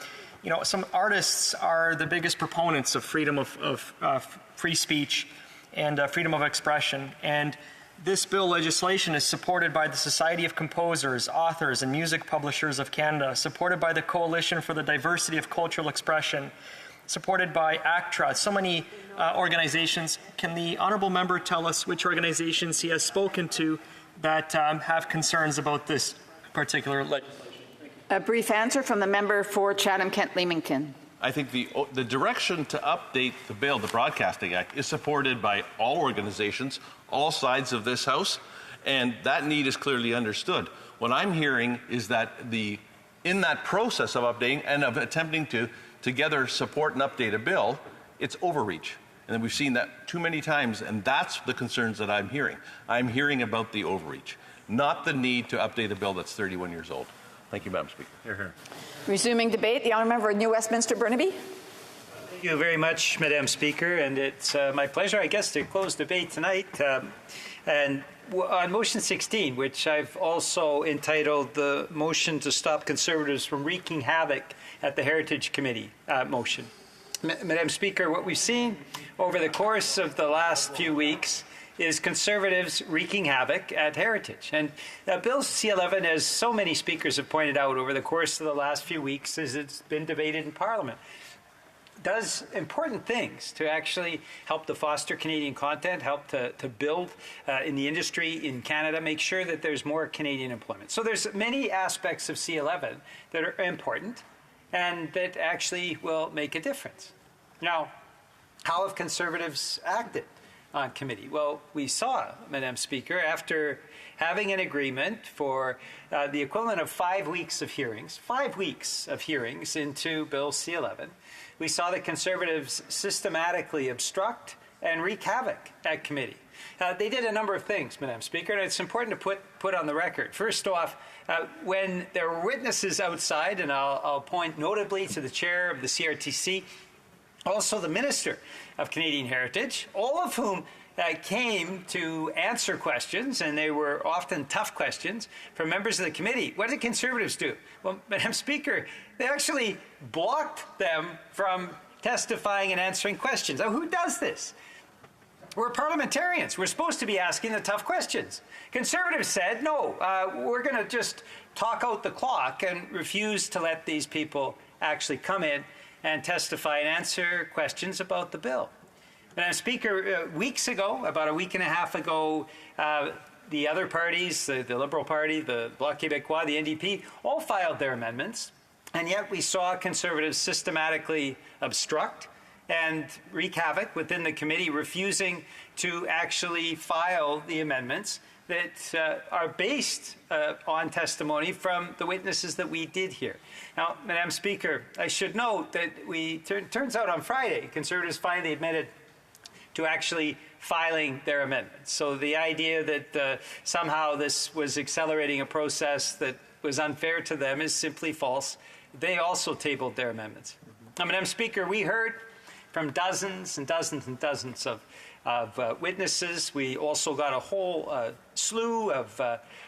You know, some artists are the biggest proponents of freedom of free speech and freedom of expression. And this bill legislation is supported by the Society of Composers, Authors and Music Publishers of Canada, supported by the Coalition for the Diversity of Cultural Expression, supported by ACTRA, so many organizations. Can the honourable member tell us which organizations he has spoken to that have concerns about this particular legislation? A brief answer from the member for Chatham-Kent-Leamington. I think the direction to update the bill, the Broadcasting Act, is supported by all organizations, all sides of this House, and that need is clearly understood. What I'm hearing is that in that process of updating and of attempting to together support and update a bill, it's overreach. And we've seen that too many times, and that's the concerns that I'm hearing. I'm hearing about the overreach, not the need to update a bill that's 31 years old. Thank you, Madam Speaker. Hear, hear. Resuming debate, the honourable member of New Westminster Burnaby. Thank you very much, Madam Speaker, and it's my pleasure, I guess, to close debate tonight. And on motion 16, which I've also entitled the motion to stop Conservatives from wreaking havoc at the Heritage Committee motion. Madam Speaker, what we've seen over the course of the last few weeks is Conservatives wreaking havoc at Heritage. And Bill C-11, as so many speakers have pointed out over the course of the last few weeks as it's been debated in Parliament, does important things to actually help to foster Canadian content, help to build in the industry in Canada, make sure that there's more Canadian employment. So there's many aspects of C-11 that are important and that actually will make a difference. Now, how have Conservatives acted on committee? Well, we saw, Madam Speaker, after having an agreement for the equivalent of 5 weeks of hearings, 5 weeks of hearings into Bill C-11, we saw the Conservatives systematically obstruct and wreak havoc at committee. They did a number of things, Madam Speaker, and it's important to put on the record. First off, when there were witnesses outside, and I'll point notably to the chair of the CRTC, also the Minister of Canadian Heritage, all of whom came to answer questions, and they were often tough questions, from members of the committee. What did Conservatives do? Well, Madam Speaker, they actually blocked them from testifying and answering questions. Now, who does this? We're parliamentarians. We're supposed to be asking the tough questions. Conservatives said, no, we're going to just talk out the clock and refuse to let these people actually come in and testify and answer questions about the bill. Madam Speaker, weeks ago, about a week and a half ago, the other parties, the Liberal Party, the Bloc Québécois, the NDP, all filed their amendments, and yet we saw Conservatives systematically obstruct and wreak havoc within the committee, refusing to actually file the amendments that are based on testimony from the witnesses that we did hear. Now, Madam Speaker, I should note that turns out on Friday, Conservatives finally admitted to actually filing their amendments. So the idea that somehow this was accelerating a process that was unfair to them is simply false. They also tabled their amendments. Now, Madam Speaker, we heard from dozens and dozens and dozens of witnesses. We also got a whole slew of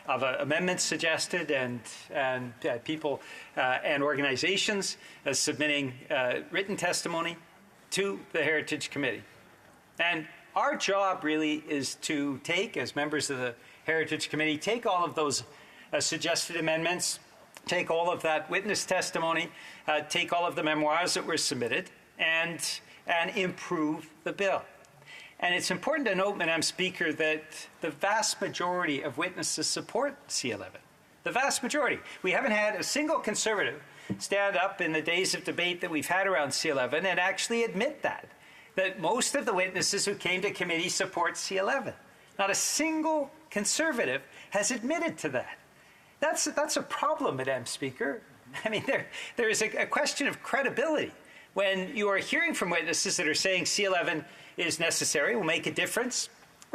amendments suggested, and people and organizations submitting written testimony to the Heritage Committee. And our job really is to take, as members of the Heritage Committee, take all of those suggested amendments, take all of that witness testimony, take all of the memoirs that were submitted, and improve the bill. And it's important to note, Madam Speaker, that the vast majority of witnesses support C-11. The vast majority. We haven't had a single Conservative stand up in the days of debate that we've had around C-11 and actually admit that most of the witnesses who came to committee support C-11. Not a single Conservative has admitted to that. That's a problem, Madam Speaker. I mean, there is a question of credibility when you are hearing from witnesses that are saying C-11 is necessary, will make a difference,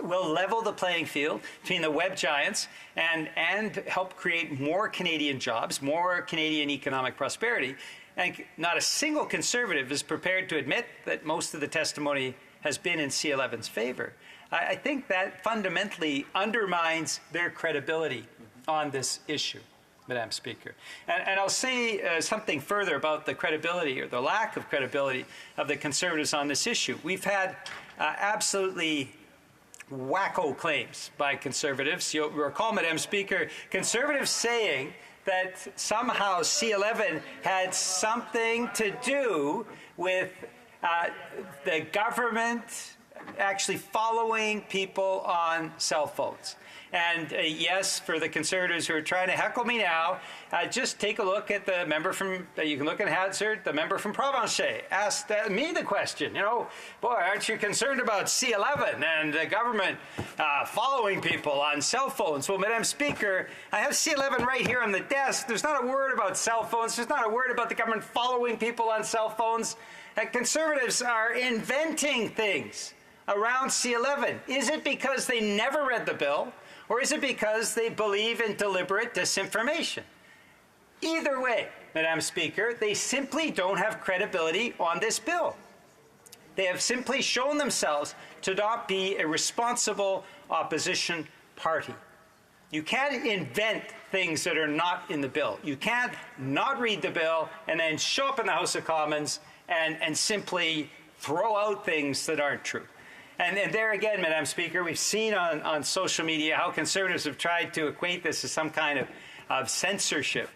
will level the playing field between the web giants and help create more Canadian jobs, more Canadian economic prosperity. And not a single Conservative is prepared to admit that most of the testimony has been in C11's favor. I think that fundamentally undermines their credibility on this issue, Madam Speaker. And I'll say something further about the credibility or the lack of credibility of the Conservatives on this issue. We've had absolutely wacko claims by Conservatives. You'll recall, Madam Speaker, Conservatives saying that somehow C11 had something to do with the government actually following people on cell phones. And yes, for the Conservatives who are trying to heckle me now, just take a look at the member from, you can look at Hatzard, the member from Provencher, asked me the question, you know, boy, aren't you concerned about C11 and the government following people on cell phones? Well, Madam Speaker, I have C11 right here on the desk. There's not a word about cell phones. There's not a word about the government following people on cell phones. Conservatives are inventing things around C11. Is it because they never read the bill? Or is it because they believe in deliberate disinformation? Either way, Madam Speaker, they simply don't have credibility on this bill. They have simply shown themselves to not be a responsible opposition party. You can't invent things that are not in the bill. You can't not read the bill and then show up in the House of Commons and simply throw out things that aren't true. And there again, Madam Speaker, we've seen on social media how Conservatives have tried to equate this to some kind of censorship.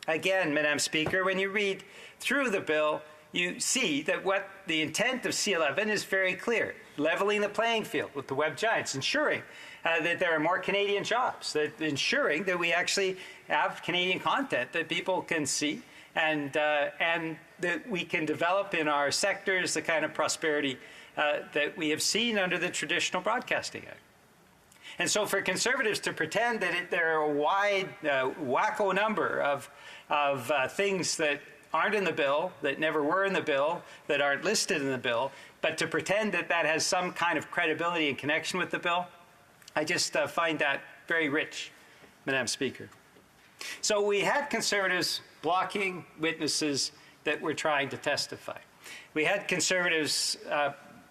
Again, Madam Speaker, when you read through the bill, you see that what the intent of C11 is very clear. Leveling the playing field with the web giants, ensuring that there are more Canadian jobs, that ensuring that we actually have Canadian content that people can see and that we can develop in our sectors the kind of prosperity that we have seen under the Traditional Broadcasting Act. And so for Conservatives to pretend that there are a wide, wacko number of things that aren't in the bill, that never were in the bill, that aren't listed in the bill, but to pretend that that has some kind of credibility and connection with the bill, I just find that very rich, Madam Speaker. So we had Conservatives blocking witnesses that were trying to testify. We had Conservatives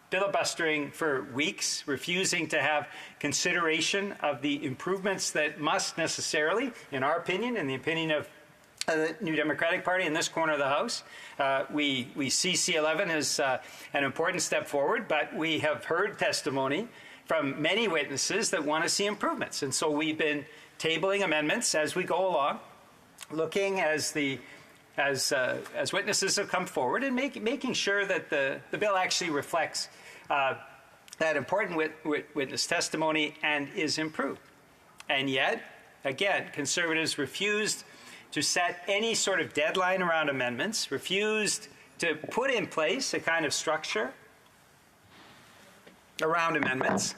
filibustering for weeks, refusing to have consideration of the improvements that must necessarily, in our opinion, in the opinion of the New Democratic Party in this corner of the House, we see C11 as an important step forward, but we have heard testimony from many witnesses that want to see improvements. And so we've been tabling amendments as we go along, looking as witnesses have come forward and making sure that the bill actually reflects that important witness testimony and is improved. And yet, again, Conservatives refused to set any sort of deadline around amendments, refused to put in place a kind of structure around amendments.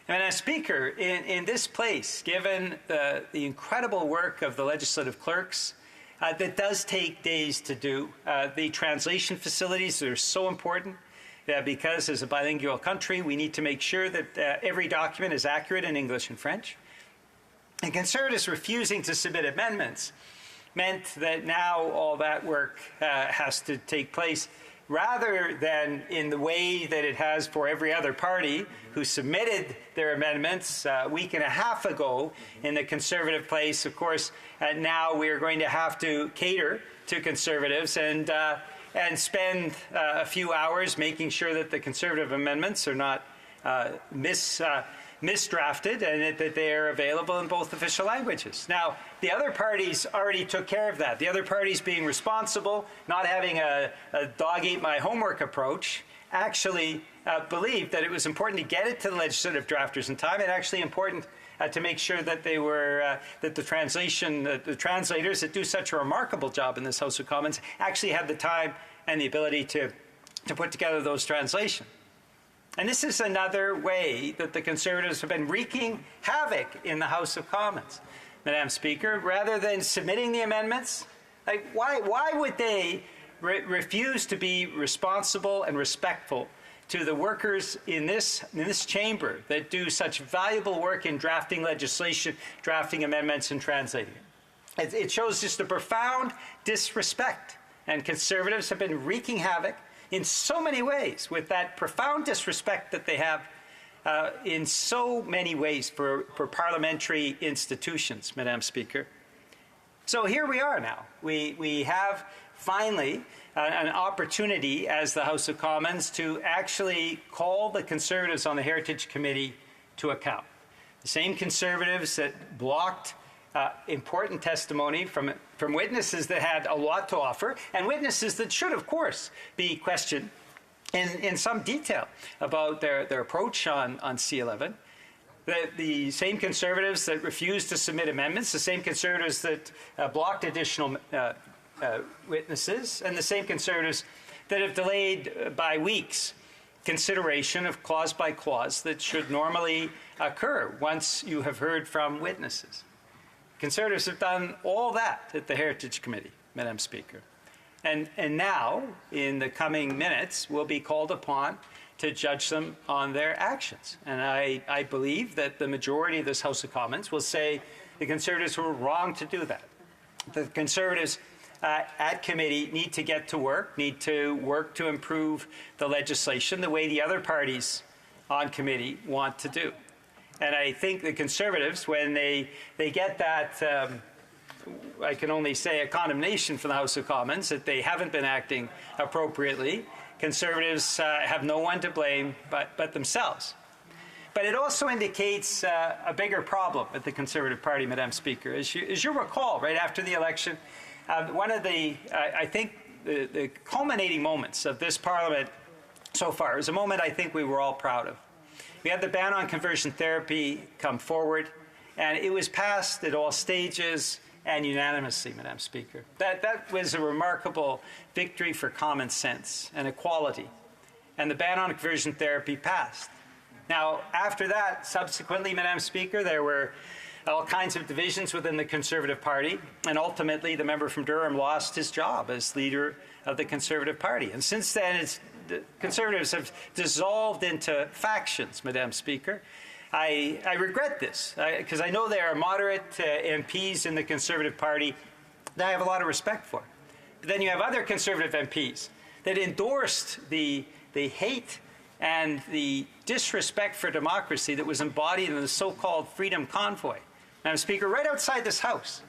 And as Speaker, in this place, given the incredible work of the legislative clerks, that does take days to do. The translation facilities are so important because as a bilingual country, we need to make sure that every document is accurate in English and French. And Conservatives refusing to submit amendments meant that now all that work has to take place rather than in the way that it has for every other party who submitted their amendments a week and a half ago in the Conservative place. Of course, now we are going to have to cater to Conservatives and spend a few hours making sure that the Conservative amendments are not misdrafted and that they are available in both official languages. Now, the other parties already took care of that. The other parties being responsible, not having a dog-eat-my-homework approach, actually believed that it was important to get it to the legislative drafters in time and actually important to make sure that they were, that the translators that do such a remarkable job in this House of Commons actually had the time and the ability to put together those translations. And this is another way that the Conservatives have been wreaking havoc in the House of Commons. Madam Speaker, rather than submitting the amendments, why would they refuse to be responsible and respectful to the workers in this chamber that do such valuable work in drafting legislation, drafting amendments, and translating it. It shows just a profound disrespect, and Conservatives have been wreaking havoc in so many ways with that profound disrespect that they have in so many ways for parliamentary institutions, Madam Speaker. So here we are now. We have finally an opportunity as the House of Commons to actually call the Conservatives on the Heritage Committee to account. The same Conservatives that blocked important testimony from witnesses that had a lot to offer, and witnesses that should, of course, be questioned in some detail about their approach on C11. The same Conservatives that refused to submit amendments, the same Conservatives that blocked additional witnesses, and the same Conservatives that have delayed by weeks consideration of clause by clause that should normally occur once you have heard from witnesses. Conservatives have done all that at the Heritage Committee, Madam Speaker. And now, in the coming minutes, we'll be called upon to judge them on their actions. And I believe that the majority of this House of Commons will say the Conservatives were wrong to do that. The Conservatives at committee need to get to work, need to work to improve the legislation the way the other parties on committee want to do. And I think the Conservatives, when they get that, I can only say a condemnation from the House of Commons that they haven't been acting appropriately, Conservatives have no one to blame but themselves. But it also indicates a bigger problem at the Conservative Party, Madam Speaker. As you recall, right after the election, one of the, I think, the culminating moments of this Parliament so far is a moment I think we were all proud of. We had the ban on conversion therapy come forward, and it was passed at all stages and unanimously, Madam Speaker. That was a remarkable victory for common sense and equality. And the ban on conversion therapy passed. Now, after that, subsequently, Madam Speaker, there were all kinds of divisions within the Conservative Party, and ultimately the member from Durham lost his job as leader of the Conservative Party. And since then, the Conservatives have dissolved into factions, Madam Speaker. I regret this, because I know there are moderate MPs in the Conservative Party that I have a lot of respect for. But then you have other Conservative MPs that endorsed the hate and the disrespect for democracy that was embodied in the so-called Freedom Convoy. Madam Speaker, right outside this House,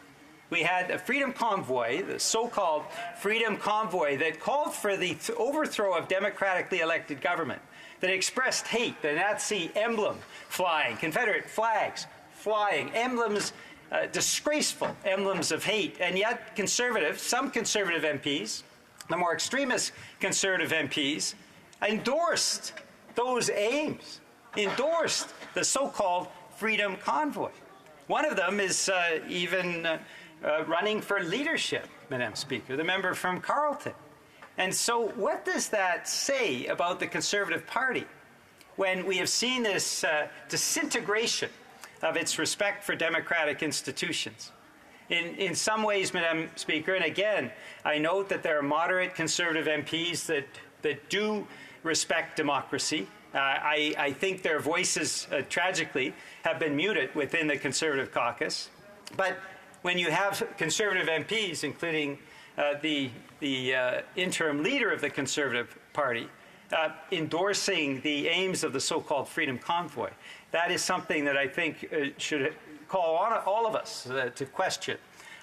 we had a Freedom Convoy, the so-called Freedom Convoy, that called for the overthrow of democratically elected government, that expressed hate, the Nazi emblem flying, Confederate flags flying, emblems, disgraceful emblems of hate. And yet Conservatives, some Conservative MPs, the more extremist Conservative MPs, endorsed those aims, endorsed the so-called Freedom Convoy. One of them is even running for leadership, Madam Speaker, the member from Carleton. And so what does that say about the Conservative Party when we have seen this disintegration of its respect for democratic institutions? In some ways, Madam Speaker, and again, I note that there are moderate Conservative MPs that do respect democracy. I think their voices, tragically, have been muted within the Conservative caucus. But when you have Conservative MPs, including the interim leader of the Conservative Party, endorsing the aims of the so-called Freedom Convoy, that is something that I think should call on all of us to question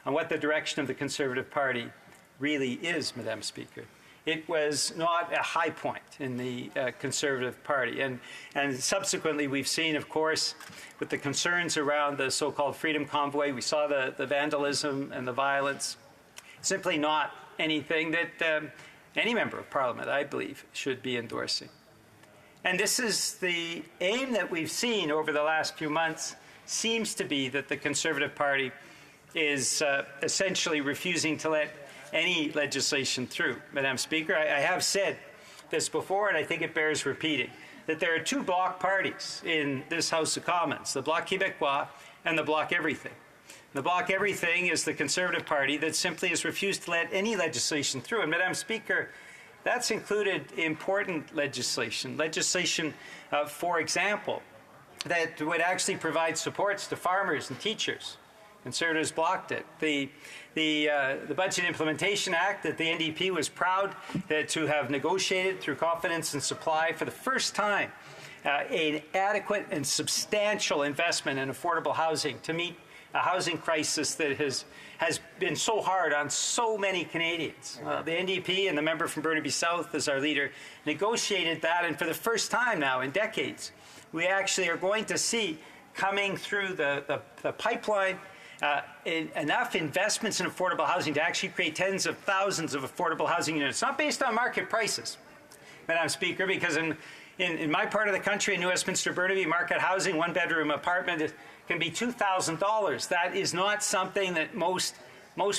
on what the direction of the Conservative Party really is, Madam Speaker. It was not a high point in the Conservative Party. And subsequently, we've seen, of course, with the concerns around the so-called Freedom Convoy, we saw the vandalism and the violence. Simply not anything that any member of Parliament, I believe, should be endorsing. And this is the aim that we've seen over the last few months, seems to be that the Conservative Party is essentially refusing to let any legislation through. Madam Speaker, I have said this before, and I think it bears repeating, that there are two bloc parties in this House of Commons, the Bloc Québécois and the Bloc Everything. The Bloc Everything is the Conservative Party that simply has refused to let any legislation through. And Madam Speaker, That's included important legislation. For example, that would actually provide supports to farmers and teachers. Conservatives blocked it. The Budget Implementation Act that the NDP was proud to have negotiated through Confidence and Supply for the first time, an adequate and substantial investment in affordable housing to meet a housing crisis that has been so hard on so many Canadians. The NDP and the member from Burnaby South as our leader negotiated that, and for the first time now in decades, we actually are going to see coming through the pipeline enough investments in affordable housing to actually create tens of thousands of affordable housing units, not based on market prices, Madam Speaker, because in my part of the country, in New Westminster, Burnaby, market housing, one-bedroom apartment can be $2,000. That is not something that most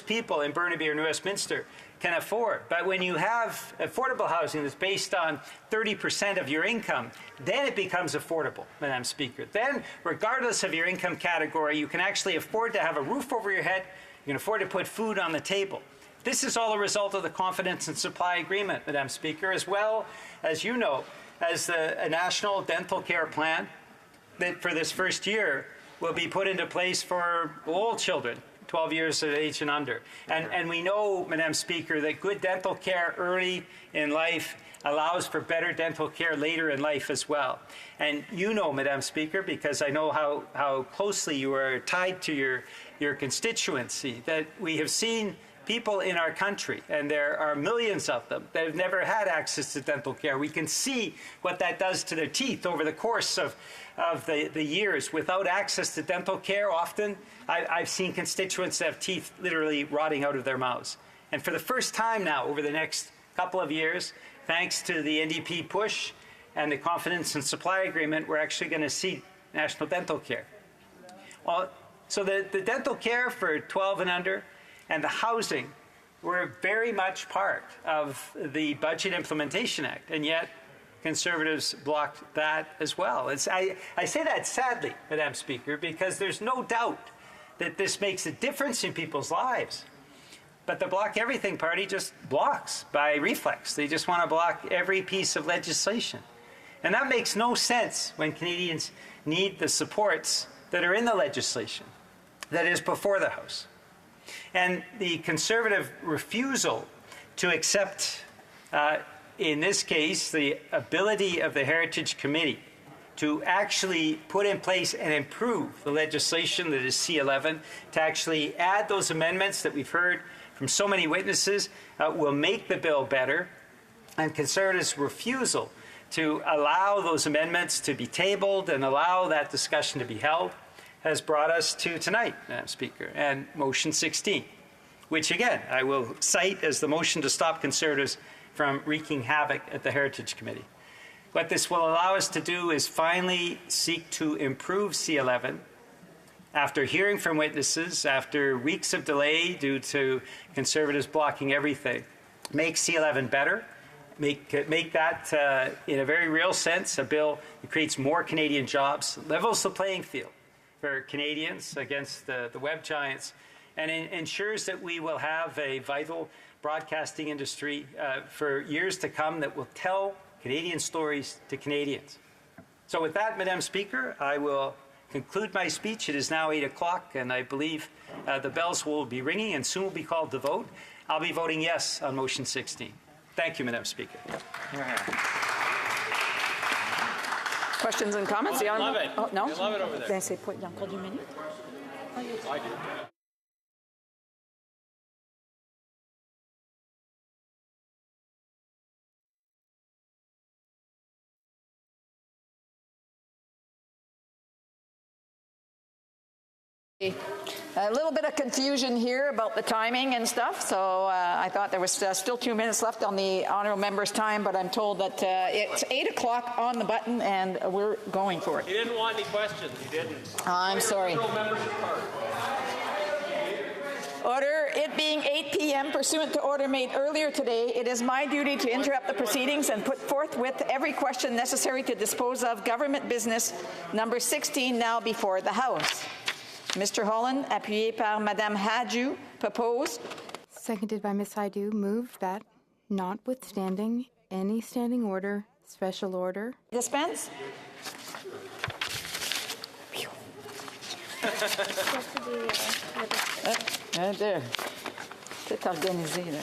people in Burnaby or New Westminster can afford. But when you have affordable housing that's based on 30% of your income, then it becomes affordable, Madam Speaker. Then, regardless of your income category, you can actually afford to have a roof over your head, you can afford to put food on the table. This is all a result of the Confidence and Supply Agreement, Madam Speaker, as well as you know, as a national dental care plan that for this first year will be put into place for all children 12 years of age and under. And we know, Madam Speaker, that good dental care early in life allows for better dental care later in life as well. And you know, Madam Speaker, because I know how closely you are tied to your constituency, that we have seen people in our country, and there are millions of them, that have never had access to dental care. We can see what that does to their teeth over the course of the years. Without access to dental care, often I've seen constituents that have teeth literally rotting out of their mouths. And for the first time now, over the next couple of years, thanks to the NDP push and the Confidence and Supply Agreement, we're actually going to see national dental care. So the dental care for 12 and under and the housing were very much part of the Budget Implementation Act, and yet Conservatives blocked that as well. I say that sadly, Madam Speaker, because there's no doubt that this makes a difference in people's lives. But the Block Everything Party just blocks by reflex. They just want to block every piece of legislation. And that makes no sense when Canadians need the supports that are in the legislation that is before the House. And the Conservative refusal to accept, in this case, the ability of the Heritage Committee to actually put in place and improve the legislation that is C11, to actually add those amendments that we've heard from so many witnesses, will make the bill better. And Conservatives' refusal to allow those amendments to be tabled and allow that discussion to be held has brought us to tonight, Madam Speaker, and motion 16, which again I will cite as the motion to stop Conservatives from wreaking havoc at the Heritage Committee. What this will allow us to do is finally seek to improve C11 after hearing from witnesses, after weeks of delay due to Conservatives blocking everything. Make C11 better, make that in a very real sense a bill that creates more Canadian jobs, levels the playing field for Canadians against the web giants, and ensures that we will have a vital broadcasting industry for years to come that will tell Canadian stories to Canadians. So with that, Madam Speaker, I will conclude my speech. It is now 8 o'clock, and I believe the bells will be ringing and soon will be called to vote. I'll be voting yes on motion 16. Thank you, Madam Speaker. Questions and comments? I love it. Oh, no? I love it over there. Did I say point down called you mini? I do. A little bit of confusion here about the timing and stuff, so I thought there was still 2 minutes left on the honourable member's time, but I'm told that it's 8 o'clock on the button and we're going for it. He didn't want any questions. He didn't. I'm sorry. Order. It being 8 p.m. pursuant to order made earlier today, it is my duty to interrupt the proceedings and put forthwith every question necessary to dispose of government business number 16 now before the House. Mr. Holland, appuyé par Madame Hadju, propose. Seconded by Ms. Haidu, move that notwithstanding any standing order, special order. Dispense? There. C'est organisé, là.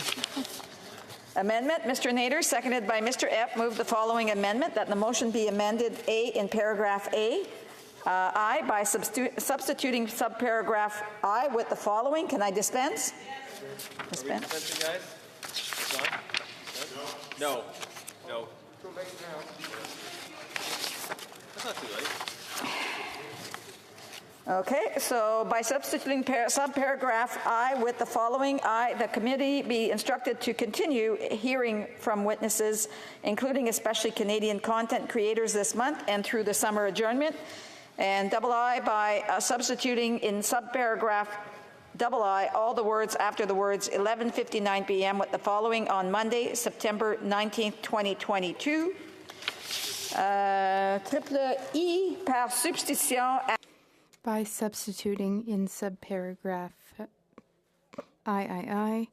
Amendment, Mr. Nader, seconded by Mr. Epp, moved the following amendment, that the motion be amended A in paragraph A, I, by substituting subparagraph I with the following. Can I dispense? Dispense. Dispensing, guys? No. No. That's not too late. Okay, so by substituting subparagraph I with the following, the committee be instructed to continue hearing from witnesses, including especially Canadian content creators this month and through the summer adjournment. And I by substituting in subparagraph I all the words after the words 11:59 p.m. with the following on Monday, September 19th, 2022. Triple I par substitution. By substituting in subparagraph I,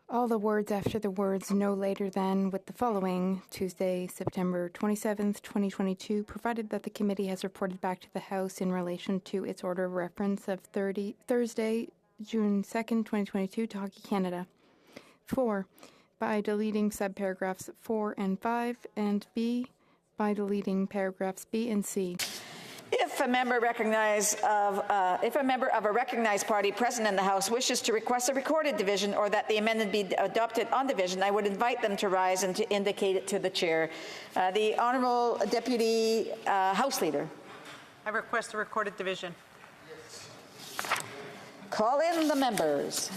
all the words after the words no later than with the following Tuesday, September 27th, 2022, provided that the committee has reported back to the House in relation to its order of reference of Thursday, June 2nd, 2022 to Hockey Canada. 4. By deleting subparagraphs 4 and 5, and B, by deleting paragraphs B and C. If a member of a recognized party present in the House wishes to request a recorded division or that the amendment be adopted on division, I would invite them to rise and to indicate it to the chair. The Honourable Deputy House Leader. I request a recorded division. Call in the members.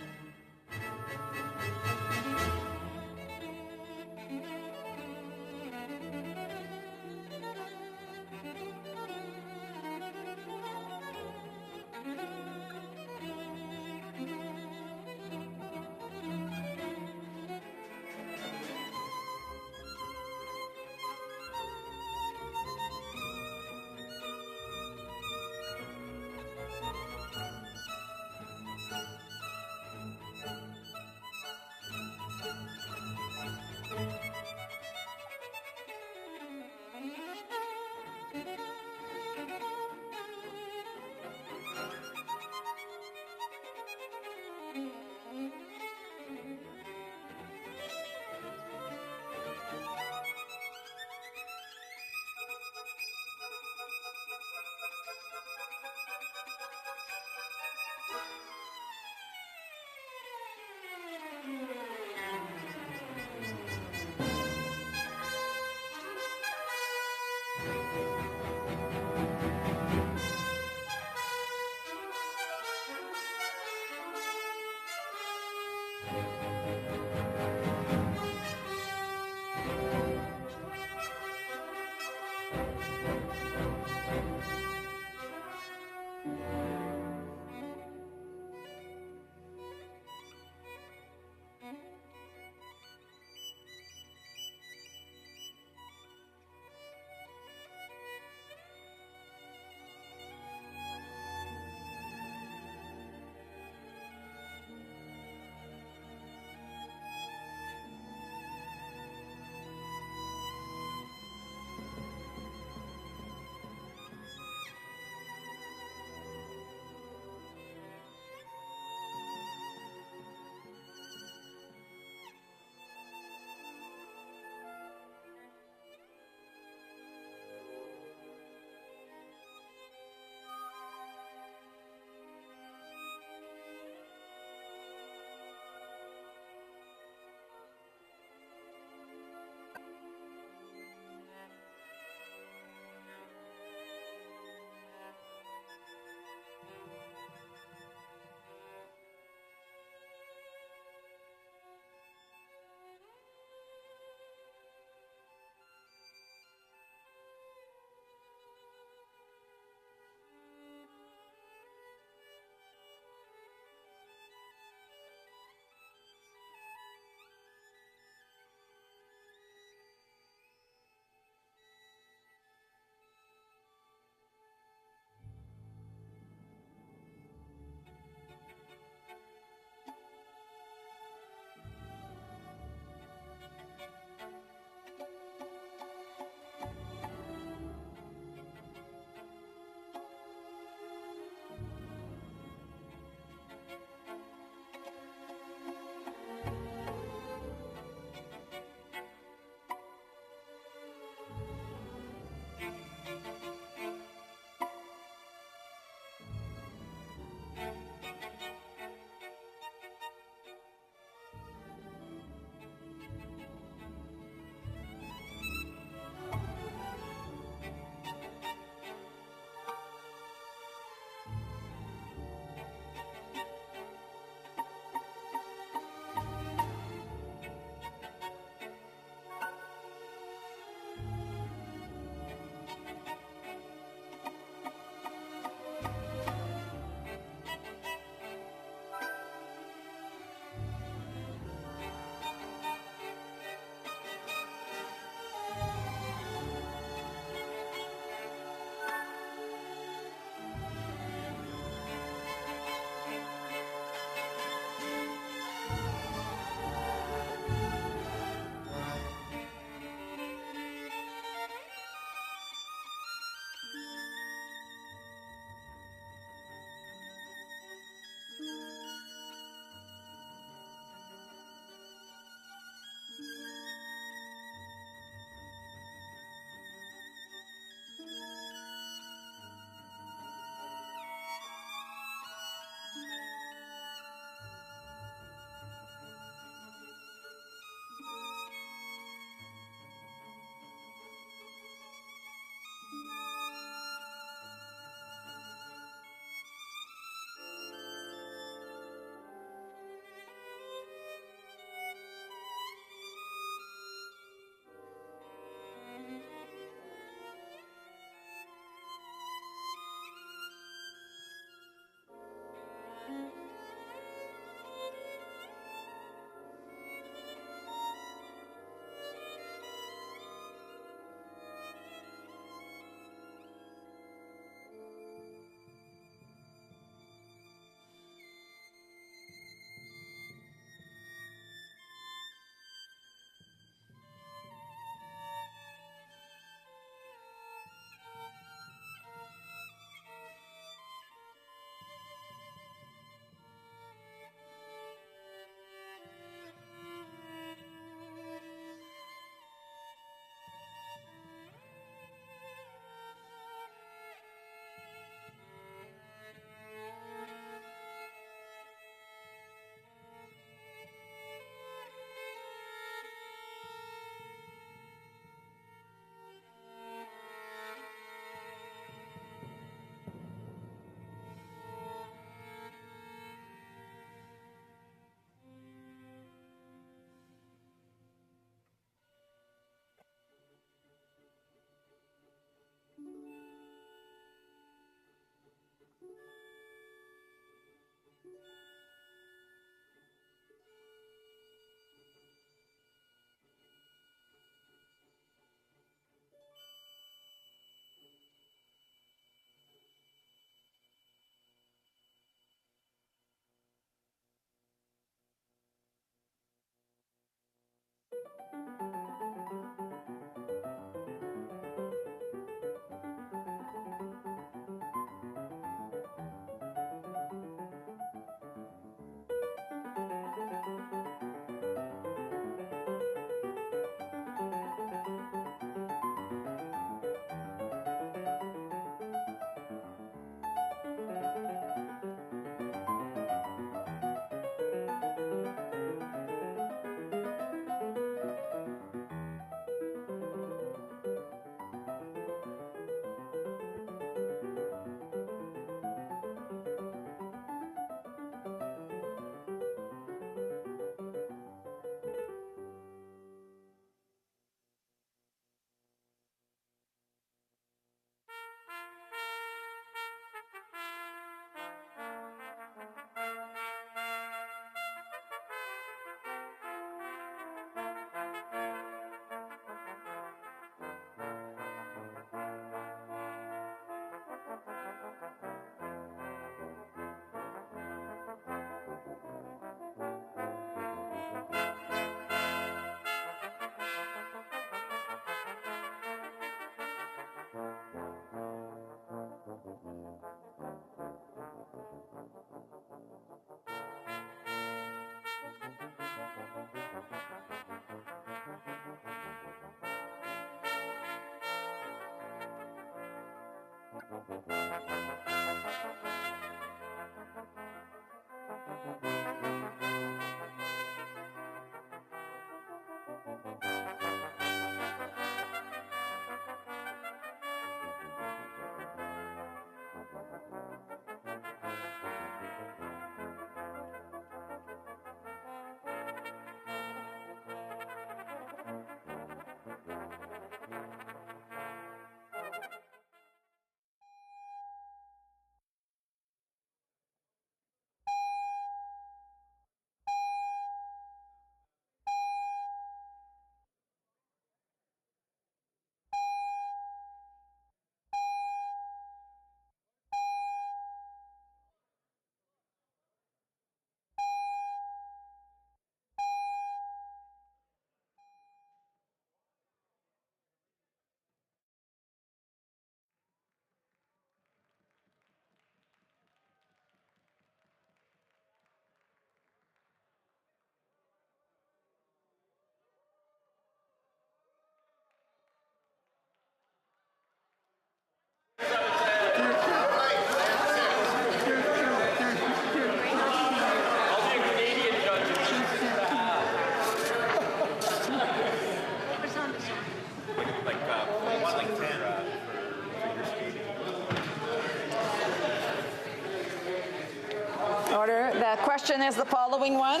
The question is the following one.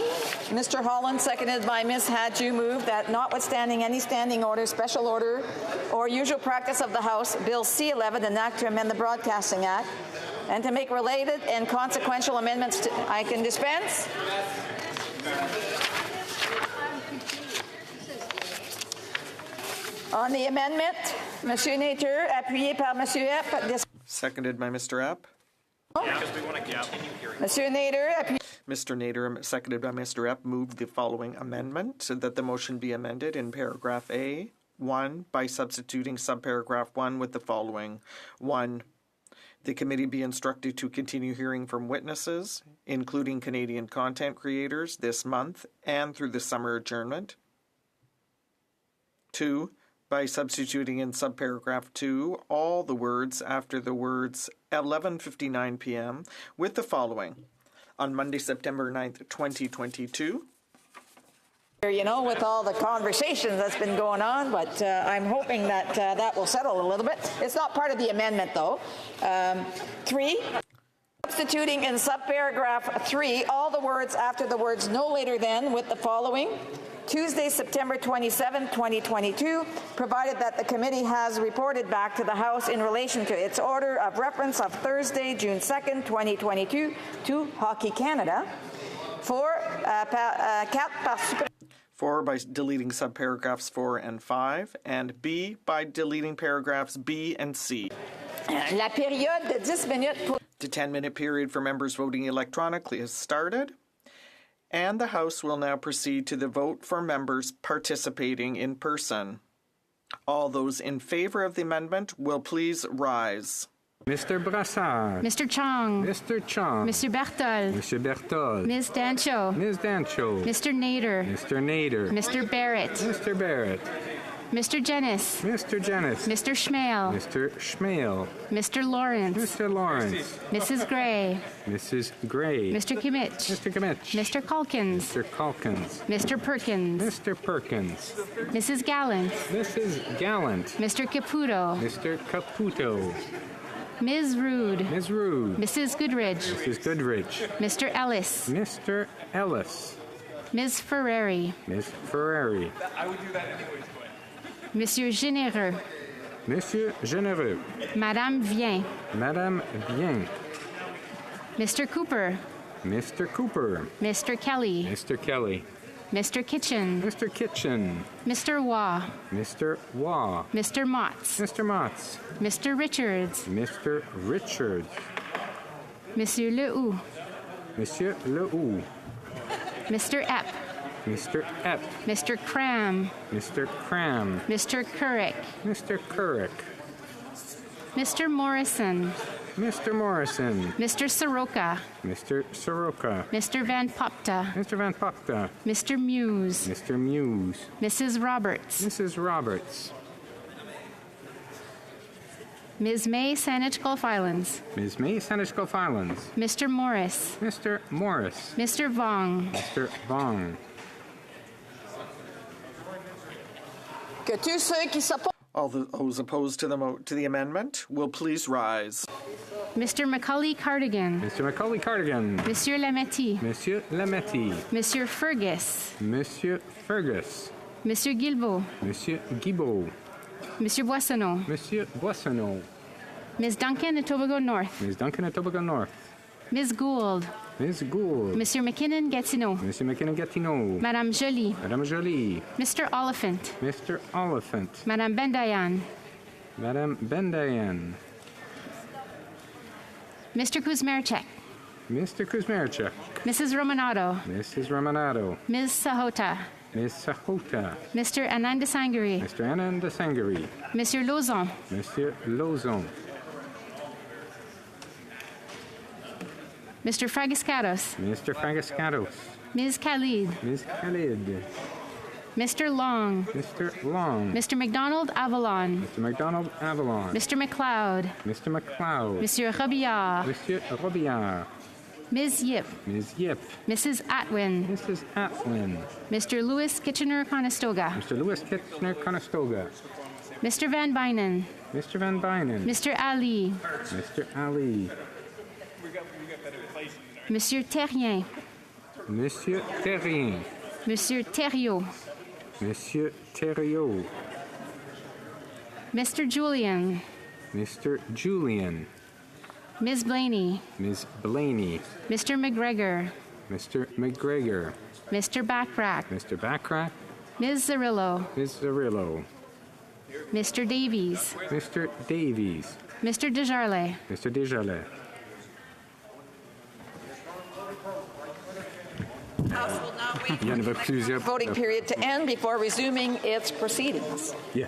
Mr. Holland, seconded by Ms. Hadju, moved that notwithstanding any standing order, special order, or usual practice of the House, Bill C-11 enact to amend the Broadcasting Act and to make related and consequential amendments to... I can dispense? On the amendment, Monsieur Nater, appuyé par Monsieur Epp. Seconded by Mr. Epp. Because we want to continue hearing. Monsieur Nader, Mr. Nader, seconded by Mr. Epp, moved the following amendment, so that the motion be amended in paragraph A, 1, by substituting subparagraph 1 with the following. 1, the committee be instructed to continue hearing from witnesses, including Canadian content creators, this month and through the summer adjournment. 2, by substituting in subparagraph 2 all the words after the words 11:59 p.m. with the following. On Monday, September 9th, 2022. You know, with all the conversations that's been going on, but I'm hoping that that will settle a little bit. It's not part of the amendment, though. 3, substituting in subparagraph 3 all the words after the words no later than with the following. Tuesday, September 27, 2022, provided that the committee has reported back to the House in relation to its order of reference of Thursday, June 2nd, 2022, to Hockey Canada. 4 by deleting subparagraphs 4 and 5, and B by deleting paragraphs B and C. La période de 10 minutes pour... The 10-minute period for members voting electronically has started. And the House will now proceed to the vote for members participating in person. All those in favor of the amendment will please rise. Mr. Brassard. Mr. Chong. Mr. Chong. Mr. Berthold. Mr. Berthold. Ms. Dancho. Ms. Dancho. Mr. Nader. Mr. Nader. Mr. Barrett. Mr. Barrett. Mr. Jennis. Mr. Jennis. Mr. Schmale. Mr. Schmale. Mr. Lawrence. Mr. Lawrence. Mrs. Gray. Mrs. Gray. Mr. Kimmich. Mr. Kimmich. Mr. Calkins. Mr. Calkins. Mr. Perkins. Mr. Perkins. Mrs. Gallant. Mrs. Gallant. Mr. Caputo. Mr. Caputo. Ms. Rude. Ms. Rude. Mrs. Goodridge. Mrs. Goodridge. Mr. Ellis. Mr. Ellis. Ms. Ferrari. Ms. Ferrari. I would do that anyways, but... Monsieur Généreux. Monsieur Généreux. Madame Vien. Madame Bien. Mr. Cooper. Mr. Cooper. Mr. Kelly. Mr. Kelly. Mr. Kitchen. Mr. Kitchen. Mr. Waugh. Mr. Waugh. Mr. Motts. Mr. Motts. Mr. Richards. Mr. Richards. Monsieur Lehoux. Monsieur Lehoux. Mr. Epp. Mr. Epp. Mr. Cram. Mr. Cram. Mr. Couric. Mr. Couric. Mr. Morrison. Mr. Morrison. Mr. Soroka. Mr. Soroka. Mr. Van Popta. Mr. Van Popta. Mr. Muse. Mr. Muse. Mrs. Roberts. Mrs. Roberts. Ms. May Saanich Gulf Islands. Ms. May Saanich Gulf Islands. Mr. Morris. Mr. Morris. Mr. Vong. Mr. Vong. Que tous ceux qui s'opposent. All those opposed to the amendment will please rise. Mr. Macaulay Cardigan. Mr. Macaulay Cardigan. Monsieur Lametti. Monsieur Lametti. Monsieur Fergus. Monsieur Fergus. Monsieur Guilbeault. Monsieur Guibault. Monsieur Boissonneau. Monsieur Boissonneau. Ms. Duncan at Tobago North. Ms. Duncan at Tobago North. Ms. Gould. Ms. Gould. Monsieur McKinnon Gatineau. Monsieur McKinnon-Gatineau. Madame Joly. Madame Joly. Mr. Oliphant. Mr. Oliphant. Madame Bendayan. Madame Bendayan. Mr. Kuzmerchek. Mr. Kuzmerchuk. Mrs. Romanado. Mrs. Romanado. Ms. Sahota. Ms. Sahota. Mr. Anand Sangari. Mr. Anand Sangari. Monsieur Lauzon. Monsieur Lauzon. Mr. Fragiscatos. Mr. Fragiscatos. Ms. Khalid. Ms. Khalid. Mr. Long. Mr. Long. Mr. McDonald Avalon. Mr. McDonald Avalon. Mr. McLeod. Mr. McLeod. Monsieur Robillard. Monsieur Robillard. Ms. Yip. Ms. Yip. Mrs. Atwin. Mrs. Atwin. Mr. Louis Kitchener-Conestoga. Mr. Louis Kitchener-Conestoga. Mr. Van Bynen. Mr. Van Bynen. Mr. Ali. Mr. Ali. Monsieur Terrien. Monsieur Terrien. Monsieur Thériault. Monsieur Thériault. Mr. Julian. Mr. Julian. Ms. Blaney. Ms. Blaney. Mr. McGregor. Mr. McGregor. Mr. Backrack. Mr. Backrack. Ms. Zarillo. Ms. Zarillo. Mr. Davies. Mr. Davies. Mr. Desjarlais. Mr. Desjarlais. House will now wait Il y en avait plusieurs. for the voting period to end before resuming its proceedings. Yeah.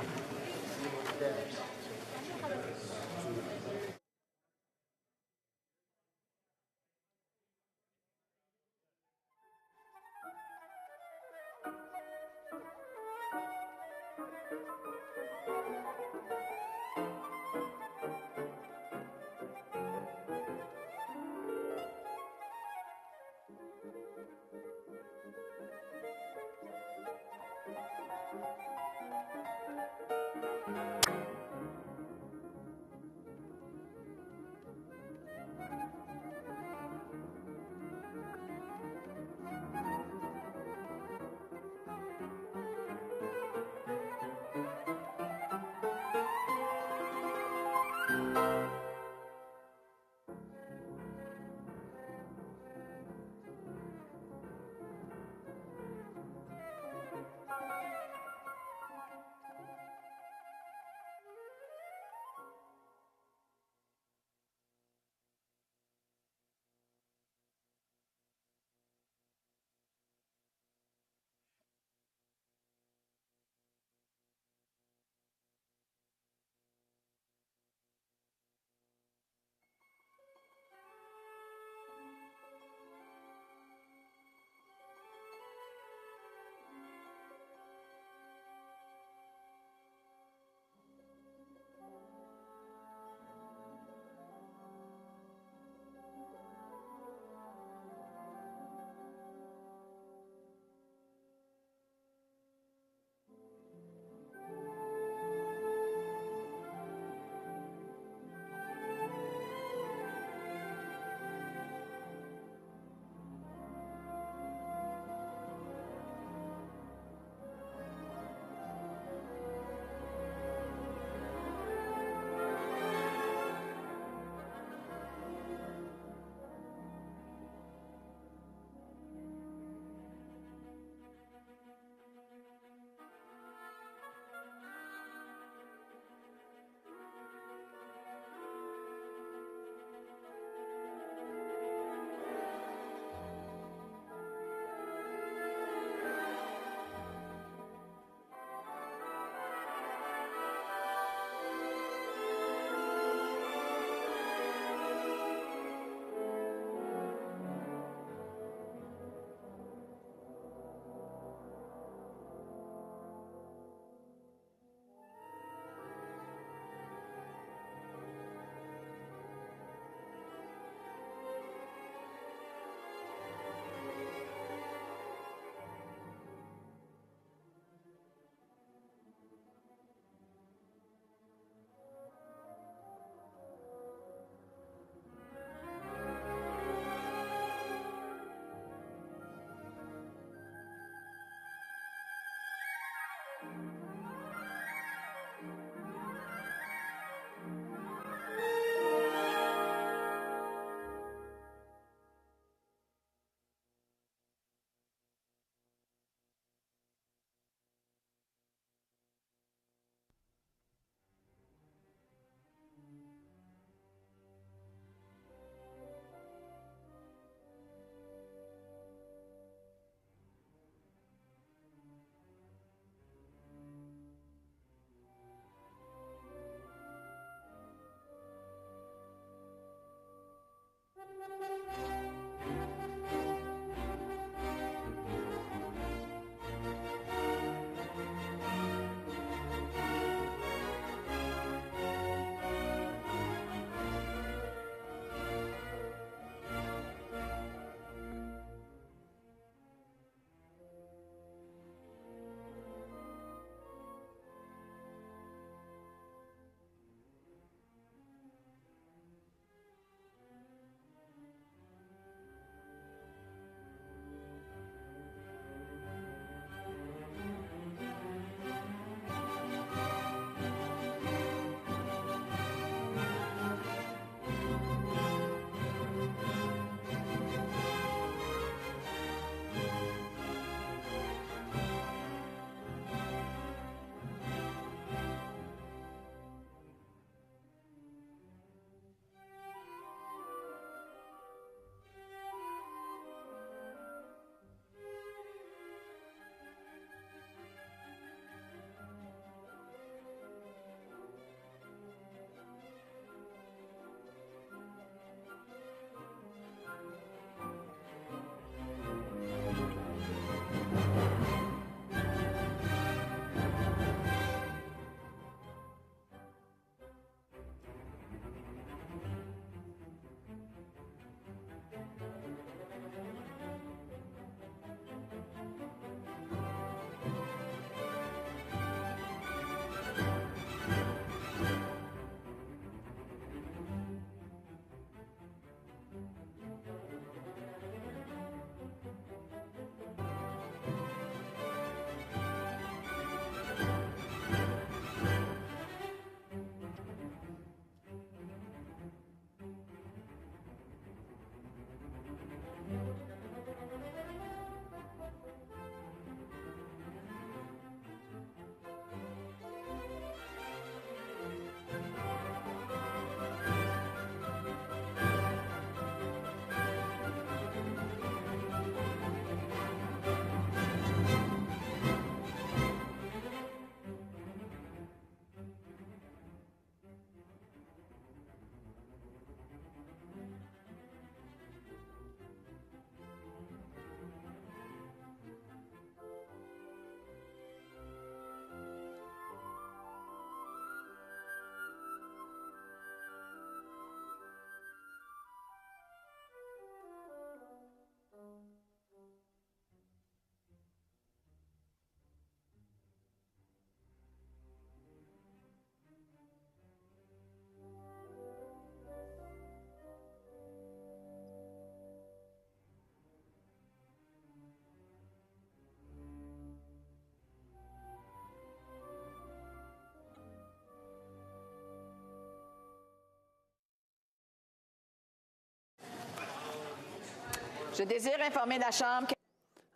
Je désire informer la Chambre.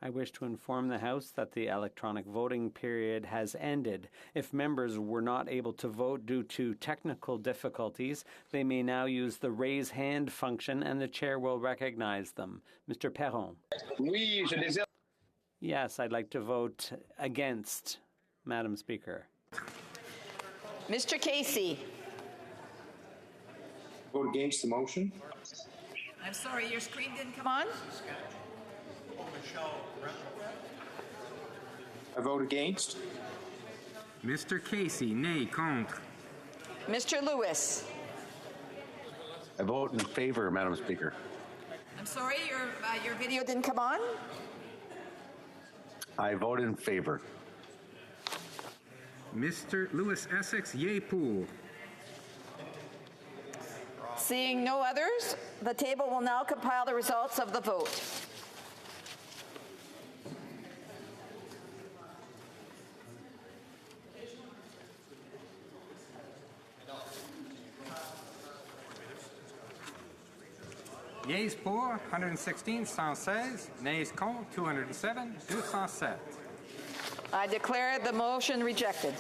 I wish to inform the House that the electronic voting period has ended. If members were not able to vote due to technical difficulties, they may now use the raise hand function and the chair will recognize them. Mr. Perron. Oui, je désire. Yes, I'd like to vote against, Madam Speaker. Mr. Casey. Vote against the motion. I'm sorry, your screen didn't come on? I vote against. Mr. Casey, nay, contre. Mr. Lewis. I vote in favor, Madam Speaker. I'm sorry, your video didn't come on? I vote in favor. Mr. Lewis Essex, yea, pour. Seeing no others, the table will now compile the results of the vote. Yeas pour, 116, 116. Nays contre, 207, 207. I declare the motion rejected.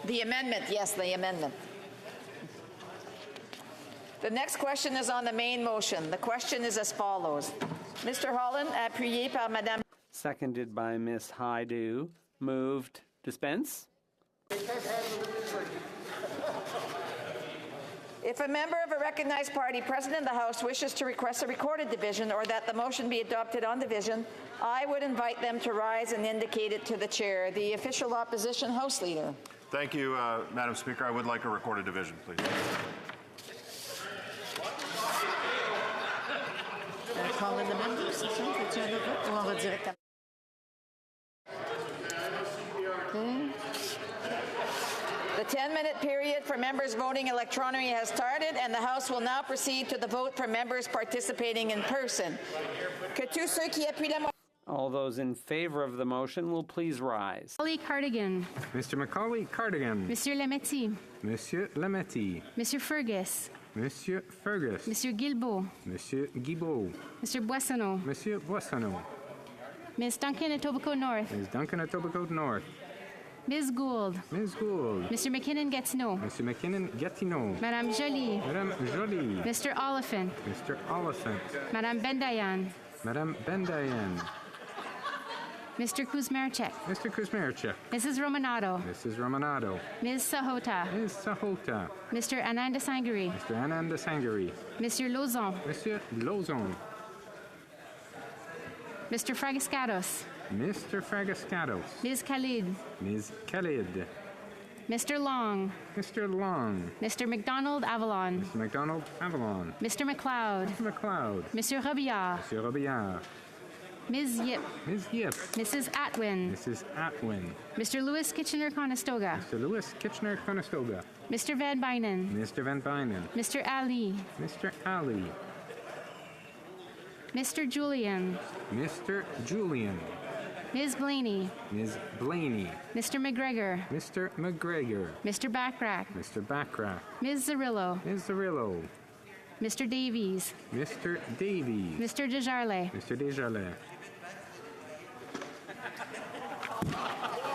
The amendment, yes, the amendment. The next question is on the main motion. The question is as follows. Mr. Holland, appuyé par Madame. Seconded by Ms. Haidu. Moved. Dispense. If a member of a recognized party present in the House wishes to request a recorded division or that the motion be adopted on division, I would invite them to rise and indicate it to the chair. The official opposition House Leader. Thank you, Madam Speaker. I would like a recorded division, please. Call in the members. Okay. The 10-minute period for members voting electronically has started, and the House will now proceed to the vote for members participating in person. Que tous ceux qui appuient la motion. All those in favor of the motion will please rise. Macaulay Cardigan. Mr. Macaulay Cardigan. Monsieur Lametti. Monsieur Lametti. Monsieur Fergus. Monsieur Fergus. Monsieur Guilbeault. Monsieur Guilbeault. Monsieur Boissonneau. Monsieur Boissonneau. Ms. Duncan Etobicoke North. Ms. Duncan Etobicoke North. Ms. Gould. Ms. Gould. Mr. McKinnon Gatineau. Mr. McKinnon Gatineau. Madame Joly. Madame Joly. Mr. Oliphant. Mr. Oliphant. Madame Bendayan. Madame Bendayan. Mr. Kuzmarchek. Mr. Kuzmarchek. Mrs. Romanado. Mrs. Romanado. Ms. Sahota. Ms. Sahota. Mr. Ananda Sangari. Mr. Ananda Sangari. Monsieur Lauzon. Monsieur Lauzon. Mr. Fragiscatos. Mr. Fragiscatos. Ms. Khalid. Ms. Khalid. Mr. Long. Mr. Long. Mr. McDonald Avalon. Mr. McDonald Avalon. Mr. McLeod. Mr. McLeod. Monsieur Robillard. Monsieur Robillard. Ms. Yip. Ms. Yip. Mrs. Atwin. Mrs. Atwin. Mr. Lewis Kitchener-Conestoga. Mr. Lewis Kitchener-Conestoga. Mr. Van Bynen. Mr. Van Bynen. Mr. Ali. Mr. Ali. Mr. Julian. Mr. Julian. Ms. Blaney. Ms. Blaney. Mr. McGregor. Mr. McGregor. Mr. Backrack. Mr. Backrack. Ms. Zarillo. Ms. Zarillo. Mr. Davies. Mr. Davies. Mr. Desjarlais. Mr. Desjarlais.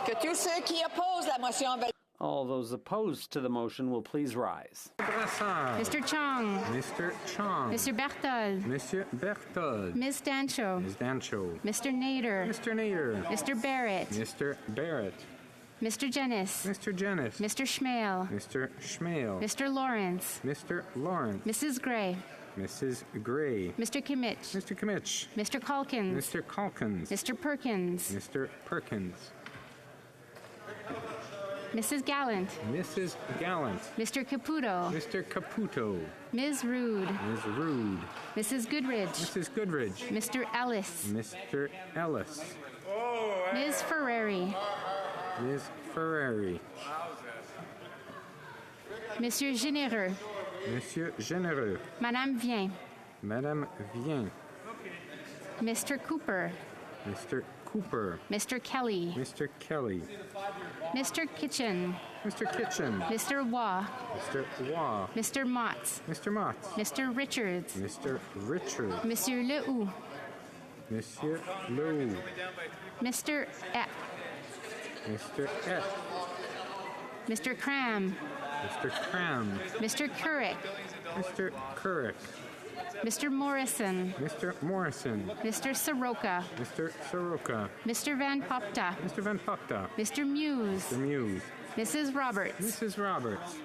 Que tous ceux qui opposent la motion veulent. All those opposed to the motion will please rise. Mr. Chong. Mr. Chong. Mr. Berthold. Monsieur Berthold. Ms. Dancho. Ms. Dancho. Mr. Nader. Mr. Nader. Mr. Barrett. Mr. Barrett. Mr. Jennis. Mr. Jennis. Mr. Schmale. Mr. Schmale. Mr. Lawrence. Mr. Lawrence. Mrs. Gray. Mrs. Gray. Mr. Kimmich. Mr. Kimmich. Mr. Calkins. Mr. Calkins. Mr. Perkins. Mr. Perkins. Mrs. Gallant. Mrs. Gallant. Mr. Caputo. Mr. Caputo. Ms. Rude. Ms. Rude. Mrs. Goodridge. Mrs. Goodridge. Mr. Ellis. Mr. Ellis. Ms. Ferrari. Ms. Ferrari. Monsieur Généreux. Monsieur Généreux. Madame Vien. Madame Vien. Mr. Cooper. Mr. Cooper. Mr. Kelly. Mr. Kelly. Mr. Kitchen. Mr. Kitchen. Mr. Waugh. Mr. Waugh. Mr. Motts. Mr. Motts. Mr. Richards. Mr. Richards. Monsieur Lehoux. Monsieur Lehoux. Mr. Epp. Mr. F. Mr. Cram. Mr. Cram. Mr. Couric. Mr. Couric. Mr. Morrison. Mr. Morrison. Mr. Soroka. Mr. Soroka. Mr. Van Popta. Mr. Van Popta. Mr. Muse. Mr. Muse. Mrs. Roberts. Mrs. Roberts.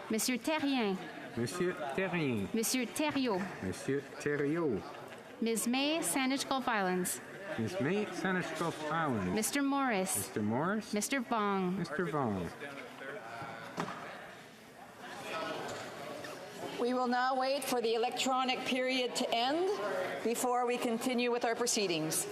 Monsieur Terrien. Monsieur Terrien. Monsieur Thériault. Monsieur Thériault. Ms. May, Sandwich Gulf Islands. Ms. May, Saanich Gulf Islands. Mr. Morris. Mr. Morris. Mr. Vong. Mr. Vong. We will now wait for the electronic period to end before we continue with our proceedings.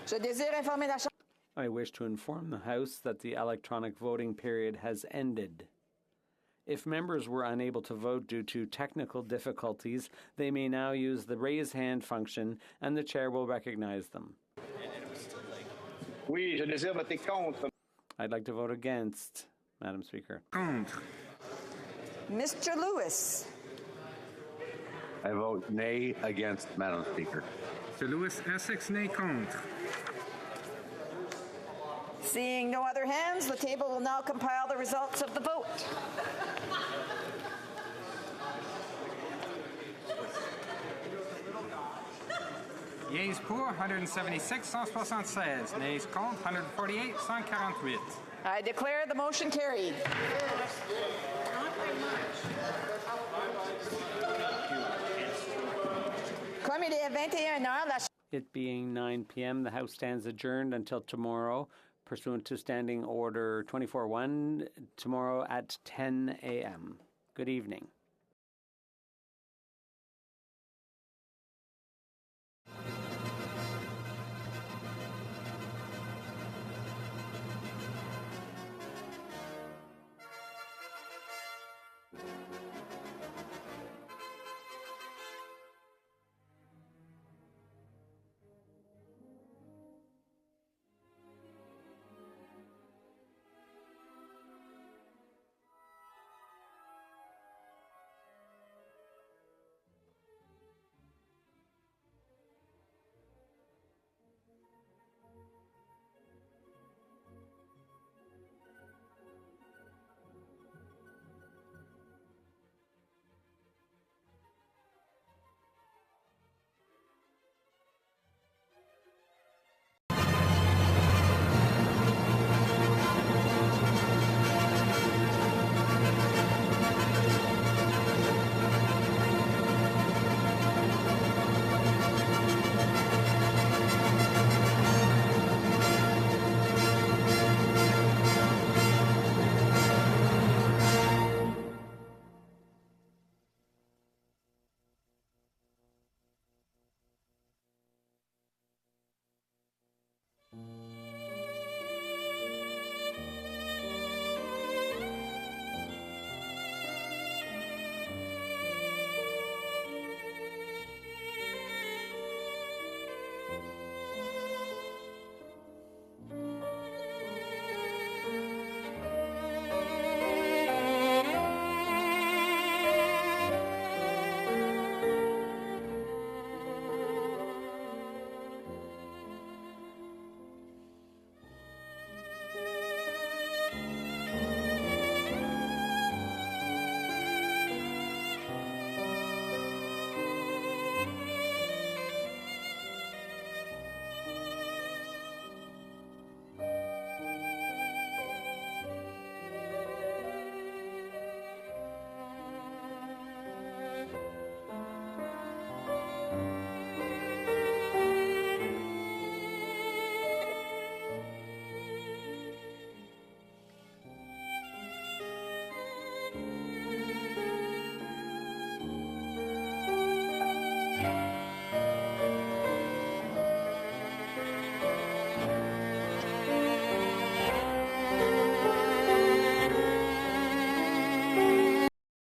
Je désire informer la Chambre. I wish to inform the House that the electronic voting period has ended. If members were unable to vote due to technical difficulties, they may now use the raise hand function and the chair will recognize them. Oui, je désire voter contre. I'd like to vote against, Madam Speaker. Contre. Mr. Lewis. I vote nay against, Madam Speaker. Mr. Lewis, Essex, nay contre. Seeing no other hands, the table will now compile the results of the vote. Yeas pour 176, 176. Nays contre 148, 148. I declare the motion carried. Comme il est 21 heures, la It being 9 p.m., the House stands adjourned until tomorrow, pursuant to Standing Order 24-1, tomorrow at 10 a.m. Good evening.